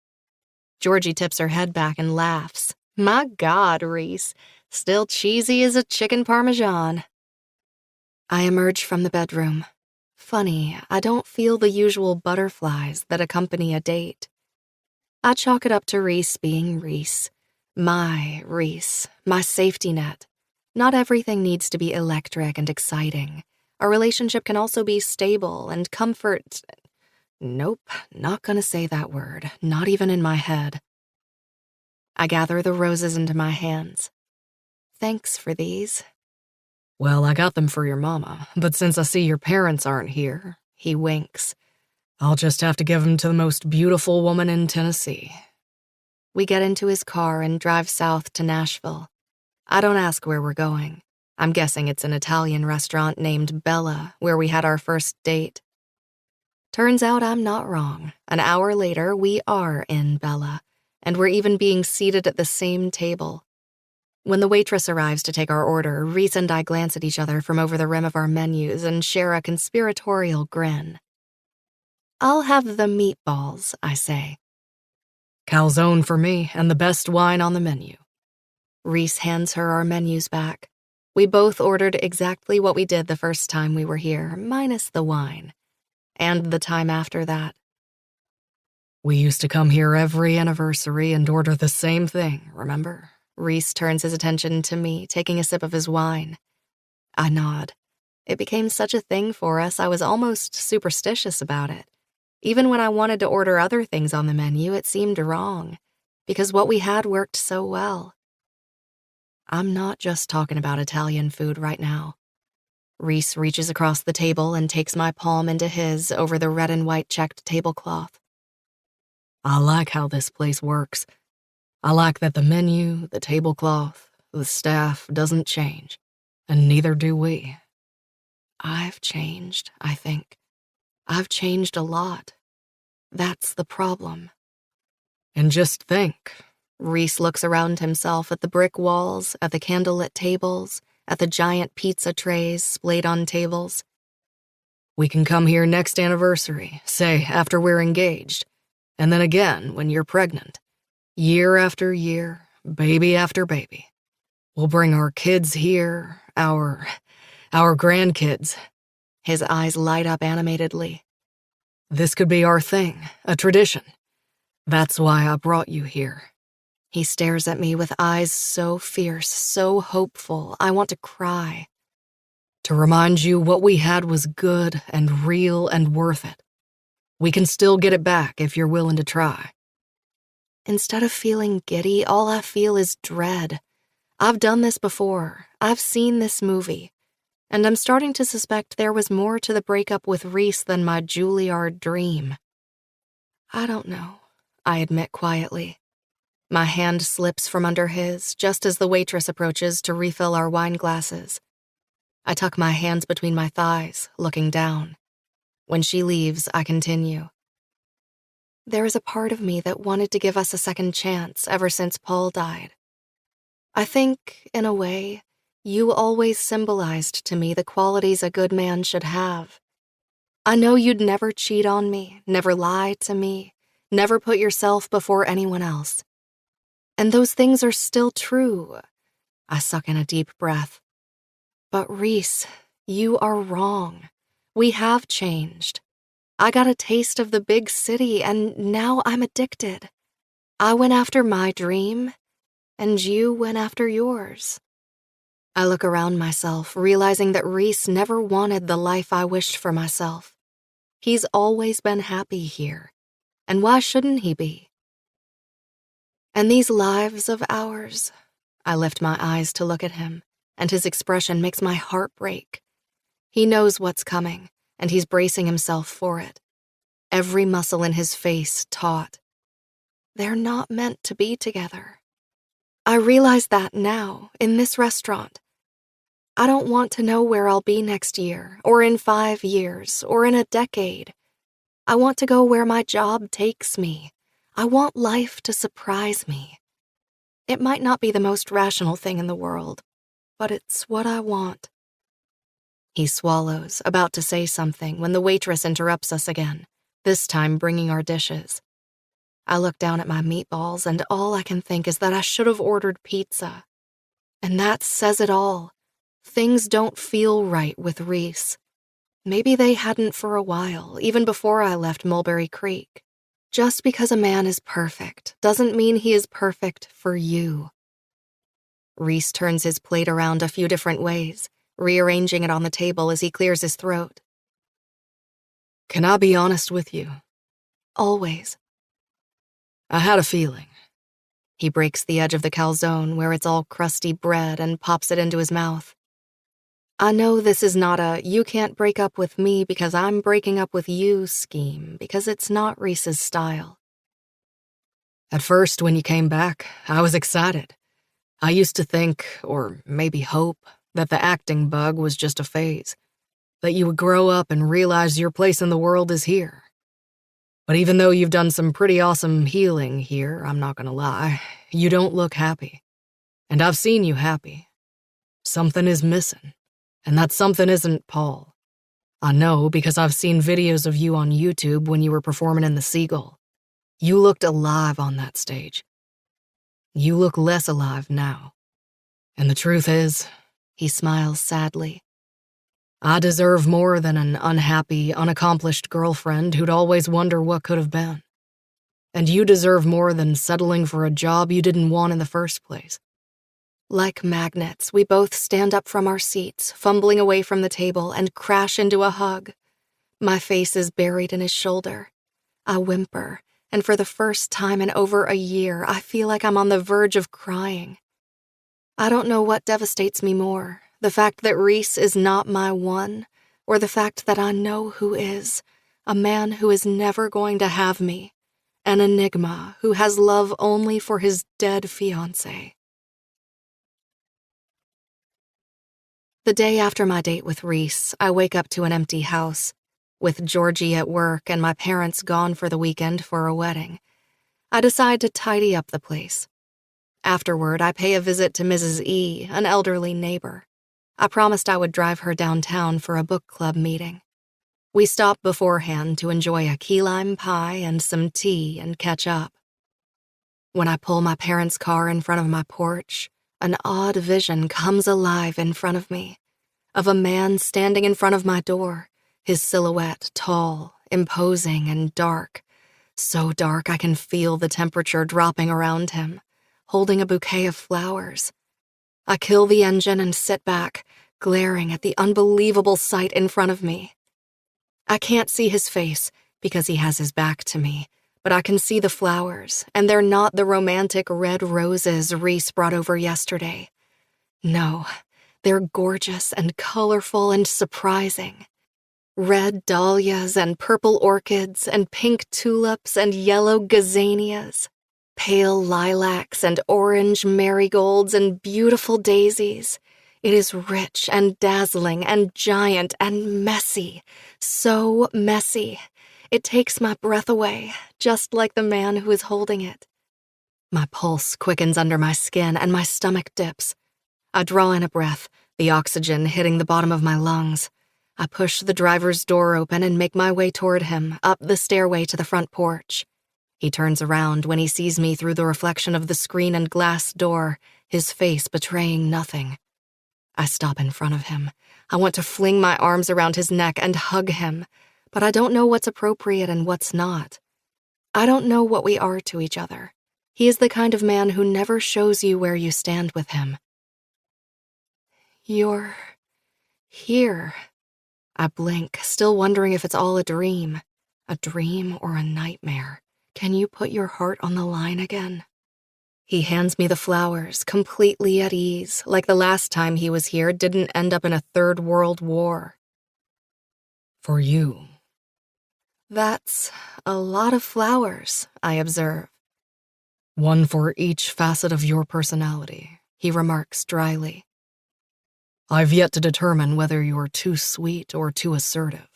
Georgie tips her head back and laughs. My God, Reese, still cheesy as a chicken parmesan. I emerge from the bedroom. Funny, I don't feel the usual butterflies that accompany a date. I chalk it up to Reese being Reese. My Reese, my safety net. Not everything needs to be electric and exciting. A relationship can also be stable and comfort. Nope, not gonna say that word, not even in my head. I gather the roses into my hands. Thanks for these. Well, I got them for your mama, but since I see your parents aren't here, he winks. I'll just have to give them to the most beautiful woman in Tennessee. We get into his car and drive south to Nashville. I don't ask where we're going. I'm guessing it's an Italian restaurant named Bella, where we had our first date. Turns out I'm not wrong. An hour later, we are in Bella, and we're even being seated at the same table. When the waitress arrives to take our order, Reese and I glance at each other from over the rim of our menus and share a conspiratorial grin. I'll have the meatballs, I say. Calzone for me, and the best wine on the menu. Reese hands her our menus back. We both ordered exactly what we did the first time we were here, minus the wine. And the time after that. We used to come here every anniversary and order the same thing, remember? Reese turns his attention to me, taking a sip of his wine. I nod. It became such a thing for us, I was almost superstitious about it. Even when I wanted to order other things on the menu, it seemed wrong, because what we had worked so well. I'm not just talking about Italian food right now. Reese reaches across the table and takes my palm into his over the red and white checked tablecloth. I like how this place works. I like that the menu, the tablecloth, the staff doesn't change, and neither do we. I've changed, I think. I've changed a lot. That's the problem. And just think, Reese looks around himself at the brick walls, at the candlelit tables, at the giant pizza trays splayed on tables. We can come here next anniversary, say after we're engaged, and then again when you're pregnant. Year after year, baby after baby. We'll bring our kids here, our grandkids. His eyes light up animatedly. This could be our thing, a tradition. That's why I brought you here. He stares at me with eyes so fierce, so hopeful, I want to cry. To remind you what we had was good and real and worth it. We can still get it back if you're willing to try. Instead of feeling giddy, all I feel is dread. I've done this before. I've seen this movie. And I'm starting to suspect there was more to the breakup with Reese than my Juilliard dream. I don't know, I admit quietly. My hand slips from under his just as the waitress approaches to refill our wine glasses. I tuck my hands between my thighs, looking down. When she leaves, I continue. There is a part of me that wanted to give us a second chance ever since Paul died. I think, in a way, you always symbolized to me the qualities a good man should have. I know you'd never cheat on me, never lie to me, never put yourself before anyone else. And those things are still true. I suck in a deep breath. But Reese, you are wrong. We have changed. I got a taste of the big city, and now I'm addicted. I went after my dream, and you went after yours. I look around myself, realizing that Reese never wanted the life I wished for myself. He's always been happy here, and why shouldn't he be? And these lives of ours, I lift my eyes to look at him, and his expression makes my heart break. He knows what's coming, and he's bracing himself for it. Every muscle in his face taut. They're not meant to be together. I realize that now, in this restaurant. I don't want to know where I'll be next year, or in 5 years, or in a decade. I want to go where my job takes me. I want life to surprise me. It might not be the most rational thing in the world, but it's what I want. He swallows, about to say something, when the waitress interrupts us again, this time bringing our dishes. I look down at my meatballs, and all I can think is that I should have ordered pizza. And that says it all. Things don't feel right with Reese. Maybe they hadn't for a while, even before I left Mulberry Creek. Just because a man is perfect doesn't mean he is perfect for you. Reese turns his plate around a few different ways, rearranging it on the table as he clears his throat. Can I be honest with you? Always. I had a feeling. He breaks the edge of the calzone where it's all crusty bread and pops it into his mouth. I know this is not a you can't break up with me because I'm breaking up with you scheme, because it's not Reese's style. At first, when you came back, I was excited. I used to think, or maybe hope, that the acting bug was just a phase, that you would grow up and realize your place in the world is here. But even though you've done some pretty awesome healing here, I'm not gonna lie, you don't look happy. And I've seen you happy. Something is missing. And that something isn't Paul. I know because I've seen videos of you on YouTube when you were performing in the Seagull. You looked alive on that stage. You look less alive now. And the truth is, he smiles sadly, I deserve more than an unhappy, unaccomplished girlfriend who'd always wonder what could have been. And you deserve more than settling for a job you didn't want in the first place. Like magnets, we both stand up from our seats, fumbling away from the table, and crash into a hug. My face is buried in his shoulder. I whimper, and for the first time in over a year, I feel like I'm on the verge of crying. I don't know what devastates me more, the fact that Reese is not my one, or the fact that I know who is, a man who is never going to have me, an enigma who has love only for his dead fiancé. The day after my date with Reese, I wake up to an empty house, with Georgie at work and my parents gone for the weekend for a wedding. I decide to tidy up the place. Afterward, I pay a visit to Mrs. E., an elderly neighbor. I promised I would drive her downtown for a book club meeting. We stop beforehand to enjoy a key lime pie and some tea and catch up. When I pull my parents' car in front of my porch, an odd vision comes alive in front of me, of a man standing in front of my door, his silhouette tall, imposing, and dark, so dark I can feel the temperature dropping around him, holding a bouquet of flowers. I kill the engine and sit back, glaring at the unbelievable sight in front of me. I can't see his face because he has his back to me, but I can see the flowers, and they're not the romantic red roses Reese brought over yesterday. No, they're gorgeous and colorful and surprising. Red dahlias and purple orchids and pink tulips and yellow gazanias, pale lilacs and orange marigolds and beautiful daisies. It is rich and dazzling and giant and messy. So messy. It takes my breath away, just like the man who is holding it. My pulse quickens under my skin and my stomach dips. I draw in a breath, the oxygen hitting the bottom of my lungs. I push the driver's door open and make my way toward him, up the stairway to the front porch. He turns around when he sees me through the reflection of the screen and glass door, his face betraying nothing. I stop in front of him. I want to fling my arms around his neck and hug him, but I don't know what's appropriate and what's not. I don't know what we are to each other. He is the kind of man who never shows you where you stand with him. You're here. I blink, still wondering if it's all a dream or a nightmare. Can you put your heart on the line again? He hands me the flowers, completely at ease, like the last time he was here didn't end up in a third world war. For you. That's a lot of flowers, I observe. One for each facet of your personality, he remarks dryly. I've yet to determine whether you're too sweet or too assertive.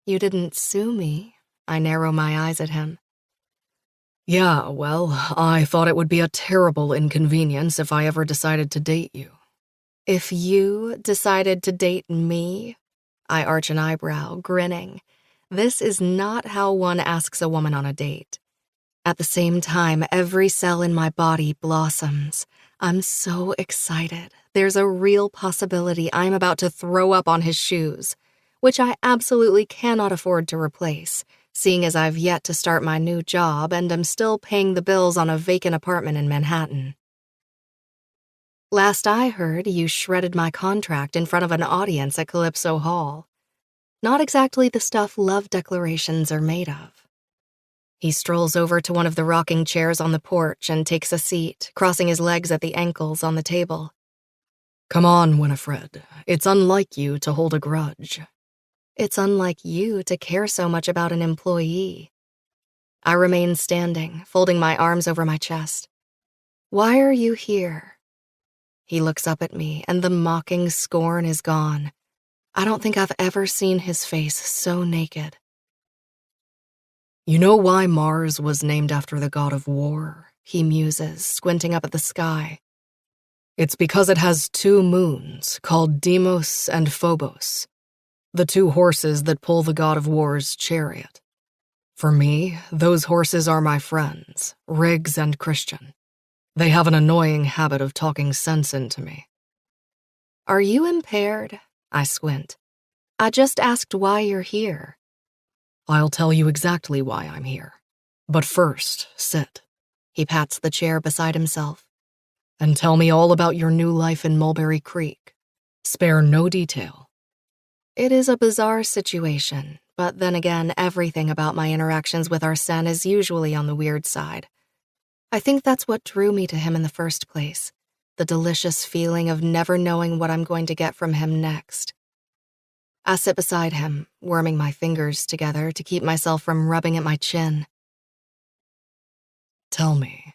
You didn't sue me. I narrow my eyes at him. Yeah, well, I thought it would be a terrible inconvenience if I ever decided to date you. If you decided to date me? I arch an eyebrow, grinning. This is not how one asks a woman on a date. At the same time, every cell in my body blossoms. I'm so excited. There's a real possibility I'm about to throw up on his shoes, which I absolutely cannot afford to replace, seeing as I've yet to start my new job and am still paying the bills on a vacant apartment in Manhattan. Last I heard, you shredded my contract in front of an audience at Calypso Hall. Not exactly the stuff love declarations are made of. He strolls over to one of the rocking chairs on the porch and takes a seat, crossing his legs at the ankles on the table. Come on, Winifred. It's unlike you to hold a grudge. It's unlike you to care so much about an employee. I remain standing, folding my arms over my chest. Why are you here? He looks up at me, and the mocking scorn is gone. I don't think I've ever seen his face so naked. You know why Mars was named after the god of war? He muses, squinting up at the sky. It's because it has two moons, called Deimos and Phobos, the two horses that pull the god of war's chariot. For me, those horses are my friends, Riggs and Christian. They have an annoying habit of talking sense into me. Are you impaired? I squint. I just asked why you're here. I'll tell you exactly why I'm here. But first, sit. He pats the chair beside himself. And tell me all about your new life in Mulberry Creek. Spare no detail. It is a bizarre situation, but then again, everything about my interactions with Arsène is usually on the weird side. I think that's what drew me to him in the first place, the delicious feeling of never knowing what I'm going to get from him next. I sit beside him, worming my fingers together to keep myself from rubbing at my chin. Tell me.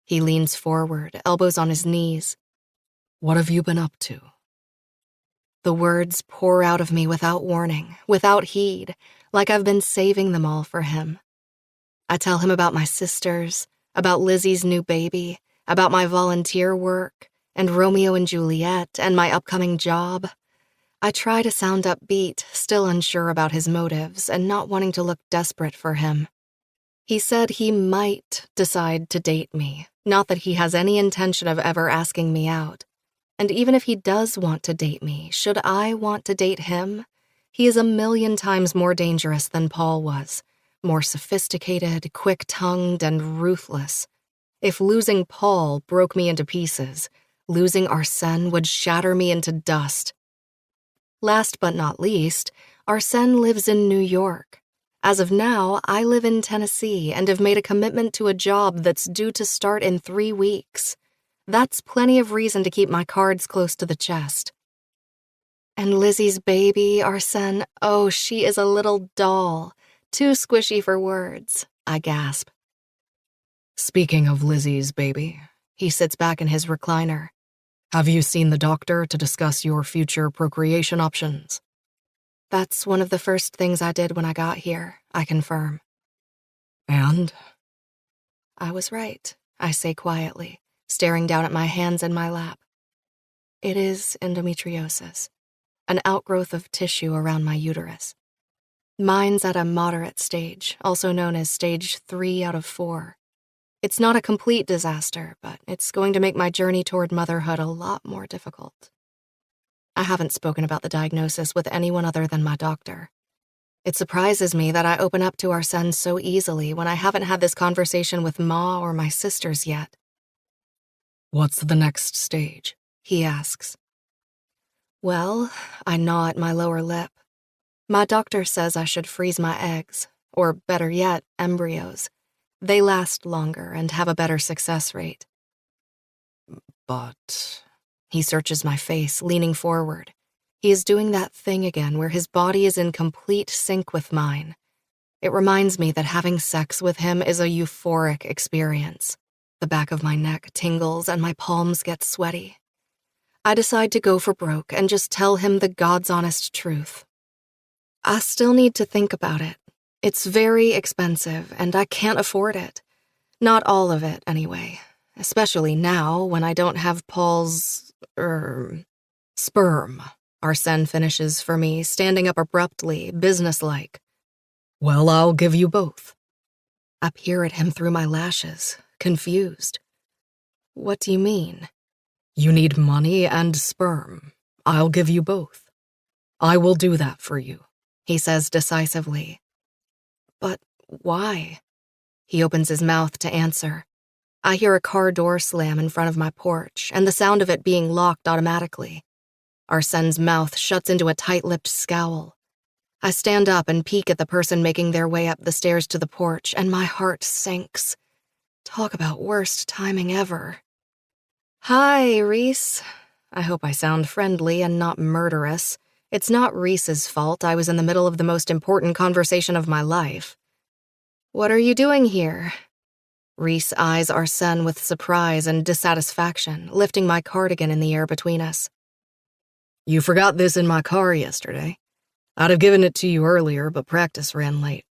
He leans forward, elbows on his knees. What have you been up to? The words pour out of me without warning, without heed, like I've been saving them all for him. I tell him about my sisters, about Lizzie's new baby, about my volunteer work, and Romeo and Juliet, and my upcoming job. I try to sound upbeat, still unsure about his motives and not wanting to look desperate for him. He said he might decide to date me, not that he has any intention of ever asking me out. And even if he does want to date me, should I want to date him? He is 1,000,000 times more dangerous than Paul was, more sophisticated, quick-tongued, and ruthless. If losing Paul broke me into pieces, losing Arsène would shatter me into dust. Last but not least, Arsène lives in New York. As of now, I live in Tennessee and have made a commitment to a job that's due to start in 3 weeks. That's plenty of reason to keep my cards close to the chest. And Lizzie's baby, Arsène, oh, she is a little doll. Too squishy for words, I gasp. Speaking of Lizzie's baby, he sits back in his recliner. Have you seen the doctor to discuss your future procreation options? That's one of the first things I did when I got here, I confirm. And? I was right, I say quietly, staring down at my hands in my lap. It is endometriosis, an outgrowth of tissue around my uterus. Mine's at a moderate stage, also known as stage 3 out of 4. It's not a complete disaster, but it's going to make my journey toward motherhood a lot more difficult. I haven't spoken about the diagnosis with anyone other than my doctor. It surprises me that I open up to our son so easily when I haven't had this conversation with Ma or my sisters yet. What's the next stage? He asks. Well, I gnaw at my lower lip. My doctor says I should freeze my eggs, or better yet, embryos. They last longer and have a better success rate. But... He searches my face, leaning forward. He is doing that thing again where his body is in complete sync with mine. It reminds me that having sex with him is a euphoric experience. The back of my neck tingles and my palms get sweaty. I decide to go for broke and just tell him the God's honest truth. I still need to think about it. It's very expensive, and I can't afford it. Not all of it, anyway. Especially now, when I don't have Paul's, sperm. Arsène finishes for me, standing up abruptly, businesslike. Well, I'll give you both. I peer at him through my lashes, confused. What do you mean? You need money and sperm. I'll give you both. I will do that for you, he says decisively. But why? He opens his mouth to answer. I hear a car door slam in front of my porch and the sound of it being locked automatically. Arsène's mouth shuts into a tight-lipped scowl. I stand up and peek at the person making their way up the stairs to the porch, and my heart sinks. Talk about worst timing ever. Hi, Reese. I hope I sound friendly and not murderous. It's not Reese's fault. I was in the middle of the most important conversation of my life. What are you doing here? Reese eyes Arsène with surprise and dissatisfaction, lifting my cardigan in the air between us. You forgot this in my car yesterday. I'd have given it to you earlier, but practice ran late.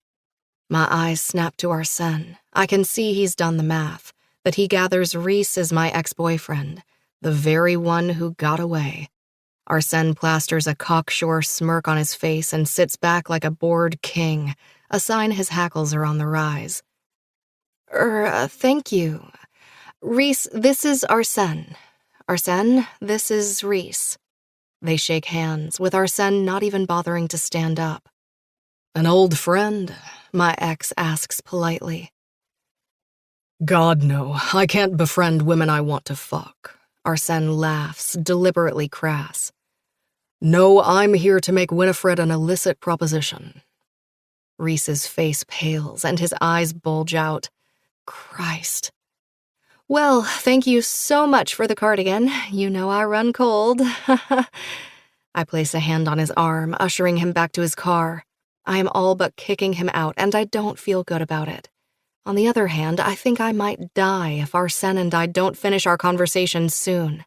My eyes snap to Arsène. I can see he's done the math, that he gathers Reese as my ex-boyfriend, the very one who got away. Arsène plasters a cocksure smirk on his face and sits back like a bored king, a sign his hackles are on the rise. Thank you. Reese, this is Arsène. Arsène, this is Reese. They shake hands, with Arsène not even bothering to stand up. An old friend? My ex asks politely. God, no. I can't befriend women I want to fuck. Arsène laughs, deliberately crass. No, I'm here to make Winifred an illicit proposition. Reese's face pales and his eyes bulge out. Christ. Well, thank you so much for the cardigan. You know I run cold. I place a hand on his arm, ushering him back to his car. I am all but kicking him out, and I don't feel good about it. On the other hand, I think I might die if Arsène and I don't finish our conversation soon.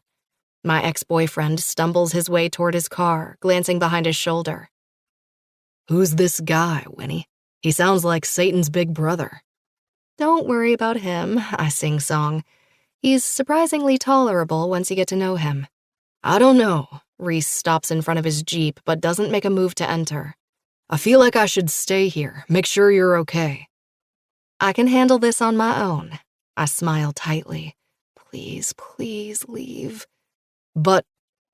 My ex-boyfriend stumbles his way toward his car, glancing behind his shoulder. Who's this guy, Winnie? He sounds like Satan's big brother. Don't worry about him, I sing-song. He's surprisingly tolerable once you get to know him. I don't know. Reese stops in front of his Jeep, but doesn't make a move to enter. I feel like I should stay here, make sure you're okay. I can handle this on my own. I smile tightly. Please, please leave. But,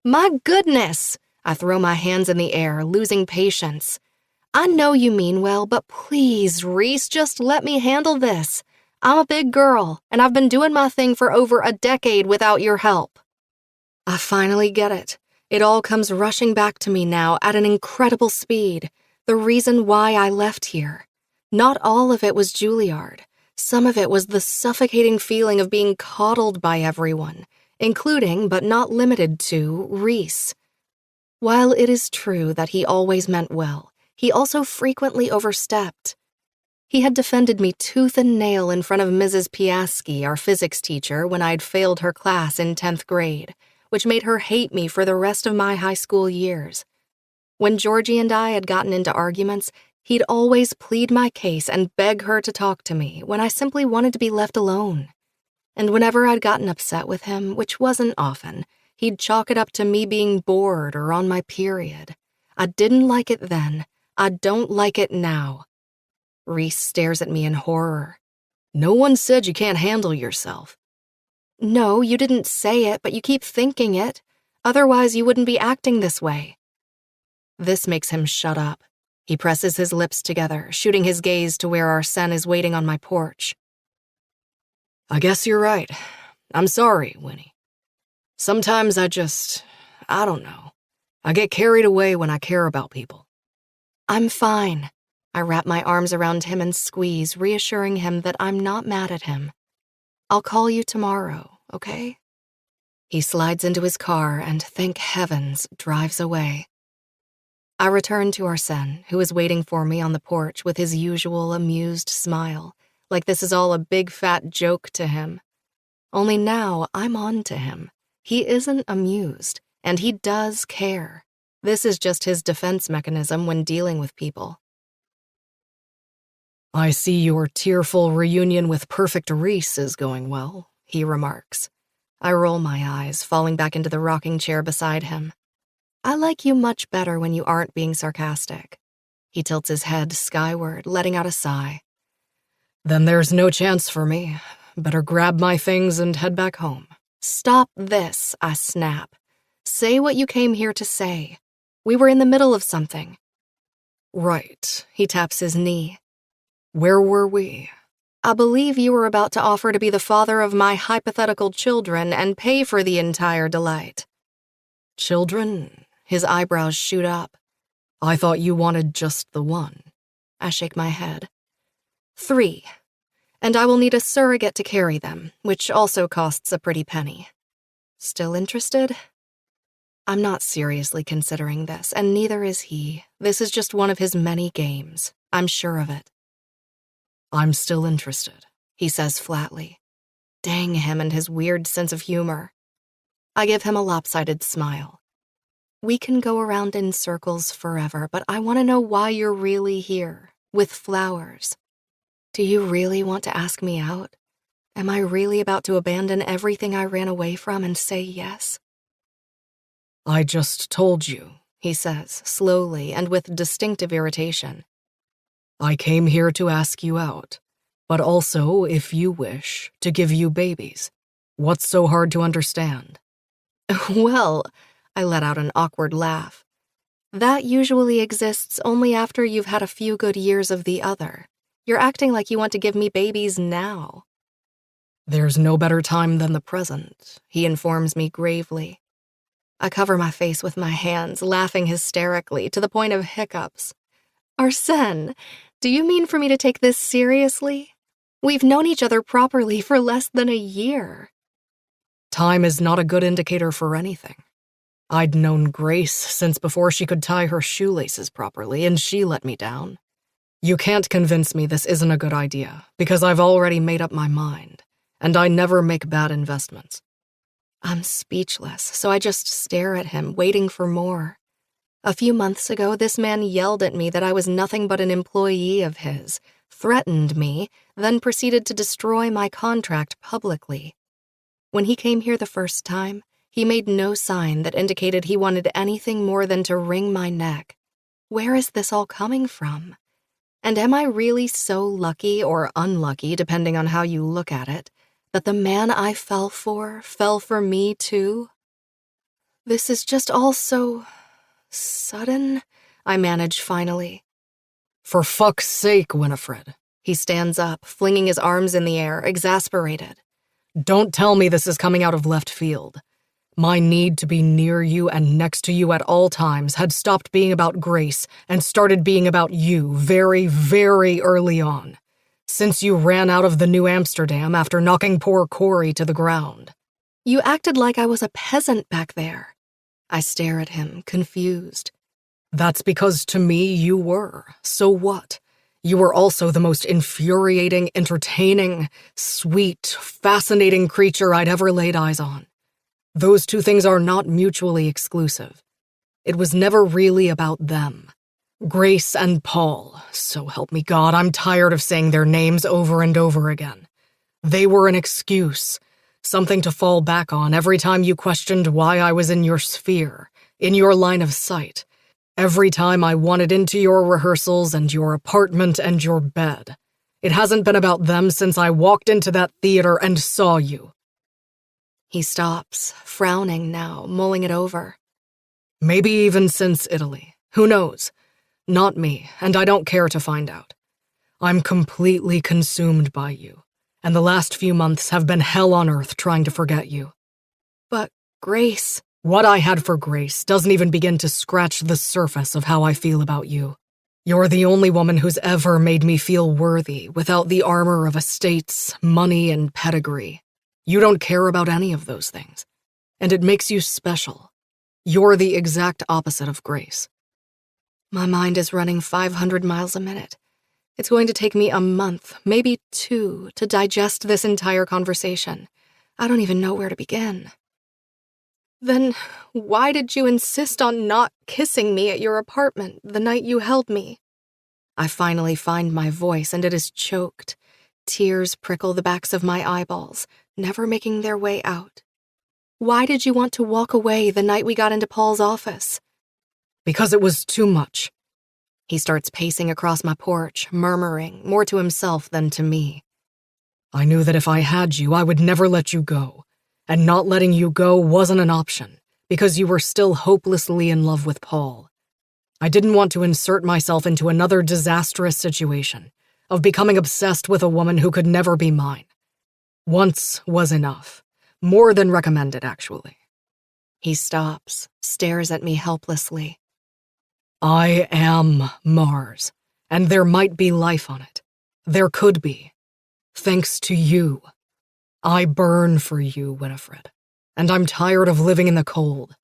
my goodness! I throw my hands in the air, losing patience. I know you mean well, but please, Reese, just let me handle this. I'm a big girl, and I've been doing my thing for over a decade without your help. I finally get it. It all comes rushing back to me now at an incredible speed. The reason why I left here. Not all of it was Juilliard. Some of it was the suffocating feeling of being coddled by everyone, including, but not limited to, Reese. While it is true that he always meant well, he also frequently overstepped. He had defended me tooth and nail in front of Mrs. Piaski, our physics teacher, when I'd failed her class in 10th grade, which made her hate me for the rest of my high school years. When Georgie and I had gotten into arguments, he'd always plead my case and beg her to talk to me when I simply wanted to be left alone. And whenever I'd gotten upset with him, which wasn't often, he'd chalk it up to me being bored or on my period. I didn't like it then. I don't like it now. Reese stares at me in horror. No one said you can't handle yourself. No, you didn't say it, but you keep thinking it. Otherwise, you wouldn't be acting this way. This makes him shut up. He presses his lips together, shooting his gaze to where our Shen is waiting on my porch. I guess you're right. I'm sorry, Winnie. Sometimes I don't know. I get carried away when I care about people. I'm fine. I wrap my arms around him and squeeze, reassuring him that I'm not mad at him. I'll call you tomorrow, okay? He slides into his car and, thank heavens, drives away. I return to our Shen, who is waiting for me on the porch with his usual amused smile, like this is all a big fat joke to him. Only now I'm on to him. He isn't amused, and he does care. This is just his defense mechanism when dealing with people. I see your tearful reunion with perfect Reese is going well, he remarks. I roll my eyes, falling back into the rocking chair beside him. I like you much better when you aren't being sarcastic. He tilts his head skyward, letting out a sigh. Then there's no chance for me. Better grab my things and head back home. Stop this, I snap. Say what you came here to say. We were in the middle of something. Right, he taps his knee. Where were we? I believe you were about to offer to be the father of my hypothetical children and pay for the entire delight. Children? His eyebrows shoot up. I thought you wanted just the one. I shake my head. 3. And I will need a surrogate to carry them, which also costs a pretty penny. Still interested? I'm not seriously considering this, and neither is he. This is just one of his many games. I'm sure of it. I'm still interested, he says flatly. Dang him and his weird sense of humor. I give him a lopsided smile. We can go around in circles forever, but I want to know why you're really here, with flowers. Do you really want to ask me out? Am I really about to abandon everything I ran away from and say yes? I just told you, he says, slowly and with distinctive irritation. I came here to ask you out, but also, if you wish, to give you babies. What's so hard to understand? Well, I let out an awkward laugh. That usually exists only after you've had a few good years of the other. You're acting like you want to give me babies now. There's no better time than the present, he informs me gravely. I cover my face with my hands, laughing hysterically to the point of hiccups. Arsène, do you mean for me to take this seriously? We've known each other properly for less than a year. Time is not a good indicator for anything. I'd known Grace since before she could tie her shoelaces properly, and she let me down. You can't convince me this isn't a good idea, because I've already made up my mind, and I never make bad investments. I'm speechless, so I just stare at him, waiting for more. A few months ago, this man yelled at me that I was nothing but an employee of his, threatened me, then proceeded to destroy my contract publicly. When he came here the first time, he made no sign that indicated he wanted anything more than to wring my neck. Where is this all coming from? And am I really so lucky or unlucky, depending on how you look at it, that the man I fell for me too? This is just all so sudden, I manage finally. For fuck's sake, Winifred. He stands up, flinging his arms in the air, exasperated. Don't tell me this is coming out of left field. My need to be near you and next to you at all times had stopped being about Grace and started being about you very, very early on, since you ran out of the New Amsterdam after knocking poor Corey to the ground. You acted like I was a peasant back there. I stare at him, confused. That's because to me you were. So what? You were also the most infuriating, entertaining, sweet, fascinating creature I'd ever laid eyes on. Those two things are not mutually exclusive. It was never really about them. Grace and Paul, so help me God, I'm tired of saying their names over and over again. They were an excuse, something to fall back on every time you questioned why I was in your sphere, in your line of sight, every time I wanted into your rehearsals and your apartment and your bed. It hasn't been about them since I walked into that theater and saw you. He stops, frowning now, mulling it over. Maybe even since Italy. Who knows? Not me, and I don't care to find out. I'm completely consumed by you, and the last few months have been hell on earth trying to forget you. But Grace... What I had for Grace doesn't even begin to scratch the surface of how I feel about you. You're the only woman who's ever made me feel worthy without the armor of estates, money, and pedigree. You don't care about any of those things, and it makes you special. You're the exact opposite of Grace. My mind is running 500 miles a minute. It's going to take me a month, maybe 2, to digest this entire conversation. I don't even know where to begin. Then why did you insist on not kissing me at your apartment the night you held me? I finally find my voice, and it is choked. Tears prickle the backs of my eyeballs, never making their way out. Why did you want to walk away the night we got into Paul's office? Because it was too much. He starts pacing across my porch, murmuring, more to himself than to me. I knew that if I had you, I would never let you go. And not letting you go wasn't an option, because you were still hopelessly in love with Paul. I didn't want to insert myself into another disastrous situation, of becoming obsessed with a woman who could never be mine. Once was enough. More than recommended, actually. He stops, stares at me helplessly. I am Mars, and there might be life on it. There could be. Thanks to you. I burn for you, Winifred, and I'm tired of living in the cold.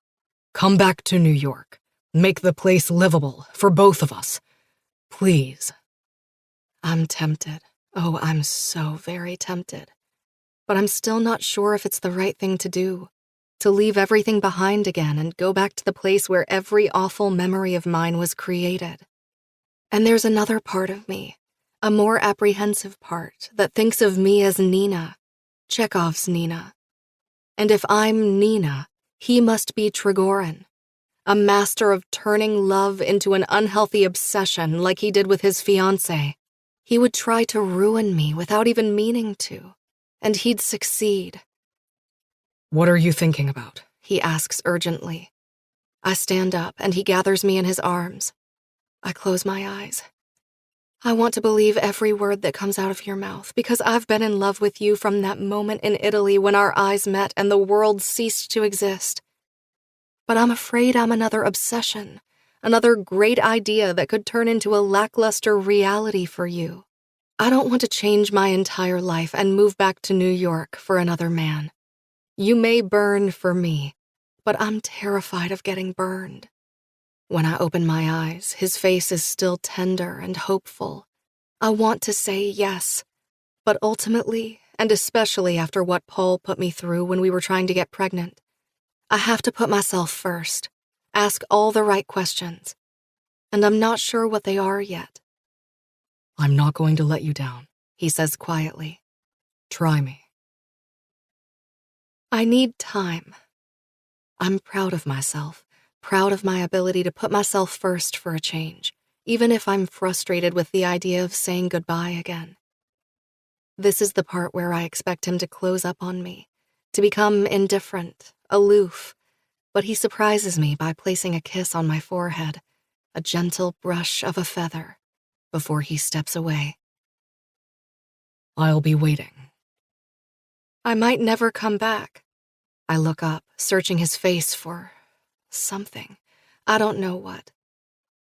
Come back to New York. Make the place livable for both of us. Please. I'm tempted. Oh, I'm so very tempted. But I'm still not sure if it's the right thing to do. To leave everything behind again and go back to the place where every awful memory of mine was created. And there's another part of me, a more apprehensive part, that thinks of me as Nina, Chekhov's Nina. And if I'm Nina, he must be Trigorin, a master of turning love into an unhealthy obsession like he did with his fiancée. He would try to ruin me without even meaning to, and he'd succeed. What are you thinking about? He asks urgently. I stand up, and he gathers me in his arms. I close my eyes. I want to believe every word that comes out of your mouth, because I've been in love with you from that moment in Italy when our eyes met and the world ceased to exist. But I'm afraid I'm another obsession, another great idea that could turn into a lackluster reality for you. I don't want to change my entire life and move back to New York for another man. You may burn for me, but I'm terrified of getting burned. When I open my eyes, his face is still tender and hopeful. I want to say yes, but ultimately, and especially after what Paul put me through when we were trying to get pregnant, I have to put myself first, ask all the right questions, and I'm not sure what they are yet. I'm not going to let you down, he says quietly. Try me. I need time. I'm proud of myself. Proud of my ability to put myself first for a change, even if I'm frustrated with the idea of saying goodbye again. This is the part where I expect him to close up on me, to become indifferent, aloof, but he surprises me by placing a kiss on my forehead, a gentle brush of a feather, before he steps away. I'll be waiting. I might never come back. I look up, searching his face for something. I don't know what.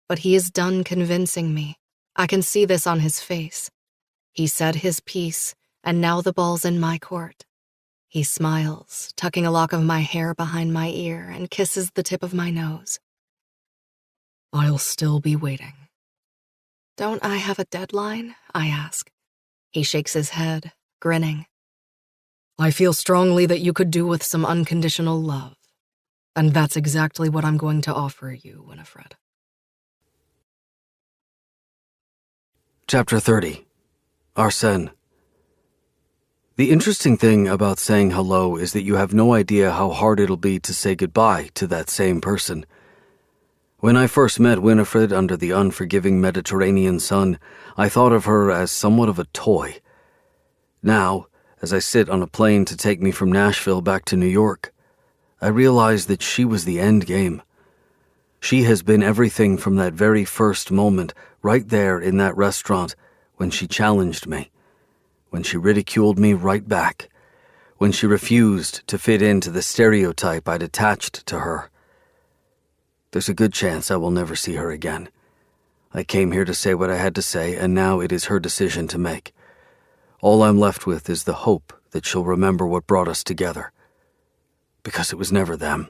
But he is done convincing me. I can see this on his face. He said his piece, and now the ball's in my court. He smiles, tucking a lock of my hair behind my ear, and kisses the tip of my nose. I'll still be waiting. Don't I have a deadline? I ask. He shakes his head, grinning. I feel strongly that you could do with some unconditional love. And that's exactly what I'm going to offer you, Winifred. Chapter 30. Arsène. The interesting thing about saying hello is that you have no idea how hard it'll be to say goodbye to that same person. When I first met Winifred under the unforgiving Mediterranean sun, I thought of her as somewhat of a toy. Now, as I sit on a plane to take me from Nashville back to New York, I realize that she was the end game. She has been everything from that very first moment, right there in that restaurant, when she challenged me, when she ridiculed me right back, when she refused to fit into the stereotype I'd attached to her. There's a good chance I will never see her again. I came here to say what I had to say, and now it is her decision to make. All I'm left with is the hope that she'll remember what brought us together. Because it was never them.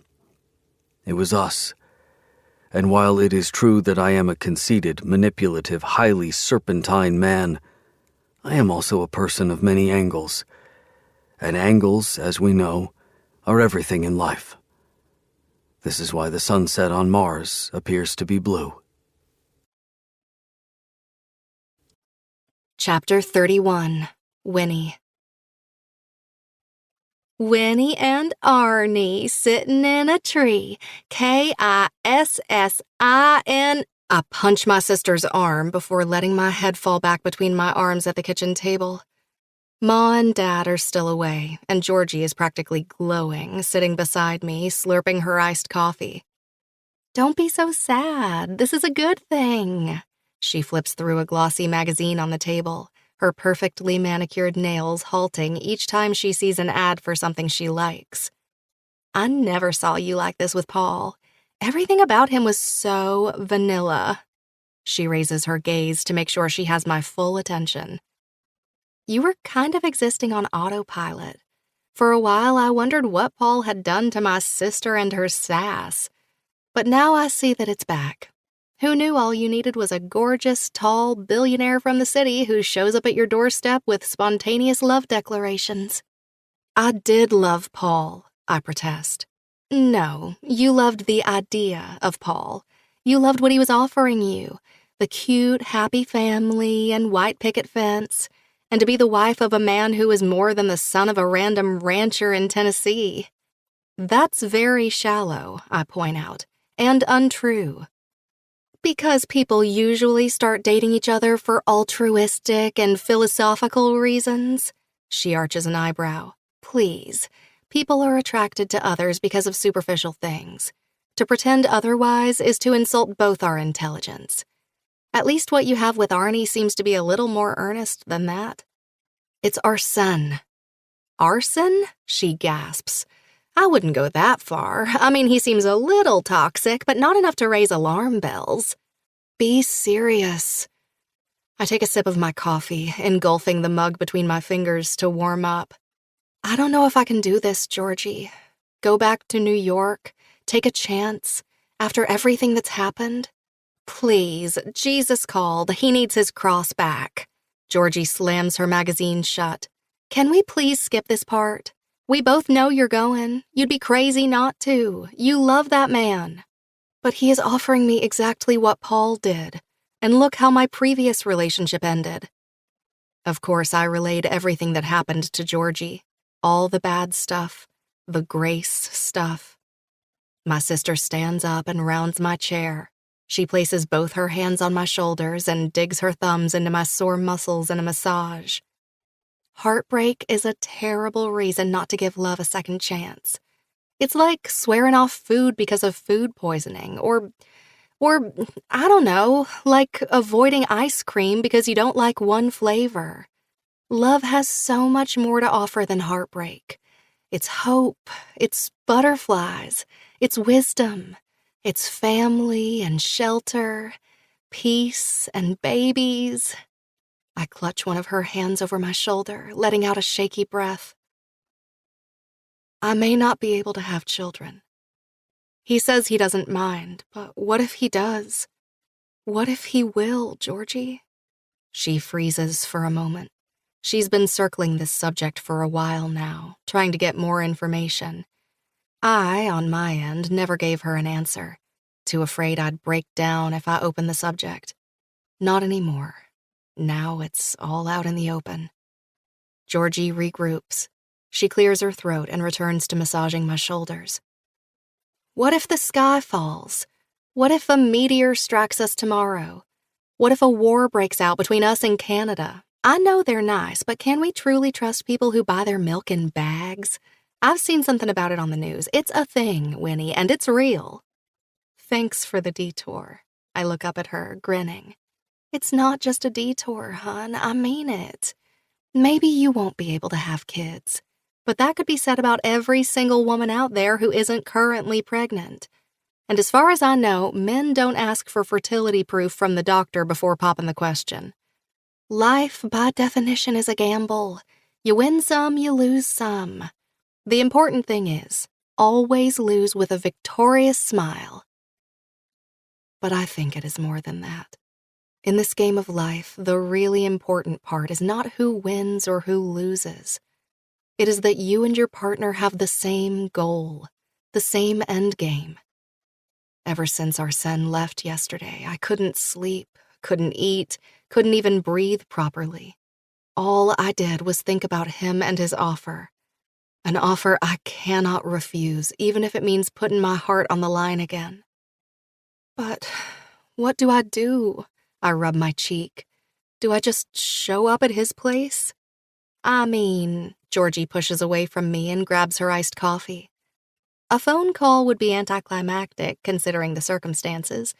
It was us. And while it is true that I am a conceited, manipulative, highly serpentine man, I am also a person of many angles. And angles, as we know, are everything in life. This is why the sunset on Mars appears to be blue. Chapter 31. Winnie. Winnie and Arnie sitting in a tree. Kissin. I punch my sister's arm before letting my head fall back between my arms at the kitchen table. Ma and Dad are still away, and Georgie is practically glowing, sitting beside me, slurping her iced coffee. Don't be so sad. This is a good thing. She flips through a glossy magazine on the table, her perfectly manicured nails halting each time she sees an ad for something she likes. I never saw you like this with Paul. Everything about him was so vanilla. She raises her gaze to make sure she has my full attention. You were kind of existing on autopilot. For a while, I wondered what Paul had done to my sister and her sass. But now I see that it's back. Who knew all you needed was a gorgeous, tall billionaire from the city who shows up at your doorstep with spontaneous love declarations? I did love Paul, I protest. No, you loved the idea of Paul. You loved what he was offering you. The cute, happy family and white picket fence. And to be the wife of a man who is more than the son of a random rancher in Tennessee. That's very shallow, I point out, and untrue. Because people usually start dating each other for altruistic and philosophical reasons. She arches an eyebrow. Please, people are attracted to others because of superficial things. To pretend otherwise is to insult both our intelligence. At least what you have with Arnie seems to be a little more earnest than that. It's arson. Arson? She gasps. I wouldn't go that far. I mean, he seems a little toxic, but not enough to raise alarm bells. Be serious. I take a sip of my coffee, engulfing the mug between my fingers to warm up. I don't know if I can do this, Georgie. Go back to New York, take a chance, after everything that's happened. Please, Jesus called. He needs his cross back. Georgie slams her magazine shut. Can we please skip this part? We both know you're going. You'd be crazy not to. You love that man. But he is offering me exactly what Paul did. And look how my previous relationship ended. Of course, I relayed everything that happened to Georgie. All the bad stuff. The Grace stuff. My sister stands up and rounds my chair. She places both her hands on my shoulders and digs her thumbs into my sore muscles in a massage. Heartbreak is a terrible reason not to give love a second chance. It's like swearing off food because of food poisoning, or I don't know, like avoiding ice cream because you don't like one flavor. Love has so much more to offer than heartbreak. It's hope, it's butterflies, it's wisdom. It's family and shelter, peace and babies. I clutch one of her hands over my shoulder, letting out a shaky breath. I may not be able to have children. He says he doesn't mind, but what if he does? What if he will, Georgie? She freezes for a moment. She's been circling this subject for a while now, trying to get more information. I, on my end, never gave her an answer, too afraid I'd break down if I opened the subject. Not anymore. Now it's all out in the open. Georgie regroups. She clears her throat and returns to massaging my shoulders. What if the sky falls? What if a meteor strikes us tomorrow? What if a war breaks out between us and Canada? I know they're nice, but can we truly trust people who buy their milk in bags? I've seen something about it on the news. It's a thing, Winnie, and it's real. Thanks for the detour. I look up at her, grinning. It's not just a detour, hon. I mean it. Maybe you won't be able to have kids, but that could be said about every single woman out there who isn't currently pregnant. And as far as I know, men don't ask for fertility proof from the doctor before popping the question. Life, by definition, is a gamble. You win some, you lose some. The important thing is, always lose with a victorious smile. But I think it is more than that. In this game of life, the really important part is not who wins or who loses. It is that you and your partner have the same goal, the same end game. Ever since our Shen left yesterday, I couldn't sleep, couldn't eat, couldn't even breathe properly. All I did was think about him and his offer. An offer I cannot refuse, even if it means putting my heart on the line again. But what do I do? I rub my cheek. Do I just show up at his place? I mean, Georgie pushes away from me and grabs her iced coffee. A phone call would be anticlimactic, considering the circumstances,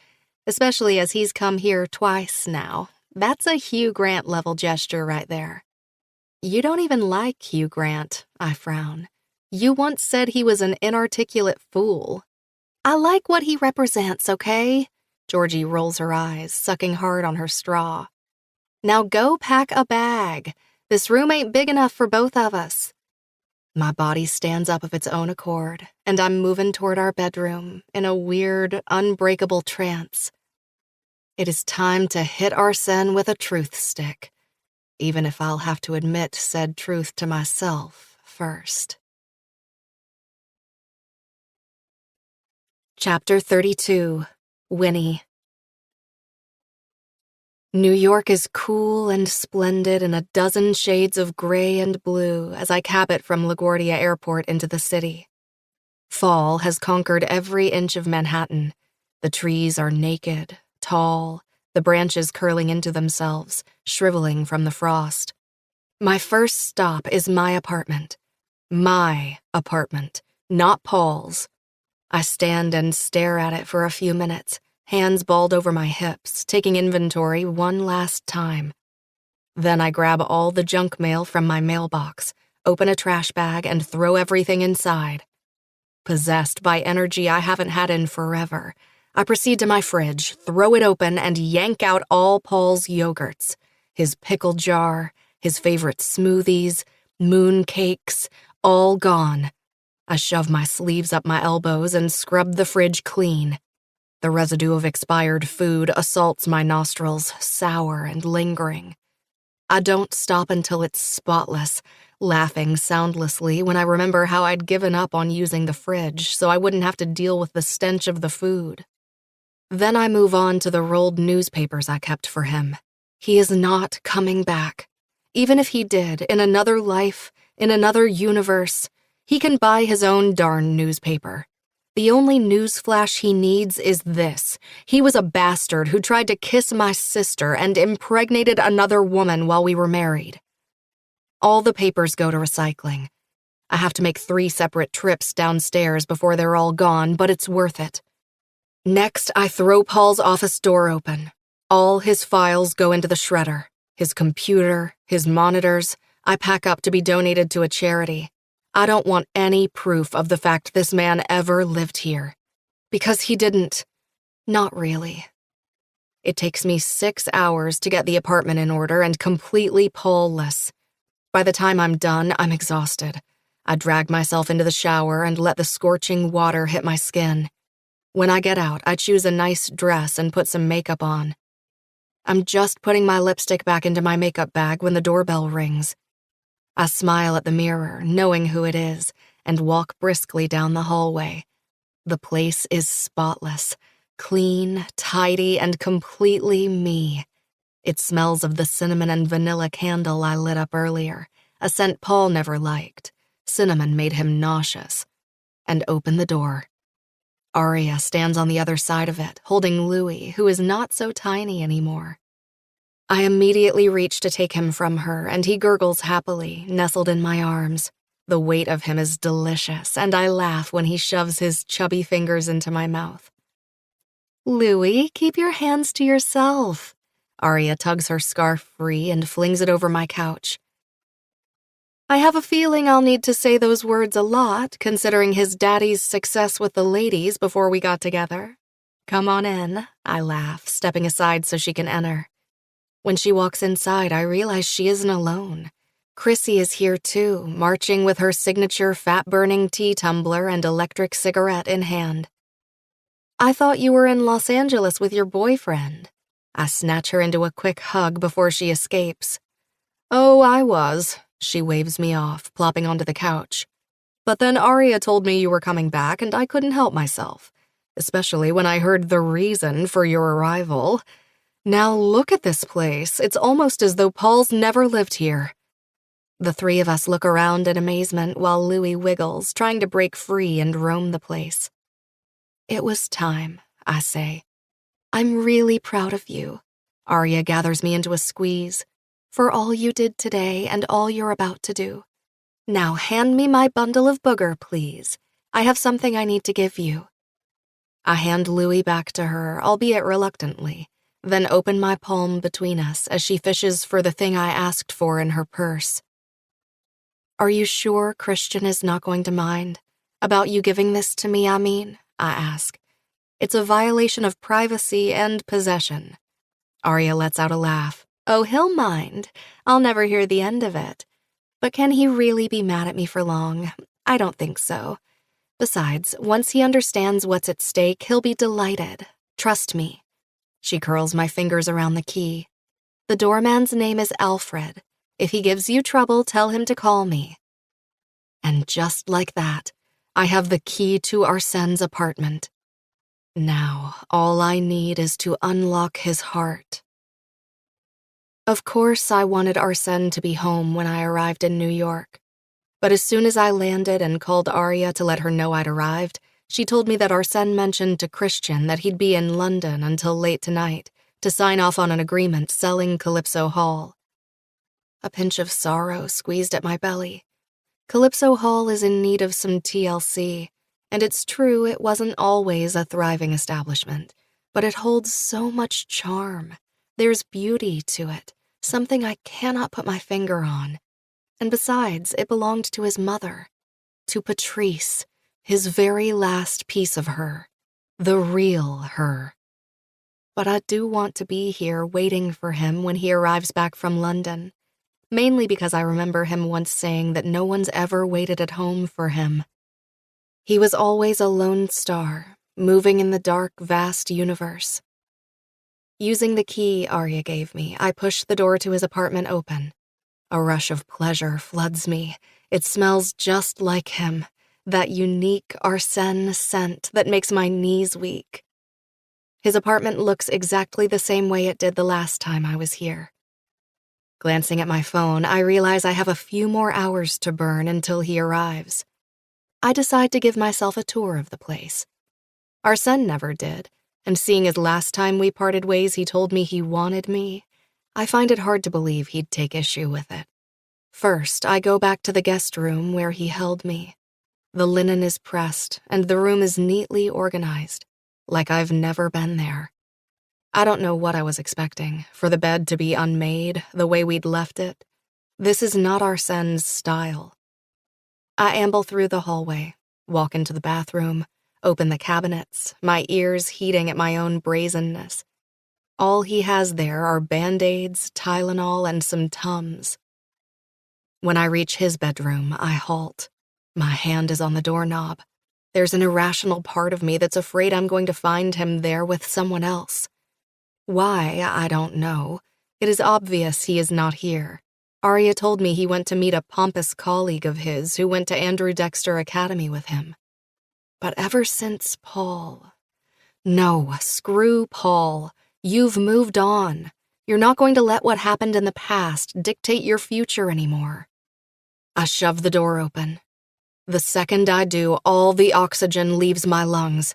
especially as he's come here twice now. That's a Hugh Grant-level gesture right there. You don't even like Hugh Grant, I frown. You once said he was an inarticulate fool. I like what he represents, okay? Georgie rolls her eyes, sucking hard on her straw. Now go pack a bag. This room ain't big enough for both of us. My body stands up of its own accord, and I'm moving toward our bedroom in a weird, unbreakable trance. It is time to hit our Shen with a truth stick, even if I'll have to admit said truth to myself first. Chapter 32. Winnie. New York is cool and splendid in a dozen shades of gray and blue as I cab it from LaGuardia Airport into the city. Fall has conquered every inch of Manhattan. The trees are naked, tall, the branches curling into themselves, shriveling from the frost. My first stop is my apartment. My apartment, not Paul's. I stand and stare at it for a few minutes, hands balled over my hips, taking inventory one last time. Then I grab all the junk mail from my mailbox, open a trash bag, and throw everything inside. Possessed by energy I haven't had in forever, I proceed to my fridge, throw it open, and yank out all Paul's yogurts, his pickle jar, his favorite smoothies, moon cakes, all gone. I shove my sleeves up my elbows and scrub the fridge clean. The residue of expired food assaults my nostrils, sour and lingering. I don't stop until it's spotless, laughing soundlessly when I remember how I'd given up on using the fridge so I wouldn't have to deal with the stench of the food. Then I move on to the rolled newspapers I kept for him. He is not coming back. Even if he did, in another life, in another universe, he can buy his own darn newspaper. The only newsflash he needs is this. He was a bastard who tried to kiss my sister and impregnated another woman while we were married. All the papers go to recycling. I have to make 3 separate trips downstairs before they're all gone, but it's worth it. Next, I throw Paul's office door open. All his files go into the shredder. His computer, his monitors, I pack up to be donated to a charity. I don't want any proof of the fact this man ever lived here. Because he didn't. Not really. It takes me 6 hours to get the apartment in order and completely Paul-less. By the time I'm done, I'm exhausted. I drag myself into the shower and let the scorching water hit my skin. When I get out, I choose a nice dress and put some makeup on. I'm just putting my lipstick back into my makeup bag when the doorbell rings. I smile at the mirror, knowing who it is, and walk briskly down the hallway. The place is spotless, clean, tidy, and completely me. It smells of the cinnamon and vanilla candle I lit up earlier, a scent Paul never liked. Cinnamon made him nauseous. And open the door. Aria stands on the other side of it, holding Louis, who is not so tiny anymore. I immediately reach to take him from her, and he gurgles happily, nestled in my arms. The weight of him is delicious, and I laugh when he shoves his chubby fingers into my mouth. Louis, keep your hands to yourself. Aria tugs her scarf free and flings it over my couch. I have a feeling I'll need to say those words a lot, considering his daddy's success with the ladies before we got together. Come on in, I laugh, stepping aside so she can enter. When she walks inside, I realize she isn't alone. Chrissy is here too, marching with her signature fat-burning tea tumbler and electric cigarette in hand. I thought you were in Los Angeles with your boyfriend. I snatch her into a quick hug before she escapes. Oh, I was. She waves me off, plopping onto the couch. But then Aria told me you were coming back, and I couldn't help myself, especially when I heard the reason for your arrival. Now look at this place. It's almost as though Paul's never lived here. The three of us look around in amazement while Louis wiggles, trying to break free and roam the place. It was time, I say. I'm really proud of you. Aria gathers me into a squeeze. For all you did today and all you're about to do. Now hand me my bundle of booger, please. I have something I need to give you. I hand Louis back to her, albeit reluctantly, then open my palm between us as she fishes for the thing I asked for in her purse. Are you sure Christian is not going to mind? About you giving this to me, I mean, I ask. It's a violation of privacy and possession. Aria lets out a laugh. Oh, he'll mind. I'll never hear the end of it. But can he really be mad at me for long? I don't think so. Besides, once he understands what's at stake, he'll be delighted. Trust me. She curls my fingers around the key. The doorman's name is Alfred. If he gives you trouble, tell him to call me. And just like that, I have the key to Arsene's apartment. Now, all I need is to unlock his heart. Of course, I wanted Arsene to be home when I arrived in New York. But as soon as I landed and called Aria to let her know I'd arrived, she told me that Arsene mentioned to Christian that he'd be in London until late tonight to sign off on an agreement selling Calypso Hall. A pinch of sorrow squeezed at my belly. Calypso Hall is in need of some TLC, and it's true it wasn't always a thriving establishment, but it holds so much charm. There's beauty to it, something I cannot put my finger on. And besides, it belonged to his mother, to Patrice, his very last piece of her, the real her. But I do want to be here waiting for him when he arrives back from London, mainly because I remember him once saying that no one's ever waited at home for him. He was always a lone star, moving in the dark, vast universe. Using the key Aria gave me, I pushed the door to his apartment open. A rush of pleasure floods me. It smells just like him, that unique Arsene scent that makes my knees weak. His apartment looks exactly the same way it did the last time I was here. Glancing at my phone, I realize I have a few more hours to burn until he arrives. I decide to give myself a tour of the place. Arsene never did. And seeing as last time we parted ways he told me he wanted me, I find it hard to believe he'd take issue with it. First, I go back to the guest room where he held me. The linen is pressed, and the room is neatly organized, like I've never been there. I don't know what I was expecting, for the bed to be unmade, the way we'd left it. This is not Arsene's style. I amble through the hallway, walk into the bathroom, open the cabinets, my ears heating at my own brazenness. All he has there are Band-Aids, Tylenol, and some Tums. When I reach his bedroom, I halt. My hand is on the doorknob. There's an irrational part of me that's afraid I'm going to find him there with someone else. Why, I don't know. It is obvious he is not here. Arya told me he went to meet a pompous colleague of his who went to Andrew Dexter Academy with him. But ever since Paul... No, screw Paul. You've moved on. You're not going to let what happened in the past dictate your future anymore. I shove the door open. The second I do, all the oxygen leaves my lungs.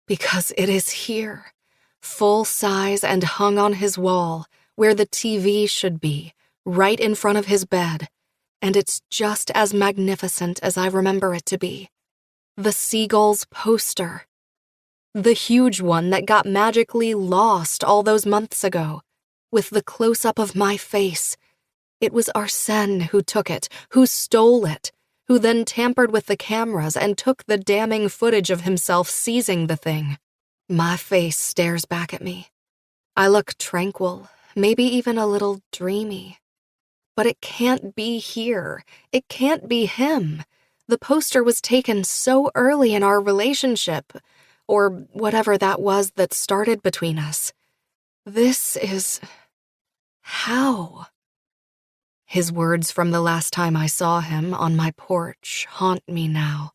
Because it is here, full size and hung on his wall, where the TV should be, right in front of his bed, and it's just as magnificent as I remember it to be. The Seagulls poster. The huge one that got magically lost all those months ago, with the close-up of my face. It was Arsène who took it, who stole it, who then tampered with the cameras and took the damning footage of himself seizing the thing. My face stares back at me. I look tranquil, maybe even a little dreamy. But it can't be here. It can't be him. The poster was taken so early in our relationship, or whatever that was that started between us. This is... how? His words from the last time I saw him on my porch haunt me now.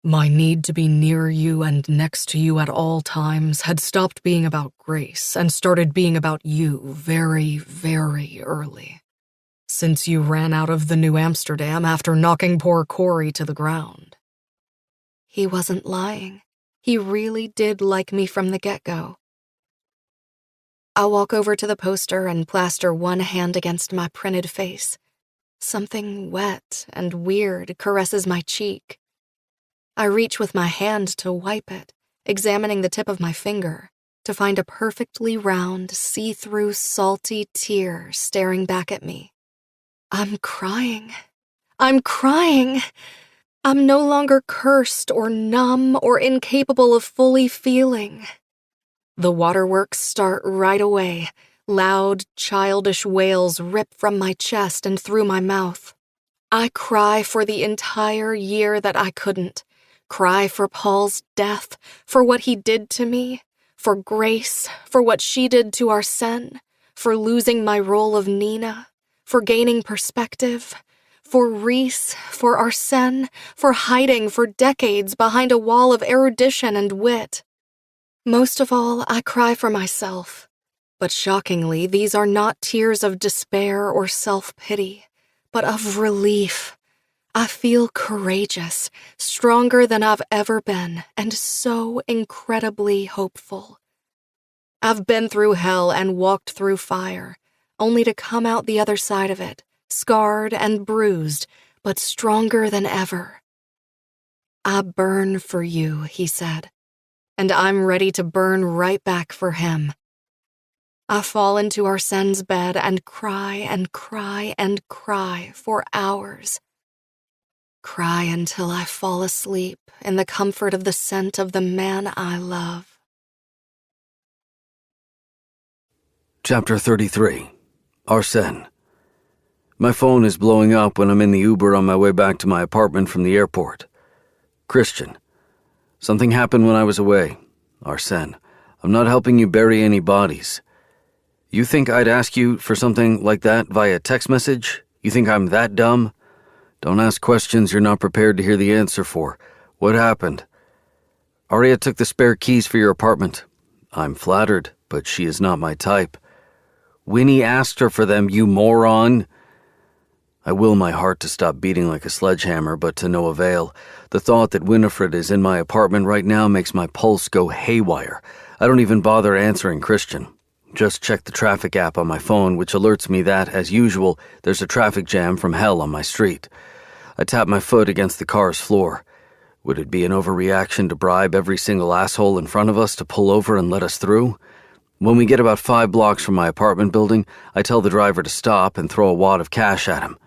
My need to be near you and next to you at all times had stopped being about Grace and started being about you very, very early. Since you ran out of the New Amsterdam after knocking poor Corey to the ground. He wasn't lying. He really did like me from the get-go. I'll walk over to the poster and plaster one hand against my printed face. Something wet and weird caresses my cheek. I reach with my hand to wipe it, examining the tip of my finger, to find a perfectly round, see-through, salty tear staring back at me. I'm crying. I'm crying! I'm no longer cursed or numb or incapable of fully feeling. The waterworks start right away. Loud, childish wails rip from my chest and through my mouth. I cry for the entire year that I couldn't. Cry for Paul's death, for what he did to me, for Grace, for what she did to Arsène, for losing my role of Nina, for gaining perspective, for Reese, for Arsène, for hiding for decades behind a wall of erudition and wit. Most of all, I cry for myself. But shockingly, these are not tears of despair or self-pity, but of relief. I feel courageous, stronger than I've ever been, and so incredibly hopeful. I've been through hell and walked through fire, only to come out the other side of it, scarred and bruised, but stronger than ever. I burn for you, he said, and I'm ready to burn right back for him. I fall into Arsène's bed and cry and cry and cry for hours. Cry until I fall asleep in the comfort of the scent of the man I love. Chapter 33. Arsène. My phone is blowing up when I'm in the Uber on my way back to my apartment from the airport. Christian. Something happened when I was away. Arsène, I'm not helping you bury any bodies. You think I'd ask you for something like that via text message? You think I'm that dumb? Don't ask questions you're not prepared to hear the answer for. What happened? Arya took the spare keys for your apartment. I'm flattered, but she is not my type. Winnie asked her for them, you moron. I will my heart to stop beating like a sledgehammer, but to no avail. The thought that Winifred is in my apartment right now makes my pulse go haywire. I don't even bother answering Christian. Just check the traffic app on my phone, which alerts me that, as usual, there's a traffic jam from hell on my street. I tap my foot against the car's floor. Would it be an overreaction to bribe every single asshole in front of us to pull over and let us through? When we get about 5 blocks from my apartment building, I tell the driver to stop and throw a wad of cash at him.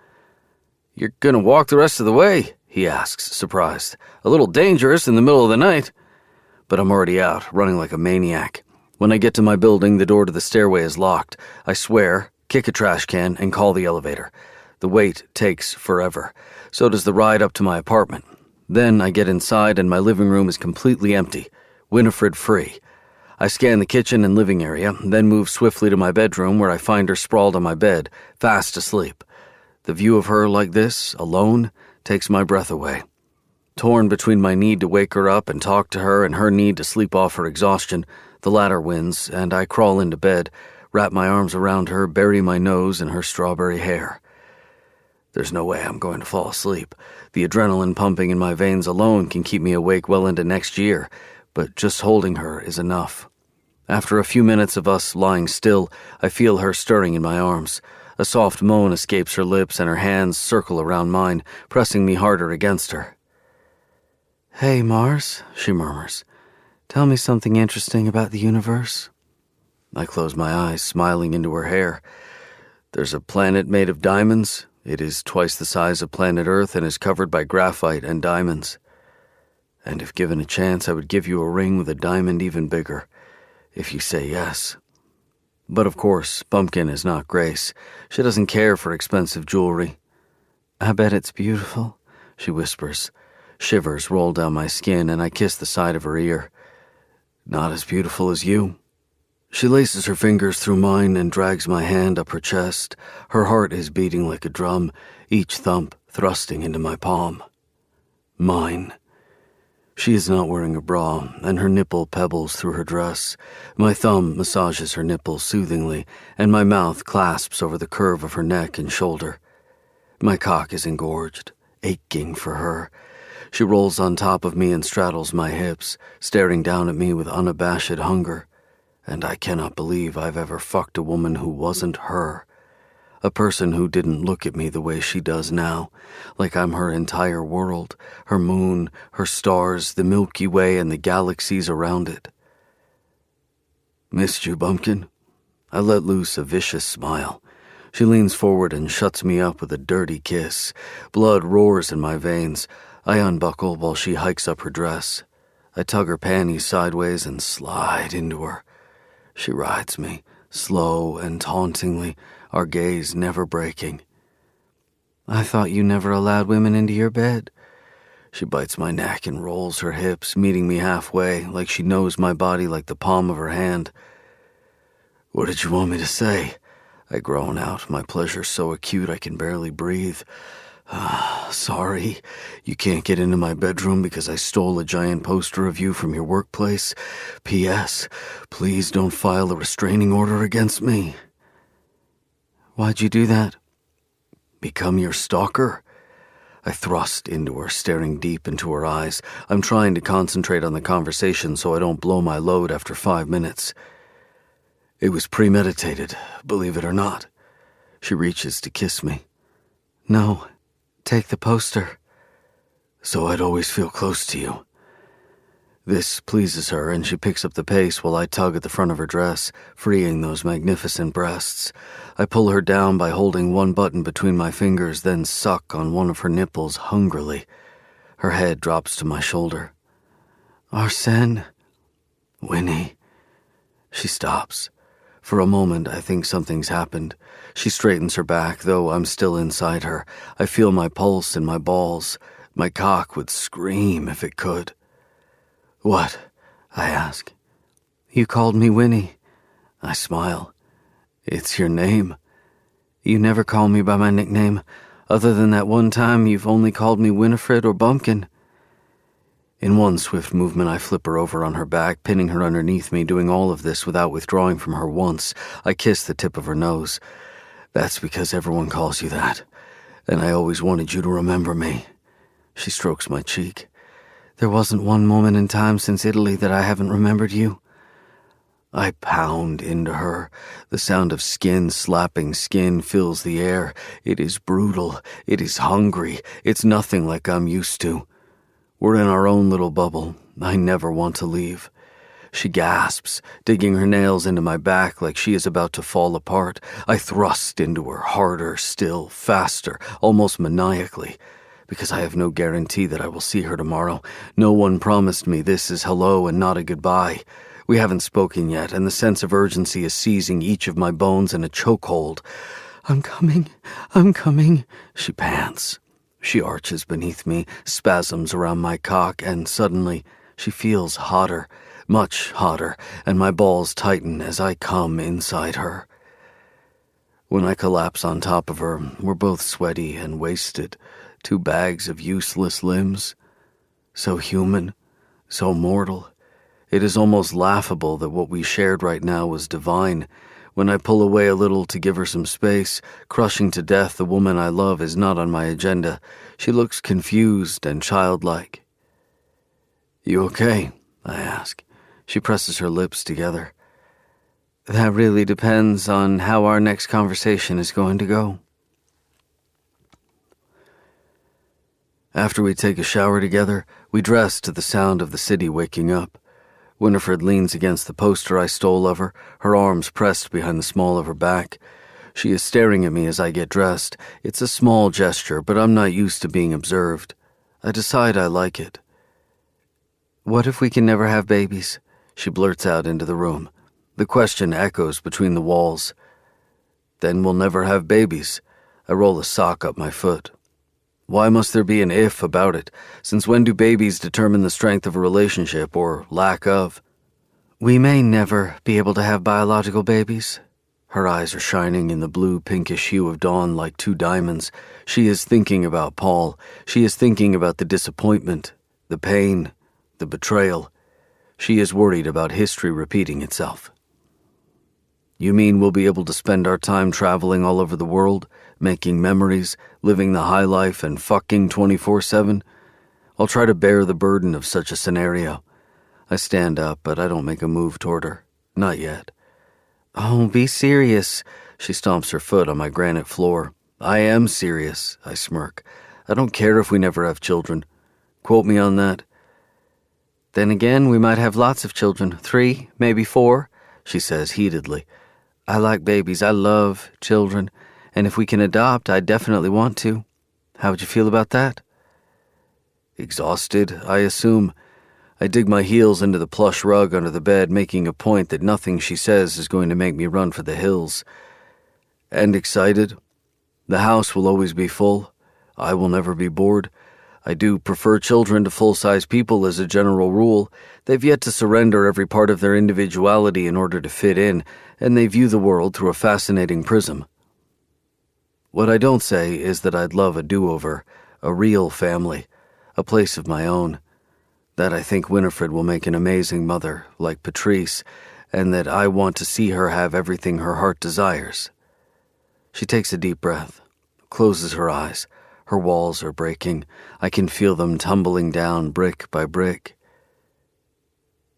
You're gonna walk the rest of the way? He asks, surprised. A little dangerous in the middle of the night. But I'm already out, running like a maniac. When I get to my building, the door to the stairway is locked. I swear, kick a trash can, and call the elevator. The wait takes forever. So does the ride up to my apartment. Then I get inside and my living room is completely empty. Winifred free. I scan the kitchen and living area, then move swiftly to my bedroom where I find her sprawled on my bed, fast asleep. The view of her like this, alone, takes my breath away. Torn between my need to wake her up and talk to her and her need to sleep off her exhaustion, the latter wins, and I crawl into bed, wrap my arms around her, bury my nose in her strawberry hair. There's no way I'm going to fall asleep. The adrenaline pumping in my veins alone can keep me awake well into next year, but just holding her is enough. After a few minutes of us lying still, I feel her stirring in my arms. A soft moan escapes her lips and her hands circle around mine, pressing me harder against her. "Hey, Mars," she murmurs. "Tell me something interesting about the universe." I close my eyes, smiling into her hair. There's a planet made of diamonds. It is twice the size of planet Earth and is covered by graphite and diamonds. And if given a chance, I would give you a ring with a diamond even bigger, if you say yes. But of course, Bumpkin is not Grace. She doesn't care for expensive jewelry. "I bet it's beautiful," she whispers. Shivers roll down my skin and I kiss the side of her ear. Not as beautiful as you. She laces her fingers through mine and drags my hand up her chest. Her heart is beating like a drum, each thump thrusting into my palm. Mine. She is not wearing a bra, and her nipple pebbles through her dress. My thumb massages her nipple soothingly, and my mouth clasps over the curve of her neck and shoulder. My cock is engorged, aching for her. She rolls on top of me and straddles my hips, staring down at me with unabashed hunger. And I cannot believe I've ever fucked a woman who wasn't her. A person who didn't look at me the way she does now, like I'm her entire world, her moon, her stars, the Milky Way, and the galaxies around it. Missed you, Bumpkin? I let loose a vicious smile. She leans forward and shuts me up with a dirty kiss. Blood roars in my veins. I unbuckle while she hikes up her dress. I tug her panties sideways and slide into her. She rides me, slow and tauntingly, our gaze never breaking. "I thought you never allowed women into your bed." She bites my neck and rolls her hips, meeting me halfway, like she knows my body like the palm of her hand. What did you want me to say? I groan out, my pleasure so acute I can barely breathe. Sorry, you can't get into my bedroom because I stole a giant poster of you from your workplace. P.S. Please don't file a restraining order against me. "Why'd you do that?" Become your stalker? I thrust into her, staring deep into her eyes. I'm trying to concentrate on the conversation so I don't blow my load after 5 minutes. It was premeditated, believe it or not. She reaches to kiss me. "No. Take the poster." So I'd always feel close to you. This pleases her, and she picks up the pace while I tug at the front of her dress, freeing those magnificent breasts. I pull her down by holding one button between my fingers, then suck on one of her nipples hungrily. Her head drops to my shoulder. "Arsène." "Winnie." She stops. For a moment, I think something's happened. She straightens her back, though I'm still inside her. I feel my pulse in my balls. My cock would scream if it could. What? I ask. "You called me Winnie." I smile. It's your name. "You never call me by my nickname. Other than that one time, you've only called me Winifred or Bumpkin." In one swift movement, I flip her over on her back, pinning her underneath me, doing all of this without withdrawing from her once. I kiss the tip of her nose. That's because everyone calls you that, and I always wanted you to remember me. She strokes my cheek. "There wasn't one moment in time since Italy that I haven't remembered you." I pound into her. The sound of skin slapping skin fills the air. It is brutal. It is hungry. It's nothing like I'm used to. We're in our own little bubble. I never want to leave. She gasps, digging her nails into my back like she is about to fall apart. I thrust into her, harder, still, faster, almost maniacally, because I have no guarantee that I will see her tomorrow. No one promised me this is hello and not a goodbye. We haven't spoken yet, and the sense of urgency is seizing each of my bones in a chokehold. I'm coming, she pants. She arches beneath me, spasms around my cock, and suddenly She feels hotter, much hotter, and my balls tighten as I come inside her. When I collapse on top of her, we're both sweaty and wasted, two bags of useless limbs. So human, so mortal. It is almost laughable that what we shared right now was divine. When I pull away a little to give her some space, crushing to death the woman I love is not on my agenda. She looks confused and childlike. "You okay?" I ask. She presses her lips together. "That really depends on how our next conversation is going to go." After we take a shower together, we dress to the sound of the city waking up. Winifred leans against the poster I stole of her, her arms pressed behind the small of her back. She is staring at me as I get dressed. It's a small gesture, but I'm not used to being observed. I decide I like it. "What if we can never have babies?" she blurts out into the room. The question echoes between the walls. "Then we'll never have babies." I roll a sock up my foot. Why must there be an if about it? Since when do babies determine the strength of a relationship, or lack of? "We may never be able to have biological babies." Her eyes are shining in the blue-pinkish hue of dawn like two diamonds. She is thinking about Paul. She is thinking about the disappointment, the pain, the betrayal. She is worried about history repeating itself. "You mean we'll be able to spend our time traveling all over the world, making memories, living the high life, and fucking 24/7? I'll try to bear the burden of such a scenario." I stand up, but I don't make a move toward her. Not yet. "Oh, be serious." She stomps her foot on my granite floor. "I am serious," I smirk. "I don't care if we never have children. Quote me on that." "Then again, we might have lots of children. 3, maybe 4, she says heatedly. "I like babies. I love children. And if we can adopt, I definitely want to. How would you feel about that?" Exhausted, I assume. I dig my heels into the plush rug under the bed, making a point that nothing she says is going to make me run for the hills. And excited. The house will always be full. I will never be bored. I do prefer children to full-size people as a general rule. They've yet to surrender every part of their individuality in order to fit in, and they view the world through a fascinating prism. What I don't say is that I'd love a do-over, a real family, a place of my own. That I think Winifred will make an amazing mother, like Patrice, and that I want to see her have everything her heart desires. She takes a deep breath, closes her eyes. Her walls are breaking. I can feel them tumbling down brick by brick.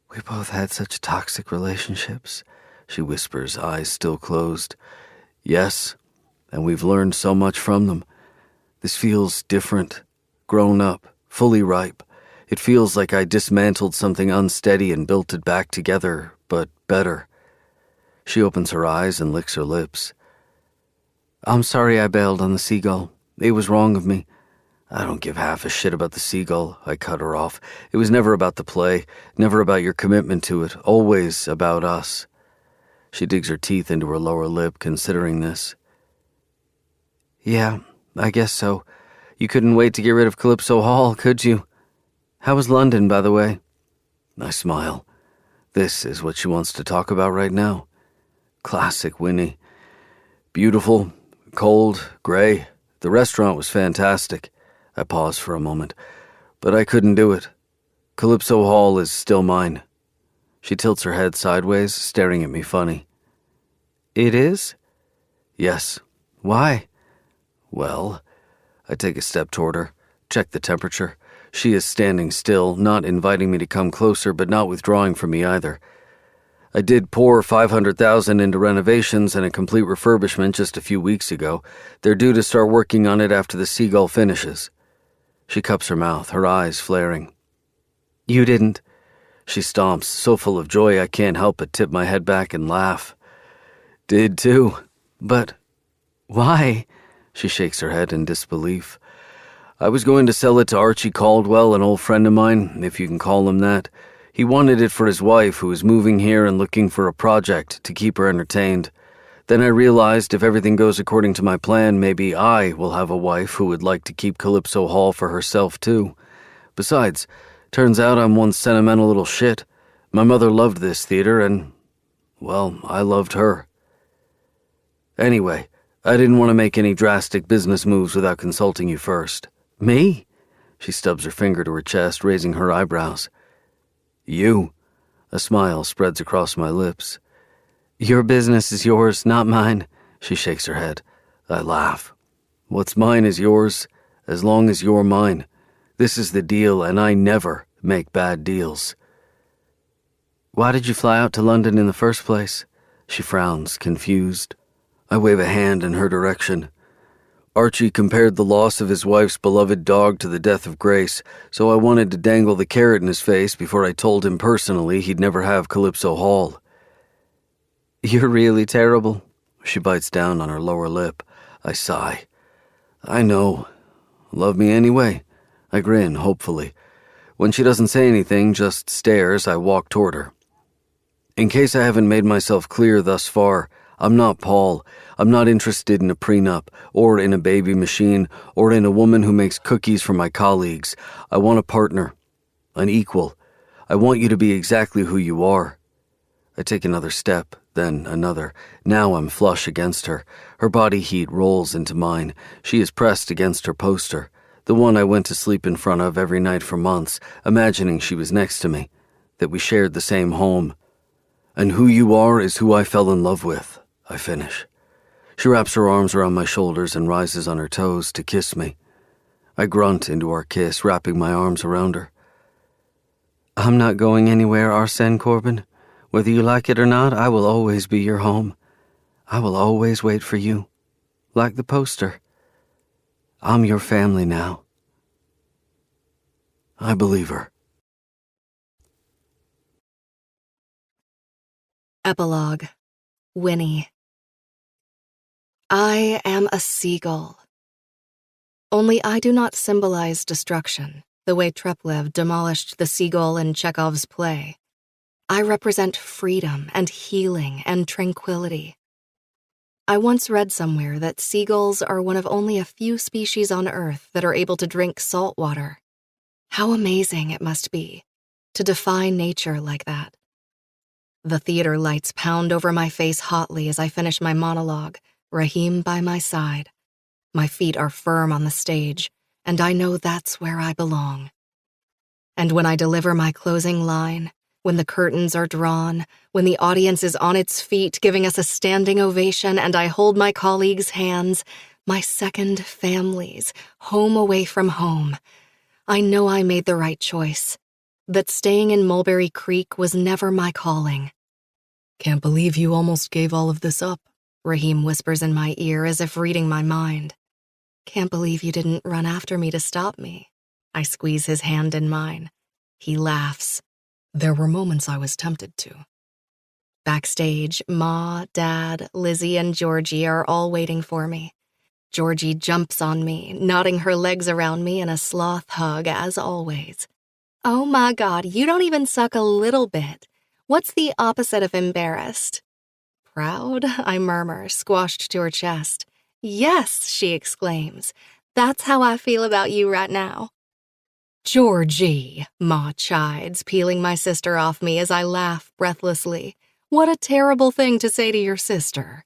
"We both had such toxic relationships," she whispers, eyes still closed. "Yes, and we've learned so much from them. This feels different, grown up, fully ripe. It feels like I dismantled something unsteady and built it back together, but better." She opens her eyes and licks her lips. "I'm sorry I bailed on the seagull. It was wrong of me." "I don't give half a shit about the seagull," I cut her off. "It was never about the play, never about your commitment to it, always about us." She digs her teeth into her lower lip, considering this. "Yeah, I guess so. You couldn't wait to get rid of Calypso Hall, could you? How was London, by the way?" I smile. This is what she wants to talk about right now. Classic Winnie. "Beautiful, cold, gray. The restaurant was fantastic." I pause for a moment. "But I couldn't do it. Calypso Hall is still mine." She tilts her head sideways, staring at me funny. "It is?" "Yes." "Why?" "Well," I take a step toward her, check the temperature. She is standing still, not inviting me to come closer, but not withdrawing from me either. "I did pour $500,000 into renovations and a complete refurbishment just a few weeks ago. They're due to start working on it after the seagull finishes." She cups her mouth, her eyes flaring. "You didn't." She stomps, so full of joy I can't help but tip my head back and laugh. "Did too." "But why?" She shakes her head in disbelief. "I was going to sell it to Archie Caldwell, an old friend of mine, if you can call him that. He wanted it for his wife, who is moving here and looking for a project to keep her entertained. Then I realized if everything goes according to my plan, maybe I will have a wife who would like to keep Calypso Hall for herself too. Besides, Turns out I'm one sentimental little shit. My mother loved this theater and, well, I loved her. Anyway, I didn't want to make any drastic business moves without consulting you first. Me? She stubs her finger to her chest, raising her eyebrows. You. A smile spreads across my lips. Your business is yours, not mine. She shakes her head. I laugh. What's mine is yours, as long as you're mine. This is the deal, and I never make bad deals. Why did you fly out to London in the first place? She frowns, confused. I wave a hand in her direction. Archie compared the loss of his wife's beloved dog to the death of Grace, so I wanted to dangle the carrot in his face before I told him personally he'd never have Calypso Hall. You're really terrible. She bites down on her lower lip. I sigh. I know. Love me anyway. I grin, hopefully. When she doesn't say anything, just stares, I walk toward her. In case I haven't made myself clear thus far, I'm not Paul. I'm not interested in a prenup, or in a baby machine, or in a woman who makes cookies for my colleagues. I want a partner. An equal. I want you to be exactly who you are. I take another step, then another. Now I'm flush against her. Her body heat rolls into mine. She is pressed against her poster, the one I went to sleep in front of every night for months, imagining she was next to me, that we shared the same home. And who you are is who I fell in love with, I finish. She wraps her arms around my shoulders and rises on her toes to kiss me. I grunt into our kiss, wrapping my arms around her. I'm not going anywhere, Arsène Corbin. Whether you like it or not, I will always be your home. I will always wait for you. Like the poster. I'm your family now. I believe her. Epilogue. Winnie. I am a seagull. Only I do not symbolize destruction, the way Treplev demolished the seagull in Chekhov's play. I represent freedom and healing and tranquility. I once read somewhere that seagulls are one of only a few species on Earth that are able to drink salt water. How amazing it must be to defy nature like that. The theater lights pound over my face hotly as I finish my monologue, Rahim by my side. My feet are firm on the stage, and I know that's where I belong. And when I deliver my closing line, when the curtains are drawn, when the audience is on its feet giving us a standing ovation and I hold my colleagues' hands, my second families, home away from home, I know I made the right choice, that staying in Mulberry Creek was never my calling. Can't believe you almost gave all of this up, Rahim whispers in my ear as if reading my mind. Can't believe you didn't run after me to stop me. I squeeze his hand in mine. He laughs. There were moments I was tempted to. Backstage, Ma, Dad, Lizzie, and Georgie are all waiting for me. Georgie jumps on me, nodding her legs around me in a sloth hug as always. Oh my God, you don't even suck a little bit. What's the opposite of embarrassed? Proud, I murmur, squashed to her chest. Yes, she exclaims. That's how I feel about you right now. Georgie, Ma chides, peeling my sister off me as I laugh breathlessly. What a terrible thing to say to your sister.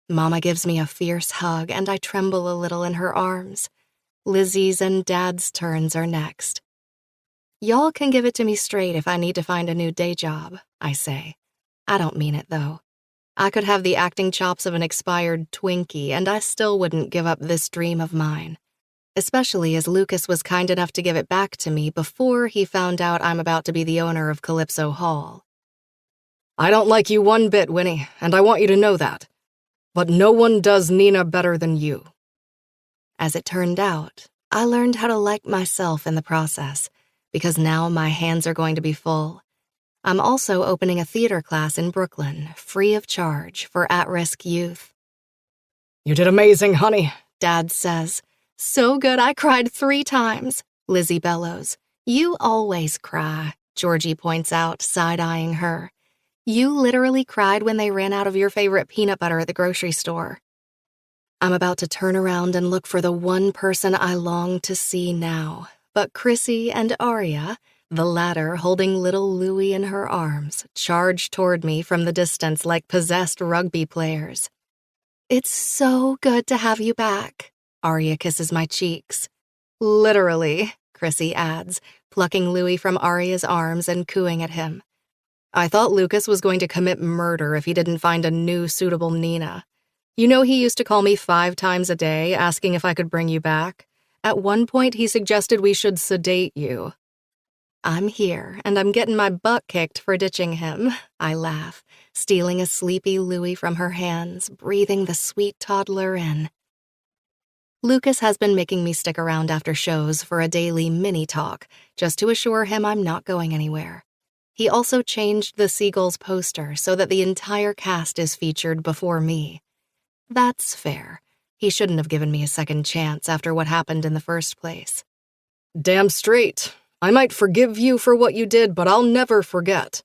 Mama gives me a fierce hug and I tremble a little in her arms. Lizzie's and Dad's turns are next. Y'all can give it to me straight if I need to find a new day job, I say. I don't mean it, though. I could have the acting chops of an expired Twinkie, and I still wouldn't give up this dream of mine. Especially as Lucas was kind enough to give it back to me before he found out I'm about to be the owner of Calypso Hall. I don't like you one bit, Winnie, and I want you to know that. But no one does Nina better than you. As it turned out, I learned how to like myself in the process, because now my hands are going to be full. I'm also opening a theater class in Brooklyn, free of charge, for at-risk youth. You did amazing, honey, Dad says. So good I cried 3 times, Lizzie bellows. You always cry, Georgie points out, side-eyeing her. You literally cried when they ran out of your favorite peanut butter at the grocery store. I'm about to turn around and look for the one person I long to see now, but Chrissy and Aria, the latter holding little Louie in her arms, charged toward me from the distance like possessed rugby players. "It's so good to have you back." Arya kisses my cheeks. "Literally," Chrissy adds, plucking Louie from Arya's arms and cooing at him. "I thought Lucas was going to commit murder if he didn't find a new suitable Nina. You know, he used to call me 5 times a day, asking if I could bring you back. At one point, he suggested we should sedate you." "I'm here, and I'm getting my butt kicked for ditching him," I laugh, stealing a sleepy Louie from her hands, breathing the sweet toddler in. Lucas has been making me stick around after shows for a daily mini-talk, just to assure him I'm not going anywhere. He also changed the Seagulls poster so that the entire cast is featured before me. That's fair. He shouldn't have given me a second chance after what happened in the first place. "Damn straight. I might forgive you for what you did, but I'll never forget."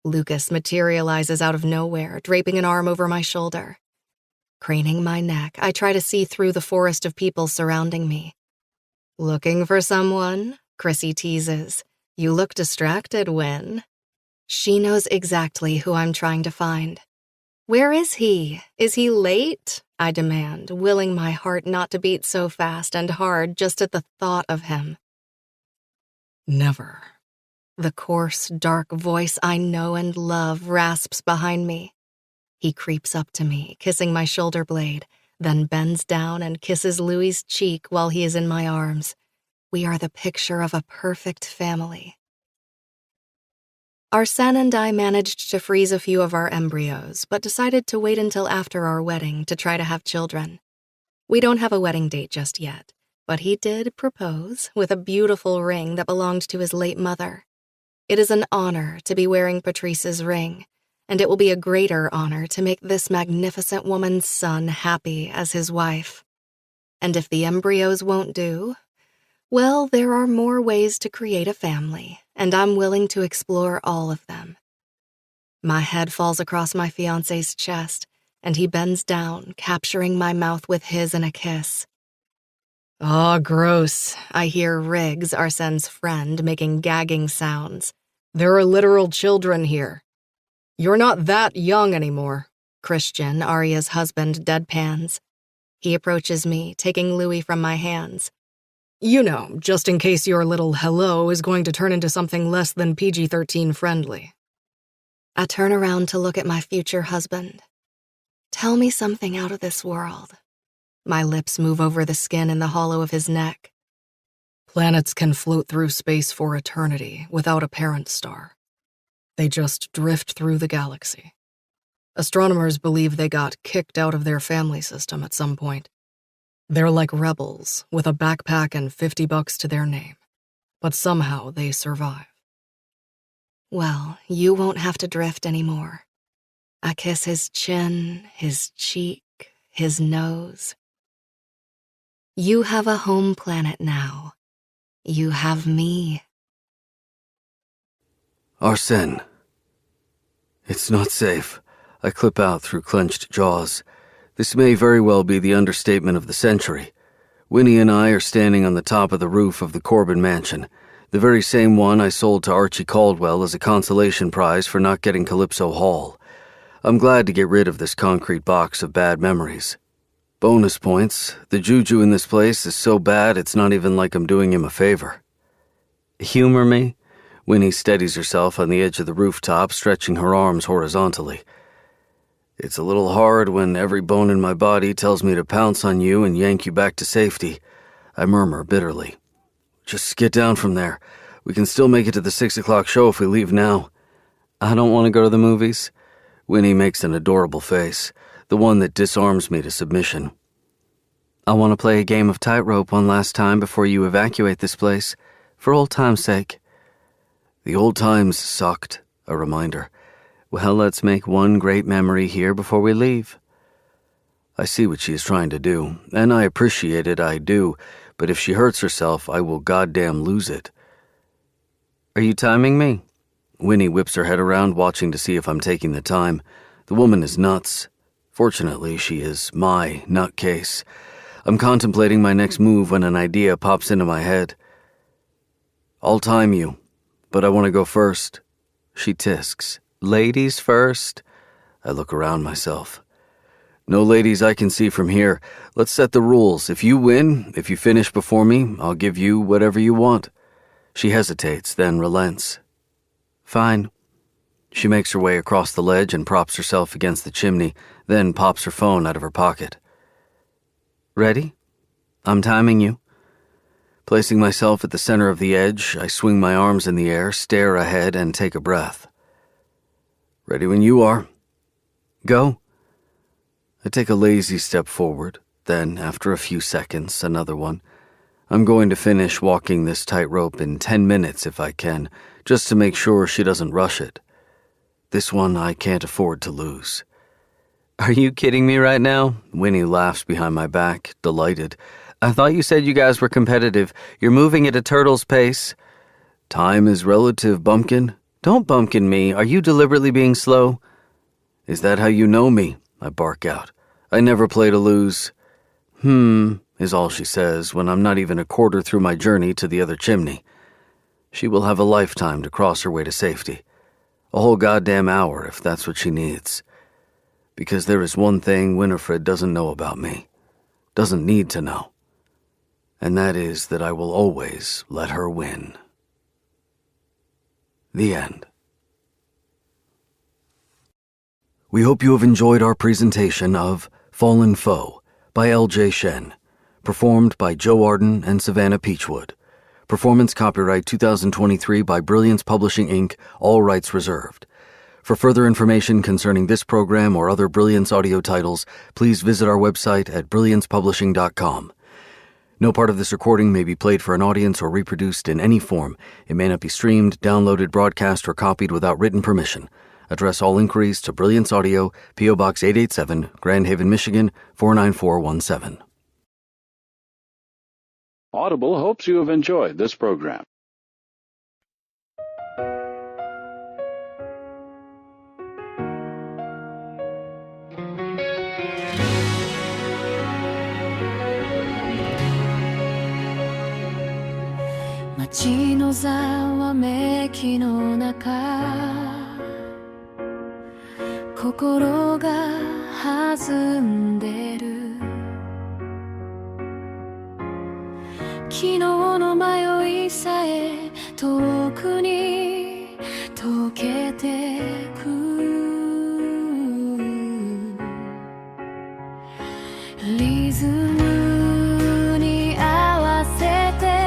Lucas materializes out of nowhere, draping an arm over my shoulder. Craning my neck, I try to see through the forest of people surrounding me. "Looking for someone?" Chrissy teases. "You look distracted, Win." She knows exactly who I'm trying to find. "Where is he? Is he late?" I demand, willing my heart not to beat so fast and hard just at the thought of him. "Never." The coarse, dark voice I know and love rasps behind me. He creeps up to me, kissing my shoulder blade, then bends down and kisses Louie's cheek while he is in my arms. We are the picture of a perfect family. Arsène and I managed to freeze a few of our embryos, but decided to wait until after our wedding to try to have children. We don't have a wedding date just yet, but he did propose with a beautiful ring that belonged to his late mother. It is an honor to be wearing Patrice's ring, and it will be a greater honor to make this magnificent woman's son happy as his wife. And if the embryos won't do, well, there are more ways to create a family, and I'm willing to explore all of them. My head falls across my fiancé's chest, and he bends down, capturing my mouth with his in a kiss. "Ah, gross." I hear Riggs, Arsène's friend, making gagging sounds. "There are literal children here. You're not that young anymore." Christian, Arya's husband, deadpans. He approaches me, taking Louie from my hands. "You know, just in case your little hello is going to turn into something less than PG-13 friendly." I turn around to look at my future husband. Tell me something out of this world. My lips move over the skin in the hollow of his neck. "Planets can float through space for eternity without a parent star. They just drift through the galaxy. Astronomers believe they got kicked out of their family system at some point. They're like rebels with a backpack and $50 to their name, but somehow they survive." Well, you won't have to drift anymore. I kiss his chin, his cheek, his nose. You have a home planet now. You have me. Arsène. It's not safe. I clip out through clenched jaws. This may very well be the understatement of the century. Winnie and I are standing on the top of the roof of the Corbin mansion, the very same one I sold to Archie Caldwell as a consolation prize for not getting Calypso Hall. I'm glad to get rid of this concrete box of bad memories. Bonus points, the juju in this place is so bad it's not even like I'm doing him a favor. Humor me? Winnie steadies herself on the edge of the rooftop, stretching her arms horizontally. It's a little hard when every bone in my body tells me to pounce on you and yank you back to safety, I murmur bitterly. Just get down from there. We can still make it to the 6 o'clock show if we leave now. I don't want to go to the movies. Winnie makes an adorable face, the one that disarms me to submission. I want to play a game of tightrope one last time before you evacuate this place, for old time's sake. The old times sucked, a reminder. Well, let's make one great memory here before we leave. I see what she is trying to do, and I appreciate it, I do, but if she hurts herself, I will goddamn lose it. Are you timing me? Winnie whips her head around, watching to see if I'm taking the time. The woman is nuts. Fortunately, she is my nutcase. I'm contemplating my next move when an idea pops into my head. I'll time you. But I want to go first. She tisks. Ladies first. I look around myself. No ladies I can see from here. Let's set the rules. If you win, if you finish before me, I'll give you whatever you want. She hesitates, then relents. Fine. She makes her way across the ledge and props herself against the chimney, then pops her phone out of her pocket. Ready? I'm timing you. Placing myself at the center of the edge, I swing my arms in the air, stare ahead, and take a breath. Ready when you are. Go. I take a lazy step forward, then, after a few seconds, another one. I'm going to finish walking this tightrope in 10 minutes if I can, just to make sure she doesn't rush it. This one I can't afford to lose. Are you kidding me right now? Winnie laughs behind my back, delighted. I thought you said you guys were competitive. You're moving at a turtle's pace. Time is relative, bumpkin. Don't bumpkin me. Are you deliberately being slow? Is that how you know me? I bark out. I never play to lose. Is all she says when I'm not even a quarter through my journey to the other chimney. She will have a lifetime to cross her way to safety. A whole goddamn hour if that's what she needs. Because there is one thing Winifred doesn't know about me. Doesn't need to know. And that is that I will always let her win. The end. We hope you have enjoyed our presentation of Fallen Foe by L.J. Shen, performed by Joe Arden and Savannah Peachwood. Performance copyright 2023 by Brilliance Publishing, Inc., all rights reserved. For further information concerning this program or other Brilliance audio titles, please visit our website at brilliancepublishing.com. No part of this recording may be played for an audience or reproduced in any form. It may not be streamed, downloaded, broadcast, or copied without written permission. Address all inquiries to Brilliance Audio, P.O. Box 887, Grand Haven, Michigan, 49417. Audible hopes you have enjoyed this program.「街のざわめきの中」「心が弾んでる」「昨日の迷いさえ遠くに溶けてく」「リズムに合わせて」「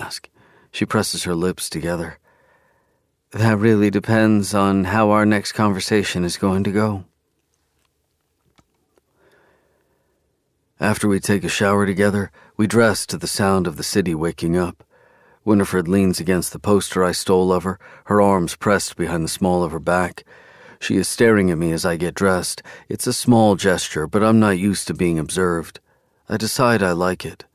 ask. She presses her lips together. That really depends on how our next conversation is going to go. After we take a shower together, we dress to the sound of the city waking up. Winifred leans against the poster I stole of her, her arms pressed behind the small of her back. She is staring at me as I get dressed. It's a small gesture, but I'm not used to being observed. I decide I like it.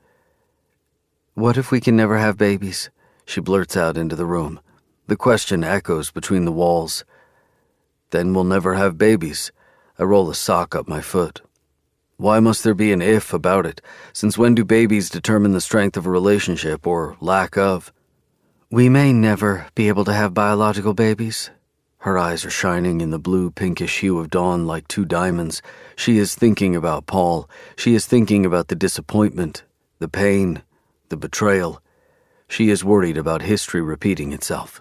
What if we can never have babies? She blurts out into the room. The question echoes between the walls. Then we'll never have babies. I roll a sock up my foot. Why must there be an if about it? Since when do babies determine the strength of a relationship, or lack of? We may never be able to have biological babies. Her eyes are shining in the blue-pinkish hue of dawn like two diamonds. She is thinking about Paul. She is thinking about the disappointment, the pain, the betrayal. She is worried about history repeating itself.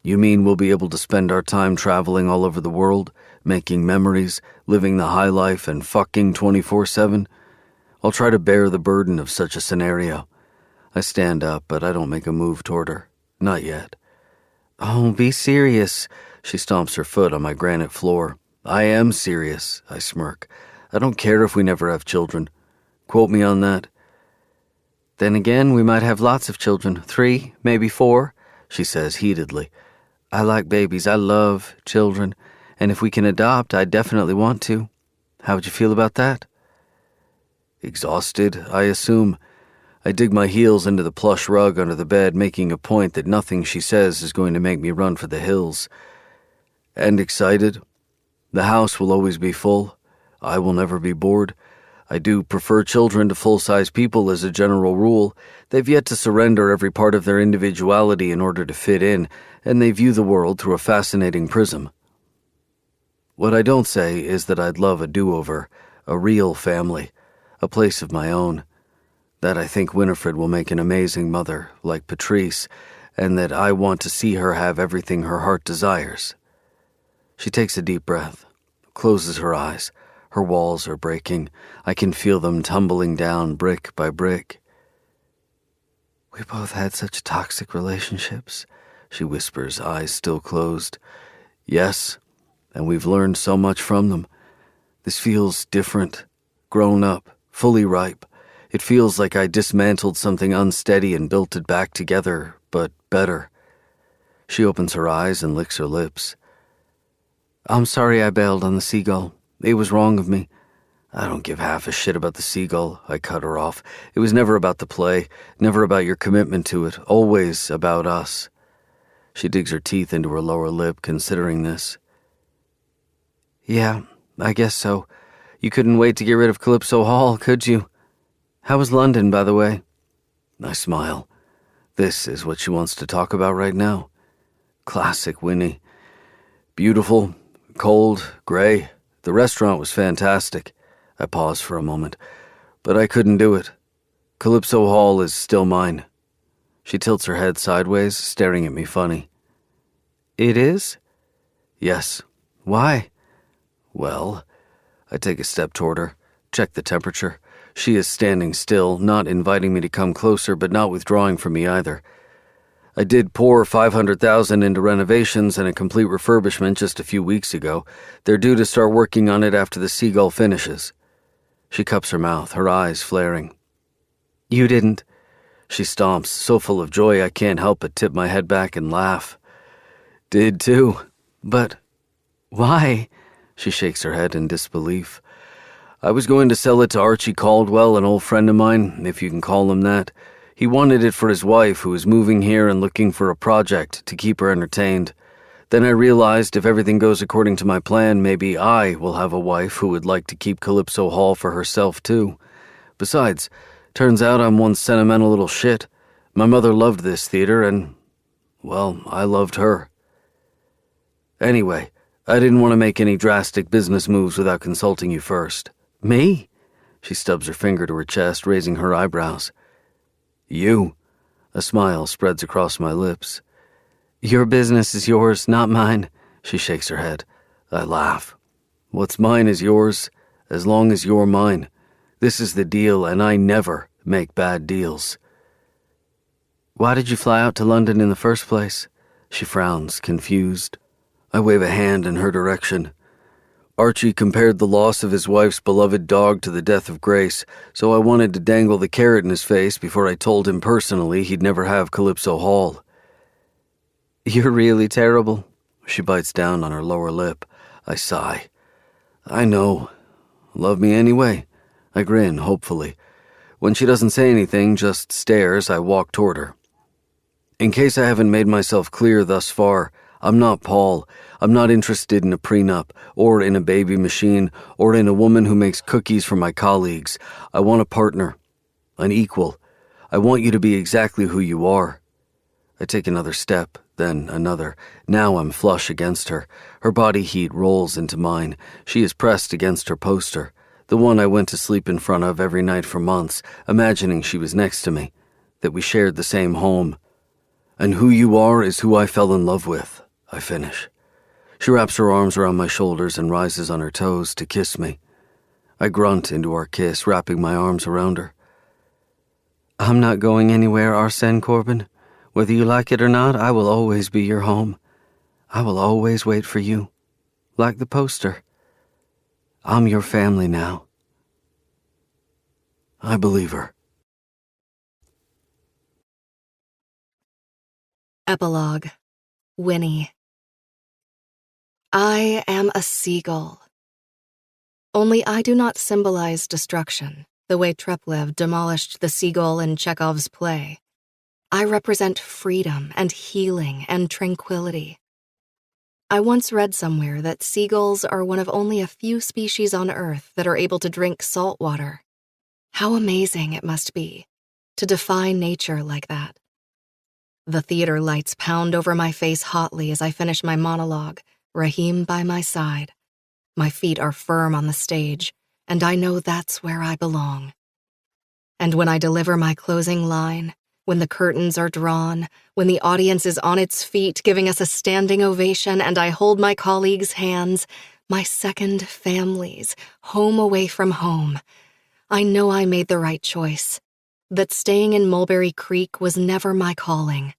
You mean we'll be able to spend our time traveling all over the world, making memories, living the high life, and fucking 24/7? I'll try to bear the burden of such a scenario. I stand up, but I don't make a move toward her. Not yet. Oh, be serious. She stomps her foot on my granite floor. I am serious, I smirk. I don't care if we never have children. Quote me on that. Then again, we might have lots of children. 3, maybe 4, she says heatedly. I like babies. I love children. And if we can adopt, I definitely want to. How would you feel about that? Exhausted, I assume. I dig my heels into the plush rug under the bed, making a point that nothing she says is going to make me run for the hills. And excited. The house will always be full. I will never be bored. I do prefer children to full-size people as a general rule. They've yet to surrender every part of their individuality in order to fit in, and they view the world through a fascinating prism. What I don't say is that I'd love a do-over, a real family, a place of my own. That I think Winifred will make an amazing mother, like Patrice, and that I want to see her have everything her heart desires. She takes a deep breath, closes her eyes. Her walls are breaking. I can feel them tumbling down brick by brick. We both had such toxic relationships, she whispers, eyes still closed. Yes, and we've learned so much from them. This feels different, grown up, fully ripe. It feels like I dismantled something unsteady and built it back together, but better. She opens her eyes and licks her lips. I'm sorry I bailed on the seagull. It was wrong of me. I don't give half a shit about the seagull, I cut her off. It was never about the play, never about your commitment to it, always about us. She digs her teeth into her lower lip, considering this. Yeah, I guess so. You couldn't wait to get rid of Calypso Hall, could you? How was London, by the way? I smile. This is what she wants to talk about right now. Classic Winnie. Beautiful, cold, gray. The restaurant was fantastic. I pause for a moment, but I couldn't do it. Calypso Hall is still mine. She tilts her head sideways, staring at me funny. It is? Yes. Why? Well, I take a step toward her, check the temperature. She is standing still, not inviting me to come closer, but not withdrawing from me either. I did pour $500,000 into renovations and a complete refurbishment just a few weeks ago. They're due to start working on it after the seagull finishes. She cups her mouth, her eyes flaring. You didn't. She stomps, so full of joy I can't help but tip my head back and laugh. Did too. But why? She shakes her head in disbelief. I was going to sell it to Archie Caldwell, an old friend of mine, if you can call him that. He wanted it for his wife, who was moving here and looking for a project to keep her entertained. Then I realized if everything goes according to my plan, maybe I will have a wife who would like to keep Calypso Hall for herself, too. Besides, turns out I'm one sentimental little shit. My mother loved this theater, and, well, I loved her. Anyway, I didn't want to make any drastic business moves without consulting you first. Me? She stubs her finger to her chest, raising her eyebrows. You. A smile spreads across my lips. Your business is yours, not mine. She shakes her head. I laugh. What's mine is yours, as long as you're mine. This is the deal, and I never make bad deals. Why did you fly out to London in the first place? She frowns, confused. I wave a hand in her direction. Archie compared the loss of his wife's beloved dog to the death of Grace, so I wanted to dangle the carrot in his face before I told him personally he'd never have Calypso Hall. You're really terrible. She bites down on her lower lip. I sigh. I know. Love me anyway. I grin, hopefully. When she doesn't say anything, just stares, I walk toward her. In case I haven't made myself clear thus far, I'm not Paul. I'm not interested in a prenup, or in a baby machine, or in a woman who makes cookies for my colleagues. I want a partner. An equal. I want you to be exactly who you are. I take another step, then another. Now I'm flush against her. Her body heat rolls into mine. She is pressed against her poster, the one I went to sleep in front of every night for months, imagining she was next to me, that we shared the same home. And who you are is who I fell in love with, I finish. She wraps her arms around my shoulders and rises on her toes to kiss me. I grunt into our kiss, wrapping my arms around her. I'm not going anywhere, Arsène Corbin. Whether you like it or not, I will always be your home. I will always wait for you, like the poster. I'm your family now. I believe her. Epilogue. Winnie. I am a seagull. Only I do not symbolize destruction, the way Treplev demolished the seagull in Chekhov's play. I represent freedom and healing and tranquility. I once read somewhere that seagulls are one of only a few species on Earth that are able to drink salt water. How amazing it must be to defy nature like that. The theater lights pound over my face hotly as I finish my monologue, Rahim by my side. My feet are firm on the stage, and I know that's where I belong. And when I deliver my closing line, when the curtains are drawn, when the audience is on its feet giving us a standing ovation and I hold my colleagues' hands, my second families, home away from home, I know I made the right choice, that staying in Mulberry Creek was never my calling.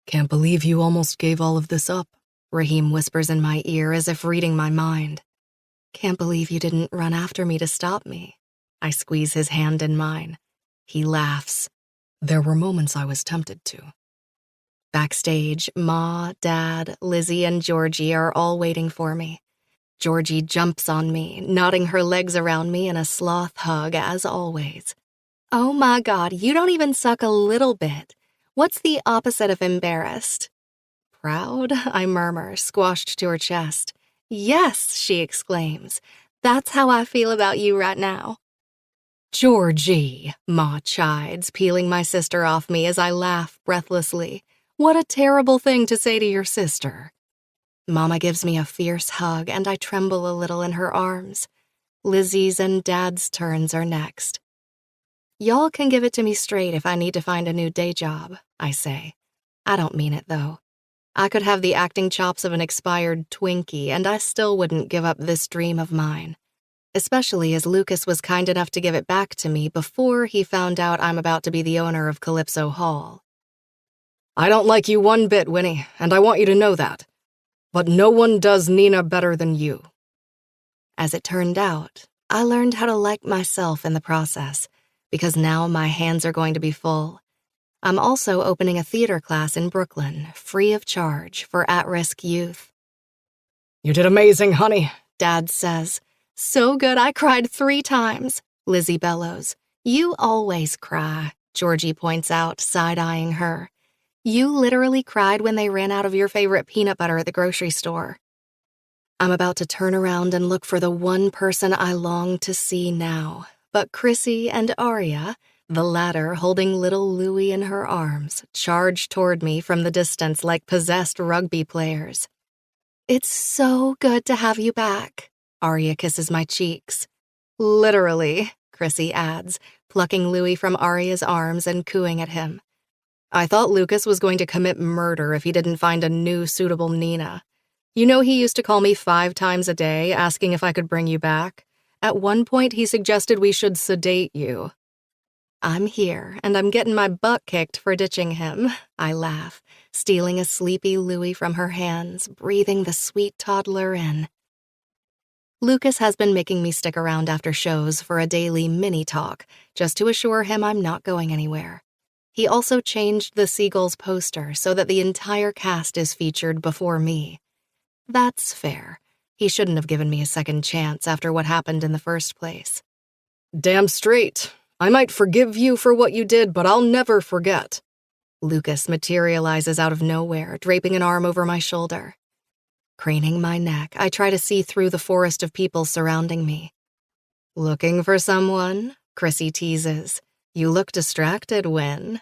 Can't believe you almost gave all of this up, Rahim whispers in my ear as if reading my mind. Can't believe you didn't run after me to stop me. I squeeze his hand in mine. He laughs. There were moments I was tempted to. Backstage, Ma, Dad, Lizzie, and Georgie are all waiting for me. Georgie jumps on me, nodding her legs around me in a sloth hug as always. Oh my God, you don't even suck a little bit. What's the opposite of embarrassed? Proud, I murmur, squashed to her chest. Yes, she exclaims. That's how I feel about you right now. Georgie, Ma chides, peeling my sister off me as I laugh breathlessly. What a terrible thing to say to your sister. Mama gives me a fierce hug and I tremble a little in her arms. Lizzie's and Dad's turns are next. Y'all can give it to me straight if I need to find a new day job, I say. I don't mean it, though. I could have the acting chops of an expired Twinkie and I still wouldn't give up this dream of mine. Especially as Lucas was kind enough to give it back to me before he found out I'm about to be the owner of Calypso Hall. I don't like you one bit, Winnie, and I want you to know that. But no one does Nina better than you. As it turned out, I learned how to like myself in the process, because now my hands are going to be full. I'm also opening a theater class in Brooklyn, free of charge, for at-risk youth. You did amazing, honey, Dad says. So good I cried 3 times, Lizzie bellows. You always cry, Georgie points out, side-eyeing her. You literally cried when they ran out of your favorite peanut butter at the grocery store. I'm about to turn around and look for the one person I long to see now, but Chrissy and Aria, the latter holding little Louie in her arms, charge toward me from the distance like possessed rugby players. It's so good to have you back. Aria kisses my cheeks. Literally, Chrissy adds, plucking Louie from Aria's arms and cooing at him. I thought Lucas was going to commit murder if he didn't find a new suitable Nina. You know he used to call me 5 times a day, asking if I could bring you back. At one point he suggested we should sedate you. I'm here, and I'm getting my butt kicked for ditching him, I laugh, stealing a sleepy Louie from her hands, breathing the sweet toddler in. Lucas has been making me stick around after shows for a daily mini-talk, just to assure him I'm not going anywhere. He also changed the Seagulls poster so that the entire cast is featured before me. That's fair. He shouldn't have given me a second chance after what happened in the first place. Damn straight. I might forgive you for what you did, but I'll never forget. Lucas materializes out of nowhere, draping an arm over my shoulder. Craning my neck, I try to see through the forest of people surrounding me. Looking for someone? Chrissy teases. You look distracted, Win.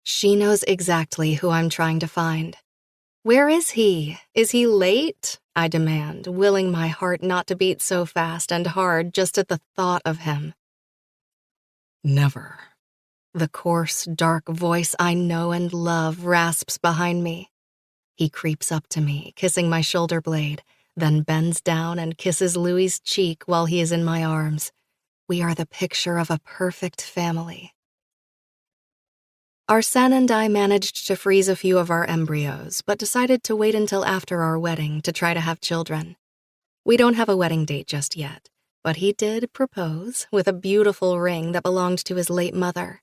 She knows exactly who I'm trying to find. Where is he? Is he late? I demand, willing my heart not to beat so fast and hard just at the thought of him. Never. The coarse, dark voice I know and love rasps behind me. He creeps up to me, kissing my shoulder blade, then bends down and kisses Louie's cheek while he is in my arms. We are the picture of a perfect family. Arsène and I managed to freeze a few of our embryos, but decided to wait until after our wedding to try to have children. We don't have a wedding date just yet, but he did propose with a beautiful ring that belonged to his late mother.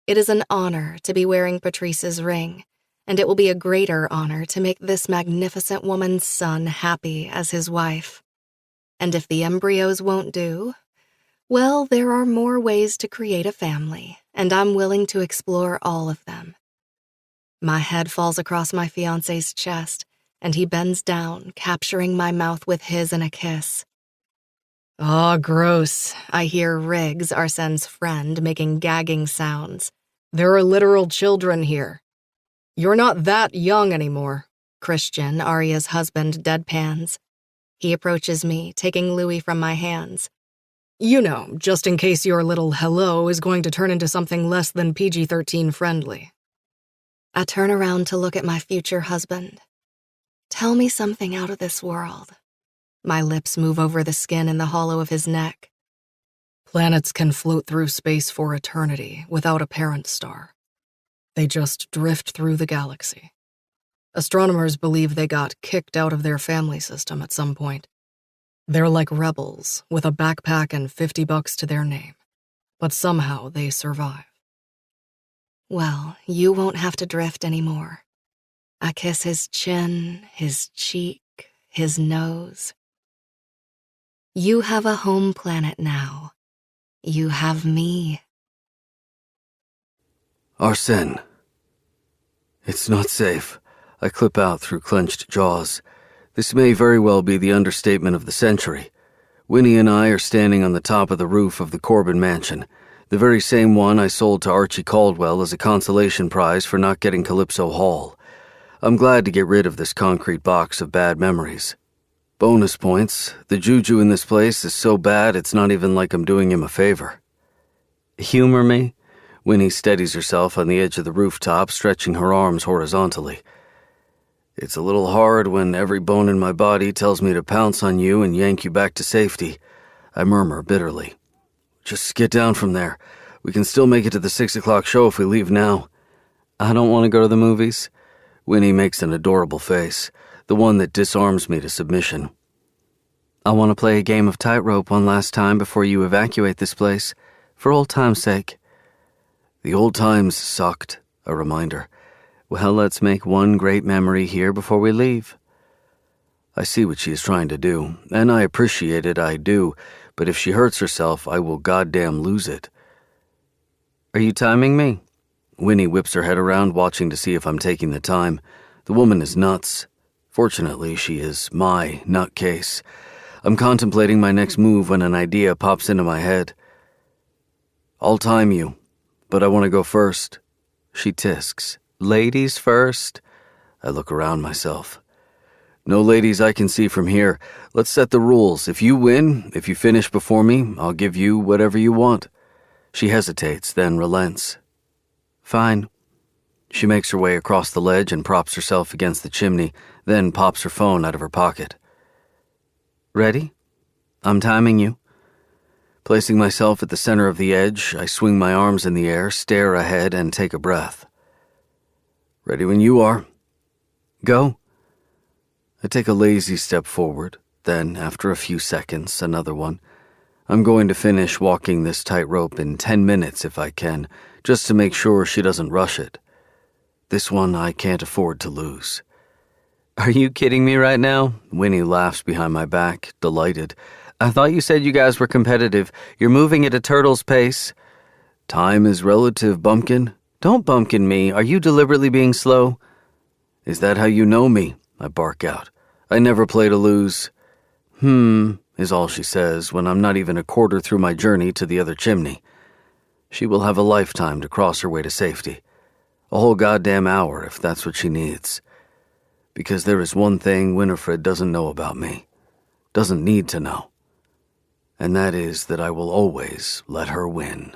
It is an honor to be wearing Patrice's ring, and it will be a greater honor to make this magnificent woman's son happy as his wife. And if the embryos won't do, well, there are more ways to create a family, and I'm willing to explore all of them. My head falls across my fiancé's chest, and he bends down, capturing my mouth with his in a kiss. Ah, gross. I hear Riggs, Arsène's friend, making gagging sounds. There are literal children here. You're not that young anymore. Christian, Arya's husband, deadpans. He approaches me, taking Louis from my hands. You know, just in case your little hello is going to turn into something less than PG-13 friendly. I turn around to look at my future husband. Tell me something out of this world. My lips move over the skin in the hollow of his neck. Planets can float through space for eternity without a parent star. They just drift through the galaxy. Astronomers believe they got kicked out of their family system at some point. They're like rebels with a backpack and $50 to their name, but somehow they survive. Well, you won't have to drift anymore. I kiss his chin, his cheek, his nose. You have a home planet now. You have me. Arsène. It's not safe. I clip out through clenched jaws. This may very well be the understatement of the century. Winnie and I are standing on the top of the roof of the Corbin mansion, the very same one I sold to Archie Caldwell as a consolation prize for not getting Calypso Hall. I'm glad to get rid of this concrete box of bad memories. Bonus points, the juju in this place is so bad it's not even like I'm doing him a favor. Humor me? Winnie steadies herself on the edge of the rooftop, stretching her arms horizontally. It's a little hard when every bone in my body tells me to pounce on you and yank you back to safety, I murmur bitterly. Just get down from there. We can still make it to the 6 o'clock show if we leave now. I don't want to go to the movies. Winnie makes an adorable face, the one that disarms me to submission. I want to play a game of tightrope one last time before you evacuate this place, for old time's sake. The old times sucked, a reminder. Well, let's make one great memory here before we leave. I see what she is trying to do, and I appreciate it, I do, but if she hurts herself, I will goddamn lose it. Are you timing me? Winnie whips her head around, watching to see if I'm taking the time. The woman is nuts. Fortunately, she is my nutcase. I'm contemplating my next move when an idea pops into my head. I'll time you, but I want to go first. She tisks. Ladies first? I look around myself. No ladies I can see from here. Let's set the rules. If you win, if you finish before me, I'll give you whatever you want. She hesitates, then relents. Fine. She makes her way across the ledge and props herself against the chimney, then pops her phone out of her pocket. Ready? I'm timing you. Placing myself at the center of the edge, I swing my arms in the air, stare ahead, and take a breath. Ready when you are. Go. I take a lazy step forward, then, after a few seconds, another one. I'm going to finish walking this tightrope in 10 minutes if I can, just to make sure she doesn't rush it. This one I can't afford to lose. Are you kidding me right now? Winnie laughs behind my back, delighted. I thought you said you guys were competitive. You're moving at a turtle's pace. Time is relative, bumpkin. Don't bumpkin me. Are you deliberately being slow? Is that how you know me? I bark out. I never play to lose. Is all she says when I'm not even a quarter through my journey to the other chimney. She will have a lifetime to cross her way to safety. A whole goddamn hour if that's what she needs. Because there is one thing Winifred doesn't know about me. Doesn't need to know. And that is that I will always let her win.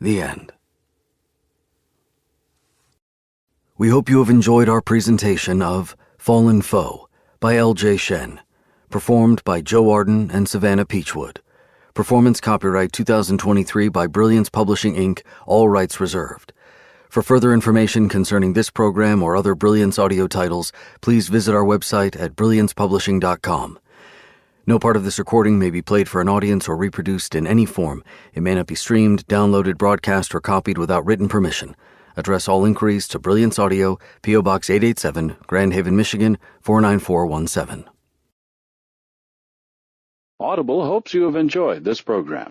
The end. We hope you have enjoyed our presentation of Fallen Foe by L.J. Shen, performed by Joe Arden and Savannah Peachwood. Performance copyright 2023 by Brilliance Publishing, Inc., all rights reserved. For further information concerning this program or other Brilliance audio titles, please visit our website at brilliancepublishing.com. No part of this recording may be played for an audience or reproduced in any form. It may not be streamed, downloaded, broadcast, or copied without written permission. Address all inquiries to Brilliance Audio, P.O. Box 887, Grand Haven, Michigan, 49417. Audible hopes you have enjoyed this program.